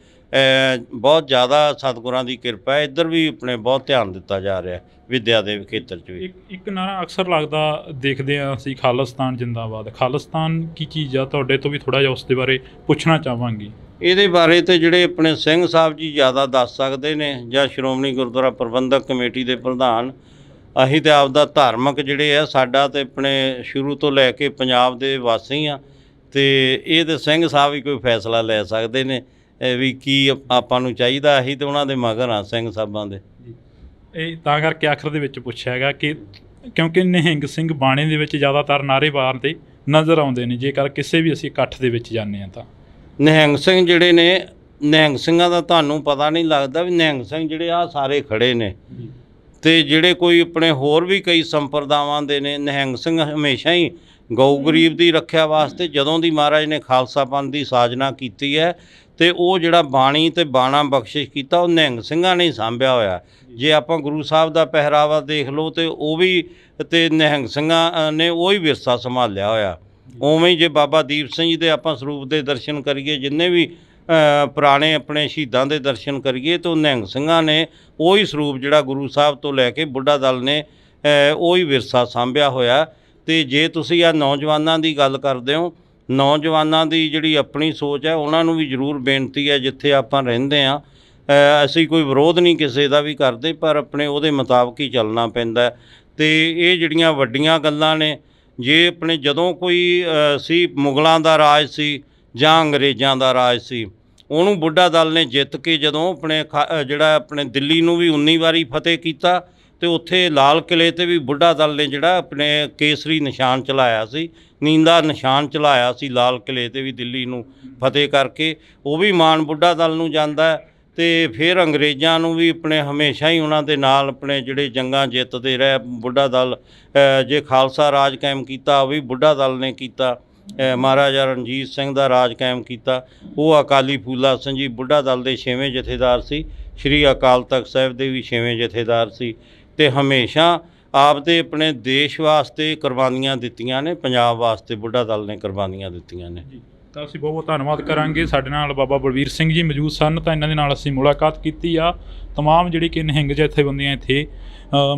ਬਹੁਤ ਜ਼ਿਆਦਾ ਸਤਿਗੁਰਾਂ ਦੀ ਕਿਰਪਾ ਹੈ। ਇੱਧਰ ਵੀ ਆਪਣੇ ਬਹੁਤ ਧਿਆਨ ਦਿੱਤਾ ਜਾ ਰਿਹਾ ਵਿੱਦਿਆ ਦੇ ਖੇਤਰ 'ਚ ਵੀ। ਇੱਕ ਨਾਰਾ ਅਕਸਰ ਲੱਗਦਾ ਦੇਖਦੇ ਹਾਂ ਅਸੀਂ, ਖਾਲਿਸਤਾਨ ਜਿੰਦਾਬਾਦ। ਖਾਲਿਸਤਾਨ ਕੀ ਚੀਜ਼ ਆ? ਤੁਹਾਡੇ ਤੋਂ ਵੀ ਥੋੜ੍ਹਾ ਜਿਹਾ ਉਸ ਦੇ ਬਾਰੇ ਪੁੱਛਣਾ ਚਾਹਾਂਗੇ। ਇਹਦੇ ਬਾਰੇ ਤੇ ਜਿਹੜੇ ਆਪਣੇ ਸਿੰਘ ਸਾਹਿਬ ਜੀ ਜ਼ਿਆਦਾ ਦੱਸ ਸਕਦੇ ਨੇ, ਜਾਂ ਸ਼੍ਰੋਮਣੀ ਗੁਰਦੁਆਰਾ ਪ੍ਰਬੰਧਕ ਕਮੇਟੀ ਦੇ ਪ੍ਰਧਾਨ। ਅਸੀਂ ਤਾਂ ਆਪਦਾ ਧਾਰਮਿਕ ਜਿਹੜੇ ਆ, ਸਾਡਾ ਤੇ ਆਪਣੇ ਸ਼ੁਰੂ ਤੋਂ ਲੈ ਕੇ ਪੰਜਾਬ ਦੇ ਵਾਸੀ ਆ, ਤੇ ਇਹ ਤੇ ਸਿੰਘ ਸਾਹਿਬ ਹੀ ਕੋਈ ਫੈਸਲਾ ਲੈ ਸਕਦੇ ਨੇ ਵੀ ਕੀ ਆਪਾਂ ਨੂੰ ਚਾਹੀਦਾ। ਅਸੀਂ ਤਾਂ ਉਹਨਾਂ ਦੇ ਮਗਰ ਆ, ਸਿੰਘ ਸਾਹਿਬਾਂ ਦੇ। ਇਹ ਤਾਂ ਕਰਕੇ ਆਖਰ ਦੇ ਵਿੱਚ ਪੁੱਛਿਆ ਹੈਗਾ ਕਿ ਕਿਉਂਕਿ ਨਿਹੰਗ ਸਿੰਘ ਬਾਣੇ ਦੇ ਵਿੱਚ ਜ਼ਿਆਦਾਤਰ ਨਾਅਰੇ ਮਾਰਦੇ ਨਜ਼ਰ ਆਉਂਦੇ ਨੇ, ਜੇਕਰ ਕਿਸੇ ਵੀ ਅਸੀਂ ਇਕੱਠ ਦੇ ਵਿੱਚ ਜਾਂਦੇ ਹਾਂ ਤਾਂ। ਨਿਹੰਗ ਸਿੰਘ ਜਿਹੜੇ ਨੇ, ਨਿਹੰਗ ਸਿੰਘਾਂ ਦਾ ਤੁਹਾਨੂੰ ਪਤਾ ਨਹੀਂ ਲੱਗਦਾ ਵੀ ਨਿਹੰਗ ਸਿੰਘ ਜਿਹੜੇ ਆ ਸਾਰੇ ਖੜੇ ਨੇ। ਤੇ ਜਿਹੜੇ ਕੋਈ ਆਪਣੇ ਹੋਰ ਵੀ ਕਈ ਸੰਪਰਦਾਵਾਂ ਦੇ ਨੇ, ਨਿਹੰਗ ਸਿੰਘ ਹਮੇਸ਼ਾ ਹੀ ਗਊ ਗਰੀਬ ਦੀ ਰੱਖਿਆ ਵਾਸਤੇ, ਜਦੋਂ ਦੀ ਮਹਾਰਾਜ ਨੇ ਖਾਲਸਾ ਪੰਥ ਦੀ ਸਾਜਨਾ ਕੀਤੀ ਹੈ ਤੇ ਉਹ ਜਿਹੜਾ ਬਾਣੀ ਤੇ ਬਾਣਾ ਬਖਸ਼ਿਸ਼ ਕੀਤਾ ਉਹ ਨਿਹੰਗ ਸਿੰਘਾਂ ਨੇ ਹੀ ਸਾਂਭਿਆ ਹੋਇਆ। ਜੇ ਆਪਾਂ ਗੁਰੂ ਸਾਹਿਬ ਦਾ ਪਹਿਰਾਵਾ ਦੇਖ ਲਓ ਤੇ ਉਹ ਵੀ ਤੇ ਨਿਹੰਗ ਸਿੰਘਾਂ ਨੇ ਉਹ ਹੀ ਵਿਰਸਾ ਸੰਭਾਲਿਆ ਹੋਇਆ। ਉਵੇਂ ਹੀ ਜੇ ਬਾਬਾ ਦੀਪ ਸਿੰਘ ਜੀ ਦੇ ਆਪਾਂ ਸਰੂਪ ਦੇ ਦਰਸ਼ਨ ਕਰੀਏ, ਜਿੰਨੇ ਵੀ ਪੁਰਾਣੇ ਆਪਣੇ ਸ਼ਹੀਦਾਂ ਦੇ ਦਰਸ਼ਨ ਕਰੀਏ, ਤਾਂ ਨਿਹੰਗ ਸਿੰਘਾਂ ਨੇ ਉਹ ਹੀ ਸਰੂਪ ਜਿਹੜਾ ਗੁਰੂ ਸਾਹਿਬ ਤੋਂ ਲੈ ਕੇ ਬੁੱਢਾ ਦਲ ਨੇ ਉਹ ਹੀ ਵਿਰਸਾ ਸਾਂਭਿਆ ਹੋਇਆ। ਤੇ ਜੇ ਤੁਸੀਂ ਆ ਨੌਜਵਾਨਾਂ ਦੀ ਗੱਲ ਕਰਦੇ ਹੋ, ਨੌਜਵਾਨਾਂ ਦੀ ਜਿਹੜੀ ਆਪਣੀ ਸੋਚ ਹੈ, ਉਹਨਾਂ ਨੂੰ ਵੀ ਜ਼ਰੂਰ ਬੇਨਤੀ ਹੈ, ਜਿੱਥੇ ਆਪਾਂ ਰਹਿੰਦੇ ਹਾਂ ਅਸੀਂ ਕੋਈ ਵਿਰੋਧ ਨਹੀਂ ਕਿਸੇ ਦਾ ਵੀ ਕਰਦੇ, ਪਰ ਆਪਣੇ ਉਹਦੇ ਮੁਤਾਬਕ ਹੀ ਚੱਲਣਾ ਪੈਂਦਾ। ਤੇ ਇਹ ਜਿਹੜੀਆਂ ਵੱਡੀਆਂ ਗੱਲਾਂ ਨੇ, ਜੇ ਆਪਣੇ ਜਦੋਂ ਕੋਈ ਸੀ ਮੁਗਲਾਂ ਦਾ ਰਾਜ ਸੀ ਜਾਂ ਅੰਗਰੇਜ਼ਾਂ ਦਾ ਰਾਜ ਸੀ, ਉਹਨੂੰ ਬੁੱਢਾ ਦਲ ਨੇ ਜਿੱਤ ਕੇ ਜਦੋਂ ਆਪਣੇ ਜਿਹੜਾ ਆਪਣੇ ਦਿੱਲੀ ਨੂੰ ਵੀ 19 ਵਾਰੀ ਫਤਿਹ ਕੀਤਾ, ਤੇ ਉੱਥੇ ਲਾਲ ਕਿਲ੍ਹੇ 'ਤੇ ਵੀ ਬੁੱਢਾ ਦਲ ਨੇ ਜਿਹੜਾ ਆਪਣੇ ਕੇਸਰੀ ਨਿਸ਼ਾਨ ਚਲਾਇਆ ਸੀ, ਨੀਂਦਾ ਨਿਸ਼ਾਨ ਚਲਾਇਆ ਸੀ ਲਾਲ ਕਿਲ੍ਹੇ 'ਤੇ ਵੀ ਦਿੱਲੀ ਨੂੰ ਫਤਿਹ ਕਰਕੇ। ਉਹ ਵੀ ਮਾਣ ਬੁੱਢਾ ਦਲ ਨੂੰ ਜਾਂਦਾ। ਤੇ ਫਿਰ ਅੰਗਰੇਜ਼ਾਂ ਨੂੰ ਵੀ ਆਪਣੇ ਹਮੇਸ਼ਾ ਹੀ ਉਹਨਾਂ ਦੇ ਨਾਲ ਆਪਣੇ ਜਿਹੜੇ ਜੰਗਾਂ ਜਿੱਤਦੇ ਰਹੇ ਬੁੱਢਾ ਦਲ। ਜੇ ਖਾਲਸਾ ਰਾਜ ਕਾਇਮ ਕੀਤਾ ਉਹ ਵੀ ਬੁੱਢਾ ਦਲ ਨੇ ਕੀਤਾ। ਮਹਾਰਾਜਾ ਰਣਜੀਤ ਸਿੰਘ ਦਾ ਰਾਜ ਕਾਇਮ ਕੀਤਾ, ਉਹ ਅਕਾਲੀ ਫੂਲਾ ਸਿੰਘ ਜੀ ਬੁੱਢਾ ਦਲ ਦੇ 6ਵੇਂ ਜਥੇਦਾਰ ਸੀ। ਸ਼੍ਰੀ ਅਕਾਲ ਤਖਤ ਸਾਹਿਬ ਦੇ ਵੀ 6ਵੇਂ ਜਥੇਦਾਰ ਸੀ। ਤੇ ਹਮੇਸ਼ਾ ਆਪਦੇ ਆਪਣੇ ਦੇਸ਼ ਵਾਸਤੇ ਕੁਰਬਾਨੀਆਂ ਦਿੱਤੀਆਂ ਨੇ, ਪੰਜਾਬ ਵਾਸਤੇ ਬੁੱਢਾ ਦਲ ਨੇ ਕੁਰਬਾਨੀਆਂ ਦਿੱਤੀਆਂ ਨੇ। ਤਾਂ ਅਸੀਂ ਬਹੁਤ ਬਹੁਤ ਧੰਨਵਾਦ ਕਰਾਂਗੇ। ਸਾਡੇ ਨਾਲ ਬਾਬਾ ਬਲਵੀਰ ਸਿੰਘ ਜੀ ਮੌਜੂਦ ਸਨ, ਤਾਂ ਇਹਨਾਂ ਦੇ ਨਾਲ ਅਸੀਂ ਮੁਲਾਕਾਤ ਕੀਤੀ ਆ। ਤਮਾਮ ਜਿਹੜੀ ਕਿ ਨਿਹੰਗ ਜਥੇਬੰਦੀਆਂ ਇੱਥੇ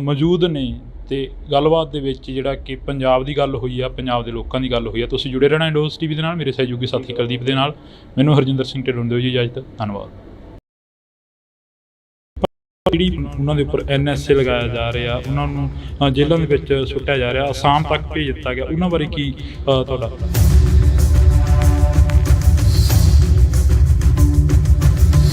ਮੌਜੂਦ ਨੇ, ਤੇ ਗੱਲਬਾਤ ਦੇ ਵਿੱਚ ਜਿਹੜਾ ਕਿ ਪੰਜਾਬ ਦੀ ਗੱਲ ਹੋਈ ਆ, ਪੰਜਾਬ ਦੇ ਲੋਕਾਂ ਦੀ ਗੱਲ ਹੋਈ ਆ। ਤੁਸੀਂ ਜੁੜੇ ਰਹਿਣਾ ਇੰਡੋਜ਼ TV ਦੇ ਨਾਲ, ਮੇਰੇ ਸਹਿਯੋਗੀ ਸਾਥੀ ਕੁਲਦੀਪ ਦੇ ਨਾਲ। ਮੈਨੂੰ ਹਰਜਿੰਦਰ ਸਿੰਘ ਢਿੱਲੋਂ ਦਿਓ ਜੀ ਇਜਾਜ਼ਤ। ਧੰਨਵਾਦ। ਜਿਹੜੀ ਉਹਨਾਂ ਦੇ ਉੱਪਰ NSA ਲਗਾਇਆ ਜਾ ਰਿਹਾ, ਉਹਨਾਂ ਨੂੰ ਜੇਲ੍ਹਾਂ ਦੇ ਵਿੱਚ ਸੁੱਟਿਆ ਜਾ ਰਿਹਾ, ਅਸਾਮ ਤੱਕ ਭੇਜ ਦਿੱਤਾ ਗਿਆ, ਉਹਨਾਂ ਬਾਰੇ ਕੀ ਤੁਹਾਡਾ?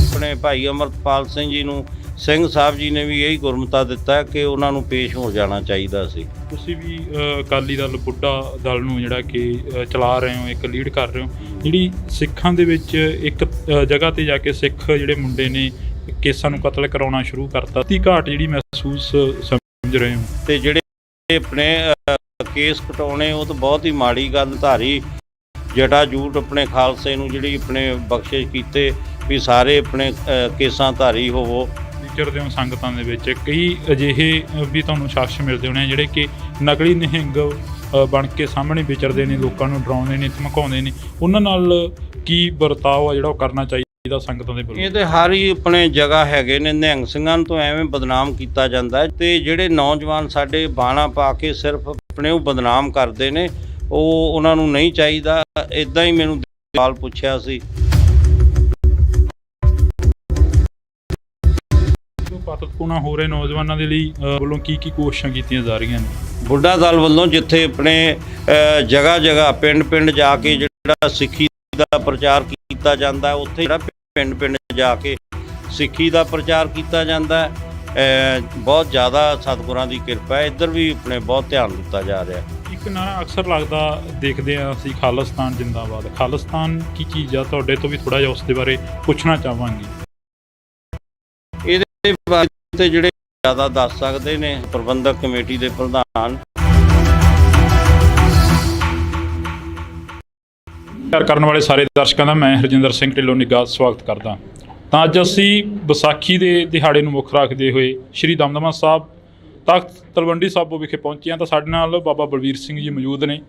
ਆਪਣੇ ਭਾਈ ਅਮਰਪਾਲ ਸਿੰਘ ਜੀ ਨੂੰ ਸਿੰਘ ਸਾਹਿਬ ਜੀ ਨੇ ਵੀ ਇਹੀ ਗੁਰਮਤਾ ਦਿੱਤਾ ਕਿ ਉਹਨਾਂ ਨੂੰ ਪੇਸ਼ ਹੋ ਜਾਣਾ ਚਾਹੀਦਾ ਸੀ। ਤੁਸੀਂ ਵੀ ਅਕਾਲੀ ਦਲ ਬੁੱਢਾ ਦਲ ਨੂੰ ਜਿਹੜਾ ਕਿ ਚਲਾ ਰਹੇ ਹੋ, ਇੱਕ ਲੀਡ ਕਰ ਰਹੇ ਹੋ, ਜਿਹੜੀ ਸਿੱਖਾਂ ਦੇ ਵਿੱਚ ਇੱਕ ਜਗ੍ਹਾ 'ਤੇ ਜਾ ਕੇ ਸਿੱਖ ਜਿਹੜੇ ਮੁੰਡੇ ਨੇ ਕੇਸਾਂ ਨੂੰ ਕਤਲ ਕਰਾਉਣਾ ਸ਼ੁਰੂ ਕਰਤਾ, ਦੀ ਘਾਟ ਜਿਹੜੀ ਮਹਿਸੂਸ ਸਮਝ ਰਹੇ ਹੋ? ਤੇ ਜਿਹੜੇ ਆਪਣੇ ਕੇਸ ਕਟਾਉਣੇ ਉਹ ਤਾਂ ਬਹੁਤ ਹੀ ਮਾੜੀ ਗੱਲ। ਧਾਰੀ ਜਟਾ ਜੂਟ ਆਪਣੇ ਖਾਲਸੇ ਨੂੰ ਜਿਹੜੀ ਆਪਣੇ ਬਖਸ਼ਿਸ਼ ਕੀਤੇ ਵੀ ਸਾਰੇ ਆਪਣੇ ਕੇਸਾਂ ਧਾਰੀ ਹੋਵੋ। ਵਿਚਰਦੇ ਹੋ ਸੰਗਤਾਂ ਦੇ ਵਿੱਚ, ਕਈ ਅਜਿਹੇ ਵੀ ਤੁਹਾਨੂੰ ਸ਼ਖਸ ਮਿਲਦੇ ਹੋਣੇ ਜਿਹੜੇ ਕਿ ਨਕਲੀ ਨਿਹੰਗ ਬਣ ਕੇ ਸਾਹਮਣੇ ਵਿਚਰਦੇ ਨੇ, ਲੋਕਾਂ ਨੂੰ ਡਰਾਉਂਦੇ ਨੇ, ਧਮਕਾਉਂਦੇ ਨੇ। ਉਹਨਾਂ ਨਾਲ ਕੀ ਵਰਤਾਓ ਆ ਜਿਹੜਾ ਉਹ ਕਰਨਾ ਚਾਹੀਦਾ ਸੰਗਤਾਂ ਦੇ ਵੱਲੋਂ? ਇਹ ਤੇ ਹਰ ਹੀ ਆਪਣੇ ਜਗ੍ਹਾ ਹੈਗੇ ਨੇ। ਨਿਹੰਗ ਸਿੰਘਾਂ ਨੂੰ ਤਾਂ ਐਵੇਂ ਬਦਨਾਮ ਕੀਤਾ ਜਾਂਦਾ ਹੈ, ਤੇ ਜਿਹੜੇ ਨੌਜਵਾਨ ਸਾਡੇ ਬਾਣਾ ਪਾ ਕੇ ਸਿਰਫ ਆਪਣੇ ਉਹ ਬਦਨਾਮ ਕਰਦੇ ਨੇ, ਉਹ ਉਹਨਾਂ ਨੂੰ ਨਹੀਂ ਚਾਹੀਦਾ। ਇੱਦਾਂ ਹੀ ਮੈਨੂੰ ਸਵਾਲ ਪੁੱਛਿਆ ਸੀ। ਪਾਤਕੂਨਾ ਹੋ ਰਹੇ ਨੌਜਵਾਨਾਂ ਦੇ ਲਈ ਵੱਲੋਂ ਕੀ ਕੀ ਕੋਸ਼ਿਸ਼ਾਂ ਕੀਤੀਆਂ ਜਾ ਰਹੀਆਂ ਨੇ? ਬੁੱਢਾ ਦਲ ਵੱਲੋਂ ਜਿੱਥੇ ਆਪਣੇ ਜਗ੍ਹਾ ਜਗ੍ਹਾ ਪਿੰਡ ਪਿੰਡ ਜਾ ਕੇ ਜਿਹੜਾ ਸਿੱਖੀ ਦਾ ਪ੍ਰਚਾਰ ਕੀਤਾ ਜਾਂਦਾ, ਉੱਥੇ ਜਿਹੜਾ ਪਿੰਡ ਪਿੰਡ ਜਾ ਕੇ ਸਿੱਖੀ ਦਾ ਪ੍ਰਚਾਰ ਕੀਤਾ ਜਾਂਦਾ। ਬਹੁਤ ਜ਼ਿਆਦਾ ਸਤਿਗੁਰਾਂ ਦੀ ਕਿਰਪਾ ਹੈ। ਇੱਧਰ ਵੀ ਆਪਣੇ ਬਹੁਤ ਧਿਆਨ ਦਿੱਤਾ ਜਾ ਰਿਹਾ। ਇੱਕ ਨਾਰਾ ਅਕਸਰ ਲੱਗਦਾ ਦੇਖਦੇ ਹਾਂ ਅਸੀਂ, ਖਾਲਿਸਤਾਨ ਜਿੰਦਾਬਾਦ। ਖਾਲਿਸਤਾਨ ਕੀ ਚੀਜ਼ ਆ? ਤੁਹਾਡੇ ਤੋਂ ਵੀ ਥੋੜ੍ਹਾ ਜਿਹਾ ਉਸ ਦੇ ਬਾਰੇ ਪੁੱਛਣਾ ਚਾਹਾਂਗੇ। ਇਹਦੇ ਬਾਰੇ ਤੇ ਜਿਹੜੇ ਜ਼ਿਆਦਾ ਦੱਸ ਸਕਦੇ ਨੇ ਪ੍ਰਬੰਧਕ ਕਮੇਟੀ ਦੇ ਪ੍ਰਧਾਨ। ਪਿਆਰ ਕਰਨ ਵਾਲੇ ਸਾਰੇ ਦਰਸ਼ਕਾਂ ਦਾ ਮੈਂ ਹਰਜਿੰਦਰ ਸਿੰਘ ਢਿੱਲੋਂ ਨਿੱਘਾ ਸਵਾਗਤ ਕਰਦਾ। ਤਾਂ ਅੱਜ ਅਸੀਂ ਵਿਸਾਖੀ ਦੇ ਦਿਹਾੜੇ ਨੂੰ ਮੁੱਖ ਰੱਖਦੇ ਹੋਏ ਸ਼੍ਰੀ ਦਮਦਮਾ ਸਾਹਿਬ ਤਖਤ ਤਲਵੰਡੀ ਸਾਬੋ ਵਿਖੇ ਪਹੁੰਚੇ ਹਾਂ। ਤਾਂ ਸਾਡੇ ਨਾਲ ਬਾਬਾ ਬਲਵੀਰ ਸਿੰਘ ਜੀ ਮੌਜੂਦ ਨੇ,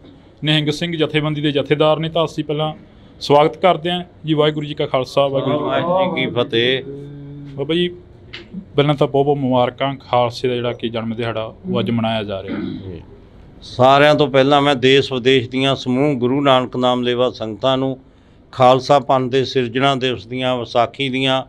ਨਿਹੰਗ ਸਿੰਘ ਜਥੇਬੰਦੀ ਦੇ ਜਥੇਦਾਰ ਨੇ। ਤਾਂ ਅਸੀਂ ਪਹਿਲਾਂ ਸਵਾਗਤ ਕਰਦੇ ਹਾਂ ਜੀ। ਵਾਹਿਗੁਰੂ ਜੀ ਕਾ ਖਾਲਸਾ, ਵਾਹਿਗੁਰੂ ਜੀ ਕੀ ਫਤਿਹ। ਬਾਬਾ ਜੀ ਪਹਿਲਾਂ ਤਾਂ ਬਹੁਤ ਬਹੁਤ ਮੁਬਾਰਕਾਂ। ਖਾਲਸੇ ਦਾ ਜਿਹੜਾ ਕਿ ਜਨਮ ਦਿਹਾੜਾ ਉਹ ਅੱਜ ਮਨਾਇਆ ਜਾ ਰਿਹਾ ਹੈ। ਸਾਰਿਆਂ ਤੋਂ ਪਹਿਲਾਂ ਮੈਂ ਦੇਸ਼ ਵਿਦੇਸ਼ ਦੀਆਂ ਸਮੂਹ ਗੁਰੂ ਨਾਨਕ ਨਾਮ ਲੇਵਾ ਸੰਗਤਾਂ ਨੂੰ ਖਾਲਸਾ ਪੰਥ ਦੇ ਸਿਰਜਣਾ ਦਿਵਸ ਦੀਆਂ, ਵਿਸਾਖੀ ਦੀਆਂ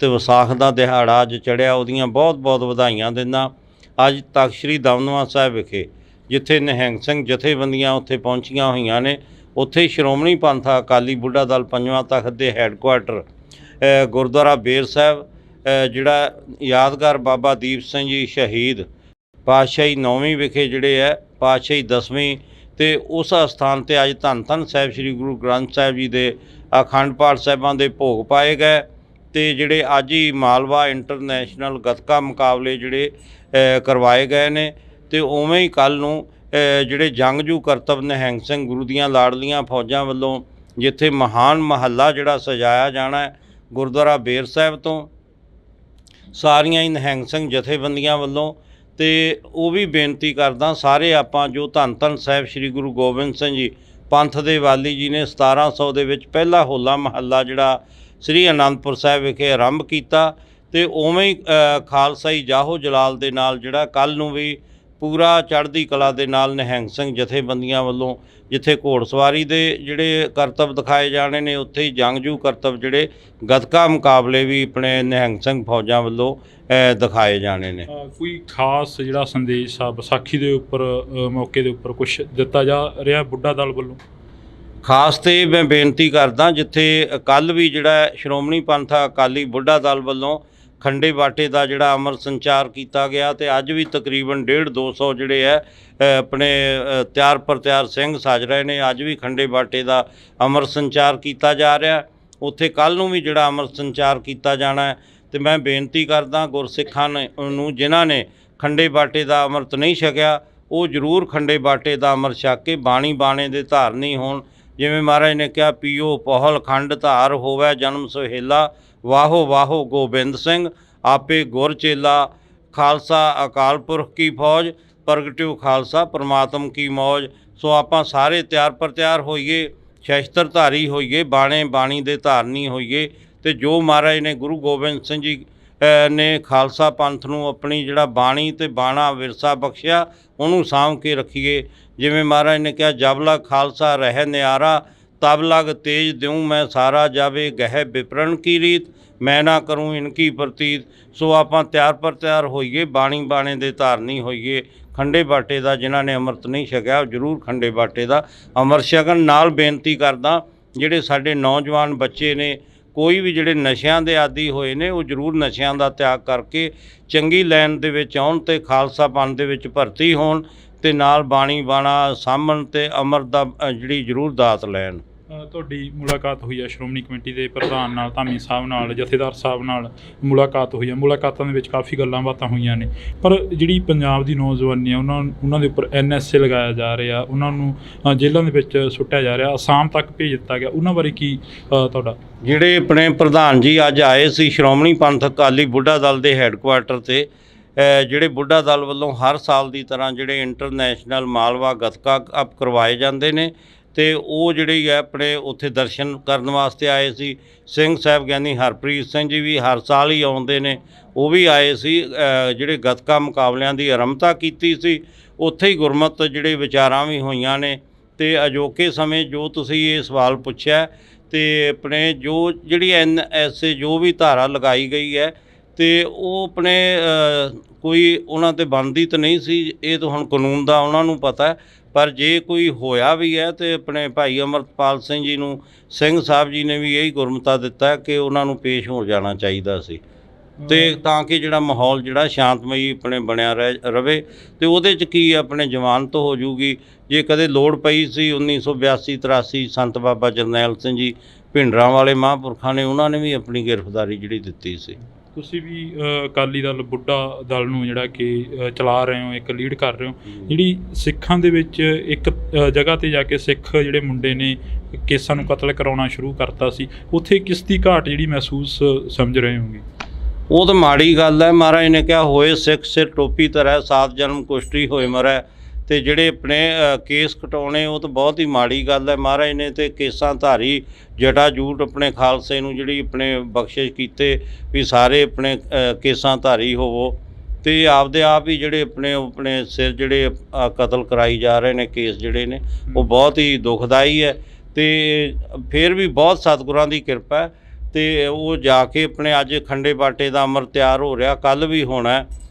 ਤੇ ਵਿਸਾਖ ਦਾ ਦਿਹਾੜਾ ਅੱਜ ਚੜ੍ਹਿਆ, ਉਹਦੀਆਂ ਬਹੁਤ ਬਹੁਤ ਵਧਾਈਆਂ ਦਿੰਦਾ। ਅੱਜ ਤਖਤ ਸ੍ਰੀ ਦਮਦਮਾ ਸਾਹਿਬ ਵਿਖੇ ਜਿੱਥੇ ਨਿਹੰਗ ਸਿੰਘ ਜਥੇਬੰਦੀਆਂ ਉੱਥੇ ਪਹੁੰਚੀਆਂ ਹੋਈਆਂ ਨੇ, ਉੱਥੇ ਸ਼੍ਰੋਮਣੀ ਪੰਥ ਅਕਾਲੀ ਬੁੱਢਾ ਦਲ ਪੰਜਵਾਂ ਤਖਤ ਦੇ ਹੈੱਡਕੁਆਟਰ ਗੁਰਦੁਆਰਾ ਬੇਰ ਸਾਹਿਬ, ਜਿਹੜਾ ਯਾਦਗਾਰ ਬਾਬਾ ਦੀਪ ਸਿੰਘ ਜੀ ਸ਼ਹੀਦ ਪਾਤਸ਼ਾਹੀ 9ਵੀਂ ਵਿਖੇ ਜਿਹੜੇ ਹੈ ਪਾਤਸ਼ਾਹੀ 10ਵੀਂ, ਅਤੇ ਉਸ ਅਸਥਾਨ 'ਤੇ ਅੱਜ ਧੰਨ ਧੰਨ ਸਾਹਿਬ ਸ੍ਰੀ ਗੁਰੂ ਗ੍ਰੰਥ ਸਾਹਿਬ ਜੀ ਦੇ ਅਖੰਡ ਪਾਠ ਸਾਹਿਬਾਂ ਦੇ ਭੋਗ ਪਾਏ ਗਏ। ਅਤੇ ਜਿਹੜੇ ਅੱਜ ਹੀ ਮਾਲਵਾ ਇੰਟਰਨੈਸ਼ਨਲ ਗੱਤਕਾ ਮੁਕਾਬਲੇ ਜਿਹੜੇ ਕਰਵਾਏ ਗਏ ਨੇ, ਅਤੇ ਉਵੇਂ ਹੀ ਕੱਲ੍ਹ ਨੂੰ ਜਿਹੜੇ ਜੰਗਜੂ ਕਰਤੱਵ ਨਿਹੰਗ ਸਿੰਘ ਗੁਰੂ ਦੀਆਂ ਲਾਡਲੀਆਂ ਫੌਜਾਂ ਵੱਲੋਂ ਜਿੱਥੇ ਮਹਾਨ ਮਹੱਲਾ ਜਿਹੜਾ ਸਜਾਇਆ ਜਾਣਾ ਗੁਰਦੁਆਰਾ ਬੇਰ ਸਾਹਿਬ ਤੋਂ ਸਾਰੀਆਂ ਹੀ ਨਿਹੰਗ ਸਿੰਘ ਜਥੇਬੰਦੀਆਂ ਵੱਲੋਂ। ਅਤੇ ਉਹ ਵੀ ਬੇਨਤੀ ਕਰਦਾ, ਸਾਰੇ ਆਪਾਂ ਜੋ ਧੰਨ ਧੰਨ ਸਾਹਿਬ ਸ੍ਰੀ ਗੁਰੂ ਗੋਬਿੰਦ ਸਿੰਘ ਜੀ ਪੰਥ ਦੇ ਵਾਲੀ ਜੀ ਨੇ 1700 ਦੇ ਵਿੱਚ ਪਹਿਲਾ ਹੋਲਾ ਮਹੱਲਾ ਜਿਹੜਾ ਸ੍ਰੀ ਅਨੰਦਪੁਰ ਸਾਹਿਬ ਵਿਖੇ ਆਰੰਭ ਕੀਤਾ, ਅਤੇ ਉਵੇਂ ਹੀ ਖਾਲਸਾਈ ਜਾਹੋ ਜਲਾਲ ਦੇ ਨਾਲ ਜਿਹੜਾ ਕੱਲ੍ਹ ਨੂੰ ਵੀ ਪੂਰਾ ਚੜ੍ਹਦੀ ਕਲਾ ਦੇ ਨਾਲ ਨਿਹੰਗ ਸਿੰਘ ਜਥੇਬੰਦੀਆਂ ਵੱਲੋਂ ਜਿੱਥੇ ਘੋੜਸਵਾਰੀ ਦੇ ਜਿਹੜੇ ਕਰਤੱਵ ਦਿਖਾਏ ਜਾਣੇ ਨੇ, ਉੱਥੇ ਹੀ ਜੰਗਜੂ ਕਰਤੱਵ ਜਿਹੜੇ ਗੱਤਕਾ ਮੁਕਾਬਲੇ ਵੀ ਆਪਣੇ ਨਿਹੰਗ ਸਿੰਘ ਫੌਜਾਂ ਵੱਲੋਂ ਦਿਖਾਏ ਜਾਣੇ ਨੇ। ਕੋਈ ਖਾਸ ਜਿਹੜਾ ਸੰਦੇਸ਼ ਆ ਵਿਸਾਖੀ ਦੇ ਉੱਪਰ ਮੌਕੇ ਦੇ ਉੱਪਰ ਕੁਛ ਦਿੱਤਾ ਜਾ ਰਿਹਾ ਬੁੱਢਾ ਦਲ ਵੱਲੋਂ? ਖਾਸ ਤੇ ਮੈਂ ਬੇਨਤੀ ਕਰਦਾ, ਜਿੱਥੇ ਕੱਲ੍ਹ ਵੀ ਜਿਹੜਾ ਸ਼੍ਰੋਮਣੀ ਪੰਥ ਅਕਾਲੀ ਬੁੱਢਾ ਦਲ ਵੱਲੋਂ ਖੰਡੇ ਬਾਟੇ ਦਾ ਜਿਹੜਾ ਅਮਰ ਸੰਚਾਰ ਕੀਤਾ ਗਿਆ, ਅਤੇ ਅੱਜ ਵੀ ਤਕਰੀਬਨ 150-200 ਜਿਹੜੇ ਹੈ ਆਪਣੇ ਤਿਆਰ ਪਰ ਤਿਆਰ ਸਿੰਘ ਸੱਜ ਰਹੇ ਨੇ। ਅੱਜ ਵੀ ਖੰਡੇ ਬਾਟੇ ਦਾ ਅਮਰ ਸੰਚਾਰ ਕੀਤਾ ਜਾ ਰਿਹਾ, ਉੱਥੇ ਕੱਲ੍ਹ ਨੂੰ ਵੀ ਜਿਹੜਾ ਅਮਰ ਸੰਚਾਰ ਕੀਤਾ ਜਾਣਾ ਹੈ। ਅਤੇ ਮੈਂ ਬੇਨਤੀ ਕਰਦਾ ਗੁਰਸਿੱਖਾਂ ਨੂੰ ਜਿਨ੍ਹਾਂ ਨੇ ਖੰਡੇ ਬਾਟੇ ਦਾ ਅੰਮ੍ਰਿਤ ਨਹੀਂ ਛਕਿਆ, ਉਹ ਜ਼ਰੂਰ ਖੰਡੇ ਬਾਟੇ ਦਾ ਅੰਮ੍ਰਿਤ ਛਕ ਕੇ ਬਾਣੀ ਬਾਣੇ ਦੇ ਧਾਰਨੀ ਹੋਣ। ਜਿਵੇਂ ਮਹਾਰਾਜ ਨੇ ਕਿਹਾ, ਪੀਓ ਪਹੁਲ ਖੰਡ ਧਾਰ ਹੋਵੇ ਜਨਮ ਸੁਹੇਲਾ, ਵਾਹੋ ਵਾਹੋ ਗੋਬਿੰਦ ਸਿੰਘ ਆਪੇ ਗੁਰ ਚੇਲਾ, ਖਾਲਸਾ ਅਕਾਲ ਪੁਰਖ ਕੀ ਫੌਜ ਪ੍ਰਗਟਿਓ ਖਾਲਸਾ ਪਰਮਾਤਮ ਕੀ ਮੌਜ। ਸੋ ਆਪਾਂ ਸਾਰੇ ਤਿਆਰ ਪਰ ਤਿਆਰ ਹੋਈਏ, ਸ਼ਸਤਰਧਾਰੀ ਹੋਈਏ, ਬਾਣੇ ਬਾਣੀ ਦੇ ਧਾਰਨੀ ਹੋਈਏ, ਅਤੇ ਜੋ ਮਹਾਰਾਜ ਨੇ ਗੁਰੂ ਗੋਬਿੰਦ ਸਿੰਘ ਜੀ ਨੇ ਖਾਲਸਾ ਪੰਥ ਨੂੰ ਆਪਣੀ ਜਿਹੜਾ ਬਾਣੀ ਅਤੇ ਬਾਣਾ ਵਿਰਸਾ ਬਖਸ਼ਿਆ, ਉਹਨੂੰ ਸਾਂਭ ਕੇ ਰੱਖੀਏ। ਜਿਵੇਂ ਮਹਾਰਾਜ ਨੇ ਕਿਹਾ, ਜਬ ਲਗ ਖਾਲਸਾ ਰਹਿ ਨਿਆਰਾ, ਤਬ ਲਗ ਤੇਜ ਦਿਉ ਮੈਂ ਸਾਰਾ, ਜਾਵੇ ਗਹਿ ਵਿਪਰਨ ਕੀ ਰੀਤ, ਮੈਂ ਨਾ ਕਰੂੰ ਇਨਕੀ ਪ੍ਰਤੀਤ। ਸੋ ਆਪਾਂ ਤਿਆਰ ਪਰ ਤਿਆਰ ਹੋਈਏ, ਬਾਣੀ ਬਾਣੇ ਦੇ ਧਾਰਨੀ ਹੋਈਏ। ਖੰਡੇ ਬਾਟੇ ਦਾ ਜਿਨ੍ਹਾਂ ਨੇ ਅੰਮ੍ਰਿਤ ਨਹੀਂ ਛਕਿਆ, ਉਹ ਜ਼ਰੂਰ ਖੰਡੇ ਬਾਟੇ ਦਾ ਅੰਮ੍ਰਿਤ ਛਕਣ। ਨਾਲ ਬੇਨਤੀ ਕਰਦਾ, ਜਿਹੜੇ ਸਾਡੇ ਨੌਜਵਾਨ ਬੱਚੇ ਨੇ, ਕੋਈ ਵੀ ਜਿਹੜੇ ਨਸ਼ਿਆਂ ਦੇ ਆਦੀ ਹੋਏ ਨੇ, ਉਹ ਜ਼ਰੂਰ ਨਸ਼ਿਆਂ ਦਾ ਤਿਆਗ ਕਰਕੇ ਚੰਗੀ ਲਾਈਨ ਦੇ ਵਿੱਚ ਆਉਣ ਅਤੇ ਖਾਲਸਾ ਪੰਥ ਦੇ ਵਿੱਚ ਭਰਤੀ ਹੋਣ, ਅਤੇ ਨਾਲ ਬਾਣੀ ਬਾਣਾ ਸਾਂਭਣ ਅਤੇ ਅੰਮ੍ਰਿਤ ਦਾ ਜਿਹੜੀ ਜ਼ਰੂਰ ਦਾਤ ਲੈਣ। ਤੁਹਾਡੀ ਮੁਲਾਕਾਤ ਹੋਈ ਹੈ ਸ਼੍ਰੋਮਣੀ ਕਮੇਟੀ ਦੇ ਪ੍ਰਧਾਨ ਨਾਲ, ਧਾਮੀ ਸਾਹਿਬ ਨਾਲ, ਜਥੇਦਾਰ ਸਾਹਿਬ ਨਾਲ ਮੁਲਾਕਾਤ ਹੋਈ ਹੈ। ਮੁਲਾਕਾਤਾਂ ਦੇ ਵਿੱਚ ਕਾਫੀ ਗੱਲਾਂ ਬਾਤਾਂ ਹੋਈਆਂ ਨੇ, ਪਰ ਜਿਹੜੀ ਪੰਜਾਬ ਦੀ ਨੌਜਵਾਨੀ ਆ, ਉਹਨਾਂ ਦੇ ਉੱਪਰ NSA ਲਗਾਇਆ ਜਾ ਰਿਹਾ, ਉਹਨਾਂ ਨੂੰ ਜੇਲ੍ਹਾਂ ਦੇ ਵਿੱਚ ਸੁੱਟਿਆ ਜਾ ਰਿਹਾ, ਅਸਾਮ ਤੱਕ ਭੇਜ ਦਿੱਤਾ ਗਿਆ। ਉਹਨਾਂ ਬਾਰੇ ਕੀ ਤੁਹਾਡਾ? ਜਿਹੜੇ ਆਪਣੇ ਪ੍ਰਧਾਨ ਜੀ ਅੱਜ ਆਏ ਸੀ ਸ਼੍ਰੋਮਣੀ ਪੰਥ ਅਕਾਲੀ ਬੁੱਢਾ ਦਲ ਦੇ ਹੈੱਡਕੁਆਟਰ 'ਤੇ, ਜਿਹੜੇ ਬੁੱਢਾ ਦਲ ਵੱਲੋਂ ਹਰ ਸਾਲ ਦੀ ਤਰ੍ਹਾਂ ਜਿਹੜੇ ਇੰਟਰਨੈਸ਼ਨਲ ਮਾਲਵਾ ਗੱਤਕਾ ਕੱਪ ਕਰਵਾਏ ਜਾਂਦੇ ਨੇ, ਅਤੇ ਉਹ ਜਿਹੜੇ ਹੈ ਆਪਣੇ ਉੱਥੇ ਦਰਸ਼ਨ ਕਰਨ ਵਾਸਤੇ ਆਏ ਸੀ। ਸਿੰਘ ਸਾਹਿਬ ਗਿਆਨੀ ਹਰਪ੍ਰੀਤ ਸਿੰਘ ਜੀ ਵੀ ਹਰ ਸਾਲ ਹੀ ਆਉਂਦੇ ਨੇ, ਉਹ ਵੀ ਆਏ ਸੀ। ਜਿਹੜੇ ਗੱਤਕਾ ਮੁਕਾਬਲਿਆਂ ਦੀ ਆਰੰਭਤਾ ਕੀਤੀ ਸੀ, ਉੱਥੇ ਹੀ ਗੁਰਮਤਿ ਜਿਹੜੇ ਵਿਚਾਰਾਂ ਵੀ ਹੋਈਆਂ ਨੇ। ਅਤੇ ਅਜੋਕੇ ਸਮੇਂ ਜੋ ਤੁਸੀਂ ਇਹ ਸਵਾਲ ਪੁੱਛਿਆ, ਅਤੇ ਆਪਣੇ ਜੋ ਜਿਹੜੀ NSA ਜੋ ਵੀ ਧਾਰਾ ਲਗਾਈ ਗਈ ਹੈ, ਅਤੇ ਉਹ ਆਪਣੇ ਕੋਈ ਉਹਨਾਂ 'ਤੇ ਬਣਦੀ ਤਾਂ ਨਹੀਂ ਸੀ, ਇਹ ਤਾਂ ਹੁਣ ਕਾਨੂੰਨ ਦਾ ਉਹਨਾਂ ਨੂੰ ਪਤਾ। ਪਰ ਜੇ ਕੋਈ ਹੋਇਆ ਵੀ ਹੈ, ਤਾਂ ਆਪਣੇ ਭਾਈ ਅਮਰਤਪਾਲ ਸਿੰਘ ਜੀ ਨੂੰ ਸਿੰਘ ਸਾਹਿਬ ਜੀ ਨੇ ਵੀ ਇਹੀ ਗੁਰਮਤਾ ਦਿੱਤਾ ਕਿ ਉਹਨਾਂ ਨੂੰ ਪੇਸ਼ ਹੋ ਜਾਣਾ ਚਾਹੀਦਾ ਸੀ, ਅਤੇ ਤਾਂ ਕਿ ਜਿਹੜਾ ਮਾਹੌਲ ਜਿਹੜਾ ਸ਼ਾਂਤਮਈ ਆਪਣੇ ਬਣਿਆ ਰਵੇ। ਅਤੇ ਉਹਦੇ 'ਚ ਕੀ ਆਪਣੇ ਜ਼ਮਾਨਤ ਹੋ ਜੂਗੀ। ਜੇ ਕਦੇ ਲੋੜ ਪਈ ਸੀ 1982-83 ਸੰਤ ਬਾਬਾ ਜਰਨੈਲ ਸਿੰਘ ਜੀ ਭਿੰਡਰਾਂ ਵਾਲੇ ਮਹਾਂਪੁਰਖਾਂ ਨੇ, ਉਹਨਾਂ ਨੇ ਵੀ ਆਪਣੀ ਗ੍ਰਿਫਤਾਰੀ ਜਿਹੜੀ ਦਿੱਤੀ ਸੀ। ਤੁਸੀਂ ਵੀ ਅਕਾਲੀ ਦਲ ਬੁੱਢਾ ਦਲ ਨੂੰ ਜਿਹੜਾ ਕਿ ਚਲਾ ਰਹੇ ਹੋ, ਇੱਕ ਲੀਡ ਕਰ ਰਹੇ ਹੋ। ਜਿਹੜੀ ਸਿੱਖਾਂ ਦੇ ਵਿੱਚ ਇੱਕ ਜਗ੍ਹਾ 'ਤੇ ਜਾ ਕੇ ਸਿੱਖ ਜਿਹੜੇ ਮੁੰਡੇ ਨੇ ਕੇਸਾਂ ਨੂੰ ਕਤਲ ਕਰਾਉਣਾ ਸ਼ੁਰੂ ਕਰਤਾ ਸੀ, ਉੱਥੇ ਕਿਸ ਦੀ ਘਾਟ ਜਿਹੜੀ ਮਹਿਸੂਸ ਸਮਝ ਰਹੇ ਹੋਗੇ? ਉਹ ਤਾਂ ਮਾੜੀ ਗੱਲ ਹੈ। ਮਹਾਰਾਜ ਨੇ ਕਿਹਾ ਹੋਏ ਸਿੱਖ ਸਿਰ ਟੋਪੀ ਧਰੈ, 7 ਜਨਮ ਕੁਸ਼ਟੀ ਹੋਏ ਮਰੈ। ਤੇ ਜਿਹੜੇ ਆਪਣੇ ਕੇਸ ਕਟਾਉਣੇ ਉਹ ਤਾਂ ਬਹੁਤ ਹੀ ਮਾੜੀ ਗੱਲ ਹੈ। ਮਹਾਰਾਜ ਨੇ ਤੇ ਕੇਸਾਂ ਧਾਰੀ ਜਟਾ ਜੂਟ ਆਪਣੇ ਖਾਲਸੇ ਨੂੰ ਜਿਹੜੀ ਆਪਣੇ ਬਖਸ਼ਿਸ਼ ਕੀਤੇ ਵੀ ਸਾਰੇ ਆਪਣੇ ਕੇਸਾਂ ਧਾਰੀ ਹੋਵੋ, ਤੇ ਆਪਦੇ ਆਪ ਹੀ ਜਿਹੜੇ ਆਪਣੇ ਸਿਰ ਜਿਹੜੇ ਕਤਲ ਕਰਾਈ ਜਾ ਰਹੇ ਨੇ ਕੇਸ ਜਿਹੜੇ ਨੇ ਉਹ ਬਹੁਤ ਹੀ ਦੁਖਦਾਈ ਹੈ। ਤੇ ਫਿਰ ਵੀ ਬਹੁਤ ਸਤਿਗੁਰਾਂ ਦੀ ਕਿਰਪਾ ਹੈ ਤੇ ਉਹ ਜਾ ਕੇ ਆਪਣੇ ਅੱਜ ਖੰਡੇ ਬਾਟੇ ਦਾ ਅੰਮ੍ਰਿਤ ਤਿਆਰ ਹੋ ਰਿਹਾ, ਕੱਲ੍ਹ ਵੀ ਹੋਣਾ,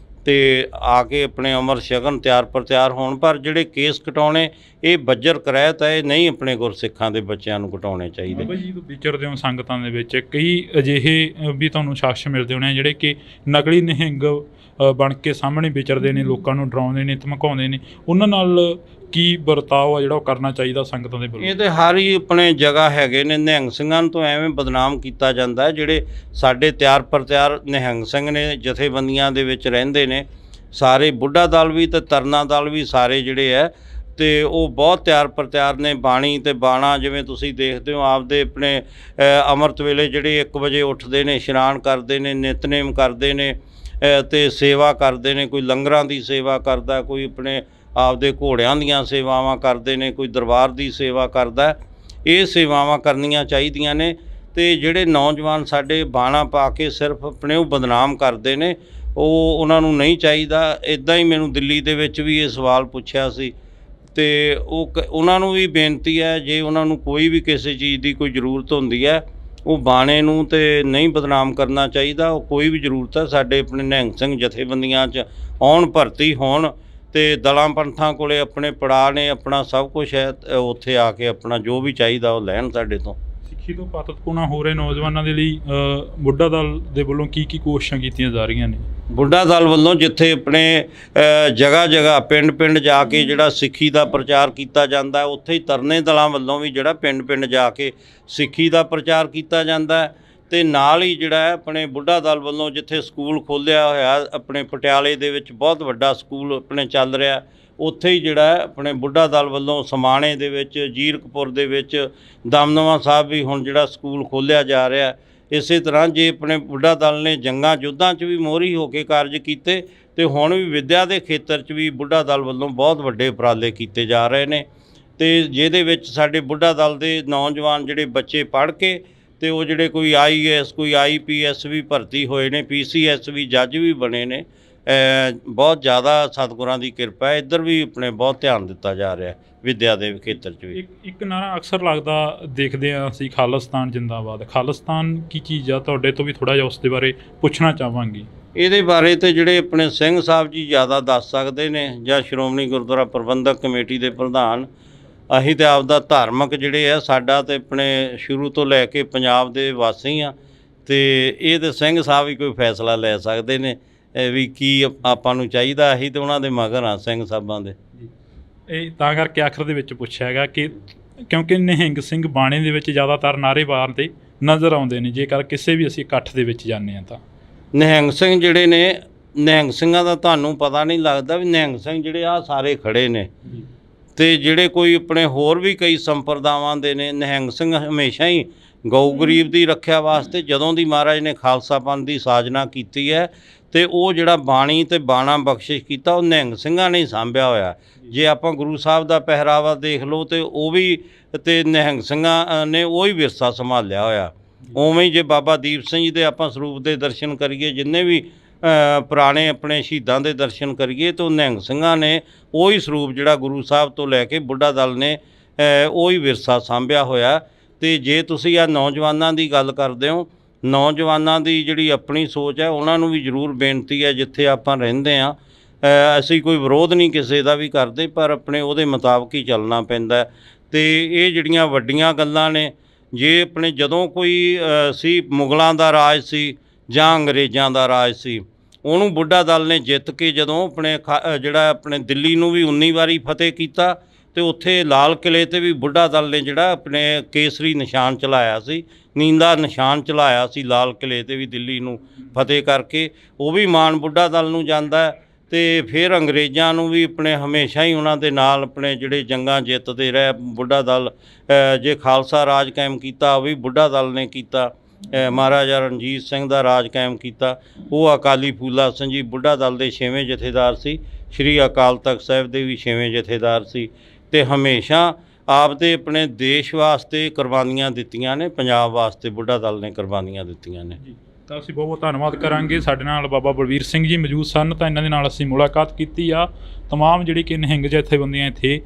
ਤੇ ਆ ਕੇ ਆਪਣੇ ਅੰਮ੍ਰਿਤ ਛਕਣ ਤਿਆਰ ਪਰ ਤਿਆਰ ਹੋਣ। ਪਰ ਜਿਹੜੇ ਕੇਸ ਕਟਾਉਣੇ ਇਹ ਬੱਜਰ ਕਰਾਇਤ ਹੈ, ਇਹ ਨਹੀਂ ਆਪਣੇ ਗੁਰਸਿੱਖਾਂ ਦੇ ਬੱਚਿਆਂ ਨੂੰ ਕਟਾਉਣੇ ਚਾਹੀਦੇ। ਬਾਬਾ ਜੀ ਵਿਚਰਦੇ ਹੋ ਸੰਗਤਾਂ ਦੇ ਵਿੱਚ, ਕਈ ਅਜਿਹੇ ਵੀ ਤੁਹਾਨੂੰ ਸ਼ਖਸ ਮਿਲਦੇ ਹੋਣੇ ਜਿਹੜੇ ਕਿ ਨਕਲੀ ਨਿਹੰਗ ਬਣ ਕੇ ਸਾਹਮਣੇ ਵਿਚਰਦੇ ਨੇ, ਲੋਕਾਂ ਨੂੰ ਡਰਾਉਂਦੇ ਨੇ, ਧਮਕਾਉਂਦੇ ਨੇ, ਉਹਨਾਂ ਨਾਲ ਕੀ ਵਰਤਾਓ ਆ ਜਿਹੜਾ ਉਹ ਕਰਨਾ ਚਾਹੀਦਾ ਸੰਗਤਾਂ ਦੇ ਵੱਲੋਂ? ਇਹ ਤਾਂ ਹਰ ਹੀ ਆਪਣੇ ਜਗ੍ਹਾ ਹੈਗੇ ਨੇ। ਨਿਹੰਗ ਸਿੰਘਾਂ ਨੂੰ ਤਾਂ ਐਵੇਂ ਬਦਨਾਮ ਕੀਤਾ ਜਾਂਦਾ ਹੈ। ਜਿਹੜੇ ਸਾਡੇ ਤਿਆਰ ਪਰ ਤਿਆਰ ਨਿਹੰਗ ਸਿੰਘ ਨੇ ਜਥੇਬੰਦੀਆਂ ਦੇ ਵਿੱਚ ਰਹਿੰਦੇ ਨੇ, ਸਾਰੇ ਬੁੱਢਾ ਦਲ ਵੀ ਤੇ ਤਰਨਾ ਦਲ ਵੀ ਸਾਰੇ ਜਿਹੜੇ ਹੈ ਤੇ ਉਹ ਬਹੁਤ ਤਿਆਰ ਪਰ ਤਿਆਰ ਨੇ। ਬਾਣੀ ਤੇ ਬਾਣਾ ਜਿਵੇਂ ਤੁਸੀਂ ਦੇਖਦੇ ਹੋ ਆਪਦੇ ਆਪਣੇ ਅੰਮ੍ਰਿਤ ਵੇਲੇ ਜਿਹੜੇ 1 ਵਜੇ ਉੱਠਦੇ ਨੇ, ਇਸ਼ਨਾਨ ਕਰਦੇ ਨੇ, ਨਿਤਨੇਮ ਕਰਦੇ ਨੇ ਤੇ ਸੇਵਾ ਕਰਦੇ ਨੇ। ਕੋਈ ਲੰਗਰਾਂ ਦੀ ਸੇਵਾ ਕਰਦਾ, ਕੋਈ ਆਪਣੇ ਆਪਦੇ ਘੋੜਿਆਂ ਦੀਆਂ ਸੇਵਾਵਾਂ ਕਰਦੇ ਨੇ, ਕੋਈ ਦਰਬਾਰ ਦੀ ਸੇਵਾ ਕਰਦਾ। ਇਹ ਸੇਵਾਵਾਂ ਕਰਨੀਆਂ ਚਾਹੀਦੀਆਂ ਨੇ। ਤੇ ਜਿਹੜੇ ਨੌਜਵਾਨ ਸਾਡੇ ਬਾਣਾ ਪਾ ਕੇ ਸਿਰਫ ਆਪਣੇ ਉਹ ਬਦਨਾਮ ਕਰਦੇ ਨੇ, ਉਹ ਉਹਨਾਂ ਨੂੰ ਨਹੀਂ ਚਾਹੀਦਾ। ਇੱਦਾਂ ਹੀ ਮੈਨੂੰ ਦਿੱਲੀ ਦੇ ਵਿੱਚ ਵੀ ਇਹ ਸਵਾਲ ਪੁੱਛਿਆ ਸੀ ਤੇ ਉਹਨਾਂ ਨੂੰ ਵੀ ਬੇਨਤੀ ਹੈ, ਜੇ ਉਹਨਾਂ ਨੂੰ ਕੋਈ ਵੀ ਕਿਸੇ ਚੀਜ਼ ਦੀ ਕੋਈ ਜ਼ਰੂਰਤ ਹੁੰਦੀ ਹੈ, ਉਹ ਬਾਣੇ ਨੂੰ ਤੇ ਨਹੀਂ ਬਦਨਾਮ ਕਰਨਾ ਚਾਹੀਦਾ। ਉਹ ਕੋਈ ਵੀ ਜ਼ਰੂਰਤ ਹੈ ਸਾਡੇ ਆਪਣੇ ਨਿਹੰਗ ਸਿੰਘ ਜਥੇਬੰਦੀਆਂ 'ਚ ਆਉਣ, ਭਰਤੀ ਹੋਣ ਤੇ ਦਲਾਂ ਪੰਥਾਂ ਕੋਲੇ ਆਪਣੇ ਪੜਾਅ ਨੇ, ਆਪਣਾ ਸਭ ਕੁਝ ਹੈ, ਉੱਥੇ ਆ ਕੇ ਆਪਣਾ ਜੋ ਵੀ ਚਾਹੀਦਾ ਉਹ ਲੈਣ ਸਾਡੇ ਤੋਂ। ਸਿੱਖੀ ਤੋਂ ਪਾਤਤਪੂਣਾ ਹੋ ਰਹੇ ਨੌਜਵਾਨਾਂ ਦੇ ਲਈ ਬੁੱਢਾ ਦਲ ਦੇ ਵੱਲੋਂ ਕੀ ਕੋਸ਼ਿਸ਼ਾਂ ਕੀਤੀਆਂ ਜਾ ਰਹੀਆਂ ਨੇ? ਬੁੱਢਾ ਦਲ ਵੱਲੋਂ ਜਿੱਥੇ ਆਪਣੇ ਜਗ੍ਹਾ ਜਗ੍ਹਾ ਪਿੰਡ ਪਿੰਡ ਜਾ ਕੇ ਜਿਹੜਾ ਸਿੱਖੀ ਦਾ ਪ੍ਰਚਾਰ ਕੀਤਾ ਜਾਂਦਾ, ਉੱਥੇ ਹੀ ਤਰਨੇ ਦਲਾਂ ਵੱਲੋਂ ਵੀ ਜਿਹੜਾ ਪਿੰਡ ਪਿੰਡ ਜਾ ਕੇ ਸਿੱਖੀ ਦਾ ਪ੍ਰਚਾਰ ਕੀਤਾ ਜਾਂਦਾ। ਤੇ ਨਾਲ ਹੀ ਜਿਹੜਾ ਹੈ ਆਪਣੇ ਬੁੱਢਾ ਦਲ ਵੱਲੋਂ ਜਿੱਥੇ ਸਕੂਲ ਖੋਲ੍ਹਿਆ ਹੋਇਆ ਆਪਣੇ ਪਟਿਆਲੇ ਦੇ ਵਿੱਚ ਬਹੁਤ ਵੱਡਾ ਸਕੂਲ ਆਪਣੇ ਚੱਲ ਰਿਹਾ, ਉੱਥੇ ਹੀ ਜਿਹੜਾ ਹੈ ਆਪਣੇ ਬੁੱਢਾ ਦਲ ਵੱਲੋਂ ਸਮਾਣੇ ਦੇ ਵਿੱਚ, ਜੀਰਕਪੁਰ ਦੇ ਵਿੱਚ, ਦਮਦਮਾ ਸਾਹਿਬ ਵੀ ਹੁਣ ਜਿਹੜਾ ਸਕੂਲ ਖੋਲ੍ਹਿਆ ਜਾ ਰਿਹਾ। ਇਸੇ ਤਰ੍ਹਾਂ ਜੇ ਆਪਣੇ ਬੁੱਢਾ ਦਲ ਨੇ ਜੰਗਾਂ ਯੁੱਧਾਂ 'ਚ ਵੀ ਮੋਹਰੀ ਹੋ ਕੇ ਕਾਰਜ ਕੀਤੇ ਤੇ ਹੁਣ ਵੀ ਵਿੱਦਿਆ ਦੇ ਖੇਤਰ 'ਚ ਵੀ ਬੁੱਢਾ ਦਲ ਵੱਲੋਂ ਬਹੁਤ ਵੱਡੇ ਉਪਰਾਲੇ ਕੀਤੇ ਜਾ ਰਹੇ ਨੇ। ਤੇ ਜਿਹਦੇ ਵਿੱਚ ਸਾਡੇ ਬੁੱਢਾ ਦਲ ਦੇ ਨੌਜਵਾਨ ਜਿਹੜੇ ਬੱਚੇ ਪੜ੍ਹ ਕੇ ਤੇ ਉਹ ਜਿਹੜੇ ਕੋਈ IAS ਕੋਈ IPS ਵੀ ਭਰਤੀ ਹੋਏ ਨੇ, PCS ਵੀ ਜੱਜ ਵੀ ਬਣੇ ਨੇ। ਬਹੁਤ ਜ਼ਿਆਦਾ ਸਤਿਗੁਰਾਂ ਦੀ ਕਿਰਪਾ ਹੈ। ਇੱਧਰ ਵੀ ਆਪਣੇ ਬਹੁਤ ਧਿਆਨ ਦਿੱਤਾ ਜਾ ਰਿਹਾ ਵਿੱਦਿਆ ਦੇ ਖੇਤਰ 'ਚ ਵੀ। ਇੱਕ ਨਾਰਾ ਅਕਸਰ ਲੱਗਦਾ ਦੇਖਦੇ ਹਾਂ ਅਸੀਂ, ਖਾਲਿਸਤਾਨ ਜਿੰਦਾਬਾਦ। ਖਾਲਿਸਤਾਨ ਕੀ ਚੀਜ਼ ਆ? ਤੁਹਾਡੇ ਤੋਂ ਵੀ ਥੋੜ੍ਹਾ ਜਿਹਾ ਉਸ ਦੇ ਬਾਰੇ ਪੁੱਛਣਾ ਚਾਹਾਂਗੇ। ਇਹਦੇ ਬਾਰੇ ਤੇ ਜਿਹੜੇ ਆਪਣੇ ਸਿੰਘ ਸਾਹਿਬ ਜੀ ਜ਼ਿਆਦਾ ਦੱਸ ਸਕਦੇ ਨੇ, ਜਾਂ ਸ਼੍ਰੋਮਣੀ ਗੁਰਦੁਆਰਾ ਪ੍ਰਬੰਧਕ ਕਮੇਟੀ ਦੇ ਪ੍ਰਧਾਨ। ਅਸੀਂ ਤਾਂ ਆਪਦਾ ਧਾਰਮਿਕ ਜਿਹੜੇ ਆ ਸਾਡਾ ਤੇ ਆਪਣੇ ਸ਼ੁਰੂ ਤੋਂ ਲੈ ਕੇ ਪੰਜਾਬ ਦੇ ਵਾਸੀ ਆ, ਤੇ ਇਹ ਤਾਂ ਸਿੰਘ ਸਾਹਿਬ ਹੀ ਕੋਈ ਫੈਸਲਾ ਲੈ ਸਕਦੇ ਨੇ ਵੀ ਕੀ ਆਪਾਂ ਨੂੰ ਚਾਹੀਦਾ। ਅਸੀਂ ਤਾਂ ਉਹਨਾਂ ਦੇ ਮਗਰ ਹਾਂ ਸਿੰਘ ਸਾਹਿਬਾਂ ਦੇ। ਇਹ ਤਾਂ ਕਰਕੇ ਆਖਰ ਦੇ ਵਿੱਚ ਪੁੱਛਿਆ ਹੈਗਾ ਕਿ ਕਿਉਂਕਿ ਨਿਹੰਗ ਸਿੰਘ ਬਾਣੇ ਦੇ ਵਿੱਚ ਜ਼ਿਆਦਾਤਰ ਨਾਅਰੇ ਮਾਰਦੇ ਨਜ਼ਰ ਆਉਂਦੇ ਨੇ, ਜੇਕਰ ਕਿਸੇ ਵੀ ਅਸੀਂ ਇਕੱਠ ਦੇ ਵਿੱਚ ਜਾਂਦੇ ਹਾਂ ਤਾਂ। ਨਿਹੰਗ ਸਿੰਘ ਜਿਹੜੇ ਨੇ, ਨਿਹੰਗ ਸਿੰਘਾਂ ਦਾ ਤੁਹਾਨੂੰ ਪਤਾ ਨਹੀਂ ਲੱਗਦਾ ਵੀ ਨਿਹੰਗ ਸਿੰਘ ਜਿਹੜੇ ਆ ਸਾਰੇ ਖੜੇ ਨੇ। ਤੇ ਜਿਹੜੇ ਕੋਈ ਆਪਣੇ ਹੋਰ ਵੀ ਕਈ ਸੰਪਰਦਾਵਾਂ ਦੇ ਨੇ, ਨਿਹੰਗ ਸਿੰਘ ਹਮੇਸ਼ਾ ਹੀ ਗਊ ਗਰੀਬ ਦੀ ਰੱਖਿਆ ਵਾਸਤੇ, ਜਦੋਂ ਦੀ ਮਹਾਰਾਜ ਨੇ ਖਾਲਸਾ ਪੰਥ ਦੀ ਸਾਜਨਾ ਕੀਤੀ ਹੈ ਤੇ ਉਹ ਜਿਹੜਾ ਬਾਣੀ ਤੇ ਬਾਣਾ ਬਖਸ਼ਿਸ਼ ਕੀਤਾ ਉਹ ਨਿਹੰਗ ਸਿੰਘਾਂ ਨੇ ਹੀ ਸਾਂਭਿਆ ਹੋਇਆ। ਜੇ ਆਪਾਂ ਗੁਰੂ ਸਾਹਿਬ ਦਾ ਪਹਿਰਾਵਾ ਦੇਖ ਲਓ ਤੇ ਉਹ ਵੀ ਤੇ ਨਿਹੰਗ ਸਿੰਘਾਂ ਨੇ ਉਹੀ ਵਿਰਸਾ ਸੰਭਾਲਿਆ ਹੋਇਆ। ਉਵੇਂ ਹੀ ਜੇ ਬਾਬਾ ਦੀਪ ਸਿੰਘ ਜੀ ਦੇ ਆਪਾਂ ਸਰੂਪ ਦੇ ਦਰਸ਼ਨ ਕਰੀਏ, ਜਿੰਨੇ ਵੀ ਪੁਰਾਣੇ ਆਪਣੇ ਸ਼ਹੀਦਾਂ ਦੇ ਦਰਸ਼ਨ ਕਰੀਏ, ਤਾਂ ਨਿਹੰਗ ਸਿੰਘਾਂ ਨੇ ਉਹੀ ਸਰੂਪ ਜਿਹੜਾ ਗੁਰੂ ਸਾਹਿਬ ਤੋਂ ਲੈ ਕੇ ਬੁੱਢਾ ਦਲ ਨੇ ਉਹੀ ਵਿਰਸਾ ਸਾਂਭਿਆ ਹੋਇਆ। ਤੇ ਜੇ ਤੁਸੀਂ ਆ ਨੌਜਵਾਨਾਂ ਦੀ ਗੱਲ ਕਰਦੇ ਹੋ, ਨੌਜਵਾਨਾਂ ਦੀ ਜਿਹੜੀ ਆਪਣੀ ਸੋਚ ਹੈ, ਉਹਨਾਂ ਨੂੰ ਵੀ ਜ਼ਰੂਰ ਬੇਨਤੀ ਹੈ, ਜਿੱਥੇ ਆਪਾਂ ਰਹਿੰਦੇ ਹਾਂ ਅਸੀਂ ਕੋਈ ਵਿਰੋਧ ਨਹੀਂ ਕਿਸੇ ਦਾ ਵੀ ਕਰਦੇ, ਪਰ ਆਪਣੇ ਉਹਦੇ ਮੁਤਾਬਕ ਹੀ ਚੱਲਣਾ ਪੈਂਦਾ। ਤੇ ਇਹ ਜਿਹੜੀਆਂ ਵੱਡੀਆਂ ਗੱਲਾਂ ਨੇ, ਜੇ ਆਪਣੇ ਜਦੋਂ ਕੋਈ ਸੀ ਮੁਗਲਾਂ ਦਾ ਰਾਜ ਸੀ ਜਾਂ ਅੰਗਰੇਜ਼ਾਂ ਦਾ ਰਾਜ ਸੀ, ਉਹਨੂੰ ਬੁੱਢਾ ਦਲ ਨੇ ਜਿੱਤ ਕੇ ਜਦੋਂ ਆਪਣੇ ਜਿਹੜਾ ਆਪਣੇ ਦਿੱਲੀ ਨੂੰ ਵੀ 19 ਵਾਰੀ ਫਤਿਹ ਕੀਤਾ, ਤੇ ਉੱਥੇ ਲਾਲ ਕਿਲ੍ਹੇ 'ਤੇ ਵੀ ਬੁੱਢਾ ਦਲ ਨੇ ਜਿਹੜਾ ਆਪਣੇ ਕੇਸਰੀ ਨਿਸ਼ਾਨ ਚਲਾਇਆ ਸੀ, ਨੀਂਦਾ ਨਿਸ਼ਾਨ ਚਲਾਇਆ ਸੀ ਲਾਲ ਕਿਲ੍ਹੇ 'ਤੇ ਵੀ ਦਿੱਲੀ ਨੂੰ ਫਤਿਹ ਕਰਕੇ, ਉਹ ਵੀ ਮਾਣ ਬੁੱਢਾ ਦਲ ਨੂੰ ਜਾਂਦਾ। ਅਤੇ ਫਿਰ ਅੰਗਰੇਜ਼ਾਂ ਨੂੰ ਵੀ ਆਪਣੇ ਹਮੇਸ਼ਾ ਹੀ ਉਹਨਾਂ ਦੇ ਨਾਲ ਆਪਣੇ ਜਿਹੜੇ ਜੰਗਾਂ ਜਿੱਤਦੇ ਰਹੇ ਬੁੱਢਾ ਦਲ। ਜੇ ਖਾਲਸਾ ਰਾਜ ਕਾਇਮ ਕੀਤਾ ਉਹ ਵੀ ਬੁੱਢਾ ਦਲ ਨੇ ਕੀਤਾ। ਮਹਾਰਾਜਾ ਰਣਜੀਤ ਸਿੰਘ ਦਾ ਰਾਜ ਕਾਇਮ ਕੀਤਾ, ਉਹ ਅਕਾਲੀ ਫੂਲਾ ਸਿੰਘ ਜੀ ਬੁੱਢਾ ਦਲ ਦੇ 6ਵੇਂ ਜਥੇਦਾਰ ਸੀ। ਸ਼੍ਰੀ ਅਕਾਲ ਤਖਤ ਸਾਹਿਬ ਦੇ ਵੀ 6ਵੇਂ ਜਥੇਦਾਰ ਸੀ ਅਤੇ ਹਮੇਸ਼ਾ ਆਪਦੇ ਆਪਣੇ ਦੇਸ਼ ਵਾਸਤੇ ਕੁਰਬਾਨੀਆਂ ਦਿੱਤੀਆਂ ਨੇ, ਪੰਜਾਬ ਵਾਸਤੇ ਬੁੱਢਾ ਦਲ ਨੇ ਕੁਰਬਾਨੀਆਂ ਦਿੱਤੀਆਂ ਨੇ। ਤਾਂ ਅਸੀਂ ਬਹੁਤ ਬਹੁਤ ਧੰਨਵਾਦ ਕਰਾਂਗੇ। ਸਾਡੇ ਨਾਲ ਬਾਬਾ ਬਲਵੀਰ ਸਿੰਘ ਜੀ ਮੌਜੂਦ ਸਨ, ਤਾਂ ਇਹਨਾਂ ਦੇ ਨਾਲ ਅਸੀਂ ਮੁਲਾਕਾਤ ਕੀਤੀ ਆ। ਤਮਾਮ ਜਿਹੜੀ ਕਿ ਨਿਹੰਗ ਜਥੇਬੰਦੀਆਂ ਇੱਥੇ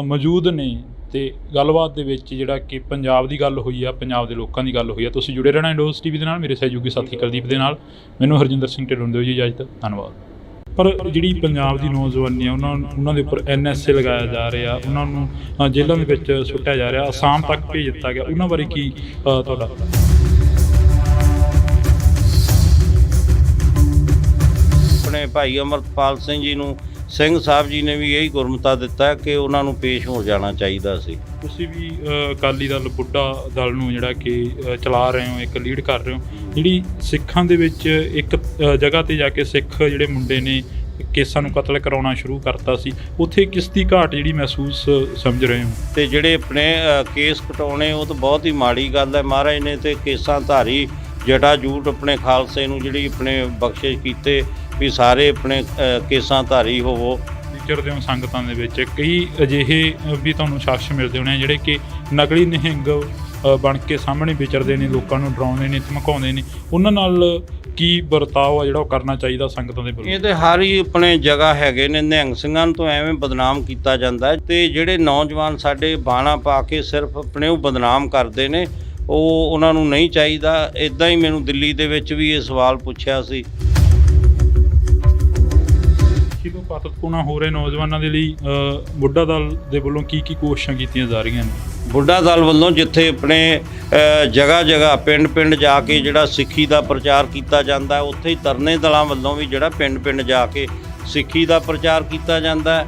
ਮੌਜੂਦ ਨੇ ਅਤੇ ਗੱਲਬਾਤ ਦੇ ਵਿੱਚ ਜਿਹੜਾ ਕਿ ਪੰਜਾਬ ਦੀ ਗੱਲ ਹੋਈ ਆ, ਪੰਜਾਬ ਦੇ ਲੋਕਾਂ ਦੀ ਗੱਲ ਹੋਈ ਆ। ਤੁਸੀਂ ਜੁੜੇ ਰਹਿਣਾ ਇੰਡੋਜ਼ TV ਦੇ ਨਾਲ, ਮੇਰੇ ਸਹਿਯੋਗੀ ਸਾਥੀ ਕੁਲਦੀਪ ਦੇ ਨਾਲ। ਮੈਨੂੰ ਹਰਜਿੰਦਰ ਸਿੰਘ ਢਿੱਲੋਂ ਦਿਓ ਜੀ ਇਜਾਜ਼ਤ, ਧੰਨਵਾਦ। ਪਰ ਜਿਹੜੀ ਪੰਜਾਬ ਦੀ ਨੌਜਵਾਨੀ ਆ ਉਹਨਾਂ ਦੇ ਉੱਪਰ NSA ਲਗਾਇਆ ਜਾ ਰਿਹਾ, ਉਹਨਾਂ ਨੂੰ ਜੇਲ੍ਹਾਂ ਦੇ ਵਿੱਚ ਸੁੱਟਿਆ ਜਾ ਰਿਹਾ, ਅਸਾਮ ਤੱਕ ਭੇਜ ਦਿੱਤਾ ਗਿਆ, ਉਹਨਾਂ ਬਾਰੇ ਕੀ ਤੁਹਾਡਾ? ਆਪਣੇ ਭਾਈ ਅਮਰਪਾਲ ਸਿੰਘ ਜੀ ਨੂੰ ਸਿੰਘ ਸਾਹਿਬ ਜੀ ਨੇ ਵੀ ਇਹੀ ਗੁਰਮਤਾ ਦਿੱਤਾ ਕਿ ਉਹਨਾਂ ਨੂੰ ਪੇਸ਼ ਹੋ ਜਾਣਾ ਚਾਹੀਦਾ ਸੀ। ਤੁਸੀਂ ਵੀ ਅਕਾਲੀ ਦਲ ਬੁੱਢਾ ਦਲ ਨੂੰ ਜਿਹੜਾ ਕਿ ਚਲਾ ਰਹੇ ਹੋ, ਇੱਕ ਲੀਡ ਕਰ ਰਹੇ ਹੋ, ਜਿਹੜੀ ਸਿੱਖਾਂ ਦੇ ਵਿੱਚ ਇੱਕ ਜਗ੍ਹਾ 'ਤੇ ਜਾ ਕੇ ਸਿੱਖ ਜਿਹੜੇ ਮੁੰਡੇ ਨੇ ਕੇਸਾਂ ਨੂੰ ਕਤਲ ਕਰਾਉਣਾ ਸ਼ੁਰੂ ਕਰਤਾ ਸੀ, ਉੱਥੇ ਕਿਸ ਦੀ ਘਾਟ ਜਿਹੜੀ ਮਹਿਸੂਸ ਸਮਝ ਰਹੇ ਹੋ? ਅਤੇ ਜਿਹੜੇ ਆਪਣੇ ਕੇਸ ਕਟਾਉਣੇ ਉਹ ਤਾਂ ਬਹੁਤ ਹੀ ਮਾੜੀ ਗੱਲ ਹੈ। ਮਹਾਰਾਜ ਨੇ ਤੇ ਕੇਸਾਂ ਧਾਰੀ ਜਟਾ ਜੂਟ ਆਪਣੇ ਖਾਲਸੇ ਨੂੰ ਜਿਹੜੀ ਆਪਣੇ ਬਖਸ਼ਿਸ਼ ਕੀਤੇ ਵੀ ਸਾਰੇ ਆਪਣੇ ਕੇਸਾਂ ਧਾਰੀ ਹੋਵੋ। ਵਿਚਰਦੇ ਹੋ ਸੰਗਤਾਂ ਦੇ ਵਿੱਚ, ਕਈ ਅਜਿਹੇ ਵੀ ਤੁਹਾਨੂੰ ਸ਼ਖਸ ਮਿਲਦੇ ਹੋਣੇ ਜਿਹੜੇ ਕਿ ਨਕਲੀ ਨਿਹੰਗ ਬਣ ਕੇ ਸਾਹਮਣੇ ਵਿਚਰਦੇ ਨੇ, ਲੋਕਾਂ ਨੂੰ ਡਰਾਉਂਦੇ ਨੇ, ਧਮਕਾਉਂਦੇ ਨੇ, ਉਹਨਾਂ ਨਾਲ ਕੀ ਵਰਤਾਓ ਆ ਜਿਹੜਾ ਉਹ ਕਰਨਾ ਚਾਹੀਦਾ ਸੰਗਤਾਂ ਦੇ ਵੱਲੋਂ? ਇਹ ਤਾਂ ਹਰ ਹੀ ਆਪਣੇ ਜਗ੍ਹਾ ਹੈਗੇ ਨੇ। ਨਿਹੰਗ ਸਿੰਘਾਂ ਤੋਂ ਐਵੇਂ ਬਦਨਾਮ ਕੀਤਾ ਜਾਂਦਾ ਹੈ ਅਤੇ ਜਿਹੜੇ ਨੌਜਵਾਨ ਸਾਡੇ ਬਾਣਾ ਪਾ ਕੇ ਸਿਰਫ ਆਪਣੇ ਉਹ ਬਦਨਾਮ ਕਰਦੇ ਨੇ, ਉਹ ਉਹਨਾਂ ਨੂੰ ਨਹੀਂ ਚਾਹੀਦਾ। ਇੱਦਾਂ ਹੀ ਮੈਨੂੰ ਦਿੱਲੀ ਦੇ ਵਿੱਚ ਵੀ ਇਹ ਸਵਾਲ ਪੁੱਛਿਆ ਸੀ। ਤੋਂ ਪਾਤਤਪੂਣਾ ਹੋ ਰਹੇ ਨੌਜਵਾਨਾਂ ਦੇ ਲਈ ਬੁੱਢਾ ਦਲ ਦੇ ਵੱਲੋਂ ਕੀ ਕੋਸ਼ਿਸ਼ਾਂ ਕੀਤੀਆਂ ਜਾ ਰਹੀਆਂ ਨੇ? ਬੁੱਢਾ ਦਲ ਵੱਲੋਂ ਜਿੱਥੇ ਆਪਣੇ ਜਗ੍ਹਾ ਜਗ੍ਹਾ ਪਿੰਡ ਪਿੰਡ ਜਾ ਕੇ ਜਿਹੜਾ ਸਿੱਖੀ ਦਾ ਪ੍ਰਚਾਰ ਕੀਤਾ ਜਾਂਦਾ, ਉੱਥੇ ਹੀ ਤਰਨੇ ਦਲਾਂ ਵੱਲੋਂ ਵੀ ਜਿਹੜਾ ਪਿੰਡ ਪਿੰਡ ਜਾ ਕੇ ਸਿੱਖੀ ਦਾ ਪ੍ਰਚਾਰ ਕੀਤਾ ਜਾਂਦਾ।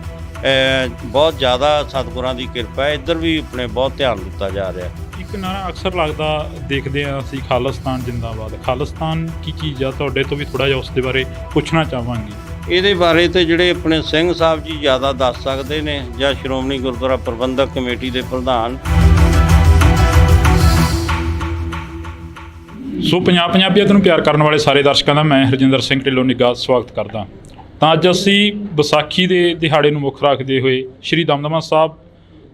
ਬਹੁਤ ਜ਼ਿਆਦਾ ਸਤਿਗੁਰਾਂ ਦੀ ਕਿਰਪਾ ਹੈ, ਇੱਧਰ ਵੀ ਆਪਣੇ ਬਹੁਤ ਧਿਆਨ ਦਿੱਤਾ ਜਾ ਰਿਹਾ। ਇੱਕ ਨਾਰਾ ਅਕਸਰ ਲੱਗਦਾ ਦੇਖਦੇ ਹਾਂ ਅਸੀਂ, ਖਾਲਿਸਤਾਨ ਜਿੰਦਾਬਾਦ। ਖਾਲਿਸਤਾਨ ਕੀ ਚੀਜ਼ ਆ? ਤੁਹਾਡੇ ਤੋਂ ਵੀ ਥੋੜ੍ਹਾ ਜਿਹਾ ਉਸ ਦੇ ਬਾਰੇ ਪੁੱਛਣਾ ਚਾਹਾਂਗੇ। ਇਹਦੇ ਬਾਰੇ ਤੇ ਜਿਹੜੇ ਆਪਣੇ ਸਿੰਘ ਸਾਹਿਬ ਜੀ ਜ਼ਿਆਦਾ ਦੱਸ ਸਕਦੇ ਨੇ, ਜਾਂ ਸ਼੍ਰੋਮਣੀ ਗੁਰਦੁਆਰਾ ਪ੍ਰਬੰਧਕ ਕਮੇਟੀ ਦੇ ਪ੍ਰਧਾਨ। ਸੋ ਪੰਜਾਬੀਅਤ ਨੂੰ ਪਿਆਰ ਕਰਨ ਵਾਲੇ ਸਾਰੇ ਦਰਸ਼ਕਾਂ ਦਾ ਮੈਂ ਹਰਜਿੰਦਰ ਸਿੰਘ ਢਿੱਲੋਂ ਨਿੱਘਾ ਸਵਾਗਤ ਕਰਦਾ। ਤਾਂ ਅੱਜ ਅਸੀਂ ਵਿਸਾਖੀ ਦੇ ਦਿਹਾੜੇ ਨੂੰ ਮੁੱਖ ਰੱਖਦੇ ਹੋਏ ਸ਼੍ਰੀ ਦਮਦਮਾ ਸਾਹਿਬ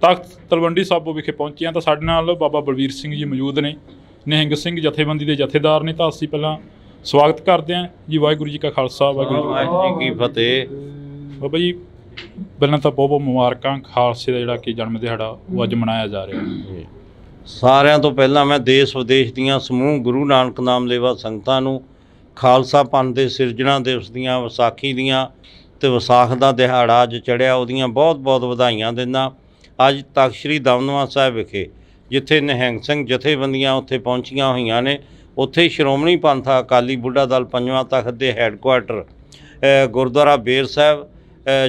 ਤਖਤ ਤਲਵੰਡੀ ਸਾਬੋ ਵਿਖੇ ਪਹੁੰਚੇ ਹਾਂ। ਤਾਂ ਸਾਡੇ ਨਾਲ ਬਾਬਾ ਬਲਵੀਰ ਸਿੰਘ ਜੀ ਮੌਜੂਦ ਨੇ, ਨਿਹੰਗ ਸਿੰਘ ਜਥੇਬੰਦੀ ਦੇ ਜਥੇਦਾਰ ਨੇ। ਤਾਂ ਅਸੀਂ ਪਹਿਲਾਂ ਸਵਾਗਤ ਕਰਦੇ ਹਾਂ ਜੀ। ਵਾਹਿਗੁਰੂ ਜੀ ਕਾ ਖਾਲਸਾ, ਵਾਹਿਗੁਰੂ ਜੀ ਕੀ ਫਤਿਹ। ਬਾਬਾ ਜੀ ਪਹਿਲਾਂ ਤਾਂ ਬਹੁਤ ਬਹੁਤ ਮੁਬਾਰਕਾਂ। ਖਾਲਸੇ ਦਾ ਜਿਹੜਾ ਕਿ ਜਨਮ ਦਿਹਾੜਾ ਉਹ ਅੱਜ ਮਨਾਇਆ ਜਾ ਰਿਹਾ। ਸਾਰਿਆਂ ਤੋਂ ਪਹਿਲਾਂ ਮੈਂ ਦੇਸ਼ ਵਿਦੇਸ਼ ਦੀਆਂ ਸਮੂਹ ਗੁਰੂ ਨਾਨਕ ਨਾਮ ਲੇਵਾ ਸੰਗਤਾਂ ਨੂੰ ਖਾਲਸਾ ਪੰਥ ਦੇ ਸਿਰਜਣਾ ਦਿਵਸ ਦੀਆਂ, ਵਿਸਾਖੀ ਦੀਆਂ ਅਤੇ ਵਿਸਾਖ ਦਾ ਦਿਹਾੜਾ ਅੱਜ ਚੜ੍ਹਿਆ, ਉਹਦੀਆਂ ਬਹੁਤ ਬਹੁਤ ਵਧਾਈਆਂ ਦਿੰਦਾ। ਅੱਜ ਤਖਤ ਸ੍ਰੀ ਦਮਦਮਾ ਸਾਹਿਬ ਵਿਖੇ ਜਿੱਥੇ ਨਿਹੰਗ ਸਿੰਘ ਜਥੇਬੰਦੀਆਂ ਉੱਥੇ ਪਹੁੰਚੀਆਂ ਹੋਈਆਂ ਨੇ, ਉੱਥੇ ਸ਼੍ਰੋਮਣੀ ਪੰਥ ਅਕਾਲੀ ਬੁੱਢਾ ਦਲ ਪੰਜਵਾਂ ਤਖਤ ਦੇ ਹੈੱਡਕੁਆਟਰ ਗੁਰਦੁਆਰਾ ਬੇਰ ਸਾਹਿਬ,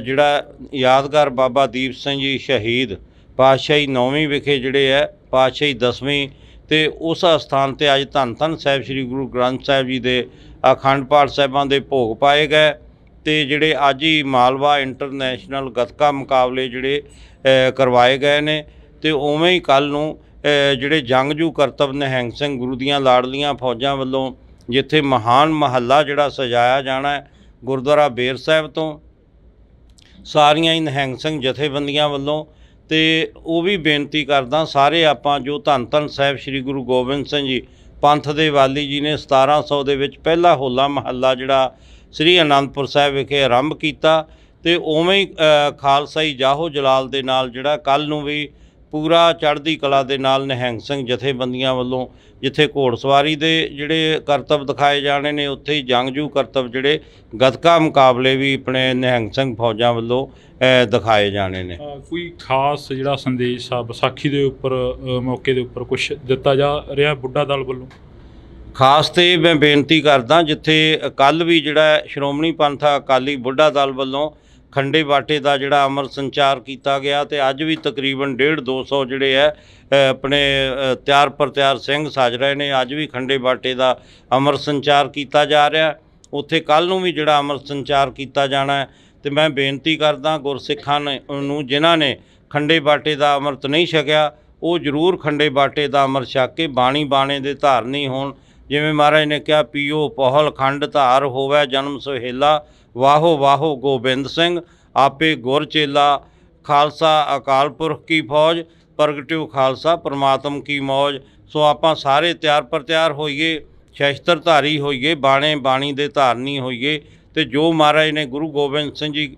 ਜਿਹੜਾ ਯਾਦਗਾਰ ਬਾਬਾ ਦੀਪ ਸਿੰਘ ਜੀ ਸ਼ਹੀਦ ਪਾਤਸ਼ਾਹੀ 9ਵੀਂ ਵਿਖੇ ਜਿਹੜੇ ਹੈ ਪਾਤਸ਼ਾਹੀ 10ਵੀਂ, ਅਤੇ ਉਸ ਅਸਥਾਨ 'ਤੇ ਅੱਜ ਧੰਨ ਧੰਨ ਸਾਹਿਬ ਸ੍ਰੀ ਗੁਰੂ ਗ੍ਰੰਥ ਸਾਹਿਬ ਜੀ ਦੇ ਅਖੰਡ ਪਾਠ ਸਾਹਿਬਾਂ ਦੇ ਭੋਗ ਪਾਏ ਗਏ। ਅਤੇ ਜਿਹੜੇ ਅੱਜ ਹੀ ਮਾਲਵਾ ਇੰਟਰਨੈਸ਼ਨਲ ਗੱਤਕਾ ਮੁਕਾਬਲੇ ਜਿਹੜੇ ਕਰਵਾਏ ਗਏ ਨੇ, ਅਤੇ ਉਵੇਂ ਹੀ ਕੱਲ੍ਹ ਨੂੰ ਜਿਹੜੇ ਜੰਗਜੂ ਕਰਤੱਵ ਨਿਹੰਗ ਸਿੰਘ ਗੁਰੂ ਦੀਆਂ ਲਾਡਲੀਆਂ ਫੌਜਾਂ ਵੱਲੋਂ ਜਿੱਥੇ ਮਹਾਨ ਮਹੱਲਾ ਜਿਹੜਾ ਸਜਾਇਆ ਜਾਣਾ ਗੁਰਦੁਆਰਾ ਬੇਰ ਸਾਹਿਬ ਤੋਂ, ਸਾਰੀਆਂ ਹੀ ਨਿਹੰਗ ਸਿੰਘ ਜਥੇਬੰਦੀਆਂ ਵੱਲੋਂ। ਅਤੇ ਉਹ ਵੀ ਬੇਨਤੀ ਕਰਦਾ, ਸਾਰੇ ਆਪਾਂ ਜੋ ਧੰਨ ਧੰਨ ਸਾਹਿਬ ਸ੍ਰੀ ਗੁਰੂ ਗੋਬਿੰਦ ਸਿੰਘ ਜੀ ਪੰਥ ਦੇ ਵਾਲੀ ਜੀ ਨੇ 1700 ਦੇ ਵਿੱਚ ਪਹਿਲਾ ਹੋਲਾ ਮਹੱਲਾ ਜਿਹੜਾ ਸ੍ਰੀ ਅਨੰਦਪੁਰ ਸਾਹਿਬ ਵਿਖੇ ਆਰੰਭ ਕੀਤਾ, ਅਤੇ ਉਵੇਂ ਹੀ ਖਾਲਸਾਈ ਜਾਹੋ ਜਲਾਲ ਦੇ ਨਾਲ ਜਿਹੜਾ ਕੱਲ੍ਹ ਨੂੰ ਵੀ ਪੂਰਾ ਚੜ੍ਹਦੀ ਕਲਾ ਦੇ ਨਾਲ ਨਿਹੰਗ ਸਿੰਘ ਜਥੇਬੰਦੀਆਂ ਵੱਲੋਂ ਜਿੱਥੇ ਘੋੜਸਵਾਰੀ ਦੇ ਜਿਹੜੇ ਕਰਤੱਵ ਦਿਖਾਏ ਜਾਣੇ ਨੇ, ਉੱਥੇ ਹੀ ਜੰਗਜੂ ਕਰਤੱਵ ਜਿਹੜੇ ਗੱਤਕਾ ਮੁਕਾਬਲੇ ਵੀ ਆਪਣੇ ਨਿਹੰਗ ਸਿੰਘ ਫੌਜਾਂ ਵੱਲੋਂ ਦਿਖਾਏ ਜਾਣੇ ਨੇ। ਕੋਈ ਖਾਸ ਜਿਹੜਾ ਸੰਦੇਸ਼ ਆ ਵਿਸਾਖੀ ਦੇ ਉੱਪਰ ਮੌਕੇ ਦੇ ਉੱਪਰ ਕੁਛ ਦਿੱਤਾ ਜਾ ਰਿਹਾ ਬੁੱਢਾ ਦਲ ਵੱਲੋਂ? ਖਾਸ ਤੇ ਮੈਂ ਬੇਨਤੀ ਕਰਦਾ, ਜਿੱਥੇ ਕੱਲ੍ਹ ਵੀ ਜਿਹੜਾ ਸ਼੍ਰੋਮਣੀ ਪੰਥ ਅਕਾਲੀ ਬੁੱਢਾ ਦਲ ਵੱਲੋਂ ਖੰਡੇ ਬਾਟੇ ਦਾ ਜਿਹੜਾ ਅਮਰ ਸੰਚਾਰ ਕੀਤਾ ਗਿਆ ਤੇ ਅੱਜ ਵੀ ਤਕਰੀਬਨ 150-200 ਜਿਹੜੇ ਹੈ ਆਪਣੇ ਤਿਆਰ ਪਰ ਤਿਆਰ ਸਿੰਘ ਸੱਜ ਰਹੇ ਨੇ। ਅੱਜ ਵੀ ਖੰਡੇ ਬਾਟੇ ਦਾ ਅਮਰ ਸੰਚਾਰ ਕੀਤਾ ਜਾ ਰਿਹਾ। ਉੱਥੇ ਕੱਲ੍ਹ ਨੂੰ ਵੀ ਜਿਹੜਾ ਅਮਰ ਸੰਚਾਰ ਕੀਤਾ ਜਾਣਾ ਹੈ। ਤੇ ਮੈਂ ਬੇਨਤੀ ਕਰਦਾ ਗੁਰਸਿੱਖਾਂ ਨੂੰ ਜਿਨ੍ਹਾਂ ਨੇ ਖੰਡੇ ਬਾਟੇ ਦਾ ਅੰਮ੍ਰਿਤ ਨਹੀਂ ਛਕਿਆ ਉਹ ਜ਼ਰੂਰ ਖੰਡੇ ਬਾਟੇ ਦਾ ਅੰਮ੍ਰਿਤ ਛਕ ਕੇ ਬਾਣੀ ਬਾਣੇ ਦੇ ਧਾਰਨੀ ਹੋਣ। ਜਿਵੇਂ ਮਹਾਰਾਜ ਨੇ ਕਿਹਾ, ਪੀਓ ਪਹੁਲ ਖੰਡ ਧਾਰ ਹੋਵੇ ਜਨਮ ਸੁਹੇਲਾ, ਵਾਹੋ ਵਾਹੋ ਗੋਬਿੰਦ ਸਿੰਘ ਆਪੇ ਗੁਰ ਚੇਲਾ, ਖਾਲਸਾ ਅਕਾਲ ਪੁਰਖ ਕੀ ਫੌਜ, ਪ੍ਰਗਟਿਓ ਖਾਲਸਾ ਪਰਮਾਤਮ ਕੀ ਮੌਜ। ਸੋ ਆਪਾਂ ਸਾਰੇ ਤਿਆਰ ਪਰ ਤਿਆਰ ਹੋਈਏ, ਸ਼ਸਤਰਧਾਰੀ ਹੋਈਏ, ਬਾਣੇ ਬਾਣੀ ਦੇ ਧਾਰਨੀ ਹੋਈਏ ਤੇ ਜੋ ਮਹਾਰਾਜ ਨੇ ਗੁਰੂ ਗੋਬਿੰਦ ਸਿੰਘ ਜੀ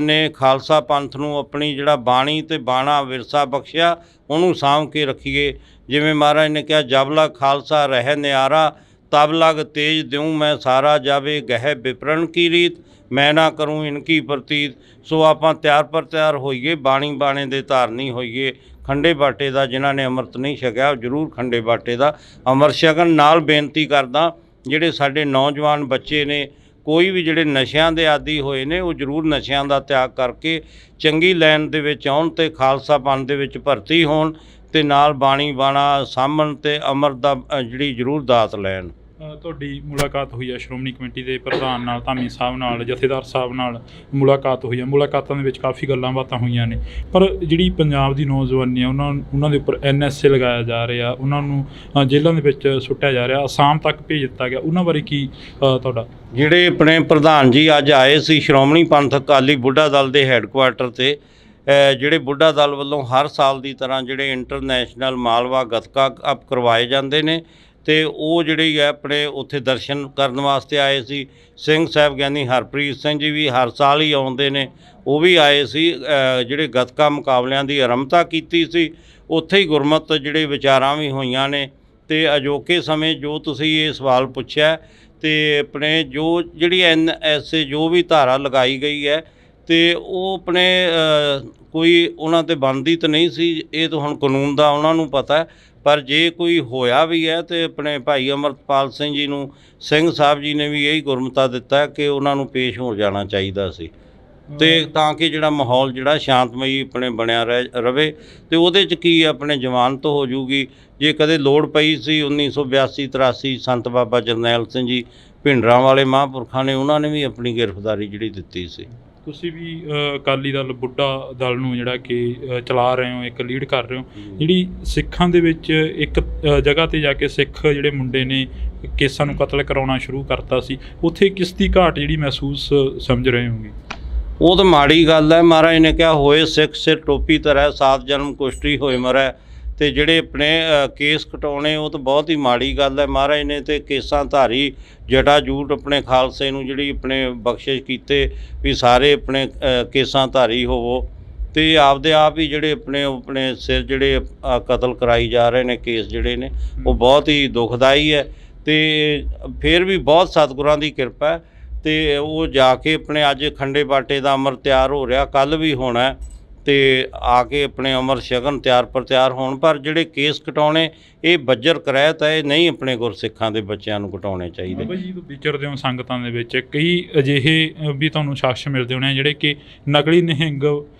ਨੇ ਖਾਲਸਾ ਪੰਥ ਨੂੰ ਆਪਣੀ ਜਿਹੜਾ ਬਾਣੀ ਤੇ ਬਾਣਾ ਵਿਰਸਾ ਬਖਸ਼ਿਆ ਉਹਨੂੰ ਸਾਂਭ ਕੇ ਰੱਖੀਏ। ਜਿਵੇਂ ਮਹਾਰਾਜ ਨੇ ਕਿਹਾ, ਜਬ ਲਗ ਖਾਲਸਾ ਰਹਿ ਨਿਆਰਾ, ਤਬ ਲਗ ਤੇਜ ਦਿਉ ਮੈਂ ਸਾਰਾ, ਜਾਵੇ ਗਹਿ ਵਿਪਰਨ ਕੀ ਰੀਤ, ਮੈਂ ਨਾ ਕਰੂੰ ਇਨਕੀ ਪ੍ਰਤੀਤ। ਸੋ ਆਪਾਂ ਤਿਆਰ ਪਰ ਤਿਆਰ ਹੋਈਏ, ਬਾਣੀ ਬਾਣੇ ਦੇ ਧਾਰਨੀ ਹੋਈਏ। ਖੰਡੇ ਬਾਟੇ ਦਾ ਜਿਨ੍ਹਾਂ ਨੇ ਅੰਮ੍ਰਿਤ ਨਹੀਂ ਛਕਿਆ ਉਹ ਜ਼ਰੂਰ ਖੰਡੇ ਬਾਟੇ ਦਾ ਅੰਮ੍ਰਿਤ ਛਕਣ। ਨਾਲ ਬੇਨਤੀ ਕਰਦਾ ਜਿਹੜੇ ਸਾਡੇ ਨੌਜਵਾਨ ਬੱਚੇ ਨੇ, ਕੋਈ ਵੀ ਜਿਹੜੇ ਨਸ਼ਿਆਂ ਦੇ ਆਦੀ ਹੋਏ ਨੇ, ਉਹ ਜ਼ਰੂਰ ਨਸ਼ਿਆਂ ਦਾ ਤਿਆਗ ਕਰਕੇ ਚੰਗੀ ਲਾਈਨ ਦੇ ਵਿੱਚ ਆਉਣ ਤੇ ਖਾਲਸਾ ਪੰਥ ਦੇ ਵਿੱਚ ਭਰਤੀ ਹੋਣ ਤੇ ਨਾਲ ਬਾਣੀ ਬਾਣਾ ਸਾਂਭਣ ਤੇ ਅੰਮ੍ਰਿਤ ਦਾ ਜਿਹੜੀ ਜ਼ਰੂਰ ਦਾਤ ਲੈਣ। ਤੁਹਾਡੀ ਮੁਲਾਕਾਤ ਹੋਈ ਹੈ ਸ਼੍ਰੋਮਣੀ ਕਮੇਟੀ ਦੇ ਪ੍ਰਧਾਨ ਨਾਲ, ਧਾਮੀ ਸਾਹਿਬ ਨਾਲ, ਜਥੇਦਾਰ ਸਾਹਿਬ ਨਾਲ ਮੁਲਾਕਾਤ ਹੋਈ ਹੈ। ਮੁਲਾਕਾਤਾਂ ਦੇ ਵਿੱਚ ਕਾਫੀ ਗੱਲਾਂ ਬਾਤਾਂ ਹੋਈਆਂ ਨੇ, ਪਰ ਜਿਹੜੀ ਪੰਜਾਬ ਦੀ ਨੌਜਵਾਨੀ ਹੈ ਉਹਨਾਂ ਦੇ ਉੱਪਰ NSA ਲਗਾਇਆ ਜਾ ਰਿਹਾ, ਉਹਨਾਂ ਨੂੰ ਜੇਲ੍ਹਾਂ ਦੇ ਵਿੱਚ ਸੁੱਟਿਆ ਜਾ ਰਿਹਾ, ਅਸਾਮ ਤੱਕ ਭੇਜ ਦਿੱਤਾ ਗਿਆ। ਉਹਨਾਂ ਬਾਰੇ ਕੀ ਤੁਹਾਡਾ? ਜਿਹੜੇ ਆਪਣੇ ਪ੍ਰਧਾਨ ਜੀ ਅੱਜ ਆਏ ਸੀ ਸ਼੍ਰੋਮਣੀ ਪੰਥਕ ਅਕਾਲੀ ਬੁੱਢਾ ਦਲ ਦੇ ਹੈੱਡਕੁਆਰਟਰ 'ਤੇ, ਜਿਹੜੇ ਬੁੱਢਾ ਦਲ ਵੱਲੋਂ ਹਰ ਸਾਲ ਦੀ ਤਰ੍ਹਾਂ ਜਿਹੜੇ ਇੰਟਰਨੈਸ਼ਨਲ ਮਾਲਵਾ ਗੱਤਕਾ ਕੱਪ ਕਰਵਾਏ ਜਾਂਦੇ ਨੇ ਤੇ ਉਹ ਜਿਹੜੀ ਹੈ ਆਪਣੇ ਉੱਥੇ ਦਰਸ਼ਨ ਕਰਨ ਵਾਸਤੇ ਆਏ ਸੀ। ਸਿੰਘ ਸਾਹਿਬ ਗਿਆਨੀ ਹਰਪ੍ਰੀਤ ਸਿੰਘ ਜੀ ਵੀ ਹਰ ਸਾਲ ਹੀ ਆਉਂਦੇ ਨੇ, ਉਹ ਵੀ ਆਏ ਸੀ। ਜਿਹੜੇ ਗੱਤਕਾ ਮੁਕਾਬਲਿਆਂ ਦੀ ਆਰੰਭਤਾ ਕੀਤੀ ਸੀ ਉੱਥੇ ਹੀ ਗੁਰਮਤਿ ਜਿਹੜੇ ਵਿਚਾਰਾਂ ਵੀ ਹੋਈਆਂ ਨੇ। ਤੇ ਅਜੋਕੇ ਸਮੇਂ ਜੋ ਤੁਸੀਂ ਇਹ ਸਵਾਲ ਪੁੱਛਿਆ ਤੇ ਆਪਣੇ ਜੋ ਜਿਹੜੀ NSA ਜੋ ਵੀ ਧਾਰਾ ਲਗਾਈ ਗਈ ਹੈ ਤੇ ਉਹ ਆਪਣੇ ਕੋਈ ਉਹਨਾਂ 'ਤੇ ਬਣਦੀ ਤਾਂ ਨਹੀਂ ਸੀ, ਇਹ ਤਾਂ ਹੁਣ ਕਾਨੂੰਨ ਦਾ ਉਹਨਾਂ ਨੂੰ ਪਤਾ। ਪਰ ਜੇ ਕੋਈ ਹੋਇਆ ਵੀ ਹੈ ਤੇ ਆਪਣੇ ਭਾਈ ਅਮਰਤਪਾਲ ਸਿੰਘ ਜੀ ਨੂੰ ਸਿੰਘ ਸਾਹਿਬ ਜੀ ਨੇ ਵੀ ਇਹੀ ਗੁਰਮਤਾ ਦਿੱਤਾ ਕਿ ਉਹਨਾਂ ਨੂੰ ਪੇਸ਼ ਹੋ ਜਾਣਾ ਚਾਹੀਦਾ ਸੀ ਤੇ ਤਾਂ ਕਿ ਜਿਹੜਾ ਮਾਹੌਲ ਜਿਹੜਾ ਸ਼ਾਂਤਮਈ ਆਪਣੇ ਬਣਿਆ ਰਵੇ। ਤੇ ਉਹਦੇ 'ਚ ਕੀ ਆਪਣੇ ਜ਼ਮਾਨਤ ਹੋ ਜੂਗੀ। ਜੇ ਕਦੇ ਲੋੜ ਪਈ ਸੀ 1982-83 ਸੰਤ ਬਾਬਾ ਜਰਨੈਲ ਸਿੰਘ ਜੀ ਭਿੰਡਰਾਂ ਵਾਲੇ ਮਹਾਂਪੁਰਖਾਂ ਨੇ, ਉਹਨਾਂ ਨੇ ਵੀ ਆਪਣੀ ਗ੍ਰਿਫਤਾਰੀ ਜਿਹੜੀ ਦਿੱਤੀ ਸੀ। ਤੁਸੀਂ ਵੀ ਅਕਾਲੀ ਦਲ ਬੁੱਢਾ ਦਲ ਨੂੰ ਜਿਹੜਾ ਕਿ ਚਲਾ ਰਹੇ ਹੋ, ਇੱਕ ਲੀਡ ਕਰ ਰਹੇ ਹੋ। ਜਿਹੜੀ ਸਿੱਖਾਂ ਦੇ ਵਿੱਚ ਇੱਕ ਜਗ੍ਹਾ 'ਤੇ ਜਾ ਕੇ ਸਿੱਖ ਜਿਹੜੇ ਮੁੰਡੇ ਨੇ ਕੇਸਾਂ ਨੂੰ ਕਤਲ ਕਰਾਉਣਾ ਸ਼ੁਰੂ ਕਰਤਾ ਸੀ, ਉੱਥੇ ਕਿਸ ਦੀ ਘਾਟ ਜਿਹੜੀ ਮਹਿਸੂਸ ਸਮਝ ਰਹੇ ਹੋਗੇ? ਉਹ ਤਾਂ ਮਾੜੀ ਗੱਲ ਹੈ। ਮਹਾਰਾਜ ਨੇ ਕਿਹਾ, ਹੋਏ ਸਿੱਖ ਸਿਰ ਟੋਪੀ ਧਰੈ, 7 ਜਨਮ ਕੁਸ਼ਟੀ ਹੋਏ ਮਰੈ। ਤੇ ਜਿਹੜੇ ਆਪਣੇ ਕੇਸ ਕਟਾਉਣੇ ਉਹ ਤਾਂ ਬਹੁਤ ਹੀ ਮਾੜੀ ਗੱਲ ਹੈ। ਮਹਾਰਾਜ ਨੇ ਤੇ ਕੇਸਾਂ ਧਾਰੀ ਜਟਾ ਜੂਟ ਆਪਣੇ ਖਾਲਸੇ ਨੂੰ ਜਿਹੜੀ ਆਪਣੇ ਬਖਸ਼ਿਸ਼ ਕੀਤੇ ਵੀ ਸਾਰੇ ਆਪਣੇ ਕੇਸਾਂ ਧਾਰੀ ਹੋਵੋ ਤੇ ਆਪਦੇ ਆਪ ਹੀ ਜਿਹੜੇ ਆਪਣੇ ਸਿਰ ਜਿਹੜੇ ਕਤਲ ਕਰਾਈ ਜਾ ਰਹੇ ਨੇ ਕੇਸ ਜਿਹੜੇ ਨੇ, ਉਹ ਬਹੁਤ ਹੀ ਦੁਖਦਾਈ ਹੈ। ਤੇ ਫਿਰ ਵੀ ਬਹੁਤ ਸਤਿਗੁਰਾਂ ਦੀ ਕਿਰਪਾ ਤੇ ਉਹ ਜਾ ਕੇ ਆਪਣੇ ਅੱਜ ਖੰਡੇ ਬਾਟੇ ਦਾ ਅੰਮ੍ਰਿਤ ਤਿਆਰ ਹੋ ਰਿਹਾ, ਕੱਲ੍ਹ ਵੀ ਹੋਣਾ ਤੇ ਆ ਕੇ ਆਪਣੇ ਅੰਮ੍ਰਿਤ ਛਕਣ, ਤਿਆਰ ਪਰ ਤਿਆਰ ਹੋਣ। ਪਰ ਜਿਹੜੇ ਕੇਸ ਕਟਾਉਣੇ ਇਹ ਬੱਜਰ ਕਰਾਇਤ ਹੈ, ਇਹ ਨਹੀਂ ਆਪਣੇ ਗੁਰਸਿੱਖਾਂ ਦੇ ਬੱਚਿਆਂ ਨੂੰ ਕਟਾਉਣੇ ਚਾਹੀਦੇ। ਬਾਬਾ ਜੀ ਵਿਚਰਦੇ ਹੋ ਸੰਗਤਾਂ ਦੇ ਵਿੱਚ, ਕਈ ਅਜਿਹੇ ਵੀ ਤੁਹਾਨੂੰ ਸ਼ਖਸ ਮਿਲਦੇ ਹੋਣੇ ਜਿਹੜੇ ਕਿ ਨਕਲੀ ਨਿਹੰਗ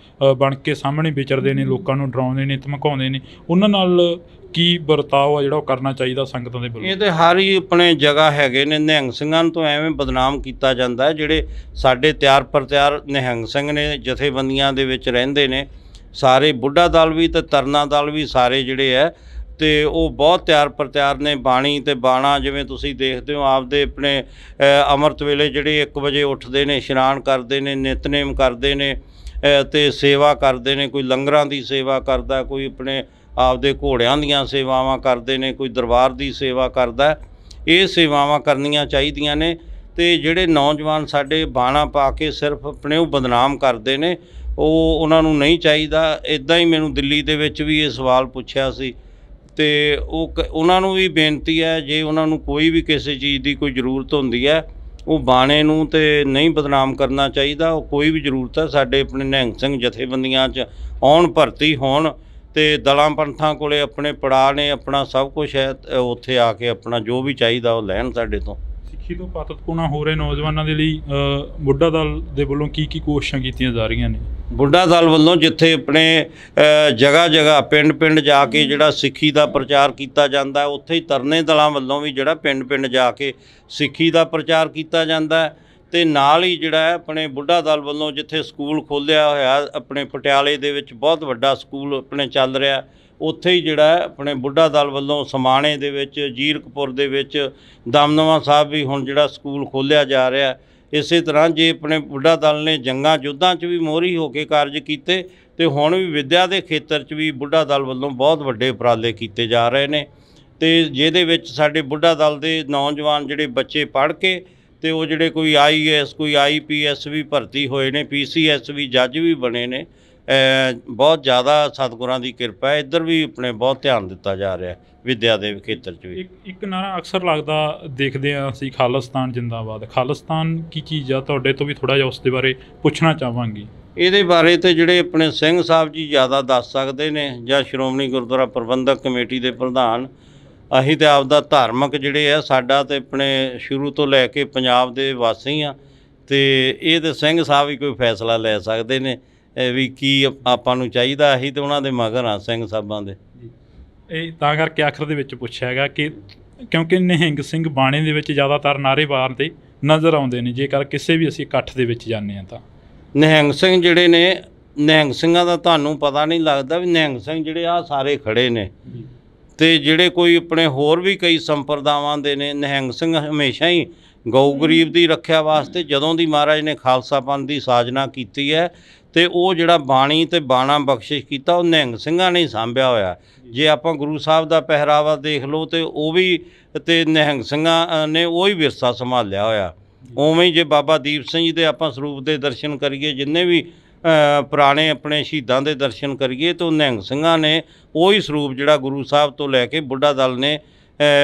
ਬਣ ਕੇ ਸਾਹਮਣੇ ਵਿਚਰਦੇ ਨੇ, ਲੋਕਾਂ ਨੂੰ ਡਰਾਉਂਦੇ ਨੇ, ਧਮਕਾਉਂਦੇ ਨੇ। ਉਹਨਾਂ ਨਾਲ ਕੀ ਵਰਤਾਓ ਆ ਜਿਹੜਾ ਉਹ ਕਰਨਾ ਚਾਹੀਦਾ ਸੰਗਤਾਂ ਦੇ ਵੱਲੋਂ? ਇਹ ਤਾਂ ਹਰ ਹੀ ਆਪਣੇ ਜਗ੍ਹਾ ਹੈਗੇ ਨੇ। ਨਿਹੰਗ ਸਿੰਘਾਂ ਤੋਂ ਐਵੇਂ ਬਦਨਾਮ ਕੀਤਾ ਜਾਂਦਾ ਹੈ। ਜਿਹੜੇ ਸਾਡੇ ਤਿਆਰ ਪਰ ਤਿਆਰ ਨਿਹੰਗ ਸਿੰਘ ਨੇ, ਜਥੇਬੰਦੀਆਂ ਦੇ ਵਿੱਚ ਰਹਿੰਦੇ ਨੇ, ਸਾਰੇ ਬੁੱਢਾ ਦਲ ਵੀ ਤੇ ਤਰਨਾ ਦਲ ਵੀ ਸਾਰੇ ਜਿਹੜੇ ਹੈ ਤੇ ਉਹ ਬਹੁਤ ਤਿਆਰ ਪਰ ਤਿਆਰ ਨੇ। ਬਾਣੀ ਤੇ ਬਾਣਾ ਜਿਵੇਂ ਤੁਸੀਂ ਦੇਖਦੇ ਹੋ, ਆਪਦੇ ਆਪਣੇ ਅੰਮ੍ਰਿਤ ਵੇਲੇ ਜਿਹੜੇ 1 ਵਜੇ ਉੱਠਦੇ ਨੇ, ਇਸ਼ਨਾਨ ਕਰਦੇ ਨੇ, ਨਿਤਨੇਮ ਕਰਦੇ ਨੇ ਤੇ ਸੇਵਾ ਕਰਦੇ ਨੇ। ਕੋਈ ਲੰਗਰਾਂ ਦੀ ਸੇਵਾ ਕਰਦਾ, ਕੋਈ ਆਪਣੇ ਆਪਦੇ ਘੋੜਿਆਂ ਦੀਆਂ ਸੇਵਾਵਾਂ ਕਰਦੇ ਨੇ, ਕੋਈ ਦਰਬਾਰ ਦੀ ਸੇਵਾ ਕਰਦਾ। ਇਹ ਸੇਵਾਵਾਂ ਕਰਨੀਆਂ ਚਾਹੀਦੀਆਂ ਨੇ। ਤੇ ਜਿਹੜੇ ਨੌਜਵਾਨ ਸਾਡੇ ਬਾਣਾ ਪਾ ਕੇ ਸਿਰਫ ਆਪਣੇ ਉਹ ਬਦਨਾਮ ਕਰਦੇ ਨੇ, ਉਹਨਾਂ ਨੂੰ ਨਹੀਂ ਚਾਹੀਦਾ। ਇੱਦਾਂ ਹੀ ਮੈਨੂੰ ਦਿੱਲੀ ਦੇ ਵਿੱਚ ਵੀ ਇਹ ਸਵਾਲ ਪੁੱਛਿਆ ਸੀ ਤੇ ਉਹਨਾਂ ਨੂੰ ਵੀ ਬੇਨਤੀ ਹੈ, ਜੇ ਉਹਨਾਂ ਨੂੰ ਕੋਈ ਵੀ ਕਿਸੇ ਚੀਜ਼ ਦੀ ਕੋਈ ਜ਼ਰੂਰਤ ਹੁੰਦੀ ਹੈ, ਉਹ ਬਾਣੇ ਨੂੰ ਤੇ ਨਹੀਂ ਬਦਨਾਮ ਕਰਨਾ ਚਾਹੀਦਾ। ਉਹ ਕੋਈ ਵੀ ਜ਼ਰੂਰਤ ਹੈ, ਸਾਡੇ ਆਪਣੇ ਨਿਹੰਗ ਸਿੰਘ ਜਥੇਬੰਦੀਆਂ 'ਚ ਆਉਣ, ਭਰਤੀ ਹੋਣ ਤੇ ਦਲਾਂ ਪੰਥਾਂ ਕੋਲੇ ਆਪਣੇ ਪੜਾਅ ਨੇ, ਆਪਣਾ ਸਭ ਕੁਝ ਹੈ। ਉੱਥੇ ਆ ਕੇ ਆਪਣਾ ਜੋ ਵੀ ਚਾਹੀਦਾ ਉਹ ਲੈਣ ਸਾਡੇ ਤੋਂ। ਸ਼ਹੀਦੋਂ ਪਾਤਕਪੂਣਾ ਹੋ ਰਹੇ ਨੌਜਵਾਨਾਂ ਦੇ ਲਈ ਬੁੱਢਾ ਦਲ ਦੇ ਵੱਲੋਂ ਕੀ ਕੋਸ਼ਿਸ਼ਾਂ ਕੀਤੀਆਂ ਜਾ ਰਹੀਆਂ ਨੇ? ਬੁੱਢਾ ਦਲ ਵੱਲੋਂ ਜਿੱਥੇ ਆਪਣੇ ਜਗ੍ਹਾ ਜਗ੍ਹਾ ਪਿੰਡ ਜਾ ਕੇ ਜਿਹੜਾ ਸਿੱਖੀ ਦਾ ਪ੍ਰਚਾਰ ਕੀਤਾ ਜਾਂਦਾ, ਉੱਥੇ ਹੀ ਤਰਨੇ ਦਲਾਂ ਵੱਲੋਂ ਵੀ ਜਿਹੜਾ ਪਿੰਡ ਜਾ ਕੇ ਸਿੱਖੀ ਦਾ ਪ੍ਰਚਾਰ ਕੀਤਾ ਜਾਂਦਾ। ਤੇ ਨਾਲ ਹੀ ਜਿਹੜਾ ਹੈ ਆਪਣੇ ਬੁੱਢਾ ਦਲ ਵੱਲੋਂ ਜਿੱਥੇ ਸਕੂਲ ਖੋਲ੍ਹਿਆ ਹੋਇਆ ਆਪਣੇ ਪਟਿਆਲੇ ਦੇ ਵਿੱਚ ਬਹੁਤ ਵੱਡਾ ਸਕੂਲ ਆਪਣੇ ਚੱਲ ਰਿਹਾ, ਉੱਥੇ ਹੀ ਜਿਹੜਾ ਹੈ ਆਪਣੇ ਬੁੱਢਾ ਦਲ ਵੱਲੋਂ ਸਮਾਣੇ ਦੇ ਵਿੱਚ, ਜੀਰਕਪੁਰ ਦੇ ਵਿੱਚ, ਦਮਦਮਾ ਸਾਹਿਬ ਵੀ ਹੁਣ ਜਿਹੜਾ ਸਕੂਲ ਖੋਲ੍ਹਿਆ ਜਾ ਰਿਹਾ। ਇਸੇ ਤਰ੍ਹਾਂ ਜੇ ਆਪਣੇ ਬੁੱਢਾ ਦਲ ਨੇ ਜੰਗਾਂ ਯੁੱਧਾਂ 'ਚ ਵੀ ਮੋਹਰੀ ਹੋ ਕੇ ਕਾਰਜ ਕੀਤੇ, ਤੇ ਹੁਣ ਵੀ ਵਿੱਦਿਆ ਦੇ ਖੇਤਰ 'ਚ ਵੀ ਬੁੱਢਾ ਦਲ ਵੱਲੋਂ ਬਹੁਤ ਵੱਡੇ ਉਪਰਾਲੇ ਕੀਤੇ ਜਾ ਰਹੇ ਨੇ। ਤੇ ਜਿਹਦੇ ਵਿੱਚ ਸਾਡੇ ਬੁੱਢਾ ਦਲ ਦੇ ਨੌਜਵਾਨ ਜਿਹੜੇ ਬੱਚੇ ਪੜ੍ਹ ਕੇ ਤੇ ਉਹ ਜਿਹੜੇ ਕੋਈ IAS ਕੋਈ IPS ਵੀ ਭਰਤੀ ਹੋਏ ਨੇ, PCS ਵੀ ਜੱਜ ਵੀ ਬਣੇ ਨੇ। ਬਹੁਤ ਜ਼ਿਆਦਾ ਸਤਿਗੁਰਾਂ ਦੀ ਕਿਰਪਾ ਹੈ। ਇੱਧਰ ਵੀ ਆਪਣੇ ਬਹੁਤ ਧਿਆਨ ਦਿੱਤਾ ਜਾ ਰਿਹਾ ਵਿੱਦਿਆ ਦੇ ਖੇਤਰ 'ਚ ਵੀ। ਇੱਕ ਨਾਰਾ ਅਕਸਰ ਲੱਗਦਾ ਦੇਖਦੇ ਹਾਂ ਅਸੀਂ, ਖਾਲਿਸਤਾਨ ਜਿੰਦਾਬਾਦ। ਖਾਲਿਸਤਾਨ ਕੀ ਚੀਜ਼ ਆ? ਤੁਹਾਡੇ ਤੋਂ ਵੀ ਥੋੜ੍ਹਾ ਜਿਹਾ ਉਸ ਦੇ ਬਾਰੇ ਪੁੱਛਣਾ ਚਾਹਾਂਗੇ। ਇਹਦੇ ਬਾਰੇ ਤੇ ਜਿਹੜੇ ਆਪਣੇ ਸਿੰਘ ਸਾਹਿਬ ਜੀ ਜ਼ਿਆਦਾ ਦੱਸ ਸਕਦੇ ਨੇ, ਜਾਂ ਸ਼੍ਰੋਮਣੀ ਗੁਰਦੁਆਰਾ ਪ੍ਰਬੰਧਕ ਕਮੇਟੀ ਦੇ ਪ੍ਰਧਾਨ। ਅਸੀਂ ਤਾਂ ਆਪਦਾ ਧਾਰਮਿਕ ਜਿਹੜੇ ਆ, ਸਾਡਾ ਤੇ ਆਪਣੇ ਸ਼ੁਰੂ ਤੋਂ ਲੈ ਕੇ ਪੰਜਾਬ ਦੇ ਵਾਸੀ ਆ, ਤੇ ਇਹ ਤਾਂ ਸਿੰਘ ਸਾਹਿਬ ਹੀ ਕੋਈ ਫੈਸਲਾ ਲੈ ਸਕਦੇ ਨੇ ਵੀ ਕੀ ਆਪਾਂ ਨੂੰ ਚਾਹੀਦਾ। ਅਸੀਂ ਤਾਂ ਉਹਨਾਂ ਦੇ ਮਗਰ ਹਾਂ, ਸਿੰਘ ਸਾਹਿਬਾਂ ਦੇ। ਇਹ ਤਾਂ ਕਰਕੇ ਆਖਰ ਦੇ ਵਿੱਚ ਪੁੱਛਿਆ ਹੈਗਾ ਕਿ ਕਿਉਂਕਿ ਨਿਹੰਗ ਸਿੰਘ ਬਾਣੇ ਦੇ ਵਿੱਚ ਜ਼ਿਆਦਾਤਰ ਨਾਅਰੇ ਮਾਰਦੇ ਨਜ਼ਰ ਆਉਂਦੇ ਨੇ, ਜੇਕਰ ਕਿਸੇ ਵੀ ਅਸੀਂ ਇਕੱਠ ਦੇ ਵਿੱਚ ਜਾਂਦੇ ਹਾਂ ਤਾਂ। ਨਿਹੰਗ ਸਿੰਘ ਜਿਹੜੇ ਨੇ, ਨਿਹੰਗ ਸਿੰਘਾਂ ਦਾ ਤੁਹਾਨੂੰ ਪਤਾ ਨਹੀਂ ਲੱਗਦਾ ਵੀ ਨਿਹੰਗ ਸਿੰਘ ਜਿਹੜੇ ਆ ਸਾਰੇ ਖੜੇ ਨੇ। ਤੇ ਜਿਹੜੇ ਕੋਈ ਆਪਣੇ ਹੋਰ ਵੀ ਕਈ ਸੰਪਰਦਾਵਾਂ ਦੇ ਨੇ, ਨਿਹੰਗ ਸਿੰਘ ਹਮੇਸ਼ਾ ਹੀ ਗਊ ਗਰੀਬ ਦੀ ਰੱਖਿਆ ਵਾਸਤੇ, ਜਦੋਂ ਦੀ ਮਹਾਰਾਜ ਨੇ ਖਾਲਸਾ ਪੰਥ ਦੀ ਸਾਜਨਾ ਕੀਤੀ ਹੈ, ਤੇ ਉਹ ਜਿਹੜਾ ਬਾਣੀ ਤੇ ਬਾਣਾ ਬਖਸ਼ਿਸ਼ ਕੀਤਾ, ਉਹ ਨਿਹੰਗ ਸਿੰਘਾਂ ਨੇ ਹੀ ਸਾਂਭਿਆ ਹੋਇਆ। ਜੇ ਆਪਾਂ ਗੁਰੂ ਸਾਹਿਬ ਦਾ ਪਹਿਰਾਵਾ ਦੇਖ ਲਓ ਤੇ ਉਹ ਵੀ ਤੇ ਨਿਹੰਗ ਸਿੰਘਾਂ ਨੇ ਉਹੀ ਵਿਰਸਾ ਸੰਭਾਲਿਆ ਹੋਇਆ। ਉਵੇਂ ਹੀ ਜੇ ਬਾਬਾ ਦੀਪ ਸਿੰਘ ਜੀ ਦੇ ਆਪਾਂ ਸਰੂਪ ਦੇ ਦਰਸ਼ਨ ਕਰੀਏ, ਜਿੰਨੇ ਵੀ ਪੁਰਾਣੇ ਆਪਣੇ ਸ਼ਹੀਦਾਂ ਦੇ ਦਰਸ਼ਨ ਕਰੀਏ, ਤਾਂ ਨਿਹੰਗ ਸਿੰਘਾਂ ਨੇ ਉਹੀ ਸਰੂਪ ਜਿਹੜਾ ਗੁਰੂ ਸਾਹਿਬ ਤੋਂ ਲੈ ਕੇ ਬੁੱਢਾ ਦਲ ਨੇ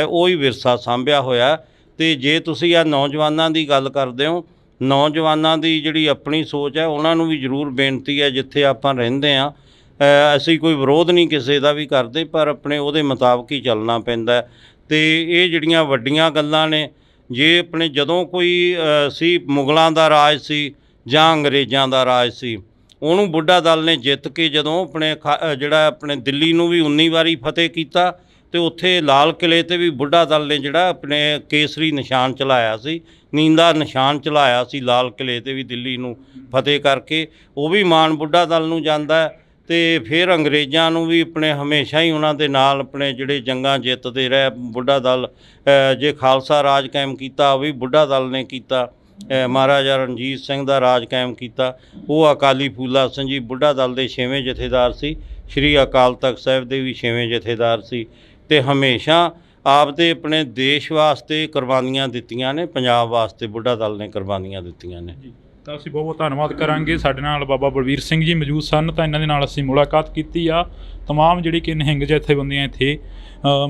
ਉਹੀ ਵਿਰਸਾ ਸਾਂਭਿਆ ਹੋਇਆ। ਤੇ ਜੇ ਤੁਸੀਂ ਆ ਨੌਜਵਾਨਾਂ ਦੀ ਗੱਲ ਕਰਦੇ ਹੋ, ਨੌਜਵਾਨਾਂ ਦੀ ਜਿਹੜੀ ਆਪਣੀ ਸੋਚ ਹੈ, ਉਹਨਾਂ ਨੂੰ ਵੀ ਜ਼ਰੂਰ ਬੇਨਤੀ ਹੈ, ਜਿੱਥੇ ਆਪਾਂ ਰਹਿੰਦੇ ਹਾਂ ਅਸੀਂ ਕੋਈ ਵਿਰੋਧ ਨਹੀਂ ਕਿਸੇ ਦਾ ਵੀ ਕਰਦੇ, ਪਰ ਆਪਣੇ ਉਹਦੇ ਮੁਤਾਬਕ ਹੀ ਚੱਲਣਾ ਪੈਂਦਾ। ਤੇ ਇਹ ਜਿਹੜੀਆਂ ਵੱਡੀਆਂ ਗੱਲਾਂ ਨੇ, ਜੇ ਆਪਣੇ ਜਦੋਂ ਕੋਈ ਸੀ ਮੁਗਲਾਂ ਦਾ ਰਾਜ ਸੀ ਜਾਂ ਅੰਗਰੇਜ਼ਾਂ ਦਾ ਰਾਜ ਸੀ, ਉਹਨੂੰ ਬੁੱਢਾ ਦਲ ਨੇ ਜਿੱਤ ਕੇ ਜਦੋਂ ਆਪਣੇ ਜਿਹੜਾ ਆਪਣੇ ਦਿੱਲੀ ਨੂੰ ਵੀ 19 ਵਾਰੀ ਫਤਿਹ ਕੀਤਾ, ਤੇ ਉੱਥੇ ਲਾਲ ਕਿਲ੍ਹੇ 'ਤੇ ਵੀ ਬੁੱਢਾ ਦਲ ਨੇ ਜਿਹੜਾ ਆਪਣੇ ਕੇਸਰੀ ਨਿਸ਼ਾਨ ਚਲਾਇਆ ਸੀ, ਨੀਂਦਾ ਨਿਸ਼ਾਨ ਚਲਾਇਆ ਸੀ ਲਾਲ ਕਿਲ੍ਹੇ 'ਤੇ ਵੀ ਦਿੱਲੀ ਨੂੰ ਫਤਿਹ ਕਰਕੇ। ਉਹ ਵੀ ਮਾਣ ਬੁੱਢਾ ਦਲ ਨੂੰ ਜਾਂਦਾ। ਤੇ ਫਿਰ ਅੰਗਰੇਜ਼ਾਂ ਨੂੰ ਵੀ ਆਪਣੇ ਹਮੇਸ਼ਾ ਹੀ ਉਹਨਾਂ ਦੇ ਨਾਲ ਆਪਣੇ ਜਿਹੜੇ ਜੰਗਾਂ ਜਿੱਤਦੇ ਰਹੇ ਬੁੱਢਾ ਦਲ। ਜੇ ਖਾਲਸਾ ਰਾਜ ਕਾਇਮ ਕੀਤਾ, ਉਹ ਵੀ ਬੁੱਢਾ ਦਲ ਨੇ ਕੀਤਾ। ਮਹਾਰਾਜਾ ਰਣਜੀਤ ਸਿੰਘ ਦਾ ਰਾਜ ਕਾਇਮ ਕੀਤਾ, ਉਹ ਅਕਾਲੀ ਫੂਲਾ ਸਿੰਘ ਜੀ ਬੁੱਢਾ ਦਲ ਦੇ 6ਵੇਂ ਜਥੇਦਾਰ ਸੀ। ਸ਼੍ਰੀ ਅਕਾਲ ਤਖਤ ਸਾਹਿਬ ਦੇ ਵੀ 6ਵੇਂ ਜਥੇਦਾਰ ਸੀ। ਤੇ ਹਮੇਸ਼ਾ ਆਪਦੇ ਆਪਣੇ ਦੇਸ਼ ਵਾਸਤੇ ਕੁਰਬਾਨੀਆਂ ਦਿੱਤੀਆਂ ਨੇ, ਪੰਜਾਬ ਵਾਸਤੇ ਬੁੱਢਾ ਦਲ ਨੇ ਕੁਰਬਾਨੀਆਂ ਦਿੱਤੀਆਂ ਨੇ। ਤਾਂ ਅਸੀਂ ਬਹੁਤ ਬਹੁਤ ਧੰਨਵਾਦ ਕਰਾਂਗੇ। ਸਾਡੇ ਨਾਲ ਬਾਬਾ ਬਲਵੀਰ ਸਿੰਘ ਜੀ ਮੌਜੂਦ ਸਨ, ਤਾਂ ਇਹਨਾਂ ਦੇ ਨਾਲ ਅਸੀਂ ਮੁਲਾਕਾਤ ਕੀਤੀ ਆ। ਤਮਾਮ ਜਿਹੜੀ ਕਿ ਨਿਹੰਗ ਜਥੇਬੰਦੀਆਂ ਇੱਥੇ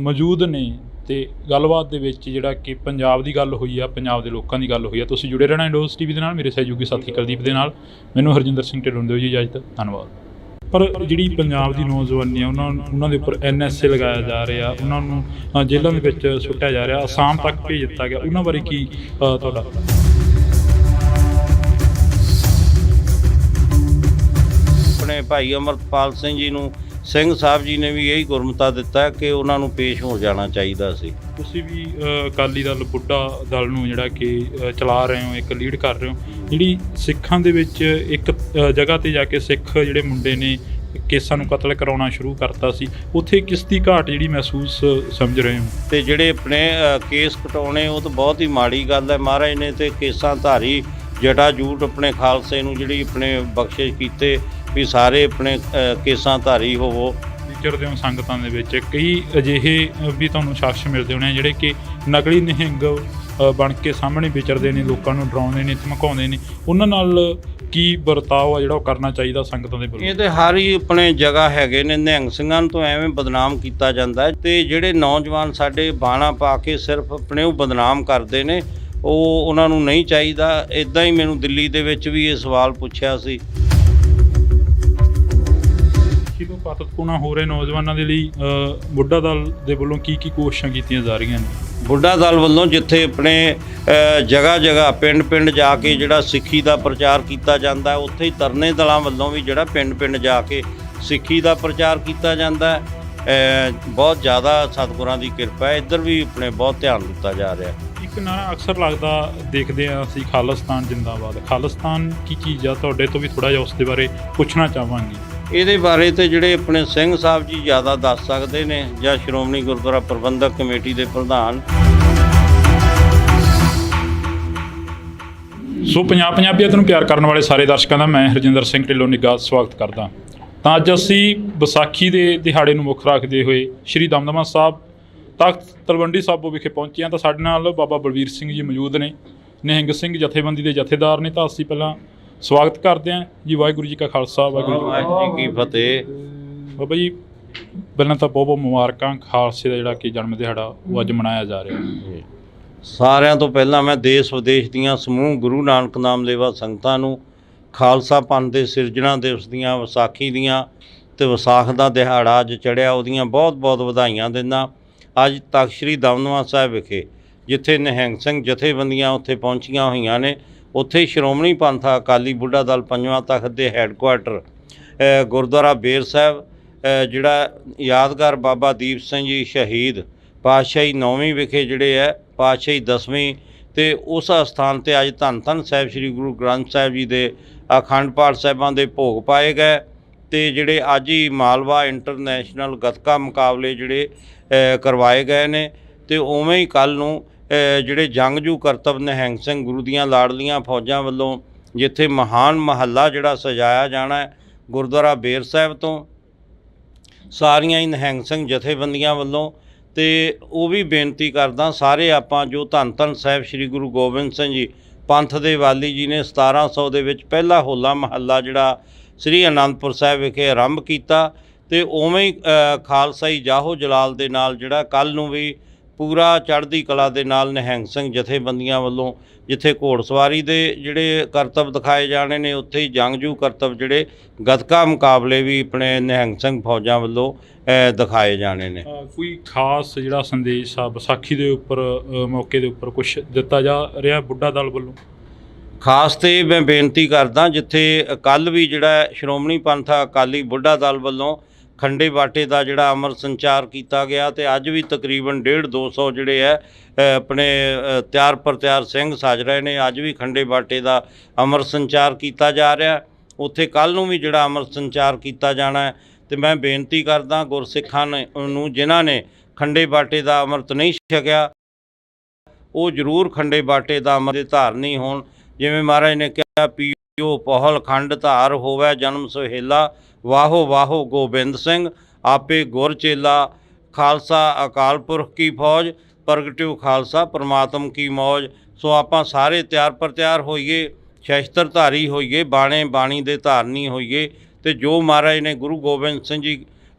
ਮੌਜੂਦ ਨੇ, ਤੇ ਗੱਲਬਾਤ ਦੇ ਵਿੱਚ ਜਿਹੜਾ ਕਿ ਪੰਜਾਬ ਦੀ ਗੱਲ ਹੋਈ ਆ, ਪੰਜਾਬ ਦੇ ਲੋਕਾਂ ਦੀ ਗੱਲ ਹੋਈ ਆ। ਤੁਸੀਂ ਜੁੜੇ ਰਹਿਣਾ ਇੰਡੋਜ਼ TV ਦੇ ਨਾਲ, ਮੇਰੇ ਸਹਿਯੋਗੀ ਸਾਥੀ ਕੁਲਦੀਪ ਦੇ ਨਾਲ। ਮੈਨੂੰ ਹਰਜਿੰਦਰ ਸਿੰਘ ਢਿੱਲੋਂ ਦਿਓ ਜੀ ਇਜਾਜ਼ਤ, ਧੰਨਵਾਦ। ਪਰ ਜਿਹੜੀ ਪੰਜਾਬ ਦੀ ਨੌਜਵਾਨੀ ਆ, ਉਹਨਾਂ ਦੇ ਉੱਪਰ NSA ਲਗਾਇਆ ਜਾ ਰਿਹਾ, ਉਹਨਾਂ ਨੂੰ ਜੇਲ੍ਹਾਂ ਦੇ ਵਿੱਚ ਸੁੱਟਿਆ ਜਾ ਰਿਹਾ, ਅਸਾਮ ਤੱਕ ਭੇਜ ਦਿੱਤਾ ਗਿਆ, ਉਹਨਾਂ ਬਾਰੇ ਕੀ ਤੁਹਾਡਾ? ਆਪਣੇ ਭਾਈ ਅਮਰਪਾਲ ਸਿੰਘ ਜੀ ਨੂੰ ਸਿੰਘ ਸਾਹਿਬ ਜੀ ਨੇ ਵੀ ਇਹੀ ਗੁਰਮਤਾ ਦਿੱਤਾ ਕਿ ਉਹਨਾਂ ਨੂੰ ਪੇਸ਼ ਹੋ ਜਾਣਾ ਚਾਹੀਦਾ ਸੀ। ਤੁਸੀਂ ਵੀ ਅਕਾਲੀ ਦਲ ਬੁੱਢਾ ਦਲ ਨੂੰ ਜਿਹੜਾ ਕਿ ਚਲਾ ਰਹੇ ਹੋ, ਇੱਕ ਲੀਡ ਕਰ ਰਹੇ ਹੋ, ਜਿਹੜੀ ਸਿੱਖਾਂ ਦੇ ਵਿੱਚ ਇੱਕ ਜਗ੍ਹਾ 'ਤੇ ਜਾ ਕੇ ਸਿੱਖ ਜਿਹੜੇ ਮੁੰਡੇ ਨੇ ਕੇਸਾਂ ਨੂੰ ਕਤਲ ਕਰਾਉਣਾ ਸ਼ੁਰੂ ਕਰਤਾ ਸੀ, ਉੱਥੇ ਕਿਸ ਦੀ ਘਾਟ ਜਿਹੜੀ ਮਹਿਸੂਸ ਸਮਝ ਰਹੇ ਹੋ? ਤੇ ਜਿਹੜੇ ਆਪਣੇ ਕੇਸ ਕਟਾਉਣੇ, ਉਹ ਤਾਂ ਬਹੁਤ ਹੀ ਮਾੜੀ ਗੱਲ ਹੈ। ਮਹਾਰਾਜ ਨੇ ਤੇ ਕੇਸਾਂ ਧਾਰੀ ਜਟਾ ਜੂਟ ਆਪਣੇ ਖਾਲਸੇ ਨੂੰ ਜਿਹੜੀ ਆਪਣੇ ਬਖਸ਼ਿਸ਼ ਕੀਤੇ ਵੀ ਸਾਰੇ ਆਪਣੇ ਕੇਸਾਂ ਧਾਰੀ ਹੋਵੋ। ਵਿਚਰਦੇ ਹੋ ਸੰਗਤਾਂ ਦੇ ਵਿੱਚ, ਕਈ ਅਜਿਹੇ ਵੀ ਤੁਹਾਨੂੰ ਸ਼ਖਸ ਮਿਲਦੇ ਹੋਣੇ ਜਿਹੜੇ ਕਿ ਨਕਲੀ ਨਿਹੰਗ ਬਣ ਕੇ ਸਾਹਮਣੇ ਵਿਚਰਦੇ ਨੇ, ਲੋਕਾਂ ਨੂੰ ਡਰਾਉਂਦੇ ਨੇ, ਧਮਕਾਉਂਦੇ ਨੇ। ਉਹਨਾਂ ਨਾਲ ਕੀ ਵਰਤਾਓ ਆ ਜਿਹੜਾ ਉਹ ਕਰਨਾ ਚਾਹੀਦਾ ਸੰਗਤਾਂ ਦੇ ਵੱਲੋਂ? ਇਹ ਤਾਂ ਹਰ ਹੀ ਆਪਣੇ ਜਗ੍ਹਾ ਹੈਗੇ ਨੇ। ਨਿਹੰਗ ਸਿੰਘਾਂ ਤੋਂ ਐਵੇਂ ਬਦਨਾਮ ਕੀਤਾ ਜਾਂਦਾ ਹੈ, ਤੇ ਜਿਹੜੇ ਨੌਜਵਾਨ ਸਾਡੇ ਬਾਣਾ ਪਾ ਕੇ ਸਿਰਫ ਆਪਣੇ ਉਹ ਬਦਨਾਮ ਕਰਦੇ ਨੇ, ਉਹ ਉਹਨਾਂ ਨੂੰ ਨਹੀਂ ਚਾਹੀਦਾ। ਇੱਦਾਂ ਹੀ ਮੈਨੂੰ ਦਿੱਲੀ ਦੇ ਵਿੱਚ ਵੀ ਇਹ ਸਵਾਲ ਪੁੱਛਿਆ ਸੀ। ਸ਼ਹੀਦੋਂ ਪਾਤਕਪੂਣਾ ਹੋ ਰਹੇ ਨੌਜਵਾਨਾਂ ਦੇ ਲਈ ਬੁੱਢਾ ਦਲ ਦੇ ਵੱਲੋਂ ਕੀ ਕੋਸ਼ਿਸ਼ਾਂ ਕੀਤੀਆਂ ਜਾ ਰਹੀਆਂ ਨੇ? ਬੁੱਢਾ ਦਲ ਵੱਲੋਂ ਜਿੱਥੇ ਆਪਣੇ ਜਗ੍ਹਾ ਜਗ੍ਹਾ ਪਿੰਡ ਪਿੰਡ ਜਾ ਕੇ ਜਿਹੜਾ ਸਿੱਖੀ ਦਾ ਪ੍ਰਚਾਰ ਕੀਤਾ ਜਾਂਦਾ ਹੈ, ਉੱਥੇ ਹੀ ਤਰਨੇ ਦਲਾਂ ਵੱਲੋਂ ਵੀ ਜਿਹੜਾ ਪਿੰਡ ਪਿੰਡ ਜਾ ਕੇ ਸਿੱਖੀ ਦਾ ਪ੍ਰਚਾਰ ਕੀਤਾ ਜਾਂਦਾ ਹੈ। ਬਹੁਤ ਜ਼ਿਆਦਾ ਸਤਿਗੁਰਾਂ ਦੀ ਕਿਰਪਾ ਹੈ, ਇੱਧਰ ਵੀ ਆਪਣੇ ਬਹੁਤ ਧਿਆਨ ਦਿੱਤਾ ਜਾ ਰਿਹਾ। ਇੱਕ ਨਾ ਅਕਸਰ ਲੱਗਦਾ ਦੇਖਦੇ ਆ ਅਸੀਂ ਖਾਲਿਸਤਾਨ ਜਿੰਦਾਬਾਦ। ਖਾਲਿਸਤਾਨ ਕੀ ਚੀਜ਼ ਆ? ਤੁਹਾਡੇ ਤੋਂ ਵੀ ਥੋੜਾ ਜਿਹਾ ਉਸ ਦੇ ਬਾਰੇ ਪੁੱਛਣਾ ਚਾਹਾਂਗੇ। ਇਹਦੇ ਬਾਰੇ ਤੇ ਜਿਹੜੇ ਆਪਣੇ ਸਿੰਘ ਸਾਹਿਬ ਜੀ ਜ਼ਿਆਦਾ ਦੱਸ ਸਕਦੇ ਨੇ, ਜਾਂ ਸ਼੍ਰੋਮਣੀ ਗੁਰਦੁਆਰਾ ਪ੍ਰਬੰਧਕ ਕਮੇਟੀ ਦੇ ਪ੍ਰਧਾਨ। ਸੋ ਪੰਜਾਬੀਅਤ ਨੂੰ ਪਿਆਰ ਕਰਨ ਵਾਲੇ ਸਾਰੇ ਦਰਸ਼ਕਾਂ ਦਾ ਮੈਂ ਹਰਜਿੰਦਰ ਸਿੰਘ ਢਿੱਲੋਂ ਨਿੱਘਾ ਸਵਾਗਤ ਕਰਦਾ। ਤਾਂ ਅੱਜ ਅਸੀਂ ਵਿਸਾਖੀ ਦੇ ਦਿਹਾੜੇ ਨੂੰ ਮੁੱਖ ਰੱਖਦੇ ਹੋਏ ਸ਼੍ਰੀ ਦਮਦਮਾ ਸਾਹਿਬ ਤਖਤ ਤਲਵੰਡੀ ਸਾਬੋ ਵਿਖੇ ਪਹੁੰਚੇ ਹਾਂ। ਤਾਂ ਸਾਡੇ ਨਾਲ ਬਾਬਾ ਬਲਵੀਰ ਸਿੰਘ ਜੀ ਮੌਜੂਦ ਨੇ, ਨਿਹੰਗ ਸਿੰਘ ਜਥੇਬੰਦੀ ਦੇ ਜਥੇਦਾਰ ਨੇ। ਤਾਂ ਅਸੀਂ ਪਹਿਲਾਂ ਸਵਾਗਤ ਕਰਦੇ ਹਾਂ ਜੀ। ਵਾਹਿਗੁਰੂ ਜੀ ਕਾ ਖਾਲਸਾ, ਵਾਹਿਗੁਰੂ ਜੀ ਕੀ ਫਤਿਹ। ਬਾਬਾ ਜੀ ਪਹਿਲਾਂ ਤਾਂ ਬਹੁਤ ਬਹੁਤ ਮੁਬਾਰਕਾਂ। ਖਾਲਸੇ ਦਾ ਜਿਹੜਾ ਕਿ ਜਨਮ ਦਿਹਾੜਾ ਉਹ ਅੱਜ ਮਨਾਇਆ ਜਾ ਰਿਹਾ ਹੈ। ਸਾਰਿਆਂ ਤੋਂ ਪਹਿਲਾਂ ਮੈਂ ਦੇਸ਼ ਵਿਦੇਸ਼ ਦੀਆਂ ਸਮੂਹ ਗੁਰੂ ਨਾਨਕ ਨਾਮ ਲੇਵਾ ਸੰਗਤਾਂ ਨੂੰ ਖਾਲਸਾ ਪੰਥ ਦੇ ਸਿਰਜਣਾ ਦਿਵਸ ਦੀਆਂ, ਵਿਸਾਖੀ ਦੀਆਂ ਤੇ ਵਿਸਾਖ ਦਾ ਦਿਹਾੜਾ ਅੱਜ ਚੜ੍ਹਿਆ, ਉਹਦੀਆਂ ਬਹੁਤ ਬਹੁਤ ਵਧਾਈਆਂ ਦਿੰਦਾ। ਅੱਜ ਤਖਤ ਸ੍ਰੀ ਦਮਦਮਾ ਸਾਹਿਬ ਵਿਖੇ ਜਿੱਥੇ ਨਿਹੰਗ ਸਿੰਘ ਜਥੇਬੰਦੀਆਂ ਉੱਥੇ ਪਹੁੰਚੀਆਂ ਹੋਈਆਂ ਨੇ, ਉੱਥੇ ਸ਼੍ਰੋਮਣੀ ਪੰਥ ਅਕਾਲੀ ਬੁੱਢਾ ਦਲ ਪੰਜਵਾਂ ਤਖਤ ਦੇ ਹੈੱਡਕੁਆਟਰ ਗੁਰਦੁਆਰਾ ਬੇਰ ਸਾਹਿਬ, ਜਿਹੜਾ ਯਾਦਗਾਰ ਬਾਬਾ ਦੀਪ ਸਿੰਘ ਜੀ ਸ਼ਹੀਦ ਪਾਤਸ਼ਾਹੀ 9ਵੀਂ ਵਿਖੇ ਜਿਹੜੇ ਹੈ ਪਾਤਸ਼ਾਹੀ 10ਵੀਂ, ਅਤੇ ਉਸ ਅਸਥਾਨ 'ਤੇ ਅੱਜ ਧੰਨ ਧੰਨ ਸਾਹਿਬ ਸ੍ਰੀ ਗੁਰੂ ਗ੍ਰੰਥ ਸਾਹਿਬ ਜੀ ਦੇ ਅਖੰਡ ਪਾਠ ਸਾਹਿਬਾਂ ਦੇ ਭੋਗ ਪਾਏ ਗਏ। ਅਤੇ ਜਿਹੜੇ ਅੱਜ ਹੀ ਮਾਲਵਾ ਇੰਟਰਨੈਸ਼ਨਲ ਗੱਤਕਾ ਮੁਕਾਬਲੇ ਜਿਹੜੇ ਕਰਵਾਏ ਗਏ ਨੇ, ਅਤੇ ਉਵੇਂ ਹੀ ਕੱਲ੍ਹ ਨੂੰ ਜਿਹੜੇ ਜੰਗਜੂ ਕਰਤੱਵ ਨਿਹੰਗ ਸਿੰਘ ਗੁਰੂ ਦੀਆਂ ਲਾਡਲੀਆਂ ਫੌਜਾਂ ਵੱਲੋਂ ਜਿੱਥੇ ਮਹਾਨ ਮਹੱਲਾ ਜਿਹੜਾ ਸਜਾਇਆ ਜਾਣਾ ਹੈ ਗੁਰਦੁਆਰਾ ਬੇਰ ਸਾਹਿਬ ਤੋਂ, ਸਾਰੀਆਂ ਹੀ ਨਿਹੰਗ ਸਿੰਘ ਜਥੇਬੰਦੀਆਂ ਵੱਲੋਂ। ਅਤੇ ਉਹ ਵੀ ਬੇਨਤੀ ਕਰਦਾ, ਸਾਰੇ ਆਪਾਂ ਜੋ ਧੰਨ ਧੰਨ ਸਾਹਿਬ ਸ੍ਰੀ ਗੁਰੂ ਗੋਬਿੰਦ ਸਿੰਘ ਜੀ ਪੰਥ ਦੇ ਵਾਲੀ ਜੀ ਨੇ 1700 ਦੇ ਵਿੱਚ ਪਹਿਲਾ ਹੋਲਾ ਮਹੱਲਾ ਜਿਹੜਾ ਸ੍ਰੀ ਅਨੰਦਪੁਰ ਸਾਹਿਬ ਵਿਖੇ ਆਰੰਭ ਕੀਤਾ, ਅਤੇ ਉਵੇਂ ਹੀ ਖਾਲਸਾਈ ਜਾਹੋ ਜਲਾਲ ਦੇ ਨਾਲ ਜਿਹੜਾ ਕੱਲ੍ਹ ਨੂੰ ਵੀ ਪੂਰਾ ਚੜ੍ਹਦੀ ਕਲਾ ਦੇ ਨਾਲ ਨਿਹੰਗ ਸਿੰਘ ਜਥੇਬੰਦੀਆਂ ਵੱਲੋਂ ਜਿੱਥੇ ਘੋੜਸਵਾਰੀ ਦੇ ਜਿਹੜੇ ਕਰਤੱਵ ਦਿਖਾਏ ਜਾਣੇ ਨੇ, ਉੱਥੇ ਹੀ ਜੰਗਜੂ ਕਰਤੱਵ ਜਿਹੜੇ ਗੱਤਕਾ ਮੁਕਾਬਲੇ ਵੀ ਆਪਣੇ ਨਿਹੰਗ ਸਿੰਘ ਫੌਜਾਂ ਵੱਲੋਂ ਦਿਖਾਏ ਜਾਣੇ ਨੇ। ਕੋਈ ਖਾਸ ਜਿਹੜਾ ਸੰਦੇਸ਼ ਆ ਵਿਸਾਖੀ ਦੇ ਉੱਪਰ ਮੌਕੇ ਦੇ ਉੱਪਰ ਕੁਛ ਦਿੱਤਾ ਜਾ ਰਿਹਾ ਬੁੱਢਾ ਦਲ ਵੱਲੋਂ? ਖਾਸ ਤੇ ਮੈਂ ਬੇਨਤੀ ਕਰਦਾ, ਜਿੱਥੇ ਕੱਲ੍ਹ ਵੀ ਜਿਹੜਾ ਸ਼੍ਰੋਮਣੀ ਪੰਥ ਅਕਾਲੀ ਬੁੱਢਾ ਦਲ ਵੱਲੋਂ ਖੰਡੇ ਬਾਟੇ ਦਾ ਜਿਹੜਾ ਅਮਰ ਸੰਚਾਰ ਕੀਤਾ ਗਿਆ, ਅਤੇ ਅੱਜ ਵੀ ਤਕਰੀਬਨ 150-200 ਜਿਹੜੇ ਹੈ ਆਪਣੇ ਤਿਆਰ ਪਰ ਤਿਆਰ ਸਿੰਘ ਸੱਜ ਰਹੇ ਨੇ। ਅੱਜ ਵੀ ਖੰਡੇ ਬਾਟੇ ਦਾ ਅਮਰ ਸੰਚਾਰ ਕੀਤਾ ਜਾ ਰਿਹਾ, ਉੱਥੇ ਕੱਲ੍ਹ ਨੂੰ ਵੀ ਜਿਹੜਾ ਅਮਰ ਸੰਚਾਰ ਕੀਤਾ ਜਾਣਾ ਹੈ। ਅਤੇ ਮੈਂ ਬੇਨਤੀ ਕਰਦਾ ਗੁਰਸਿੱਖਾਂ ਨੂੰ ਜਿਨ੍ਹਾਂ ਨੇ ਖੰਡੇ ਬਾਟੇ ਦਾ ਅੰਮ੍ਰਿਤ ਨਹੀਂ ਛਕਿਆ, ਉਹ ਜ਼ਰੂਰ ਖੰਡੇ ਬਾਟੇ ਦਾ ਅੰਮ੍ਰਿਤ ਦੇ ਧਾਰਨੀ ਹੋਣ। ਜਿਵੇਂ ਮਹਾਰਾਜ ਨੇ ਕਿਹਾ, ਪੀਓ ਪਹੁਲ ਖੰਡ ਧਾਰ ਹੋਵੇ ਜਨਮ ਸੁਹੇਲਾ, ਵਾਹੋ ਵਾਹੋ ਗੋਬਿੰਦ ਸਿੰਘ ਆਪੇ ਗੁਰ ਚੇਲਾ, ਖਾਲਸਾ ਅਕਾਲ ਪੁਰਖ ਕੀ ਫੌਜ, ਪ੍ਰਗਟਿਓ ਖਾਲਸਾ ਪਰਮਾਤਮ ਕੀ ਮੌਜ। ਸੋ ਆਪਾਂ ਸਾਰੇ ਤਿਆਰ ਪਰ ਤਿਆਰ ਹੋਈਏ, ਸ਼ਸਤਰਧਾਰੀ ਹੋਈਏ, ਬਾਣੇ ਬਾਣੀ ਦੇ ਧਾਰਨੀ ਹੋਈਏ, ਅਤੇ ਜੋ ਮਹਾਰਾਜ ਨੇ ਗੁਰੂ ਗੋਬਿੰਦ ਸਿੰਘ ਜੀ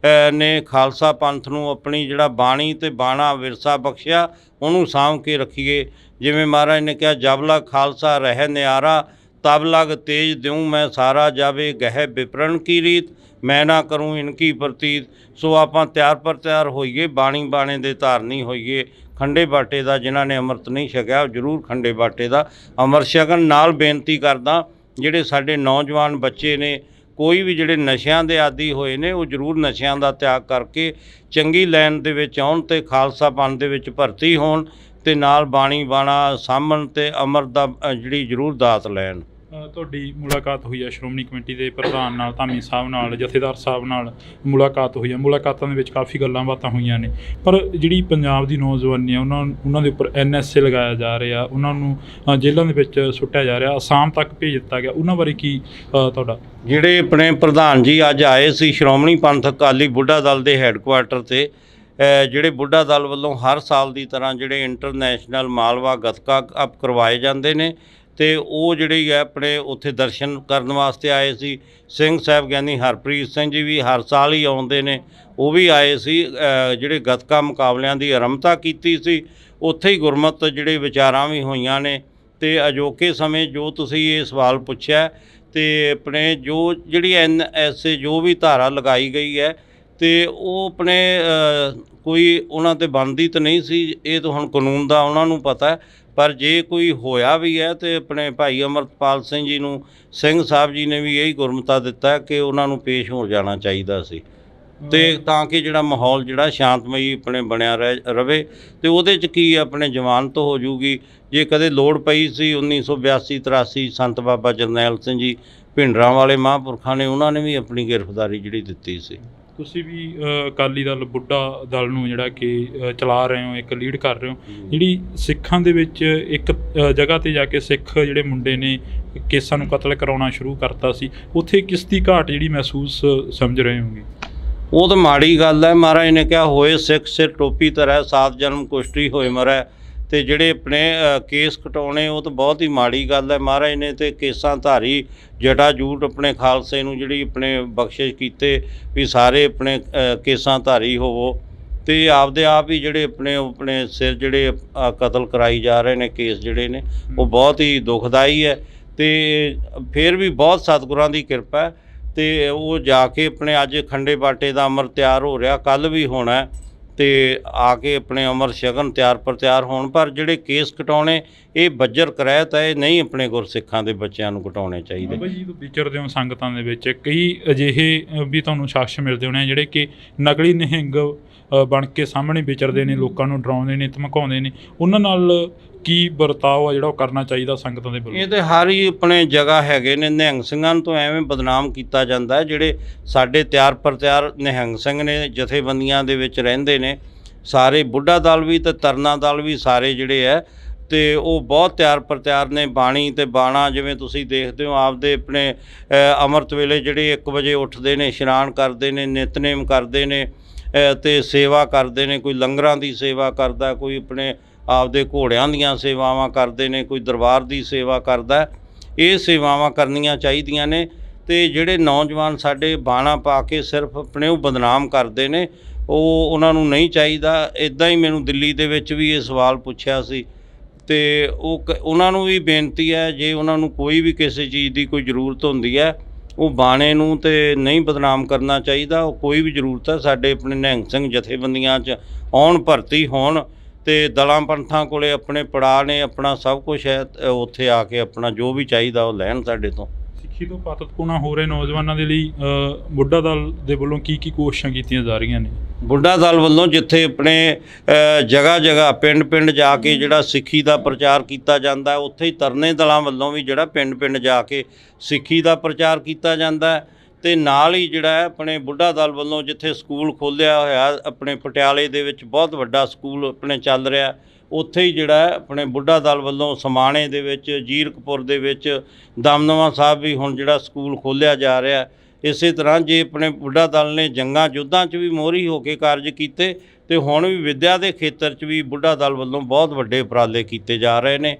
ਨੇ ਖਾਲਸਾ ਪੰਥ ਨੂੰ ਆਪਣੀ ਜਿਹੜਾ ਬਾਣੀ ਅਤੇ ਬਾਣਾ ਵਿਰਸਾ ਬਖਸ਼ਿਆ, ਉਹਨੂੰ ਸਾਂਭ ਕੇ ਰੱਖੀਏ। ਜਿਵੇਂ ਮਹਾਰਾਜ ਨੇ ਕਿਹਾ, ਜਬ ਲਗ ਖਾਲਸਾ ਰਹਿ ਨਿਆਰਾ, ਤਬ ਲਗ ਤੇਜ ਦਿਉ ਮੈਂ ਸਾਰਾ, ਜਾਵੇ ਗਹਿ ਵਿਪਰਨ ਕੀ ਰੀਤ, ਮੈਂ ਨਾ ਕਰੂੰ ਇਨਕੀ ਪ੍ਰਤੀਤ। ਸੋ ਆਪਾਂ ਤਿਆਰ ਪਰ ਤਿਆਰ ਹੋਈਏ, ਬਾਣੀ ਬਾਣੇ ਦੇ ਧਾਰਨੀ ਹੋਈਏ। ਖੰਡੇ ਬਾਟੇ ਦਾ ਜਿਨ੍ਹਾਂ ਨੇ ਅੰਮ੍ਰਿਤ ਨਹੀਂ ਛਕਿਆ, ਉਹ ਜ਼ਰੂਰ ਖੰਡੇ ਬਾਟੇ ਦਾ ਅੰਮ੍ਰਿਤ ਛਕਣ। ਨਾਲ ਬੇਨਤੀ ਕਰਦਾ, ਜਿਹੜੇ ਸਾਡੇ ਨੌਜਵਾਨ ਬੱਚੇ ਨੇ, ਕੋਈ ਵੀ ਜਿਹੜੇ ਨਸ਼ਿਆਂ ਦੇ ਆਦੀ ਹੋਏ ਨੇ, ਉਹ ਜ਼ਰੂਰ ਨਸ਼ਿਆਂ ਦਾ ਤਿਆਗ ਕਰਕੇ ਚੰਗੀ ਲਾਈਨ ਦੇ ਵਿੱਚ ਆਉਣ ਅਤੇ ਖਾਲਸਾ ਪੰਥ ਦੇ ਵਿੱਚ ਭਰਤੀ ਹੋਣ, ਅਤੇ ਨਾਲ ਬਾਣੀ ਬਾਣਾ ਸਾਂਭਣ ਅਤੇ ਅੰਮ੍ਰਿਤ ਦਾ ਜਿਹੜੀ ਜ਼ਰੂਰ ਦਾਤ ਲੈਣ। ਤੁਹਾਡੀ ਮੁਲਾਕਾਤ ਹੋਈ ਹੈ ਸ਼੍ਰੋਮਣੀ ਕਮੇਟੀ ਦੇ ਪ੍ਰਧਾਨ ਨਾਲ, ਧਾਮੀ ਸਾਹਿਬ ਨਾਲ, ਜਥੇਦਾਰ ਸਾਹਿਬ ਨਾਲ ਮੁਲਾਕਾਤ ਹੋਈ ਹੈ। ਮੁਲਾਕਾਤਾਂ ਦੇ ਵਿੱਚ ਕਾਫੀ ਗੱਲਾਂ ਬਾਤਾਂ ਹੋਈਆਂ ਨੇ, ਪਰ ਜਿਹੜੀ ਪੰਜਾਬ ਦੀ ਨੌਜਵਾਨੀ ਆ, ਉਹਨਾਂ ਦੇ ਉੱਪਰ NSA ਲਗਾਇਆ ਜਾ ਰਿਹਾ, ਉਹਨਾਂ ਨੂੰ ਜੇਲ੍ਹਾਂ ਦੇ ਵਿੱਚ ਸੁੱਟਿਆ ਜਾ ਰਿਹਾ, ਅਸਾਮ ਤੱਕ ਭੇਜ ਦਿੱਤਾ ਗਿਆ, ਉਹਨਾਂ ਬਾਰੇ ਕੀ ਤੁਹਾਡਾ? ਜਿਹੜੇ ਆਪਣੇ ਪ੍ਰਧਾਨ ਜੀ ਅੱਜ ਆਏ ਸੀ ਸ਼੍ਰੋਮਣੀ ਪੰਥ ਅਕਾਲੀ ਬੁੱਢਾ ਦਲ ਦੇ ਹੈੱਡਕੁਆਟਰ 'ਤੇ, ਜਿਹੜੇ ਬੁੱਢਾ ਦਲ ਵੱਲੋਂ ਹਰ ਸਾਲ ਦੀ ਤਰ੍ਹਾਂ ਜਿਹੜੇ ਇੰਟਰਨੈਸ਼ਨਲ ਮਾਲਵਾ ਗੱਤਕਾ ਕੱਪ ਕਰਵਾਏ ਜਾਂਦੇ ਨੇ, ਅਤੇ ਉਹ ਜਿਹੜੀ ਹੈ ਆਪਣੇ ਉੱਥੇ ਦਰਸ਼ਨ ਕਰਨ ਵਾਸਤੇ ਆਏ ਸੀ। ਸਿੰਘ ਸਾਹਿਬ ਗਿਆਨੀ ਹਰਪ੍ਰੀਤ ਸਿੰਘ ਜੀ ਵੀ ਹਰ ਸਾਲ ਹੀ ਆਉਂਦੇ ਨੇ, ਉਹ ਵੀ ਆਏ ਸੀ। ਜਿਹੜੇ ਗੱਤਕਾ ਮੁਕਾਬਲਿਆਂ ਦੀ ਆਰੰਭਤਾ ਕੀਤੀ ਸੀ, ਉੱਥੇ ਹੀ ਗੁਰਮਤਿ ਜਿਹੜੇ ਵਿਚਾਰਾਂ ਵੀ ਹੋਈਆਂ ਨੇ। ਅਤੇ ਅਜੋਕੇ ਸਮੇਂ ਜੋ ਤੁਸੀਂ ਇਹ ਸਵਾਲ ਪੁੱਛਿਆ, ਅਤੇ ਆਪਣੇ ਜਿਹੜੀ NSA ਜੋ ਵੀ ਧਾਰਾ ਲਗਾਈ ਗਈ ਹੈ, ਤੇ ਉਹ ਆਪਣੇ ਕੋਈ ਉਹਨਾਂ ਤੇ ਬਣਦੀ ਤਾਂ ਨਹੀਂ ਸੀ, ਇਹ ਤਾਂ ਹੁਣ ਕਾਨੂੰਨ ਦਾ ਉਹਨਾਂ ਨੂੰ ਪਤਾ ਹੈ। ਪਰ ਜੇ ਕੋਈ ਹੋਇਆ ਵੀ ਹੈ ਤੇ ਆਪਣੇ ਭਾਈ ਅਮਰਪਾਲ ਸਿੰਘ ਜੀ ਨੂੰ ਸਿੰਘ ਸਾਹਿਬ ਜੀ ਨੇ ਵੀ ਇਹੀ ਗੁਰਮਤਾ ਦਿੱਤਾ ਕਿ ਉਹਨਾਂ ਨੂੰ ਪੇਸ਼ ਹੋ ਜਾਣਾ ਚਾਹੀਦਾ ਸੀ, ਤੇ ਤਾਂ ਕਿ ਜਿਹੜਾ ਮਾਹੌਲ ਜਿਹੜਾ ਸ਼ਾਂਤਮਈ ਆਪਣੇ ਬਣਿਆ ਰਵੇ। ਤੇ ਉਹਦੇ 'ਚ ਕੀ ਆਪਣੇ ਜ਼ਮਾਨਤ ਹੋ ਜੂਗੀ। ਜੇ ਕਦੇ ਲੋੜ ਪਈ ਸੀ 1982-83 ਸੰਤ ਬਾਬਾ ਜਰਨੈਲ ਸਿੰਘ ਜੀ ਭਿੰਡਰਾਂ ਵਾਲੇ ਮਹਾਂਪੁਰਖਾਂ ਨੇ, ਉਹਨਾਂ ਨੇ ਵੀ ਆਪਣੀ ਗ੍ਰਿਫਤਾਰੀ ਜਿਹੜੀ ਦਿੱਤੀ ਸੀ। ਤੁਸੀਂ ਵੀ ਅਕਾਲੀ ਦਲ ਬੁੱਢਾ ਦਲ ਨੂੰ ਜਿਹੜਾ ਕਿ ਚਲਾ ਰਹੇ ਹੋ, ਇੱਕ ਲੀਡ ਕਰ ਰਹੇ ਹੋ, ਜਿਹੜੀ ਸਿੱਖਾਂ ਦੇ ਵਿੱਚ ਇੱਕ ਜਗ੍ਹਾ ਤੇ ਜਾ ਕੇ ਸਿੱਖ ਜਿਹੜੇ ਮੁੰਡੇ ਨੇ ਕੇਸਾਂ ਨੂੰ ਕਤਲ ਕਰਾਉਣਾ ਸ਼ੁਰੂ ਕਰਤਾ ਸੀ, ਉੱਥੇ ਕਿਸ ਦੀ ਘਾਟ ਜਿਹੜੀ ਮਹਿਸੂਸ ਸਮਝ ਰਹੇ ਹੋਗੇ? ਉਹ ਤਾਂ ਮਾੜੀ ਗੱਲ ਹੈ। ਮਹਾਰਾਜ ਨੇ ਕਿਹਾ ਹੋਏ ਸਿੱਖ ਸਿਰ ਟੋਪੀ ਧਰੈ, 7 ਜਨਮ ਕੁਸ਼ਟੀ ਹੋਏ ਮਰੈ। ਤੇ ਜਿਹੜੇ ਆਪਣੇ ਕੇਸ ਕਟਾਉਣੇ ਉਹ ਤਾਂ ਬਹੁਤ ਹੀ ਮਾੜੀ ਗੱਲ ਹੈ। ਮਹਾਰਾਜ ਨੇ ਤੇ ਕੇਸਾਂ ਧਾਰੀ ਜਟਾ ਜੂਟ ਆਪਣੇ ਖਾਲਸੇ ਨੂੰ ਜਿਹੜੀ ਆਪਣੇ ਬਖਸ਼ਿਸ਼ ਕੀਤੇ ਵੀ ਸਾਰੇ ਆਪਣੇ ਕੇਸਾਂ ਧਾਰੀ ਹੋਵੋ, ਤੇ ਆਪਦੇ ਆਪ ਹੀ ਜਿਹੜੇ ਆਪਣੇ ਸਿਰ ਜਿਹੜੇ ਕਤਲ ਕਰਾਈ ਜਾ ਰਹੇ ਨੇ ਕੇਸ ਜਿਹੜੇ ਨੇ, ਉਹ ਬਹੁਤ ਹੀ ਦੁਖਦਾਈ ਹੈ। ਤੇ ਫਿਰ ਵੀ ਬਹੁਤ ਸਤਿਗੁਰਾਂ ਦੀ ਕਿਰਪਾ ਹੈ। ਤੇ ਉਹ ਜਾ ਕੇ ਆਪਣੇ ਅੱਜ ਖੰਡੇ ਬਾਟੇ ਦਾ ਅੰਮ੍ਰਿਤ ਤਿਆਰ ਹੋ ਰਿਹਾ, ਕੱਲ੍ਹ ਵੀ ਹੋਣਾ, ਤੇ ਆ ਕੇ ਆਪਣੇ ਅੰਮ੍ਰਿਤ ਛਕਣ ਤਿਆਰ ਪਰ ਤਿਆਰ ਹੋਣ। ਪਰ ਜਿਹੜੇ ਕੇਸ ਕਟਾਉਣੇ ਇਹ ਬੱਜਰ ਕਰਾਇਤ ਹੈ, ਇਹ ਨਹੀਂ ਆਪਣੇ ਗੁਰਸਿੱਖਾਂ ਦੇ ਬੱਚਿਆਂ ਨੂੰ ਕਟਾਉਣੇ ਚਾਹੀਦੇ। ਬਾਬਾ ਜੀ, ਵਿਚਰਦੇ ਹੋ ਸੰਗਤਾਂ ਦੇ ਵਿੱਚ, ਕਈ ਅਜਿਹੇ ਵੀ ਤੁਹਾਨੂੰ ਸ਼ਖਸ ਮਿਲਦੇ ਹੋਣੇ ਜਿਹੜੇ ਕਿ ਨਕਲੀ ਨਿਹੰਗ ਬਣ ਕੇ ਸਾਹਮਣੇ ਵਿਚਰਦੇ ਨੇ, ਲੋਕਾਂ ਨੂੰ ਡਰਾਉਂਦੇ ਨੇ, ਧਮਕਾਉਂਦੇ ਨੇ, ਉਹਨਾਂ ਨਾਲ ਕੀ ਵਰਤਾਓ ਆ ਜਿਹੜਾ ਉਹ ਕਰਨਾ ਚਾਹੀਦਾ ਸੰਗਤਾਂ ਦੇ ਵੱਲੋਂ? ਇਹ ਤਾਂ ਹਰ ਹੀ ਆਪਣੇ ਜਗ੍ਹਾ ਹੈਗੇ ਨੇ। ਨਿਹੰਗ ਸਿੰਘਾਂ ਨੂੰ ਤਾਂ ਐਵੇਂ ਬਦਨਾਮ ਕੀਤਾ ਜਾਂਦਾ ਹੈ। ਜਿਹੜੇ ਸਾਡੇ ਤਿਆਰ ਪਰ ਤਿਆਰ ਨਿਹੰਗ ਸਿੰਘ ਨੇ, ਜਥੇਬੰਦੀਆਂ ਦੇ ਵਿੱਚ ਰਹਿੰਦੇ ਨੇ ਸਾਰੇ, ਬੁੱਢਾ ਦਲ ਵੀ ਤੇ ਤਰਨਾ ਦਲ ਵੀ ਸਾਰੇ ਜਿਹੜੇ ਹੈ, ਤੇ ਉਹ ਬਹੁਤ ਤਿਆਰ ਪਰ ਤਿਆਰ ਨੇ। ਬਾਣੀ ਤੇ ਬਾਣਾ ਜਿਵੇਂ ਤੁਸੀਂ ਦੇਖਦੇ ਹੋ, ਆਪਦੇ ਆਪਣੇ ਅੰਮ੍ਰਿਤ ਵੇਲੇ ਜਿਹੜੇ 1 ਵਜੇ ਉੱਠਦੇ ਨੇ, ਇਸ਼ਨਾਨ ਕਰਦੇ ਨੇ, ਨਿਤਨੇਮ ਕਰਦੇ ਨੇ, ਤੇ ਸੇਵਾ ਕਰਦੇ ਨੇ। ਕੋਈ ਲੰਗਰਾਂ ਦੀ ਸੇਵਾ ਕਰਦਾ, ਕੋਈ ਆਪਣੇ ਆਪਦੇ ਘੋੜਿਆਂ ਦੀਆਂ ਸੇਵਾਵਾਂ ਕਰਦੇ ਨੇ, ਕੋਈ ਦਰਬਾਰ ਦੀ ਸੇਵਾ ਕਰਦਾ। ਇਹ ਸੇਵਾਵਾਂ ਕਰਨੀਆਂ ਚਾਹੀਦੀਆਂ ਨੇ। ਤੇ ਜਿਹੜੇ ਨੌਜਵਾਨ ਸਾਡੇ ਬਾਣਾ ਪਾ ਕੇ ਸਿਰਫ ਆਪਣੇ ਉਹ ਬਦਨਾਮ ਕਰਦੇ ਨੇ, ਉਹਨਾਂ ਨੂੰ ਨਹੀਂ ਚਾਹੀਦਾ। ਇੱਦਾਂ ਹੀ ਮੈਨੂੰ ਦਿੱਲੀ ਦੇ ਵਿੱਚ ਵੀ ਇਹ ਸਵਾਲ ਪੁੱਛਿਆ ਸੀ, ਤੇ ਉਹਨਾਂ ਨੂੰ ਵੀ ਬੇਨਤੀ ਹੈ, ਜੇ ਉਹਨਾਂ ਨੂੰ ਕੋਈ ਵੀ ਕਿਸੇ ਚੀਜ਼ ਦੀ ਕੋਈ ਜ਼ਰੂਰਤ ਹੁੰਦੀ ਹੈ, ਉਹ ਬਾਣੇ ਨੂੰ ਤੇ ਨਹੀਂ ਬਦਨਾਮ ਕਰਨਾ ਚਾਹੀਦਾ। ਉਹ ਕੋਈ ਵੀ ਜ਼ਰੂਰਤ ਹੈ, ਸਾਡੇ ਆਪਣੇ ਨਿਹੰਗ ਸਿੰਘ ਜਥੇਬੰਦੀਆਂ 'ਚ ਆਉਣ, ਭਰਤੀ ਹੋਣ, ਤੇ ਦਲਾਂ ਪੰਥਾਂ ਕੋਲੇ ਆਪਣੇ ਪੜਾਅ ਨੇ, ਆਪਣਾ ਸਭ ਕੁਝ ਹੈ, ਉੱਥੇ ਆ ਕੇ ਆਪਣਾ ਜੋ ਵੀ ਚਾਹੀਦਾ ਉਹ ਲੈਣ ਸਾਡੇ ਤੋਂ। ਸਿੱਖੀ ਤੋਂ ਪਾਤਤਪੂਣਾ ਹੋ ਰਹੇ ਨੌਜਵਾਨਾਂ ਦੇ ਲਈ ਬੁੱਢਾ ਦਲ ਦੇ ਵੱਲੋਂ ਕੀ ਕੋਸ਼ਿਸ਼ਾਂ ਕੀਤੀਆਂ ਜਾ ਰਹੀਆਂ ਨੇ? ਬੁੱਢਾ ਦਲ ਵੱਲੋਂ ਜਿੱਥੇ ਆਪਣੇ ਜਗ੍ਹਾ ਜਗ੍ਹਾ ਪਿੰਡ ਪਿੰਡ ਜਾ ਕੇ ਜਿਹੜਾ ਸਿੱਖੀ ਦਾ ਪ੍ਰਚਾਰ ਕੀਤਾ ਜਾਂਦਾ, ਉੱਥੇ ਹੀ ਤਰਨੇ ਦਲਾਂ ਵੱਲੋਂ ਵੀ ਜਿਹੜਾ ਪਿੰਡ ਪਿੰਡ ਜਾ ਕੇ ਸਿੱਖੀ ਦਾ ਪ੍ਰਚਾਰ ਕੀਤਾ ਜਾਂਦਾ। ਤੇ ਨਾਲ ਹੀ ਜਿਹੜਾ ਹੈ ਆਪਣੇ ਬੁੱਢਾ ਦਲ ਵੱਲੋਂ ਜਿੱਥੇ ਸਕੂਲ ਖੋਲ੍ਹਿਆ ਹੋਇਆ, ਆਪਣੇ ਪਟਿਆਲੇ ਦੇ ਵਿੱਚ ਬਹੁਤ ਵੱਡਾ ਸਕੂਲ ਆਪਣੇ ਚੱਲ ਰਿਹਾ, ਉੱਥੇ ਹੀ ਜਿਹੜਾ ਹੈ ਆਪਣੇ ਬੁੱਢਾ ਦਲ ਵੱਲੋਂ ਸਮਾਣੇ ਦੇ ਵਿੱਚ, ਜੀਰਕਪੁਰ ਦੇ ਵਿੱਚ, ਦਮਦਮਾ ਸਾਹਿਬ ਵੀ ਹੁਣ ਜਿਹੜਾ ਸਕੂਲ ਖੋਲ੍ਹਿਆ ਜਾ ਰਿਹਾ। ਇਸੇ ਤਰ੍ਹਾਂ ਜੇ ਆਪਣੇ ਬੁੱਢਾ ਦਲ ਨੇ ਜੰਗਾਂ ਯੁੱਧਾਂ 'ਚ ਵੀ ਮੋਹਰੀ ਹੋ ਕੇ ਕਾਰਜ ਕੀਤੇ, ਤੇ ਹੁਣ ਵੀ ਵਿੱਦਿਆ ਦੇ ਖੇਤਰ 'ਚ ਵੀ ਬੁੱਢਾ ਦਲ ਵੱਲੋਂ ਬਹੁਤ ਵੱਡੇ ਉਪਰਾਲੇ ਕੀਤੇ ਜਾ ਰਹੇ ਨੇ।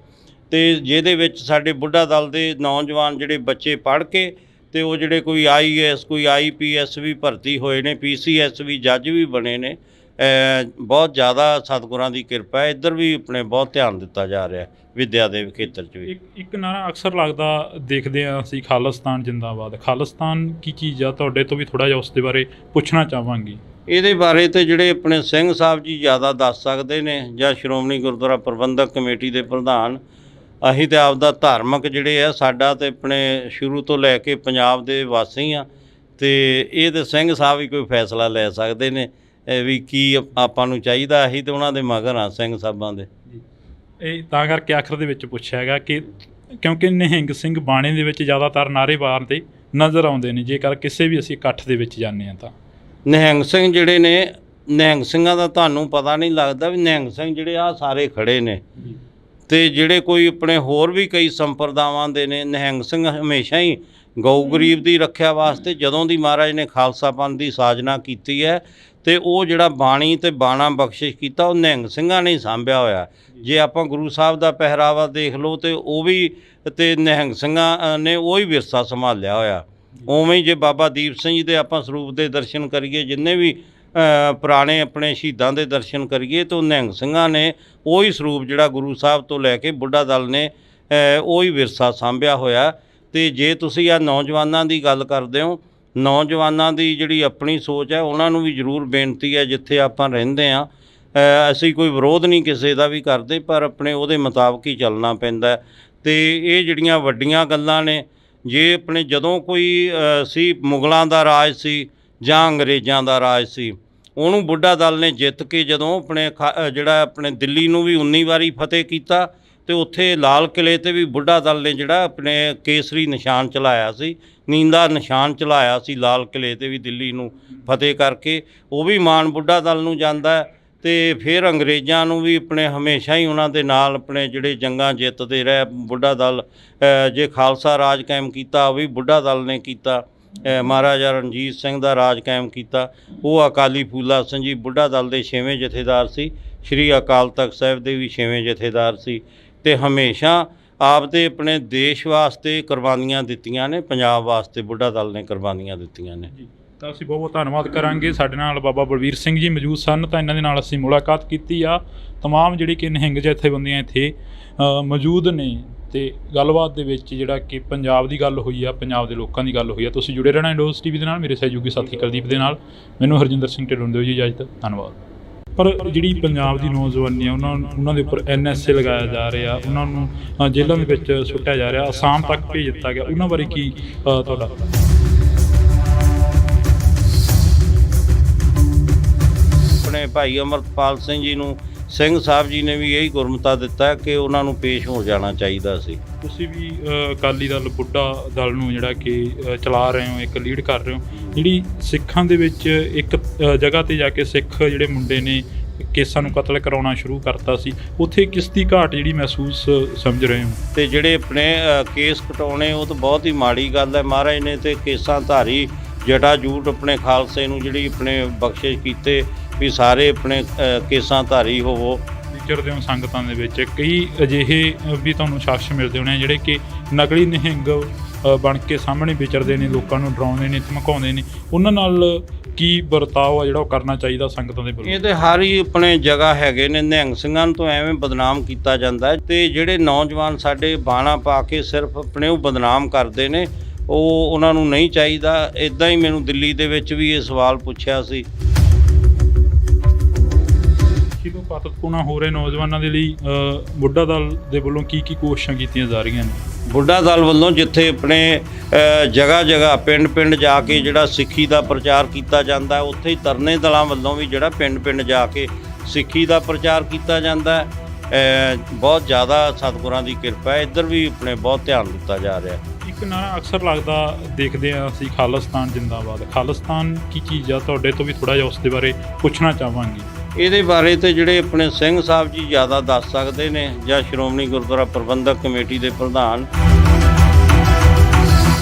ਤੇ ਜਿਹਦੇ ਵਿੱਚ ਸਾਡੇ ਬੁੱਢਾ ਦਲ ਦੇ ਨੌਜਵਾਨ ਜਿਹੜੇ ਬੱਚੇ ਪੜ੍ਹ ਕੇ, ਤੇ ਉਹ ਜਿਹੜੇ ਕੋਈ IAS ਕੋਈ IPS ਵੀ ਭਰਤੀ ਹੋਏ ਨੇ, PCS ਵੀ ਜੱਜ ਵੀ ਬਣੇ ਨੇ। ਬਹੁਤ ਜ਼ਿਆਦਾ ਸਤਿਗੁਰਾਂ ਦੀ ਕਿਰਪਾ ਹੈ। ਇੱਧਰ ਵੀ ਆਪਣੇ ਬਹੁਤ ਧਿਆਨ ਦਿੱਤਾ ਜਾ ਰਿਹਾ ਵਿੱਦਿਆ ਦੇ ਖੇਤਰ 'ਚ ਵੀ। ਇੱਕ ਨਾਰਾ ਅਕਸਰ ਲੱਗਦਾ ਦੇਖਦੇ ਹਾਂ ਅਸੀਂ, ਖਾਲਿਸਤਾਨ ਜਿੰਦਾਬਾਦ। ਖਾਲਿਸਤਾਨ ਕੀ ਚੀਜ਼ ਆ? ਤੁਹਾਡੇ ਤੋਂ ਵੀ ਥੋੜ੍ਹਾ ਜਿਹਾ ਉਸ ਦੇ ਬਾਰੇ ਪੁੱਛਣਾ ਚਾਹਾਂਗੇ। ਇਹਦੇ ਬਾਰੇ ਤੇ ਜਿਹੜੇ ਆਪਣੇ ਸਿੰਘ ਸਾਹਿਬ ਜੀ ਜ਼ਿਆਦਾ ਦੱਸ ਸਕਦੇ ਨੇ, ਜਾਂ ਸ਼੍ਰੋਮਣੀ ਗੁਰਦੁਆਰਾ ਪ੍ਰਬੰਧਕ ਕਮੇਟੀ ਦੇ ਪ੍ਰਧਾਨ। ਅਸੀਂ ਤਾਂ ਆਪਦਾ ਧਾਰਮਿਕ ਜਿਹੜੇ ਆ, ਸਾਡਾ ਤੇ ਆਪਣੇ ਸ਼ੁਰੂ ਤੋਂ ਲੈ ਕੇ ਪੰਜਾਬ ਦੇ ਵਾਸੀ ਆ, ਤੇ ਇਹ ਤਾਂ ਸਿੰਘ ਸਾਹਿਬ ਹੀ ਕੋਈ ਫੈਸਲਾ ਲੈ ਸਕਦੇ ਨੇ ਵੀ ਕੀ ਆਪਾਂ ਨੂੰ ਚਾਹੀਦਾ। ਅਸੀਂ ਤਾਂ ਉਹਨਾਂ ਦੇ ਮਗਰ ਆ, ਸਿੰਘ ਸਾਹਿਬਾਂ ਦੇ। ਇਹ ਤਾਂ ਕਰਕੇ ਆਖਰ ਦੇ ਵਿੱਚ ਪੁੱਛਿਆ ਹੈਗਾ ਕਿ ਕਿਉਂਕਿ ਨਿਹੰਗ ਸਿੰਘ ਬਾਣੇ ਦੇ ਵਿੱਚ ਜ਼ਿਆਦਾਤਰ ਨਾਅਰੇ ਮਾਰਦੇ ਨਜ਼ਰ ਆਉਂਦੇ ਨੇ, ਜੇਕਰ ਕਿਸੇ ਵੀ ਅਸੀਂ ਇਕੱਠ ਦੇ ਵਿੱਚ ਜਾਂਦੇ ਹਾਂ ਤਾਂ। ਨਿਹੰਗ ਸਿੰਘ ਜਿਹੜੇ ਨੇ, ਨਿਹੰਗ ਸਿੰਘਾਂ ਦਾ ਤੁਹਾਨੂੰ ਪਤਾ ਨਹੀਂ ਲੱਗਦਾ ਵੀ ਨਿਹੰਗ ਸਿੰਘ ਜਿਹੜੇ ਆ ਸਾਰੇ ਖੜੇ ਨੇ, ਤੇ ਜਿਹੜੇ ਕੋਈ ਆਪਣੇ ਹੋਰ ਵੀ ਕਈ ਸੰਪਰਦਾਵਾਂ ਦੇ ਨੇ। ਨਿਹੰਗ ਸਿੰਘ ਹਮੇਸ਼ਾ ਹੀ ਗਊ ਗਰੀਬ ਦੀ ਰੱਖਿਆ ਵਾਸਤੇ, ਜਦੋਂ ਦੀ ਮਹਾਰਾਜ ਨੇ ਖਾਲਸਾ ਪੰਥ ਦੀ ਸਾਜਨਾ ਕੀਤੀ ਹੈ, ਤੇ ਉਹ ਜਿਹੜਾ ਬਾਣੀ ਤੇ ਬਾਣਾ ਬਖਸ਼ਿਸ਼ ਕੀਤਾ, ਉਹ ਨਿਹੰਗ ਸਿੰਘਾਂ ਨੇ ਹੀ ਸਾਂਭਿਆ ਹੋਇਆ। ਜੇ ਆਪਾਂ ਗੁਰੂ ਸਾਹਿਬ ਦਾ ਪਹਿਰਾਵਾ ਦੇਖ ਲਓ, ਤੇ ਉਹ ਵੀ ਤੇ ਨਿਹੰਗ ਸਿੰਘਾਂ ਨੇ ਉਹੀ ਵਿਰਸਾ ਸੰਭਾਲਿਆ ਹੋਇਆ। ਉਵੇਂ ਹੀ ਜੇ ਬਾਬਾ ਦੀਪ ਸਿੰਘ ਜੀ ਦੇ ਆਪਾਂ ਸਰੂਪ ਦੇ ਦਰਸ਼ਨ ਕਰੀਏ, ਜਿੰਨੇ ਵੀ ਪੁਰਾਣੇ ਆਪਣੇ ਸ਼ਹੀਦਾਂ ਦੇ ਦਰਸ਼ਨ ਕਰੀਏ, ਤਾਂ ਨਿਹੰਗ ਸਿੰਘਾਂ ਨੇ ਉਹੀ ਸਰੂਪ ਜਿਹੜਾ ਗੁਰੂ ਸਾਹਿਬ ਤੋਂ ਲੈ ਕੇ ਬੁੱਢਾ ਦਲ ਨੇ ਉਹੀ ਵਿਰਸਾ ਸਾਂਭਿਆ ਹੋਇਆ। ਤੇ ਜੇ ਤੁਸੀਂ ਆ ਨੌਜਵਾਨਾਂ ਦੀ ਗੱਲ ਕਰਦੇ ਹੋ, ਨੌਜਵਾਨਾਂ ਦੀ ਜਿਹੜੀ ਆਪਣੀ ਸੋਚ ਹੈ ਉਹਨਾਂ ਨੂੰ ਵੀ ਜ਼ਰੂਰ ਬੇਨਤੀ ਹੈ, ਜਿੱਥੇ ਆਪਾਂ ਰਹਿੰਦੇ ਹਾਂ ਅਸੀਂ ਕੋਈ ਵਿਰੋਧ ਨਹੀਂ ਕਿਸੇ ਦਾ ਵੀ ਕਰਦੇ, ਪਰ ਆਪਣੇ ਉਹਦੇ ਮੁਤਾਬਕ ਹੀ ਚੱਲਣਾ ਪੈਂਦਾ। ਅਤੇ ਇਹ ਜਿਹੜੀਆਂ ਵੱਡੀਆਂ ਗੱਲਾਂ ਨੇ, ਜੇ ਆਪਣੇ ਜਦੋਂ ਕੋਈ ਸੀ ਮੁਗਲਾਂ ਦਾ ਰਾਜ ਸੀ ਜਾਂ ਅੰਗਰੇਜ਼ਾਂ ਦਾ ਰਾਜ ਸੀ, ਉਹਨੂੰ ਬੁੱਢਾ ਦਲ ਨੇ ਜਿੱਤ ਕੇ ਜਦੋਂ ਆਪਣੇ ਜਿਹੜਾ ਆਪਣੇ ਦਿੱਲੀ ਨੂੰ ਵੀ 19 ਵਾਰੀ ਫਤਿਹ ਕੀਤਾ, ਅਤੇ ਉੱਥੇ ਲਾਲ ਕਿਲ੍ਹੇ 'ਤੇ ਵੀ ਬੁੱਢਾ ਦਲ ਨੇ ਜਿਹੜਾ ਆਪਣੇ ਕੇਸਰੀ ਨਿਸ਼ਾਨ ਚਲਾਇਆ ਸੀ, ਨੀਂਦਾ ਨਿਸ਼ਾਨ ਚਲਾਇਆ ਸੀ ਲਾਲ ਕਿਲ੍ਹੇ 'ਤੇ ਵੀ ਦਿੱਲੀ ਨੂੰ ਫਤਿਹ ਕਰਕੇ। ਉਹ ਵੀ ਮਾਣ ਬੁੱਢਾ ਦਲ ਨੂੰ ਜਾਂਦਾ। ਅਤੇ ਫਿਰ ਅੰਗਰੇਜ਼ਾਂ ਨੂੰ ਵੀ ਆਪਣੇ ਹਮੇਸ਼ਾ ਹੀ ਉਹਨਾਂ ਦੇ ਨਾਲ ਆਪਣੇ ਜਿਹੜੇ ਜੰਗਾਂ ਜਿੱਤਦੇ ਰਹੇ ਬੁੱਢਾ ਦਲ। ਜੇ ਖਾਲਸਾ ਰਾਜ ਕਾਇਮ ਕੀਤਾ ਉਹ ਵੀ ਬੁੱਢਾ ਦਲ ਨੇ ਕੀਤਾ। ਮਹਾਰਾਜਾ ਰਣਜੀਤ ਸਿੰਘ ਦਾ ਰਾਜ ਕਾਇਮ ਕੀਤਾ, ਉਹ ਅਕਾਲੀ ਫੂਲਾ ਸਿੰਘ ਜੀ ਬੁੱਢਾ ਦਲ ਦੇ 6ਵੇਂ ਜਥੇਦਾਰ ਸੀ। ਸ਼੍ਰੀ ਅਕਾਲ ਤਖਤ ਸਾਹਿਬ ਦੇ ਵੀ 6ਵੇਂ ਜਥੇਦਾਰ ਸੀ, ਅਤੇ ਹਮੇਸ਼ਾ ਆਪ ਦੇ ਆਪਣੇ ਦੇਸ਼ ਵਾਸਤੇ ਕੁਰਬਾਨੀਆਂ ਦਿੱਤੀਆਂ ਨੇ, ਪੰਜਾਬ ਵਾਸਤੇ ਬੁੱਢਾ ਦਲ ਨੇ ਕੁਰਬਾਨੀਆਂ ਦਿੱਤੀਆਂ ਨੇ। ਤਾਂ ਅਸੀਂ ਬਹੁਤ ਬਹੁਤ ਧੰਨਵਾਦ ਕਰਾਂਗੇ। ਸਾਡੇ ਨਾਲ ਬਾਬਾ ਬਲਵੀਰ ਸਿੰਘ ਜੀ ਮੌਜੂਦ ਸਨ, ਤਾਂ ਇਹਨਾਂ ਦੇ ਨਾਲ ਅਸੀਂ ਮੁਲਾਕਾਤ ਕੀਤੀ ਆ। ਤਮਾਮ ਜਿਹੜੀ ਕਿ ਨਿਹੰਗ ਜਥੇਬੰਦੀਆਂ ਇੱਥੇ ਮੌਜੂਦ ਨੇ, ਅਤੇ ਗੱਲਬਾਤ ਦੇ ਵਿੱਚ ਜਿਹੜਾ ਕਿ ਪੰਜਾਬ ਦੀ ਗੱਲ ਹੋਈ ਆ, ਪੰਜਾਬ ਦੇ ਲੋਕਾਂ ਦੀ ਗੱਲ ਹੋਈ ਆ। ਤੁਸੀਂ ਜੁੜੇ ਰਹਿਣਾ ਇੰਡੋਜ਼ TV ਦੇ ਨਾਲ, ਮੇਰੇ ਸਹਿਯੋਗੀ ਸਾਥੀ ਕੁਲਦੀਪ ਦੇ ਨਾਲ। ਮੈਨੂੰ ਹਰਜਿੰਦਰ ਸਿੰਘ ਢਿੱਲੋਂ ਦਿਓ ਜੀ ਇਜਾਜ਼ਤ, ਧੰਨਵਾਦ। ਪਰ ਜਿਹੜੀ ਪੰਜਾਬ ਦੀ ਨੌਜਵਾਨੀ ਆ, ਉਹਨਾਂ ਦੇ ਉੱਪਰ NSA ਲਗਾਇਆ ਜਾ ਰਿਹਾ, ਉਹਨਾਂ ਨੂੰ ਜੇਲ੍ਹਾਂ ਦੇ ਵਿੱਚ ਸੁੱਟਿਆ ਜਾ ਰਿਹਾ, ਅਸਾਮ ਤੱਕ ਭੇਜ ਦਿੱਤਾ ਗਿਆ, ਉਹਨਾਂ ਬਾਰੇ ਕੀ ਤੁਹਾਡਾ? ਆਪਣੇ ਭਾਈ ਅਮਰਪਾਲ ਸਿੰਘ ਜੀ ਨੂੰ ਸਿੰਘ ਸਾਹਿਬ ਜੀ ਨੇ ਵੀ ਇਹੀ ਗੁਰਮਤਾ ਦਿੱਤਾ ਕਿ ਉਹਨਾਂ ਨੂੰ ਪੇਸ਼ ਹੋ ਜਾਣਾ ਚਾਹੀਦਾ ਸੀ। ਤੁਸੀਂ ਵੀ ਅਕਾਲੀ ਦਲ ਬੁੱਢਾ ਦਲ ਨੂੰ ਜਿਹੜਾ ਕਿ ਚਲਾ ਰਹੇ ਹੋ, ਇੱਕ ਲੀਡ ਕਰ ਰਹੇ ਹੋ, ਜਿਹੜੀ ਸਿੱਖਾਂ ਦੇ ਵਿੱਚ ਇੱਕ ਜਗ੍ਹਾ 'ਤੇ ਜਾ ਕੇ ਸਿੱਖ ਜਿਹੜੇ ਮੁੰਡੇ ਨੇ ਕੇਸਾਂ ਨੂੰ ਕਤਲ ਕਰਾਉਣਾ ਸ਼ੁਰੂ ਕਰਤਾ ਸੀ, ਉੱਥੇ ਕਿਸ ਦੀ ਘਾਟ ਜਿਹੜੀ ਮਹਿਸੂਸ ਸਮਝ ਰਹੇ ਹੋ? ਅਤੇ ਜਿਹੜੇ ਆਪਣੇ ਕੇਸ ਕਟਾਉਣੇ ਉਹ ਤਾਂ ਬਹੁਤ ਹੀ ਮਾੜੀ ਗੱਲ ਹੈ। ਮਹਾਰਾਜ ਨੇ ਤੇ ਕੇਸਾਂ ਧਾਰੀ ਜਟਾ ਜੂਟ ਆਪਣੇ ਖਾਲਸੇ ਨੂੰ ਜਿਹੜੀ ਆਪਣੇ ਬਖਸ਼ਿਸ਼ ਕੀਤੇ ਵੀ ਸਾਰੇ ਆਪਣੇ ਕੇਸਾਂ ਧਾਰੀ ਹੋਵੋ। ਵਿਚਰਦੇ ਹੋ ਸੰਗਤਾਂ ਦੇ ਵਿੱਚ, ਕਈ ਅਜਿਹੇ ਵੀ ਤੁਹਾਨੂੰ ਸ਼ਖਸ ਮਿਲਦੇ ਹੋਣੇ ਜਿਹੜੇ ਕਿ ਨਕਲੀ ਨਿਹੰਗ ਬਣ ਕੇ ਸਾਹਮਣੇ ਵਿਚਰਦੇ ਨੇ, ਲੋਕਾਂ ਨੂੰ ਡਰਾਉਂਦੇ ਨੇ, ਧਮਕਾਉਂਦੇ ਨੇ, ਉਹਨਾਂ ਨਾਲ ਕੀ ਵਰਤਾਓ ਆ ਜਿਹੜਾ ਉਹ ਕਰਨਾ ਚਾਹੀਦਾ ਸੰਗਤਾਂ ਦੇ ਵੱਲੋਂ? ਇਹ ਤਾਂ ਹਰ ਹੀ ਆਪਣੇ ਜਗ੍ਹਾ ਹੈਗੇ ਨੇ। ਨਿਹੰਗ ਸਿੰਘਾਂ ਨੂੰ ਤਾਂ ਐਵੇਂ ਬਦਨਾਮ ਕੀਤਾ ਜਾਂਦਾ, ਅਤੇ ਜਿਹੜੇ ਨੌਜਵਾਨ ਸਾਡੇ ਬਾਣਾ ਪਾ ਕੇ ਸਿਰਫ ਆਪਣੇ ਉਹ ਬਦਨਾਮ ਕਰਦੇ ਨੇ, ਉਹ ਉਹਨਾਂ ਨੂੰ ਨਹੀਂ ਚਾਹੀਦਾ। ਇੱਦਾਂ ਹੀ ਮੈਨੂੰ ਦਿੱਲੀ ਦੇ ਵਿੱਚ ਵੀ ਇਹ ਸਵਾਲ ਪੁੱਛਿਆ ਸੀ। ਤੋਂ ਪਾਤਕੂਨਾ ਹੋ ਰਹੇ ਨੌਜਵਾਨਾਂ ਦੇ ਲਈ ਬੁੱਢਾ ਦਲ ਦੇ ਵੱਲੋਂ ਕੀ ਕੋਸ਼ਿਸ਼ਾਂ ਕੀਤੀਆਂ ਜਾ ਰਹੀਆਂ ਨੇ? ਬੁੱਢਾ ਦਲ ਵੱਲੋਂ ਜਿੱਥੇ ਆਪਣੇ ਜਗ੍ਹਾ ਜਗ੍ਹਾ ਪਿੰਡ ਪਿੰਡ ਜਾ ਕੇ ਜਿਹੜਾ ਸਿੱਖੀ ਦਾ ਪ੍ਰਚਾਰ ਕੀਤਾ ਜਾਂਦਾ, ਉੱਥੇ ਹੀ ਤਰਨੇ ਦਲਾਂ ਵੱਲੋਂ ਵੀ ਜਿਹੜਾ ਪਿੰਡ ਪਿੰਡ ਜਾ ਕੇ ਸਿੱਖੀ ਦਾ ਪ੍ਰਚਾਰ ਕੀਤਾ ਜਾਂਦਾ। ਬਹੁਤ ਜ਼ਿਆਦਾ ਸਤਿਗੁਰਾਂ ਦੀ ਕਿਰਪਾ ਹੈ, ਇੱਧਰ ਵੀ ਆਪਣੇ ਬਹੁਤ ਧਿਆਨ ਦਿੱਤਾ ਜਾ ਰਿਹਾ। ਇੱਕ ਨਾਰਾ ਅਕਸਰ ਲੱਗਦਾ ਦੇਖਦੇ ਹਾਂ ਅਸੀਂ, ਖਾਲਿਸਤਾਨ ਜਿੰਦਾਬਾਦ। ਖਾਲਿਸਤਾਨ ਕੀ ਚੀਜ਼ ਆ? ਤੁਹਾਡੇ ਤੋਂ ਵੀ ਥੋੜ੍ਹਾ ਜਿਹਾ ਉਸ ਦੇ ਬਾਰੇ ਪੁੱਛਣਾ ਚਾਹਾਂਗੇ। ਇਹਦੇ ਬਾਰੇ ਤੇ ਜਿਹੜੇ ਆਪਣੇ ਸਿੰਘ ਸਾਹਿਬ ਜੀ ਜ਼ਿਆਦਾ ਦੱਸ ਸਕਦੇ ਨੇ, ਜਾਂ ਸ਼੍ਰੋਮਣੀ ਗੁਰਦੁਆਰਾ ਪ੍ਰਬੰਧਕ ਕਮੇਟੀ ਦੇ ਪ੍ਰਧਾਨ।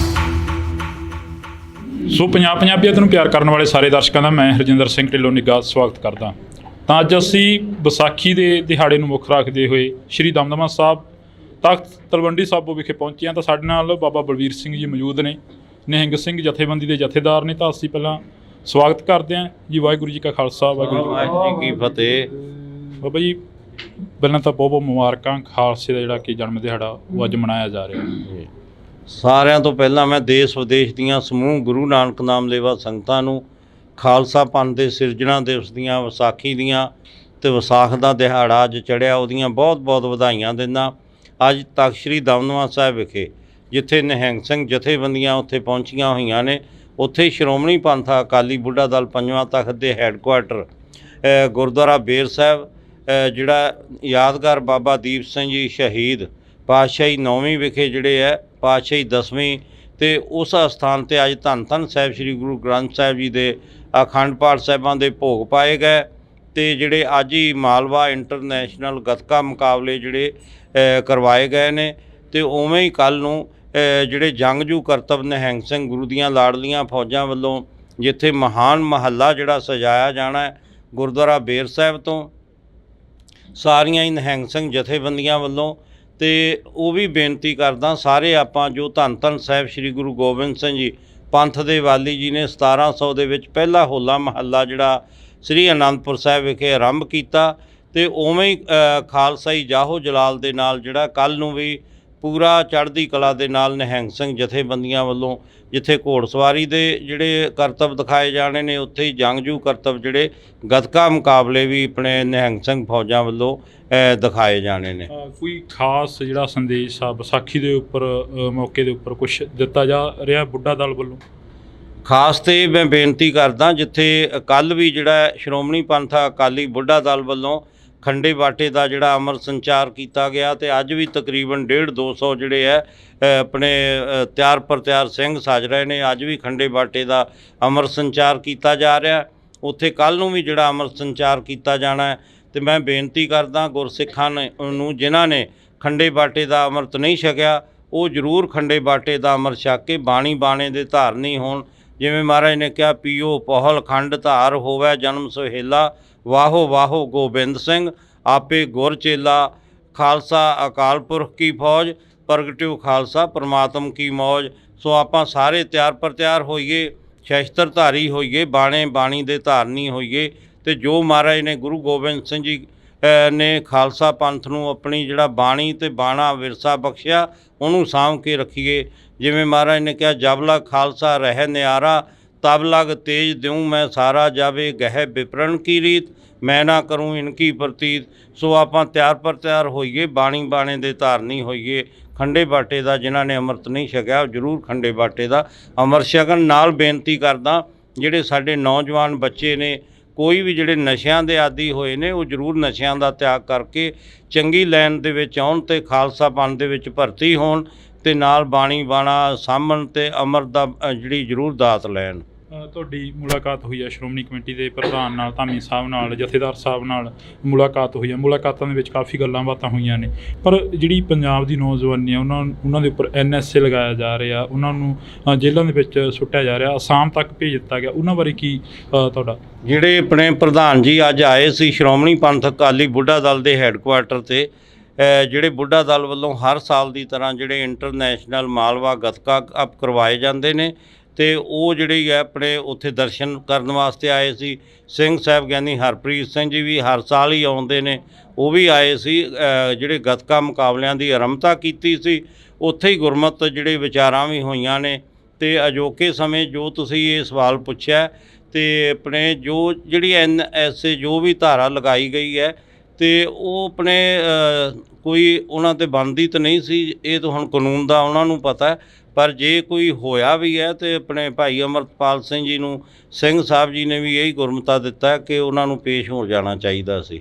ਸੋ ਪੰਜਾਬੀਅਤ ਨੂੰ ਪਿਆਰ ਕਰਨ ਵਾਲੇ ਸਾਰੇ ਦਰਸ਼ਕਾਂ ਦਾ ਮੈਂ ਹਰਜਿੰਦਰ ਸਿੰਘ ਢਿੱਲੋਂ ਨਿੱਘਾ ਸਵਾਗਤ ਕਰਦਾ। ਤਾਂ ਅੱਜ ਅਸੀਂ ਵਿਸਾਖੀ ਦੇ ਦਿਹਾੜੇ ਨੂੰ ਮੁੱਖ ਰੱਖਦੇ ਹੋਏ ਸ਼੍ਰੀ ਦਮਦਮਾ ਸਾਹਿਬ ਤਖਤ ਤਲਵੰਡੀ ਸਾਬੋ ਵਿਖੇ ਪਹੁੰਚੇ ਹਾਂ। ਤਾਂ ਸਾਡੇ ਨਾਲ ਬਾਬਾ ਬਲਵੀਰ ਸਿੰਘ ਜੀ ਮੌਜੂਦ ਨੇ, ਨਿਹੰਗ ਸਿੰਘ ਜਥੇਬੰਦੀ ਦੇ ਜਥੇਦਾਰ ਨੇ। ਤਾਂ ਅਸੀਂ ਪਹਿਲਾਂ ਸਵਾਗਤ ਕਰਦੇ ਹਾਂ ਜੀ। ਵਾਹਿਗੁਰੂ ਜੀ ਕਾ ਖਾਲਸਾ, ਵਾਹਿਗੁਰੂ ਜੀ ਕੀ ਫਤਿਹ। ਬਾਬਾ ਜੀ, ਪਹਿਲਾਂ ਤਾਂ ਬਹੁਤ ਬਹੁਤ ਮੁਬਾਰਕਾਂ। ਖਾਲਸੇ ਦਾ ਜਿਹੜਾ ਕਿ ਜਨਮ ਦਿਹਾੜਾ ਉਹ ਅੱਜ ਮਨਾਇਆ ਜਾ ਰਿਹਾ। ਸਾਰਿਆਂ ਤੋਂ ਪਹਿਲਾਂ ਮੈਂ ਦੇਸ਼ ਵਿਦੇਸ਼ ਦੀਆਂ ਸਮੂਹ ਗੁਰੂ ਨਾਨਕ ਨਾਮ ਲੇਵਾ ਸੰਗਤਾਂ ਨੂੰ ਖਾਲਸਾ ਪੰਥ ਦੇ ਸਿਰਜਣਾ ਦਿਵਸ ਦੀਆਂ, ਵਿਸਾਖੀ ਦੀਆਂ ਅਤੇ ਵਿਸਾਖ ਦਾ ਦਿਹਾੜਾ ਅੱਜ ਚੜ੍ਹਿਆ, ਉਹਦੀਆਂ ਬਹੁਤ ਬਹੁਤ ਵਧਾਈਆਂ ਦਿੰਦਾ। ਅੱਜ ਤਖਤ ਸ੍ਰੀ ਦਮਦਮਾ ਸਾਹਿਬ ਵਿਖੇ ਜਿੱਥੇ ਨਿਹੰਗ ਸਿੰਘ ਜਥੇਬੰਦੀਆਂ ਉੱਥੇ ਪਹੁੰਚੀਆਂ ਹੋਈਆਂ ਨੇ, ਉੱਥੇ ਸ਼੍ਰੋਮਣੀ ਪੰਥ ਅਕਾਲੀ ਬੁੱਢਾ ਦਲ ਪੰਜਵਾਂ ਤਖਤ ਦੇ ਹੈੱਡਕੁਆਟਰ ਗੁਰਦੁਆਰਾ ਬੇਰ ਸਾਹਿਬ, ਜਿਹੜਾ ਯਾਦਗਾਰ ਬਾਬਾ ਦੀਪ ਸਿੰਘ ਜੀ ਸ਼ਹੀਦ ਪਾਤਸ਼ਾਹੀ 9ਵੀਂ ਵਿਖੇ ਜਿਹੜੇ ਹੈ ਪਾਤਸ਼ਾਹੀ 10ਵੀਂ, ਅਤੇ ਉਸ ਅਸਥਾਨ 'ਤੇ ਅੱਜ ਧੰਨ ਧੰਨ ਸਾਹਿਬ ਸ੍ਰੀ ਗੁਰੂ ਗ੍ਰੰਥ ਸਾਹਿਬ ਜੀ ਦੇ ਅਖੰਡ ਪਾਠ ਸਾਹਿਬਾਂ ਦੇ ਭੋਗ ਪਾਏ ਗਏ। ਅਤੇ ਜਿਹੜੇ ਅੱਜ ਹੀ ਮਾਲਵਾ ਇੰਟਰਨੈਸ਼ਨਲ ਗੱਤਕਾ ਮੁਕਾਬਲੇ ਜਿਹੜੇ ਕਰਵਾਏ ਗਏ ਨੇ, ਅਤੇ ਉਵੇਂ ਹੀ ਕੱਲ੍ਹ ਨੂੰ ਜਿਹੜੇ ਜੰਗਜੂ ਕਰਤੱਵ ਨਿਹੰਗ ਸਿੰਘ ਗੁਰੂ ਦੀਆਂ ਲਾਡਲੀਆਂ ਫੌਜਾਂ ਵੱਲੋਂ ਜਿੱਥੇ ਮਹਾਨ ਮਹੱਲਾ ਜਿਹੜਾ ਸਜਾਇਆ ਜਾਣਾ ਹੈ ਗੁਰਦੁਆਰਾ ਬੇਰ ਸਾਹਿਬ ਤੋਂ, ਸਾਰੀਆਂ ਹੀ ਨਿਹੰਗ ਸਿੰਘ ਜਥੇਬੰਦੀਆਂ ਵੱਲੋਂ। ਅਤੇ ਉਹ ਵੀ ਬੇਨਤੀ ਕਰਦਾ, ਸਾਰੇ ਆਪਾਂ ਜੋ ਧੰਨ ਧੰਨ ਸਾਹਿਬ ਸ੍ਰੀ ਗੁਰੂ ਗੋਬਿੰਦ ਸਿੰਘ ਜੀ ਪੰਥ ਦੇ ਵਾਲੀ ਜੀ ਨੇ 1700 ਦੇ ਵਿੱਚ ਪਹਿਲਾ ਹੋਲਾ ਮਹੱਲਾ ਜਿਹੜਾ ਸ੍ਰੀ ਅਨੰਦਪੁਰ ਸਾਹਿਬ ਵਿਖੇ ਆਰੰਭ ਕੀਤਾ, ਅਤੇ ਉਵੇਂ ਹੀ ਖਾਲਸਾਈ ਜਾਹੋ ਜਲਾਲ ਦੇ ਨਾਲ ਜਿਹੜਾ ਕੱਲ੍ਹ ਨੂੰ ਵੀ ਪੂਰਾ ਚੜ੍ਹਦੀ ਕਲਾ ਦੇ ਨਾਲ ਨਿਹੰਗ ਸਿੰਘ ਜਥੇਬੰਦੀਆਂ ਵੱਲੋਂ ਜਿੱਥੇ ਘੋੜਸਵਾਰੀ ਦੇ ਜਿਹੜੇ ਕਰਤੱਵ ਦਿਖਾਏ ਜਾਣੇ ਨੇ, ਉੱਥੇ ਹੀ ਜੰਗਜੂ ਕਰਤੱਵ ਜਿਹੜੇ ਗੱਤਕਾ ਮੁਕਾਬਲੇ ਵੀ ਆਪਣੇ ਨਿਹੰਗ ਸਿੰਘ ਫੌਜਾਂ ਵੱਲੋਂ ਦਿਖਾਏ ਜਾਣੇ ਨੇ। ਕੋਈ ਖਾਸ ਜਿਹੜਾ ਸੰਦੇਸ਼ ਆ ਵਿਸਾਖੀ ਦੇ ਉੱਪਰ ਮੌਕੇ ਦੇ ਉੱਪਰ ਕੁਝ ਦਿੱਤਾ ਜਾ ਰਿਹਾ ਬੁੱਢਾ ਦਲ ਵੱਲੋਂ? ਖਾਸ ਤੇ ਮੈਂ ਬੇਨਤੀ ਕਰਦਾ, ਜਿੱਥੇ ਕੱਲ੍ਹ ਵੀ ਜਿਹੜਾ ਸ਼੍ਰੋਮਣੀ ਪੰਥ ਅਕਾਲੀ ਬੁੱਢਾ ਦਲ ਵੱਲੋਂ ਖੰਡੇ ਬਾਟੇ ਦਾ ਜਿਹੜਾ ਅੰਮ੍ਰਿਤ ਸੰਚਾਰ ਕੀਤਾ ਗਿਆ, ਤੇ ਅੱਜ ਵੀ ਤਕਰੀਬਨ 150-200 ਜਿਹੜੇ ਹੈ ਆਪਣੇ ਤਿਆਰ ਪਰ ਤਿਆਰ ਸਿੰਘ ਸੱਜ ਰਹੇ ਨੇ। ਅੱਜ ਵੀ ਖੰਡੇ ਬਾਟੇ ਦਾ ਅੰਮ੍ਰਿਤ ਸੰਚਾਰ ਕੀਤਾ ਜਾ ਰਿਹਾ, ਉੱਥੇ ਕੱਲ੍ਹ ਨੂੰ ਵੀ ਜਿਹੜਾ ਅੰਮ੍ਰਿਤ ਸੰਚਾਰ ਕੀਤਾ ਜਾਣਾ ਹੈ। ਤੇ ਮੈਂ ਬੇਨਤੀ ਕਰਦਾ ਗੁਰਸਿੱਖਾਂ ਨੂੰ ਜਿਨ੍ਹਾਂ ਨੇ ਖੰਡੇ ਬਾਟੇ ਦਾ ਅੰਮ੍ਰਿਤ ਨਹੀਂ ਛਕਿਆ, ਉਹ ਜ਼ਰੂਰ ਖੰਡੇ ਬਾਟੇ ਦਾ ਅੰਮ੍ਰਿਤ ਛਕ ਕੇ ਬਾਣੀ ਬਾਣੇ ਦੇ ਧਾਰਨੀ ਹੋਣ। ਜਿਵੇਂ ਮਹਾਰਾਜ ਨੇ ਕਿਹਾ, ਪੀਓ ਪੋਹਲ ਖੰਡ ਧਾਰ ਹੋਵੇ ਜਨਮ ਸੁਹੇਲਾ, ਵਾਹੋ ਵਾਹੋ ਗੋਬਿੰਦ ਸਿੰਘ ਆਪੇ ਗੁਰ ਚੇਲਾ, ਖਾਲਸਾ ਅਕਾਲ ਪੁਰਖ ਕੀ ਫੌਜ, ਪ੍ਰਗਟਿਓ ਖਾਲਸਾ ਪਰਮਾਤਮ ਕੀ ਮੌਜ। ਸੋ ਆਪਾਂ ਸਾਰੇ ਤਿਆਰ ਪਰ ਤਿਆਰ ਹੋਈਏ, ਸ਼ਸਤਰਧਾਰੀ ਹੋਈਏ, ਬਾਣੇ ਬਾਣੀ ਦੇ ਧਾਰਨੀ ਹੋਈਏ, ਤੇ ਜੋ ਮਹਾਰਾਜ ਨੇ ਗੁਰੂ ਗੋਬਿੰਦ ਸਿੰਘ ਜੀ ਨੇ ਖਾਲਸਾ ਪੰਥ ਨੂੰ ਆਪਣੀ ਜਿਹੜਾ ਬਾਣੀ ਤੇ ਬਾਣਾ ਵਿਰਸਾ ਬਖਸ਼ਿਆ, ਉਹਨੂੰ ਸਾਂਭ ਕੇ ਰੱਖੀਏ। ਜਿਵੇਂ ਮਹਾਰਾਜ ਨੇ ਕਿਹਾ, ਜਬ ਲਗ ਖਾਲਸਾ ਰਹਿ ਨਿਆਰਾ, ਤਬ ਲਗ ਤੇਜ ਦਿਉ ਮੈਂ ਸਾਰਾ, ਜਾਵੇ ਗਹਿ ਵਿਪਰਨ ਕੀ ਰੀਤ, ਮੈਂ ਨਾ ਕਰੂੰ ਇਨਕੀ ਪ੍ਰਤੀਤ। ਸੋ ਆਪਾਂ ਤਿਆਰ ਪਰ ਤਿਆਰ ਹੋਈਏ, ਬਾਣੀ ਬਾਣੇ ਦੇ ਧਾਰਨੀ ਹੋਈਏ। ਖੰਡੇ ਬਾਟੇ ਦਾ ਜਿਨ੍ਹਾਂ ਨੇ ਅੰਮ੍ਰਿਤ ਨਹੀਂ ਛਕਿਆ, ਉਹ ਜ਼ਰੂਰ ਖੰਡੇ ਬਾਟੇ ਦਾ ਅੰਮ੍ਰਿਤ ਛਕਣ। ਨਾਲ ਬੇਨਤੀ ਕਰਦਾ, ਜਿਹੜੇ ਸਾਡੇ ਨੌਜਵਾਨ ਬੱਚੇ ਨੇ, ਕੋਈ ਵੀ ਜਿਹੜੇ ਨਸ਼ਿਆਂ ਦੇ ਆਦੀ ਹੋਏ ਨੇ, ਉਹ ਜ਼ਰੂਰ ਨਸ਼ਿਆਂ ਦਾ ਤਿਆਗ ਕਰਕੇ ਚੰਗੀ ਲਾਈਨ ਦੇ ਵਿੱਚ ਆਉਣ ਤੇ ਖਾਲਸਾ ਪੰਥ ਦੇ ਵਿੱਚ ਭਰਤੀ ਹੋਣ, ਤੇ ਨਾਲ ਬਾਣੀ ਬਾਣਾ ਸਾਂਭਣ ਤੇ ਅੰਮ੍ਰਿਤ ਦਾ ਜਿਹੜੀ ਜ਼ਰੂਰ ਦਾਤ ਲੈਣ। ਤੁਹਾਡੀ ਮੁਲਾਕਾਤ ਹੋਈ ਹੈ ਸ਼੍ਰੋਮਣੀ ਕਮੇਟੀ ਦੇ ਪ੍ਰਧਾਨ ਨਾਲ, ਧਾਮੀ ਸਾਹਿਬ ਨਾਲ, ਜਥੇਦਾਰ ਸਾਹਿਬ ਨਾਲ ਮੁਲਾਕਾਤ ਹੋਈ ਹੈ। ਮੁਲਾਕਾਤਾਂ ਦੇ ਵਿੱਚ ਕਾਫੀ ਗੱਲਾਂ ਬਾਤਾਂ ਹੋਈਆਂ ਨੇ, ਪਰ ਜਿਹੜੀ ਪੰਜਾਬ ਦੀ ਨੌਜਵਾਨੀ ਆ, ਉਹਨਾਂ ਦੇ ਉੱਪਰ NSA ਲਗਾਇਆ ਜਾ ਰਿਹਾ, ਉਹਨਾਂ ਨੂੰ ਜੇਲ੍ਹਾਂ ਦੇ ਵਿੱਚ ਸੁੱਟਿਆ ਜਾ ਰਿਹਾ, ਅਸਾਮ ਤੱਕ ਭੇਜ ਦਿੱਤਾ ਗਿਆ। ਉਹਨਾਂ ਬਾਰੇ ਕੀ ਤੁਹਾਡਾ? ਜਿਹੜੇ ਆਪਣੇ ਪ੍ਰਧਾਨ ਜੀ ਅੱਜ ਆਏ ਸੀ ਸ਼੍ਰੋਮਣੀ ਪੰਥ ਅਕਾਲੀ ਬੁੱਢਾ ਦਲ ਦੇ ਹੈੱਡਕੁਆਰਟਰ 'ਤੇ, ਜਿਹੜੇ ਬੁੱਢਾ ਦਲ ਵੱਲੋਂ ਹਰ ਸਾਲ ਦੀ ਤਰ੍ਹਾਂ ਜਿਹੜੇ ਇੰਟਰਨੈਸ਼ਨਲ ਮਾਲਵਾ ਗੱਤਕਾ ਕੱਪ ਕਰਵਾਏ ਜਾਂਦੇ ਨੇ, ਤੇ ਉਹ ਜਿਹੜੀ ਹੈ ਆਪਣੇ ਉੱਥੇ ਦਰਸ਼ਨ ਕਰਨ ਵਾਸਤੇ ਆਏ ਸੀ। ਸਿੰਘ ਸਾਹਿਬ ਗਿਆਨੀ ਹਰਪ੍ਰੀਤ ਸਿੰਘ ਜੀ ਵੀ ਹਰ ਸਾਲ ਹੀ ਆਉਂਦੇ ਨੇ, ਉਹ ਵੀ ਆਏ ਸੀ। ਜਿਹੜੇ ਗੱਤਕਾ ਮੁਕਾਬਲਿਆਂ ਦੀ ਆਰੰਭਤਾ ਕੀਤੀ ਸੀ, ਉੱਥੇ ਹੀ ਗੁਰਮਤਿ ਜਿਹੜੇ ਵਿਚਾਰਾਂ ਵੀ ਹੋਈਆਂ ਨੇ। ਤੇ ਅਜੋਕੇ ਸਮੇਂ ਜੋ ਤੁਸੀਂ ਇਹ ਸਵਾਲ ਪੁੱਛਿਆ, ਤੇ ਆਪਣੇ ਜੋ ਜਿਹੜੀ NSA ਜੋ ਵੀ ਧਾਰਾ ਲਗਾਈ ਗਈ ਹੈ, ਤੇ ਉਹ ਆਪਣੇ ਕੋਈ ਉਹਨਾਂ 'ਤੇ ਬਣਦੀ ਤਾਂ ਨਹੀਂ ਸੀ, ਇਹ ਤਾਂ ਹੁਣ ਕਾਨੂੰਨ ਦਾ ਉਹਨਾਂ ਨੂੰ ਪਤਾ। ਪਰ ਜੇ ਕੋਈ ਹੋਇਆ ਵੀ ਹੈ, ਤੇ ਆਪਣੇ ਭਾਈ ਅਮਰਤਪਾਲ ਸਿੰਘ ਜੀ ਨੂੰ ਸਿੰਘ ਸਾਹਿਬ ਜੀ ਨੇ ਵੀ ਇਹੀ ਗੁਰਮਤਾ ਦਿੱਤਾ ਕਿ ਉਹਨਾਂ ਨੂੰ ਪੇਸ਼ ਹੋ ਜਾਣਾ ਚਾਹੀਦਾ ਸੀ,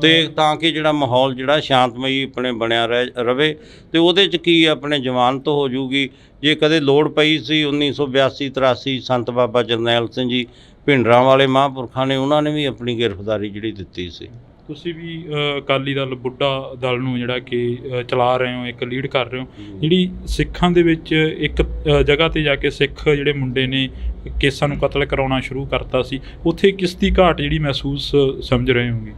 ਤੇ ਤਾਂ ਕਿ ਜਿਹੜਾ ਮਾਹੌਲ ਜਿਹੜਾ ਸ਼ਾਂਤਮਈ ਆਪਣੇ ਬਣਿਆ ਰਵੇ। ਤੇ ਉਹਦੇ 'ਚ ਕੀ ਆਪਣੇ ਜ਼ਮਾਨਤ ਹੋ ਜੂਗੀ। ਜੇ ਕਦੇ ਲੋੜ ਪਈ ਸੀ 1982-83 ਸੰਤ ਬਾਬਾ ਜਰਨੈਲ ਸਿੰਘ ਜੀ ਭਿੰਡਰਾਂ ਵਾਲੇ ਮਹਾਂਪੁਰਖਾਂ ਨੇ, ਉਹਨਾਂ ਨੇ ਵੀ ਆਪਣੀ ਗ੍ਰਿਫਤਾਰੀ ਜਿਹੜੀ ਦਿੱਤੀ ਸੀ। ਤੁਸੀਂ ਵੀ ਅਕਾਲੀ ਦਲ ਬੁੱਢਾ ਦਲ ਨੂੰ ਜਿਹੜਾ ਕਿ ਚਲਾ ਰਹੇ ਹੋ, ਇੱਕ ਲੀਡ ਕਰ ਰਹੇ ਹੋ, ਜਿਹੜੀ ਸਿੱਖਾਂ ਦੇ ਵਿੱਚ ਇੱਕ ਜਗ੍ਹਾ 'ਤੇ ਜਾ ਕੇ ਸਿੱਖ ਜਿਹੜੇ ਮੁੰਡੇ ਨੇ ਕੇਸਾਂ ਨੂੰ ਕਤਲ ਕਰਾਉਣਾ ਸ਼ੁਰੂ ਕਰਤਾ ਸੀ, ਉੱਥੇ ਕਿਸ ਦੀ ਘਾਟ ਜਿਹੜੀ ਮਹਿਸੂਸ ਸਮਝ ਰਹੇ ਹੋਗੇ?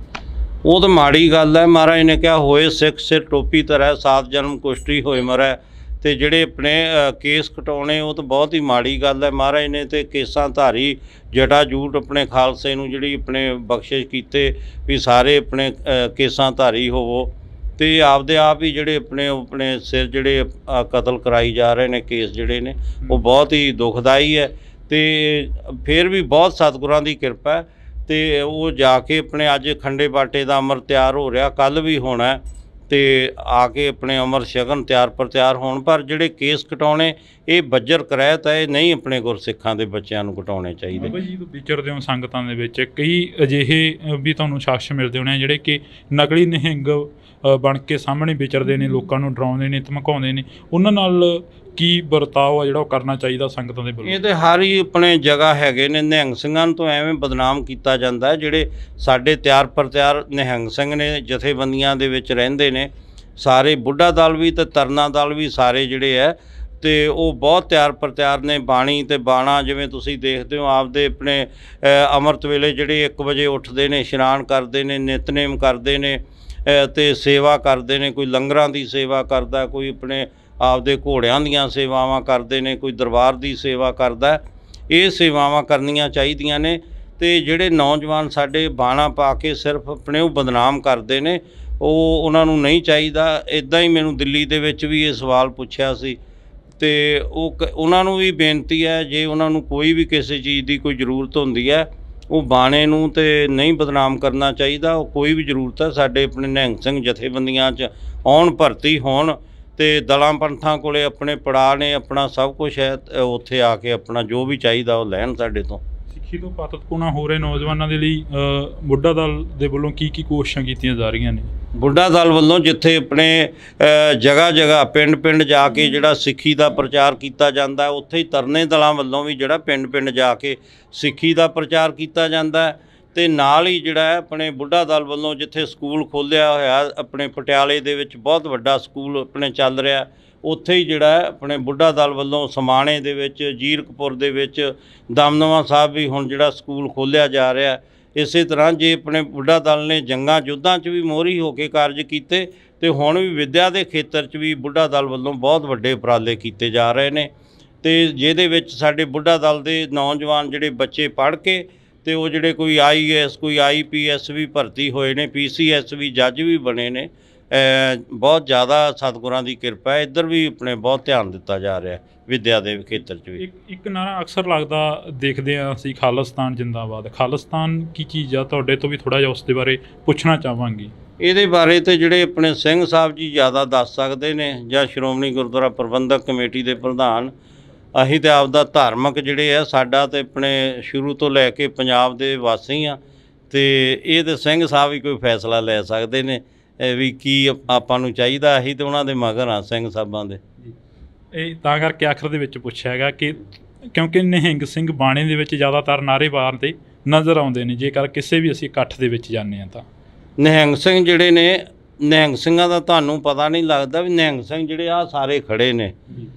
ਉਹ ਤਾਂ ਮਾੜੀ ਗੱਲ ਹੈ। ਮਹਾਰਾਜ ਨੇ ਕਿਹਾ, ਹੋਏ ਸਿੱਖ ਸਿਰ ਟੋਪੀ ਧਰੈ, 7 ਜਨਮ ਕੁਸ਼ਟੀ ਹੋਏ ਮਰੈ। ਤੇ ਜਿਹੜੇ ਆਪਣੇ ਕੇਸ ਕਟਾਉਣੇ, ਉਹ ਤਾਂ ਬਹੁਤ ਹੀ ਮਾੜੀ ਗੱਲ ਹੈ। ਮਹਾਰਾਜ ਨੇ ਤੇ ਕੇਸਾਂ ਧਾਰੀ ਜਟਾ ਜੂਟ ਆਪਣੇ ਖਾਲਸੇ ਨੂੰ ਜਿਹੜੀ ਆਪਣੇ ਬਖਸ਼ਿਸ਼ ਕੀਤੇ ਵੀ ਸਾਰੇ ਆਪਣੇ ਕੇਸਾਂ ਧਾਰੀ ਹੋਵੋ, ਤੇ ਆਪਦੇ ਆਪ ਹੀ ਜਿਹੜੇ ਆਪਣੇ ਸਿਰ ਜਿਹੜੇ ਕਤਲ ਕਰਾਈ ਜਾ ਰਹੇ ਨੇ, ਕੇਸ ਜਿਹੜੇ ਨੇ, ਉਹ ਬਹੁਤ ਹੀ ਦੁਖਦਾਈ ਹੈ। ਤੇ ਫਿਰ ਵੀ ਬਹੁਤ ਸਤਿਗੁਰਾਂ ਦੀ ਕਿਰਪਾ ਹੈ, ਤੇ ਉਹ ਜਾ ਕੇ ਆਪਣੇ ਅੱਜ ਖੰਡੇ ਬਾਟੇ ਦਾ ਅੰਮ੍ਰਿਤ ਤਿਆਰ ਹੋ ਰਿਹਾ, ਕੱਲ੍ਹ ਵੀ ਹੋਣਾ, ਤੇ ਆ ਕੇ ਆਪਣੇ ਅੰਮ੍ਰਿਤ ਛਕਣ, ਤਿਆਰ ਪਰ ਤਿਆਰ ਹੋਣ। ਪਰ ਜਿਹੜੇ ਕੇਸ ਕਟਾਉਣੇ, ਇਹ ਬੱਜਰ ਕਰਾਇਤ ਹੈ, ਇਹ ਨਹੀਂ ਆਪਣੇ ਗੁਰਸਿੱਖਾਂ ਦੇ ਬੱਚਿਆਂ ਨੂੰ ਕਟਾਉਣੇ ਚਾਹੀਦੇ। ਬਾਬਾ ਜੀ, ਵਿਚਰਦੇ ਹੋ ਸੰਗਤਾਂ ਦੇ ਵਿੱਚ, ਕਈ ਅਜਿਹੇ ਵੀ ਤੁਹਾਨੂੰ ਸ਼ਖਸ ਮਿਲਦੇ ਹੋਣੇ ਜਿਹੜੇ ਕਿ ਨਕਲੀ ਨਿਹੰਗ ਬਣ ਕੇ ਸਾਹਮਣੇ ਵਿਚਰਦੇ ਨੇ, ਲੋਕਾਂ ਨੂੰ ਡਰਾਉਂਦੇ ਨੇ, ਧਮਕਾਉਂਦੇ ਨੇ। ਉਹਨਾਂ ਨਾਲ ਕੀ ਵਰਤਾਓ ਆ ਜਿਹੜਾ ਉਹ ਕਰਨਾ ਚਾਹੀਦਾ ਸੰਗਤਾਂ ਦੇ ਵੱਲੋਂ? ਇਹ ਤਾਂ ਹਰ ਹੀ ਆਪਣੇ ਜਗ੍ਹਾ ਹੈਗੇ ਨੇ। ਨਿਹੰਗ ਸਿੰਘਾਂ ਤੋਂ ਐਵੇਂ ਬਦਨਾਮ ਕੀਤਾ ਜਾਂਦਾ ਹੈ। ਜਿਹੜੇ ਸਾਡੇ ਤਿਆਰ ਪਰ ਤਿਆਰ ਨਿਹੰਗ ਸਿੰਘ ਨੇ, ਜਥੇਬੰਦੀਆਂ ਦੇ ਵਿੱਚ ਰਹਿੰਦੇ ਨੇ, ਸਾਰੇ ਬੁੱਢਾ ਦਲ ਵੀ ਤੇ ਤਰਨਾ ਦਲ ਵੀ, ਸਾਰੇ ਜਿਹੜੇ ਹੈ, ਤੇ ਉਹ ਬਹੁਤ ਤਿਆਰ ਪਰ ਤਿਆਰ ਨੇ। ਬਾਣੀ ਤੇ ਬਾਣਾ, ਜਿਵੇਂ ਤੁਸੀਂ ਦੇਖਦੇ ਹੋ, ਆਪਦੇ ਆਪਣੇ ਅੰਮ੍ਰਿਤ ਵੇਲੇ ਜਿਹੜੇ 1 ਵਜੇ ਉੱਠਦੇ ਨੇ, ਇਸ਼ਨਾਨ ਕਰਦੇ ਨੇ, ਨਿਤਨੇਮ ਕਰਦੇ ਨੇ, ਤੇ ਸੇਵਾ ਕਰਦੇ ਨੇ। ਕੋਈ ਲੰਗਰਾਂ ਦੀ ਸੇਵਾ ਕਰਦਾ, ਕੋਈ ਆਪਣੇ ਆਪਦੇ ਘੋੜਿਆਂ ਦੀਆਂ ਸੇਵਾਵਾਂ ਕਰਦੇ ਨੇ, ਕੋਈ ਦਰਬਾਰ ਦੀ ਸੇਵਾ ਕਰਦਾ। ਇਹ ਸੇਵਾਵਾਂ ਕਰਨੀਆਂ ਚਾਹੀਦੀਆਂ ਨੇ। ਤੇ ਜਿਹੜੇ ਨੌਜਵਾਨ ਸਾਡੇ ਬਾਣਾ ਪਾ ਕੇ ਸਿਰਫ ਆਪਣੇ ਉਹ ਬਦਨਾਮ ਕਰਦੇ ਨੇ, ਉਹ ਉਹਨਾਂ ਨੂੰ ਨਹੀਂ ਚਾਹੀਦਾ। ਇੱਦਾਂ ਹੀ ਮੈਨੂੰ ਦਿੱਲੀ ਦੇ ਵਿੱਚ ਵੀ ਇਹ ਸਵਾਲ ਪੁੱਛਿਆ ਸੀ, ਅਤੇ ਉਹਨਾਂ ਨੂੰ ਵੀ ਬੇਨਤੀ ਹੈ, ਜੇ ਉਹਨਾਂ ਨੂੰ ਕੋਈ ਵੀ ਕਿਸੇ ਚੀਜ਼ ਦੀ ਕੋਈ ਜ਼ਰੂਰਤ ਹੁੰਦੀ ਹੈ, ਉਹ ਬਾਣੇ ਨੂੰ ਤਾਂ ਨਹੀਂ ਬਦਨਾਮ ਕਰਨਾ ਚਾਹੀਦਾ। ਉਹ ਕੋਈ ਵੀ ਜ਼ਰੂਰਤ ਹੈ, ਸਾਡੇ ਆਪਣੇ ਨਿਹੰਗ ਸਿੰਘ ਜਥੇਬੰਦੀਆਂ 'ਚ ਆਉਣ, ਭਰਤੀ ਹੋਣ, ਅਤੇ ਦਲਾਂ ਪੰਥਾਂ ਕੋਲ ਆਪਣੇ ਪੜਾਅ ਨੇ, ਆਪਣਾ ਸਭ ਕੁਛ ਹੈ, ਉੱਥੇ ਆ ਕੇ ਆਪਣਾ ਜੋ ਵੀ ਚਾਹੀਦਾ ਉਹ ਲੈਣ ਸਾਡੇ ਤੋਂ। ਸਿੱਖੀ ਤੋਂ ਪਾਤਤਪੂਣਾ ਹੋ ਰਹੇ ਨੌਜਵਾਨਾਂ ਦੇ ਲਈ ਬੁੱਢਾ ਦਲ ਦੇ ਵੱਲੋਂ ਕੀ ਕੋਸ਼ਿਸ਼ਾਂ ਕੀਤੀਆਂ ਜਾ ਰਹੀਆਂ ਨੇ? ਬੁੱਢਾ ਦਲ ਵੱਲੋਂ ਜਿੱਥੇ ਆਪਣੇ ਜਗ੍ਹਾ ਜਗ੍ਹਾ ਪਿੰਡ ਪਿੰਡ ਜਾ ਕੇ ਜਿਹੜਾ ਸਿੱਖੀ ਦਾ ਪ੍ਰਚਾਰ ਕੀਤਾ ਜਾਂਦਾ, ਉੱਥੇ ਹੀ ਤਰਨੇ ਦਲਾਂ ਵੱਲੋਂ ਵੀ ਜਿਹੜਾ ਪਿੰਡ ਪਿੰਡ ਜਾ ਕੇ ਸਿੱਖੀ ਦਾ ਪ੍ਰਚਾਰ ਕੀਤਾ ਜਾਂਦਾ। ਅਤੇ ਨਾਲ ਹੀ ਜਿਹੜਾ ਹੈ ਆਪਣੇ ਬੁੱਢਾ ਦਲ ਵੱਲੋਂ ਜਿੱਥੇ ਸਕੂਲ ਖੋਲ੍ਹਿਆ ਹੋਇਆ, ਆਪਣੇ ਪਟਿਆਲੇ ਦੇ ਵਿੱਚ ਬਹੁਤ ਵੱਡਾ ਸਕੂਲ ਆਪਣੇ ਚੱਲ ਰਿਹਾ, ਉੱਥੇ ਹੀ ਜਿਹੜਾ ਹੈ ਆਪਣੇ ਬੁੱਢਾ ਦਲ ਵੱਲੋਂ ਸਮਾਣੇ ਦੇ ਵਿੱਚ, ਜੀਰਕਪੁਰ ਦੇ ਵਿੱਚ, ਦਮਦਮਾ ਸਾਹਿਬ ਵੀ ਹੁਣ ਜਿਹੜਾ ਸਕੂਲ ਖੋਲ੍ਹਿਆ ਜਾ ਰਿਹਾ। ਇਸੇ ਤਰ੍ਹਾਂ ਜੇ ਆਪਣੇ ਬੁੱਢਾ ਦਲ ਨੇ ਜੰਗਾਂ ਯੁੱਧਾਂ 'ਚ ਵੀ ਮੋਹਰੀ ਹੋ ਕੇ ਕਾਰਜ ਕੀਤੇ, ਅਤੇ ਹੁਣ ਵੀ ਵਿੱਦਿਆ ਦੇ ਖੇਤਰ 'ਚ ਵੀ ਬੁੱਢਾ ਦਲ ਵੱਲੋਂ ਬਹੁਤ ਵੱਡੇ ਉਪਰਾਲੇ ਕੀਤੇ ਜਾ ਰਹੇ ਨੇ। ਅਤੇ ਜਿਹਦੇ ਵਿੱਚ ਸਾਡੇ ਬੁੱਢਾ ਦਲ ਦੇ ਨੌਜਵਾਨ ਜਿਹੜੇ ਬੱਚੇ ਪੜ੍ਹ ਕੇ, ਅਤੇ ਉਹ ਜਿਹੜੇ ਕੋਈ IAS, ਕੋਈ IPS ਵੀ ਭਰਤੀ ਹੋਏ ਨੇ, PCS ਵੀ ਜੱਜ ਵੀ ਬਣੇ ਨੇ। ਬਹੁਤ ਜ਼ਿਆਦਾ ਸਤਿਗੁਰਾਂ ਦੀ ਕਿਰਪਾ ਹੈ। ਇੱਧਰ ਵੀ ਆਪਣੇ ਬਹੁਤ ਧਿਆਨ ਦਿੱਤਾ ਜਾ ਰਿਹਾ ਵਿੱਦਿਆ ਦੇ ਖੇਤਰ 'ਚ ਵੀ। ਇੱਕ ਨਾਰਾ ਅਕਸਰ ਲੱਗਦਾ ਦੇਖਦੇ ਹਾਂ ਅਸੀਂ, ਖਾਲਿਸਤਾਨ ਜਿੰਦਾਬਾਦ। ਖਾਲਿਸਤਾਨ ਕੀ ਚੀਜ਼ ਆ? ਤੁਹਾਡੇ ਤੋਂ ਵੀ ਥੋੜ੍ਹਾ ਜਿਹਾ ਉਸ ਦੇ ਬਾਰੇ ਪੁੱਛਣਾ ਚਾਹਾਂਗੇ। ਇਹਦੇ ਬਾਰੇ ਤਾਂ ਜਿਹੜੇ ਆਪਣੇ ਸਿੰਘ ਸਾਹਿਬ ਜੀ ਜ਼ਿਆਦਾ ਦੱਸ ਸਕਦੇ ਨੇ, ਜਾਂ ਸ਼੍ਰੋਮਣੀ ਗੁਰਦੁਆਰਾ ਪ੍ਰਬੰਧਕ ਕਮੇਟੀ ਦੇ ਪ੍ਰਧਾਨ। ਅਸੀਂ ਤਾਂ ਆਪਦਾ ਧਾਰਮਿਕ ਜਿਹੜੇ ਆ, ਸਾਡਾ ਤਾਂ ਆਪਣੇ ਸ਼ੁਰੂ ਤੋਂ ਲੈ ਕੇ ਪੰਜਾਬ ਦੇ ਵਾਸੀ ਆ, ਅਤੇ ਇਹ ਤਾਂ ਸਿੰਘ ਸਾਹਿਬ ਹੀ ਕੋਈ ਫੈਸਲਾ ਲੈ ਸਕਦੇ ਨੇ ਵੀ ਕੀ ਆਪਾਂ ਨੂੰ ਚਾਹੀਦਾ। ਅਸੀਂ ਤਾਂ ਉਹਨਾਂ ਦੇ ਮਗਰ ਹਾਂ, ਸਿੰਘ ਸਾਹਿਬਾਂ ਦੇ। ਇਹ ਤਾਂ ਕਰਕੇ ਆਖਰ ਦੇ ਵਿੱਚ ਪੁੱਛਿਆ ਹੈਗਾ ਕਿ ਕਿਉਂਕਿ ਨਿਹੰਗ ਸਿੰਘ ਬਾਣੇ ਦੇ ਵਿੱਚ ਜ਼ਿਆਦਾਤਰ ਨਾਅਰੇਬਾਜ਼ ਤੇ ਨਜ਼ਰ ਆਉਂਦੇ ਨੇ, ਜੇਕਰ ਕਿਸੇ ਵੀ ਅਸੀਂ ਇਕੱਠ ਦੇ ਵਿੱਚ ਜਾਂਦੇ ਹਾਂ ਤਾਂ। ਨਿਹੰਗ ਸਿੰਘ ਜਿਹੜੇ ਨੇ, ਨਿਹੰਗ ਸਿੰਘਾਂ ਦਾ ਤੁਹਾਨੂੰ ਪਤਾ ਨਹੀਂ ਲੱਗਦਾ ਵੀ ਨਿਹੰਗ ਸਿੰਘ ਜਿਹੜੇ ਆ ਸਾਰੇ ਖੜੇ ਨੇ,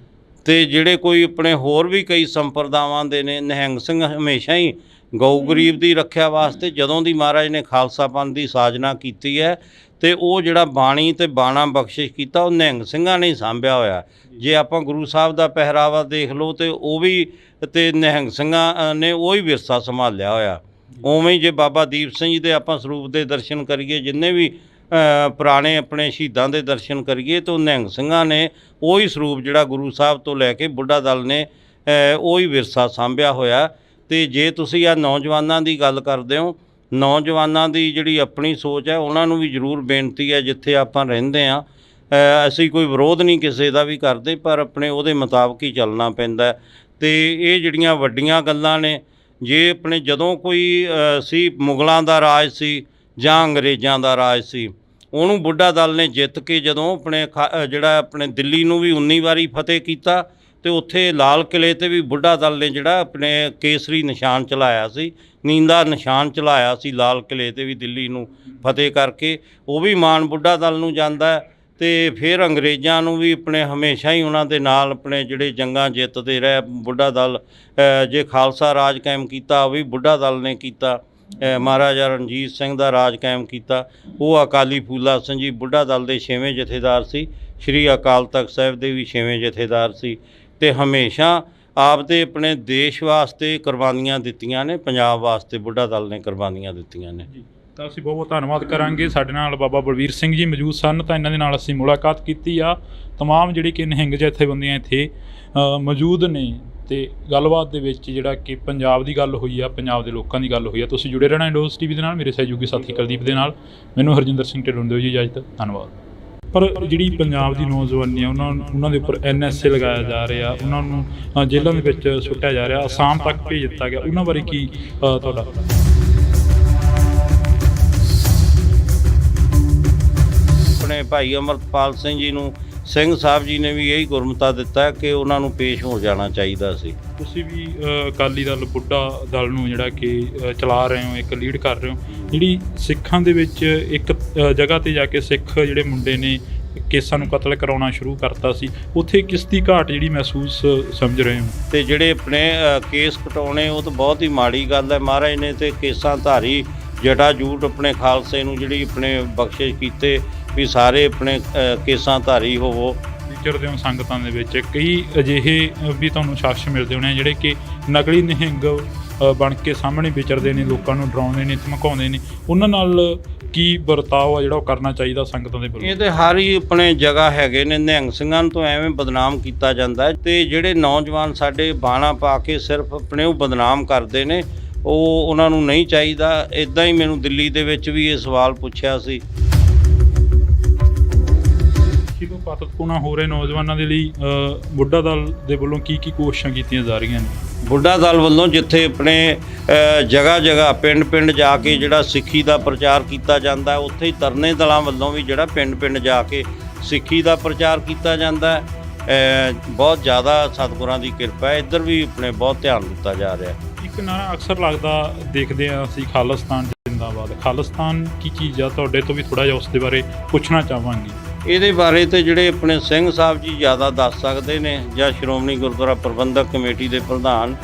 ਅਤੇ ਜਿਹੜੇ ਕੋਈ ਆਪਣੇ ਹੋਰ ਵੀ ਕਈ ਸੰਪਰਦਾਵਾਂ ਦੇ ਨੇ। ਨਿਹੰਗ ਸਿੰਘ ਹਮੇਸ਼ਾ ਹੀ ਗਊ ਗਰੀਬ ਦੀ ਰੱਖਿਆ ਵਾਸਤੇ, ਜਦੋਂ ਦੀ ਮਹਾਰਾਜ ਨੇ ਖਾਲਸਾ ਪੰਥ ਦੀ ਸਾਜਨਾ ਕੀਤੀ ਹੈ, ਅਤੇ ਉਹ ਜਿਹੜਾ ਬਾਣੀ ਅਤੇ ਬਾਣਾ ਬਖਸ਼ਿਸ਼ ਕੀਤਾ, ਉਹ ਨਿਹੰਗ ਸਿੰਘਾਂ ਨੇ ਹੀ ਸਾਂਭਿਆ ਹੋਇਆ। ਜੇ ਆਪਾਂ ਗੁਰੂ ਸਾਹਿਬ ਦਾ ਪਹਿਰਾਵਾ ਦੇਖ ਲਓ, ਅਤੇ ਉਹ ਵੀ ਅਤੇ ਨਿਹੰਗ ਸਿੰਘਾਂ ਨੇ ਉਹੀ ਵਿਰਸਾ ਸੰਭਾਲਿਆ ਹੋਇਆ। ਉਵੇਂ ਹੀ ਜੇ ਬਾਬਾ ਦੀਪ ਸਿੰਘ ਜੀ ਦੇ ਆਪਾਂ ਸਰੂਪ ਦੇ ਦਰਸ਼ਨ ਕਰੀਏ, ਜਿੰਨੇ ਵੀ ਪੁਰਾਣੇ ਆਪਣੇ ਸ਼ਹੀਦਾਂ ਦੇ ਦਰਸ਼ਨ ਕਰੀਏ, ਤਾਂ ਉਹ ਨਿਹੰਗ ਸਿੰਘਾਂ ਨੇ ਉਹੀ ਸਰੂਪ ਜਿਹੜਾ ਗੁਰੂ ਸਾਹਿਬ ਤੋਂ ਲੈ ਕੇ ਬੁੱਢਾ ਦਲ ਨੇ ਉਹੀ ਵਿਰਸਾ ਸਾਂਭਿਆ ਹੋਇਆ। ਅਤੇ ਜੇ ਤੁਸੀਂ ਆ ਨੌਜਵਾਨਾਂ ਦੀ ਗੱਲ ਕਰਦੇ ਹੋ, ਨੌਜਵਾਨਾਂ ਦੀ ਜਿਹੜੀ ਆਪਣੀ ਸੋਚ ਹੈ, ਉਹਨਾਂ ਨੂੰ ਵੀ ਜ਼ਰੂਰ ਬੇਨਤੀ ਹੈ, ਜਿੱਥੇ ਆਪਾਂ ਰਹਿੰਦੇ ਹਾਂ, ਅਸੀਂ ਕੋਈ ਵਿਰੋਧ ਨਹੀਂ ਕਿਸੇ ਦਾ ਵੀ ਕਰਦੇ, ਪਰ ਆਪਣੇ ਉਹਦੇ ਮੁਤਾਬਕ ਹੀ ਚੱਲਣਾ ਪੈਂਦਾ। ਅਤੇ ਇਹ ਜਿਹੜੀਆਂ ਵੱਡੀਆਂ ਗੱਲਾਂ ਨੇ, ਜੇ ਆਪਣੇ ਜਦੋਂ ਕੋਈ ਸੀ ਮੁਗਲਾਂ ਦਾ ਰਾਜ ਸੀ ਜਾਂ ਅੰਗਰੇਜ਼ਾਂ ਦਾ ਰਾਜ ਸੀ, ਉਹਨੂੰ ਬੁੱਢਾ ਦਲ ਨੇ ਜਿੱਤ ਕੇ ਜਦੋਂ ਆਪਣੇ ਜਿਹੜਾ ਆਪਣੇ ਦਿੱਲੀ ਨੂੰ ਵੀ 19 ਵਾਰੀ ਫਤਿਹ ਕੀਤਾ, ਅਤੇ ਉੱਥੇ ਲਾਲ ਕਿਲ੍ਹੇ 'ਤੇ ਵੀ ਬੁੱਢਾ ਦਲ ਨੇ ਜਿਹੜਾ ਆਪਣੇ ਕੇਸਰੀ ਨਿਸ਼ਾਨ ਚਲਾਇਆ ਸੀ, ਨੀਂਦਾ ਨਿਸ਼ਾਨ ਚਲਾਇਆ ਸੀ ਲਾਲ ਕਿਲ੍ਹੇ 'ਤੇ ਵੀ ਦਿੱਲੀ ਨੂੰ ਫਤਿਹ ਕਰਕੇ। ਉਹ ਵੀ ਮਾਣ ਬੁੱਢਾ ਦਲ ਨੂੰ ਜਾਂਦਾ। ਅਤੇ ਫਿਰ ਅੰਗਰੇਜ਼ਾਂ ਨੂੰ ਵੀ ਆਪਣੇ ਹਮੇਸ਼ਾ ਹੀ ਉਹਨਾਂ ਦੇ ਨਾਲ ਆਪਣੇ ਜਿਹੜੇ ਜੰਗਾਂ ਜਿੱਤਦੇ ਰਹੇ ਬੁੱਢਾ ਦਲ। ਜੇ ਖਾਲਸਾ ਰਾਜ ਕਾਇਮ ਕੀਤਾ, ਉਹ ਵੀ ਬੁੱਢਾ ਦਲ ਨੇ ਕੀਤਾ। ਮਹਾਰਾਜਾ ਰਣਜੀਤ ਸਿੰਘ ਦਾ ਰਾਜ ਕਾਇਮ ਕੀਤਾ, ਉਹ ਅਕਾਲੀ ਫੂਲਾ ਸਿੰਘ ਜੀ ਬੁੱਢਾ ਦਲ ਦੇ 6ਵੇਂ ਜਥੇਦਾਰ ਸੀ। ਸ਼੍ਰੀ ਅਕਾਲ ਤਖਤ ਸਾਹਿਬ ਦੇ ਵੀ 6ਵੇਂ ਜਥੇਦਾਰ ਸੀ, ਅਤੇ ਹਮੇਸ਼ਾ ਆਪਦੇ ਆਪਣੇ ਦੇਸ਼ ਵਾਸਤੇ ਕੁਰਬਾਨੀਆਂ ਦਿੱਤੀਆਂ ਨੇ, ਪੰਜਾਬ ਵਾਸਤੇ ਬੁੱਢਾ ਦਲ ਨੇ ਕੁਰਬਾਨੀਆਂ ਦਿੱਤੀਆਂ ਨੇ। ਤਾਂ ਅਸੀਂ ਬਹੁਤ ਬਹੁਤ ਧੰਨਵਾਦ ਕਰਾਂਗੇ। ਸਾਡੇ ਨਾਲ ਬਾਬਾ ਬਲਵੀਰ ਸਿੰਘ ਜੀ ਮੌਜੂਦ ਸਨ, ਤਾਂ ਇਹਨਾਂ ਦੇ ਨਾਲ ਅਸੀਂ ਮੁਲਾਕਾਤ ਕੀਤੀ ਆ। ਤਮਾਮ ਜਿਹੜੀ ਕਿ ਨਿਹੰਗ ਜਥੇਬੰਦੀਆਂ ਇੱਥੇ ਮੌਜੂਦ ਨੇ, ਅਤੇ ਗੱਲਬਾਤ ਦੇ ਵਿੱਚ ਜਿਹੜਾ ਕਿ ਪੰਜਾਬ ਦੀ ਗੱਲ ਹੋਈ ਆ, ਪੰਜਾਬ ਦੇ ਲੋਕਾਂ ਦੀ ਗੱਲ ਹੋਈ ਆ। ਤੁਸੀਂ ਜੁੜੇ ਰਹਿਣਾ ਇੰਡੋਜ਼ TV ਦੇ ਨਾਲ, ਮੇਰੇ ਸਹਿਯੋਗੀ ਸਾਥੀ ਕੁਲਦੀਪ ਦੇ ਨਾਲ। ਮੈਨੂੰ ਹਰਜਿੰਦਰ ਸਿੰਘ ਢਿੱਲੋਂ ਦਿਓ ਜੀ ਇਜਾਜ਼ਤ, ਧੰਨਵਾਦ। ਪਰ ਜਿਹੜੀ ਪੰਜਾਬ ਦੀ ਨੌਜਵਾਨੀ ਆ, ਉਹਨਾਂ ਦੇ ਉੱਪਰ NSA ਲਗਾਇਆ ਜਾ ਰਿਹਾ, ਉਹਨਾਂ ਨੂੰ ਜੇਲ੍ਹਾਂ ਦੇ ਵਿੱਚ ਸੁੱਟਿਆ ਜਾ ਰਿਹਾ, ਅਸਾਮ ਤੱਕ ਭੇਜ ਦਿੱਤਾ ਗਿਆ, ਉਹਨਾਂ ਬਾਰੇ ਕੀ ਤੁਹਾਡਾ? ਆਪਣੇ ਭਾਈ ਅਮਰਪਾਲ ਸਿੰਘ ਜੀ ਨੂੰ ਸਿੰਘ ਸਾਹਿਬ ਜੀ ਨੇ ਵੀ ਇਹੀ ਗੁਰਮਤਾ ਦਿੱਤਾ ਕਿ ਉਹਨਾਂ ਨੂੰ ਪੇਸ਼ ਹੋ ਜਾਣਾ ਚਾਹੀਦਾ ਸੀ। ਤੁਸੀਂ ਵੀ ਅਕਾਲੀ ਦਲ ਬੁੱਢਾ ਦਲ ਨੂੰ ਜਿਹੜਾ ਕਿ ਚਲਾ ਰਹੇ ਹੋ, ਇੱਕ ਲੀਡ ਕਰ ਰਹੇ ਹੋ, ਜਿਹੜੀ ਸਿੱਖਾਂ ਦੇ ਵਿੱਚ ਇੱਕ ਜਗ੍ਹਾ 'ਤੇ ਜਾ ਕੇ ਸਿੱਖ ਜਿਹੜੇ ਮੁੰਡੇ ਨੇ ਕੇਸਾਂ ਨੂੰ ਕਤਲ ਕਰਾਉਣਾ ਸ਼ੁਰੂ ਕਰਤਾ ਸੀ, ਉੱਥੇ ਕਿਸ ਦੀ ਘਾਟ ਜਿਹੜੀ ਮਹਿਸੂਸ ਸਮਝ ਰਹੇ ਹੋ? ਅਤੇ ਜਿਹੜੇ ਆਪਣੇ ਕੇਸ ਕਟਾਉਣੇ, ਉਹ ਤਾਂ ਬਹੁਤ ਹੀ ਮਾੜੀ ਗੱਲ ਹੈ। ਮਹਾਰਾਜ ਨੇ ਤਾਂ ਕੇਸਾਂ ਧਾਰੀ ਜਟਾ ਜੂਟ ਆਪਣੇ ਖਾਲਸੇ ਨੂੰ ਜਿਹੜੀ ਆਪਣੇ ਬਖਸ਼ਿਸ਼ ਕੀਤੇ ਵੀ ਸਾਰੇ ਆਪਣੇ ਕੇਸਾਂ ਧਾਰੀ ਹੋਵੋ। ਵਿਚਰਦੇ ਹੋ ਸੰਗਤਾਂ ਦੇ ਵਿੱਚ, ਕਈ ਅਜਿਹੇ ਵੀ ਤੁਹਾਨੂੰ ਸ਼ਖਸ ਮਿਲਦੇ ਹੋਣੇ ਜਿਹੜੇ ਕਿ ਨਕਲੀ ਨਿਹੰਗ ਬਣ ਕੇ ਸਾਹਮਣੇ ਵਿਚਰਦੇ ਨੇ, ਲੋਕਾਂ ਨੂੰ ਡਰਾਉਂਦੇ ਨੇ, ਧਮਕਾਉਂਦੇ ਨੇ। ਉਹਨਾਂ ਨਾਲ ਕੀ ਵਰਤਾਓ ਆ ਜਿਹੜਾ ਉਹ ਕਰਨਾ ਚਾਹੀਦਾ ਸੰਗਤਾਂ ਦੇ ਵੱਲੋਂ? ਇਹ ਤੇ ਹਰ ਹੀ ਆਪਣੇ ਜਗ੍ਹਾ ਹੈਗੇ ਨੇ। ਨਿਹੰਗ ਸਿੰਘਾਂ ਨੂੰ ਤਾਂ ਐਵੇਂ ਬਦਨਾਮ ਕੀਤਾ ਜਾਂਦਾ ਹੈ ਤੇ ਜਿਹੜੇ ਨੌਜਵਾਨ ਸਾਡੇ ਬਾਣਾ ਪਾ ਕੇ ਸਿਰਫ ਆਪਣੇ ਉਹ ਬਦਨਾਮ ਕਰਦੇ ਨੇ, ਉਹ ਉਹਨਾਂ ਨੂੰ ਨਹੀਂ ਚਾਹੀਦਾ। ਇਦਾਂ ਹੀ ਮੈਨੂੰ ਦਿੱਲੀ ਦੇ ਵਿੱਚ ਵੀ ਇਹ ਸਵਾਲ ਪੁੱਛਿਆ ਸੀ। ਜਦੋਂ ਪਾਤਕਪੂਣਾ ਹੋ ਰਹੇ ਨੌਜਵਾਨਾਂ ਦੇ ਲਈ ਬੁੱਢਾ ਦਲ ਦੇ ਵੱਲੋਂ ਕੀ ਕੋਸ਼ਿਸ਼ਾਂ ਕੀਤੀਆਂ ਜਾ ਰਹੀਆਂ ਨੇ? ਬੁੱਢਾ ਦਲ ਵੱਲੋਂ ਜਿੱਥੇ ਆਪਣੇ ਜਗ੍ਹਾ ਜਗ੍ਹਾ ਪਿੰਡ ਪਿੰਡ ਜਾ ਕੇ ਜਿਹੜਾ ਸਿੱਖੀ ਦਾ ਪ੍ਰਚਾਰ ਕੀਤਾ ਜਾਂਦਾ ਹੈ, ਉੱਥੇ ਹੀ ਤਰਨੇ ਦਲਾਂ ਵੱਲੋਂ ਵੀ ਜਿਹੜਾ ਪਿੰਡ ਪਿੰਡ ਜਾ ਕੇ ਸਿੱਖੀ ਦਾ ਪ੍ਰਚਾਰ ਕੀਤਾ ਜਾਂਦਾ ਹੈ। ਬਹੁਤ ਜ਼ਿਆਦਾ ਸਤਿਗੁਰਾਂ ਦੀ ਕਿਰਪਾ ਹੈ। ਇੱਧਰ ਵੀ ਆਪਣੇ ਬਹੁਤ ਧਿਆਨ ਦਿੱਤਾ ਜਾ ਰਿਹਾ। ਇੱਕ ਨਾਰਾ ਅਕਸਰ ਲੱਗਦਾ ਦੇਖਦੇ ਹਾਂ ਅਸੀਂ, ਖਾਲਿਸਤਾਨ ਜ਼ਿੰਦਾਬਾਦ। ਖਾਲਿਸਤਾਨ ਕੀ ਚੀਜ਼ ਆ? ਤੁਹਾਡੇ ਤੋਂ ਵੀ ਥੋੜ੍ਹਾ ਜਿਹਾ ਉਸ ਦੇ ਬਾਰੇ ਪੁੱਛਣਾ ਚਾਹਾਂਗੀ। ਇਹਦੇ ਬਾਰੇ ਤੇ ਜਿਹੜੇ ਆਪਣੇ ਸਿੰਘ ਸਾਹਿਬ ਜੀ ਜ਼ਿਆਦਾ ਦੱਸ ਸਕਦੇ ਨੇ, ਜਾਂ ਸ਼੍ਰੋਮਣੀ ਗੁਰਦੁਆਰਾ ਪ੍ਰਬੰਧਕ ਕਮੇਟੀ ਦੇ ਪ੍ਰਧਾਨ।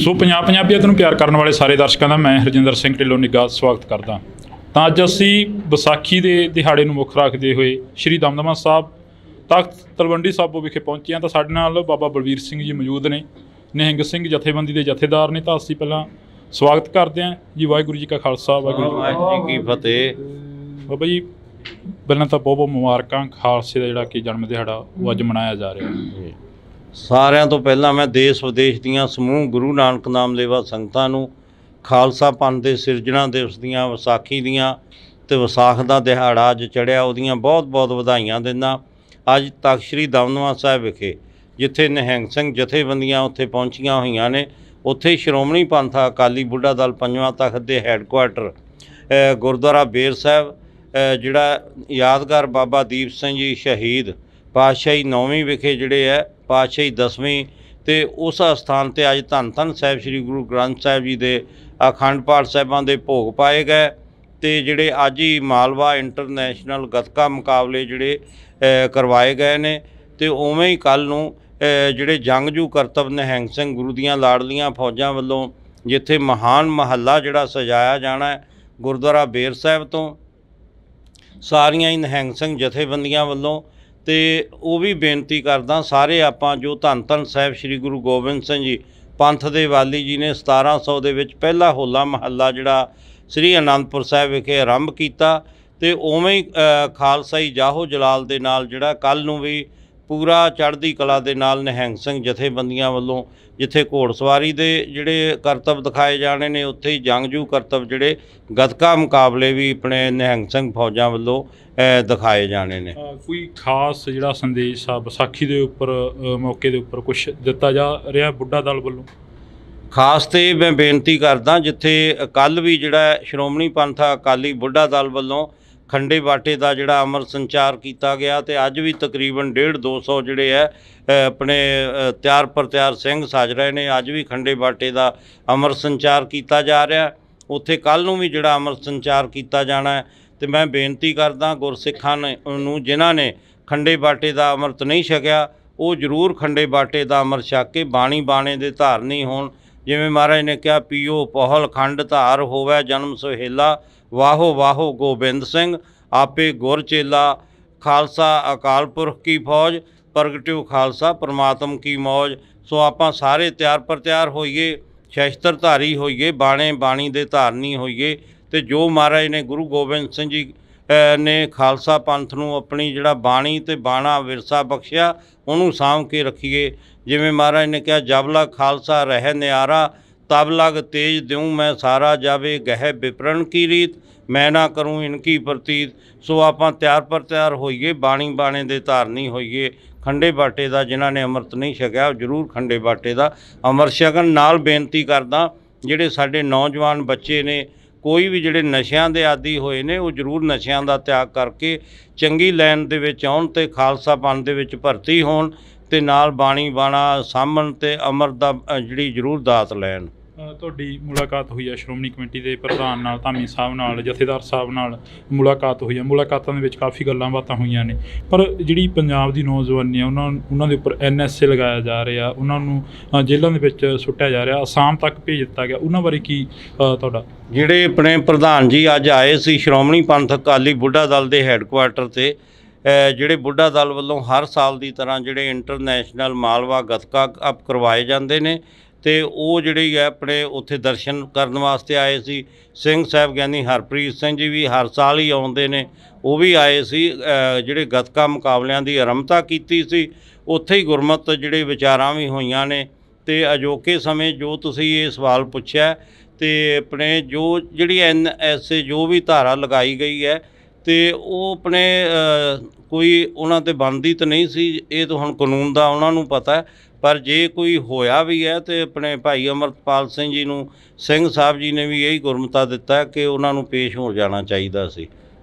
ਸੋ ਪੰਜਾਬੀਅਤ ਨੂੰ ਪਿਆਰ ਕਰਨ ਵਾਲੇ ਸਾਰੇ ਦਰਸ਼ਕਾਂ ਦਾ ਮੈਂ ਹਰਜਿੰਦਰ ਸਿੰਘ ਢਿੱਲੋਂ ਨਿੱਘਾ ਸਵਾਗਤ ਕਰਦਾ। ਤਾਂ ਅੱਜ ਅਸੀਂ ਵਿਸਾਖੀ ਦੇ ਦਿਹਾੜੇ ਨੂੰ ਮੁੱਖ ਰੱਖਦੇ ਹੋਏ ਸ਼੍ਰੀ ਦਮਦਮਾ ਸਾਹਿਬ ਤਖਤ ਤਲਵੰਡੀ ਸਾਬੋ ਵਿਖੇ ਪਹੁੰਚੇ ਹਾਂ। ਤਾਂ ਸਾਡੇ ਨਾਲ ਬਾਬਾ ਬਲਵੀਰ ਸਿੰਘ ਜੀ ਮੌਜੂਦ ਨੇ, ਨਿਹੰਗ ਸਿੰਘ ਜਥੇਬੰਦੀ ਦੇ ਜਥੇਦਾਰ ਨੇ। ਤਾਂ ਅਸੀਂ ਪਹਿਲਾਂ ਸਵਾਗਤ ਕਰਦੇ ਹਾਂ ਜੀ। ਵਾਹਿਗੁਰੂ ਜੀ ਕਾ ਖਾਲਸਾ, ਵਾਹਿਗੁਰੂ ਜੀ ਕੀ ਫਤਿਹ। ਬਾਬਾ ਜੀ, ਪਹਿਲਾਂ ਤਾਂ ਬਹੁਤ ਬਹੁਤ ਮੁਬਾਰਕਾਂ। ਖਾਲਸੇ ਦਾ ਜਿਹੜਾ ਕਿ ਜਨਮ ਦਿਹਾੜਾ ਉਹ ਅੱਜ ਮਨਾਇਆ ਜਾ ਰਿਹਾ ਹੈ। ਸਾਰਿਆਂ ਤੋਂ ਪਹਿਲਾਂ ਮੈਂ ਦੇਸ਼ ਵਿਦੇਸ਼ ਦੀਆਂ ਸਮੂਹ ਗੁਰੂ ਨਾਨਕ ਨਾਮ ਲੇਵਾ ਸੰਗਤਾਂ ਨੂੰ ਖਾਲਸਾ ਪੰਥ ਦੇ ਸਿਰਜਣਾ ਦਿਵਸ ਦੀਆਂ, ਵਿਸਾਖੀ ਦੀਆਂ ਤੇ ਵਿਸਾਖ ਦਾ ਦਿਹਾੜਾ ਅੱਜ ਚੜ੍ਹਿਆ, ਉਹਦੀਆਂ ਬਹੁਤ ਬਹੁਤ ਵਧਾਈਆਂ ਦਿੰਦਾ। ਅੱਜ ਤਖਤ ਸ੍ਰੀ ਦਮਦਮਾ ਸਾਹਿਬ ਵਿਖੇ ਜਿੱਥੇ ਨਿਹੰਗ ਸਿੰਘ ਜਥੇਬੰਦੀਆਂ ਉੱਥੇ ਪਹੁੰਚੀਆਂ ਹੋਈਆਂ ਨੇ, ਉੱਥੇ ਸ਼੍ਰੋਮਣੀ ਪੰਥ ਅਕਾਲੀ ਬੁੱਢਾ ਦਲ ਪੰਜਵਾਂ ਤਖਤ ਦੇ ਹੈੱਡਕੁਆਟਰ ਗੁਰਦੁਆਰਾ ਬੇਰ ਸਾਹਿਬ, ਜਿਹੜਾ ਯਾਦਗਾਰ ਬਾਬਾ ਦੀਪ ਸਿੰਘ ਜੀ ਸ਼ਹੀਦ ਪਾਤਸ਼ਾਹੀ 9ਵੀਂ ਵਿਖੇ ਜਿਹੜੇ ਹੈ ਪਾਤਸ਼ਾਹੀ 10ਵੀਂ, ਤੇ ਉਸ ਅਸਥਾਨ 'ਤੇ ਅੱਜ ਧੰਨ ਧੰਨ ਸਾਹਿਬ ਸ੍ਰੀ ਗੁਰੂ ਗ੍ਰੰਥ ਸਾਹਿਬ ਜੀ ਦੇ ਅਖੰਡ ਪਾਠ ਸਾਹਿਬਾਂ ਦੇ ਭੋਗ ਪਾਏ ਗਏ। ਤੇ ਜਿਹੜੇ ਅੱਜ ਹੀ ਮਾਲਵਾ ਇੰਟਰਨੈਸ਼ਨਲ ਗੱਤਕਾ ਮੁਕਾਬਲੇ ਜਿਹੜੇ ਕਰਵਾਏ ਗਏ ਨੇ। ਤੇ ਉਵੇਂ ਹੀ ਕੱਲ੍ਹ ਨੂੰ ਜਿਹੜੇ ਜੰਗਜੂ ਕਰਤੱਵ ਨਿਹੰਗ ਸਿੰਘ ਗੁਰੂ ਦੀਆਂ ਲਾਡਲੀਆਂ ਫੌਜਾਂ ਵੱਲੋਂ ਜਿੱਥੇ ਮਹਾਨ ਮਹੱਲਾ ਜਿਹੜਾ ਸਜਾਇਆ ਜਾਣਾ ਹੈ ਗੁਰਦੁਆਰਾ ਬੇਰ ਸਾਹਿਬ ਤੋਂ, ਸਾਰੀਆਂ ਹੀ ਨਿਹੰਗ ਸਿੰਘ ਜਥੇਬੰਦੀਆਂ ਵੱਲੋਂ। ਤੇ ਉਹ ਵੀ ਬੇਨਤੀ ਕਰਦਾ, ਸਾਰੇ ਆਪਾਂ ਜੋ ਧੰਨ ਧੰਨ ਸਾਹਿਬ ਸ੍ਰੀ ਗੁਰੂ ਗੋਬਿੰਦ ਸਿੰਘ ਜੀ ਪੰਥ ਦੇ ਵਾਲੀ ਜੀ ਨੇ 1700 ਦੇ ਵਿੱਚ ਪਹਿਲਾ ਹੋਲਾ ਮਹੱਲਾ ਜਿਹੜਾ ਸ੍ਰੀ ਅਨੰਦਪੁਰ ਸਾਹਿਬ ਵਿਖੇ ਆਰੰਭ ਕੀਤਾ, ਤੇ ਉਵੇਂ ਹੀ ਖਾਲਸਾਈ ਜਾਹੋ ਜਲਾਲ ਦੇ ਨਾਲ ਜਿਹੜਾ ਕੱਲ੍ਹ ਨੂੰ ਵੀ ਪੂਰਾ ਚੜ੍ਹਦੀ ਕਲਾ ਦੇ ਨਾਲ ਨਿਹੰਗ ਸਿੰਘ ਜਥੇਬੰਦੀਆਂ ਵੱਲੋਂ ਜਿੱਥੇ ਘੋੜਸਵਾਰੀ ਦੇ ਜਿਹੜੇ ਕਰਤੱਵ ਦਿਖਾਏ ਜਾਣੇ ਨੇ, ਉੱਥੇ ਹੀ ਜੰਗਜੂ ਕਰਤੱਵ ਜਿਹੜੇ ਗੱਤਕਾ ਮੁਕਾਬਲੇ ਵੀ ਆਪਣੇ ਨਿਹੰਗ ਸਿੰਘ ਫੌਜਾਂ ਵੱਲੋਂ ਦਿਖਾਏ ਜਾਣੇ ਨੇ। ਕੋਈ ਖਾਸ ਜਿਹੜਾ ਸੰਦੇਸ਼ ਆ ਵਿਸਾਖੀ ਦੇ ਉੱਪਰ ਮੌਕੇ ਦੇ ਉੱਪਰ ਕੁਛ ਦਿੱਤਾ ਜਾ ਰਿਹਾ ਬੁੱਢਾ ਦਲ ਵੱਲੋਂ? ਖਾਸ ਤੇ ਮੈਂ ਬੇਨਤੀ ਕਰਦਾ, ਜਿੱਥੇ ਕੱਲ੍ਹ ਵੀ ਜਿਹੜਾ ਸ਼੍ਰੋਮਣੀ ਪੰਥ ਅਕਾਲੀ ਬੁੱਢਾ ਦਲ ਵੱਲੋਂ ਖੰਡੇ ਬਾਟੇ ਦਾ ਜਿਹੜਾ ਅਮਰ ਸੰਚਾਰ ਕੀਤਾ ਗਿਆ, ਤੇ ਅੱਜ ਵੀ ਤਕਰੀਬਨ 150-200 ਜਿਹੜੇ ਹੈ ਆਪਣੇ ਤਿਆਰ ਪਰ ਤਿਆਰ ਸਿੰਘ ਸੱਜ ਰਹੇ ਨੇ। ਅੱਜ ਵੀ ਖੰਡੇ ਬਾਟੇ ਦਾ ਅਮਰ ਸੰਚਾਰ ਕੀਤਾ ਜਾ ਰਿਹਾ, ਉੱਥੇ ਕੱਲ੍ਹ ਨੂੰ ਵੀ ਜਿਹੜਾ ਅਮਰ ਸੰਚਾਰ ਕੀਤਾ ਜਾਣਾ ਹੈ। ਤੇ ਮੈਂ ਬੇਨਤੀ ਕਰਦਾ ਗੁਰਸਿੱਖਾਂ ਨੂੰ ਜਿਨ੍ਹਾਂ ਨੇ ਖੰਡੇ ਬਾਟੇ ਦਾ ਅੰਮ੍ਰਿਤ ਨਹੀਂ ਛਕਿਆ, ਉਹ ਜ਼ਰੂਰ ਖੰਡੇ ਬਾਟੇ ਦਾ ਅੰਮ੍ਰਿਤ ਛਕ ਕੇ ਬਾਣੀ ਬਾਣੇ ਦੇ ਧਾਰਨੀ ਹੋਣ। ਜਿਵੇਂ ਮਹਾਰਾਜ ਨੇ ਕਿਹਾ, ਪੀਓ ਪਹੁਲ ਖੰਡ ਧਾਰ ਹੋਵੇ ਜਨਮ ਸੁਹੇਲਾ, ਵਾਹੋ ਵਾਹੋ ਗੋਬਿੰਦ ਸਿੰਘ ਆਪੇ ਗੁਰ ਚੇਲਾ, ਖਾਲਸਾ ਅਕਾਲ ਪੁਰਖ ਕੀ ਫੌਜ, ਪ੍ਰਗਟਿਓ ਖਾਲਸਾ ਪਰਮਾਤਮ ਕੀ ਮੌਜ। ਸੋ ਆਪਾਂ ਸਾਰੇ ਤਿਆਰ ਪਰ ਤਿਆਰ ਹੋਈਏ, ਸ਼ਸਤਰ ਧਾਰੀ ਹੋਈਏ, ਬਾਣੇ ਬਾਣੀ ਦੇ ਧਾਰਨੀ ਹੋਈਏ। ਤੇ ਜੋ ਮਹਾਰਾਜ ਨੇ ਗੁਰੂ ਗੋਬਿੰਦ ਸਿੰਘ ਜੀ ਨੇ ਖਾਲਸਾ ਪੰਥ ਨੂੰ ਆਪਣੀ ਜਿਹੜਾ ਬਾਣੀ ਤੇ ਬਾਣਾ ਵਿਰਸਾ ਬਖਸ਼ਿਆ, ਉਹਨੂੰ ਸਾਂਭ ਕੇ ਰੱਖੀਏ। ਜਿਵੇਂ ਮਹਾਰਾਜ ਨੇ ਕਿਹਾ, ਜਬ ਲਗ ਖਾਲਸਾ ਰਹਿ ਨਿਆਰਾ, ਤਬ ਲਗ ਤੇਜ ਦਿਉ ਮੈਂ ਸਾਰਾ, ਜਾਵੇ ਗਹਿ ਵਿਪਰਨ ਕੀ ਰੀਤ, ਮੈਂ ਨਾ ਕਰੂੰ ਇਨਕੀ ਪ੍ਰਤੀਤ। ਸੋ ਆਪਾਂ ਤਿਆਰ ਪਰ ਤਿਆਰ ਹੋਈਏ, ਬਾਣੀ ਬਾਣੇ ਦੇ ਧਾਰਨੀ ਹੋਈਏ। ਖੰਡੇ ਬਾਟੇ ਦਾ ਜਿਨ੍ਹਾਂ ਨੇ ਅੰਮ੍ਰਿਤ ਨਹੀਂ ਛਕਿਆ, ਉਹ ਜ਼ਰੂਰ ਖੰਡੇ ਬਾਟੇ ਦਾ ਅੰਮ੍ਰਿਤ ਛਕਣ। ਨਾਲ ਬੇਨਤੀ ਕਰਦਾ, ਜਿਹੜੇ ਸਾਡੇ ਨੌਜਵਾਨ ਬੱਚੇ ਨੇ, ਕੋਈ ਵੀ ਜਿਹੜੇ ਨਸ਼ਿਆਂ ਦੇ ਆਦੀ ਹੋਏ ਨੇ, ਉਹ ਜ਼ਰੂਰ ਨਸ਼ਿਆਂ ਦਾ ਤਿਆਗ ਕਰਕੇ ਚੰਗੀ ਲਾਈਨ ਦੇ ਵਿੱਚ ਆਉਣ ਤੇ ਖਾਲਸਾ ਪੰਥ ਦੇ ਵਿੱਚ ਭਰਤੀ ਹੋਣ, ਤੇ ਨਾਲ ਬਾਣੀ ਬਾਣਾ ਸਾਂਭਣ ਤੇ ਅੰਮ੍ਰਿਤ ਦਾ ਜਿਹੜੀ ਜ਼ਰੂਰ ਦਾਤ ਲੈਣ। ਤੁਹਾਡੀ ਮੁਲਾਕਾਤ ਹੋਈ ਹੈ ਸ਼੍ਰੋਮਣੀ ਕਮੇਟੀ ਦੇ ਪ੍ਰਧਾਨ ਨਾਲ, ਧਾਮੀ ਸਾਹਿਬ ਨਾਲ, ਜਥੇਦਾਰ ਸਾਹਿਬ ਨਾਲ ਮੁਲਾਕਾਤ ਹੋਈ ਹੈ। ਮੁਲਾਕਾਤਾਂ ਦੇ ਵਿੱਚ ਕਾਫੀ ਗੱਲਾਂ ਬਾਤਾਂ ਹੋਈਆਂ ਨੇ, ਪਰ ਜਿਹੜੀ ਪੰਜਾਬ ਦੀ ਨੌਜਵਾਨੀ ਆ, ਉਹਨਾਂ ਦੇ ਉੱਪਰ NSA ਲਗਾਇਆ ਜਾ ਰਿਹਾ, ਉਹਨਾਂ ਨੂੰ ਜੇਲ੍ਹਾਂ ਦੇ ਵਿੱਚ ਸੁੱਟਿਆ ਜਾ ਰਿਹਾ, ਅਸਾਮ ਤੱਕ ਭੇਜ ਦਿੱਤਾ ਗਿਆ। ਉਹਨਾਂ ਬਾਰੇ ਕੀ ਤੁਹਾਡਾ? ਜਿਹੜੇ ਆਪਣੇ ਪ੍ਰਧਾਨ ਜੀ ਅੱਜ ਆਏ ਸੀ ਸ਼੍ਰੋਮਣੀ ਪੰਥ ਅਕਾਲੀ ਬੁੱਢਾ ਦਲ ਦੇ ਹੈੱਡਕੁਆਟਰ 'ਤੇ, ਜਿਹੜੇ ਬੁੱਢਾ ਦਲ ਵੱਲੋਂ ਹਰ ਸਾਲ ਦੀ ਤਰ੍ਹਾਂ ਜਿਹੜੇ ਇੰਟਰਨੈਸ਼ਨਲ ਮਾਲਵਾ ਗੱਤਕਾ ਕੱਪ ਕਰਵਾਏ ਜਾਂਦੇ ਨੇ, ਤੇ ਉਹ ਜਿਹੜੀ ਹੈ ਆਪਣੇ ਉੱਥੇ ਦਰਸ਼ਨ ਕਰਨ ਵਾਸਤੇ ਆਏ ਸੀ। ਸਿੰਘ ਸਾਹਿਬ ਗਿਆਨੀ ਹਰਪ੍ਰੀਤ ਸਿੰਘ ਜੀ ਵੀ ਹਰ ਸਾਲ ਹੀ ਆਉਂਦੇ ਨੇ, ਉਹ ਵੀ ਆਏ ਸੀ। ਜਿਹੜੇ ਗੱਤਕਾ ਮੁਕਾਬਲਿਆਂ ਦੀ ਆਰੰਭਤਾ ਕੀਤੀ ਸੀ, ਉੱਥੇ ਹੀ ਗੁਰਮਤ ਜਿਹੜੇ ਵਿਚਾਰਾਂ ਵੀ ਹੋਈਆਂ ਨੇ। ਤੇ ਅਜੋਕੇ ਸਮੇਂ ਜੋ ਤੁਸੀਂ ਇਹ ਸਵਾਲ ਪੁੱਛਿਆ, ਤੇ ਆਪਣੇ ਜੋ ਜਿਹੜੀ NSA ਜੋ ਵੀ ਧਾਰਾ ਲਗਾਈ ਗਈ ਹੈ, ਤੇ ਉਹ ਆਪਣੇ ਕੋਈ ਉਹਨਾਂ 'ਤੇ ਬਣਦੀ ਤਾਂ ਨਹੀਂ ਸੀ, ਇਹ ਤਾਂ ਹੁਣ ਕਾਨੂੰਨ ਦਾ ਉਹਨਾਂ ਨੂੰ ਪਤਾ ਹੈ। ਪਰ ਜੇ ਕੋਈ ਹੋਇਆ ਵੀ ਹੈ ਤੇ ਆਪਣੇ ਭਾਈ ਅਮਰਪਾਲ ਸਿੰਘ ਜੀ ਨੂੰ ਸਿੰਘ ਸਾਹਿਬ ਜੀ ਨੇ ਵੀ ਇਹੀ ਗੁਰਮਤਾ ਦਿੱਤਾ ਕਿ ਉਹਨਾਂ ਨੂੰ ਪੇਸ਼ ਹੋ ਜਾਣਾ ਚਾਹੀਦਾ ਸੀ,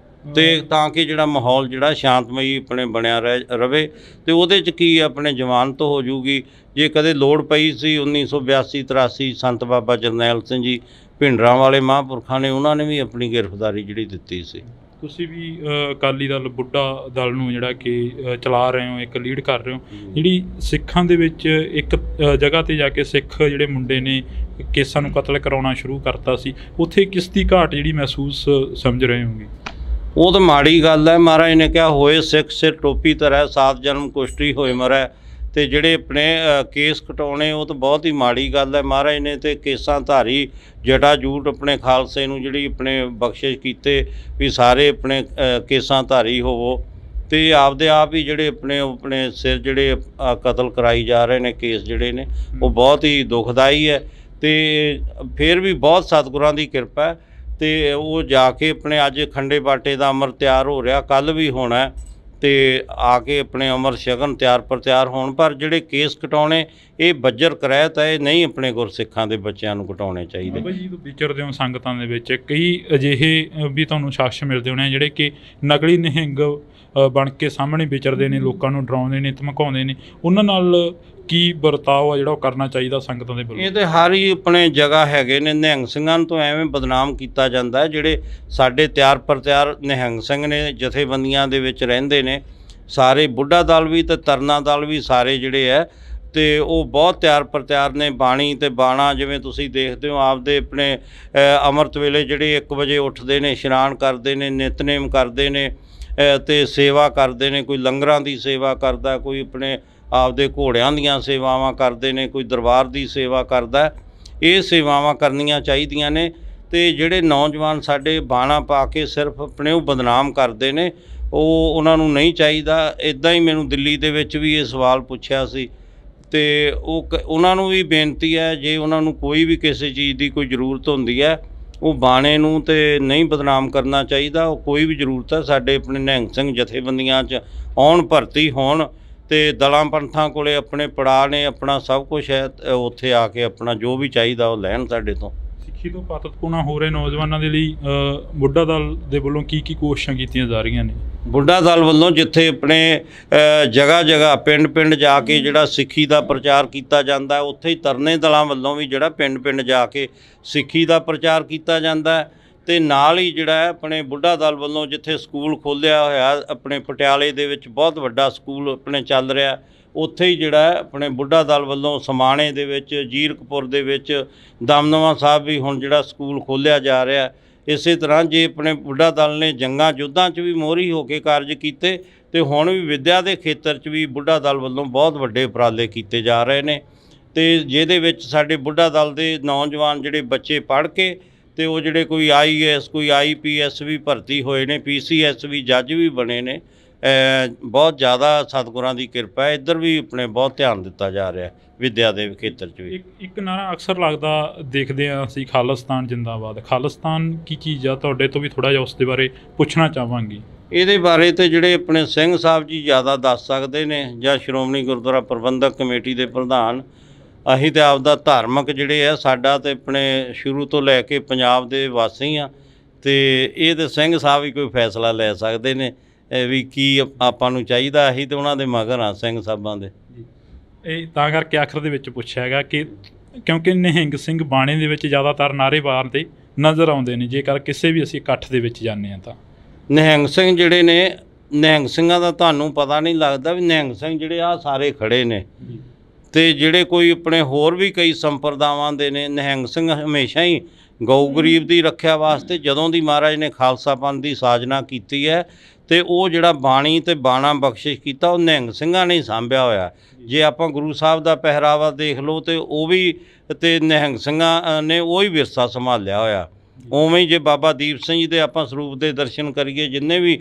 ਤੇ ਤਾਂ ਕਿ ਜਿਹੜਾ ਮਾਹੌਲ ਜਿਹੜਾ ਸ਼ਾਂਤਮਈ ਆਪਣੇ ਬਣਿਆ ਰਵੇ। ਤੇ ਉਹਦੇ 'ਚ ਕੀ ਆਪਣੇ ਜ਼ਮਾਨਤ ਹੋ ਜੂਗੀ। ਜੇ ਕਦੇ ਲੋੜ ਪਈ ਸੀ 1982-83 ਸੰਤ ਬਾਬਾ ਜਰਨੈਲ ਸਿੰਘ ਜੀ ਭਿੰਡਰਾਂ ਵਾਲੇ ਮਹਾਂਪੁਰਖਾਂ ਨੇ, ਉਹਨਾਂ ਨੇ ਵੀ ਆਪਣੀ ਗ੍ਰਿਫਤਾਰੀ ਜਿਹੜੀ ਦਿੱਤੀ ਸੀ। ਤੁਸੀਂ ਵੀ ਅਕਾਲੀ ਦਲ ਬੁੱਢਾ ਦਲ ਨੂੰ ਜਿਹੜਾ ਕਿ ਚਲਾ ਰਹੇ ਹੋ, ਇੱਕ ਲੀਡ ਕਰ ਰਹੇ ਹੋ। ਜਿਹੜੀ ਸਿੱਖਾਂ ਦੇ ਵਿੱਚ ਇੱਕ ਜਗ੍ਹਾ 'ਤੇ ਜਾ ਕੇ ਸਿੱਖ ਜਿਹੜੇ ਮੁੰਡੇ ਨੇ ਕੇਸਾਂ ਨੂੰ ਕਤਲ ਕਰਾਉਣਾ ਸ਼ੁਰੂ ਕਰਤਾ ਸੀ, ਉੱਥੇ ਕਿਸ ਦੀ ਘਾਟ ਜਿਹੜੀ ਮਹਿਸੂਸ ਸਮਝ ਰਹੇ ਹੋਗੇ? ਉਹ ਤਾਂ ਮਾੜੀ ਗੱਲ ਹੈ। ਮਹਾਰਾਜ ਨੇ ਕਿਹਾ ਹੋਏ ਸਿੱਖ ਸਿਰ ਟੋਪੀ ਧਰੈ, 7 ਜਨਮ ਕੁਸ਼ਟੀ ਹੋਏ ਮਰੈ। ਤੇ ਜਿਹੜੇ ਆਪਣੇ ਕੇਸ ਕਟਾਉਣੇ, ਉਹ ਤਾਂ ਬਹੁਤ ਹੀ ਮਾੜੀ ਗੱਲ ਹੈ। ਮਹਾਰਾਜ ਨੇ ਤੇ ਕੇਸਾਂ ਧਾਰੀ ਜਟਾ ਜੂਟ ਆਪਣੇ ਖਾਲਸੇ ਨੂੰ ਜਿਹੜੀ ਆਪਣੇ ਬਖਸ਼ਿਸ਼ ਕੀਤੇ ਵੀ ਸਾਰੇ ਆਪਣੇ ਕੇਸਾਂ ਧਾਰੀ ਹੋਵੋ, ਤੇ ਆਪਦੇ ਆਪ ਹੀ ਜਿਹੜੇ ਆਪਣੇ ਸਿਰ ਜਿਹੜੇ ਕਤਲ ਕਰਾਈ ਜਾ ਰਹੇ ਨੇ, ਕੇਸ ਜਿਹੜੇ ਨੇ ਉਹ ਬਹੁਤ ਹੀ ਦੁਖਦਾਈ ਹੈ। ਤੇ ਫਿਰ ਵੀ ਬਹੁਤ ਸਤਿਗੁਰਾਂ ਦੀ ਕਿਰਪਾ ਹੈ। ਤੇ ਉਹ ਜਾ ਕੇ ਆਪਣੇ ਅੱਜ ਖੰਡੇ ਬਾਟੇ ਦਾ ਅੰਮ੍ਰਿਤ ਤਿਆਰ ਹੋ ਰਿਹਾ, ਕੱਲ੍ਹ ਵੀ ਹੋਣਾ, ਤੇ ਆ ਕੇ ਆਪਣੇ ਅੰਮ੍ਰਿਤ ਛਕਣ ਤਿਆਰ ਪਰ ਤਿਆਰ ਹੋਣ। ਪਰ ਜਿਹੜੇ ਕੇਸ ਕਟਾਉਣੇ, ਇਹ ਬੱਜਰ ਕਰਾਇਤ ਹੈ, ਇਹ ਨਹੀਂ ਆਪਣੇ ਗੁਰਸਿੱਖਾਂ ਦੇ ਬੱਚਿਆਂ ਨੂੰ ਕਟਾਉਣੇ ਚਾਹੀਦੇ। ਬਾਬਾ ਜੀ, ਵਿਚਰਦੇ ਹੋ ਸੰਗਤਾਂ ਦੇ ਵਿੱਚ, ਕਈ ਅਜਿਹੇ ਵੀ ਤੁਹਾਨੂੰ ਸ਼ਖਸ ਮਿਲਦੇ ਹੋਣੇ ਜਿਹੜੇ ਕਿ ਨਕਲੀ ਨਿਹੰਗ ਬਣ ਕੇ ਸਾਹਮਣੇ ਵਿਚਰਦੇ ਨੇ, ਲੋਕਾਂ ਨੂੰ ਡਰਾਉਂਦੇ ਨੇ, ਧਮਕਾਉਂਦੇ ਨੇ। ਉਹਨਾਂ ਨਾਲ ਕੀ ਵਰਤਾਓ ਆ ਜਿਹੜਾ ਉਹ ਕਰਨਾ ਚਾਹੀਦਾ ਸੰਗਤਾਂ ਦੇ ਵੱਲੋਂ? ਇਹ ਤਾਂ ਹਰ ਹੀ ਆਪਣੇ ਜਗ੍ਹਾ ਹੈਗੇ ਨੇ। ਨਿਹੰਗ ਸਿੰਘਾਂ ਨੂੰ ਤਾਂ ਐਵੇਂ ਬਦਨਾਮ ਕੀਤਾ ਜਾਂਦਾ ਹੈ। ਜਿਹੜੇ ਸਾਡੇ ਤਿਆਰ ਪਰ ਤਿਆਰ ਨਿਹੰਗ ਸਿੰਘ ਨੇ, ਜਥੇਬੰਦੀਆਂ ਦੇ ਵਿੱਚ ਰਹਿੰਦੇ ਨੇ, ਸਾਰੇ ਬੁੱਢਾ ਦਲ ਵੀ ਤੇ ਤਰਨਾ ਦਲ ਵੀ ਸਾਰੇ ਜਿਹੜੇ ਹੈ, ਤੇ ਉਹ ਬਹੁਤ ਤਿਆਰ ਪਰ ਤਿਆਰ ਨੇ। ਬਾਣੀ ਤੇ ਬਾਣਾ ਜਿਵੇਂ ਤੁਸੀਂ ਦੇਖਦੇ ਹੋ, ਆਪਦੇ ਆਪਣੇ ਅੰਮ੍ਰਿਤ ਵੇਲੇ ਜਿਹੜੇ 1 ਵਜੇ ਉੱਠਦੇ ਨੇ, ਇਸ਼ਨਾਨ ਕਰਦੇ ਨੇ, ਨਿਤਨੇਮ ਕਰਦੇ ਨੇ, ਤੇ ਸੇਵਾ ਕਰਦੇ ਨੇ। ਕੋਈ ਲੰਗਰਾਂ ਦੀ ਸੇਵਾ ਕਰਦਾ, ਕੋਈ ਆਪਣੇ ਆਪਦੇ ਘੋੜਿਆਂ ਦੀਆਂ ਸੇਵਾਵਾਂ ਕਰਦੇ ਨੇ, ਕੋਈ ਦਰਬਾਰ ਦੀ ਸੇਵਾ ਕਰਦਾ। ਇਹ ਸੇਵਾਵਾਂ ਕਰਨੀਆਂ ਚਾਹੀਦੀਆਂ ਨੇ। ਤੇ ਜਿਹੜੇ ਨੌਜਵਾਨ ਸਾਡੇ ਬਾਣਾ ਪਾ ਕੇ ਸਿਰਫ ਆਪਣੇ ਉਹ ਬਦਨਾਮ ਕਰਦੇ ਨੇ, ਉਹਨਾਂ ਨੂੰ ਨਹੀਂ ਚਾਹੀਦਾ। ਇੱਦਾਂ ਹੀ ਮੈਨੂੰ ਦਿੱਲੀ ਦੇ ਵਿੱਚ ਵੀ ਇਹ ਸਵਾਲ ਪੁੱਛਿਆ ਸੀ, ਤੇ ਉਹਨਾਂ ਨੂੰ ਵੀ ਬੇਨਤੀ ਹੈ, ਜੇ ਉਹਨਾਂ ਨੂੰ ਕੋਈ ਵੀ ਕਿਸੇ ਚੀਜ਼ ਦੀ ਕੋਈ ਜ਼ਰੂਰਤ ਹੁੰਦੀ ਹੈ, ਉਹ ਬਾਣੇ ਨੂੰ ਤੇ ਨਹੀਂ ਬਦਨਾਮ ਕਰਨਾ ਚਾਹੀਦਾ। ਉਹ ਕੋਈ ਵੀ ਜ਼ਰੂਰਤ ਹੈ, ਸਾਡੇ ਆਪਣੇ ਨਿਹੰਗ ਸਿੰਘ ਜਥੇਬੰਦੀਆਂ 'ਚ ਆਉਣ, ਭਰਤੀ ਹੋਣ, ਤੇ ਦਲਾਂ ਪੰਥਾਂ ਕੋਲੇ ਆਪਣੇ ਪੜਾਅ ਨੇ, ਆਪਣਾ ਸਭ ਕੁਝ ਹੈ, ਉੱਥੇ ਆ ਕੇ ਆਪਣਾ ਜੋ ਵੀ ਚਾਹੀਦਾ ਉਹ ਲੈਣ ਸਾਡੇ ਤੋਂ। ਸਿੱਖੀ ਤੋਂ ਪਾਤਤਪੂਣਾ ਹੋ ਰਹੇ ਨੌਜਵਾਨਾਂ ਦੇ ਲਈ ਬੁੱਢਾ ਦਲ ਦੇ ਵੱਲੋਂ ਕੀ ਕੋਸ਼ਿਸ਼ਾਂ ਕੀਤੀਆਂ ਜਾ ਰਹੀਆਂ ਨੇ? ਬੁੱਢਾ ਦਲ ਵੱਲੋਂ ਜਿੱਥੇ ਆਪਣੇ ਜਗ੍ਹਾ ਜਗ੍ਹਾ ਪਿੰਡ ਜਾ ਕੇ ਜਿਹੜਾ ਸਿੱਖੀ ਦਾ ਪ੍ਰਚਾਰ ਕੀਤਾ ਜਾਂਦਾ, ਉੱਥੇ ਹੀ ਤਰਨੇ ਦਲਾਂ ਵੱਲੋਂ ਵੀ ਜਿਹੜਾ ਪਿੰਡ ਜਾ ਕੇ ਸਿੱਖੀ ਦਾ ਪ੍ਰਚਾਰ ਕੀਤਾ ਜਾਂਦਾ। ਤੇ ਨਾਲ ਹੀ ਜਿਹੜਾ ਹੈ ਆਪਣੇ ਬੁੱਢਾ ਦਲ ਵੱਲੋਂ ਜਿੱਥੇ ਸਕੂਲ ਖੋਲ੍ਹਿਆ ਹੋਇਆ, ਆਪਣੇ ਪਟਿਆਲੇ ਦੇ ਵਿੱਚ ਬਹੁਤ ਵੱਡਾ ਸਕੂਲ ਆਪਣੇ ਚੱਲ ਰਿਹਾ, ਉੱਥੇ ਹੀ ਜਿਹੜਾ ਹੈ ਆਪਣੇ ਬੁੱਢਾ ਦਲ ਵੱਲੋਂ ਸਮਾਣੇ ਦੇ ਵਿੱਚ, ਜੀਰਕਪੁਰ ਦੇ ਵਿੱਚ, ਦਮਦਮਾ ਸਾਹਿਬ ਵੀ ਹੁਣ ਜਿਹੜਾ ਸਕੂਲ ਖੋਲ੍ਹਿਆ ਜਾ ਰਿਹਾ। ਇਸੇ ਤਰ੍ਹਾਂ ਜੇ ਆਪਣੇ ਬੁੱਢਾ ਦਲ ਨੇ ਜੰਗਾਂ ਯੁੱਧਾਂ 'ਚ ਵੀ ਮੋਹਰੀ ਹੋ ਕੇ ਕਾਰਜ ਕੀਤੇ, ਤੇ ਹੁਣ ਵੀ ਵਿੱਦਿਆ ਦੇ ਖੇਤਰ 'ਚ ਵੀ ਬੁੱਢਾ ਦਲ ਵੱਲੋਂ ਬਹੁਤ ਵੱਡੇ ਉਪਰਾਲੇ ਕੀਤੇ ਜਾ ਰਹੇ ਨੇ। ਤੇ ਜਿਹਦੇ ਵਿੱਚ ਸਾਡੇ ਬੁੱਢਾ ਦਲ ਦੇ ਨੌਜਵਾਨ ਜਿਹੜੇ ਬੱਚੇ ਪੜ੍ਹ ਕੇ, ਤੇ ਉਹ ਜਿਹੜੇ ਕੋਈ IAS, ਕੋਈ IPS ਵੀ ਭਰਤੀ ਹੋਏ ਨੇ, PCS ਵੀ ਜੱਜ ਵੀ ਬਣੇ ਨੇ। ਬਹੁਤ ਜ਼ਿਆਦਾ ਸਤਿਗੁਰਾਂ ਦੀ ਕਿਰਪਾ ਹੈ। ਇੱਧਰ ਵੀ ਆਪਣੇ ਬਹੁਤ ਧਿਆਨ ਦਿੱਤਾ ਜਾ ਰਿਹਾ ਵਿੱਦਿਆ ਦੇ ਖੇਤਰ 'ਚ ਵੀ। ਇੱਕ ਨਾਰਾ ਅਕਸਰ ਲੱਗਦਾ ਦੇਖਦੇ ਹਾਂ ਅਸੀਂ, ਖਾਲਿਸਤਾਨ ਜਿੰਦਾਬਾਦ। ਖਾਲਿਸਤਾਨ ਕੀ ਚੀਜ਼ ਆ? ਤੁਹਾਡੇ ਤੋਂ ਵੀ ਥੋੜ੍ਹਾ ਜਿਹਾ ਉਸ ਦੇ ਬਾਰੇ ਪੁੱਛਣਾ ਚਾਹਾਂਗੀ। ਇਹਦੇ ਬਾਰੇ ਤੇ ਜਿਹੜੇ ਆਪਣੇ ਸਿੰਘ ਸਾਹਿਬ ਜੀ ਜ਼ਿਆਦਾ ਦੱਸ ਸਕਦੇ ਨੇ, ਜਾਂ ਸ਼੍ਰੋਮਣੀ ਗੁਰਦੁਆਰਾ ਪ੍ਰਬੰਧਕ ਕਮੇਟੀ ਦੇ ਪ੍ਰਧਾਨ। ਅਸੀਂ ਤਾਂ ਆਪਦਾ ਧਾਰਮਿਕ ਜਿਹੜੇ ਆ, ਸਾਡਾ ਤੇ ਆਪਣੇ ਸ਼ੁਰੂ ਤੋਂ ਲੈ ਕੇ ਪੰਜਾਬ ਦੇ ਵਾਸੀ ਆ, ਤੇ ਇਹ ਤਾਂ ਸਿੰਘ ਸਾਹਿਬ ਹੀ ਕੋਈ ਫੈਸਲਾ ਲੈ ਸਕਦੇ ਨੇ ਵੀ ਕੀ ਆਪਾਂ ਨੂੰ ਚਾਹੀਦਾ। ਅਸੀਂ ਤਾਂ ਉਹਨਾਂ ਦੇ ਮਗਰ ਹਾਂ, ਸਿੰਘ ਸਾਹਿਬਾਂ ਦੇ। ਇਹ ਤਾਂ ਕਰਕੇ ਆਖਰ ਦੇ ਵਿੱਚ ਪੁੱਛਿਆ ਹੈਗਾ ਕਿ ਕਿਉਂਕਿ ਨਿਹੰਗ ਸਿੰਘ ਬਾਣੇ ਦੇ ਵਿੱਚ ਜ਼ਿਆਦਾਤਰ ਨਾਅਰੇਬਾਜ਼ ਤੇ ਨਜ਼ਰ ਆਉਂਦੇ ਨੇ, ਜੇਕਰ ਕਿਸੇ ਵੀ ਅਸੀਂ ਇਕੱਠ ਦੇ ਵਿੱਚ ਜਾਂਦੇ ਹਾਂ ਤਾਂ। ਨਿਹੰਗ ਸਿੰਘ ਜਿਹੜੇ ਨੇ, ਨਿਹੰਗ ਸਿੰਘਾਂ ਦਾ ਤੁਹਾਨੂੰ ਪਤਾ ਨਹੀਂ ਲੱਗਦਾ ਵੀ ਨਿਹੰਗ ਸਿੰਘ ਜਿਹੜੇ ਆ ਸਾਰੇ ਖੜੇ ਨੇ। ਤੇ ਜਿਹੜੇ ਕੋਈ ਆਪਣੇ ਹੋਰ ਵੀ ਕਈ ਸੰਪਰਦਾਵਾਂ ਦੇ ਨੇ, ਨਿਹੰਗ ਸਿੰਘ ਹਮੇਸ਼ਾ ਹੀ ਗਊ ਗਰੀਬ ਦੀ ਰੱਖਿਆ ਵਾਸਤੇ, ਜਦੋਂ ਦੀ ਮਹਾਰਾਜ ਨੇ ਖਾਲਸਾ ਪੰਥ ਦੀ ਸਾਜਨਾ ਕੀਤੀ ਹੈ, ਤੇ ਉਹ ਜਿਹੜਾ ਬਾਣੀ ਤੇ ਬਾਣਾ ਬਖਸ਼ਿਸ਼ ਕੀਤਾ, ਉਹ ਨਿਹੰਗ ਸਿੰਘਾਂ ਨੇ ਹੀ ਸਾਂਭਿਆ ਹੋਇਆ। ਜੇ ਆਪਾਂ ਗੁਰੂ ਸਾਹਿਬ ਦਾ ਪਹਿਰਾਵਾ ਦੇਖ ਲਓ, ਤੇ ਉਹ ਵੀ ਤੇ ਨਿਹੰਗ ਸਿੰਘਾਂ ਨੇ ਉਹੀ ਵਿਰਸਾ ਸੰਭਾਲਿਆ ਹੋਇਆ। ਉਵੇਂ ਹੀ ਜੇ ਬਾਬਾ ਦੀਪ ਸਿੰਘ ਜੀ ਦੇ ਆਪਾਂ ਸਰੂਪ ਦੇ ਦਰਸ਼ਨ ਕਰੀਏ, ਜਿੰਨੇ ਵੀ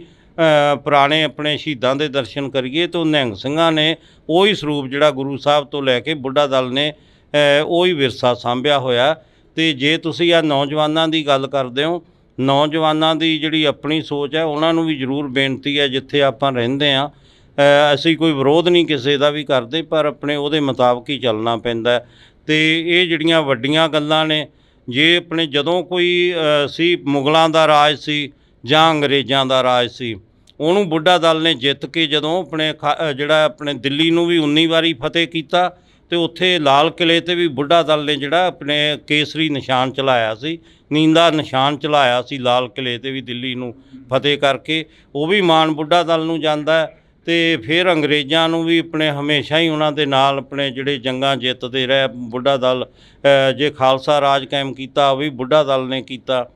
ਪੁਰਾਣੇ ਆਪਣੇ ਸ਼ਹੀਦਾਂ ਦੇ ਦਰਸ਼ਨ ਕਰੀਏ, ਤਾਂ ਨਿਹੰਗ ਸਿੰਘਾਂ ਨੇ ਉਹੀ ਸਰੂਪ ਜਿਹੜਾ ਗੁਰੂ ਸਾਹਿਬ ਤੋਂ ਲੈ ਕੇ ਬੁੱਢਾ ਦਲ ਨੇ ਉਹੀ ਵਿਰਸਾ ਸਾਂਭਿਆ ਹੋਇਆ। ਤੇ ਜੇ ਤੁਸੀਂ ਆ ਨੌਜਵਾਨਾਂ ਦੀ ਗੱਲ ਕਰਦੇ ਹੋ, ਨੌਜਵਾਨਾਂ ਦੀ ਜਿਹੜੀ ਆਪਣੀ ਸੋਚ ਹੈ, ਉਹਨਾਂ ਨੂੰ ਵੀ ਜ਼ਰੂਰ ਬੇਨਤੀ ਹੈ, ਜਿੱਥੇ ਆਪਾਂ ਰਹਿੰਦੇ ਹਾਂ ਅਸੀਂ ਕੋਈ ਵਿਰੋਧ ਨਹੀਂ ਕਿਸੇ ਦਾ ਵੀ ਕਰਦੇ, ਪਰ ਆਪਣੇ ਉਹਦੇ ਮੁਤਾਬਕ ਹੀ ਚੱਲਣਾ ਪੈਂਦਾ। ਤੇ ਇਹ ਜਿਹੜੀਆਂ ਵੱਡੀਆਂ ਗੱਲਾਂ ਨੇ, ਜੇ ਆਪਣੇ ਜਦੋਂ ਕੋਈ ਸੀ ਮੁਗਲਾਂ ਦਾ ਰਾਜ ਸੀ ਜਾਂ ਅੰਗਰੇਜ਼ਾਂ ਦਾ ਰਾਜ ਸੀ, ਉਹਨੂੰ ਬੁੱਢਾ ਦਲ ਨੇ ਜਿੱਤ ਕੇ ਜਦੋਂ ਆਪਣੇ ਜਿਹੜਾ ਆਪਣੇ ਦਿੱਲੀ ਨੂੰ ਵੀ 19 ਵਾਰੀ ਫਤਿਹ ਕੀਤਾ, ਤੇ ਉੱਥੇ ਲਾਲ ਕਿਲ੍ਹੇ 'ਤੇ ਵੀ ਬੁੱਢਾ ਦਲ ਨੇ ਜਿਹੜਾ ਆਪਣੇ ਕੇਸਰੀ ਨਿਸ਼ਾਨ ਚਲਾਇਆ ਸੀ, ਨੀਂਦਾ ਨਿਸ਼ਾਨ ਚਲਾਇਆ ਸੀ ਲਾਲ ਕਿਲ੍ਹੇ 'ਤੇ ਵੀ ਦਿੱਲੀ ਨੂੰ ਫਤਿਹ ਕਰਕੇ। ਉਹ ਵੀ ਮਾਣ ਬੁੱਢਾ ਦਲ ਨੂੰ ਜਾਂਦਾ। ਤੇ ਫਿਰ ਅੰਗਰੇਜ਼ਾਂ ਨੂੰ ਵੀ ਆਪਣੇ ਹਮੇਸ਼ਾ ਹੀ ਉਹਨਾਂ ਦੇ ਨਾਲ ਆਪਣੇ ਜਿਹੜੇ ਜੰਗਾਂ ਜਿੱਤਦੇ ਰਹੇ ਬੁੱਢਾ ਦਲ। ਜੇ ਖਾਲਸਾ ਰਾਜ ਕਾਇਮ ਕੀਤਾ, ਉਹ ਵੀ ਬੁੱਢਾ ਦਲ ਨੇ ਕੀਤਾ।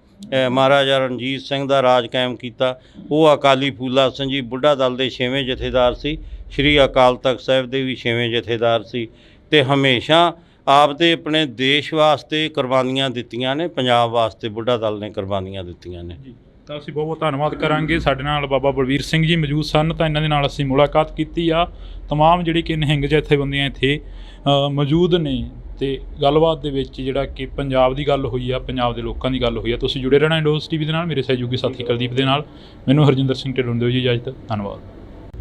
ਮਹਾਰਾਜਾ ਰਣਜੀਤ ਸਿੰਘ ਦਾ ਰਾਜ ਕਾਇਮ ਕੀਤਾ, ਉਹ ਅਕਾਲੀ ਫੂਲਾ ਸਿੰਘ ਜੀ ਬੁੱਢਾ ਦਲ ਦੇ 6ਵੇਂ ਜਥੇਦਾਰ ਸੀ। ਸ਼੍ਰੀ ਅਕਾਲ ਤਖਤ ਸਾਹਿਬ ਦੇ ਵੀ 6ਵੇਂ ਜਥੇਦਾਰ ਸੀ। ਤੇ ਹਮੇਸ਼ਾ ਆਪਦੇ ਆਪਣੇ ਦੇਸ਼ ਵਾਸਤੇ ਕੁਰਬਾਨੀਆਂ ਦਿੱਤੀਆਂ ਨੇ, ਪੰਜਾਬ ਵਾਸਤੇ ਬੁੱਢਾ ਦਲ ਨੇ ਕੁਰਬਾਨੀਆਂ ਦਿੱਤੀਆਂ ਨੇ। ਤਾਂ ਅਸੀਂ ਬਹੁਤ ਬਹੁਤ ਧੰਨਵਾਦ ਕਰਾਂਗੇ। ਸਾਡੇ ਨਾਲ ਬਾਬਾ ਬਲਵੀਰ ਸਿੰਘ ਜੀ ਮੌਜੂਦ ਸਨ, ਤਾਂ ਇਹਨਾਂ ਦੇ ਨਾਲ ਅਸੀਂ ਮੁਲਾਕਾਤ ਕੀਤੀ ਆ। ਤਮਾਮ ਜਿਹੜੀ ਕਿ ਨਿਹੰਗ ਜਥੇਬੰਦੀਆਂ ਇੱਥੇ ਮੌਜੂਦ ਨੇ, ਤੇ ਗੱਲਬਾਤ ਦੇ ਵਿੱਚ ਜਿਹੜਾ ਕਿ ਪੰਜਾਬ ਦੀ ਗੱਲ ਹੋਈ ਆ, ਪੰਜਾਬ ਦੇ ਲੋਕਾਂ ਦੀ ਗੱਲ ਹੋਈ ਆ। ਤੁਸੀਂ ਜੁੜੇ ਰਹਿਣਾ ਇੰਡੋਜ਼ ਟੀਵੀ ਦੇ ਨਾਲ, ਮੇਰੇ ਸਹਿਯੋਗੀ ਸਾਥੀ ਕੁਲਦੀਪ ਦੇ ਨਾਲ। ਮੈਨੂੰ ਹਰਜਿੰਦਰ ਸਿੰਘ ਢਿੱਲੋਂ ਦਿਓ ਜੀ ਇਜਾਜ਼ਤ, ਧੰਨਵਾਦ।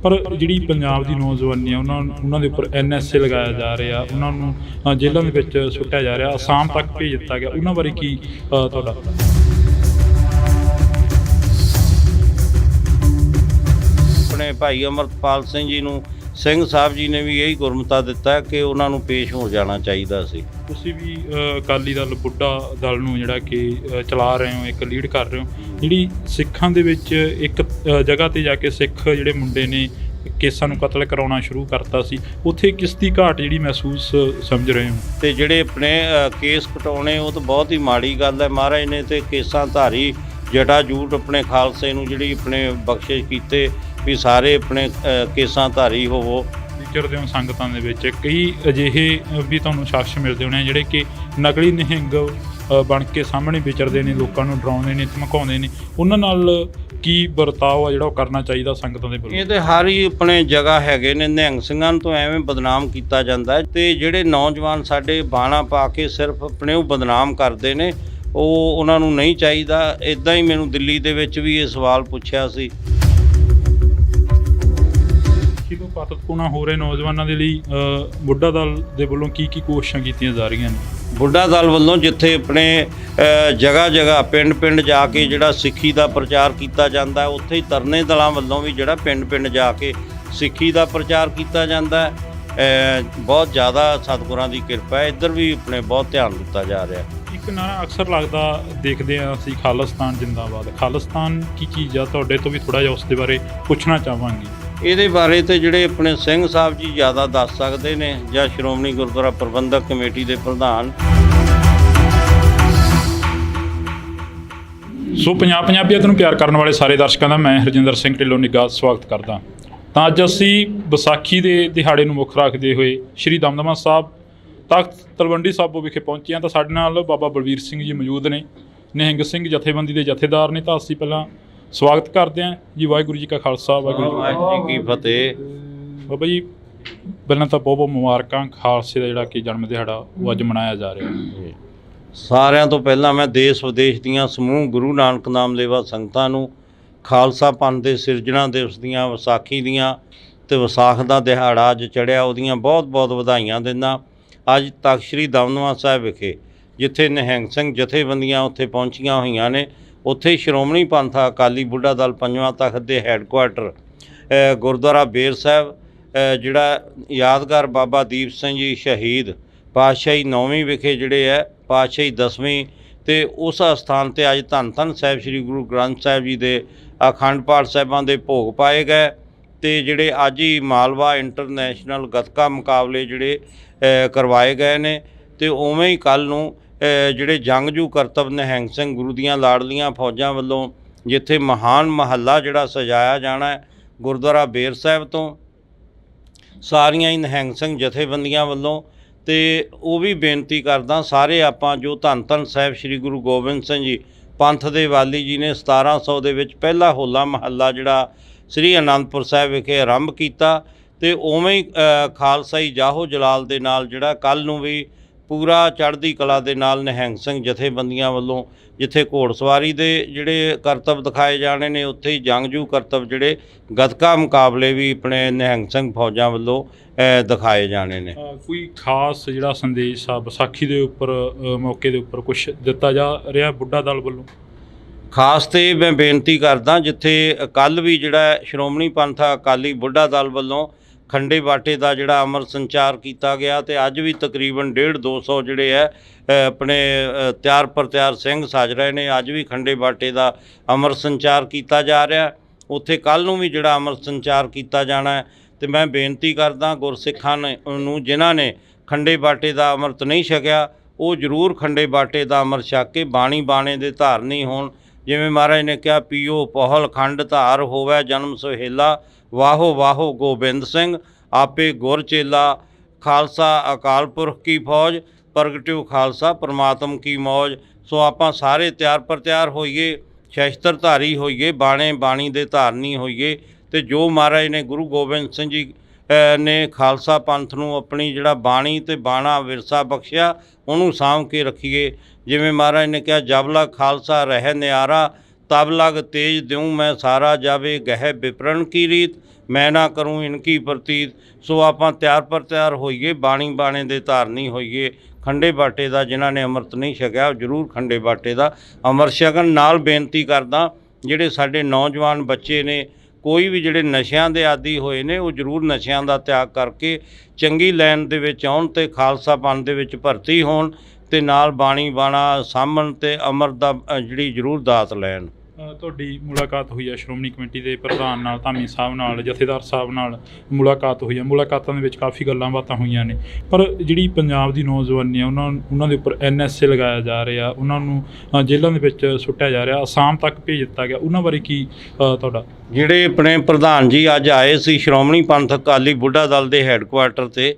ਪਰ ਜਿਹੜੀ ਪੰਜਾਬ ਦੀ ਨੌਜਵਾਨੀ ਆ, ਉਹਨਾਂ ਦੇ ਉੱਪਰ NSA ਲਗਾਇਆ ਜਾ ਰਿਹਾ, ਉਹਨਾਂ ਨੂੰ ਜੇਲ੍ਹਾਂ ਦੇ ਵਿੱਚ ਸੁੱਟਿਆ ਜਾ ਰਿਹਾ, ਅਸਾਮ ਤੱਕ ਭੇਜ ਦਿੱਤਾ ਗਿਆ, ਉਹਨਾਂ ਬਾਰੇ ਕੀ ਤੁਹਾਡਾ? ਆਪਣੇ ਭਾਈ ਅਮਰਪਾਲ ਸਿੰਘ ਜੀ ਨੂੰ ਸਿੰਘ ਸਾਹਿਬ ਜੀ ਨੇ ਵੀ ਇਹੀ ਗੁਰਮਤਾ ਦਿੱਤਾ ਕਿ ਉਹਨਾਂ ਨੂੰ ਪੇਸ਼ ਹੋ ਜਾਣਾ ਚਾਹੀਦਾ ਸੀ। ਤੁਸੀਂ ਵੀ ਅਕਾਲੀ ਦਲ ਬੁੱਢਾ ਦਲ ਨੂੰ ਜਿਹੜਾ ਕਿ ਚਲਾ ਰਹੇ ਹੋ, ਇੱਕ ਲੀਡ ਕਰ ਰਹੇ ਹੋ, ਜਿਹੜੀ ਸਿੱਖਾਂ ਦੇ ਵਿੱਚ ਇੱਕ ਜਗ੍ਹਾ 'ਤੇ ਜਾ ਕੇ ਸਿੱਖ ਜਿਹੜੇ ਮੁੰਡੇ ਨੇ ਕੇਸਾਂ ਨੂੰ ਕਤਲ ਕਰਾਉਣਾ ਸ਼ੁਰੂ ਕਰਤਾ ਸੀ, ਉੱਥੇ ਕਿਸ ਦੀ ਘਾਟ ਜਿਹੜੀ ਮਹਿਸੂਸ ਸਮਝ ਰਹੇ ਹੋ? ਤੇ ਜਿਹੜੇ ਆਪਣੇ ਕੇਸ ਕਟਾਉਣੇ, ਉਹ ਤਾਂ ਬਹੁਤ ਹੀ ਮਾੜੀ ਗੱਲ ਹੈ। ਮਹਾਰਾਜ ਨੇ ਤੇ ਕੇਸਾਂ ਧਾਰੀ ਜਟਾ ਜੂਟ ਆਪਣੇ ਖਾਲਸੇ ਨੂੰ ਜਿਹੜੀ ਆਪਣੇ ਬਖਸ਼ਿਸ਼ ਕੀਤੇ ਵੀ ਸਾਰੇ ਆਪਣੇ ਕੇਸਾਂ ਧਾਰੀ ਹੋਵੋ। ਵਿਚਰਦੇ ਹੋ ਸੰਗਤਾਂ ਦੇ ਵਿੱਚ, ਕਈ ਅਜਿਹੇ ਵੀ ਤੁਹਾਨੂੰ ਸ਼ਖਸ ਮਿਲਦੇ ਹੋਣੇ ਜਿਹੜੇ ਕਿ ਨਕਲੀ ਨਿਹੰਗ ਬਣ ਕੇ ਸਾਹਮਣੇ ਵਿਚਰਦੇ ਨੇ, ਲੋਕਾਂ ਨੂੰ ਡਰਾਉਂਦੇ ਨੇ, ਧਮਕਾਉਂਦੇ ਨੇ, ਉਹਨਾਂ ਨਾਲ ਕੀ ਵਰਤਾਓ ਆ ਜਿਹੜਾ ਉਹ ਕਰਨਾ ਚਾਹੀਦਾ ਸੰਗਤਾਂ ਦੇ ਵੱਲੋਂ? ਇਹ ਤੇ ਹਰ ਹੀ ਆਪਣੇ ਜਗ੍ਹਾ ਹੈਗੇ ਨੇ। ਨਿਹੰਗ ਸਿੰਘਾਂ ਨੂੰ ਤਾਂ ਐਵੇਂ ਬਦਨਾਮ ਕੀਤਾ ਜਾਂਦਾ ਹੈ, ਤੇ ਜਿਹੜੇ ਨੌਜਵਾਨ ਸਾਡੇ ਬਾਣਾ ਪਾ ਕੇ ਸਿਰਫ ਆਪਣੇ ਉਹ ਬਦਨਾਮ ਕਰਦੇ ਨੇ, ਉਹ ਉਹਨਾਂ ਨੂੰ ਨਹੀਂ ਚਾਹੀਦਾ। ਇੱਦਾਂ ਹੀ ਮੈਨੂੰ ਦਿੱਲੀ ਦੇ ਵਿੱਚ ਵੀ ਇਹ ਸਵਾਲ ਪੁੱਛਿਆ ਸੀ। ਤੋਂ ਪਾਤਕਪੂਣਾ ਹੋ ਰਹੇ ਨੌਜਵਾਨਾਂ ਦੇ ਲਈ ਬੁੱਢਾ ਦਲ ਦੇ ਵੱਲੋਂ ਕੀ ਕੋਸ਼ਿਸ਼ਾਂ ਕੀਤੀਆਂ ਜਾ ਰਹੀਆਂ ਨੇ? ਬੁੱਢਾ ਦਲ ਵੱਲੋਂ ਜਿੱਥੇ ਆਪਣੇ ਜਗ੍ਹਾ ਜਗ੍ਹਾ ਪਿੰਡ ਪਿੰਡ ਜਾ ਕੇ ਜਿਹੜਾ ਸਿੱਖੀ ਦਾ ਪ੍ਰਚਾਰ ਕੀਤਾ ਜਾਂਦਾ, ਉੱਥੇ ਹੀ ਤਰਨੇ ਦਲਾਂ ਵੱਲੋਂ ਵੀ ਜਿਹੜਾ ਪਿੰਡ ਪਿੰਡ ਜਾ ਕੇ ਸਿੱਖੀ ਦਾ ਪ੍ਰਚਾਰ ਕੀਤਾ ਜਾਂਦਾ। ਬਹੁਤ ਜ਼ਿਆਦਾ ਸਤਿਗੁਰਾਂ ਦੀ ਕਿਰਪਾ ਹੈ, ਇੱਧਰ ਵੀ ਆਪਣੇ ਬਹੁਤ ਧਿਆਨ ਦਿੱਤਾ ਜਾ ਰਿਹਾ। ਇੱਕ ਨਾਰਾ ਅਕਸਰ ਲੱਗਦਾ ਦੇਖਦੇ ਹਾਂ ਅਸੀਂ, ਖਾਲਿਸਤਾਨ ਜਿੰਦਾਬਾਦ। ਖਾਲਿਸਤਾਨ ਕੀ ਚੀਜ਼ ਆ? ਤੁਹਾਡੇ ਤੋਂ ਵੀ ਥੋੜ੍ਹਾ ਜਿਹਾ ਉਸ ਦੇ ਬਾਰੇ ਪੁੱਛਣਾ ਚਾਹਾਂਗੇ। ਇਹਦੇ ਬਾਰੇ ਤੇ ਜਿਹੜੇ ਆਪਣੇ ਸਿੰਘ ਸਾਹਿਬ ਜੀ ਜ਼ਿਆਦਾ ਦੱਸ ਸਕਦੇ ਨੇ, ਜਾਂ ਸ਼੍ਰੋਮਣੀ ਗੁਰਦੁਆਰਾ ਪ੍ਰਬੰਧਕ ਕਮੇਟੀ ਦੇ ਪ੍ਰਧਾਨ। ਸੋ ਪੰਜਾਬੀਅਤ ਨੂੰ ਪਿਆਰ ਕਰਨ ਵਾਲੇ ਸਾਰੇ ਦਰਸ਼ਕਾਂ ਦਾ ਮੈਂ ਹਰਜਿੰਦਰ ਸਿੰਘ ਢਿੱਲੋਂ ਨਿੱਘਾ ਸਵਾਗਤ ਕਰਦਾ। ਤਾਂ ਅੱਜ ਅਸੀਂ ਵਿਸਾਖੀ ਦੇ ਦਿਹਾੜੇ ਨੂੰ ਮੁੱਖ ਰੱਖਦੇ ਹੋਏ ਸ਼੍ਰੀ ਦਮਦਮਾ ਸਾਹਿਬ ਤਖਤ ਤਲਵੰਡੀ ਸਾਬੋ ਵਿਖੇ ਪਹੁੰਚੇ ਹਾਂ। ਤਾਂ ਸਾਡੇ ਨਾਲ ਬਾਬਾ ਬਲਵੀਰ ਸਿੰਘ ਜੀ ਮੌਜੂਦ ਨੇ, ਨਿਹੰਗ ਸਿੰਘ ਜਥੇਬੰਦੀ ਦੇ ਜਥੇਦਾਰ ਨੇ। ਤਾਂ ਅਸੀਂ ਪਹਿਲਾਂ ਸਵਾਗਤ ਕਰਦੇ ਹਾਂ ਜੀ। ਵਾਹਿਗੁਰੂ ਜੀ ਕਾ ਖਾਲਸਾ, ਵਾਹਿਗੁਰੂ ਜੀ ਕੀ ਫਤਿਹ। ਬਾਬਾ ਜੀ, ਪਹਿਲਾਂ ਤਾਂ ਬਹੁਤ ਬਹੁਤ ਮੁਬਾਰਕਾਂ। ਖਾਲਸੇ ਦਾ ਜਿਹੜਾ ਕਿ ਜਨਮ ਦਿਹਾੜਾ ਉਹ ਅੱਜ ਮਨਾਇਆ ਜਾ ਰਿਹਾ। ਸਾਰਿਆਂ ਤੋਂ ਪਹਿਲਾਂ ਮੈਂ ਦੇਸ਼ ਵਿਦੇਸ਼ ਦੀਆਂ ਸਮੂਹ ਗੁਰੂ ਨਾਨਕ ਨਾਮ ਲੇਵਾ ਸੰਗਤਾਂ ਨੂੰ ਖਾਲਸਾ ਪੰਥ ਦੇ ਸਿਰਜਣਾ ਦਿਵਸ ਦੀਆਂ, ਵਿਸਾਖੀ ਦੀਆਂ ਤੇ ਵਿਸਾਖ ਦਾ ਦਿਹਾੜਾ ਅੱਜ ਚੜ੍ਹਿਆ, ਉਹਦੀਆਂ ਬਹੁਤ ਬਹੁਤ ਵਧਾਈਆਂ ਦਿੰਦਾ। ਅੱਜ ਤਖਤ ਸ੍ਰੀ ਦਮਦਮਾ ਸਾਹਿਬ ਵਿਖੇ ਜਿੱਥੇ ਨਿਹੰਗ ਸਿੰਘ ਜਥੇਬੰਦੀਆਂ ਉੱਥੇ ਪਹੁੰਚੀਆਂ ਹੋਈਆਂ ਨੇ, ਉੱਥੇ ਸ਼੍ਰੋਮਣੀ ਪੰਥ ਅਕਾਲੀ ਬੁੱਢਾ ਦਲ ਪੰਜਵਾਂ ਤਖਤ ਦੇ ਹੈੱਡਕੁਆਟਰ ਗੁਰਦੁਆਰਾ ਬੇਰ ਸਾਹਿਬ, ਜਿਹੜਾ ਯਾਦਗਾਰ ਬਾਬਾ ਦੀਪ ਸਿੰਘ ਜੀ ਸ਼ਹੀਦ ਪਾਤਸ਼ਾਹੀ 9ਵੀਂ ਵਿਖੇ ਜਿਹੜੇ ਹੈ ਪਾਤਸ਼ਾਹੀ 10ਵੀਂ, ਤੇ ਉਸ ਅਸਥਾਨ 'ਤੇ ਅੱਜ ਧੰਨ ਧੰਨ ਸਾਹਿਬ ਸ੍ਰੀ ਗੁਰੂ ਗ੍ਰੰਥ ਸਾਹਿਬ ਜੀ ਦੇ ਅਖੰਡ ਪਾਠ ਸਾਹਿਬਾਂ ਦੇ ਭੋਗ ਪਾਏ ਗਏ। ਤੇ ਜਿਹੜੇ ਅੱਜ ਹੀ ਮਾਲਵਾ ਇੰਟਰਨੈਸ਼ਨਲ ਗੱਤਕਾ ਮੁਕਾਬਲੇ ਜਿਹੜੇ ਕਰਵਾਏ ਗਏ ਨੇ। ਤੇ ਉਵੇਂ ਹੀ ਕੱਲ੍ਹ ਨੂੰ ਜਿਹੜੇ ਜੰਗਜੂ ਕਰਤੱਵ ਨਿਹੰਗ ਸਿੰਘ ਗੁਰੂ ਦੀਆਂ ਲਾਡਲੀਆਂ ਫੌਜਾਂ ਵੱਲੋਂ ਜਿੱਥੇ ਮਹਾਨ ਮਹੱਲਾ ਜਿਹੜਾ ਸਜਾਇਆ ਜਾਣਾ ਹੈ ਗੁਰਦੁਆਰਾ ਬੇਰ ਸਾਹਿਬ ਤੋਂ, ਸਾਰੀਆਂ ਹੀ ਨਿਹੰਗ ਸਿੰਘ ਜਥੇਬੰਦੀਆਂ ਵੱਲੋਂ ਤੇ ਉਹ ਵੀ ਬੇਨਤੀ ਕਰਦਾ ਸਾਰੇ ਆਪਾਂ ਜੋ ਧੰਨ ਧੰਨ ਸਾਹਿਬ ਸ੍ਰੀ ਗੁਰੂ ਗੋਬਿੰਦ ਸਿੰਘ ਜੀ ਪੰਥ ਦੇ ਵਾਲੀ ਜੀ ਨੇ 1700 ਦੇ ਵਿੱਚ ਪਹਿਲਾ ਹੋਲਾ ਮਹੱਲਾ ਜਿਹੜਾ ਸ੍ਰੀ ਅਨੰਦਪੁਰ ਸਾਹਿਬ ਵਿਖੇ ਆਰੰਭ ਕੀਤਾ, ਤੇ ਉਵੇਂ ਹੀ ਖਾਲਸਾਈ ਜਾਹੋ ਜਲਾਲ ਦੇ ਨਾਲ ਜਿਹੜਾ ਕੱਲ੍ਹ ਨੂੰ ਵੀ ਪੂਰਾ ਚੜ੍ਹਦੀ ਕਲਾ ਦੇ ਨਾਲ ਨਿਹੰਗ ਸਿੰਘ ਜਥੇਬੰਦੀਆਂ ਵੱਲੋਂ ਜਿੱਥੇ ਘੋੜਸਵਾਰੀ ਦੇ ਜਿਹੜੇ ਕਰਤੱਵ ਦਿਖਾਏ ਜਾਣੇ ਨੇ, ਉੱਥੇ ਹੀ ਜੰਗਜੂ ਕਰਤੱਵ ਜਿਹੜੇ ਗੱਤਕਾ ਮੁਕਾਬਲੇ ਵੀ ਆਪਣੇ ਨਿਹੰਗ ਸਿੰਘ ਫੌਜਾਂ ਵੱਲੋਂ ਦਿਖਾਏ ਜਾਣੇ ਨੇ। ਕੋਈ ਖਾਸ ਜਿਹੜਾ ਸੰਦੇਸ਼ ਆ ਵਿਸਾਖੀ ਦੇ ਉੱਪਰ ਮੌਕੇ ਦੇ ਉੱਪਰ ਕੁਝ ਦਿੱਤਾ ਜਾ ਰਿਹਾ ਬੁੱਢਾ ਦਲ ਵੱਲੋਂ? ਖਾਸ ਤੇ ਮੈਂ ਬੇਨਤੀ ਕਰਦਾ, ਜਿੱਥੇ ਕੱਲ੍ਹ ਵੀ ਜਿਹੜਾ ਸ਼੍ਰੋਮਣੀ ਪੰਥ ਅਕਾਲੀ ਬੁੱਢਾ ਦਲ ਵੱਲੋਂ ਖੰਡੇ ਬਾਟੇ ਦਾ ਜਿਹੜਾ ਅਮਰ ਸੰਚਾਰ ਕੀਤਾ ਗਿਆ, ਤੇ ਅੱਜ ਵੀ ਤਕਰੀਬਨ 150-200 ਜਿਹੜੇ ਹੈ ਆਪਣੇ ਤਿਆਰ ਪਰ ਤਿਆਰ ਸਿੰਘ ਸੱਜ ਰਹੇ ਨੇ। ਅੱਜ ਵੀ ਖੰਡੇ ਬਾਟੇ ਦਾ ਅਮਰ ਸੰਚਾਰ ਕੀਤਾ ਜਾ ਰਿਹਾ, ਉੱਥੇ ਕੱਲ੍ਹ ਨੂੰ ਵੀ ਜਿਹੜਾ ਅਮਰ ਸੰਚਾਰ ਕੀਤਾ ਜਾਣਾ ਹੈ। ਤੇ ਮੈਂ ਬੇਨਤੀ ਕਰਦਾ ਗੁਰਸਿੱਖਾਂ ਨੂੰ ਜਿਨ੍ਹਾਂ ਨੇ ਖੰਡੇ ਬਾਟੇ ਦਾ ਅੰਮ੍ਰਿਤ ਨਹੀਂ ਛਕਿਆ, ਉਹ ਜ਼ਰੂਰ ਖੰਡੇ ਬਾਟੇ ਦਾ ਅੰਮ੍ਰਿਤ ਛਕ ਕੇ ਬਾਣੀ ਬਾਣੇ ਦੇ ਧਾਰਨੀ ਹੋਣ। ਜਿਵੇਂ ਮਹਾਰਾਜ ਨੇ ਕਿਹਾ, ਪੀਓ ਪਹਲ ਖੰਡ ਧਾਰ ਹੋਵੇ ਜਨਮ ਸੁਹੇਲਾ, ਵਾਹੋ ਵਾਹੋ ਗੋਬਿੰਦ ਸਿੰਘ ਆਪੇ ਗੁਰ ਚੇਲਾ, ਖਾਲਸਾ ਅਕਾਲ ਪੁਰਖ ਕੀ ਫੌਜ, ਪ੍ਰਗਟਿਓ ਖਾਲਸਾ ਪਰਮਾਤਮ ਕੀ ਮੌਜ। ਸੋ ਆਪਾਂ ਸਾਰੇ ਤਿਆਰ ਪਰ ਤਿਆਰ ਹੋਈਏ, ਸ਼ਸਤਰ ਧਾਰੀ ਹੋਈਏ, ਬਾਣੇ ਬਾਣੀ ਦੇ ਧਾਰਨੀ ਹੋਈਏ, ਤੇ ਜੋ ਮਹਾਰਾਜ ਨੇ ਗੁਰੂ ਗੋਬਿੰਦ ਸਿੰਘ ਜੀ ਨੇ ਖਾਲਸਾ ਪੰਥ ਨੂੰ ਆਪਣੀ ਜਿਹੜਾ ਬਾਣੀ ਤੇ ਬਾਣਾ ਵਿਰਸਾ ਬਖਸ਼ਿਆ, ਉਹਨੂੰ ਸਾਂਭ ਕੇ ਰੱਖੀਏ। ਜਿਵੇਂ ਮਹਾਰਾਜ ਨੇ ਕਿਹਾ, ਜਬ ਲਗ ਖਾਲਸਾ ਰਹਿ ਨਿਆਰਾ, ਤਬ ਲਗ ਤੇਜ ਦਿਉ ਮੈਂ ਸਾਰਾ, ਜਾਵੇ ਗਹਿ ਵਿਪਰਨ ਕੀ ਰੀਤ, ਮੈਂ ਨਾ ਕਰੂੰ ਇਨਕੀ ਪ੍ਰਤੀਤ। ਸੋ ਆਪਾਂ ਤਿਆਰ ਪਰ ਤਿਆਰ ਹੋਈਏ, ਬਾਣੀ ਬਾਣੇ ਦੇ ਧਾਰਨੀ ਹੋਈਏ। ਖੰਡੇ ਬਾਟੇ ਦਾ ਜਿਨ੍ਹਾਂ ਨੇ ਅੰਮ੍ਰਿਤ ਨਹੀਂ ਛਕਿਆ, ਉਹ ਜ਼ਰੂਰ ਖੰਡੇ ਬਾਟੇ ਦਾ ਅੰਮ੍ਰਿਤ ਛਕਣ। ਨਾਲ ਬੇਨਤੀ ਕਰਦਾ, ਜਿਹੜੇ ਸਾਡੇ ਨੌਜਵਾਨ ਬੱਚੇ ਨੇ, ਕੋਈ ਵੀ ਜਿਹੜੇ ਨਸ਼ਿਆਂ ਦੇ ਆਦੀ ਹੋਏ ਨੇ, ਉਹ ਜ਼ਰੂਰ ਨਸ਼ਿਆਂ ਦਾ ਤਿਆਗ ਕਰਕੇ ਚੰਗੀ ਲਾਈਨ ਦੇ ਵਿੱਚ ਆਉਣ ਤੇ ਖਾਲਸਾ ਪੰਥ ਦੇ ਵਿੱਚ ਭਰਤੀ ਹੋਣ, ਤੇ ਨਾਲ ਬਾਣੀ ਬਾਣਾ ਸਾਂਭਣ ਤੇ ਅੰਮ੍ਰਿਤ ਦਾ ਜਿਹੜੀ ਜ਼ਰੂਰ ਦਾਤ ਲੈਣ। ਤੁਹਾਡੀ ਮੁਲਾਕਾਤ ਹੋਈ ਹੈ ਸ਼੍ਰੋਮਣੀ ਕਮੇਟੀ ਦੇ ਪ੍ਰਧਾਨ ਨਾਲ, ਧਾਮੀ ਸਾਹਿਬ ਨਾਲ, ਜਥੇਦਾਰ ਸਾਹਿਬ ਨਾਲ ਮੁਲਾਕਾਤ ਹੋਈ ਹੈ। ਮੁਲਾਕਾਤਾਂ ਦੇ ਵਿੱਚ ਕਾਫੀ ਗੱਲਾਂ ਬਾਤਾਂ ਹੋਈਆਂ ਨੇ, ਪਰ ਜਿਹੜੀ ਪੰਜਾਬ ਦੀ ਨੌਜਵਾਨੀ ਆ, ਉਹਨਾਂ ਦੇ ਉੱਪਰ NSA ਲਗਾਇਆ ਜਾ ਰਿਹਾ, ਉਹਨਾਂ ਨੂੰ ਜੇਲ੍ਹਾਂ ਦੇ ਵਿੱਚ ਸੁੱਟਿਆ ਜਾ ਰਿਹਾ, ਅਸਾਮ ਤੱਕ ਭੇਜ ਦਿੱਤਾ ਗਿਆ, ਉਹਨਾਂ ਬਾਰੇ ਕੀ ਤੁਹਾਡਾ? ਜਿਹੜੇ ਆਪਣੇ ਪ੍ਰਧਾਨ ਜੀ ਅੱਜ ਆਏ ਸੀ ਸ਼੍ਰੋਮਣੀ ਪੰਥ ਅਕਾਲੀ ਬੁੱਢਾ ਦਲ ਦੇ ਹੈੱਡਕੁਆਰਟਰ 'ਤੇ,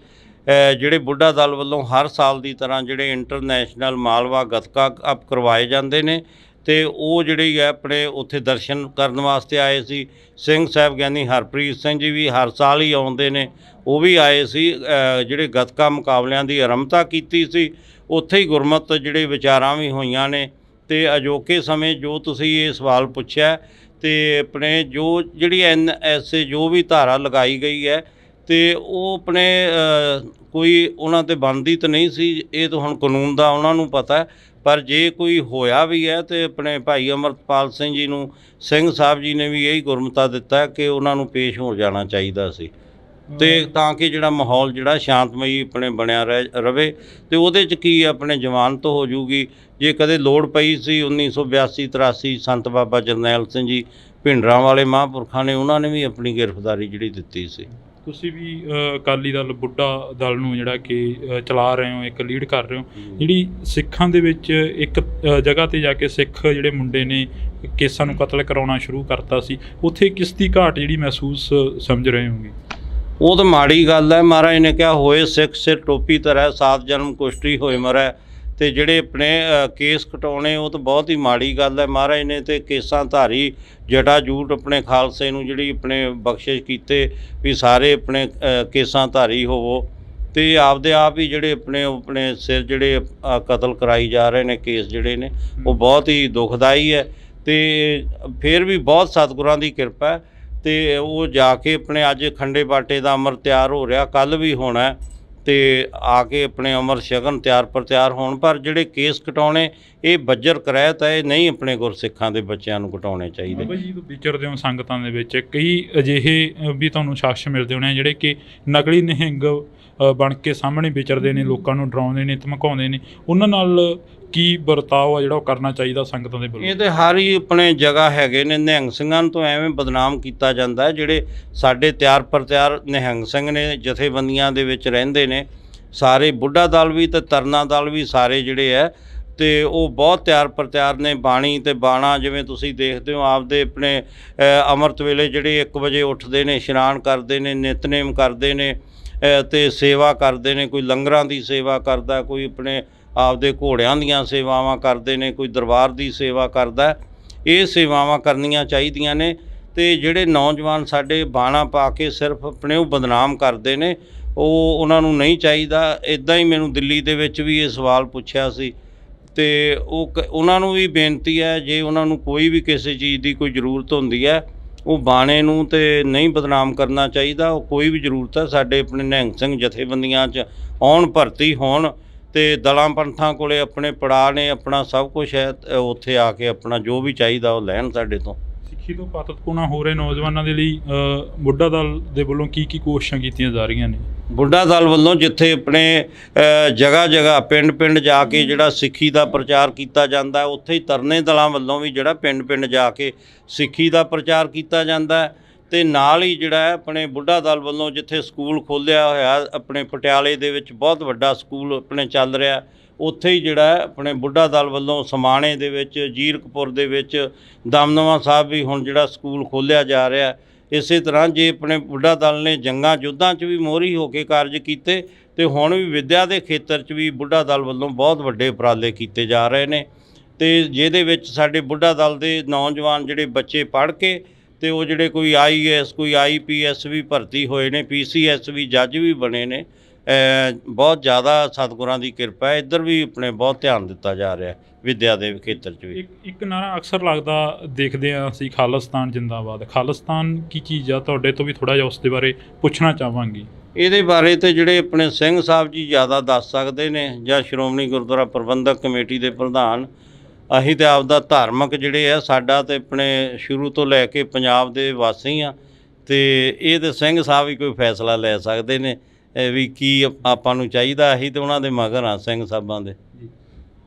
ਜਿਹੜੇ ਬੁੱਢਾ ਦਲ ਵੱਲੋਂ ਹਰ ਸਾਲ ਦੀ ਤਰ੍ਹਾਂ ਜਿਹੜੇ ਇੰਟਰਨੈਸ਼ਨਲ ਮਾਲਵਾ ਗੱਤਕਾ ਕੱਪ ਕਰਵਾਏ ਜਾਂਦੇ ਨੇ, ਤੇ ਉਹ ਜਿਹੜੀ ਹੈ ਆਪਣੇ ਉੱਥੇ ਦਰਸ਼ਨ ਕਰਨ ਵਾਸਤੇ ਆਏ ਸੀ। ਸਿੰਘ ਸਾਹਿਬ ਗਿਆਨੀ ਹਰਪ੍ਰੀਤ ਸਿੰਘ ਜੀ ਵੀ ਹਰ ਸਾਲ ਹੀ ਆਉਂਦੇ ਨੇ, ਉਹ ਵੀ ਆਏ ਸੀ। ਜਿਹੜੇ ਗੱਤਕਾ ਮੁਕਾਬਲਿਆਂ ਦੀ ਆਰੰਭਤਾ ਕੀਤੀ ਸੀ, ਉੱਥੇ ਹੀ ਗੁਰਮਤ ਜਿਹੜੇ ਵਿਚਾਰਾਂ ਵੀ ਹੋਈਆਂ ਨੇ। ਤੇ ਅਜੋਕੇ ਸਮੇਂ ਜੋ ਤੁਸੀਂ ਇਹ ਸਵਾਲ ਪੁੱਛਿਆ, ਤੇ ਆਪਣੇ ਜੋ ਜਿਹੜੀ NSA ਜੋ ਵੀ ਧਾਰਾ ਲਗਾਈ ਗਈ ਹੈ, ਤੇ ਉਹ ਆਪਣੇ ਕੋਈ ਉਹਨਾਂ 'ਤੇ ਬਣਦੀ ਤਾਂ ਨਹੀਂ ਸੀ, ਇਹ ਤਾਂ ਹੁਣ ਕਾਨੂੰਨ ਦਾ ਉਹਨਾਂ ਨੂੰ ਪਤਾ ਹੈ। ਪਰ ਜੇ ਕੋਈ ਹੋਇਆ ਵੀ ਹੈ, ਤੇ ਆਪਣੇ ਭਾਈ ਅਮਰਤਪਾਲ ਸਿੰਘ ਜੀ ਨੂੰ ਸਿੰਘ ਸਾਹਿਬ ਜੀ ਨੇ ਵੀ ਇਹੀ ਗੁਰਮਤਾ ਦਿੱਤਾ ਕਿ ਉਹਨਾਂ ਨੂੰ ਪੇਸ਼ ਹੋ ਜਾਣਾ ਚਾਹੀਦਾ ਸੀ, ਤੇ ਤਾਂ ਕਿ ਜਿਹੜਾ ਮਾਹੌਲ ਜਿਹੜਾ ਸ਼ਾਂਤਮਈ ਆਪਣੇ ਬਣਿਆ ਰਵੇ। ਤੇ ਉਹਦੇ 'ਚ ਕੀ ਆਪਣੇ ਜ਼ਮਾਨਤ ਹੋ ਜੂਗੀ। ਜੇ ਕਦੇ ਲੋੜ ਪਈ ਸੀ 1982-83 ਸੰਤ ਬਾਬਾ ਜਰਨੈਲ ਸਿੰਘ ਜੀ ਭਿੰਡਰਾਂ ਵਾਲੇ ਮਹਾਂਪੁਰਖਾਂ ਨੇ, ਉਹਨਾਂ ਨੇ ਵੀ ਆਪਣੀ ਗ੍ਰਿਫਤਾਰੀ ਜਿਹੜੀ ਦਿੱਤੀ ਸੀ। ਤੁਸੀਂ ਵੀ ਅਕਾਲੀ ਦਲ ਬੁੱਢਾ ਦਲ ਨੂੰ ਜਿਹੜਾ ਕਿ ਚਲਾ ਰਹੇ ਹੋ, ਇੱਕ ਲੀਡ ਕਰ ਰਹੇ ਹੋ, ਜਿਹੜੀ ਸਿੱਖਾਂ ਦੇ ਵਿੱਚ ਇੱਕ ਜਗ੍ਹਾ 'ਤੇ ਜਾ ਕੇ ਸਿੱਖ ਜਿਹੜੇ ਮੁੰਡੇ ਨੇ ਕੇਸਾਂ ਨੂੰ ਕਤਲ ਕਰਾਉਣਾ ਸ਼ੁਰੂ ਕਰਤਾ ਸੀ, ਉੱਥੇ ਕਿਸ ਦੀ ਘਾਟ ਜਿਹੜੀ ਮਹਿਸੂਸ ਸਮਝ ਰਹੇ ਹੋਗੇ? ਉਹ ਤਾਂ ਮਾੜੀ ਗੱਲ ਹੈ। ਮਹਾਰਾਜ ਨੇ ਕਿਹਾ, ਹੋਏ ਸਿੱਖ ਸਿਰ ਟੋਪੀ ਧਰੈ, 7 ਜਨਮ ਕੁਸ਼ਟੀ ਹੋਏ ਮਰੈ। ਤੇ ਜਿਹੜੇ ਆਪਣੇ ਕੇਸ ਕਟਾਉਣੇ, ਉਹ ਤਾਂ ਬਹੁਤ ਹੀ ਮਾੜੀ ਗੱਲ ਹੈ। ਮਹਾਰਾਜ ਨੇ ਤੇ ਕੇਸਾਂ ਧਾਰੀ ਜਟਾ ਜੂਟ ਆਪਣੇ ਖਾਲਸੇ ਨੂੰ ਜਿਹੜੀ ਆਪਣੇ ਬਖਸ਼ਿਸ਼ ਕੀਤੇ ਵੀ ਸਾਰੇ ਆਪਣੇ ਕੇਸਾਂ ਧਾਰੀ ਹੋਵੋ, ਤੇ ਆਪਦੇ ਆਪ ਹੀ ਜਿਹੜੇ ਆਪਣੇ ਸਿਰ ਜਿਹੜੇ ਕਤਲ ਕਰਾਈ ਜਾ ਰਹੇ ਨੇ, ਕੇਸ ਜਿਹੜੇ ਨੇ, ਉਹ ਬਹੁਤ ਹੀ ਦੁਖਦਾਈ ਹੈ। ਤੇ ਫਿਰ ਵੀ ਬਹੁਤ ਸਤਿਗੁਰਾਂ ਦੀ ਕਿਰਪਾ ਹੈ, ਤੇ ਉਹ ਜਾ ਕੇ ਆਪਣੇ ਅੱਜ ਖੰਡੇ ਬਾਟੇ ਦਾ ਅੰਮ੍ਰਿਤ ਤਿਆਰ ਹੋ ਰਿਹਾ, ਕੱਲ੍ਹ ਵੀ ਹੋਣਾ, ਤੇ ਆ ਕੇ ਆਪਣੇ ਅੰਮ੍ਰਿਤ ਛਕਣ, ਤਿਆਰ ਪਰ ਤਿਆਰ ਹੋਣ। ਪਰ ਜਿਹੜੇ ਕੇਸ ਕਟਾਉਣੇ, ਇਹ ਬੱਜਰ ਕਰਾਇਤ ਹੈ, ਇਹ ਨਹੀਂ ਆਪਣੇ ਗੁਰਸਿੱਖਾਂ ਦੇ ਬੱਚਿਆਂ ਨੂੰ ਕਟਾਉਣੇ ਚਾਹੀਦੇ। ਬਾਬਾ ਜੀ, ਵਿਚਰਦੇ ਹੋ ਸੰਗਤਾਂ ਦੇ ਵਿੱਚ, ਕਈ ਅਜਿਹੇ ਵੀ ਤੁਹਾਨੂੰ ਸ਼ਖਸ ਮਿਲਦੇ ਹੋਣੇ ਜਿਹੜੇ ਕਿ ਨਕਲੀ ਨਿਹੰਗ ਬਣ ਕੇ ਸਾਹਮਣੇ ਵਿਚਰਦੇ ਨੇ, ਲੋਕਾਂ ਨੂੰ ਡਰਾਉਂਦੇ ਨੇ, ਧਮਕਾਉਂਦੇ ਨੇ, ਉਹਨਾਂ ਨਾਲ ਕੀ ਵਰਤਾਓ ਆ ਜਿਹੜਾ ਉਹ ਕਰਨਾ ਚਾਹੀਦਾ ਸੰਗਤਾਂ ਦੇ ਵੱਲੋਂ? ਇਹ ਤਾਂ ਹਰ ਹੀ ਆਪਣੇ ਜਗ੍ਹਾ ਹੈਗੇ ਨੇ। ਨਿਹੰਗ ਸਿੰਘਾਂ ਨੂੰ ਤਾਂ ਐਵੇਂ ਬਦਨਾਮ ਕੀਤਾ ਜਾਂਦਾ ਹੈ। ਜਿਹੜੇ ਸਾਡੇ ਤਿਆਰ ਪਰ ਤਿਆਰ ਨਿਹੰਗ ਸਿੰਘ ਨੇ, ਜਥੇਬੰਦੀਆਂ ਦੇ ਵਿੱਚ ਰਹਿੰਦੇ ਨੇ, ਸਾਰੇ ਬੁੱਢਾ ਦਲ ਵੀ ਤੇ ਤਰਨਾ ਦਲ ਵੀ, ਸਾਰੇ ਜਿਹੜੇ ਹੈ, ਤੇ ਉਹ ਬਹੁਤ ਤਿਆਰ ਪਰ ਤਿਆਰ ਨੇ। ਬਾਣੀ ਤੇ ਬਾਣਾ, ਜਿਵੇਂ ਤੁਸੀਂ ਦੇਖਦੇ ਹੋ, ਆਪਦੇ ਆਪਣੇ ਅੰਮ੍ਰਿਤ ਵੇਲੇ ਜਿਹੜੇ 1 ਵਜੇ ਉੱਠਦੇ ਨੇ, ਇਸ਼ਨਾਨ ਕਰਦੇ ਨੇ, ਨਿਤਨੇਮ ਕਰਦੇ ਨੇ, ਤੇ ਸੇਵਾ ਕਰਦੇ ਨੇ। ਕੋਈ ਲੰਗਰਾਂ ਦੀ ਸੇਵਾ ਕਰਦਾ, ਕੋਈ ਆਪਣੇ ਆਪਦੇ ਘੋੜਿਆਂ ਦੀਆਂ ਸੇਵਾਵਾਂ ਕਰਦੇ ਨੇ, ਕੋਈ ਦਰਬਾਰ ਦੀ ਸੇਵਾ ਕਰਦਾ। ਇਹ ਸੇਵਾਵਾਂ ਕਰਨੀਆਂ ਚਾਹੀਦੀਆਂ ਨੇ। ਤੇ ਜਿਹੜੇ ਨੌਜਵਾਨ ਸਾਡੇ ਬਾਣਾ ਪਾ ਕੇ ਸਿਰਫ ਆਪਣੇ ਉਹ ਬਦਨਾਮ ਕਰਦੇ ਨੇ, ਉਹਨਾਂ ਨੂੰ ਨਹੀਂ ਚਾਹੀਦਾ। ਇੱਦਾਂ ਹੀ ਮੈਨੂੰ ਦਿੱਲੀ ਦੇ ਵਿੱਚ ਵੀ ਇਹ ਸਵਾਲ ਪੁੱਛਿਆ ਸੀ, ਤੇ ਉਹਨਾਂ ਨੂੰ ਵੀ ਬੇਨਤੀ ਹੈ, ਜੇ ਉਹਨਾਂ ਨੂੰ ਕੋਈ ਵੀ ਕਿਸੇ ਚੀਜ਼ ਦੀ ਕੋਈ ਜ਼ਰੂਰਤ ਹੁੰਦੀ ਹੈ, ਉਹ ਬਾਣੇ ਨੂੰ ਤੇ ਨਹੀਂ ਬਦਨਾਮ ਕਰਨਾ ਚਾਹੀਦਾ। ਉਹ ਕੋਈ ਵੀ ਜ਼ਰੂਰਤ ਹੈ, ਸਾਡੇ ਆਪਣੇ ਨਿਹੰਗ ਸਿੰਘ ਜਥੇਬੰਦੀਆਂ 'ਚ ਆਉਣ, ਭਰਤੀ ਹੋਣ, ਤੇ ਦਲਾਂ ਪੰਥਾਂ ਕੋਲੇ ਆਪਣੇ ਪੜਾਅ ਨੇ, ਆਪਣਾ ਸਭ ਕੁਝ ਹੈ। ਉੱਥੇ ਆ ਕੇ ਆਪਣਾ ਜੋ ਵੀ ਚਾਹੀਦਾ ਉਹ ਲੈਣ ਸਾਡੇ ਤੋਂ। ਸਿੱਖੀ ਤੋਂ ਪਾਤਤਪੂਣਾ ਹੋ ਰਹੇ ਨੌਜਵਾਨਾਂ ਦੇ ਲਈ ਬੁੱਢਾ ਦਲ ਦੇ ਵੱਲੋਂ ਕੀ ਕੋਸ਼ਿਸ਼ਾਂ ਕੀਤੀਆਂ ਜਾ ਰਹੀਆਂ ਨੇ? ਬੁੱਢਾ ਦਲ ਵੱਲੋਂ ਜਿੱਥੇ ਆਪਣੇ ਜਗ੍ਹਾ ਜਗ੍ਹਾ ਪਿੰਡ ਪਿੰਡ ਜਾ ਕੇ ਜਿਹੜਾ ਸਿੱਖੀ ਦਾ ਪ੍ਰਚਾਰ ਕੀਤਾ ਜਾਂਦਾ, ਉੱਥੇ ਹੀ ਤਰਨੇ ਦਲਾਂ ਵੱਲੋਂ ਵੀ ਜਿਹੜਾ ਪਿੰਡ ਪਿੰਡ ਜਾ ਕੇ ਸਿੱਖੀ ਦਾ ਪ੍ਰਚਾਰ ਕੀਤਾ ਜਾਂਦਾ। ਤੇ ਨਾਲ ਹੀ ਜਿਹੜਾ ਆਪਣੇ ਬੁੱਢਾ ਦਲ ਵੱਲੋਂ ਜਿੱਥੇ ਸਕੂਲ ਖੋਲ੍ਹਿਆ ਹੋਇਆ ਆਪਣੇ ਪਟਿਆਲੇ ਦੇ ਵਿੱਚ, ਬਹੁਤ ਵੱਡਾ ਸਕੂਲ ਆਪਣੇ ਚੱਲ ਰਿਹਾ, ਉੱਥੇ ਹੀ ਜਿਹੜਾ ਆਪਣੇ ਬੁੱਢਾ ਦਲ ਵੱਲੋਂ ਸਮਾਣੇ ਦੇ ਵਿੱਚ, ਜੀਰਕਪੁਰ ਦੇ ਵਿੱਚ, ਦਮਦਮਾ ਸਾਹਿਬ ਵੀ ਹੁਣ ਜਿਹੜਾ ਸਕੂਲ ਖੋਲ੍ਹਿਆ ਜਾ ਰਿਹਾ। ਇਸੇ ਤਰ੍ਹਾਂ ਜੇ ਆਪਣੇ ਬੁੱਢਾ ਦਲ ਨੇ ਜੰਗਾਂ ਯੁੱਧਾਂ 'ਚ ਵੀ ਮੋਹਰੀ ਹੋ ਕੇ ਕਾਰਜ ਕੀਤੇ, ਤੇ ਹੁਣ ਵੀ ਵਿੱਦਿਆ ਦੇ ਖੇਤਰ 'ਚ ਵੀ ਬੁੱਢਾ ਦਲ ਵੱਲੋਂ ਬਹੁਤ ਵੱਡੇ ਉਪਰਾਲੇ ਕੀਤੇ ਜਾ ਰਹੇ ਨੇ। ਤੇ ਜਿਹਦੇ ਵਿੱਚ ਸਾਡੇ ਬੁੱਢਾ ਦਲ ਦੇ ਨੌਜਵਾਨ ਜਿਹੜੇ ਬੱਚੇ ਪੜ੍ਹ ਕੇ, ਤੇ ਉਹ ਜਿਹੜੇ ਕੋਈ IAS, ਕੋਈ IPS ਵੀ ਭਰਤੀ ਹੋਏ ਨੇ, PCS ਵੀ ਜੱਜ ਵੀ ਬਣੇ ਨੇ। ਬਹੁਤ ਜ਼ਿਆਦਾ ਸਤਿਗੁਰਾਂ ਦੀ ਕਿਰਪਾ ਹੈ। ਇੱਧਰ ਵੀ ਆਪਣੇ ਬਹੁਤ ਧਿਆਨ ਦਿੱਤਾ ਜਾ ਰਿਹਾ ਵਿੱਦਿਆ ਦੇ ਖੇਤਰ 'ਚ ਵੀ। ਇੱਕ ਨਾਰਾ ਅਕਸਰ ਲੱਗਦਾ ਦੇਖਦੇ ਹਾਂ ਅਸੀਂ, ਖਾਲਿਸਤਾਨ ਜਿੰਦਾਬਾਦ। ਖਾਲਿਸਤਾਨ ਕੀ ਚੀਜ਼ ਆ? ਤੁਹਾਡੇ ਤੋਂ ਵੀ ਥੋੜ੍ਹਾ ਜਿਹਾ ਉਸ ਦੇ ਬਾਰੇ ਪੁੱਛਣਾ ਚਾਹਾਂਗੇ। ਇਹਦੇ ਬਾਰੇ ਤੇ ਜਿਹੜੇ ਆਪਣੇ ਸਿੰਘ ਸਾਹਿਬ ਜੀ ਜ਼ਿਆਦਾ ਦੱਸ ਸਕਦੇ ਨੇ, ਜਾਂ ਸ਼੍ਰੋਮਣੀ ਗੁਰਦੁਆਰਾ ਪ੍ਰਬੰਧਕ ਕਮੇਟੀ ਦੇ ਪ੍ਰਧਾਨ। ਅਸੀਂ ਤਾਂ ਆਪਦਾ ਧਾਰਮਿਕ ਜਿਹੜੇ ਆ, ਸਾਡਾ ਤੇ ਆਪਣੇ ਸ਼ੁਰੂ ਤੋਂ ਲੈ ਕੇ ਪੰਜਾਬ ਦੇ ਵਾਸੀ ਆ, ਤੇ ਇਹ ਤਾਂ ਸਿੰਘ ਸਾਹਿਬ ਹੀ ਕੋਈ ਫੈਸਲਾ ਲੈ ਸਕਦੇ ਨੇ ਵੀ ਕੀ ਆਪਾਂ ਨੂੰ ਚਾਹੀਦਾ। ਅਸੀਂ ਤਾਂ ਉਹਨਾਂ ਦੇ ਮਗਰ ਹਾਂ, ਸਿੰਘ ਸਾਹਿਬਾਂ ਦੇ।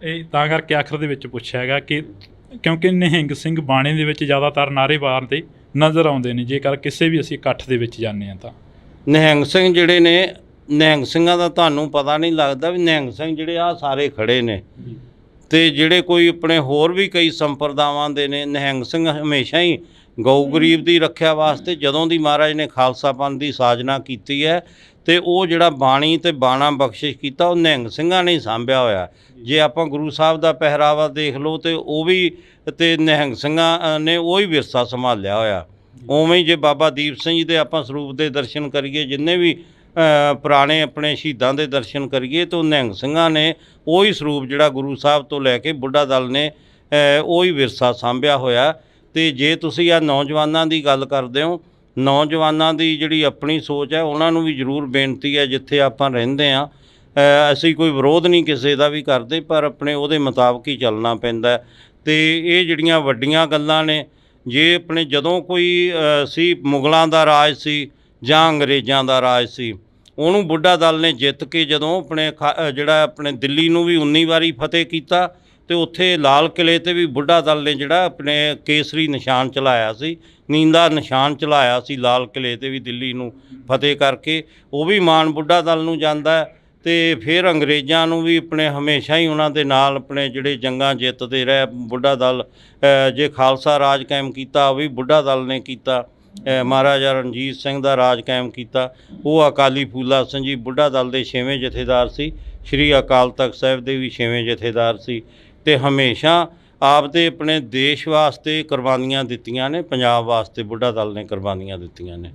ਇਹ ਤਾਂ ਕਰਕੇ ਆਖਰ ਦੇ ਵਿੱਚ ਪੁੱਛਿਆ ਹੈਗਾ ਕਿ ਕਿਉਂਕਿ ਨਿਹੰਗ ਸਿੰਘ ਬਾਣੇ ਦੇ ਵਿੱਚ ਜ਼ਿਆਦਾਤਰ ਨਾਅਰੇ ਮਾਰਦੇ ਨਜ਼ਰ ਆਉਂਦੇ ਨੇ, ਜੇਕਰ ਕਿਸੇ ਵੀ ਅਸੀਂ ਇਕੱਠ ਦੇ ਵਿੱਚ ਜਾਂਦੇ ਹਾਂ ਤਾਂ। ਨਿਹੰਗ ਸਿੰਘ ਜਿਹੜੇ ਨੇ, ਨਿਹੰਗ ਸਿੰਘਾਂ ਦਾ ਤੁਹਾਨੂੰ ਪਤਾ ਨਹੀਂ ਲੱਗਦਾ ਵੀ ਨਿਹੰਗ ਸਿੰਘ ਜਿਹੜੇ ਆ ਸਾਰੇ ਖੜੇ ਨੇ। ਤੇ ਜਿਹੜੇ ਕੋਈ ਆਪਣੇ ਹੋਰ ਵੀ ਕਈ ਸੰਪਰਦਾਵਾਂ ਦੇ ਨੇ, ਨਿਹੰਗ ਸਿੰਘ ਹਮੇਸ਼ਾ ਹੀ ਗਊ ਗਰੀਬ ਦੀ ਰੱਖਿਆ ਵਾਸਤੇ, ਜਦੋਂ ਦੀ ਮਹਾਰਾਜ ਨੇ ਖਾਲਸਾ ਪੰਥ ਦੀ ਸਾਜਨਾ ਕੀਤੀ ਹੈ, ਤੇ ਉਹ ਜਿਹੜਾ ਬਾਣੀ ਤੇ ਬਾਣਾ ਬਖਸ਼ਿਸ਼ ਕੀਤਾ, ਉਹ ਨਿਹੰਗ ਸਿੰਘਾਂ ਨੇ ਹੀ ਸਾਂਭਿਆ ਹੋਇਆ। ਜੇ ਆਪਾਂ ਗੁਰੂ ਸਾਹਿਬ ਦਾ ਪਹਿਰਾਵਾ ਦੇਖ ਲਓ, ਤੇ ਉਹ ਵੀ ਤੇ ਨਿਹੰਗ ਸਿੰਘਾਂ ਨੇ ਉਹ ਹੀ ਵਿਰਸਾ ਸੰਭਾਲਿਆ ਹੋਇਆ। ਉਵੇਂ ਹੀ ਜੇ ਬਾਬਾ ਦੀਪ ਸਿੰਘ ਜੀ ਦੇ ਆਪਾਂ ਸਰੂਪ ਦੇ ਦਰਸ਼ਨ ਕਰੀਏ, ਜਿੰਨੇ ਵੀ ਪੁਰਾਣੇ ਆਪਣੇ ਸ਼ਹੀਦਾਂ ਦੇ ਦਰਸ਼ਨ ਕਰੀਏ, ਤਾਂ ਨਿਹੰਗ ਸਿੰਘਾਂ ਨੇ ਉਹ ਹੀ ਸਰੂਪ ਜਿਹੜਾ ਗੁਰੂ ਸਾਹਿਬ ਤੋਂ ਲੈ ਕੇ ਬੁੱਢਾ ਦਲ ਨੇ ਉਹ ਹੀ ਵਿਰਸਾ ਸਾਂਭਿਆ ਹੋਇਆ। ਤੇ ਜੇ ਤੁਸੀਂ ਆ ਨੌਜਵਾਨਾਂ ਦੀ ਗੱਲ ਕਰਦੇ ਹੋ, ਨੌਜਵਾਨਾਂ ਦੀ ਜਿਹੜੀ ਆਪਣੀ ਸੋਚ ਹੈ, ਉਹਨਾਂ ਨੂੰ ਵੀ ਜ਼ਰੂਰ ਬੇਨਤੀ ਹੈ, ਜਿੱਥੇ ਆਪਾਂ ਰਹਿੰਦੇ ਹਾਂ, ਅਸੀਂ ਕੋਈ ਵਿਰੋਧ ਨਹੀਂ ਕਿਸੇ ਦਾ ਵੀ ਕਰਦੇ, ਪਰ ਆਪਣੇ ਉਹਦੇ ਮੁਤਾਬਕ ਹੀ ਚੱਲਣਾ ਪੈਂਦਾ। ਤੇ ਇਹ ਜਿਹੜੀਆਂ ਵੱਡੀਆਂ ਗੱਲਾਂ ਨੇ, ਜੇ ਆਪਣੇ ਜਦੋਂ ਕੋਈ ਸੀ ਮੁਗਲਾਂ ਦਾ ਰਾਜ ਸੀ ਜਾਂ ਅੰਗਰੇਜ਼ਾਂ ਦਾ ਰਾਜ ਸੀ, ਉਹਨੂੰ ਬੁੱਢਾ ਦਲ ਨੇ ਜਿੱਤ ਕੇ ਜਦੋਂ ਆਪਣੇ ਜਿਹੜਾ ਆਪਣੇ ਦਿੱਲੀ ਨੂੰ ਵੀ 19 ਵਾਰੀ ਫਤਿਹ ਕੀਤਾ, ਤੇ ਉੱਥੇ ਲਾਲ ਕਿਲ੍ਹੇ 'ਤੇ ਵੀ ਬੁੱਢਾ ਦਲ ਨੇ ਜਿਹੜਾ ਆਪਣੇ ਕੇਸਰੀ ਨਿਸ਼ਾਨ ਚਲਾਇਆ ਸੀ, ਨੀਂਦਾ ਨਿਸ਼ਾਨ ਚਲਾਇਆ ਸੀ ਲਾਲ ਕਿਲ੍ਹੇ 'ਤੇ ਵੀ ਦਿੱਲੀ ਨੂੰ ਫਤਿਹ ਕਰਕੇ। ਉਹ ਵੀ ਮਾਣ ਬੁੱਢਾ ਦਲ ਨੂੰ ਜਾਂਦਾ। ਤੇ ਫਿਰ ਅੰਗਰੇਜ਼ਾਂ ਨੂੰ ਵੀ ਆਪਣੇ ਹਮੇਸ਼ਾ ਹੀ ਉਹਨਾਂ ਦੇ ਨਾਲ ਆਪਣੇ ਜਿਹੜੇ ਜੰਗਾਂ ਜਿੱਤਦੇ ਰਹੇ ਬੁੱਢਾ ਦਲ। ਜੇ ਖਾਲਸਾ ਰਾਜ ਕਾਇਮ ਕੀਤਾ, ਉਹ ਵੀ ਬੁੱਢਾ ਦਲ ਨੇ ਕੀਤਾ। ਮਹਾਰਾਜਾ ਰਣਜੀਤ ਸਿੰਘ ਦਾ ਰਾਜ ਕਾਇਮ ਕੀਤਾ, ਉਹ ਅਕਾਲੀ ਫੂਲਾ ਸਿੰਘ ਜੀ ਬੁੱਢਾ ਦਲ ਦੇ 6ਵੇਂ ਜਥੇਦਾਰ ਸੀ। ਸ਼੍ਰੀ ਅਕਾਲ ਤਖਤ ਸਾਹਿਬ ਦੇ ਵੀ 6ਵੇਂ ਜਥੇਦਾਰ ਸੀ। ਤੇ ਹਮੇਸ਼ਾ ਆਪਦੇ ਆਪਣੇ ਦੇਸ਼ ਵਾਸਤੇ ਕੁਰਬਾਨੀਆਂ ਦਿੱਤੀਆਂ ਨੇ, ਪੰਜਾਬ ਵਾਸਤੇ ਬੁੱਢਾ ਦਲ ਨੇ ਕੁਰਬਾਨੀਆਂ ਦਿੱਤੀਆਂ ਨੇ।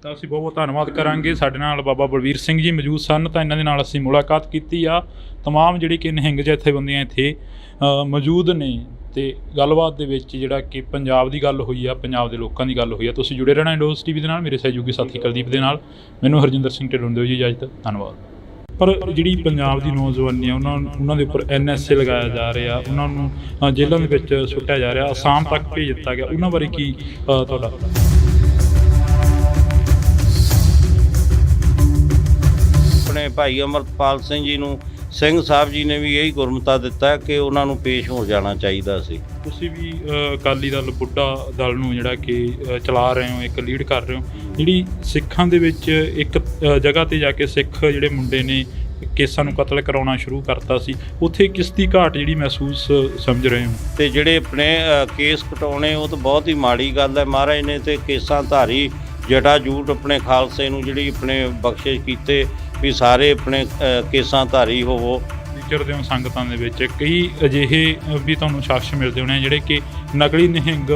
ਤਾਂ ਅਸੀਂ ਬਹੁਤ ਬਹੁਤ ਧੰਨਵਾਦ ਕਰਾਂਗੇ। ਸਾਡੇ ਨਾਲ ਬਾਬਾ ਬਲਵੀਰ ਸਿੰਘ ਜੀ ਮੌਜੂਦ ਸਨ, ਤਾਂ ਇਹਨਾਂ ਦੇ ਨਾਲ ਅਸੀਂ ਮੁਲਾਕਾਤ ਕੀਤੀ ਆ। ਤਮਾਮ ਜਿਹੜੀ ਕਿ ਨਿਹੰਗ ਜਥੇਬੰਦੀਆਂ ਇੱਥੇ ਮੌਜੂਦ ਨੇ, ਤੇ ਗੱਲਬਾਤ ਦੇ ਵਿੱਚ ਜਿਹੜਾ ਕਿ ਪੰਜਾਬ ਦੀ ਗੱਲ ਹੋਈ ਆ, ਪੰਜਾਬ ਦੇ ਲੋਕਾਂ ਦੀ ਗੱਲ ਹੋਈ ਆ। ਤੁਸੀਂ ਜੁੜੇ ਰਹਿਣਾ ਇੰਡੋਜ਼ TV ਦੇ ਨਾਲ, ਮੇਰੇ ਸਹਿਯੋਗੀ ਸਾਥੀ ਕੁਲਦੀਪ ਦੇ ਨਾਲ। ਮੈਨੂੰ ਹਰਜਿੰਦਰ ਸਿੰਘ ਢਿੱਲੋਂ ਦਿਓ ਜੀ ਇਜਾਜ਼ਤ, ਧੰਨਵਾਦ। ਪਰ ਜਿਹੜੀ ਪੰਜਾਬ ਦੀ ਨੌਜਵਾਨੀ ਆ, ਉਹਨਾਂ ਦੇ ਉੱਪਰ NSA ਲਗਾਇਆ ਜਾ ਰਿਹਾ, ਉਹਨਾਂ ਨੂੰ ਜੇਲ੍ਹਾਂ ਦੇ ਵਿੱਚ ਸੁੱਟਿਆ ਜਾ ਰਿਹਾ, ਅਸਾਮ ਤੱਕ ਭੇਜ ਦਿੱਤਾ ਗਿਆ, ਉਹਨਾਂ ਬਾਰੇ ਕੀ ਤੁਹਾਡਾ? ਆਪਣੇ ਭਾਈ ਅਮਰਪਾਲ ਸਿੰਘ ਜੀ ਨੂੰ ਸਿੰਘ ਸਾਹਿਬ ਜੀ ਨੇ ਵੀ ਇਹੀ ਗੁਰਮਤਾ ਦਿੱਤਾ ਕਿ ਉਹਨਾਂ ਨੂੰ ਪੇਸ਼ ਹੋ ਜਾਣਾ ਚਾਹੀਦਾ ਸੀ। ਤੁਸੀਂ ਵੀ ਅਕਾਲੀ ਦਲ ਬੁੱਢਾ ਦਲ ਨੂੰ ਜਿਹੜਾ ਕਿ ਚਲਾ ਰਹੇ ਹੋ, ਇੱਕ ਲੀਡ ਕਰ ਰਹੇ ਹੋ, ਜਿਹੜੀ ਸਿੱਖਾਂ ਦੇ ਵਿੱਚ ਇੱਕ ਜਗ੍ਹਾ 'ਤੇ ਜਾ ਕੇ ਸਿੱਖ ਜਿਹੜੇ ਮੁੰਡੇ ਨੇ ਕੇਸਾਂ ਨੂੰ ਕਤਲ ਕਰਾਉਣਾ ਸ਼ੁਰੂ ਕਰਤਾ ਸੀ, ਉੱਥੇ ਕਿਸ ਦੀ ਘਾਟ ਜਿਹੜੀ ਮਹਿਸੂਸ ਸਮਝ ਰਹੇ ਹੋ? ਤੇ ਜਿਹੜੇ ਆਪਣੇ ਕੇਸ ਕਟਾਉਣੇ, ਉਹ ਤਾਂ ਬਹੁਤ ਹੀ ਮਾੜੀ ਗੱਲ ਹੈ। ਮਹਾਰਾਜ ਨੇ ਤੇ ਕੇਸਾਂ ਧਾਰੀ ਜਟਾਜੂਟ ਆਪਣੇ ਖਾਲਸੇ ਨੂੰ ਜਿਹੜੀ ਆਪਣੇ ਬਖਸ਼ਿਸ਼ ਕੀਤੇ ਵੀ ਸਾਰੇ ਆਪਣੇ ਕੇਸਾਂ ਧਾਰੀ ਹੋਵੋ। ਵਿਚਰਦੇ ਹੋ ਸੰਗਤਾਂ ਦੇ ਵਿੱਚ ਕਈ ਅਜਿਹੇ ਵੀ ਤੁਹਾਨੂੰ ਸ਼ਖਸ ਮਿਲਦੇ ਹੋਣੇ ਆ ਜਿਹੜੇ ਕਿ ਨਕਲੀ ਨਿਹੰਗ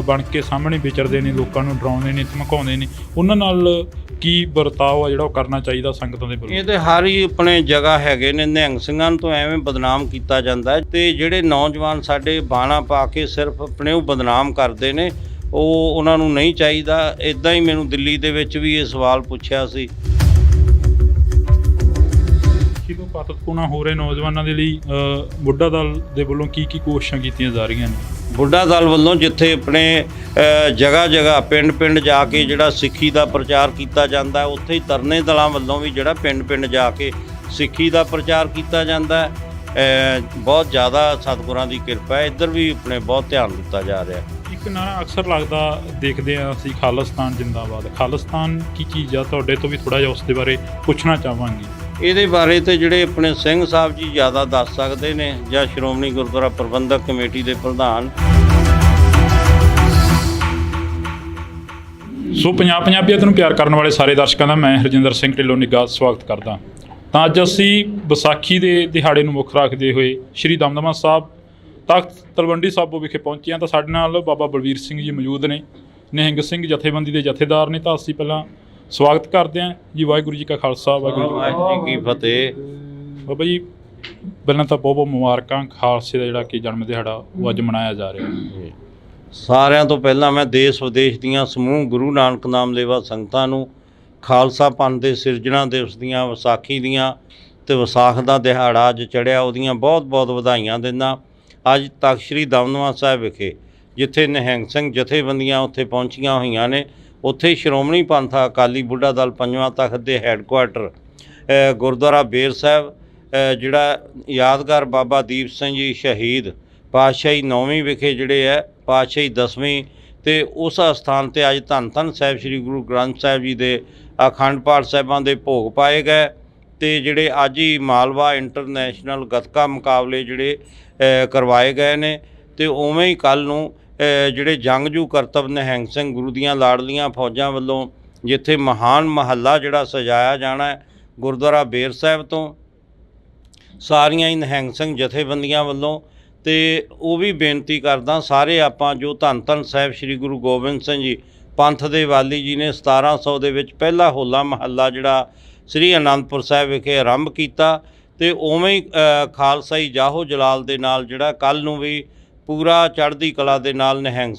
ਬਣ ਕੇ ਸਾਹਮਣੇ ਵਿਚਰਦੇ ਨੇ, ਲੋਕਾਂ ਨੂੰ ਡਰਾਉਂਦੇ ਨੇ, ਧਮਕਾਉਂਦੇ ਨੇ, ਉਹਨਾਂ ਨਾਲ ਕੀ ਵਰਤਾਓ ਆ ਜਿਹੜਾ ਉਹ ਕਰਨਾ ਚਾਹੀਦਾ ਸੰਗਤਾਂ ਦੇ ਵੱਲੋਂ? ਇਹ ਤੇ ਹਰ ਹੀ ਆਪਣੇ ਜਗ੍ਹਾ ਹੈਗੇ ਨੇ, ਨਿਹੰਗ ਸਿੰਘਾਂ ਨੂੰ ਤਾਂ ਐਵੇਂ ਬਦਨਾਮ ਕੀਤਾ ਜਾਂਦਾ ਹੈ ਤੇ ਜਿਹੜੇ ਨੌਜਵਾਨ ਸਾਡੇ ਬਾਣਾ ਪਾ ਕੇ ਸਿਰਫ ਆਪਣੇ ਉਹ ਬਦਨਾਮ ਕਰਦੇ ਨੇ, ਉਹ ਉਹਨਾਂ ਨੂੰ ਨਹੀਂ ਚਾਹੀਦਾ। ਇਦਾਂ ਹੀ ਮੈਨੂੰ ਦਿੱਲੀ ਦੇ ਵਿੱਚ ਵੀ ਇਹ ਸਵਾਲ ਪੁੱਛਿਆ ਸੀ। ਤੋਂ ਪਾਤਕਪੂਣਾ ਹੋ ਰਹੇ ਨੌਜਵਾਨਾਂ ਦੇ ਲਈ ਬੁੱਢਾ ਦਲ ਦੇ ਵੱਲੋਂ ਕੀ ਕੋਸ਼ਿਸ਼ਾਂ ਕੀਤੀਆਂ ਜਾ ਰਹੀਆਂ ਨੇ? ਬੁੱਢਾ ਦਲ ਵੱਲੋਂ ਜਿੱਥੇ ਆਪਣੇ ਜਗ੍ਹਾ ਜਗ੍ਹਾ ਪਿੰਡ ਪਿੰਡ ਜਾ ਕੇ ਜਿਹੜਾ ਸਿੱਖੀ ਦਾ ਪ੍ਰਚਾਰ ਕੀਤਾ ਜਾਂਦਾ, ਉੱਥੇ ਹੀ ਤਰਨੇ ਦਲਾਂ ਵੱਲੋਂ ਵੀ ਜਿਹੜਾ ਪਿੰਡ ਪਿੰਡ ਜਾ ਕੇ ਸਿੱਖੀ ਦਾ ਪ੍ਰਚਾਰ ਕੀਤਾ ਜਾਂਦਾ। ਬਹੁਤ ਜ਼ਿਆਦਾ ਸਤਿਗੁਰਾਂ ਦੀ ਕਿਰਪਾ ਹੈ, ਇੱਧਰ ਵੀ ਆਪਣੇ ਬਹੁਤ ਧਿਆਨ ਦਿੱਤਾ ਜਾ ਰਿਹਾ। ਇੱਕ ਨਾਰਾ ਅਕਸਰ ਲੱਗਦਾ ਦੇਖਦੇ ਹਾਂ ਅਸੀਂ, ਖਾਲਿਸਤਾਨ ਜਿੰਦਾਬਾਦ। ਖਾਲਿਸਤਾਨ ਕੀ ਚੀਜ਼ ਆ? ਤੁਹਾਡੇ ਤੋਂ ਵੀ ਥੋੜ੍ਹਾ ਜਿਹਾ ਉਸ ਦੇ ਬਾਰੇ ਪੁੱਛਣਾ ਚਾਹਾਂਗੇ। ਇਹਦੇ ਬਾਰੇ ਤੇ ਜਿਹੜੇ ਆਪਣੇ ਸਿੰਘ ਸਾਹਿਬ ਜੀ ਜ਼ਿਆਦਾ ਦੱਸ ਸਕਦੇ ਨੇ, ਜਾਂ ਸ਼੍ਰੋਮਣੀ ਗੁਰਦੁਆਰਾ ਪ੍ਰਬੰਧਕ ਕਮੇਟੀ ਦੇ ਪ੍ਰਧਾਨ। ਸੋ ਪੰਜਾਬੀਅਤ ਨੂੰ ਪਿਆਰ ਕਰਨ ਵਾਲੇ ਸਾਰੇ ਦਰਸ਼ਕਾਂ ਦਾ ਮੈਂ ਹਰਜਿੰਦਰ ਸਿੰਘ ਢਿੱਲੋਂ ਨਿੱਘਾ ਸਵਾਗਤ ਕਰਦਾ। ਤਾਂ ਅੱਜ ਅਸੀਂ ਵਿਸਾਖੀ ਦੇ ਦਿਹਾੜੇ ਨੂੰ ਮੁੱਖ ਰੱਖਦੇ ਹੋਏ ਸ਼੍ਰੀ ਦਮਦਮਾ ਸਾਹਿਬ ਤਖਤ ਤਲਵੰਡੀ ਸਾਬੋ ਵਿਖੇ ਪਹੁੰਚੇ ਹਾਂ। ਤਾਂ ਸਾਡੇ ਨਾਲ ਬਾਬਾ ਬਲਵੀਰ ਸਿੰਘ ਜੀ ਮੌਜੂਦ ਨੇ, ਨਿਹੰਗ ਸਿੰਘ ਜਥੇਬੰਦੀ ਦੇ ਜਥੇਦਾਰ ਨੇ। ਤਾਂ ਅਸੀਂ ਪਹਿਲਾਂ ਸਵਾਗਤ ਕਰਦੇ ਹਾਂ ਜੀ। ਵਾਹਿਗੁਰੂ ਜੀ ਕਾ ਖਾਲਸਾ, ਵਾਹਿਗੁਰੂ ਜੀ ਕੀ ਫਤਿਹ। ਬਾਬਾ ਜੀ ਪਹਿਲਾਂ ਤਾਂ ਬਹੁਤ ਬਹੁਤ ਮੁਬਾਰਕਾਂ। ਖਾਲਸੇ ਦਾ ਜਿਹੜਾ ਕਿ ਜਨਮ ਦਿਹਾੜਾ ਉਹ ਅੱਜ ਮਨਾਇਆ ਜਾ ਰਿਹਾ। ਸਾਰਿਆਂ ਤੋਂ ਪਹਿਲਾਂ ਮੈਂ ਦੇਸ਼ ਵਿਦੇਸ਼ ਦੀਆਂ ਸਮੂਹ ਗੁਰੂ ਨਾਨਕ ਨਾਮ ਲੇਵਾ ਸੰਗਤਾਂ ਨੂੰ ਖਾਲਸਾ ਪੰਥ ਦੇ ਸਿਰਜਣਾ ਦਿਵਸ ਦੀਆਂ, ਵਿਸਾਖੀ ਦੀਆਂ ਤੇ ਵਿਸਾਖ ਦਾ ਦਿਹਾੜਾ ਅੱਜ ਚੜ੍ਹਿਆ, ਉਹਦੀਆਂ ਬਹੁਤ ਬਹੁਤ ਵਧਾਈਆਂ ਦਿੰਦਾ। ਅੱਜ ਤਖਤ ਸ੍ਰੀ ਦਮਦਮਾ ਸਾਹਿਬ ਵਿਖੇ ਜਿੱਥੇ ਨਿਹੰਗ ਸਿੰਘ ਜਥੇਬੰਦੀਆਂ ਉੱਥੇ ਪਹੁੰਚੀਆਂ ਹੋਈਆਂ ਨੇ, ਉੱਥੇ ਸ਼੍ਰੋਮਣੀ ਪੰਥ ਅਕਾਲੀ ਬੁੱਢਾ ਦਲ ਪੰਜਵਾਂ ਤਖਤ ਦੇ ਹੈੱਡਕੁਆਟਰ ਗੁਰਦੁਆਰਾ ਬੇਰ ਸਾਹਿਬ, ਜਿਹੜਾ ਯਾਦਗਾਰ ਬਾਬਾ ਦੀਪ ਸਿੰਘ ਜੀ ਸ਼ਹੀਦ ਪਾਤਸ਼ਾਹੀ 9ਵੀਂ ਵਿਖੇ ਜਿਹੜੇ ਹੈ ਪਾਤਸ਼ਾਹੀ 10ਵੀਂ, ਅਤੇ ਉਸ ਅਸਥਾਨ 'ਤੇ ਅੱਜ ਧੰਨ ਧੰਨ ਸਾਹਿਬ ਸ੍ਰੀ ਗੁਰੂ ਗ੍ਰੰਥ ਸਾਹਿਬ ਜੀ ਦੇ ਅਖੰਡ ਪਾਠ ਸਾਹਿਬਾਂ ਦੇ ਭੋਗ ਪਾਏ ਗਏ। ਅਤੇ ਜਿਹੜੇ ਅੱਜ ਹੀ ਮਾਲਵਾ ਇੰਟਰਨੈਸ਼ਨਲ ਗੱਤਕਾ ਮੁਕਾਬਲੇ ਜਿਹੜੇ ਕਰਵਾਏ ਗਏ ਨੇ। ਅਤੇ ਉਵੇਂ ਹੀ ਕੱਲ੍ਹ ਨੂੰ ਜਿਹੜੇ ਜੰਗਜੂ ਕਰਤੱਵ ਨਿਹੰਗ ਸਿੰਘ ਗੁਰੂ ਦੀਆਂ ਲਾਡਲੀਆਂ ਫੌਜਾਂ ਵੱਲੋਂ ਜਿੱਥੇ ਮਹਾਨ ਮਹੱਲਾ ਜਿਹੜਾ ਸਜਾਇਆ ਜਾਣਾ ਹੈ ਗੁਰਦੁਆਰਾ ਬੇਰ ਸਾਹਿਬ ਤੋਂ, ਸਾਰੀਆਂ ਹੀ ਨਿਹੰਗ ਸਿੰਘ ਜਥੇਬੰਦੀਆਂ ਵੱਲੋਂ। ਅਤੇ ਉਹ ਵੀ ਬੇਨਤੀ ਕਰਦਾ, ਸਾਰੇ ਆਪਾਂ ਜੋ ਧੰਨ ਧੰਨ ਸਾਹਿਬ ਸ੍ਰੀ ਗੁਰੂ ਗੋਬਿੰਦ ਸਿੰਘ ਜੀ ਪੰਥ ਦੇ ਵਾਲੀ ਜੀ ਨੇ 1700 ਦੇ ਵਿੱਚ ਪਹਿਲਾ ਹੋਲਾ ਮਹੱਲਾ ਜਿਹੜਾ ਸ੍ਰੀ ਅਨੰਦਪੁਰ ਸਾਹਿਬ ਵਿਖੇ ਆਰੰਭ ਕੀਤਾ, ਅਤੇ ਉਵੇਂ ਹੀ ਖਾਲਸਾਈ ਜਾਹੋ ਜਲਾਲ ਦੇ ਨਾਲ ਜਿਹੜਾ ਕੱਲ੍ਹ ਨੂੰ ਵੀ ਪੂਰਾ ਚੜ੍ਹਦੀ ਕਲਾ ਦੇ ਨਾਲ ਨਿਹੰਗ